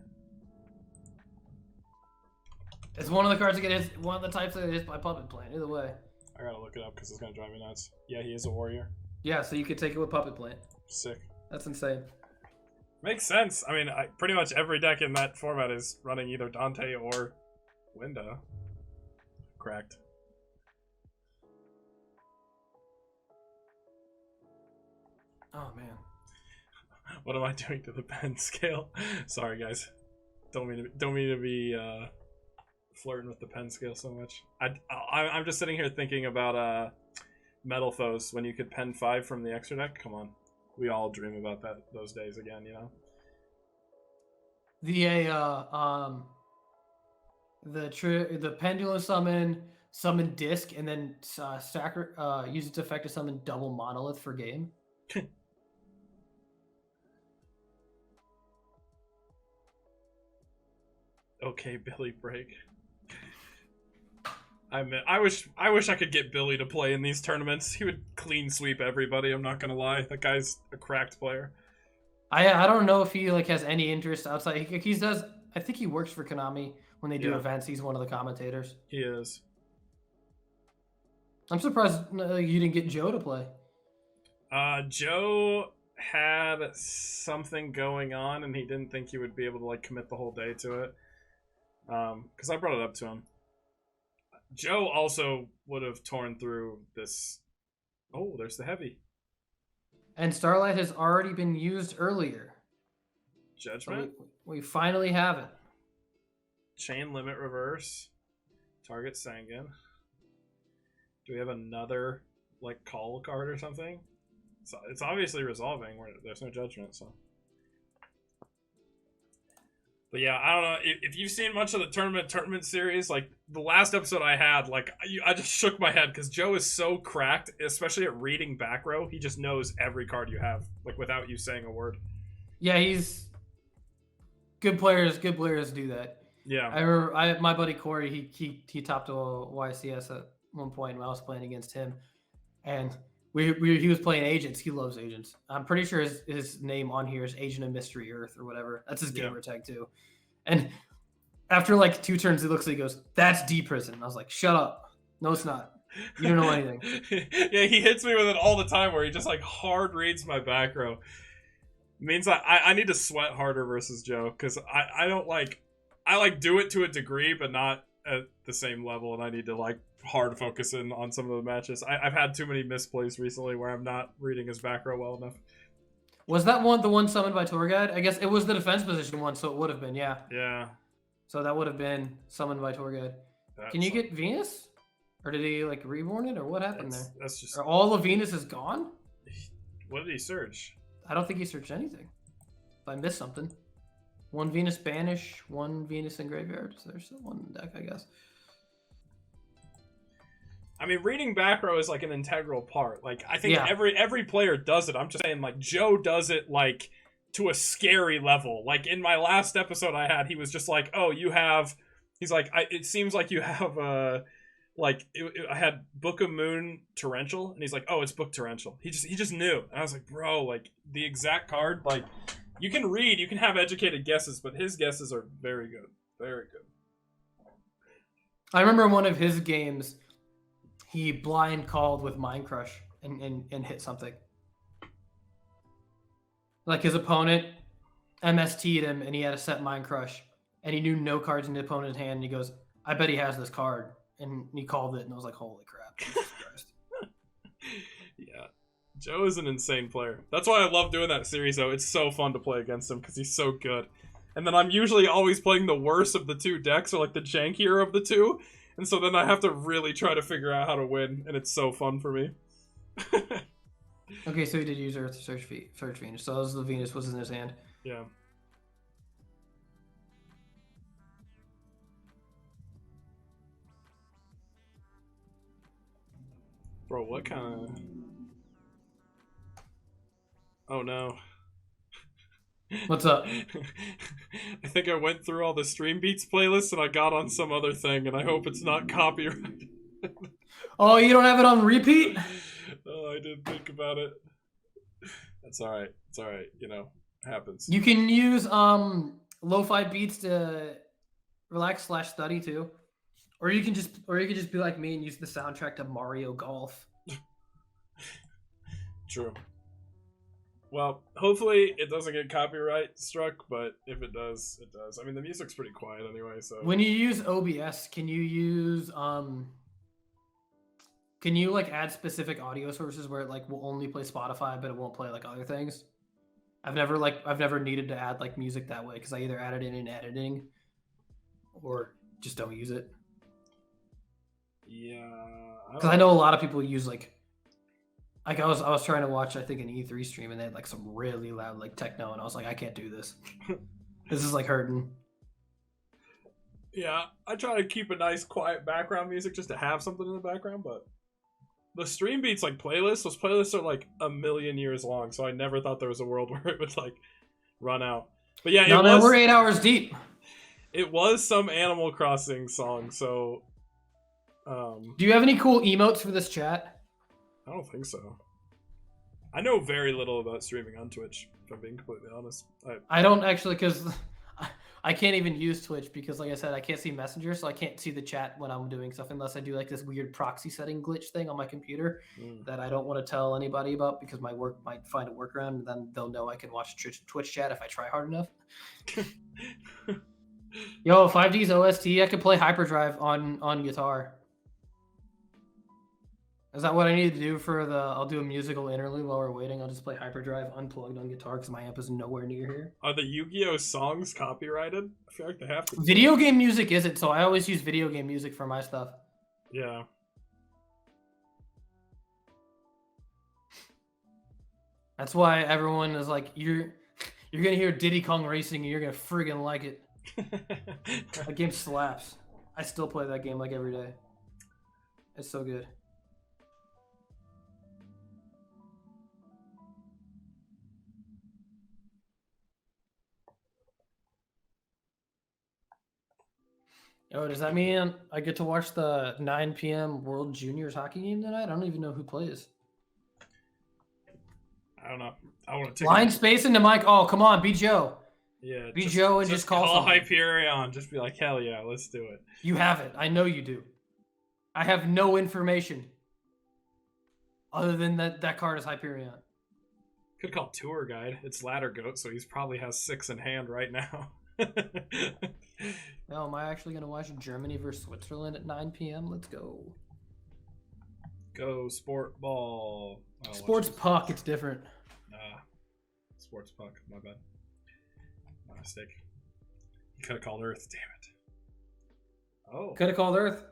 Speaker 2: It's one of the cards that get hit, one of the types that get hit by puppet plant. Either way.
Speaker 3: I gotta look it up because it's gonna drive me nuts. Yeah, he is a warrior.
Speaker 2: Yeah, so you could take it with puppet plant.
Speaker 3: Sick.
Speaker 2: That's insane.
Speaker 3: Makes sense. I mean, pretty much every deck in that format is running either Dante or Winda. Correct.
Speaker 2: Oh man.
Speaker 3: What am I doing to the pen scale? Sorry, guys. Don't mean to be flirting with the pen scale so much. I'm just sitting here thinking about Metal Foes when you could pen 5 from the extra deck. Come on, we all dream about those days again, you know.
Speaker 2: The pendulum summon disc, and then use its effect to summon double monolith for game.
Speaker 3: Okay, Billy break. I wish I could get Billy to play in these tournaments. He would clean sweep everybody. I'm not gonna lie. That guy's a cracked player.
Speaker 2: I don't know if he like has any interest outside. He does. I think he works for Konami when they do
Speaker 3: Yeah.
Speaker 2: events. He's one of the commentators.
Speaker 3: He is.
Speaker 2: I'm surprised you didn't get Joe to play.
Speaker 3: Joe had something going on, and he didn't think he would be able to like commit the whole day to it. Because I brought it up to him. Joe also would have torn through this. Oh, there's the heavy.
Speaker 2: And Starlight has already been used earlier. So
Speaker 3: Judgment.
Speaker 2: we finally have it.
Speaker 3: Chain limit reverse. Target Sangan. Do we have another like call card or something? it's obviously resolving. There's no judgment, so. But yeah, I don't know if you've seen much of the tournament series. Like the last episode I had, like I just shook my head because Joe is so cracked, especially at reading back row. He just knows every card you have, like without you saying a word.
Speaker 2: Yeah, he's good players. Good players do that.
Speaker 3: Yeah,
Speaker 2: I remember my buddy Corey. He topped a YCS at one point when I was playing against him, and he was playing agents. He loves agents. I'm pretty sure his name on here is Agent of Mystery Earth or whatever. That's his gamer tag too. And after like 2 turns, he looks and he goes, "That's D prison." I was like, "Shut up! No, it's not. You don't know anything."
Speaker 3: Yeah, he hits me with it all the time where he just like hard reads my back row. It means I need to sweat harder versus Joe because I don't like do it to a degree, but not at the same level, and I need to like hard focus in on some of the matches. I've had too many misplays recently where I'm not reading his back row well enough.
Speaker 2: Was that the one summoned by tour guide? I guess it was the defense position one, so it would have been, yeah.
Speaker 3: Yeah.
Speaker 2: So that would have been summoned by tour guide. Can you get Venus? Or did he like reborn it, or what happened there?
Speaker 3: That's just.
Speaker 2: Are all of Venus is gone?
Speaker 3: What did he search?
Speaker 2: I don't think he searched anything. If I missed something. 1 Venus banish, 1 Venus in graveyard. So there's still 1 in the deck, I guess.
Speaker 3: I mean, reading back row is like an integral part. Like, I think every player does it. I'm just saying, like, Joe does it, like, to a scary level. Like, in my last episode I had, he was just like, oh, you have... He's like, it seems like you have, I had Book of Moon Torrential, and he's like, oh, it's Book Torrential. He just knew. And I was like, bro, like, the exact card, like, you can read, you can have educated guesses, but his guesses are very good. Very good.
Speaker 2: I remember one of his games... He blind called with Mind Crush and hit something. Like his opponent MST'd him and he had a set Mind Crush and he knew no cards in the opponent's hand and he goes, "I bet he has this card." And he called it and I was like, holy crap. Jesus Christ.
Speaker 3: Yeah. Joe is an insane player. That's why I love doing that series though. It's so fun to play against him because he's so good. And then I'm usually always playing the worst of the 2 decks or like the jankier of the 2. And so then I have to really try to figure out how to win, and it's so fun for me.
Speaker 2: Okay, so he did use Earth to search Venus. So the Venus was in his hand.
Speaker 3: Yeah. Bro, what kind of... Oh no.
Speaker 2: What's up?
Speaker 3: I think I went through all the Stream Beats playlists and I got on some other thing, and I hope it's not copyrighted.
Speaker 2: Oh, you don't have it on repeat?
Speaker 3: Oh, I didn't think about it. That's alright. It's alright. You know, it happens.
Speaker 2: You can use lo-fi beats to relax/study too. Or you can just be like me and use the soundtrack to Mario Golf.
Speaker 3: True. Well, hopefully it doesn't get copyright struck, but if it does, it does. I mean, the music's pretty quiet anyway, so...
Speaker 2: When you use OBS, can you use, can you, like, add specific audio sources where it, like, will only play Spotify, but it won't play, like, other things? I've never needed to add, like, music that way, because I either add it in editing, or just don't use it.
Speaker 3: Yeah...
Speaker 2: Because I know a lot of people use, like I was trying to watch, I think, an E3 stream, and they had like some really loud like techno, and I was like, I can't do this. This is like hurting.
Speaker 3: Yeah, I try to keep a nice quiet background music just to have something in the background, but the Stream Beats like playlists, those playlists are like 1,000,000 years long, so I never thought there was a world where it would like run out. But yeah,
Speaker 2: we're 8 hours deep.
Speaker 3: It was some Animal Crossing song, so
Speaker 2: do you have any cool emotes for this chat?
Speaker 3: I don't think so. I know very little about streaming on Twitch, if I'm being completely honest.
Speaker 2: I don't actually, because I can't even use Twitch because, like I said, I can't see Messenger, so I can't see the chat when I'm doing stuff unless I do like this weird proxy setting glitch thing on my computer that I don't want to tell anybody about because my work might find a workaround, and then they'll know I can watch Twitch chat if I try hard enough. Yo, 5D's OST, I could play Hyperdrive on guitar. Is that what I need to do for the... I'll do a musical interlude while we're waiting. I'll just play Hyperdrive unplugged on guitar because my amp is nowhere near here.
Speaker 3: Are the Yu-Gi-Oh songs copyrighted? I feel like they have to be.
Speaker 2: Video game music isn't, so I always use video game music for my stuff.
Speaker 3: Yeah.
Speaker 2: That's why everyone is like, you're gonna hear Diddy Kong Racing and you're gonna friggin' like it. That game slaps. I still play that game like every day. It's so good. Oh, does that mean I get to watch the 9 p.m. World Juniors hockey game tonight? I don't even know who plays.
Speaker 3: I don't know. I want to take
Speaker 2: Line space into Mike. Oh, come on, be Joe.
Speaker 3: Yeah,
Speaker 2: Be Joe and just call something.
Speaker 3: Hyperion. Just be like, hell yeah, let's do it.
Speaker 2: You have it. I know you do. I have no information other than that card is Hyperion.
Speaker 3: Could call Tour Guide. It's Ladder Goat, so he's probably has 6 in hand right now.
Speaker 2: No, am I actually going to watch Germany versus Switzerland at 9 p.m.? Let's go.
Speaker 3: Go Sport Ball.
Speaker 2: Sports Puck, it's different.
Speaker 3: Sports Puck, my bad. My mistake. You could have called Earth, damn it. Oh.
Speaker 2: Could have called Earth.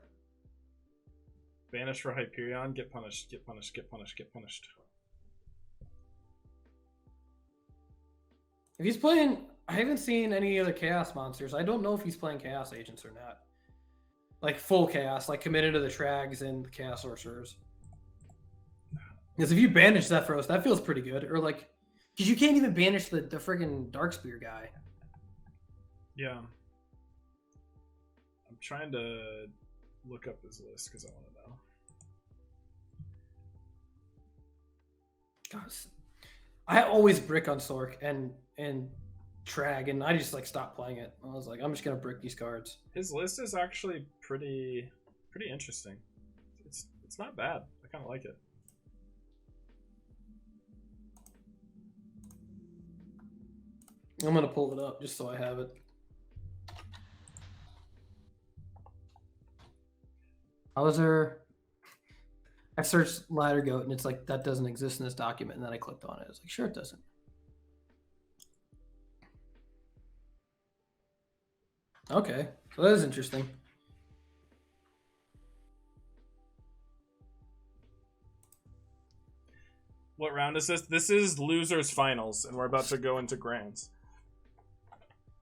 Speaker 3: Banish for Hyperion, get punished, get punished, get punished, get punished.
Speaker 2: If he's playing... I haven't seen any other Chaos monsters. I don't know if he's playing Chaos Agents or not. Like full Chaos, like committed to the Trags and the Chaos Sorcerers. Because if you banish Zephyros, that feels pretty good. Or like... Because you can't even banish the friggin' Darkspear guy.
Speaker 3: Yeah. I'm trying to look up his list because I want to know.
Speaker 2: Gosh. I always brick on Sork and Trag, and I just like stopped playing it. I was like, I'm just gonna brick these cards.
Speaker 3: His list is actually pretty interesting. It's not bad. I kind of like it.
Speaker 2: I'm gonna pull it up just so I have it. I searched Ladder Goat and it's like that doesn't exist in this document, and then I clicked on it. I was like, sure it doesn't. Okay, so that is interesting.
Speaker 3: What round is this? This is losers finals, and we're about to go into grands.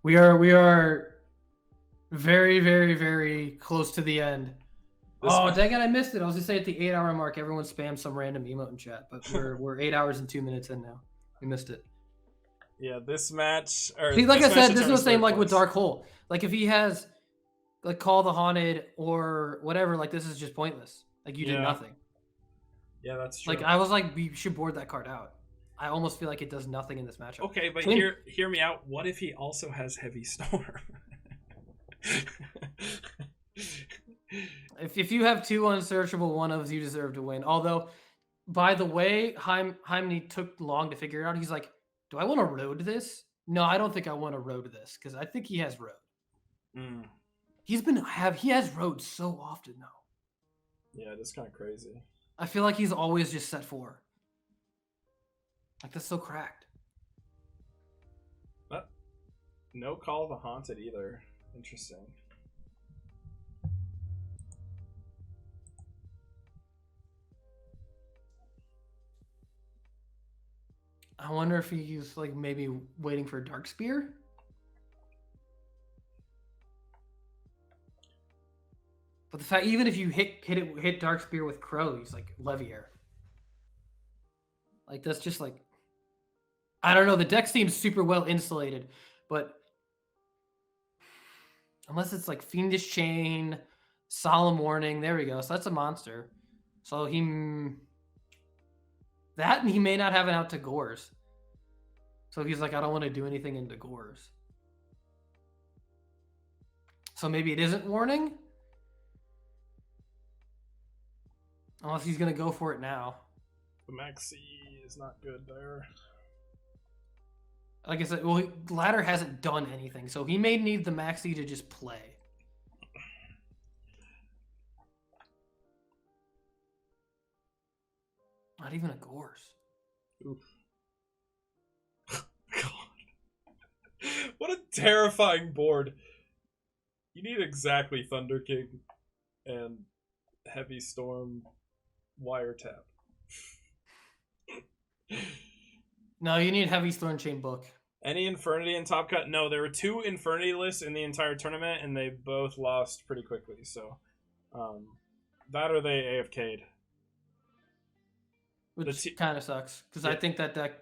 Speaker 2: We are very, very, very close to the end. Dang it, I missed it. I was gonna say at the 8-hour mark, everyone spam some random emote in chat, but we're 8 hours and 2 minutes in now. We missed it.
Speaker 3: Yeah, this match.
Speaker 2: See, like I said, this is the same like with Dark Hole. Like if he has like Call the Haunted or whatever, like this is just pointless. Like you did nothing.
Speaker 3: Yeah, that's true.
Speaker 2: Like I was like, we should board that card out. I almost feel like it does nothing in this matchup.
Speaker 3: Okay, but hear me out. What if he also has Heavy Storm?
Speaker 2: If you have 2 unsearchable one-ofs, you deserve to win. Although, by the way, Heimni took long to figure it out. He's like, do I want to road this? No, I don't think I want to road this because I think he has road.
Speaker 3: Mm.
Speaker 2: He has road so often now.
Speaker 3: Yeah, that's kind of crazy.
Speaker 2: I feel like he's always just set 4. Like that's so cracked.
Speaker 3: But no Call of the Haunted either. Interesting.
Speaker 2: I wonder if he's like maybe waiting for Darkspear. But the fact, even if you hit Darkspear with Crow, he's like Leviair. Like that's just like, I don't know. The deck seems super well insulated, but unless it's like Fiendish Chain, Solemn Warning, there we go. So that's a monster. So he may not have it out to Gores. So he's like, I don't want to do anything into Gores. So maybe it isn't Warning. Unless he's going to go for it now.
Speaker 3: The Maxi is not good there.
Speaker 2: Like I said, well, Ladder hasn't done anything, so he may need the Maxi to just play. Not even a Gores.
Speaker 3: Oof. God. What a terrifying board. You need exactly Thunder King and Heavy Storm Wiretap.
Speaker 2: No, you need Heavy Thorn Chain book.
Speaker 3: Any Infernity in Top Cut? No, there were 2 Infernity lists in the entire tournament, and they both lost pretty quickly. So, that or they AFK'd.
Speaker 2: Which kind of sucks, because I think that deck...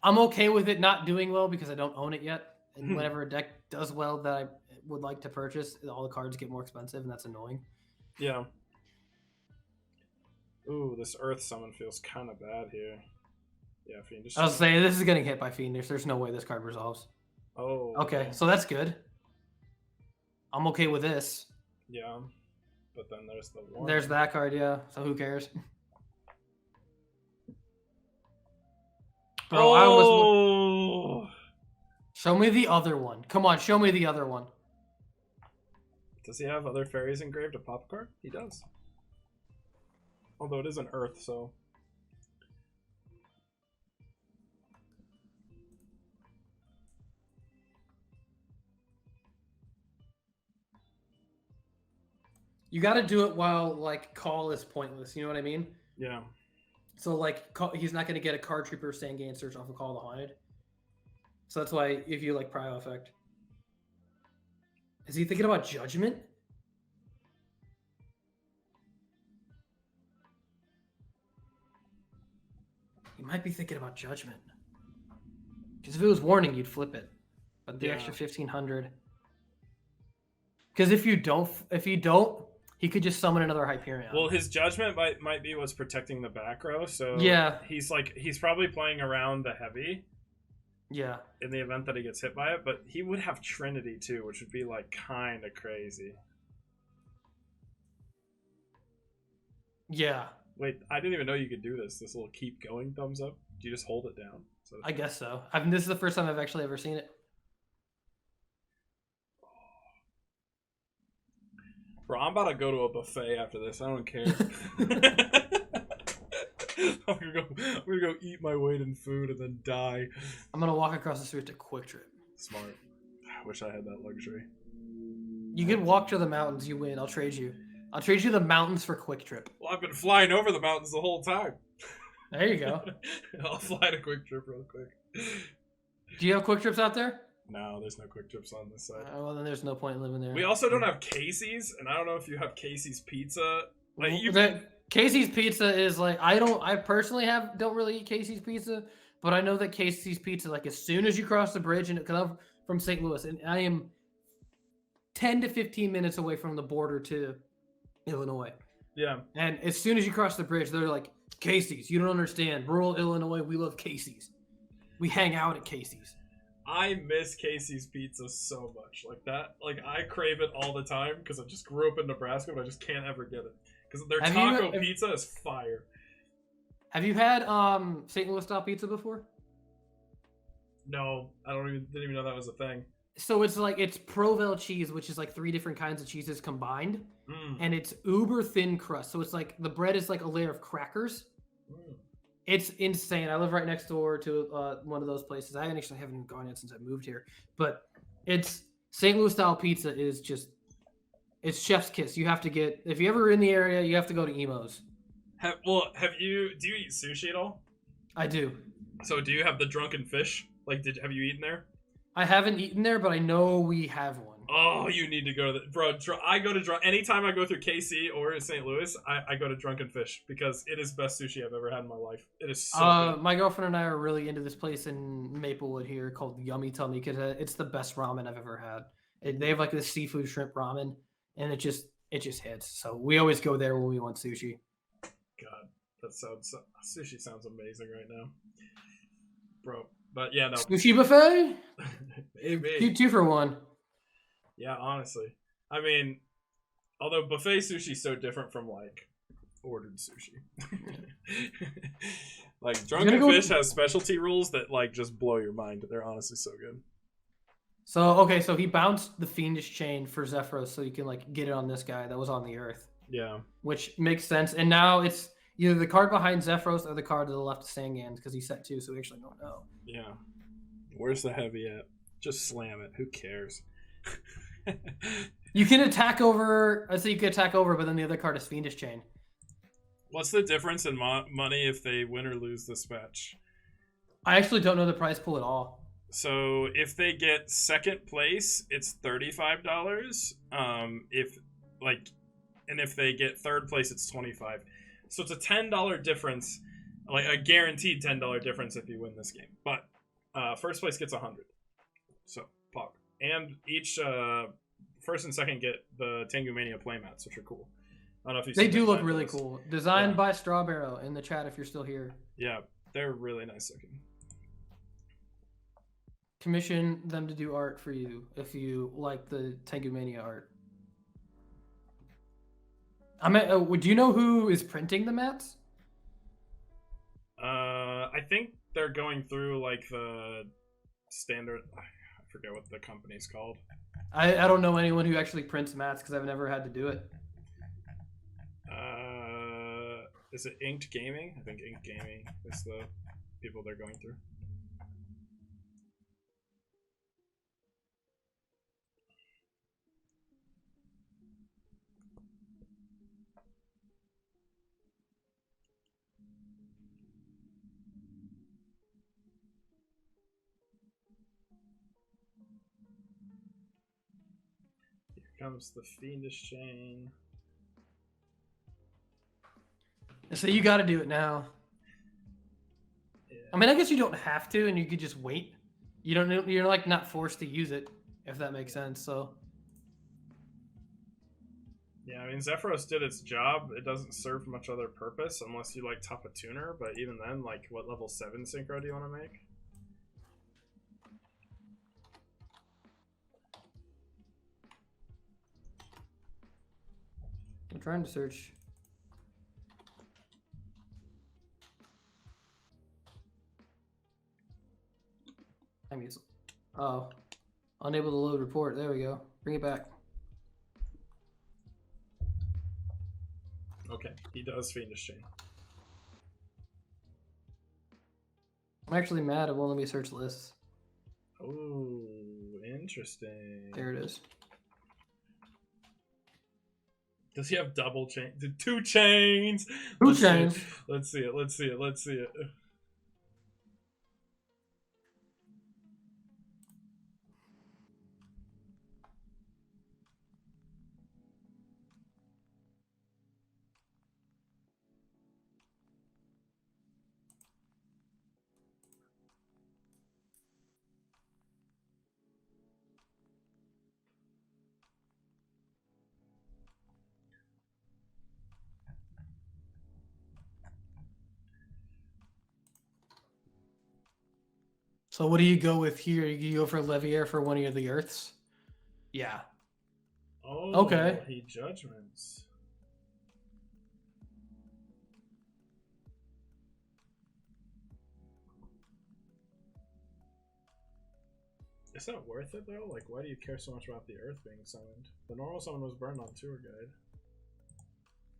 Speaker 2: I'm okay with it not doing well because I don't own it yet. And whenever a deck does well that I would like to purchase, all the cards get more expensive, and that's annoying.
Speaker 3: Yeah. Ooh, this Earth Summon feels kind of bad here. Yeah, Fiendish.
Speaker 2: I was saying, this is getting hit by Fiendish. There's no way this card resolves.
Speaker 3: Oh.
Speaker 2: Okay, so that's good. I'm okay with this.
Speaker 3: Yeah. But then there's the one.
Speaker 2: There's that card, yeah. So who cares? Bro, I was... Show me the other one. Come on, show me the other one.
Speaker 3: Does he have other fairies engraved? A pop card? He does. Although it is an Earth, so...
Speaker 2: You got to do it while, like, call is pointless. You know what I mean?
Speaker 3: Yeah.
Speaker 2: So, like, he's not going to get a card trooper Sangay search off of Call the Haunted. So that's why if you, like, Prio Effect. Is he thinking about Judgment? He might be thinking about Judgment. Because if it was Warning, you'd flip it. But the extra 1,500. Because if you don't, he could just summon another Hyperion.
Speaker 3: Well, his Judgment might be what's protecting the back row, so
Speaker 2: yeah,
Speaker 3: he's probably playing around the heavy.
Speaker 2: Yeah.
Speaker 3: In the event that he gets hit by it, but he would have Trinity too, which would be like kind of crazy.
Speaker 2: Yeah.
Speaker 3: Wait, I didn't even know you could do this. This little keep going thumbs up. Do you just hold it down? So
Speaker 2: I guess so. I mean, this is the first time I've actually ever seen it.
Speaker 3: Bro, I'm about to go to a buffet after this. I don't care. I'm gonna go eat my weight in food and then die.
Speaker 2: I'm gonna walk across the street to Quick Trip.
Speaker 3: Smart. I wish I had that luxury.
Speaker 2: You can walk to the mountains. You win. I'll trade you. I'll trade you the mountains for Quick Trip.
Speaker 3: Well, I've been flying over the mountains the whole time.
Speaker 2: There you go.
Speaker 3: I'll fly to Quick Trip real quick.
Speaker 2: Do you have Quick Trips out there?
Speaker 3: No, there's no Quick Trips on this side.
Speaker 2: Well, then there's no point in living there.
Speaker 3: We also don't have Casey's, and I don't know if you have Casey's Pizza. Like
Speaker 2: Casey's Pizza is like I personally don't really eat Casey's Pizza, but I know that Casey's Pizza, like as soon as you cross the bridge, and because I'm from St. Louis, and I am 10 to 15 minutes away from the border to Illinois.
Speaker 3: Yeah.
Speaker 2: And as soon as you cross the bridge, they're like, Casey's, you don't understand. Rural Illinois, we love Casey's. We hang out at Casey's.
Speaker 3: I miss Casey's Pizza so much. Like that, like I crave it all the time because I just grew up in Nebraska, but I just can't ever get it. Because their taco pizza is fire.
Speaker 2: Have you had St. Louis style pizza before?
Speaker 3: No, I didn't even know that was a thing.
Speaker 2: So it's Provel cheese, which is like 3 different kinds of cheeses combined, and it's uber thin crust. So it's like the bread is like a layer of crackers. It's insane. I live right next door to one of those places. I actually haven't gone yet since I moved here, but it's St. Louis style pizza is just, it's chef's kiss. You have to get, if you're ever in the area, you have to go to Emo's.
Speaker 3: Do you eat sushi at all?
Speaker 2: I do.
Speaker 3: So do you have the drunken fish? Like, have you eaten there?
Speaker 2: I haven't eaten there, but I know we have one.
Speaker 3: Oh, you need to go to I go to anytime I go through KC or St. Louis, I go to Drunken Fish because it is best sushi I've ever had in my life. It is so good. My
Speaker 2: girlfriend and I are really into this place in Maplewood here called Yummy Tummy because it's the best ramen I've ever had. They have like this seafood shrimp ramen, and it just hits. So we always go there when we want sushi.
Speaker 3: God, sushi sounds amazing right now, bro. But yeah, no.
Speaker 2: Sushi buffet?
Speaker 3: Maybe.
Speaker 2: 2 for 1.
Speaker 3: Yeah, honestly. I mean, although buffet sushi is so different from like ordered sushi. Like Drunken Fish has specialty rules that like just blow your mind. They're honestly so good.
Speaker 2: So he bounced the Fiendish Chain for Zephyros so you can like get it on this guy that was on the earth.
Speaker 3: Yeah. Which
Speaker 2: makes sense. And now it's either the card behind Zephyros or the card to the left of Sangans because he's set 2, so we actually don't know.
Speaker 3: Yeah. Where's the heavy at? Just slam it. Who cares?
Speaker 2: You can attack over. I say you can attack over, but then the other card is Fiendish Chain.
Speaker 3: What's the difference in money if they win or lose this match?
Speaker 2: I actually don't know the prize pool at all.
Speaker 3: So if they get second place, it's $35. If they get third place, it's $25. So it's a $10 difference, like a guaranteed $10 difference if you win this game. But first place gets 100. So pog. And each first and second get the Tengumania playmats, which are cool. I don't know if you.
Speaker 2: They do look really cool. Designed by Strawbarrow in the chat if you're still here.
Speaker 3: Yeah, they're really nice looking.
Speaker 2: Commission them to do art for you if you like the Tengumania art. Would you know who is printing the mats?
Speaker 3: I think they're going through like the standard. I forget what the company's called.
Speaker 2: I don't know anyone who actually prints mats because I've never had to do it.
Speaker 3: Is it Inked Gaming? I think Inked Gaming is the people they're going through. Here comes the Fiendish Chain.
Speaker 2: So you got to do it now.
Speaker 3: Yeah.
Speaker 2: I mean, I guess you don't have to, and you could just wait. You don't. You're like not forced to use it, if that makes sense. So.
Speaker 3: Yeah, I mean, Zephyros did its job. It doesn't serve much other purpose unless you like top a tuner. But even then, like, what level 7 synchro do you want to make?
Speaker 2: I'm trying to search. Oh, unable to load report. There we go. Bring it back.
Speaker 3: Okay, he does Fiendish Chain.
Speaker 2: I'm actually mad it won't let me search lists.
Speaker 3: Oh, interesting.
Speaker 2: There it is.
Speaker 3: Does he have double chain? 2 chains?
Speaker 2: Two chains.
Speaker 3: Let's see it. Let's see it. Let's see it.
Speaker 2: So what do you go with here? You go for Levier for one of the Earths? Yeah.
Speaker 3: Oh,
Speaker 2: okay.
Speaker 3: He judgments. Is that worth it though? Like, why do you care so much about the Earth being summoned? The normal summon was burned on Tour Guide.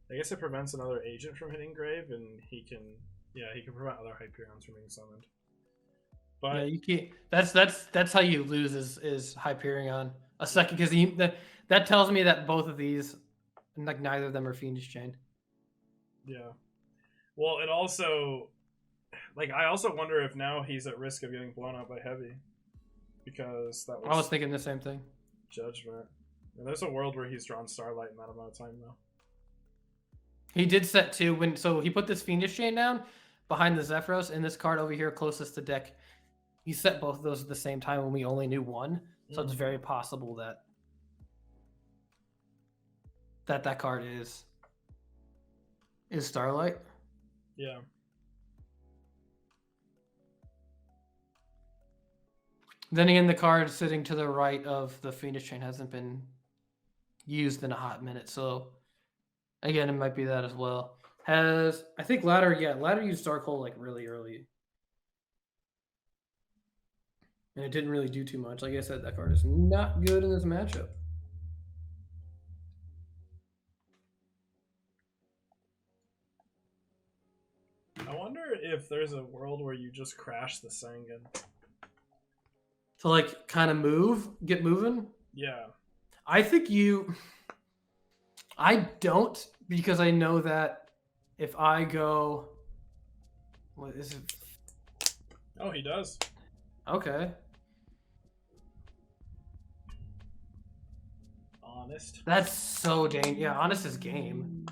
Speaker 3: I guess it prevents another agent from hitting Grave, and he can prevent other Hyperions from being summoned. But
Speaker 2: yeah, you can't. That's how you lose is Hyperion a second because that tells me that both of these, like neither of them are Fiendish Chain.
Speaker 3: Yeah. Well, it also, like, I also wonder if now he's at risk of getting blown out by Heavy, because that was.
Speaker 2: I was thinking the same thing.
Speaker 3: Judgment. And there's a world where he's drawn Starlight in that amount of time though.
Speaker 2: He did set 2 so he put this Fiendish Chain down behind the Zephyros and this card over here closest to deck. He set both of those at the same time when we only knew one, so it's very possible that card is Starlight.
Speaker 3: Yeah.
Speaker 2: Then again, the card sitting to the right of the Fiendish Chain hasn't been used in a hot minute, so again, it might be that as well. I think Ladder used Starcoal like really early. And it didn't really do too much. Like I said, that card is not good in this matchup.
Speaker 3: I wonder if there's a world where you just crash the Sangan.
Speaker 2: To like kind of get moving?
Speaker 3: Yeah.
Speaker 2: I think I don't, because I know that if I go, what is it?
Speaker 3: Oh, he does.
Speaker 2: Okay.
Speaker 3: Honest.
Speaker 2: That's so dang. Yeah, honest is game.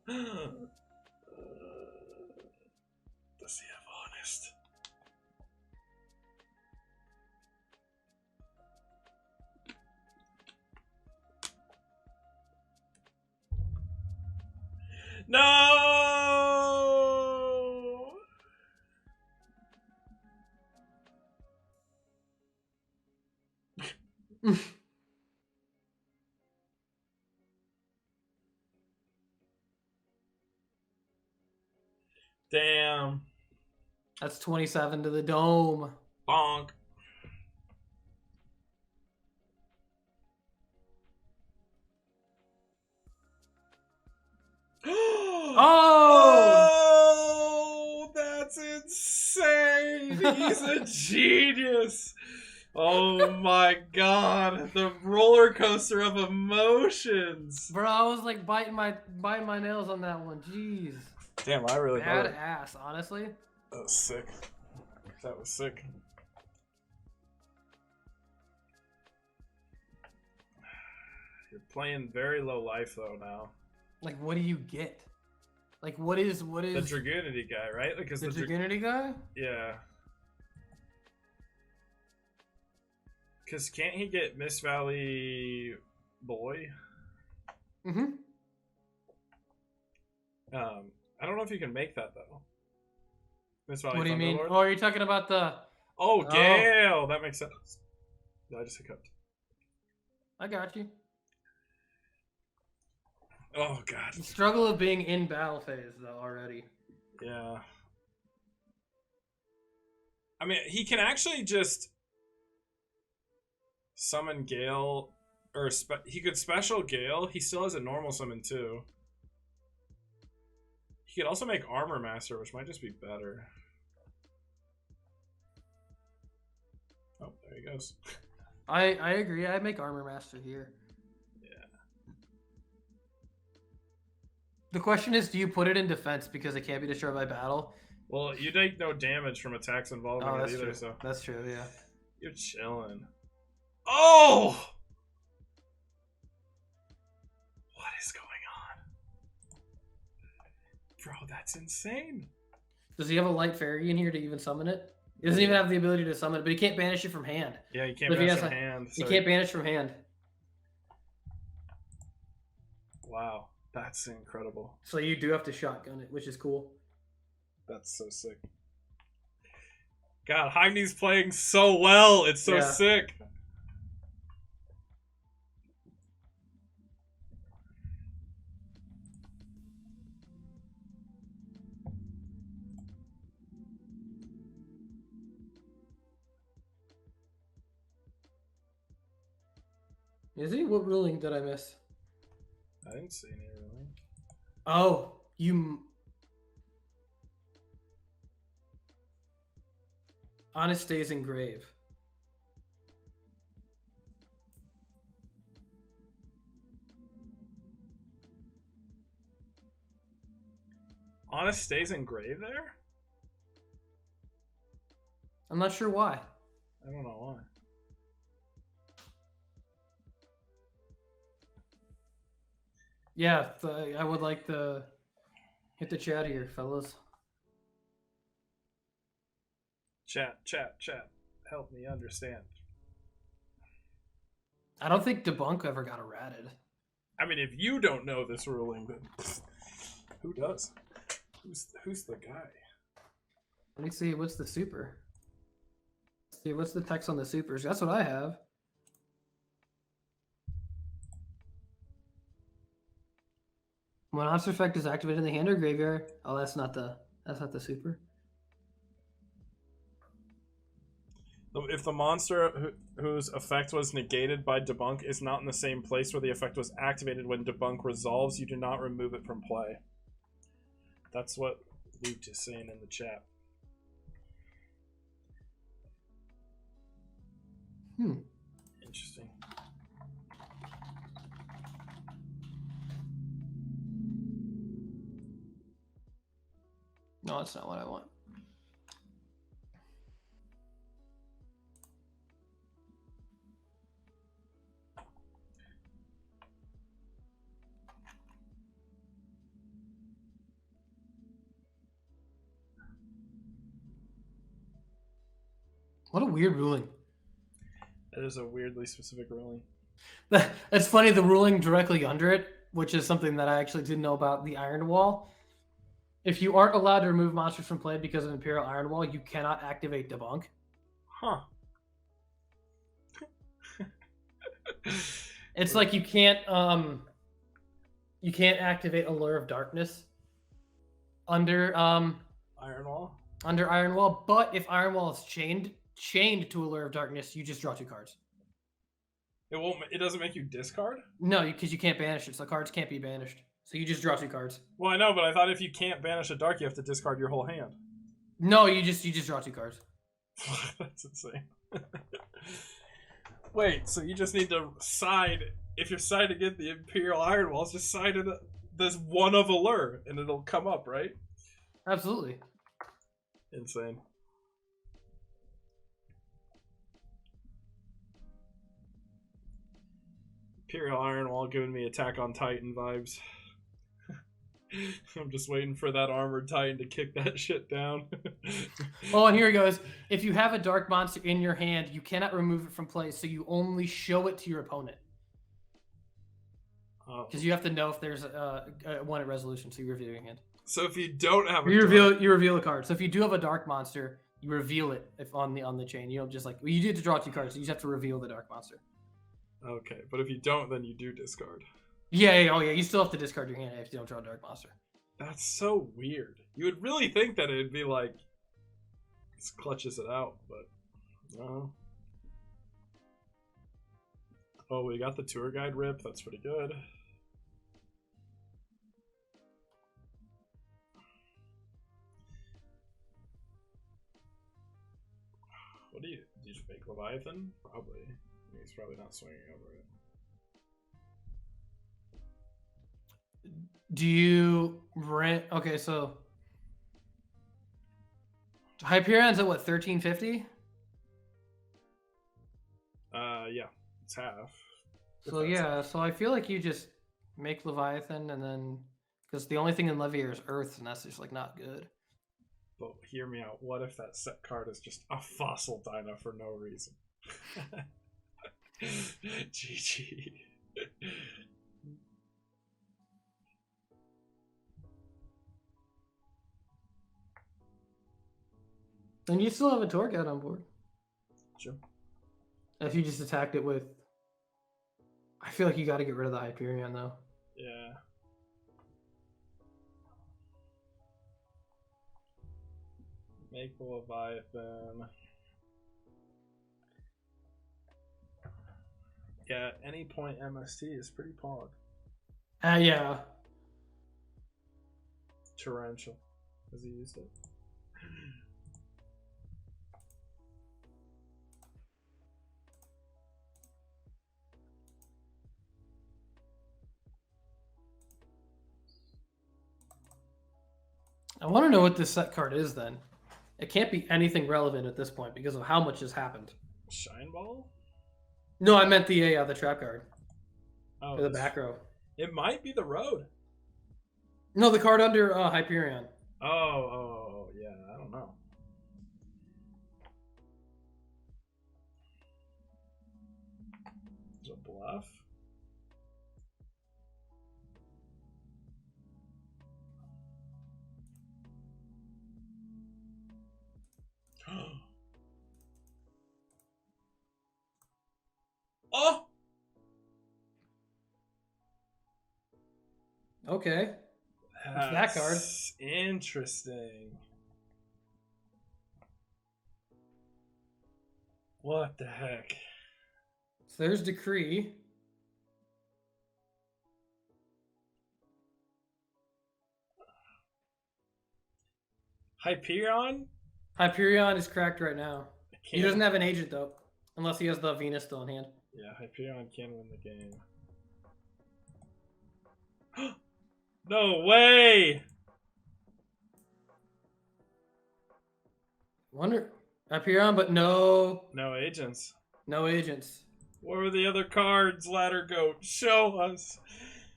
Speaker 3: Does he have honest? No! Damn.
Speaker 2: That's 27 to the dome.
Speaker 3: Bonk.
Speaker 2: Oh!
Speaker 3: Oh, that's insane. He's a genius. Oh my god, the roller coaster of emotions.
Speaker 2: Bro, I was like biting my nails on that one. Jeez.
Speaker 3: Damn, I really thought it.
Speaker 2: Badass, honestly.
Speaker 3: That was sick. That was sick. You're playing very low life though now.
Speaker 2: Like, what do you get? Like, what is
Speaker 3: The Dragoonity guy, right? Because
Speaker 2: the Dragoonity guy?
Speaker 3: yeah. Because can't he get Miss Valley Boy?
Speaker 2: Mm-hmm.
Speaker 3: I don't know if you can make that though. Miss Valley
Speaker 2: What do you mean?
Speaker 3: Thunderlord?
Speaker 2: Oh, are you talking about the...
Speaker 3: Oh, Gale! That makes sense. I just hiccuped.
Speaker 2: I got you.
Speaker 3: Oh god.
Speaker 2: The struggle of being in battle phase, though, already.
Speaker 3: Yeah. I mean, he can actually just summon Gale, or he could special Gale. He still has a normal summon too. He could also make Armor Master, which might just be better. Oh, there he goes.
Speaker 2: I agree. I make Armor Master here.
Speaker 3: Yeah.
Speaker 2: The question is, do you put it in defense because it can't be destroyed by battle?
Speaker 3: Well, you take no damage from attacks involving
Speaker 2: Oh,
Speaker 3: it
Speaker 2: that's
Speaker 3: either,
Speaker 2: true.
Speaker 3: so
Speaker 2: That's true, yeah.
Speaker 3: you're chilling. Oh! What is going on? Bro, that's insane.
Speaker 2: Does he have a light fairy in here to even summon it? He doesn't even have the ability to summon it, but he can't banish it from hand.
Speaker 3: Yeah, you can't
Speaker 2: But if he
Speaker 3: banish
Speaker 2: has
Speaker 3: from
Speaker 2: a-
Speaker 3: hand.
Speaker 2: He
Speaker 3: so
Speaker 2: can't banish from hand.
Speaker 3: Wow, that's incredible.
Speaker 2: So you do have to shotgun it, which is cool.
Speaker 3: That's so sick. God, Heine's playing so well. It's so
Speaker 2: Yeah.
Speaker 3: sick.
Speaker 2: Is he? What ruling did I miss?
Speaker 3: I didn't see any really.
Speaker 2: Oh, you... Honest stays in grave.
Speaker 3: Honest stays in grave there?
Speaker 2: I'm not sure why.
Speaker 3: I don't know why.
Speaker 2: Yeah, I would like to hit the chat here, fellas.
Speaker 3: Chat. Help me understand.
Speaker 2: I don't think Debunk ever got errated.
Speaker 3: I mean, if you don't know this ruling, then who does? Who's the guy?
Speaker 2: Let me see, what's the super? Let's see, what's the text on the supers? That's what I have. When monster effect is activated in the hand or graveyard. Oh, that's not the super.
Speaker 3: If the monster whose effect was negated by debunk is not in the same place where the effect was activated when debunk resolves, you do not remove it from play. That's what Luke is saying in the chat. Interesting.
Speaker 2: No, that's not what I want. What a weird ruling.
Speaker 3: That is a weirdly specific ruling.
Speaker 2: It's funny, the ruling directly under it, which is something that I actually didn't know about the Iron Wall. If you aren't allowed to remove monsters from play because of Imperial Iron Wall, you cannot activate Debunk.
Speaker 3: Huh.
Speaker 2: It's like you can't activate Allure of Darkness under
Speaker 3: Iron Wall?
Speaker 2: under Iron Wall, but if Iron Wall is chained to Allure of Darkness, you just draw 2 cards.
Speaker 3: It doesn't make you discard?
Speaker 2: No, because you can't banish it, so cards can't be banished. So you just draw 2 cards.
Speaker 3: Well, I know, but I thought if you can't banish a dark, you have to discard your whole hand.
Speaker 2: No, you just draw 2 cards.
Speaker 3: That's insane. Wait, so you just need to side. If you're siding against the Imperial Iron Walls, just side it. There's one of Allure, and it'll come up, right?
Speaker 2: Absolutely.
Speaker 3: Insane. Imperial Iron Wall giving me Attack on Titan vibes. I'm just waiting for that Armored Titan to kick that shit down.
Speaker 2: Oh, and here it goes. If you have a dark monster in your hand, you cannot remove it from play, so you only show it to your opponent. Because you have to know if there's a one at resolution, so you reveal your hand.
Speaker 3: So if you don't have a
Speaker 2: you reveal a card. So if you do have a dark monster, you reveal it if on the chain. You don't just you do have to draw 2 cards, so you just have to reveal the dark monster.
Speaker 3: Okay, but if you don't, then you do discard.
Speaker 2: Yeah, oh yeah, you still have to discard your hand if you don't draw a dark monster.
Speaker 3: That's so weird. You would really think that it'd be like, this clutches it out, but no. Oh, we got the tour guide rip. That's pretty good. What do you just make Leviathan? Probably. He's probably not swinging over it.
Speaker 2: Do you rent? Okay, so Hyperion's at what, 1350?
Speaker 3: Yeah, it's half.
Speaker 2: So yeah, so I feel like you just make Leviathan and then because the only thing in Levier is Earth, and that's just like not good.
Speaker 3: But hear me out. What if that set card is just a fossil dino for no reason? GG.
Speaker 2: And you still have a Torque out on board.
Speaker 3: Sure.
Speaker 2: If you just attacked it with... I feel like you got to get rid of the Hyperion, though.
Speaker 3: Yeah. Make the Leviathan. Yeah, at any point MST is pretty pog.
Speaker 2: Yeah.
Speaker 3: Torrential. Has he used it?
Speaker 2: I want to know what this set card is, then. It can't be anything relevant at this point because of how much has happened.
Speaker 3: Shine Ball?
Speaker 2: No, I meant the trap card.
Speaker 3: Oh,
Speaker 2: For the back row.
Speaker 3: It might be the road.
Speaker 2: No, the card under Hyperion.
Speaker 3: Oh, yeah, I don't know. Is it a bluff? Oh!
Speaker 2: Okay. That card.
Speaker 3: Interesting. What the heck?
Speaker 2: So there's Decree.
Speaker 3: Hyperion?
Speaker 2: Hyperion is cracked right now. He doesn't have an agent, though. Unless he has the Venus still in hand.
Speaker 3: Yeah, Hyperion can win the game. No way!
Speaker 2: Wonder Apeiron, but no
Speaker 3: agents.
Speaker 2: no agents.
Speaker 3: Where are the other cards, Ladder Goat? Show us.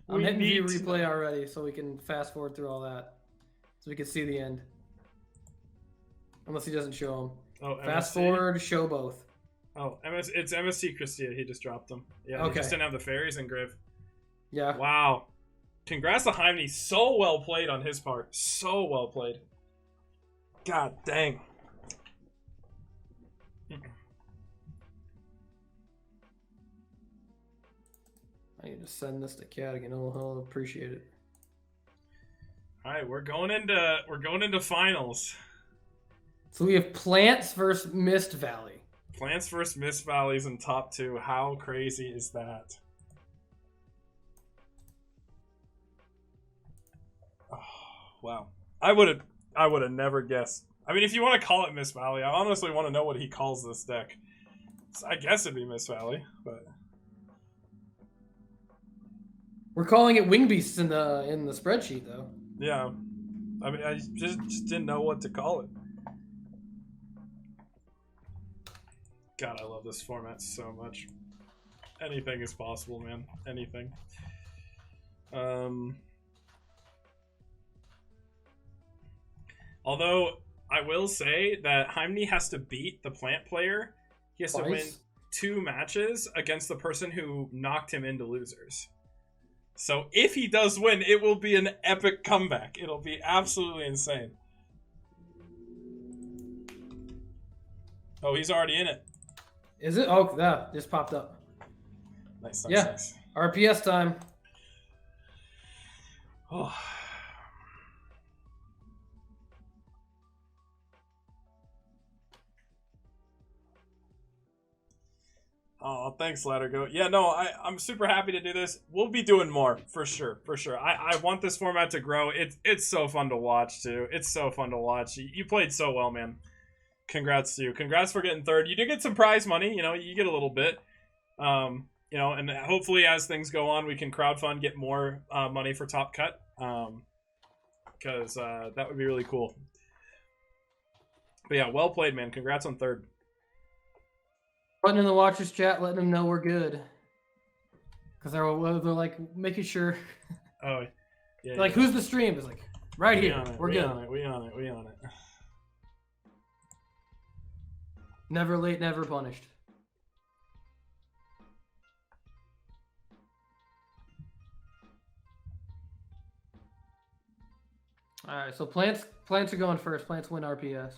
Speaker 2: I'm
Speaker 3: We
Speaker 2: hitting view
Speaker 3: need to
Speaker 2: replay
Speaker 3: know.
Speaker 2: already, so we can fast forward through all that, so we can see the end. Unless he doesn't show them.
Speaker 3: Oh,
Speaker 2: Fast
Speaker 3: MSC?
Speaker 2: forward, show both.
Speaker 3: Oh, it's MSC Christia. He just dropped them. Yeah,
Speaker 2: Okay.
Speaker 3: he just didn't have the fairies engrave.
Speaker 2: Yeah.
Speaker 3: Wow. Congrats to Heimney. So well played on his part. So well played. God dang.
Speaker 2: I need to send this to Cat again. He'll appreciate it.
Speaker 3: All right, we're going into finals.
Speaker 2: So we have Plants versus Mist Valley.
Speaker 3: Plants vs. Mist Valleys in top 2. How crazy is that? Oh, wow. I would have never guessed. I mean, if you want to call it Mist Valley, I honestly want to know what he calls this deck. So I guess it'd be Mist Valley, but
Speaker 2: We're calling it Wing Beasts in the spreadsheet though.
Speaker 3: yeah. I mean, I just didn't know what to call it. God, I love this format so much. Anything is possible, man. Anything. Although, I will say that Heimney has to beat the plant player. He has to win
Speaker 2: Twice?
Speaker 3: 2 matches against the person who knocked him into losers. So if he does win, it will be an epic comeback. It'll be absolutely insane. Oh, he's already in it.
Speaker 2: Is it? Oh, that just popped up.
Speaker 3: Nice,
Speaker 2: Yeah.
Speaker 3: nice.
Speaker 2: RPS time.
Speaker 3: Oh. Oh, thanks, Ladder Goat. Yeah, no, I'm super happy to do this. We'll be doing more, for sure, for sure. I want this format to grow. It's so fun to watch, too. It's so fun to watch. You played so well, man. Congrats to you. Congrats for getting 3rd. You did get some prize money. You know, you get a little bit. You know, and hopefully as things go on, we can crowdfund, get more money for Top Cut. Because that would be really cool. But yeah, well played, man. Congrats on 3rd.
Speaker 2: Putting in the watchers chat, letting them know we're good. Because they're like making sure.
Speaker 3: Oh, yeah.
Speaker 2: Like, who's the stream? It's like, right
Speaker 3: We
Speaker 2: here.
Speaker 3: on it,
Speaker 2: We're
Speaker 3: we
Speaker 2: good.
Speaker 3: on it. We on it. We on it.
Speaker 2: Never late, never punished. All right, so plants are going first. Plants win RPS.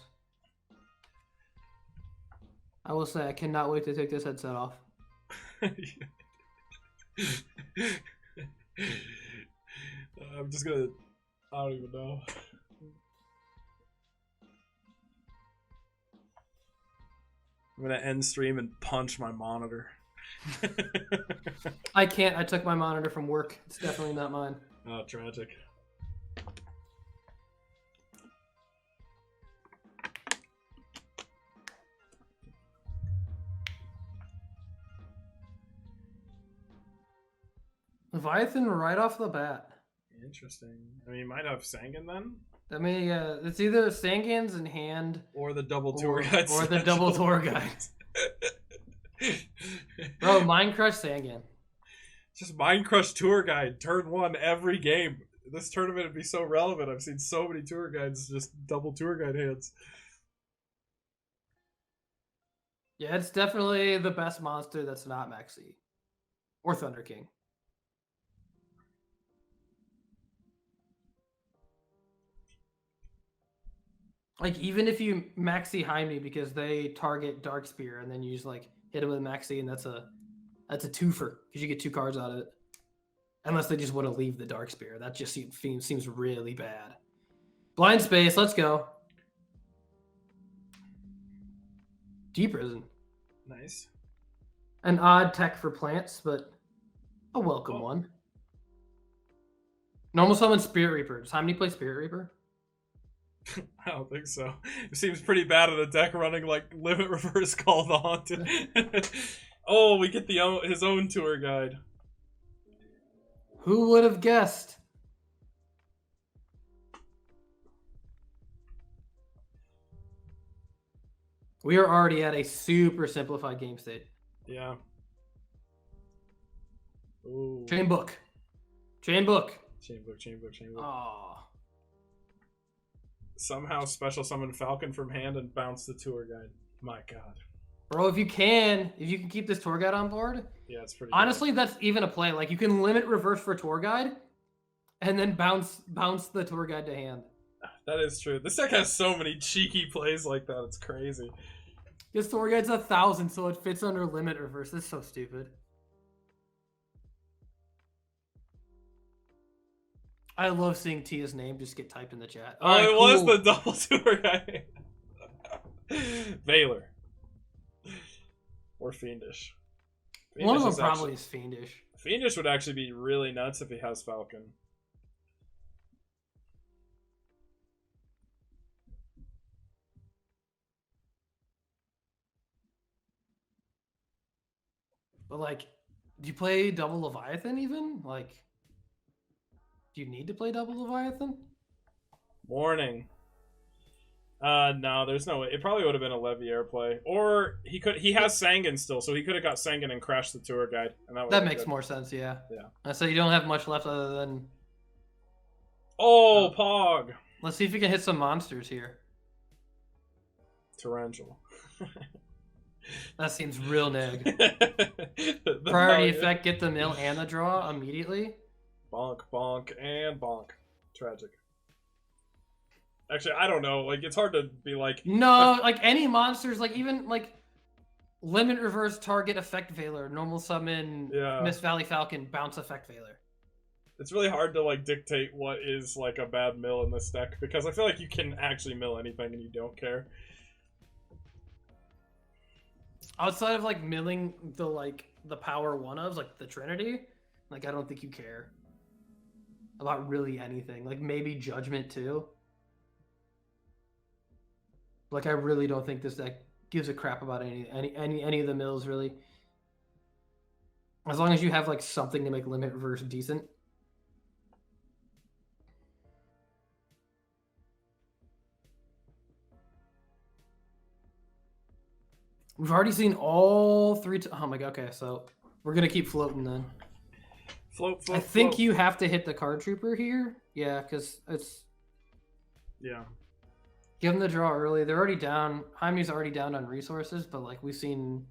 Speaker 2: I will say I cannot wait to take this headset off.
Speaker 3: I'm just gonna. I don't even know. I'm gonna end stream and punch my monitor.
Speaker 2: I can't. I took my monitor from work. It's definitely not mine.
Speaker 3: Oh, tragic.
Speaker 2: Leviathan right off the bat.
Speaker 3: Interesting. I mean, you might have Sangan then,
Speaker 2: I mean, it's either Sangans in hand
Speaker 3: or the double tour guide.
Speaker 2: or the double tour guide. Bro, Mind Crush Sangan.
Speaker 3: Just Mind Crush tour guide, turn 1 every game. This tournament would be so relevant. I've seen so many tour guides, just double tour guide hands.
Speaker 2: Yeah, it's definitely the best monster that's not Maxi. Or Thunder King. Like, even if you Maxi Jaime because they target Dark Spear and then you just like hit it with Maxi and that's a twofer because you get 2 cards out of it. Unless they just want to leave the Dark Spear. That just seems really bad. Blind Space, let's go. Deep Prison.
Speaker 3: Nice.
Speaker 2: An odd tech for plants, but a welcome one. Normal summon Spirit Reaper. Does Jaime play Spirit Reaper?
Speaker 3: I don't think so. It seems pretty bad in a deck running like Limit Reverse Call the Haunted. Oh, we get his own tour guide.
Speaker 2: Who would have guessed? We are already at a super simplified game state.
Speaker 3: Yeah. Ooh.
Speaker 2: Chain book. Chain book.
Speaker 3: Chain book.
Speaker 2: Oh.
Speaker 3: Somehow special summon Falcon from hand and bounce the tour guide. My God.
Speaker 2: Bro, if you can keep this tour guide on board,
Speaker 3: Yeah, it's pretty.
Speaker 2: honestly, that's even a play. Like you can limit reverse for tour guide, and then bounce the tour guide to hand.
Speaker 3: That is true. This deck has so many cheeky plays like that. It's crazy.
Speaker 2: This tour guide's 1,000, so it fits under limit reverse. This is so stupid. I love seeing Tia's name just get typed in the chat.
Speaker 3: Oh,
Speaker 2: Alright,
Speaker 3: it was
Speaker 2: cool.
Speaker 3: the double tour guide. Valor. Or Fiendish.
Speaker 2: One of them
Speaker 3: is
Speaker 2: probably is Fiendish.
Speaker 3: Fiendish would actually be really nuts if he has Falcon.
Speaker 2: But like, do you play double Leviathan even? Like, do you need to play double Leviathan?
Speaker 3: Warning. No, there's no way. It probably would have been a Leviair play. Or he has Sangan still, so he could have got Sangan and crashed the tour guide. And
Speaker 2: That makes more sense, yeah.
Speaker 3: Yeah.
Speaker 2: So you don't have much left other than...
Speaker 3: Oh, Pog!
Speaker 2: Let's see if we can hit some monsters here.
Speaker 3: Torrential.
Speaker 2: That seems real neg.
Speaker 3: The
Speaker 2: Priority
Speaker 3: value.
Speaker 2: effect, get the mill and the draw immediately.
Speaker 3: Bonk, bonk, and bonk. Tragic. Actually, I don't know. Like, it's hard to be like...
Speaker 2: No, like any monsters, like even like limit reverse target effect Valor, normal summon
Speaker 3: Yeah.
Speaker 2: Miss Valley Falcon, bounce effect Valor.
Speaker 3: It's really hard to, like, dictate what is, like, a bad mill in this deck, because I feel like you can actually mill anything and you don't care.
Speaker 2: Outside of like milling the power one-ofs, like the Trinity, like I don't think you care about really anything. Like maybe Judgment too. Like I really don't think this deck gives a crap about any of the mills really. As long as you have like something to make limit reverse decent. We've already seen all three. Oh my god. Okay, so we're gonna keep floating then.
Speaker 3: Float.
Speaker 2: I think you have to hit the card trooper here. Yeah, because it's.
Speaker 3: Yeah.
Speaker 2: Give them the draw early. They're already down. Jaime's already down on resources, but like we've seen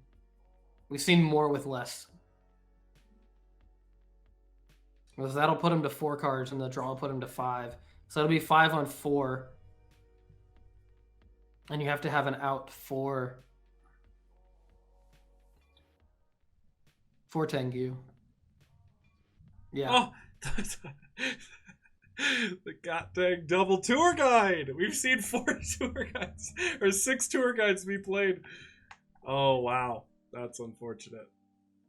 Speaker 2: more with less. Because that'll put him to 4 cards, and the draw will put him to 5. So it'll be 5 on 4, and you have to have an out for Tengu. Yeah.
Speaker 3: Oh! The goddamn double tour guide! We've seen 4 tour guides, or 6 tour guides be played. Oh, wow. That's unfortunate.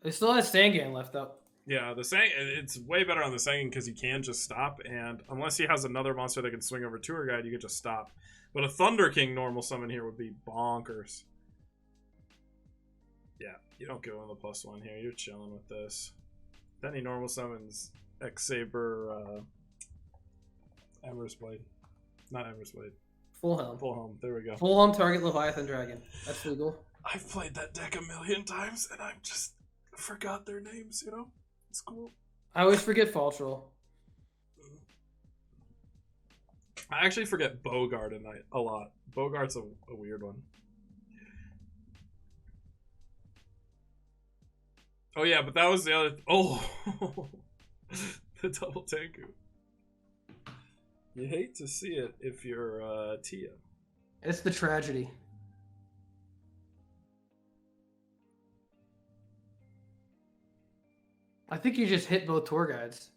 Speaker 2: It still has Sangan left up.
Speaker 3: Yeah, it's way better on the Sangan because he can just stop, and unless he has another monster that can swing over tour guide, you can just stop. But a Thunder King normal summon here would be bonkers. Yeah, you don't go on the +1 here. You're chilling with this. Then he normal summons X-Saber, Ember's Blade. Not Ember's Blade.
Speaker 2: Full helm.
Speaker 3: Full Helm. There we go.
Speaker 2: Full helm target Leviathan Dragon. That's legal.
Speaker 3: I've played that deck a million times, and I've just forgot their names, you know? It's cool.
Speaker 2: I always forget False Roll.
Speaker 3: I actually forget Bogart a lot. Bogart's a weird one. Oh yeah, but that was the other... Oh! The double Tengu. You hate to see it if you're Tia.
Speaker 2: It's the tragedy. I think you just hit both tour guides.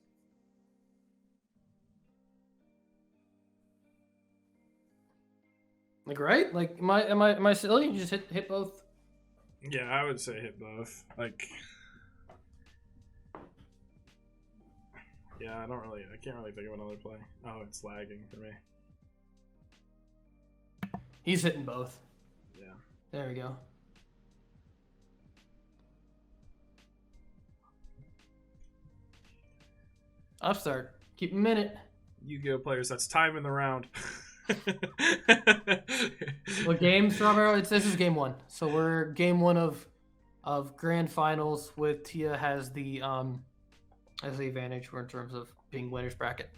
Speaker 2: Like, right? Like, am I silly? You just hit both.
Speaker 3: Yeah, I would say hit both. Like, yeah, I can't really think of another play. Oh, it's lagging for me.
Speaker 2: He's hitting both.
Speaker 3: Yeah.
Speaker 2: There we go. Upstart. Keep a minute.
Speaker 3: Yu-Gi-Oh players, that's time in the round.
Speaker 2: What game, Strawberry? This is game 1. So we're game 1 of grand finals with Tia has the advantage for in terms of being winners bracket.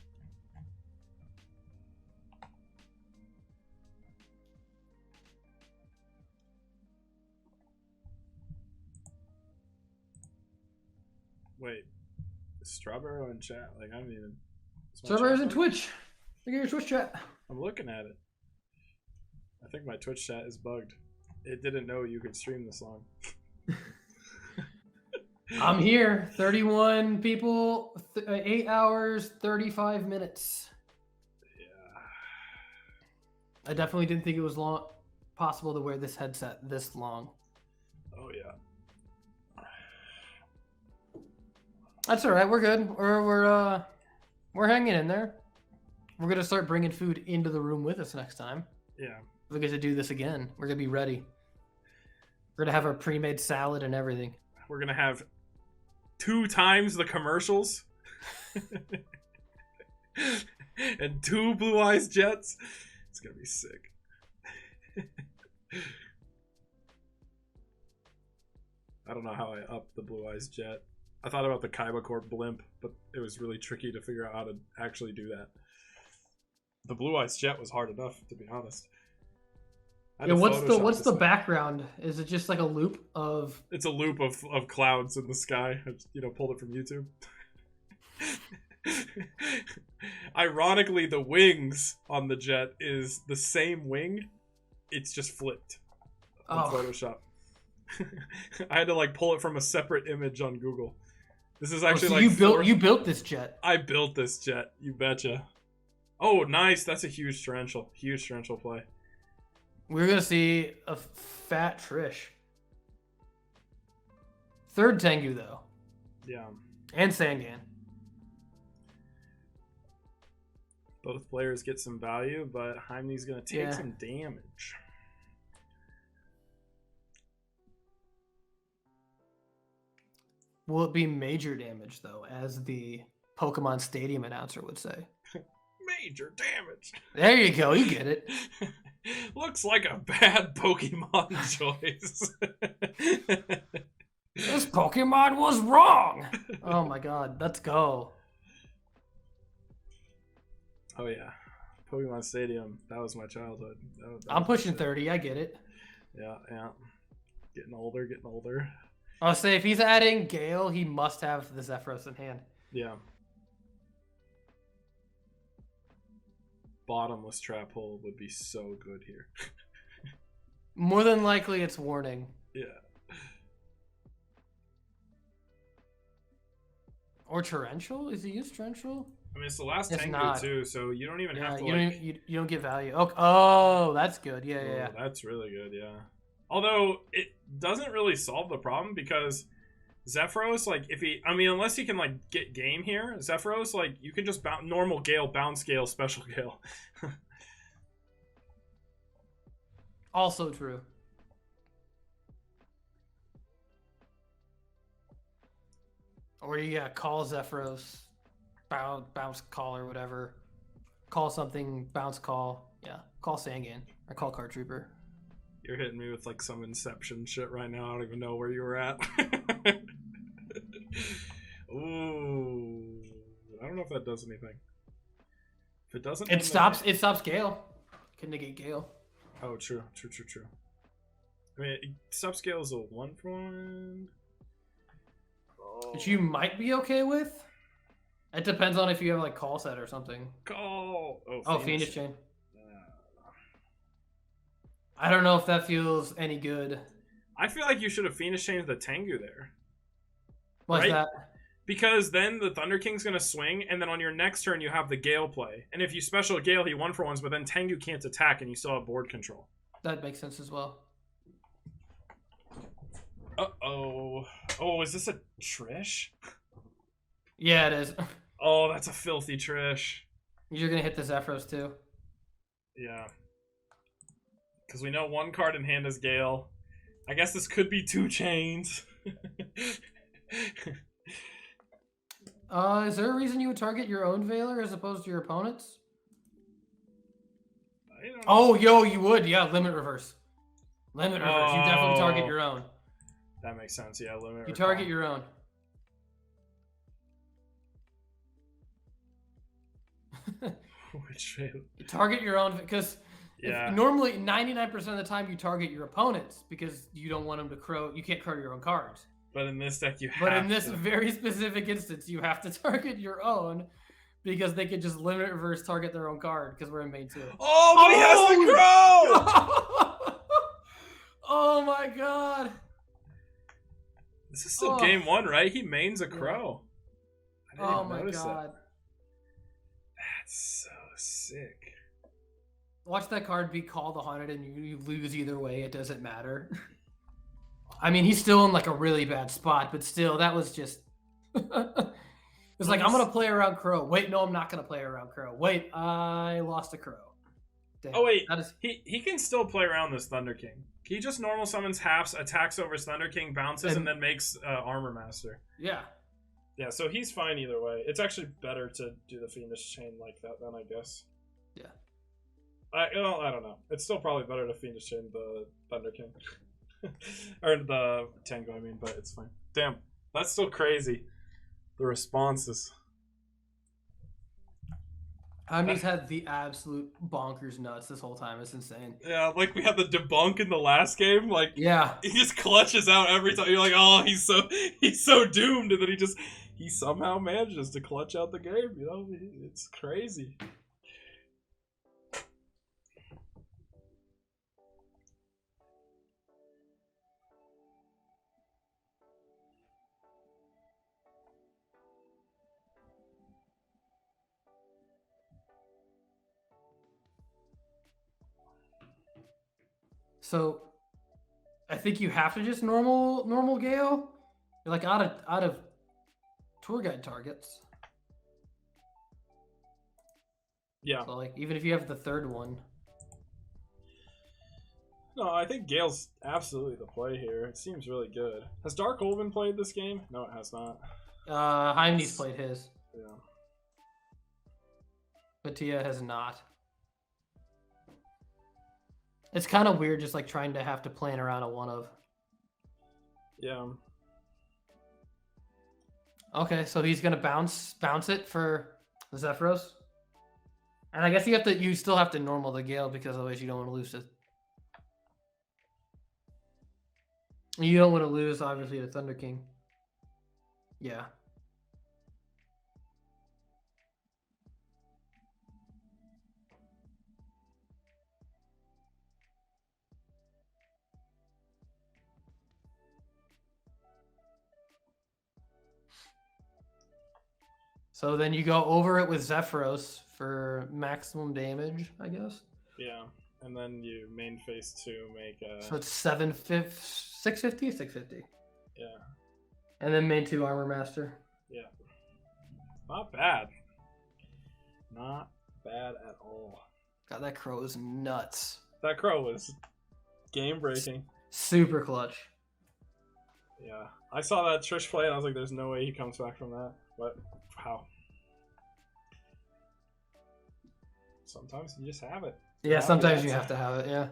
Speaker 3: Wait, is Strawberry in chat? Like I don't even.
Speaker 2: Strawberry's in Twitch. Look at your Twitch chat.
Speaker 3: I'm looking at it. I think my Twitch chat is bugged. It didn't know you could stream the song.
Speaker 2: I'm here. 31 people, 8 hours, 35 minutes.
Speaker 3: Yeah.
Speaker 2: I definitely didn't think it was possible to wear this headset this long.
Speaker 3: Oh yeah.
Speaker 2: That's all right. We're good. We're hanging in there. We're gonna start bringing food into the room with us next time.
Speaker 3: Yeah.
Speaker 2: We're gonna do this again. We're gonna be ready. We're gonna have our pre-made salad and everything.
Speaker 3: We're gonna have 2 times the commercials and 2 Blue Eyes Jets. It's gonna be sick. I don't know how I upped the Blue Eyes Jet. I thought about the Kaiba Corp blimp, but it was really tricky to figure out how to actually do that. The Blue Eyes Jet was hard enough, to be honest.
Speaker 2: Yeah, what's the background? Is it just like a loop of?
Speaker 3: It's a loop of clouds in the sky. I just, pulled it from YouTube. Ironically, the wings on the jet is the same wing. It's just flipped on Photoshop. I had to pull it from a separate image on Google. This is actually
Speaker 2: you built this jet.
Speaker 3: I built this jet. You betcha. Oh, nice. That's a huge torrential. Huge torrential play.
Speaker 2: We're gonna see a fat Trish. 3rd Tengu though.
Speaker 3: Yeah.
Speaker 2: And Sangan.
Speaker 3: Both players get some value, but Heimni's gonna take some damage.
Speaker 2: Will it be major damage though, as the Pokemon Stadium announcer would say?
Speaker 3: Major damage.
Speaker 2: There you go. You get it.
Speaker 3: Looks like a bad Pokemon choice.
Speaker 2: This Pokemon was wrong. Oh my god. Let's go.
Speaker 3: Oh yeah. Pokemon Stadium. That was my childhood.
Speaker 2: I'm pushing 30. I get it.
Speaker 3: Yeah. Getting older.
Speaker 2: I'll say if he's adding Gale, he must have the Zephyros in hand.
Speaker 3: Yeah. Bottomless trap hole would be so good here.
Speaker 2: More than likely, it's warning.
Speaker 3: Yeah.
Speaker 2: Or torrential? Is he used torrential?
Speaker 3: I mean, it's the last
Speaker 2: It's
Speaker 3: Tengu
Speaker 2: not.
Speaker 3: too, so you don't even have to
Speaker 2: you don't get value. Oh, that's good. Yeah.
Speaker 3: That's really good. Yeah. Although it doesn't really solve the problem because Zephyros, unless he can get game here, Zephyros, you can just normal Gale, bounce Gale, special Gale.
Speaker 2: Also true. Or you call Zephyros, bounce call or whatever. Call something, bounce call. Yeah, call Sangan or call Card Trooper.
Speaker 3: You're hitting me with some Inception shit right now. I don't even know where you were at. Ooh, I don't know if that does anything. If it doesn't,
Speaker 2: it stops Gale. Can negate Gale.
Speaker 3: Oh, true. I mean, subscale is a 1-for-1.
Speaker 2: Which you might be okay with. It depends on if you have call set or something.
Speaker 3: Call.
Speaker 2: Oh, Phoenix Chain. I don't know if that feels any good.
Speaker 3: I feel like you should have Phoenix Chained the Tengu there.
Speaker 2: What's
Speaker 3: right?
Speaker 2: that?
Speaker 3: Because then the Thunder King's going to swing, and then on your next turn you have the Gale play. And if you special Gale, he 1-for-1s, but then Tengu can't attack, and you still have board control.
Speaker 2: That makes sense as well.
Speaker 3: Uh-oh. Oh, is this a Trish?
Speaker 2: Yeah, it is.
Speaker 3: Oh, that's a filthy Trish.
Speaker 2: You're going to hit the Zephyros too.
Speaker 3: Yeah. Because we know one card in hand is Gale. I guess this could be 2 chains.
Speaker 2: Is there a reason you would target your own Veiler as opposed to your opponent's?
Speaker 3: You don't
Speaker 2: Oh, yo, you would. Yeah, limit reverse. Limit reverse. You definitely target your own.
Speaker 3: That makes sense. Yeah, limit.
Speaker 2: You target your own.
Speaker 3: Which
Speaker 2: You target your own because normally 99% of the time you target your opponents because you don't want them to crow. You can't crow your own cards.
Speaker 3: But in this deck, you have
Speaker 2: But in this very specific instance, you have to target your own because they could just limit reverse target their own card because we're in main 2.
Speaker 3: Oh, but he has the crow!
Speaker 2: Oh my god!
Speaker 3: This is still game 1, right? He mains a crow.
Speaker 2: Oh my god.
Speaker 3: That's so sick.
Speaker 2: Watch that card be called the Haunted and you lose either way. It doesn't matter. I mean, he's still in like a really bad spot, but still, that was just... It's like, I'm going to play around Crow. Wait, no, I'm not going to play around Crow. Wait, I lost a Crow. Damn,
Speaker 3: oh, wait. He can still play around this Thunder King. He just normal summons halves, attacks over his Thunder King, bounces, and then makes Armor Master.
Speaker 2: Yeah.
Speaker 3: Yeah, so he's fine either way. It's actually better to do the Fiendish Chain like that then, I guess.
Speaker 2: Yeah.
Speaker 3: I don't know. It's still probably better to Fiendish Chain the Thunder King. Or the Tengu, I mean, but it's fine. Damn, that's still crazy. The responses.
Speaker 2: He's had the absolute bonkers nuts this whole time. It's insane.
Speaker 3: Yeah, like we had the debunk in the last game. Like,
Speaker 2: yeah,
Speaker 3: he just clutches out every time. You're like, oh, he's so doomed, and then he somehow manages to clutch out the game. You know, it's crazy.
Speaker 2: So, I think you have to just normal Gale. You're like out of tour guide targets.
Speaker 3: Yeah.
Speaker 2: So like even if you have the third one.
Speaker 3: No, I think Gale's absolutely the play here. It seems really good. Has Dark Olven played this game? No, it has not.
Speaker 2: Heimni's played his.
Speaker 3: Yeah.
Speaker 2: But Tia has not. It's kind of weird just like trying to have to plan around a one of.
Speaker 3: Yeah.
Speaker 2: Okay, so he's gonna bounce it for the Zephyros. And I guess you still have to normal the Gale because otherwise you don't want to lose it. You don't want to lose obviously the Thunder King. Yeah. So then you go over it with Zephyros for maximum damage, I guess.
Speaker 3: Yeah, and then you main phase 2 make a...
Speaker 2: So it's 650? 650.
Speaker 3: Yeah.
Speaker 2: And then main 2 Armor Master.
Speaker 3: Yeah. Not bad. Not bad at all.
Speaker 2: God, that crow is nuts.
Speaker 3: That crow was game-breaking.
Speaker 2: Super clutch.
Speaker 3: Yeah. I saw that Trish play and I was like, there's no way he comes back from that. But, how? Sometimes you just have it.
Speaker 2: Yeah, sometimes you have to have it, yeah.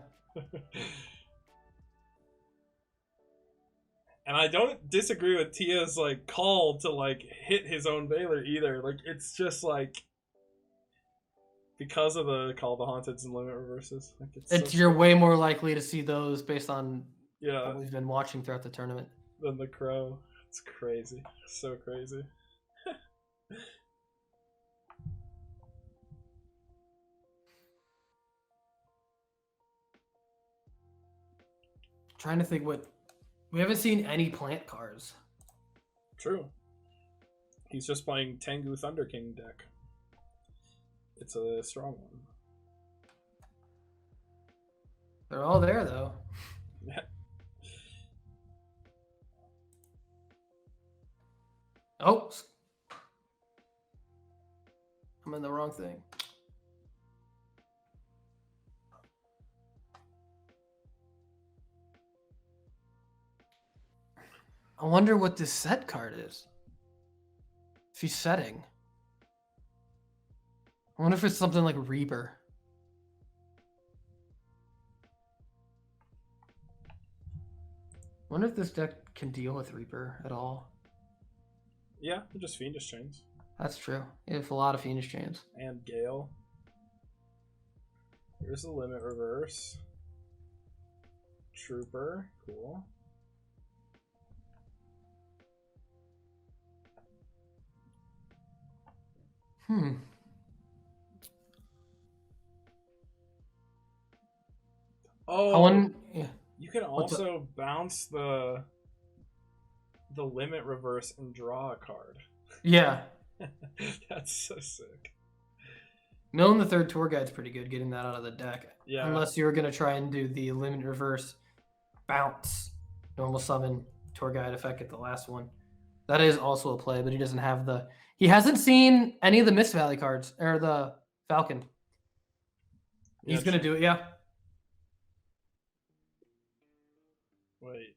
Speaker 3: And I don't disagree with Tia's like call to like hit his own Baylor either. Like it's just like because of the Call of the Haunteds and limit reverses. Like
Speaker 2: You're way more likely to see those based on
Speaker 3: what
Speaker 2: we've been watching throughout the tournament.
Speaker 3: Than the crow. It's crazy. So crazy.
Speaker 2: Trying to think what we haven't seen any plant cards.
Speaker 3: True. He's just playing Tengu Thunder King deck. It's a strong one.
Speaker 2: They're all there though.
Speaker 3: Yeah.
Speaker 2: Oh, I'm in the wrong thing. I wonder what this set card is. If he's setting. I wonder if it's something like Reaper. Wonder if this deck can deal with Reaper at all.
Speaker 3: Yeah, they're just Fiendish Chains.
Speaker 2: That's true. It's a lot of Fiendish Chains.
Speaker 3: And Gale. Here's the Limit Reverse. Trooper, cool. Oh,
Speaker 2: Yeah.
Speaker 3: you can also bounce the Limit Reverse and draw a card.
Speaker 2: Yeah.
Speaker 3: That's so sick.
Speaker 2: Milling the third tour guide's pretty good, getting that out of the deck.
Speaker 3: Yeah.
Speaker 2: Unless you were going to try and do the Limit Reverse bounce, normal summon, tour guide effect at the last one. That is also a play, but he doesn't have the... He hasn't seen any of the Mist Valley cards, or the Falcon. He's going to do it, yeah.
Speaker 3: Wait.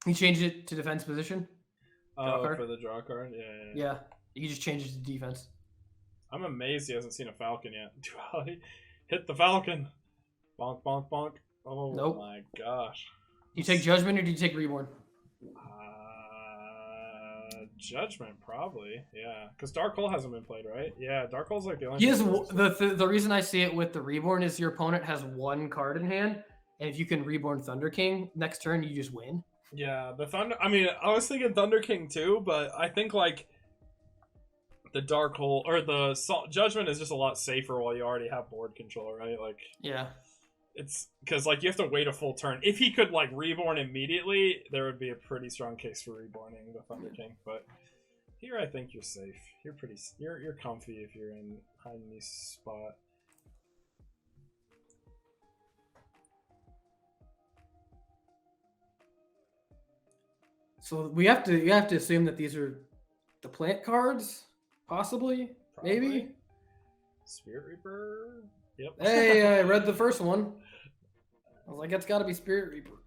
Speaker 2: He changed it to defense position.
Speaker 3: Oh, for the draw card? Yeah.
Speaker 2: Yeah. You just change it to defense.
Speaker 3: I'm amazed he hasn't seen a Falcon yet. Duality. Hit the Falcon. Bonk, bonk, bonk. Oh
Speaker 2: Nope.
Speaker 3: my gosh.
Speaker 2: Do you take Judgment or do you take Reborn?
Speaker 3: Judgment, probably. Yeah. Because Dark Hole hasn't been played, right? Yeah, Dark Hole's like the only...
Speaker 2: He has, the reason I see it with the Reborn is your opponent has one card in hand, and if you can Reborn Thunder King next turn, you just win.
Speaker 3: Yeah, the Thunder... I mean, I was thinking Thunder King too, but I think, like, the Dark Hole... Or the Judgment is just a lot safer while you already have board control, right? Like...
Speaker 2: Yeah.
Speaker 3: It's... Because, like, you have to wait a full turn. If he could, like, Reborn immediately, there would be a pretty strong case for Reborning the Thunder King, but... Here, I think you're safe. You're pretty... You're comfy if you're in this spot.
Speaker 2: So you have to assume that these are the plant cards, possibly,
Speaker 3: Probably.
Speaker 2: maybe.
Speaker 3: Spirit Reaper. Yep.
Speaker 2: Hey, I read the first one. I was like, it's got to be Spirit Reaper.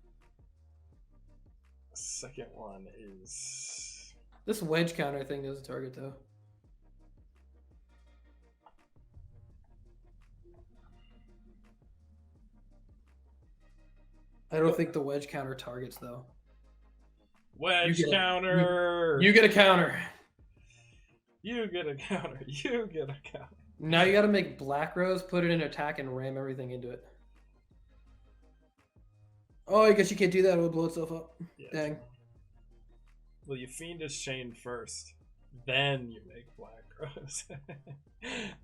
Speaker 3: Second one is...
Speaker 2: This wedge counter thing doesn't target though. I don't think the wedge counter targets though.
Speaker 3: Wedge counter.
Speaker 2: You get a counter.
Speaker 3: You get a counter. You get a counter.
Speaker 2: Now you got to make Black Rose, put it in attack, and ram everything into it. Oh, I guess you can't do that. It would blow itself up.
Speaker 3: Yeah.
Speaker 2: Dang.
Speaker 3: Well, you Fiendish Chain first. Then you make Black Rose.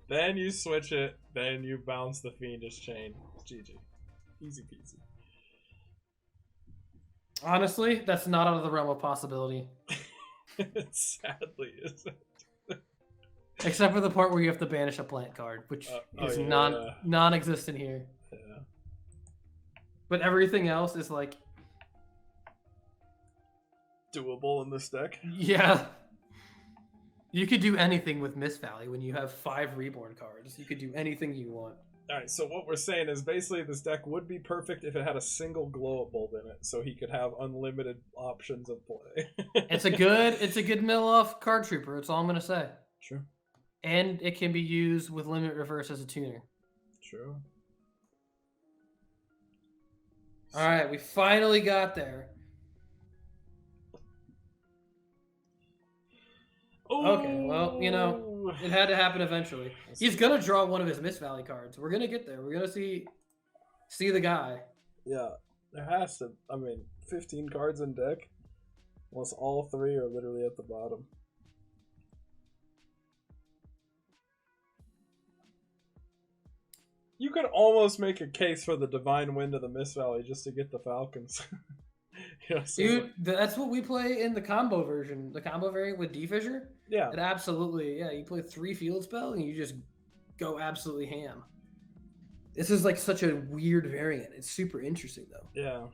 Speaker 3: Then you switch it. Then you bounce the Fiendish Chain. GG. Easy peasy.
Speaker 2: Honestly, that's not out of the realm of possibility.
Speaker 3: It sadly isn't.
Speaker 2: Except for the part where you have to banish a plant card, which is non-existent here.
Speaker 3: Yeah.
Speaker 2: But everything else is like...
Speaker 3: Doable in this deck.
Speaker 2: Yeah. You could do anything with Mist Valley when you have 5 Reborn cards. You could do anything you want.
Speaker 3: Alright, so what we're saying is basically this deck would be perfect if it had a single glow-up bulb in it, so he could have unlimited options of play.
Speaker 2: It's a good mill-off card trooper, that's all I'm gonna say.
Speaker 3: True.
Speaker 2: And it can be used with Limit Reverse as a tuner.
Speaker 3: True.
Speaker 2: Alright, we finally got there. Okay, well, you know, it had to happen eventually. He's gonna draw one of his Mist Valley cards. We're gonna get there. We're gonna see the guy.
Speaker 3: Yeah, there has to. I mean, 15 cards in deck, unless all 3 are literally at the bottom. You could almost make a case for the Divine Wind of the Mist Valley just to get the Falcons. You know, so
Speaker 2: Dude, that's what we play in the combo version. The combo variant with D-Fissure.
Speaker 3: yeah.
Speaker 2: It absolutely, yeah, you play 3 field spell and you just go absolutely ham. This is like such a weird variant. It's super interesting though.
Speaker 3: Yeah.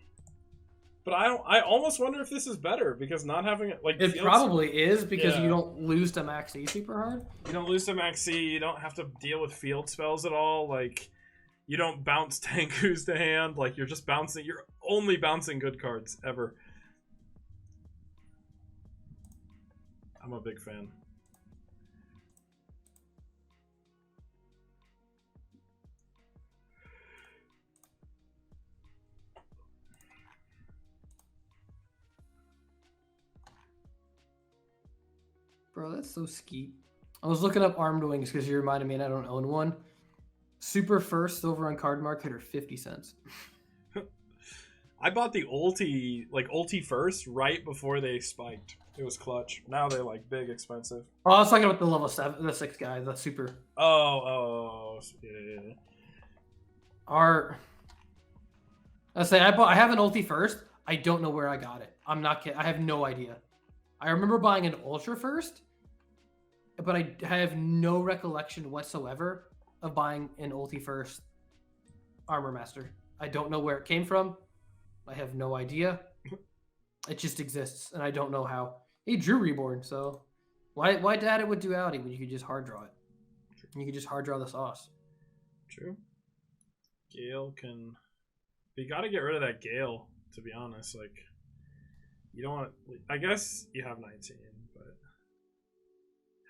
Speaker 3: But I almost wonder if this is better because not having it like
Speaker 2: It probably is because
Speaker 3: Yeah.
Speaker 2: you don't lose to Max E super hard.
Speaker 3: You don't lose to Max C, you don't have to deal with field spells at all, like you don't bounce Tengus to hand, like you're only bouncing good cards ever. I'm a big fan.
Speaker 2: Bro, that's so skeet. I was looking up Armed Wings because you reminded me and I don't own one. Super First over on Card Market are 50 cents.
Speaker 3: I bought the ulti first right before they spiked. It was clutch. Now they're like big expensive.
Speaker 2: Oh, I was talking about the level 7, the 6 guy, the super.
Speaker 3: Oh, yeah.
Speaker 2: I have an ulti first. I don't know where I got it. I'm not kidding. I have no idea. I remember buying an ultra first, but I have no recollection whatsoever of buying an ulti first armor master. I don't know where it came from. I have no idea. It just exists, and I don't know how. He drew Reborn, so why dad it with Duality when you could just hard draw it? You could just hard draw the sauce.
Speaker 3: True. Gale can... You gotta get rid of that Gale, to be honest. Like, you don't want... I guess you have 19,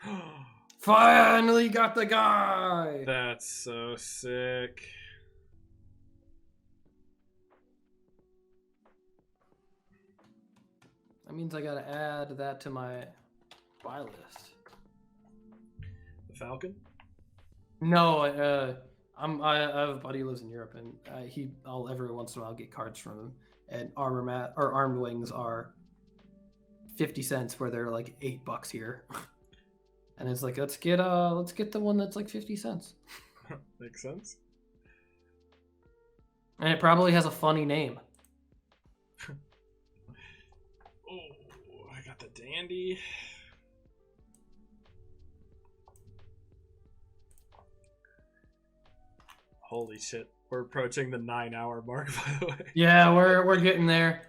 Speaker 3: but...
Speaker 2: Finally got the guy!
Speaker 3: That's so sick.
Speaker 2: That means I gotta add that to my buy list.
Speaker 3: The Falcon?
Speaker 2: No, I have a buddy who lives in Europe, and I'll every once in a while get cards from him. And Armed Wings are 50 cents, where they're like $8 here. And it's like, let's get the one that's like 50 cents.
Speaker 3: Makes sense.
Speaker 2: And it probably has a funny name.
Speaker 3: Oh, I got the Dandy. Holy shit. We're approaching the 9-hour mark, by the way.
Speaker 2: Yeah, we're getting there.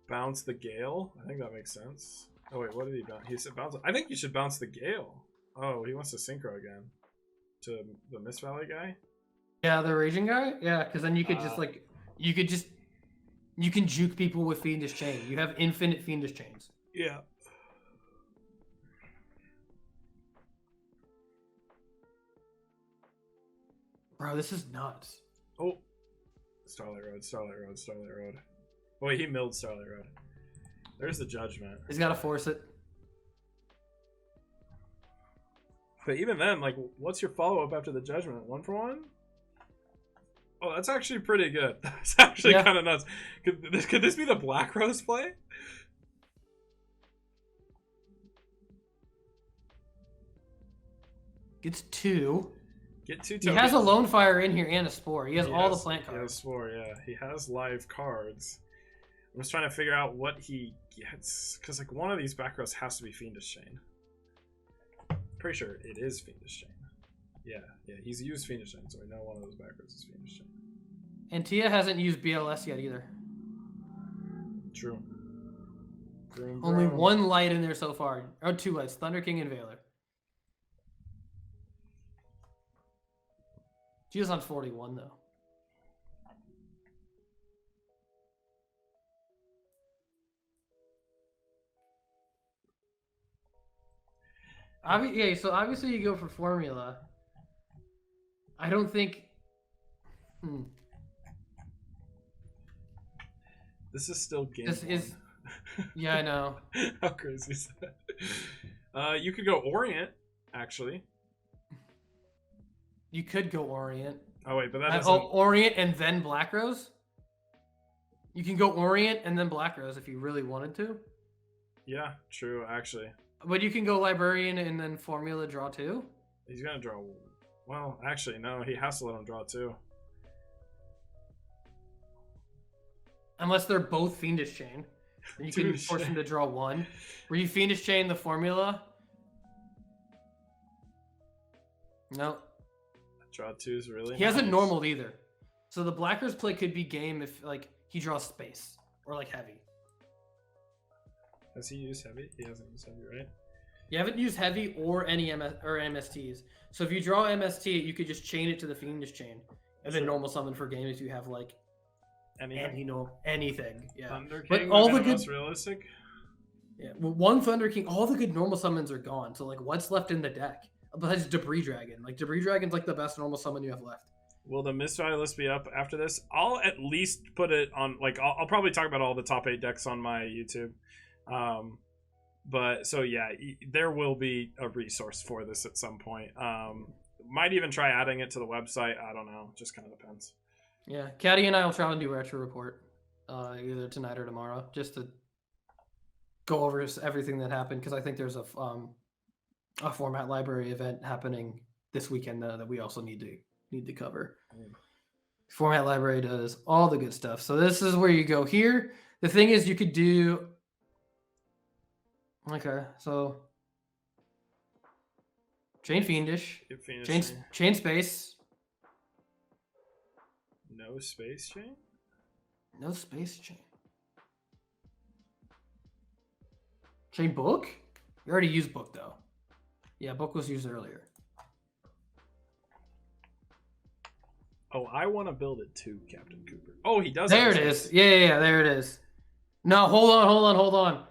Speaker 3: Bounce the Gale? I think that makes sense. Oh wait, what did he bounce? He said bounce. I think you should bounce the Gale. Oh, he wants to synchro again. To the Mist Valley guy?
Speaker 2: Yeah, the Raging guy? Yeah, because then you could you can juke people with Fiendish Chain. You have infinite Fiendish Chains.
Speaker 3: Yeah.
Speaker 2: Bro, this is nuts.
Speaker 3: Oh. Starlight Road. Oh, wait, he milled Starlight Road. There's the Judgment.
Speaker 2: He's got to force it.
Speaker 3: But even then, like, what's your follow-up after the Judgment? 1-for-1? Oh, that's actually pretty good. That's actually kind of nuts. Could this be the Black Rose play?
Speaker 2: Gets 2.
Speaker 3: Get 2
Speaker 2: He
Speaker 3: tokens.
Speaker 2: has a Lone Fire in here and a Spore. He has all the plant
Speaker 3: He has
Speaker 2: cards.
Speaker 3: Spore, yeah. He has live cards. I'm just trying to figure out what he gets. Because, like, one of these back rows has to be Fiendish Chain. Pretty sure it is Fiendish Chain. Yeah, he's used Fiendish Chain, so we know one of those back rows is Fiendish Chain.
Speaker 2: And Tia hasn't used BLS yet either.
Speaker 3: True.
Speaker 2: Only one light in there so far. Or 2 lights. Thunder King and Veiler. Tia's on 41, though. So obviously you go for formula. I don't think...
Speaker 3: This is still game
Speaker 2: This
Speaker 3: one.
Speaker 2: is... Yeah, I know.
Speaker 3: How crazy is that? You could go Orient, actually.
Speaker 2: You could go Orient.
Speaker 3: Oh, wait, but that doesn't...
Speaker 2: Orient and then Black Rose? You can go Orient and then Black Rose if you really wanted to.
Speaker 3: Yeah, true, actually.
Speaker 2: But you can go Librarian and then Formula draw 2?
Speaker 3: He's gonna draw... Well, actually, no, he has to let him draw 2.
Speaker 2: Unless they're both Fiendish Chain. And you can force him to draw 1. Were you Fiendish Chain the formula? No.
Speaker 3: Draw 2 is really
Speaker 2: He hasn't normaled either. So the Blackers play could be game if like he draws space. Or like heavy.
Speaker 3: Has he used heavy? He hasn't used heavy, right?
Speaker 2: You haven't used heavy or any MSTs. So if you draw MST, you could just chain it to the Fiendish Chain. And then normal summon for games you have like anything. Yeah.
Speaker 3: Thunder King,
Speaker 2: but all the good
Speaker 3: most realistic.
Speaker 2: Yeah, well, one Thunder King, all the good normal summons are gone. So like, what's left in the deck besides Debris Dragon? Like Debris Dragon's like the best normal summon you have left.
Speaker 3: Will the Mist Valley list be up after this? I'll at least put it on. Like, I'll probably talk about all the top 8 decks on my YouTube. But so yeah, there will be a resource for this at some point. Might even try adding it to the website. I don't know. Just kind of depends.
Speaker 2: Yeah, Caddy and I will try and do a retro report either tonight or tomorrow, just to go over everything that happened, because I think there's a format library event happening this weekend that we also need to cover. Format library does all the good stuff. So this is where you go here. The thing is, you could do. Okay, so chain fiendish, chain space.
Speaker 3: No space chain?
Speaker 2: No space chain. Chain book? You already used book though. Yeah, book was used earlier.
Speaker 3: Oh, I want to build it too, Captain Cooper. Oh, he does.
Speaker 2: There it is. Yeah, there it is. No, hold on.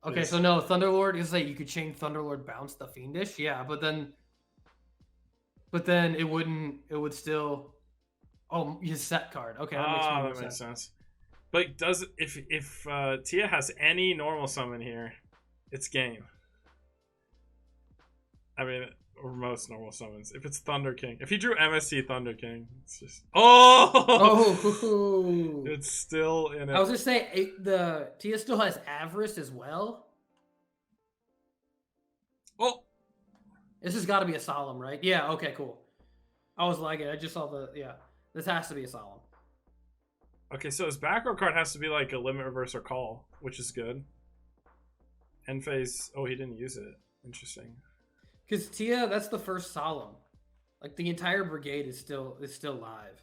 Speaker 2: Okay,
Speaker 3: Please.
Speaker 2: so no, Thunderlord is like you could chain Thunderlord bounce the fiendish, yeah, but then it wouldn't. It would still. Oh, his set card. Okay, that makes
Speaker 3: sense. But does if Tia has any normal summon here, it's game. I mean, or most normal summons. If it's Thunder King, if he drew MST Thunder King, it's just it's still in it.
Speaker 2: I was just saying the Tia still has Avarice as well.
Speaker 3: Oh,
Speaker 2: this has got to be a solemn, right? Yeah. Okay. Cool. I was lagging. I just saw the This has to be a solemn.
Speaker 3: Okay, so his back row card has to be like a limit reverse or call, which is good. End phase. Oh, he didn't use it. Interesting.
Speaker 2: Because Tia, that's the first solemn. Like the entire brigade is still live.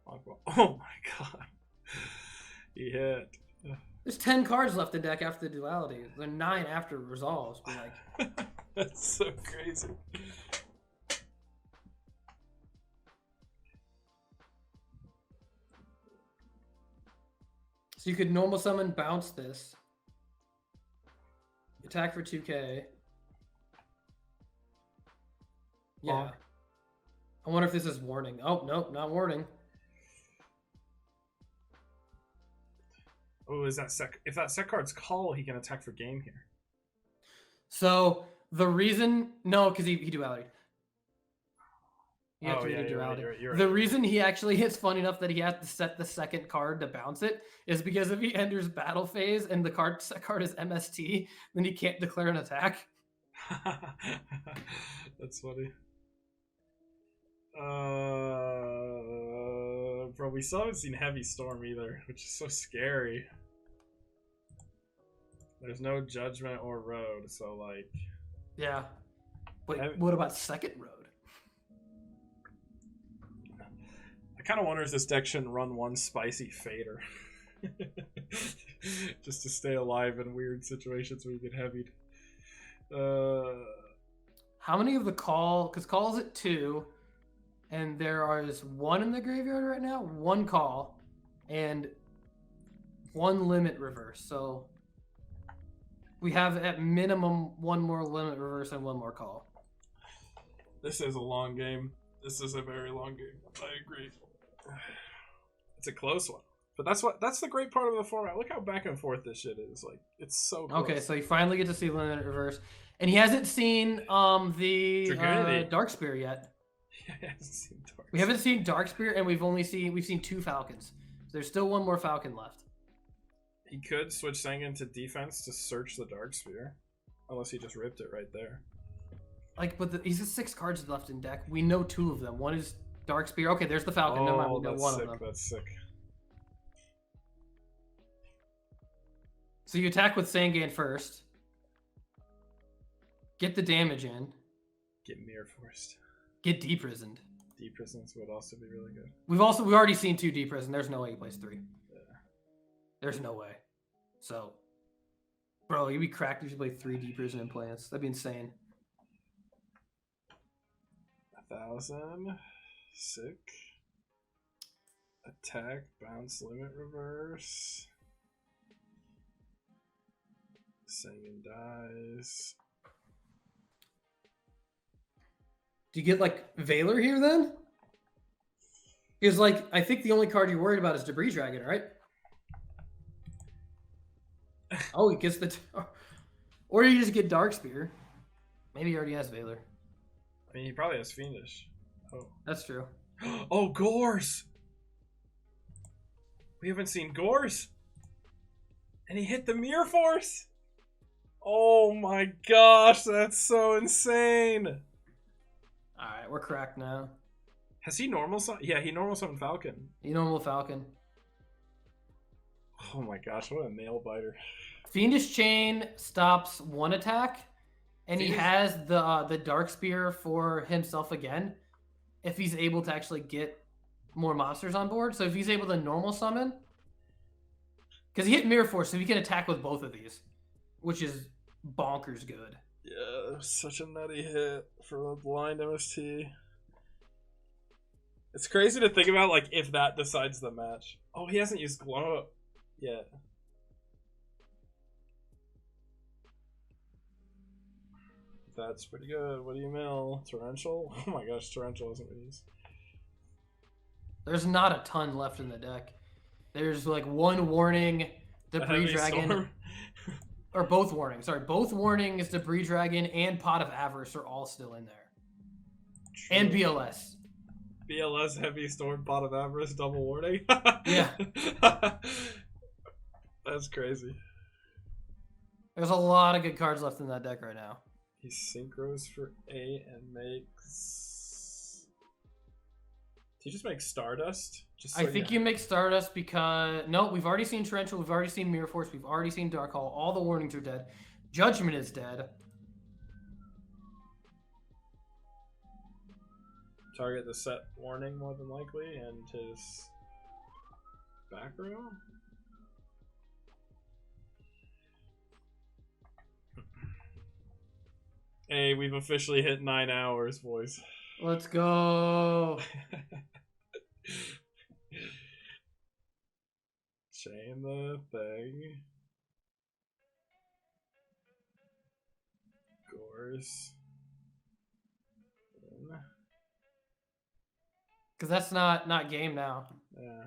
Speaker 3: Oh my god. He hit.
Speaker 2: There's 10 cards left in deck after the duality. There are 9 after resolves. But like,
Speaker 3: that's so crazy.
Speaker 2: so you could normal summon, bounce this, attack for 2k. Yeah. I wonder if this is warning. Oh, nope, not warning.
Speaker 3: Oh, is that if that set card's call, he can attack for game here.
Speaker 2: So the reason, no, because he duality.
Speaker 3: You're right.
Speaker 2: The reason he actually it's funny enough that he has to set the second card to bounce it is because if he enters battle phase and the card is MST, then he can't declare an attack.
Speaker 3: That's funny. Bro, we still haven't seen Heavy Storm either, which is so scary. There's no Judgment or Road, so like.
Speaker 2: Yeah. Wait, what about second Road?
Speaker 3: I kind of wonder if this deck shouldn't run one spicy Fader. Just to stay alive in weird situations where you get heavied.
Speaker 2: How many of the call? Because call's at 2, and there is 1 in the graveyard right now. 1 call, and 1 limit reverse. So we have at minimum 1 more limit reverse and 1 more call.
Speaker 3: This is a long game. This is a very long game. I agree. It's a close one. But that's the great part of the format. Look how back and forth this shit is. Like, it's so close.
Speaker 2: Okay, so you finally get to see limit reverse. And he hasn't seen the Dark Spear yet.
Speaker 3: Yeah, hasn't seen Dark
Speaker 2: we haven't seen Dark Spear, and we've seen 2 Falcons. So there's still 1 more Falcon left.
Speaker 3: He could switch Sengen to defense to search the Dark Spear. Unless he just ripped it right there.
Speaker 2: Like, but he's got 6 cards left in deck. We know 2 of them. 1 is Dark Spear. Okay, there's the Falcon. Never mind, we know 1 of them.
Speaker 3: That's sick.
Speaker 2: So you attack with Sangan first. Get the damage in.
Speaker 3: Get Mirror Forced.
Speaker 2: Get Deprisoned.
Speaker 3: Deprisons would also be really good.
Speaker 2: We've already seen 2 Deprisoned. There's no way he plays 3.
Speaker 3: Yeah.
Speaker 2: There's no way. So, bro, you'd be cracked if you play 3 Deprison implants. That'd be insane.
Speaker 3: 1,000. Sick. Attack, bounce, limit reverse. Sangan dies.
Speaker 2: Do you get like Valor here then? Because like I think the only card you're worried about is Debris Dragon, right? Oh, he gets the... Or you just get Dark Spear. Maybe he already has Valor.
Speaker 3: I mean, he probably has Fiendish. Oh.
Speaker 2: That's true.
Speaker 3: Oh, Gores! We haven't seen Gores! And he hit the Mirror Force! Oh my gosh, that's so insane!
Speaker 2: Alright, we're cracked now.
Speaker 3: Has he normal summon? Yeah, he normal summoned Falcon.
Speaker 2: You normal Falcon.
Speaker 3: Oh my gosh, what a nail biter.
Speaker 2: Fiendish Chain stops one attack, and he has the Dark Spear for himself again, if he's able to actually get more monsters on board. So if he's able to normal summon, because he hit Mirror Force, so he can attack with both of these, which is bonkers good.
Speaker 3: Yeah, such a nutty hit for the blind MST. It's crazy to think about, like, if that decides the match. Oh, he hasn't used Glow Up yet. That's pretty good. What do you mill? Torrential? Oh my gosh, Torrential hasn't been used.
Speaker 2: There's not a ton left in the deck. There's like one warning, Debris Dragon, or both warnings. Sorry, both warnings, Debris Dragon, and Pot of Avarice are all still in there. True. And BLS.
Speaker 3: BLS, Heavy Storm, Pot of Avarice, double warning?
Speaker 2: Yeah.
Speaker 3: That's crazy.
Speaker 2: There's a lot of good cards left in that deck right now.
Speaker 3: He synchros for 8 and makes... Did he just make Stardust? Just so
Speaker 2: I think you make Stardust because... No, we've already seen Torrential, we've already seen Mirror Force, we've already seen Dark Hall. All the warnings are dead. Judgment is dead.
Speaker 3: Target the set warning more than likely, and his back row? Hey, we've officially hit 9 hours, boys.
Speaker 2: Let's go.
Speaker 3: Chain the thing. Gores.
Speaker 2: Because that's not game now.
Speaker 3: Yeah.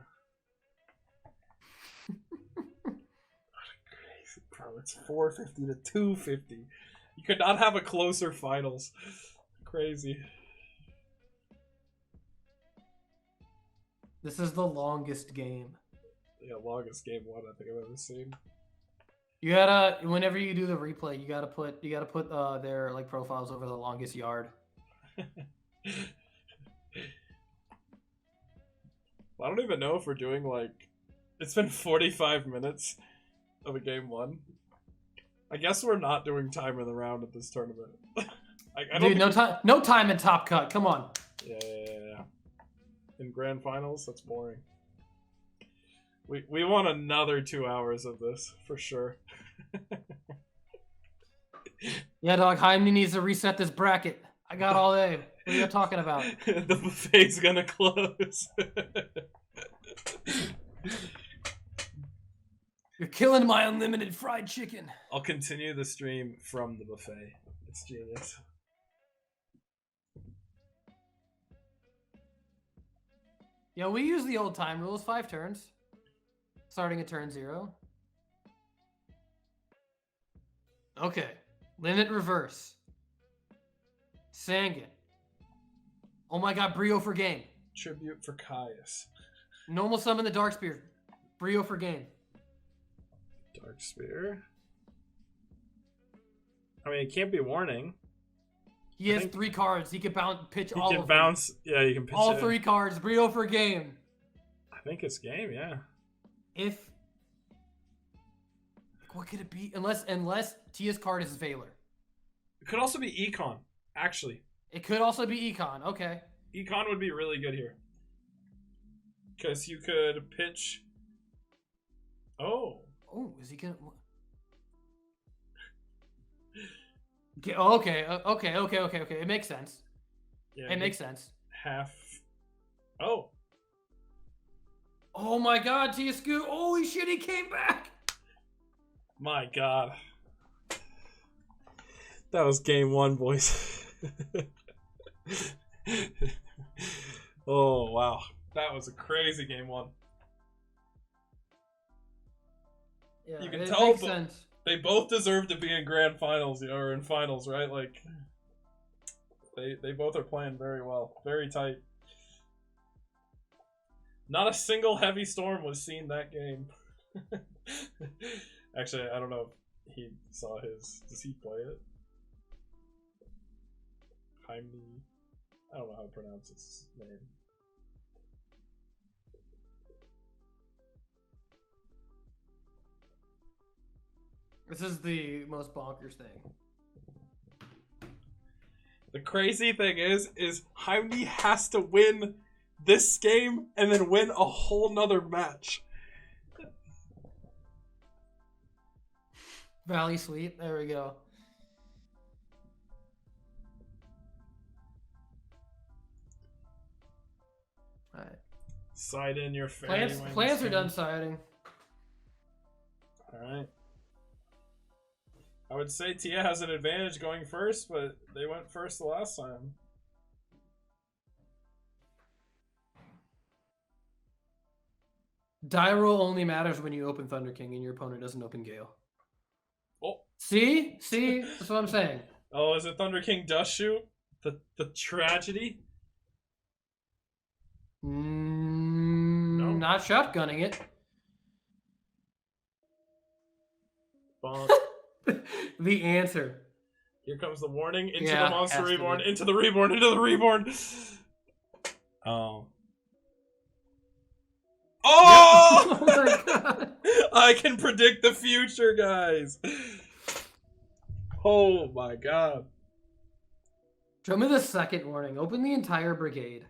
Speaker 3: Crazy, bro. It's 450 to 250. You could not have a closer finals. Crazy.
Speaker 2: This is the longest game.
Speaker 3: Yeah, longest game one I think I've ever seen.
Speaker 2: You gotta, whenever you do the replay, you gotta put their like profiles over the longest yard.
Speaker 3: Well, I don't even know if we're doing like, it's been 45 minutes of a game one. I guess we're not doing time in the round at this tournament. I don't
Speaker 2: Dude, no time in Top Cut. Come on.
Speaker 3: Yeah. In grand finals, that's boring. We want another 2 hours of this for sure.
Speaker 2: Yeah, dog. Jaime needs to reset this bracket. I got all day. What are you talking about?
Speaker 3: The buffet's gonna close.
Speaker 2: You're killing my unlimited fried chicken.
Speaker 3: I'll continue the stream from the buffet. It's genius.
Speaker 2: Yeah, we use the old time rules, 5 turns. Starting at turn 0. Okay. Limit reverse. Sangan. Oh my god, Brio for game.
Speaker 3: Tribute for Caius.
Speaker 2: Normal summon the Dark Spear. Brio for game.
Speaker 3: Dark Spear. I mean, it can't be warning.
Speaker 2: He has 3 cards. He can pitch all of them.
Speaker 3: He can bounce. Yeah, you can pitch
Speaker 2: all 3 cards. Brio for game.
Speaker 3: I think it's game, yeah.
Speaker 2: If... What could it be? Unless Tia's card is Valor.
Speaker 3: It could also be Econ, actually.
Speaker 2: It could also be Econ. Okay.
Speaker 3: Econ would be really good here. Because you could pitch... Oh.
Speaker 2: Oh, is he gonna... Okay. It makes sense.
Speaker 3: Yeah,
Speaker 2: it makes sense.
Speaker 3: Half... Oh.
Speaker 2: Oh my god, Tia Scoot. Holy shit, he came back.
Speaker 3: My god. That was game 1, boys. Oh, wow. That was a crazy game 1.
Speaker 2: Yeah,
Speaker 3: You can
Speaker 2: it
Speaker 3: tell
Speaker 2: makes sense.
Speaker 3: they both deserve to be in grand finals, or in finals, right? Like, they both are playing very well, very tight. Not a single heavy storm was seen that game. Actually, I don't know if he saw his. Does he play it? Jaime. I don't know how to pronounce his name.
Speaker 2: This is the most bonkers thing.
Speaker 3: The crazy thing is Jaime has to win this game and then win a whole nother match.
Speaker 2: Valley Sweep. There we go. All right.
Speaker 3: Side in your fairy
Speaker 2: Plants are done siding.
Speaker 3: Alright. I would say Tia has an advantage going first, but they went first the last time.
Speaker 2: Die roll only matters when you open Thunder King and your opponent doesn't open Gale.
Speaker 3: Oh.
Speaker 2: See? That's what I'm saying.
Speaker 3: Oh, is it Thunder King Dust Shoot? The tragedy?
Speaker 2: No. Not shotgunning it.
Speaker 3: Bonk.
Speaker 2: The answer.
Speaker 3: Here comes the warning. Into
Speaker 2: Yeah,
Speaker 3: the Monster
Speaker 2: has to
Speaker 3: Reborn.
Speaker 2: be.
Speaker 3: Into the Reborn. Into the Reborn. Oh. Oh!
Speaker 2: Oh my god.
Speaker 3: I can predict the future, guys. Oh my god.
Speaker 2: Show me the second warning. Open the entire brigade.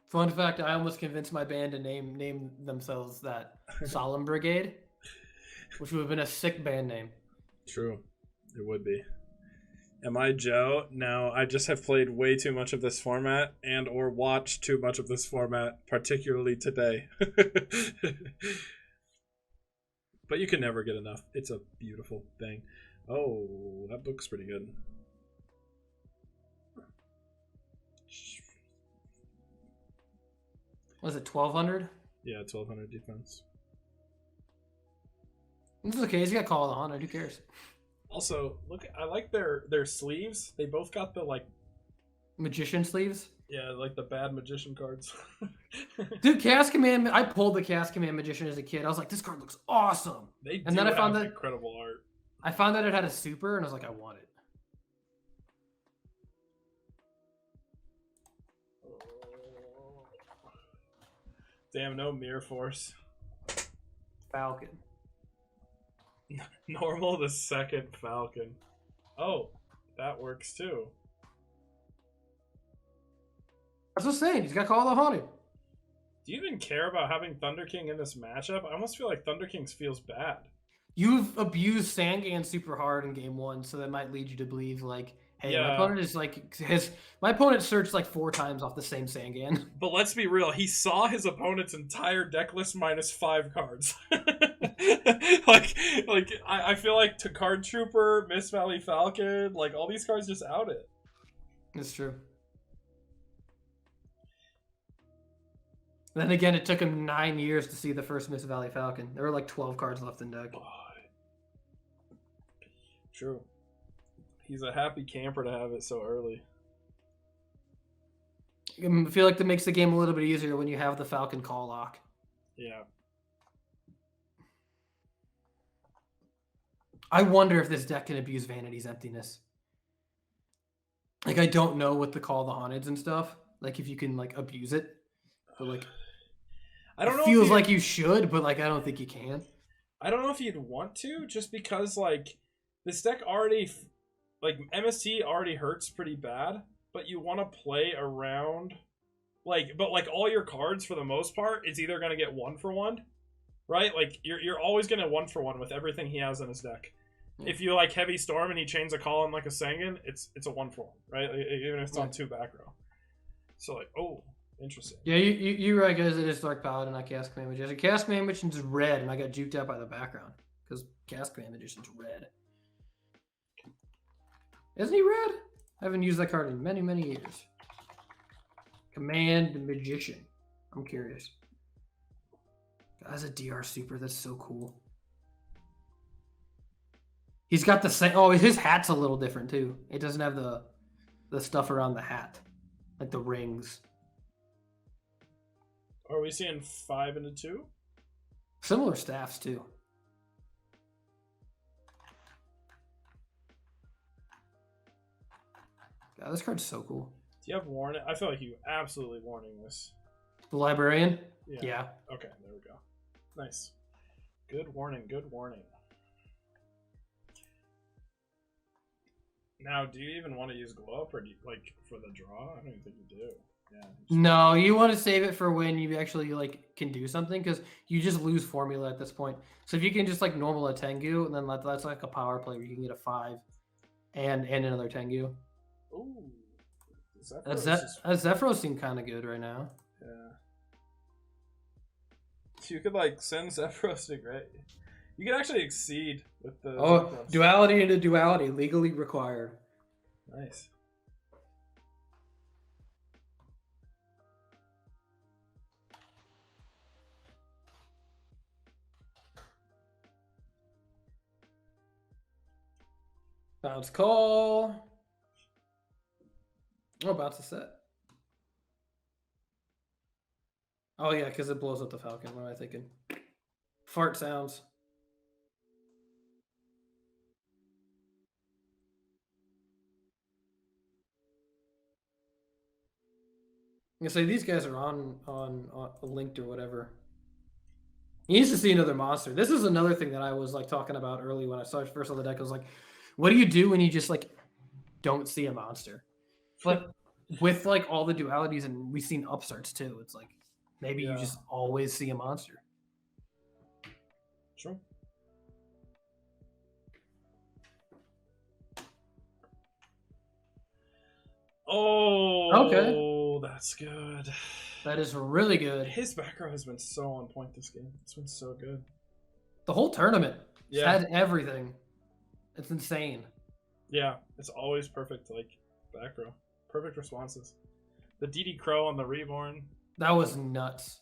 Speaker 2: Fun fact, I almost convinced my band to name themselves that. Solemn Brigade. Which would have been a sick band name.
Speaker 3: True. It would be. Am I Joe? No, I just have played way too much of this format and or watched too much of this format, particularly today. But you can never get enough. It's a beautiful thing. Oh, that book's pretty good.
Speaker 2: Was it 1200?
Speaker 3: Yeah, 1200 defense.
Speaker 2: This is okay. He's got Call of the Haunted. Who cares?
Speaker 3: Also, look, I like their sleeves. They both got the like,
Speaker 2: Magician sleeves.
Speaker 3: yeah, like the bad magician cards.
Speaker 2: Dude, Cast Command. I pulled the Cast Command Magician as a kid. I was like, this card looks awesome.
Speaker 3: They
Speaker 2: And then I found
Speaker 3: have
Speaker 2: that-
Speaker 3: incredible art.
Speaker 2: I found that it had a super, and I was like, I want it.
Speaker 3: Damn, no Mirror Force.
Speaker 2: Falcon.
Speaker 3: Normal the second Falcon. Oh, that works too.
Speaker 2: That's what I'm saying. He's got Call of the Haunted.
Speaker 3: Do you even care about having Thunder King in this matchup? I almost feel like Thunder King's feels bad.
Speaker 2: You've abused Sangan super hard in game one, so that might lead you to believe, like, hey, my
Speaker 3: Yeah.
Speaker 2: opponent is like my opponent searched like 4 times off the same Sangan.
Speaker 3: But let's be real, he saw his opponent's entire deck list minus 5 cards. I feel like to Card Trooper, Miss Valley Falcon, like all these cards just out it.
Speaker 2: It's true. Then again, it took him 9 years to see the first Miss Valley Falcon. There were like 12 cards left in deck.
Speaker 3: True. He's a happy camper to have it so early.
Speaker 2: I feel like that makes the game a little bit easier when you have the Falcon call lock.
Speaker 3: Yeah.
Speaker 2: I wonder if this deck can abuse Vanity's Emptiness. Like, I don't know with the Call the Haunteds and stuff. Like, if you can, like, abuse it. But, like,
Speaker 3: I don't know.
Speaker 2: it feels like you should, but, like, I don't think you can.
Speaker 3: I don't know if you'd want to, just because, like, this deck already, like, MST already hurts pretty bad, but you want to play around, like, but, like, all your cards, for the most part, is either going to get 1-for-1, right? Like, you're always going to 1-for-1 with everything he has in his deck. If you, like, Heavy Storm and he chains a call in, like, a Sangan, it's a 1-for-1, right? Like, even if it's on 2 back row. So, like, oh, interesting.
Speaker 2: Yeah, you're right, guys. It is Dark Paladin, not Cast Command Magician. Cast Command Magician's red, and I got juked out by the background. Because Cast Command Magician's red. Isn't he red? I haven't used that card in many, many years. Command Magician. I'm curious. That's a DR super. That's so cool. He's got the same. Oh, his hat's a little different too. It doesn't have the stuff around the hat, like the rings.
Speaker 3: Are we seeing 5 into 2?
Speaker 2: Similar staffs too. God, this card's so cool.
Speaker 3: Do you have warning? I feel like you absolutely warning this.
Speaker 2: The librarian.
Speaker 3: Yeah.
Speaker 2: Yeah.
Speaker 3: Okay, there we go. Nice. Good warning. Good warning. Now, do you even want to use glow up, or do you, like, for the draw? I don't even think you do. Yeah.
Speaker 2: No, you want to save it for when you actually like can do something, because you just lose formula at this point. So if you can just like normal a Tengu, and then that's like a power play where you can get a 5 and another Tengu.
Speaker 3: Ooh.
Speaker 2: Zephyros seem kind of good right now.
Speaker 3: Yeah. You could like send Zephyros to great. You can actually exceed with the Zephyros.
Speaker 2: Duality into duality, legally required.
Speaker 3: Nice.
Speaker 2: Bounce call. Oh, bounce a set. Oh yeah, because it blows up the Falcon. What am I thinking? Fart sounds. I'm gonna say these guys are on linked or whatever. He needs to see another monster. This is another thing that I was like talking about early when I started first on the deck. I was like, what do you do when you just like don't see a monster? But with like all the dualities, and we've seen upstarts too, it's like maybe you just always see a monster.
Speaker 3: Sure. Oh, okay. That's good.
Speaker 2: That is really good.
Speaker 3: His back row has been so on point this game. It's been so good.
Speaker 2: The whole tournament.
Speaker 3: Yeah.
Speaker 2: Had everything. It's insane.
Speaker 3: Yeah, it's always perfect, like, back row. Perfect responses. The DD Crow on the Reborn.
Speaker 2: That was nuts.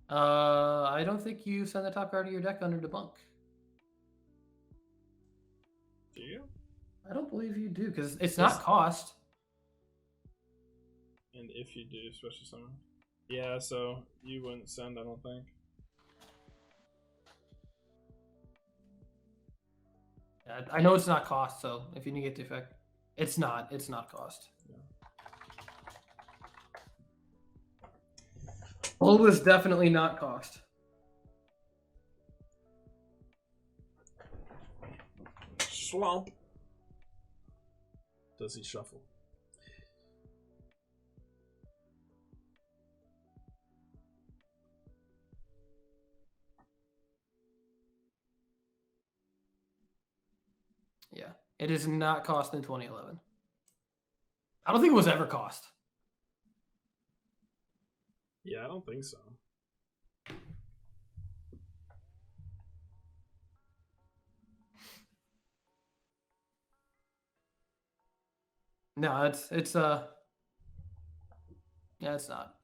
Speaker 2: I don't think you send the top card of your deck under debunk.
Speaker 3: Do you?
Speaker 2: I don't believe you do, because it's not cost.
Speaker 3: And if you do, special summon. Yeah, so you wouldn't send, I don't think.
Speaker 2: I know it's not cost, so if you negate the effect, it's not cost.
Speaker 3: Yeah.
Speaker 2: Old is definitely not cost.
Speaker 3: Swamp. Does he shuffle?
Speaker 2: Yeah, it is not cost in 2011. I don't think it was ever cost.
Speaker 3: Yeah, I don't think so.
Speaker 2: No, it's yeah, it's not.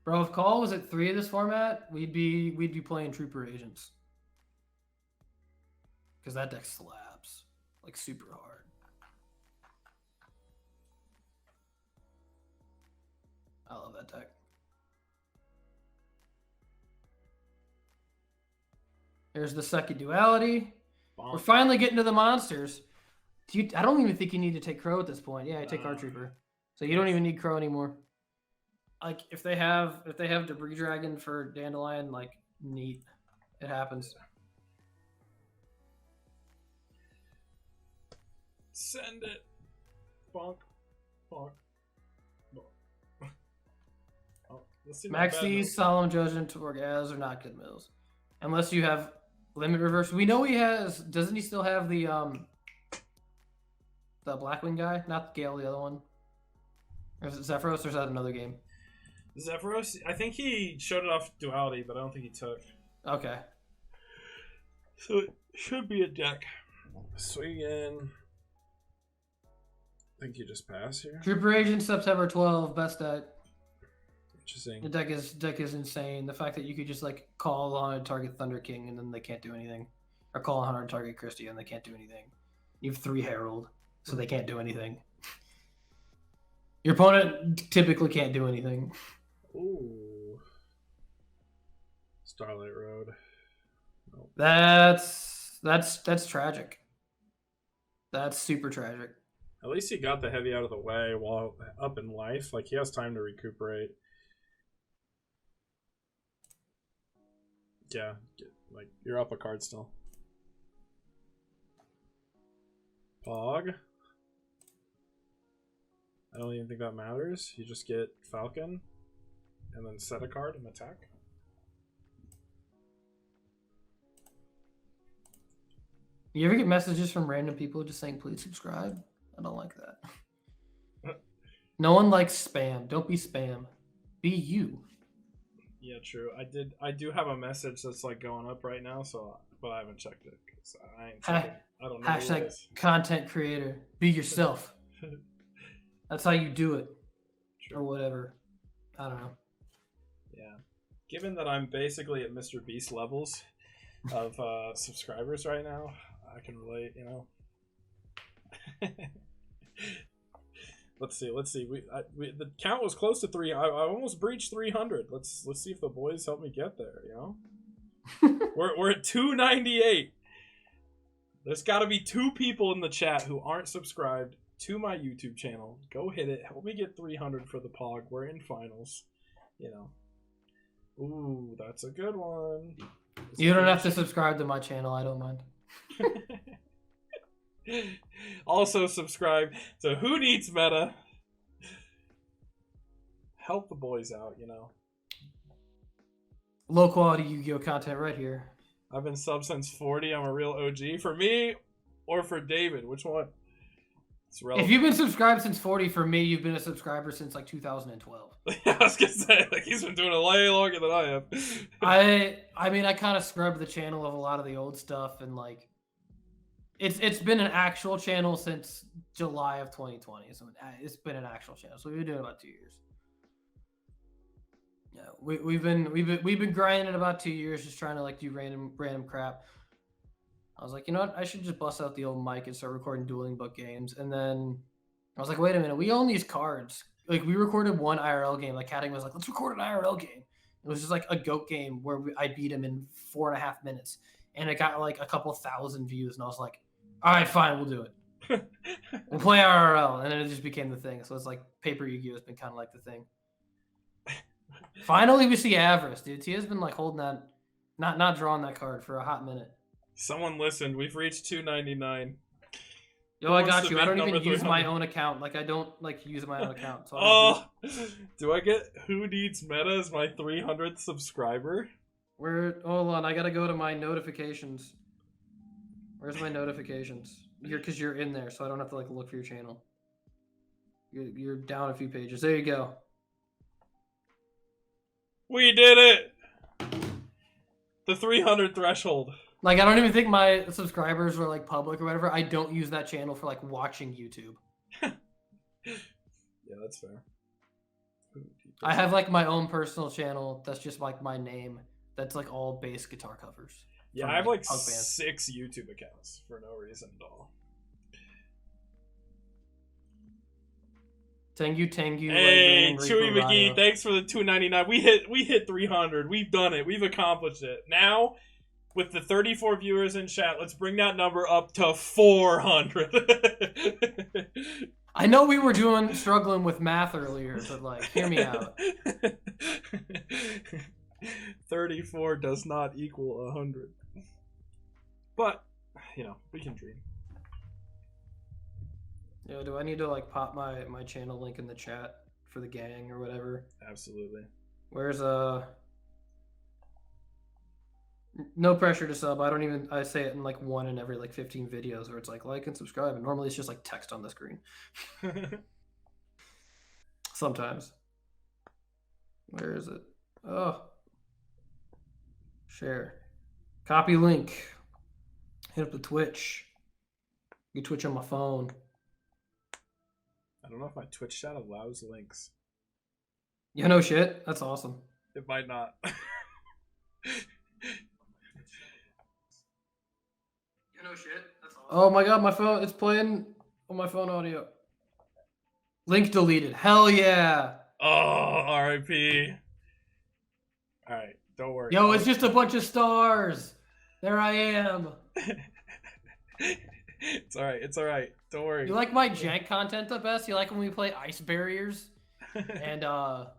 Speaker 2: Bro, if Call was at 3 of this format, we'd be playing Trooper Agents. Because that deck slaps. Like super hard. I love that deck. Here's the second duality. Bonk. We're finally getting to the monsters. I don't even think you need to take Crow at this point. Yeah, I take Card Trooper. So you don't even need Crow anymore. Like if they have Debris Dragon for Dandelion, like neat. It happens.
Speaker 3: Send it. Bonk. Bonk. Bonk. Oh,
Speaker 2: Maxis, Solemn Judgment, Torgaz are not good mills. Unless you have Limit Reverse. We know he has, doesn't he still have the Blackwing guy? Not Gale, the other one. Or is it Zephyros, or is that another game?
Speaker 3: Zephyros? I think he showed it off duality, but I don't think he took.
Speaker 2: Okay.
Speaker 3: So it should be a deck. Swing in. think you just pass here.
Speaker 2: Trooper Agent September 12, best deck.
Speaker 3: Interesting.
Speaker 2: The deck is insane. The fact that you could just like call on a target Thunder King and then they can't do anything, or call on a target Christie and they can't do anything. You have 3 Herald, so they can't do anything. Your opponent typically can't do anything.
Speaker 3: Ooh. Starlight Road. Nope.
Speaker 2: That's tragic. That's super tragic.
Speaker 3: At least he got the heavy out of the way while up in life. Like, he has time to recuperate. Yeah, like, you're up a card still. Pog. I don't even think that matters. You just get Falcon and then set a card and attack.
Speaker 2: You ever get messages from random people just saying, please subscribe? I don't like that. No one likes spam. Don't be spam. Be you.
Speaker 3: Yeah, true. I do have a message that's like going up right now, but I haven't checked it. So I ain't checking. I don't know.
Speaker 2: Hashtag content creator. Be yourself. That's how you do it. True. Or whatever. I don't know. Yeah.
Speaker 3: Given that I'm basically at Mr. Beast levels of subscribers right now, I can relate, you know. Let's see. The count was close to 3. I almost breached 300. Let's see if the boys help me get there, you know. we're at 298. There's got to be 2 people in the chat who aren't subscribed to my YouTube channel. Go hit it. Help me get 300 for the Pog. We're in finals, you know. Ooh, that's a good one.
Speaker 2: You don't have to subscribe to my channel. I don't mind.
Speaker 3: Also subscribe to WhoNeedsMeta. Help the boys out, you know.
Speaker 2: Low quality Yu-Gi-Oh content right here.
Speaker 3: I've been sub since 40. I'm a real OG. For me or for David? Which one? It's relevant.
Speaker 2: If you've been subscribed since 40, for me, you've been a subscriber since like 2012.
Speaker 3: I was gonna say, like, he's been doing it way longer than I have.
Speaker 2: I mean, I kind of scrubbed the channel of a lot of the old stuff, and like, it's been an actual channel since July of 2020. So it's been an actual channel. So we've been doing it about 2 years. Yeah, we've been grinding about 2 years, just trying to like do random crap. I was like, you know what? I should just bust out the old mic and start recording dueling book games. And then I was like, wait a minute, we own these cards. Like, we recorded one IRL game. Like, Hatting was like, let's record an IRL game. It was just like a goat game where I beat him in 4.5 minutes, and it got like a couple thousand views. And I was like, all right, fine, we'll do it. We'll play IRL, and then it just became the thing. So it's like paper Yu-Gi-Oh has been kind of like the thing. Finally, we see Avarice, dude. He has been like holding that, not drawing that card for a hot minute.
Speaker 3: Someone listened. We've reached 299.
Speaker 2: Yo, I got you. I don't even use my own account. Like, I don't like use my own account. So
Speaker 3: do I get WhoNeedsMeta as my 300th subscriber?
Speaker 2: Hold on, I gotta go to my notifications. Where's my notifications? Because you're in there, so I don't have to like look for your channel. You're down a few pages. There you go.
Speaker 3: We did it! The 300 threshold.
Speaker 2: Like, I don't even think my subscribers are like public or whatever. I don't use that channel for like watching YouTube.
Speaker 3: Yeah, that's fair.
Speaker 2: I have like my own personal channel that's just like my name. That's like all bass guitar covers.
Speaker 3: Yeah, I have like 6 YouTube accounts for no reason at all.
Speaker 2: Tengu.
Speaker 3: Hey, Chewy McGee, thanks for the $2.99. We hit 300. We've done it. We've accomplished it. Now, with the 34 viewers in chat, let's bring that number up to 400.
Speaker 2: I know we were struggling with math earlier, but like, hear me out.
Speaker 3: 34 does not equal 100. But, you know, we can dream.
Speaker 2: Yo, do I need to like pop my channel link in the chat for the gang or whatever?
Speaker 3: Absolutely.
Speaker 2: Where's no pressure to sub. I say it in like 1 in every like 15 videos where it's like and subscribe, and normally it's just like text on the screen. Sometimes. Where is it? Oh. Share. Copy link. Hit up the Twitch. You Twitch on my phone.
Speaker 3: I don't know if my Twitch chat allows links.
Speaker 2: You know shit. That's awesome.
Speaker 3: It might not.
Speaker 2: You know shit. That's awesome. Oh my god, my phone. It's playing on my phone audio. Link deleted. Hell yeah.
Speaker 3: Oh, RIP. All right, don't worry.
Speaker 2: Yo, it's just a bunch of stars. There I am.
Speaker 3: It's all right. It's all right. Don't worry.
Speaker 2: You like my jank content the best? You like when we play ice barriers? And oh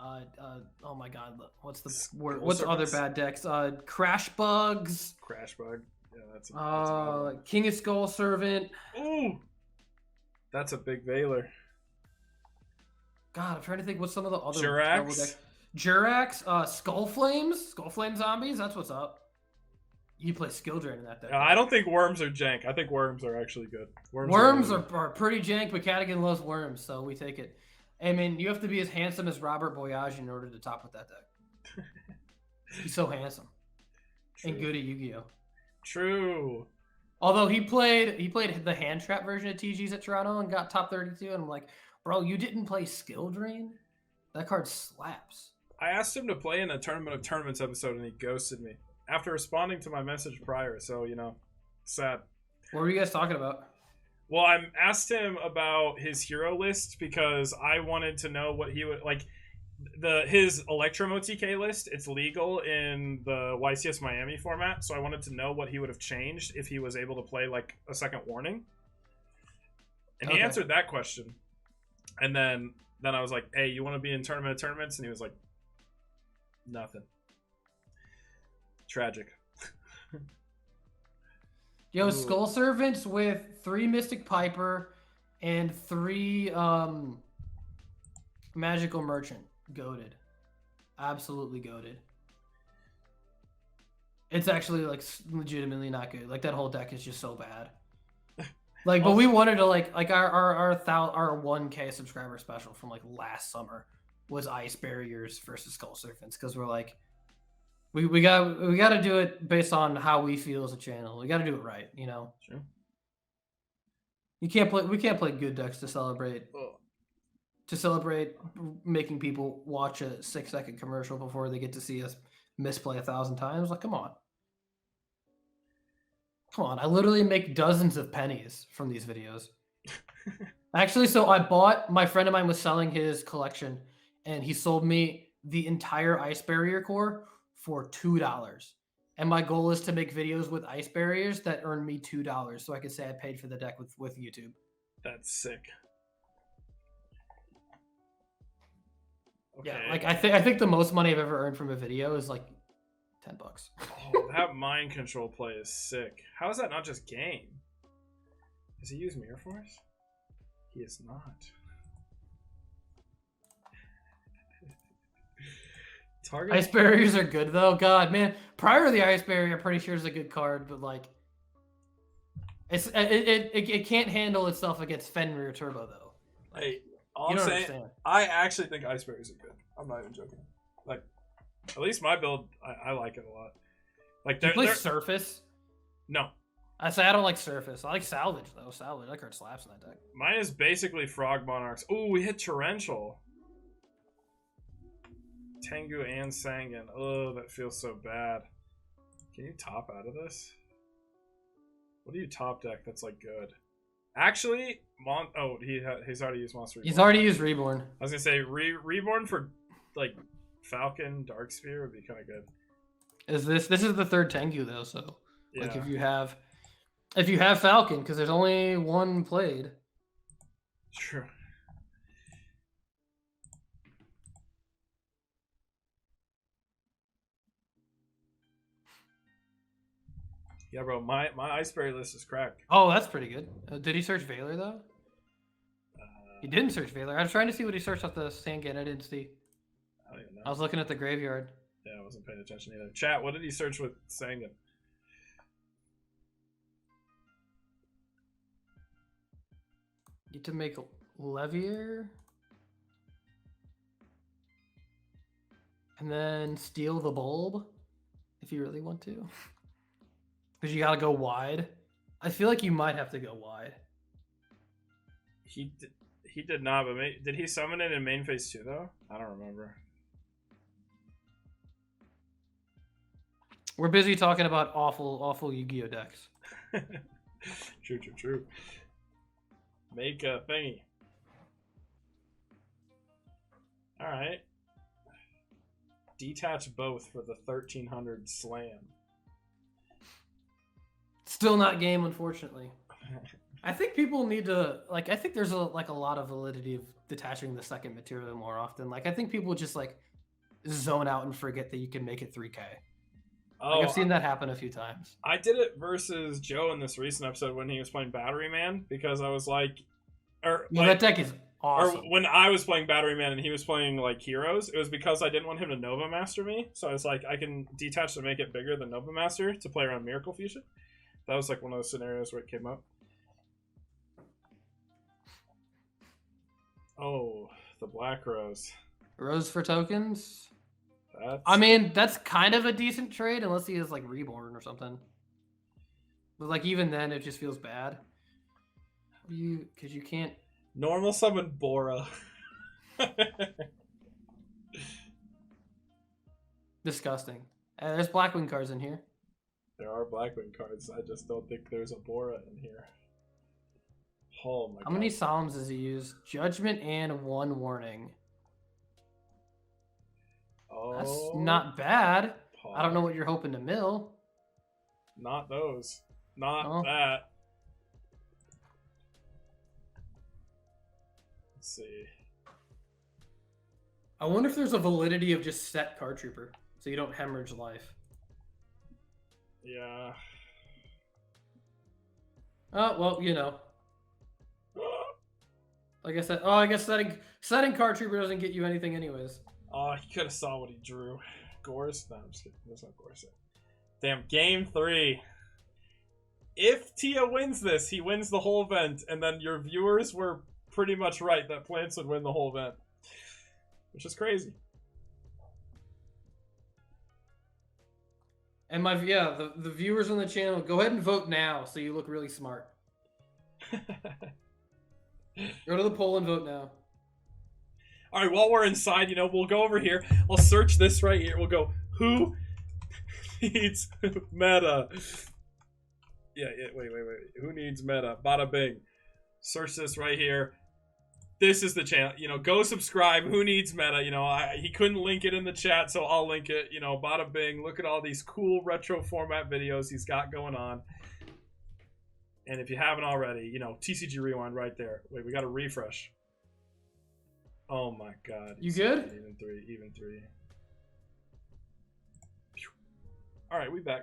Speaker 2: my god, what's the word? What's other bad decks? Crash bugs.
Speaker 3: Crash bug. Yeah, that's a
Speaker 2: King of Skull Servant.
Speaker 3: Ooh, that's a big Veiler.
Speaker 2: God, I'm trying to think what's some of the other
Speaker 3: Jurax.
Speaker 2: Jurax, Skull Flames zombies. That's what's up. You play skill drain in that deck.
Speaker 3: I don't think worms are jank. I think worms are actually good.
Speaker 2: Worms are pretty jank, but Cadigan loves worms, so we take it. I mean, you have to be as handsome as Robert Boyage in order to top with that deck. He's so handsome.
Speaker 3: True.
Speaker 2: And good at Yu-Gi-Oh.
Speaker 3: True.
Speaker 2: Although he played the hand trap version of TGs at Toronto and got top 32, and I'm like, bro, you didn't play skill drain? That card slaps.
Speaker 3: I asked him to play in a Tournament of Tournaments episode, and he ghosted me after responding to my message prior. So, you know, sad.
Speaker 2: What were you guys talking about?
Speaker 3: Well, I asked him about his hero list because I wanted to know what he would like. His Electromo TK list, it's legal in the YCS Miami format, so I wanted to know what he would have changed if he was able to play like a second warning. And he answered that question. And then I was like, hey, you want to be in Tournament of Tournaments? And he was like, nothing. Tragic.
Speaker 2: Yo, Skull Servants with 3 Mystic Piper and 3 Magical Merchant. Goated. Absolutely goated. It's actually like legitimately not good. Like that whole deck is just so bad. Like, but we wanted to like our 1K subscriber special from like last summer was Ice Barriers versus Skull Servants, because we're like, we got to do it based on how we feel as a channel. We got to do it right, you know.
Speaker 3: Sure.
Speaker 2: We can't play good decks to celebrate.
Speaker 3: Oh.
Speaker 2: To celebrate making people watch a 6-second commercial before they get to see us misplay 1,000 times. Like, come on. Come on. I literally make dozens of pennies from these videos. Actually, so my friend of mine was selling his collection, and he sold me the entire Ice Barrier core for $2. And my goal is to make videos with Ice Barriers that earn me $2 so I can say I paid for the deck with YouTube.
Speaker 3: That's sick. Okay.
Speaker 2: Yeah, like I think the most money I've ever earned from a video is like $10.
Speaker 3: Oh, that mind control play is sick. How is that not just game? Does he use Mirror Force? He is not. Target.
Speaker 2: Ice Barriers are good though. God, man, prior to the Ice Barrier, I'm pretty sure is a good card, but like, it can't handle itself against Fenrir Turbo though. Like,
Speaker 3: Hey, all
Speaker 2: you
Speaker 3: I'm
Speaker 2: don't
Speaker 3: saying,
Speaker 2: understand.
Speaker 3: I actually think Ice Berries are good. I'm not even joking. Like, at least my build, I like it a lot. Like,
Speaker 2: Do you play
Speaker 3: they're
Speaker 2: Surface?
Speaker 3: no.
Speaker 2: I say I don't like Surface. I like Salvage though. Salvage, that card slaps in that deck.
Speaker 3: Mine is basically Frog Monarchs. Ooh, we hit Torrential. Tengu and Sangan. Oh, that feels so bad. Can you top out of this? What do you top deck that's like good? Actually, he's already used Monster Reborn.
Speaker 2: He's already used Reborn.
Speaker 3: I was gonna say Reborn for like Falcon Dark Spear would be kind of good.
Speaker 2: This is the third Tengu though, so
Speaker 3: Yeah.
Speaker 2: like if you have Falcon, because there's only one played.
Speaker 3: True. Yeah, bro, my Iceberry list is cracked.
Speaker 2: Oh, that's pretty good. Did he search Valor though? He didn't search Valor. I was trying to see what he searched off the Sangan. I didn't see.
Speaker 3: I don't even know.
Speaker 2: I was looking at the graveyard.
Speaker 3: Yeah, I wasn't paying attention either. Chat, what did he search with Sangan?
Speaker 2: Get to make Levier. And then steal the bulb. If you really want to. Because you gotta go wide. I feel like you might have to go wide.
Speaker 8: He did not, but did he summon it in main phase 2 though? I don't remember.
Speaker 2: We're busy talking about awful Yu-Gi-Oh decks.
Speaker 8: True. Make a thingy. Alright. Detach both for the 1300 slam.
Speaker 2: Still not game, unfortunately. I think people need to, like, I think there's a lot of validity of detaching the second material more often. Like, I think people just, like, zone out and forget that you can make it 3K.
Speaker 8: Oh,
Speaker 2: Like, I've seen that happen a few times.
Speaker 8: I did it versus Joe in this recent episode when he was playing Battery Man, because I was like...
Speaker 2: That deck is awesome.
Speaker 8: Or when I was playing Battery Man and he was playing, like, Heroes, it was because I didn't want him to Nova Master me. So I was like, I can detach to make it bigger than Nova Master to play around Miracle Fusion. That was, like, one of those scenarios where it came up. Oh, the Black Rose.
Speaker 2: Rose for tokens?
Speaker 8: That's...
Speaker 2: I mean, that's kind of a decent trade, unless he is, like, Reborn or something. But, like, even then, it just feels bad. Because you can't...
Speaker 8: Normal summon Bora.
Speaker 2: Disgusting. There's Blackwing cards in here.
Speaker 8: There are Blackwing cards. I just don't think there's a Bora in here. Oh my god.
Speaker 2: How many Psalms does he use? Judgment and 1 Warning.
Speaker 8: Oh,
Speaker 2: That's not bad.
Speaker 8: Paul.
Speaker 2: I don't know what you're hoping to mill.
Speaker 8: Not those. Not
Speaker 2: Oh.
Speaker 8: that. Let's see.
Speaker 2: I wonder if there's a validity of just set Card Trooper, so you don't hemorrhage life.
Speaker 8: Yeah.
Speaker 2: Oh, well, you know. Like I said, I guess setting Card Trooper doesn't get you anything anyways.
Speaker 8: Oh, he could have saw what he drew. Gorse? No, I'm just kidding. There's no Gorse. Damn, game 3. If Tia wins this, he wins the whole event, and then your viewers were pretty much right that Plants would win the whole event. Which is crazy.
Speaker 2: And the viewers on the channel, go ahead and vote now so you look really smart. Go to the poll and vote now.
Speaker 8: Alright, while we're inside, we'll go over here. I'll search this right here. We'll go, who needs meta? Yeah, wait. Who needs meta? Bada bing. Search this right here. This is the channel. Go subscribe. Who needs meta? He couldn't link it in the chat, so I'll link it. Bada bing. Look at all these cool retro format videos he's got going on. And if you haven't already, TCG Rewind right there. Wait, we got to refresh. Oh my god.
Speaker 2: You good?
Speaker 8: Even three. Alright, we back.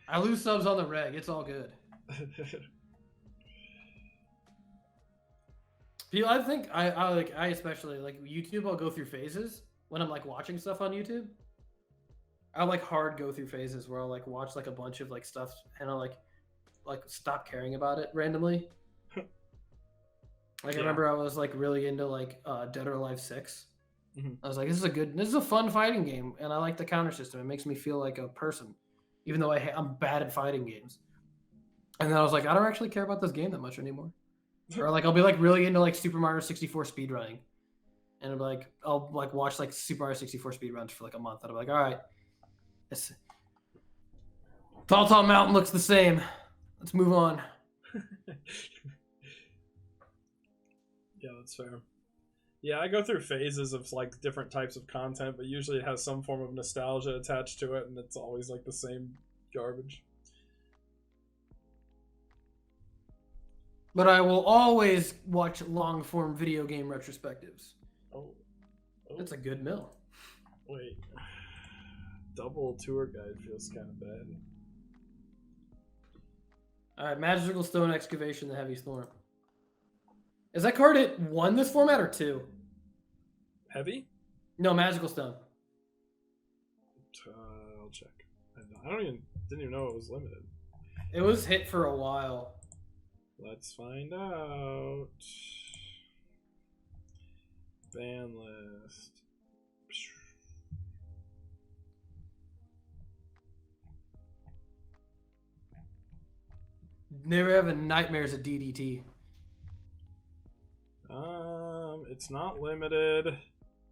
Speaker 2: I lose subs on the reg. It's all good. I think I especially like YouTube. I'll go through phases when I'm like watching stuff on YouTube. I like hard go through phases where I'll like watch like a bunch of like stuff and I'll like stop caring about it randomly. Like I remember I was like really into like Dead or Alive 6.
Speaker 8: Mm-hmm.
Speaker 2: I was like, this is a fun fighting game, and I like the counter system. It makes me feel like a person, even though I'm bad at fighting games. And then I was like, I don't actually care about this game that much anymore. Or like I'll be like really into like Super Mario 64 speedrunning, and I'll watch like Super Mario 64 speedruns for like a month, and I'm like, all right, Tall Mountain looks the same. Let's move on.
Speaker 8: Yeah, that's fair. Yeah, I go through phases of like different types of content, but usually it has some form of nostalgia attached to it, and it's always like the same garbage.
Speaker 2: But I will always watch long-form video game retrospectives.
Speaker 8: Oh.
Speaker 2: That's a good mill.
Speaker 8: Wait. Double tour guide feels kind of bad.
Speaker 2: Alright, Magical Stone Excavation, the Heavy Storm. Is that card at 1 this format or 2?
Speaker 8: Heavy?
Speaker 2: No, Magical Stone.
Speaker 8: I'll check. Didn't even know it was limited.
Speaker 2: It was hit for a while.
Speaker 8: Let's find out. Ban list.
Speaker 2: never having nightmares of DDT.
Speaker 8: It's not limited.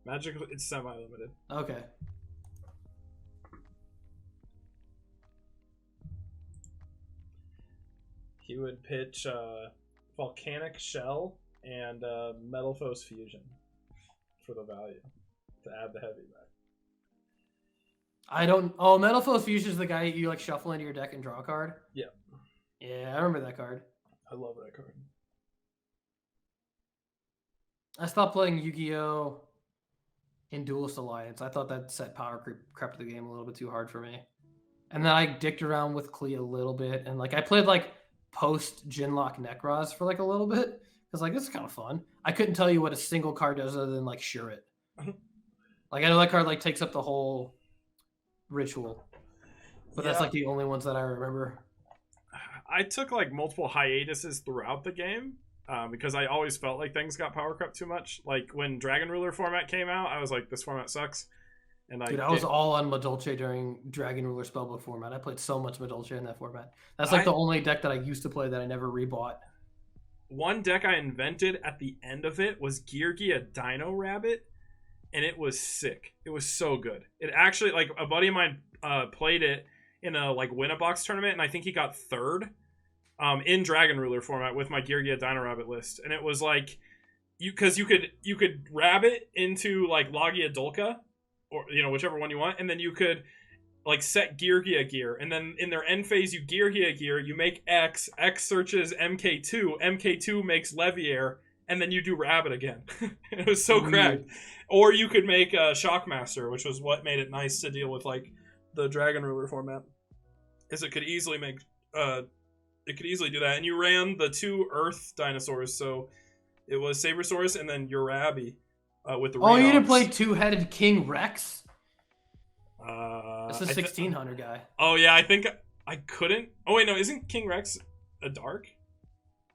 Speaker 8: Magically, it's semi-limited.
Speaker 2: Okay.
Speaker 8: He would pitch Volcanic Shell and Metal Foes Fusion for the value to add the heavy back.
Speaker 2: I don't. Oh, Metal Foes Fusion is the guy you like shuffle into your deck and draw a card.
Speaker 8: Yeah.
Speaker 2: Yeah, I remember that card.
Speaker 8: I love that card.
Speaker 2: I stopped playing Yu-Gi-Oh! In Duelist Alliance. I thought that set power crept the game a little bit too hard for me. And then I dicked around with Klee a little bit, and like I played like post Jinlock Necros for like a little bit. Because like this is kind of fun. I couldn't tell you what a single card does other than like Sure It. Like I know that card like takes up the whole ritual. But that's like the only ones that I remember.
Speaker 8: I took like multiple hiatuses throughout the game. Because I always felt like things got power crept too much. Like when Dragon Ruler format came out, I was like, this format sucks. And
Speaker 2: Dude, I was all on Madolche during Dragon Ruler Spellbook format. I played so much Madolche in that format. That's like the only deck that I used to play that I never rebought.
Speaker 8: One deck I invented at the end of it was Geargia Dino Rabbit, and it was sick. It was so good. It actually, like, a buddy of mine played it in a like win-a-box tournament, and I think he got third. In Dragon Ruler format with my Geargia Dino Rabbit list, and it was like you could rabbit into like Logia Dolka, or whichever one you want, and then you could like set Geargia gear, and then in their end phase you Geargia gear, you make X searches MK2 makes Leviair, and then you do rabbit again. It was so cracked. Or you could make Shockmaster, which was what made it nice to deal with like the Dragon Ruler format, is it could easily make It could easily do that, and you ran the 2 Earth dinosaurs, so it was Sabersaurus and then Urabi with the.
Speaker 2: Oh,
Speaker 8: Redox.
Speaker 2: you didn't play 2-headed King Rex? That's a
Speaker 8: I
Speaker 2: 1600 guy.
Speaker 8: Oh yeah, I think I couldn't. Oh wait, no, isn't King Rex a dark?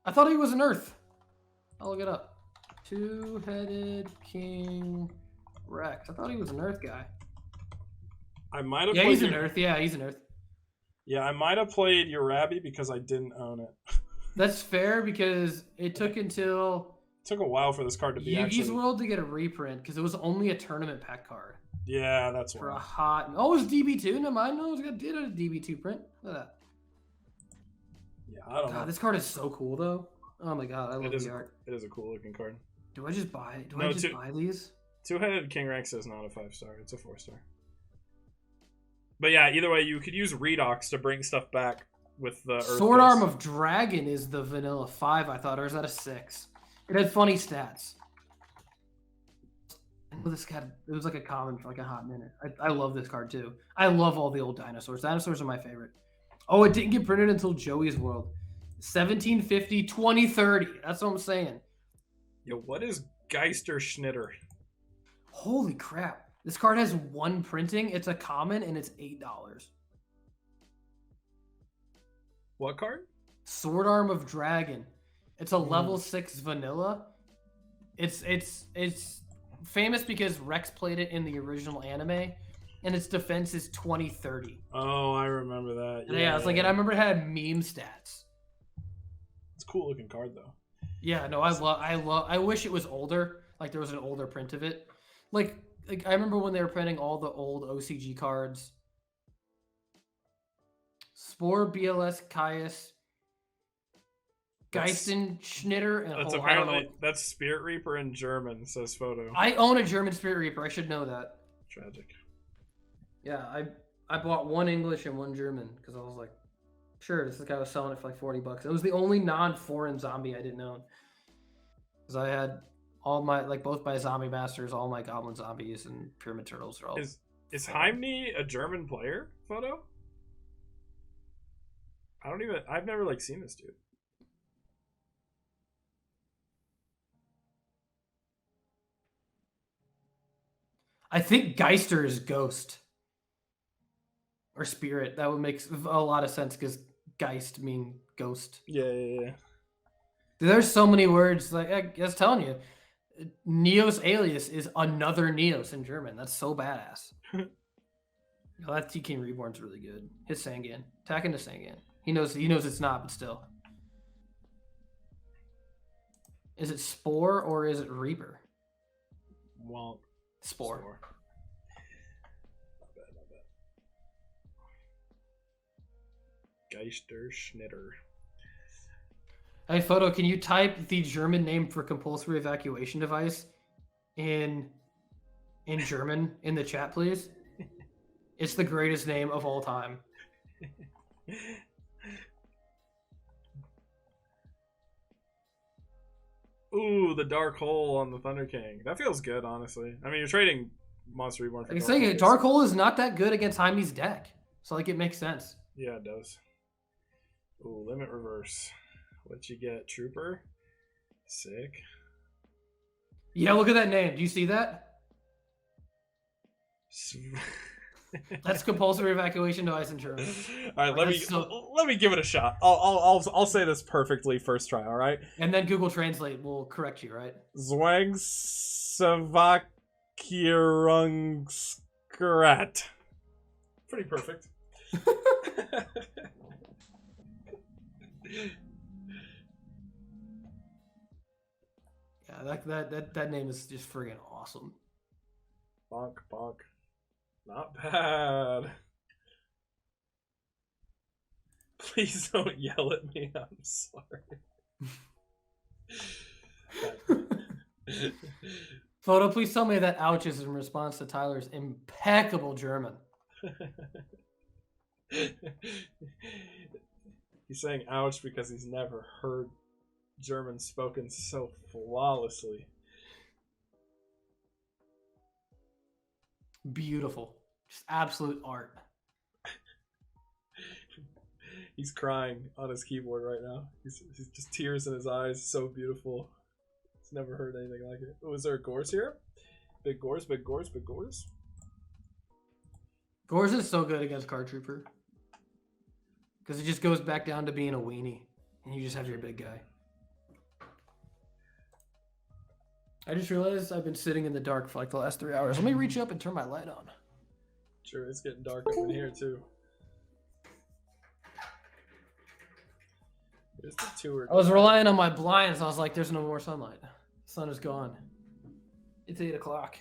Speaker 2: I thought he was an Earth. I'll look it up. 2-headed King Rex. I thought he was an Earth guy.
Speaker 8: I might have.
Speaker 2: Yeah, he's an Earth. Yeah, he's an Earth.
Speaker 8: Yeah, I might have played Urabi because I didn't own it.
Speaker 2: That's fair because it took until
Speaker 8: It took a while for this card to be
Speaker 2: Yugi's
Speaker 8: actually.
Speaker 2: World to get a reprint because it was only a tournament pack card.
Speaker 8: Yeah, that's
Speaker 2: For a
Speaker 8: why.
Speaker 2: hot. Oh, it was DB2. Never mind. No, it did a DB2 print. Look at that.
Speaker 8: Yeah, I don't know.
Speaker 2: God, this card is so cool though. Oh my god, I love the art.
Speaker 8: It is a cool looking card.
Speaker 2: Do I just buy?
Speaker 8: No,
Speaker 2: I just buy these?
Speaker 8: 2-headed King Rex is not a 5-star. It's a 4-star. But yeah, either way, you could use Redox to bring stuff back with the Earth
Speaker 2: Sword
Speaker 8: base.
Speaker 2: Arm of Dragon is the vanilla 5, I thought, or is that a 6? It had funny stats. I know this cat, it was like a common for like a hot minute. I love this card too. I love all the old dinosaurs. Dinosaurs are my favorite. Oh, it didn't get printed until Joey's World. 1750, 2030. That's what I'm saying.
Speaker 8: Yo, what is Geister Schnitter?
Speaker 2: Holy crap. This card has 1 printing. It's a common and it's $8.
Speaker 8: What card?
Speaker 2: Sword Arm of Dragon. It's a level 6 vanilla. It's famous because Rex played it in the original anime, and its defense is 2030.
Speaker 8: Oh, I remember that.
Speaker 2: Yeah, it's like, and I remember it had meme stats.
Speaker 8: It's a cool looking card though.
Speaker 2: Yeah, no, I wish it was older. Like there was an older print of it. Like I remember when they were printing all the old OCG cards. Spore, BLS, Caius, Geisten, Schnitter, and
Speaker 8: That's
Speaker 2: I don't know.
Speaker 8: apparently that's Spirit Reaper in German, says photo.
Speaker 2: I own a German Spirit Reaper. I should know that.
Speaker 8: Tragic.
Speaker 2: Yeah, I bought 1 English and 1 German because I was like, sure, this guy was selling it for like $40. It was the only non-foreign zombie I didn't own. Because I had all my, like both my zombie masters, all my goblin zombies and pyramid turtles are all.
Speaker 8: Is Heimni a German player? Photo? I've never like seen this dude.
Speaker 2: I think Geister is ghost. Or spirit. That would make a lot of sense because Geist mean ghost.
Speaker 8: Yeah.
Speaker 2: There's so many words. Like I was telling you, Neos alias is another Neos in German. That's so badass. That T King Reborn's really good. His Sangan. Attack into Sangan. He knows it's not, but still. Is it Spore or is it Reaper?
Speaker 8: Well,
Speaker 2: Spore.
Speaker 8: Not bad, not bad. Geister Schnitter.
Speaker 2: Hey, Photo, can you type the German name for compulsory evacuation device in German in the chat, please? It's the greatest name of all time.
Speaker 8: Ooh, the Dark Hole on the Thunder King. That feels good, honestly. I mean, you're trading Monster Reborn for
Speaker 2: Like I
Speaker 8: Dark
Speaker 2: say,
Speaker 8: Hole.
Speaker 2: Dark Hole is not that good against Jaime's deck. So, like, it makes sense.
Speaker 8: Yeah, it does. Ooh, Limit Reverse. What you get? Trooper? Sick.
Speaker 2: Yeah, look at that name. Do you see that? That's compulsory evacuation device in German.
Speaker 8: All right, let me give it a shot. I'll say this perfectly first try. All right.
Speaker 2: And then Google Translate will correct you, right?
Speaker 8: Zwangsavakirungsgrat. Pretty perfect.
Speaker 2: Yeah, that name is just friggin' awesome.
Speaker 8: Bonk, bonk. Not bad. Please don't yell at me. I'm sorry.
Speaker 2: Photo, please tell me that ouch is in response to Tyler's impeccable German.
Speaker 8: He's saying ouch because he's never heard German spoken so flawlessly.
Speaker 2: Beautiful. Just absolute art.
Speaker 8: He's crying on his keyboard right now. He's just tears in his eyes. So beautiful. He's never heard anything like it. Oh, is there a Gores here? Big Gores, big Gores, big Gores.
Speaker 2: Gores is so good against Card Trooper. Because it just goes back down to being a weenie. And you just have your big guy. I just realized I've been sitting in the dark for like the last 3 hours. Let me reach up and turn my light on.
Speaker 8: Sure, it's getting dark up in here too. Here's the tour.
Speaker 2: I was relying on my blinds. I was like, there's no more sunlight. The sun is gone. It's 8 o'clock.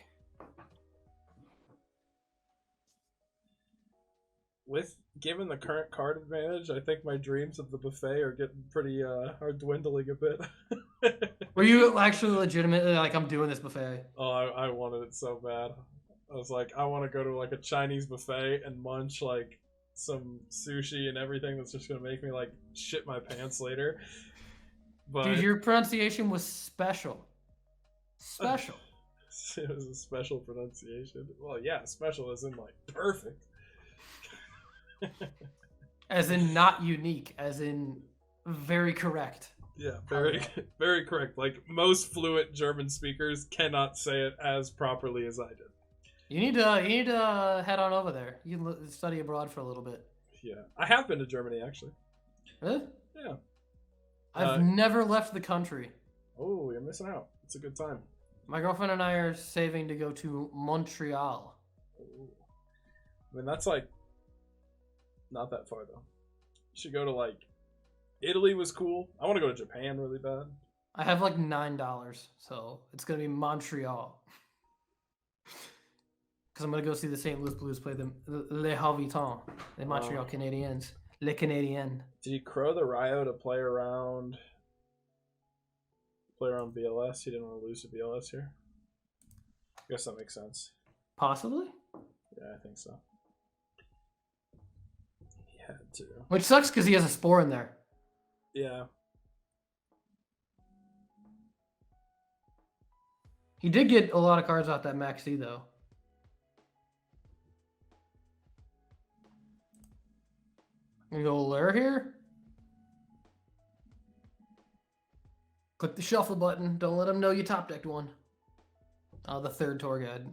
Speaker 8: With given the current card advantage, I think my dreams of the buffet are getting pretty are dwindling a bit.
Speaker 2: Were you actually legitimately like, I'm doing this buffet?
Speaker 8: Oh, I wanted it so bad. I was like, I want to go to like a Chinese buffet and munch like some sushi and everything that's just gonna make me like shit my pants later. But
Speaker 2: Dude, your pronunciation was special. Special.
Speaker 8: it was a special pronunciation. Well, yeah, special as in like perfect.
Speaker 2: As in not unique, as in very correct.
Speaker 8: Yeah, very correct. Like most fluent German speakers cannot say it as properly as I did.
Speaker 2: You need to head on over there. You can study abroad for a little bit.
Speaker 8: Yeah, I have been to Germany actually.
Speaker 2: Really?
Speaker 8: Yeah.
Speaker 2: I've never left the country.
Speaker 8: Oh, you're missing out. It's a good time.
Speaker 2: My girlfriend and I are saving to go to Montreal.
Speaker 8: Ooh. I mean, that's like not that far though. You should go to like Italy was cool. I want to go to Japan really bad.
Speaker 2: I have like $9, so it's gonna be Montreal. Because I'm gonna go see the St. Louis Blues play them Les Habitants, the Montreal Canadiens, Les Canadiens.
Speaker 8: Did he crow the Rio to play around BLS? He didn't want to lose to BLS here. I guess that makes sense.
Speaker 2: Possibly.
Speaker 8: Yeah, I think so. He had to.
Speaker 2: Which sucks because he has a Spore in there.
Speaker 8: Yeah.
Speaker 2: He did get a lot of cards off that Max C though. I'm gonna go Lure here. Click the shuffle button. Don't let him know you top decked one. Oh, the third tour guide.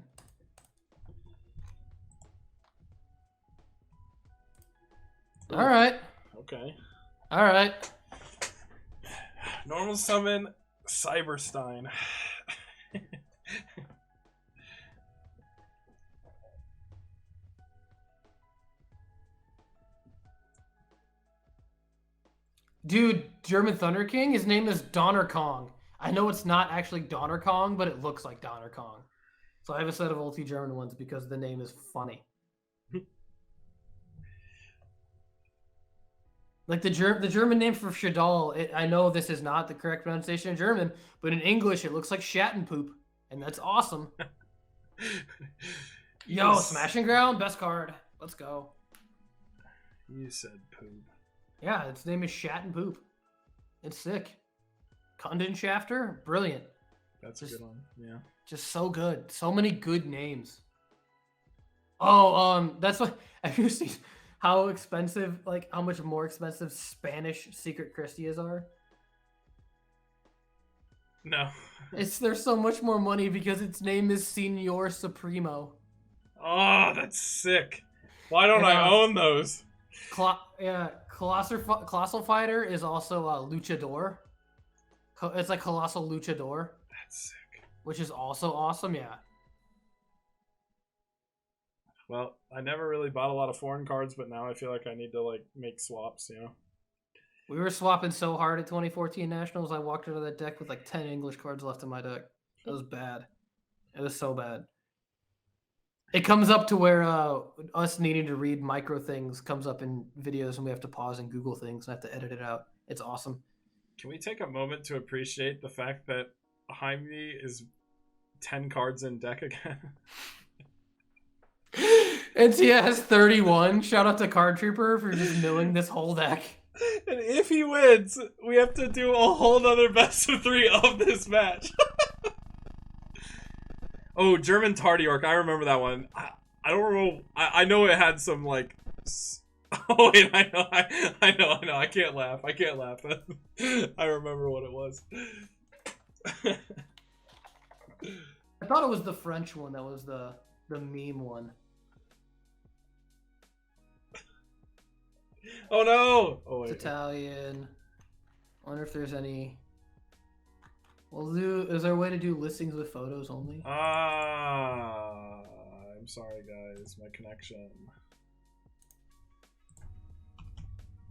Speaker 8: Ooh.
Speaker 2: All right.
Speaker 8: Okay.
Speaker 2: All right.
Speaker 8: Normal summon Cyberstein.
Speaker 2: Dude, German Thunder King, his name is Donner Kong. I know it's not actually Donner Kong, but it looks like Donner Kong. So I have a set of ulti German ones because the name is funny. Like the German name for Shadal, I know this is not the correct pronunciation in German, but in English it looks like Shattenpoop, and that's awesome. Yo, Smashing Ground, best card. Let's go.
Speaker 3: You said poop.
Speaker 2: Yeah, its name is Shattenpoop. It's sick. Kundenschafter, brilliant.
Speaker 3: That's a good one. Yeah.
Speaker 2: Just so good. So many good names. Oh, that's what. Have you seen how expensive, like how much more expensive Spanish Secret Christias are?
Speaker 3: No.
Speaker 2: There's so much more money because its name is Senor Supremo.
Speaker 3: Oh, that's sick. Why don't I own those?
Speaker 2: Colossal Fighter is also a Luchador. It's like Colossal Luchador.
Speaker 3: That's sick.
Speaker 2: Which is also awesome, yeah.
Speaker 3: Well, I never really bought a lot of foreign cards, but now I feel like I need to like make swaps, you know?
Speaker 2: We were swapping so hard at 2014 Nationals, I walked out of that deck with like 10 English cards left in my deck. It was bad. It was so bad. It comes up to where us needing to read micro things comes up in videos and we have to pause and Google things and have to edit it out. It's awesome.
Speaker 3: Can we take a moment to appreciate the fact that Jaime is 10 cards in deck again?
Speaker 2: And he has 31. Shout out to Card Trooper for just milling this whole deck.
Speaker 3: And if he wins, we have to do a whole nother best of 3 of this match. Oh, German Tardiork. I remember that one. I don't remember. I know it had some like. Oh wait, I know. I can't laugh. I remember what it was.
Speaker 2: I thought it was the French one that was the meme one.
Speaker 3: Oh no! Oh wait.
Speaker 2: It's Italian. I wonder if there's any. Is there a way to do listings with photos only?
Speaker 3: I'm sorry guys, my connection.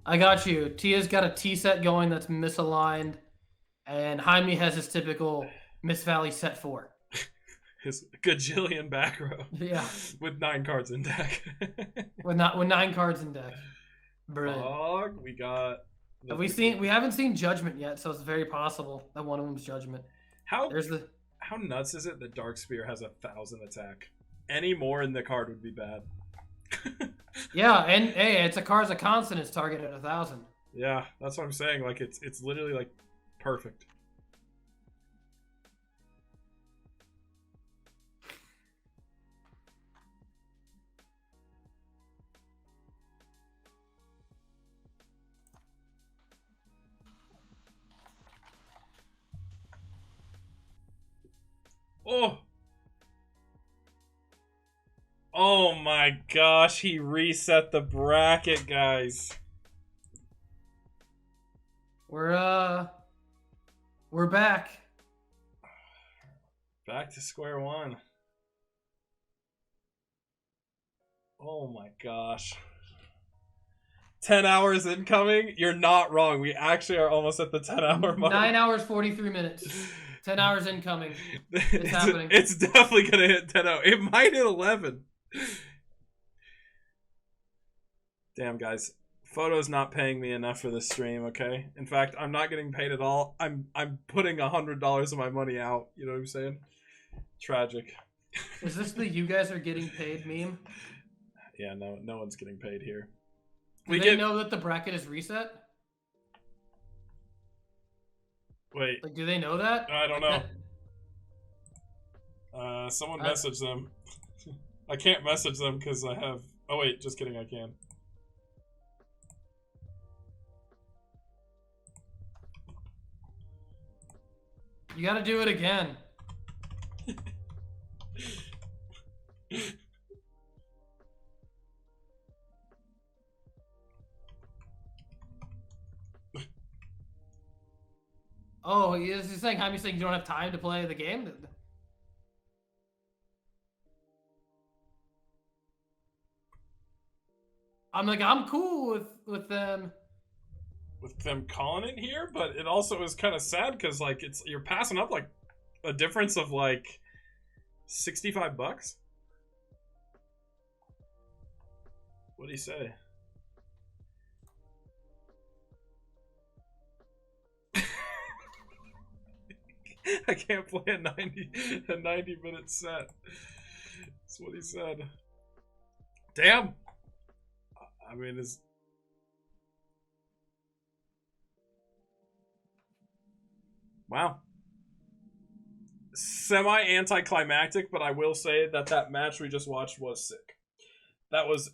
Speaker 2: I got you. Tia's got a T set going that's misaligned, and Jaime has his typical Miss Valley set 4.
Speaker 3: His gajillion back row.
Speaker 2: Yeah.
Speaker 3: With 9 cards in deck.
Speaker 2: with 9 cards in deck. Brilliant.
Speaker 3: We got.
Speaker 2: We haven't seen Judgment yet, so it's very possible that one of them's Judgment.
Speaker 3: How nuts is it that Dark Spear has 1,000 attack? Any more in the card would be bad.
Speaker 2: Yeah, and hey, it's a card's a constant. It's targeted at 1,000.
Speaker 3: Yeah, that's what I'm saying. Like it's literally like perfect. Oh! Oh my gosh, he reset the bracket, guys.
Speaker 2: We're back.
Speaker 3: Back to square one. Oh my gosh. 10 hours incoming? You're not wrong. We actually are almost at the 10-hour mark.
Speaker 2: 9 hours, 43 minutes. 10 hours incoming. It's happening.
Speaker 3: It's definitely going to hit 10 hours. It might hit 11. Damn, guys. Photo's not paying me enough for this stream, okay? In fact, I'm not getting paid at all. I'm putting $100 of my money out. You know what I'm saying? Tragic.
Speaker 2: Is this the you guys are getting paid meme?
Speaker 3: Yeah, no one's getting paid here.
Speaker 2: Do they know that the bracket is reset?
Speaker 3: Wait.
Speaker 2: Like, do they know that?
Speaker 3: I don't know. Someone message them. I can't message them because I have... Oh, wait. Just kidding. I can.
Speaker 2: You gotta do it again. Oh, he's saying Jaime's saying you don't have time to play the game? I'm like, I'm cool with them.
Speaker 8: with them calling it here, but it also is kind of sad because like you're passing up like a difference of like $65. What do you say? I can't play a 90-minute set. That's what he said. Damn. I mean, is wow. Semi-anticlimactic, but I will say that that match we just watched was sick. That was...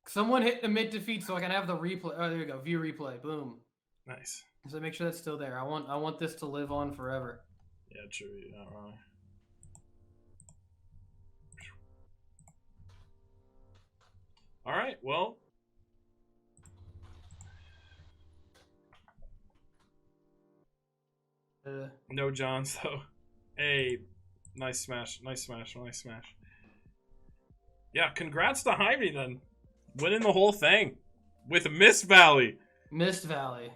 Speaker 2: Someone hit the mid defeat so I can have the replay. Oh, there you go. View replay. Boom.
Speaker 8: Nice.
Speaker 2: So make sure that's still there. I want this to live on forever.
Speaker 8: Yeah, true. You're not wrong. All right. Well. No Johns though. Hey, nice smash. Nice smash. Nice smash. Yeah, congrats to Jaime then. Winning the whole thing with Mist Valley.
Speaker 2: Mist Valley.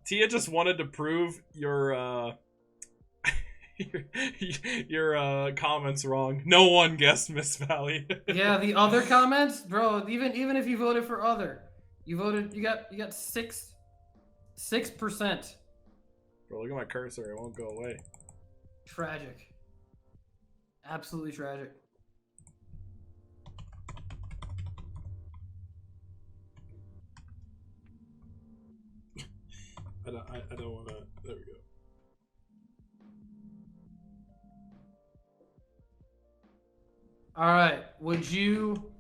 Speaker 8: Tia just wanted to prove your your comments wrong. No one guessed Mist Valley.
Speaker 2: Yeah, the other comments, bro. Even if you voted for other, you got 6%.
Speaker 8: Bro, look at my cursor. It won't go away.
Speaker 2: Tragic. Absolutely tragic.
Speaker 8: I don't want to. There we go.
Speaker 2: All right. Would you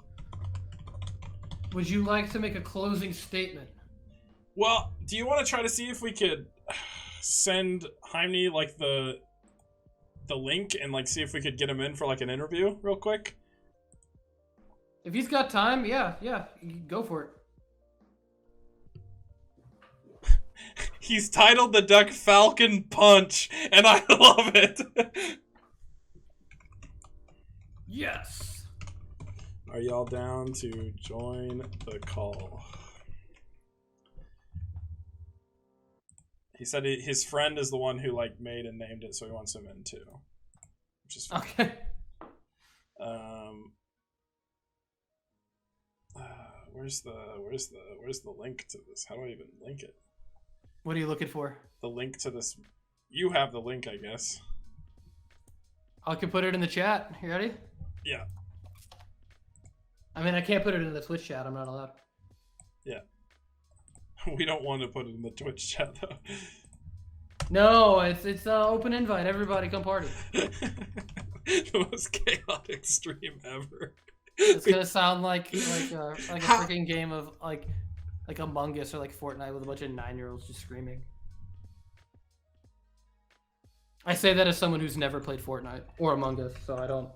Speaker 2: like to make a closing statement?
Speaker 8: Well, do you want to try to see if we could send Jaime like the link and like see if we could get him in for like an interview real quick?
Speaker 2: If he's got time, yeah, go for it.
Speaker 8: He's titled the duck Falcon Punch, and I love it.
Speaker 2: Yes.
Speaker 8: Are y'all down to join the call? He said his friend is the one who like made and named it, so he wants him in too, which is fine.
Speaker 2: Okay.
Speaker 8: Where's the link to this? How do I even link it?
Speaker 2: What are you looking for?
Speaker 8: The link to this. You have the link, I guess.
Speaker 2: I can put it in the chat. You ready?
Speaker 8: Yeah.
Speaker 2: I mean, I can't put it in the Twitch chat. I'm not allowed.
Speaker 8: Yeah. We don't want to put it in the Twitch chat though.
Speaker 2: No, it's an open invite. Everybody come party.
Speaker 8: The most chaotic stream ever.
Speaker 2: It's gonna sound like a freaking game of like Among Us or like Fortnite with a bunch of 9-year-olds just screaming. I say that as someone who's never played Fortnite or Among Us, so I don't.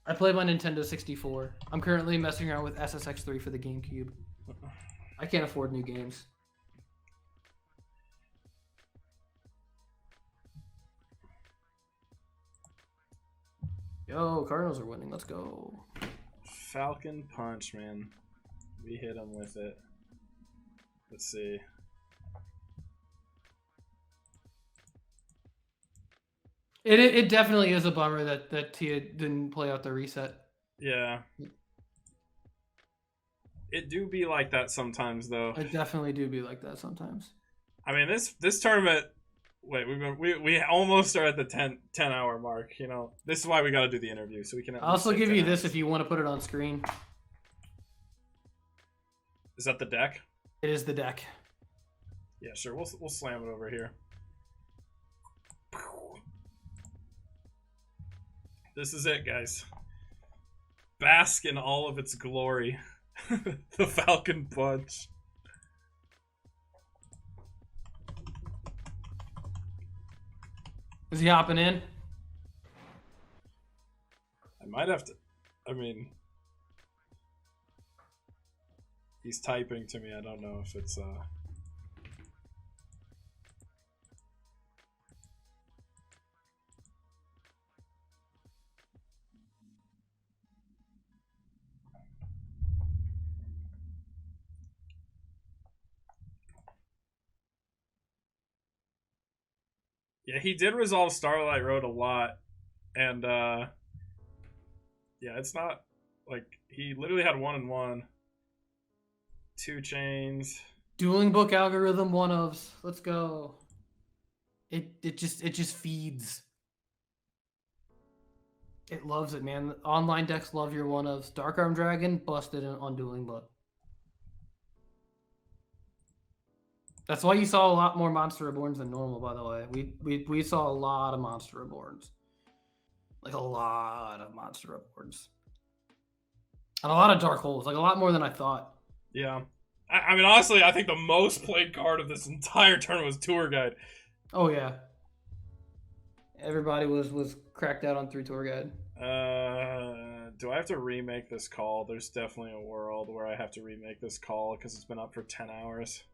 Speaker 2: I play my Nintendo 64. I'm currently messing around with SSX3 for the GameCube. I can't afford new games. Yo, Cardinals are winning. Let's go.
Speaker 8: Falcon Punch, man. We hit him with it. Let's see.
Speaker 2: It definitely is a bummer that Tia didn't play out the reset.
Speaker 8: Yeah. It do be like that sometimes, though.
Speaker 2: I definitely do be like that sometimes.
Speaker 8: I mean, this tournament. Wait, we almost are at the 10-hour mark. You know, this is why we got to do the interview so we can.
Speaker 2: I'll also give you this if you want to put it on screen.
Speaker 8: Is that the deck?
Speaker 2: It is the deck.
Speaker 8: Yeah, sure. We'll slam it over here. This is it, guys. Bask in all of its glory. The Falcon Punch.
Speaker 2: Is he hopping in?
Speaker 8: I might have to. I mean, he's typing to me. I don't know if it's Yeah, he did resolve Starlight Road a lot, and yeah, it's not like he literally had 1-1, 2 chains.
Speaker 2: Dueling book algorithm 1-ofs. Let's go. It just feeds. It loves it, man. Online decks love your 1-ofs. Dark Arm Dragon busted on Dueling Book. That's why you saw a lot more Monster Reborns than normal, by the way. We saw a lot of Monster Reborns. Like a lot of Monster Reborns. And a lot of Dark Holes. Like a lot more than I thought.
Speaker 8: Yeah. I mean, honestly, I think the most played card of this entire tournament was Tour Guide.
Speaker 2: Oh, yeah. Everybody was cracked out on 3 Tour Guide.
Speaker 8: Do I have to remake this call? There's definitely a world where I have to remake this call because it's been up for 10 hours.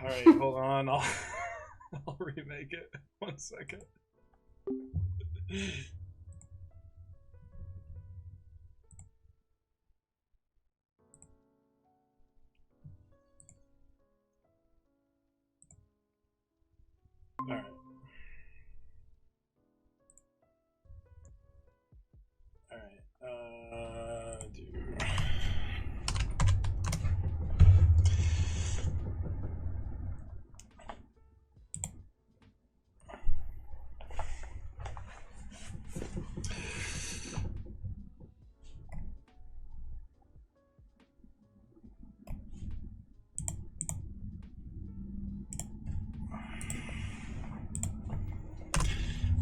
Speaker 8: Alright, hold on. I'll remake it. 1 second. Alright.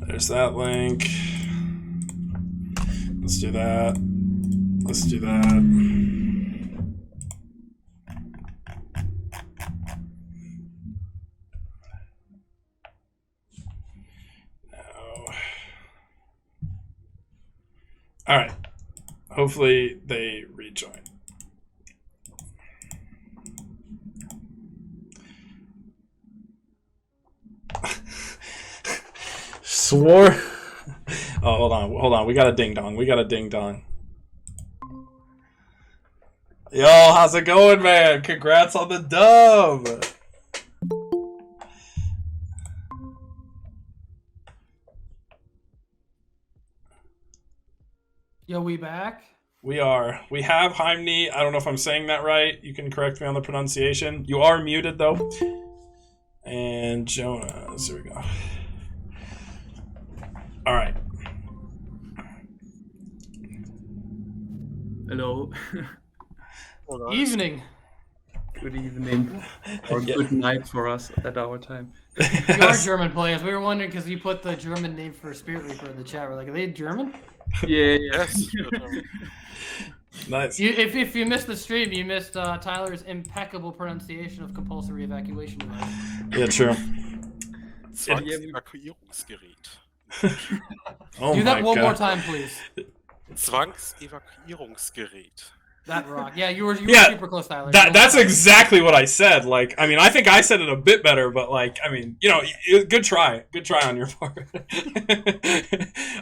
Speaker 8: There's that link. Let's do that. Let's do that. No. All right. Hopefully they rejoin. Swore. Oh, hold on. We got a ding dong. Yo, how's it going, man? Congrats on the dub.
Speaker 2: Yo, we back?
Speaker 8: We are. We have Heimni. I don't know if I'm saying that right. You can correct me on the pronunciation. You are muted, though. And Jonas. Here we go. All right.
Speaker 9: Hello.
Speaker 2: Evening.
Speaker 9: Good evening. Or good night for us at our time.
Speaker 2: You are German players. We were wondering because you put the German name for Spirit Reaper in the chat. We're like, are they German?
Speaker 9: Yeah.
Speaker 10: Yes.
Speaker 8: Nice.
Speaker 2: If you missed the stream, you missed Tyler's impeccable pronunciation of compulsory evacuation device.
Speaker 8: Yeah, true.
Speaker 10: Zwangsevakuierungsgerät.
Speaker 8: Oh
Speaker 2: Do that one
Speaker 8: God.
Speaker 2: more time, please.
Speaker 10: Zwangsevakuierungsgerät.
Speaker 2: That rock. Yeah, you were
Speaker 8: Yeah,
Speaker 2: super close, Tyler.
Speaker 8: That's exactly what I said. Like, I mean, I think I said it a bit better, but like, I mean, you know, good try on your part.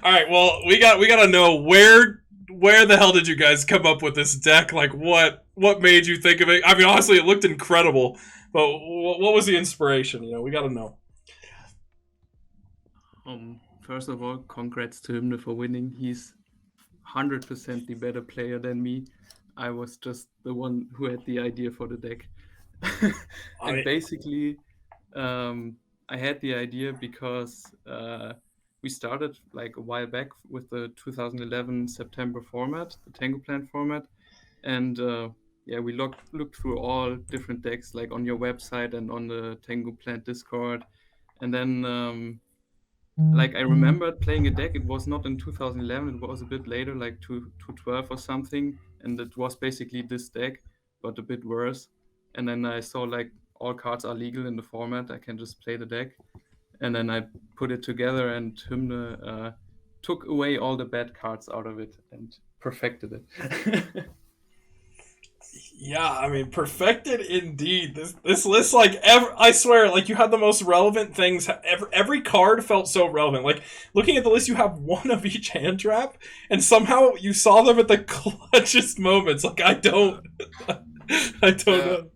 Speaker 8: All right, well, we got to know where the hell did you guys come up with this deck? Like, what made you think of it? I mean, honestly, it looked incredible, but what was the inspiration? You know, we got to know.
Speaker 9: First of all, congrats to him for winning. He's 100% the better player than me. I was just the one who had the idea for the deck. And basically, I had the idea because we started like a while back with the 2011 September format, the Tengu Plan format. And yeah, we looked through all different decks, like on your website and on the Tengu Plan Discord. And then like I remembered playing a deck. It was not in 2011. It was a bit later, like 2012 or something. And it was basically this deck, but a bit worse. And then I saw like all cards are legal in the format. I can just play the deck. And then I put it together, and Hymne took away all the bad cards out of it and perfected it.
Speaker 8: Yeah, I mean, perfected indeed. This list, like, I swear, like, you had the most relevant things. Every card felt so relevant. Like, looking at the list, you have one of each hand trap, and somehow you saw them at the clutchest moments. Like, I don't... I don't know.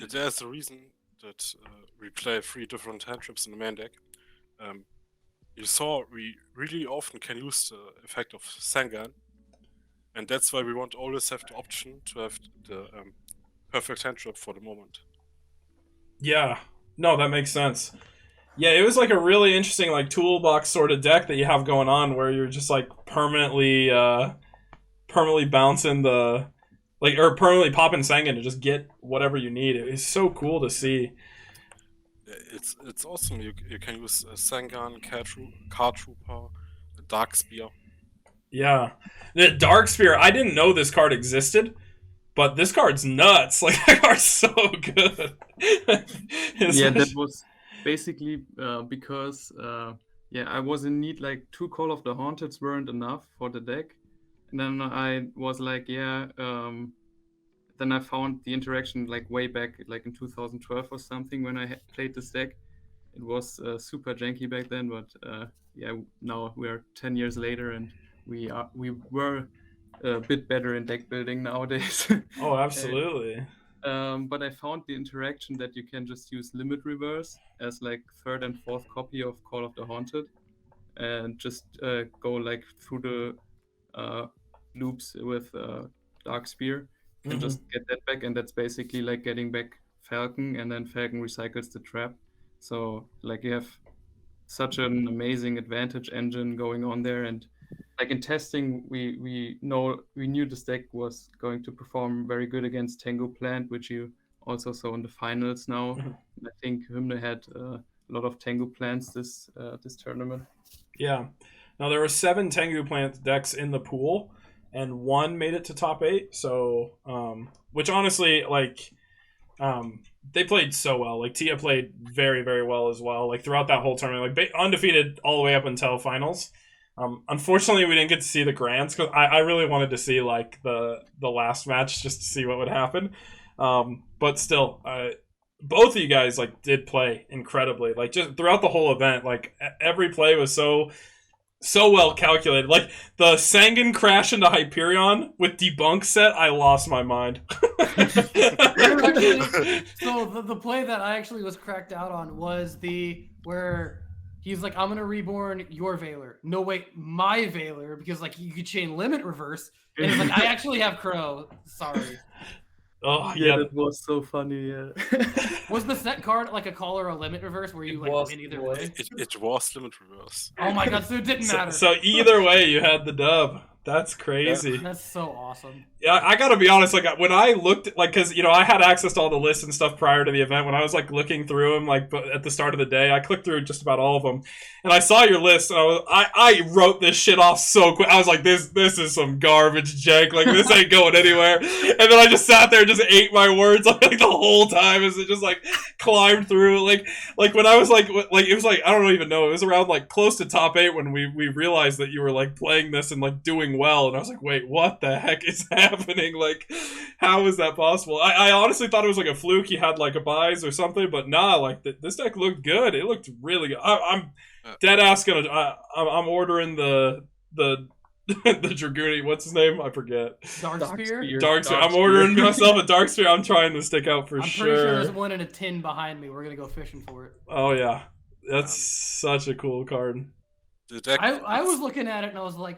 Speaker 10: There's a reason that we play 3 different hand traps in the main deck. You saw we really often can use the effect of Sangan, and that's why we want always have the option to have the perfect hand trap for the moment.
Speaker 8: Yeah, no, that makes sense. Yeah, it was like a really interesting like toolbox sort of deck that you have going on, where you're just like permanently bouncing the or permanently popping Sangan to just get whatever you need. It's so cool to see.
Speaker 10: It's awesome. You can use Sangan, Card Trooper, Dark Spear.
Speaker 8: Yeah, the Dark Spear. I didn't know this card existed, but this card's nuts. Like that card's so good.
Speaker 9: Yeah, that was basically because I was in need. Like 2 Call of the Haunteds weren't enough for the deck, and then I was like, then I found the interaction like way back, like in 2012 or something, when I played this deck. It was super janky back then, but now we're 10 years later, and we were a bit better in deck building nowadays.
Speaker 8: Oh, absolutely.
Speaker 9: But I found the interaction that you can just use Limit Reverse as like 3rd and 4th copy of Call of the Haunted, and just go like through the loops with Dark Spear. And just get that back, and that's basically like getting back Falcon, and then Falcon recycles the trap. So like you have such an amazing advantage engine going on there, and like in testing, we knew this deck was going to perform very good against Tengu Plant, which you also saw in the finals now. I think Hymne had a lot of Tengu Plants this tournament.
Speaker 8: Yeah. Now there were 7 Tengu Plant decks in the pool, and 1 made it to top 8. So, which honestly, like, they played so well. Like Tia played very, very well as well. Like throughout that whole tournament, like undefeated all the way up until finals. Unfortunately, we didn't get to see the grands because I really wanted to see like the last match just to see what would happen. But still, both of you guys like did play incredibly. Like just throughout the whole event, like every play was so well calculated. Like the Sangan crash into Hyperion with debunk set, I lost my mind.
Speaker 2: So the play that I actually was cracked out on was where he's like, I'm gonna reborn your Veiler. No wait, my Veiler, because like you could chain Limit Reverse. And he's like, I actually have Crow. Sorry.
Speaker 8: Oh
Speaker 9: yeah, that was so funny. Yeah.
Speaker 2: Was the set card like a call or a Limit Reverse where you win either way?
Speaker 10: It was Limit Reverse.
Speaker 2: Oh my god, so it didn't matter.
Speaker 8: So either way, you had the dub. That's crazy.
Speaker 2: Yeah. That's so awesome.
Speaker 8: Yeah, I gotta be honest. Like when I looked, like, because I had access to all the lists and stuff prior to the event. When I was like looking through them, like at the start of the day, I clicked through just about all of them, and I saw your list, and I wrote this shit off so quick. I was like, this is some garbage jank. Like this ain't going anywhere. And then I just sat there and just ate my words like the whole time as it just like climbed through. Like when I was like it was like I don't even know. It was around like close to top 8 when we realized that you were like playing this and like doing well, and I was like, wait, what the heck is happening? Like, how is that possible? I honestly thought it was like a fluke. He had like a buys or something, but nah, like this deck looked good. It looked really good. I'm dead ass gonna. I'm ordering the the Dragoon. What's his name? I forget.
Speaker 2: Dark Spear.
Speaker 8: Dark Spear. I'm ordering myself a Dark Spear. I'm trying to stick out for sure.
Speaker 2: I'm pretty sure there's one in a tin behind me. We're gonna go fishing for it.
Speaker 8: Oh yeah, that's such a cool card.
Speaker 10: The deck.
Speaker 2: I was looking at it and I was like,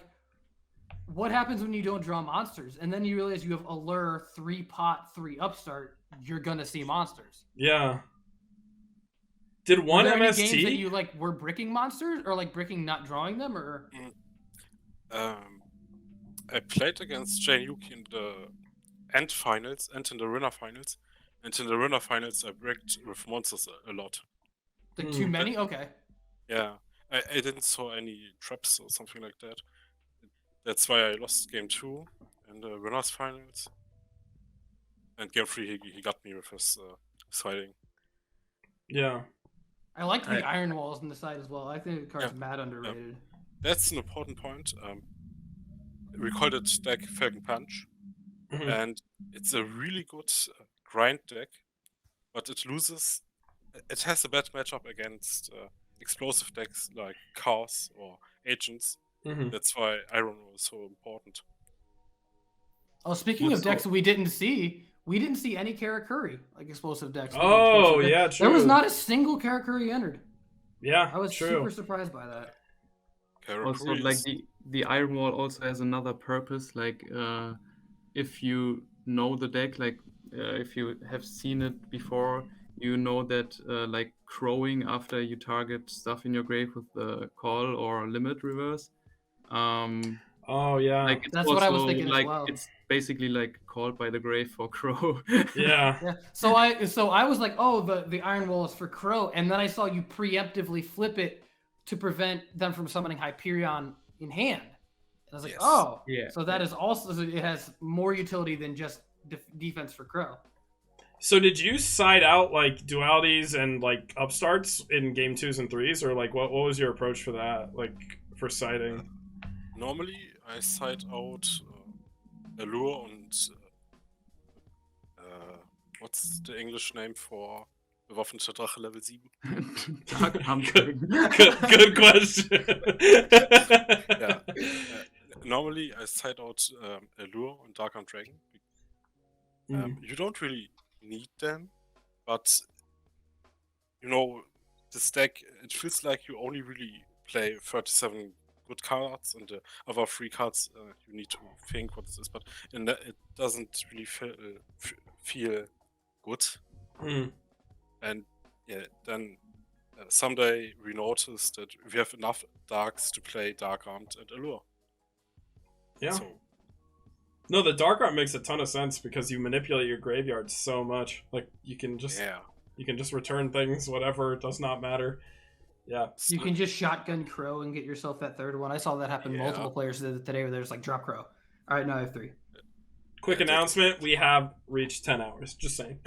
Speaker 2: what happens when you don't draw monsters? And then you realize you have Allure, 3 pot, 3 upstart. You're gonna see monsters.
Speaker 8: Yeah. Did one
Speaker 2: were there
Speaker 8: MST?
Speaker 2: Any games that you like were bricking monsters or like bricking not drawing them or?
Speaker 10: I played against Jane Yuki in the end finals and in the winner finals, and in the winner finals I bricked with monsters a lot.
Speaker 2: Like too many? Okay.
Speaker 10: Yeah, I didn't saw any traps or something like that. That's why I lost game 2 in the winners finals. And game 3 he got me with his siding.
Speaker 8: Yeah.
Speaker 2: I like the iron walls on the side as well. I think the card's mad underrated.
Speaker 10: That's an important point. We called it deck Falcon Punch. And it's a really good grind deck, but it loses. It has a bad matchup against explosive decks like Chaos or Agents. That's why Iron Wall is so important.
Speaker 2: Oh, speaking of decks we didn't see, we didn't see any Karakuri, like explosive decks.
Speaker 1: Oh, yeah, true.
Speaker 2: There was not a single Karakuri entered.
Speaker 1: Yeah,
Speaker 2: I was
Speaker 1: true.
Speaker 2: super surprised by that.
Speaker 9: Also, like the Iron Wall also has another purpose. Like, if you know the deck, like if you have seen it before, you know that like crowing after you target stuff in your grave with the call or limit reverse.
Speaker 1: Oh yeah,
Speaker 9: like it's
Speaker 2: That's
Speaker 9: also,
Speaker 2: what I was thinking
Speaker 9: like,
Speaker 2: as well.
Speaker 9: It's basically like called by the grave for crow.
Speaker 1: Yeah.
Speaker 2: Yeah. So I was like, oh, the Iron Wall is for Crow, and then I saw you preemptively flip it to prevent them from summoning Hyperion in hand. And I was like,
Speaker 10: Yes.
Speaker 2: oh,
Speaker 9: Yeah.
Speaker 2: so that is also, it has more utility than just defense for Crow.
Speaker 1: So did you side out like dualities and like upstarts in game 2s and 3s, or like what was your approach for that, like for siding?
Speaker 10: Normally, I side out Allure and what's the English name for bewaffneter Drache Level 7?
Speaker 1: Good question.
Speaker 10: Yeah. Normally, I side out Allure and Dark Arm Dragon. You don't really need them, but you know, this deck, it feels like you only really play 37 good cards, and the other 3 cards you need to think what this is, but in that, it doesn't really feel good. And yeah, then someday we noticed that we have enough darks to play Dark Armed and Allure.
Speaker 1: Yeah.
Speaker 10: So,
Speaker 1: no, the Dark Art makes a ton of sense because you manipulate your graveyard so much. Like you can just return things, whatever, it does not matter. Yeah.
Speaker 2: You can just shotgun Crow and get yourself that third one. I saw that happen. Multiple players did it today where there's like drop Crow. All right, now I have 3.
Speaker 1: Quick announcement: we have reached 10 hours. Just saying.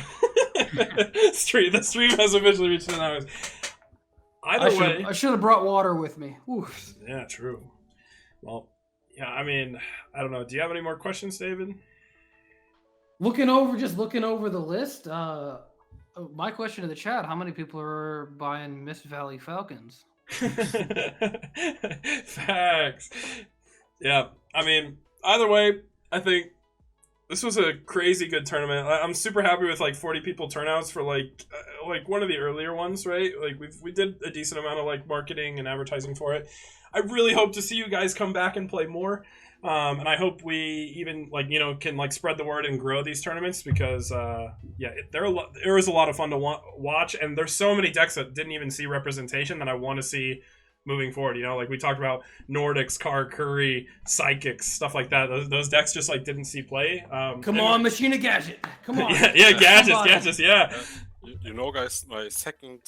Speaker 1: The stream has officially reached 10 hours. Either way,
Speaker 2: I should have brought water with me. Oof.
Speaker 1: Yeah, true. Well, yeah, I mean, I don't know. Do you have any more questions, David?
Speaker 2: Looking over the list, my question to the chat, how many people are buying Mist Valley Falcons?
Speaker 1: Facts. Yeah, I mean, either way, I think this was a crazy good tournament. I'm super happy with like 40 people turnouts for like one of the earlier ones, right? Like we did a decent amount of like marketing and advertising for it. I really hope to see you guys come back and play more. And I hope we even like, you know, can like spread the word and grow these tournaments because there was a lot of fun to watch, and there's so many decks that didn't even see representation that I want to see moving forward. You know, like we talked about Nordics, Karakuri, Psychics, stuff like that. Those decks just like didn't see play.
Speaker 2: Come on, Machina Gadget. Come on.
Speaker 1: yeah, gadgets, yeah.
Speaker 10: You know, guys, my second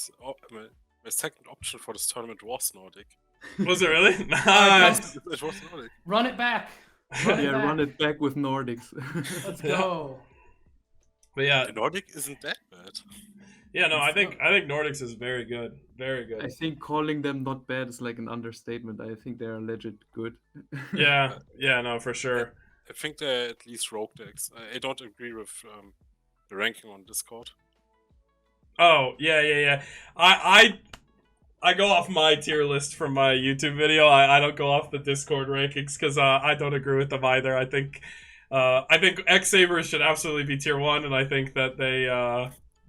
Speaker 10: option for this tournament was Nordic.
Speaker 1: Was it really? Nice.
Speaker 10: It was Nordic.
Speaker 2: Run it back.
Speaker 9: Run it back with Nordics.
Speaker 2: Let's go.
Speaker 1: But yeah,
Speaker 10: Nordic isn't that bad.
Speaker 1: Yeah, no, I think Nordics is very good. Very good.
Speaker 9: I think calling them not bad is like an understatement. I think they're legit good.
Speaker 1: yeah, no, for sure.
Speaker 10: I think they're at least rogue decks. I don't agree with the ranking on Discord.
Speaker 1: Oh, yeah. I go off my tier list from my YouTube video. I don't go off the Discord rankings because I don't agree with them either. I think X-Saber should absolutely be tier 1, and I think that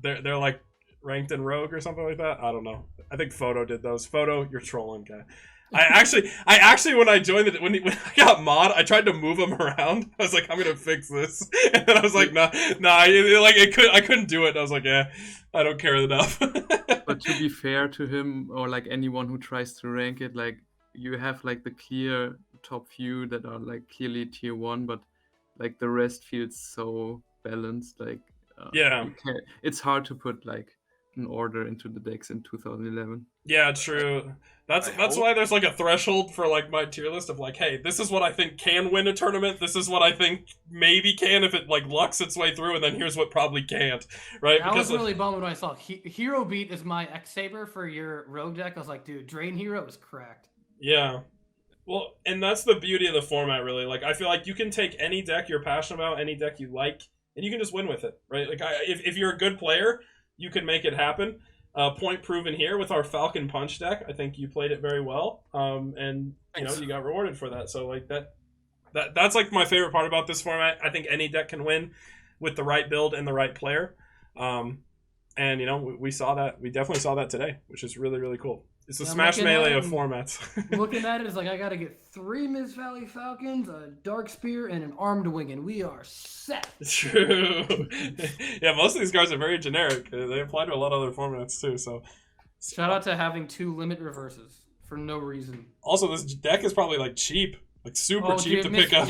Speaker 1: they're like ranked in Rogue or something like that. I don't know. I think Photo did those. Photo, you're trolling, guy. I actually when I joined when I got mod, I tried to move him around. I was like, I'm gonna fix this, and then I was like, nah. I couldn't do it. And I was like, yeah, I don't care enough.
Speaker 9: But to be fair to him, or like anyone who tries to rank it, like you have like the clear top few that are like clearly tier 1, but like the rest feels so balanced. Like it's hard to put like an order into the decks in 2011.
Speaker 1: Yeah, true. That's why there's like a threshold for like my tier list of like, hey, this is what I think can win a tournament. This is what I think maybe can if it like lucks its way through, and then here's what probably can't. Right?
Speaker 2: I was really bummed when I saw Hero Beat is my X-Saber for your rogue deck. I was like, dude, Drain Hero is cracked.
Speaker 1: Yeah. Well, and that's the beauty of the format, really. Like, I feel like you can take any deck you're passionate about, any deck you like, and you can just win with it, right? Like, if you're a good player, you can make it happen. Point proven here with our Falcon Punch deck. I think you played it very well, and you know you got rewarded for that. So like that's like my favorite part about this format. I think any deck can win.
Speaker 8: with the right build and the right player. And you know, we saw that. We definitely saw that today, which is really, really cool. It's the Smash Melee of formats.
Speaker 2: Looking at it, it's like I gotta get 3 Mist Valley Falcons, a Dark Spear, and an Armed Wing, and we are set.
Speaker 8: True. Yeah, most of these cards are very generic. They apply to a lot of other formats too. So,
Speaker 2: shout out to having 2 limit reverses for no reason.
Speaker 8: Also, this deck is probably like cheap, like super cheap to pick up.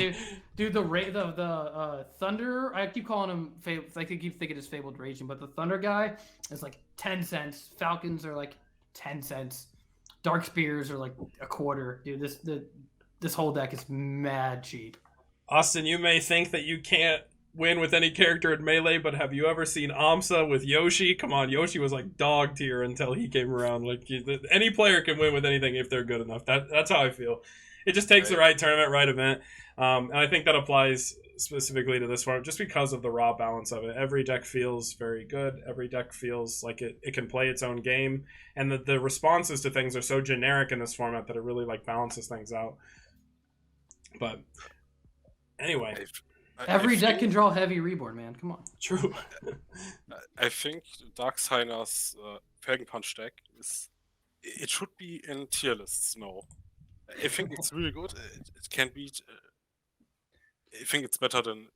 Speaker 2: Dude, the Thunder, I keep calling him. I keep thinking it's Fabled Raging, but the Thunder guy is like 10 cents. Falcons are like 10 cents. Dark Spears are like a quarter. Dude, this whole deck is mad cheap.
Speaker 8: Austin, you may think that you can't win with any character in Melee, but have you ever seen Amsa with Yoshi? Come on, Yoshi was like dog tier until he came around. Like any player can win with anything if they're good enough. That's how I feel. It just takes the right tournament, right event. And I think that applies specifically to this one just because of the raw balance of it. Every deck feels very good. Every deck feels like it can play its own game. And the responses to things are so generic in this format that it really like balances things out. But anyway.
Speaker 2: Every deck can draw heavy reborn, man. Come on.
Speaker 8: True.
Speaker 10: I think Darksigner's Falcon Punch deck it should be in tier lists now. I think it's really good. It can beat. I think it's better than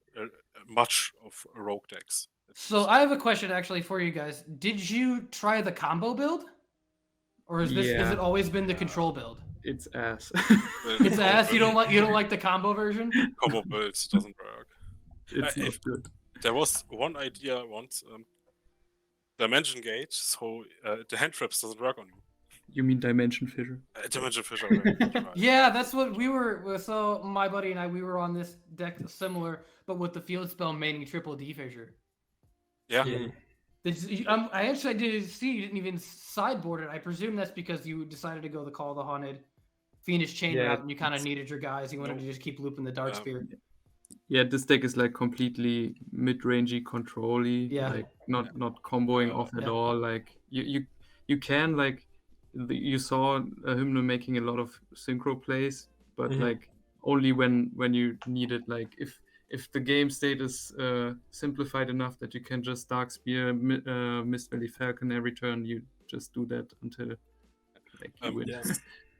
Speaker 10: much of rogue decks.
Speaker 2: So I have a question actually for you guys. Did you try the combo build, or has it always been the control build?
Speaker 9: It's ass.
Speaker 2: It's ass. You don't like the combo version?
Speaker 10: Combo builds doesn't work.
Speaker 9: It's not good.
Speaker 10: There was one idea once. Dimension Gate, so the hand traps doesn't work on you.
Speaker 9: You mean Dimension Fisher?
Speaker 10: Dimension Fisher. Right.
Speaker 2: Yeah, that's what we were. So my buddy and I, we were on this deck similar, but with the field spell maining triple D Fisher.
Speaker 10: Yeah.
Speaker 2: I actually did see you didn't even sideboard it. I presume that's because you decided to go the Call of the Haunted Phoenix Chain route, and you kind of needed your guys. You wanted to just keep looping the Dark Spear.
Speaker 9: Yeah, this deck is like completely mid-rangey, control-y.
Speaker 2: Yeah.
Speaker 9: Like not comboing off at all. Like you can like. You saw Hymno making a lot of synchro plays, but like only when you need it. Like if the game state is simplified enough that you can just Dark Spear, Mist Valley Falcon every turn, you just do that until like you win.
Speaker 10: Yeah.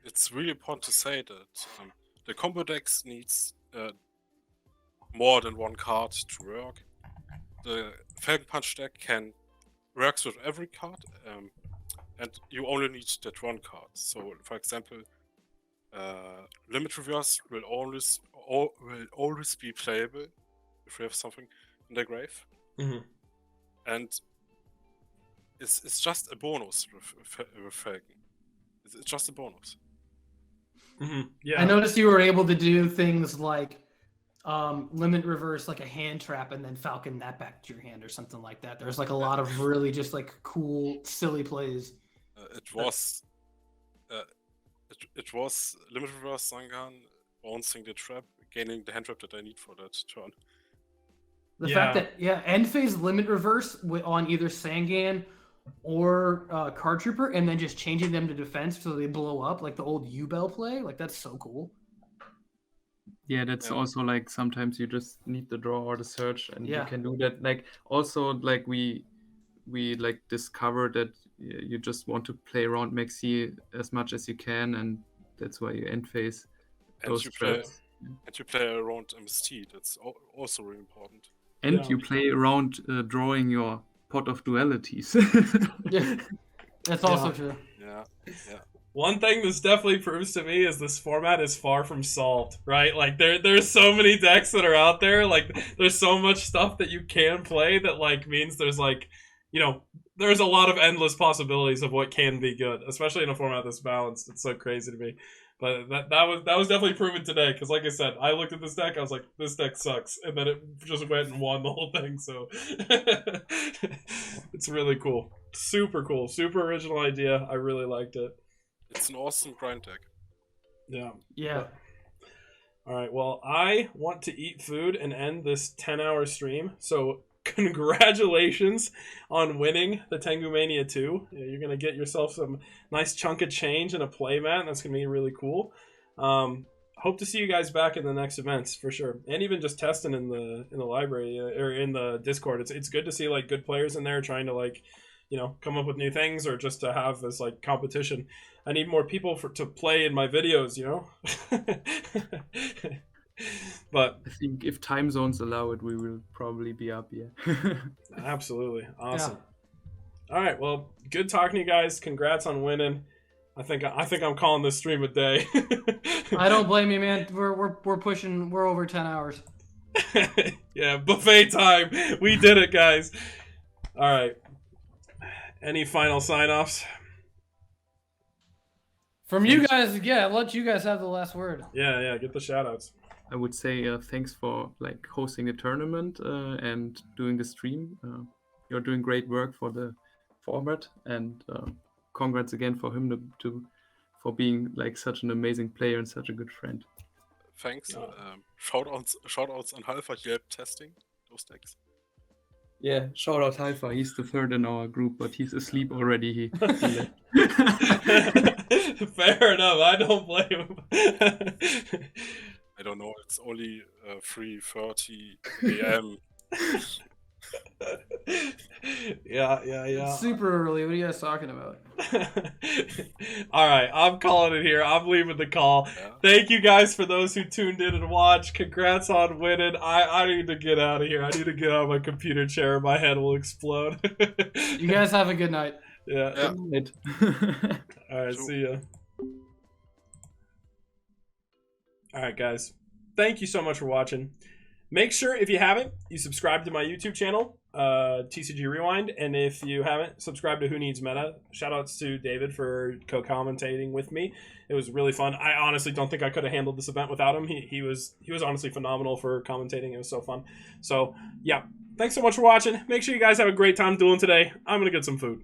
Speaker 10: It's really important to say that the combo decks needs more than one card to work. The Falcon Punch deck works with every card. And you only need that one card. So, for example, Limit Reverse will always be playable if you have something in the grave. And it's just a bonus with Falcon. It's just a bonus.
Speaker 2: Yeah. I noticed you were able to do things like Limit Reverse, like a hand trap, and then Falcon that back to your hand or something like that. There's like a lot of really just like cool, silly plays.
Speaker 10: It was Limit Reverse Sangan, bouncing the trap, gaining the hand trap that I need for that turn.
Speaker 2: The fact that end phase Limit Reverse on either Sangan or Card Trooper, and then just changing them to defense so they blow up like the old U-Bell play, like that's so cool.
Speaker 9: Yeah, that's also like sometimes you just need the draw or the search, and you can do that. Like also like we like discovered that you just want to play around Maxi as much as you can, and that's why you end phase those traps.
Speaker 10: And you play around MST. That's also really important.
Speaker 9: And you play around drawing your pot of dualities.
Speaker 2: Yeah, that's also true.
Speaker 10: Yeah.
Speaker 8: One thing this definitely proves to me is this format is far from solved, right? Like there's so many decks that are out there. Like there's so much stuff that you can play that like means there's like, you know, there's a lot of endless possibilities of what can be good, especially in a format that's balanced. It's so crazy to me. But that was definitely proven today, because like I said, I looked at this deck, I was like, this deck sucks, and then it just went and won the whole thing, so it's really cool. Super cool. Super original idea. I really liked it.
Speaker 10: It's an awesome grind deck.
Speaker 8: Yeah.
Speaker 2: Yeah.
Speaker 8: Alright, well, I want to eat food and end this 10-hour stream, so congratulations on winning the Tengumania 2. You're going to get yourself some nice chunk of change and a playmat, and that's going to be really cool. hope to see you guys back in the next events for sure, and even just testing in the library or in the Discord. It's good to see like good players in there trying to like, you know, come up with new things or just to have this like competition. I need more people to play in my videos, you know. But
Speaker 9: I think if time zones allow it, we will probably be up here.
Speaker 8: Absolutely awesome. Yeah. All right, well, good talking to you guys. Congrats on winning. I think I'm calling this stream a day.
Speaker 2: I don't blame you, man. We're pushing. We're over 10 hours.
Speaker 8: Yeah, buffet time. We did it, guys. All right. Any final sign-offs?
Speaker 2: From you guys, yeah. I'll let you guys have the last word.
Speaker 8: Yeah. Get the shout-outs.
Speaker 9: I would say thanks for like hosting the tournament and doing the stream. You're doing great work for the format, and congrats again for him for being like such an amazing player and such a good friend.
Speaker 10: Thanks. Shoutouts on Halfa. He helped testing those decks.
Speaker 9: Yeah, shout out Halfa. He's the third in our group, but he's asleep already. He left.
Speaker 8: Fair enough. I don't blame him.
Speaker 10: I don't know. It's only 3:30 a.m.
Speaker 8: Yeah.
Speaker 2: It's super early. What are you guys talking about?
Speaker 8: All right, I'm calling it here. I'm leaving the call. Yeah. Thank you guys for those who tuned in and watched. Congrats on winning. I need to get out of here. I need to get out of my computer chair. My head will explode.
Speaker 2: You guys have a good night.
Speaker 8: Yeah. All right, see ya. All right, guys. Thank you so much for watching. Make sure, if you haven't, you subscribe to my YouTube channel, TCG Rewind. And if you haven't, subscribe to WhoNeedsMeta. Shoutouts to David for co-commentating with me. It was really fun. I honestly don't think I could have handled this event without him. He was honestly phenomenal for commentating. It was so fun. So, yeah. Thanks so much for watching. Make sure you guys have a great time dueling today. I'm going to get some food.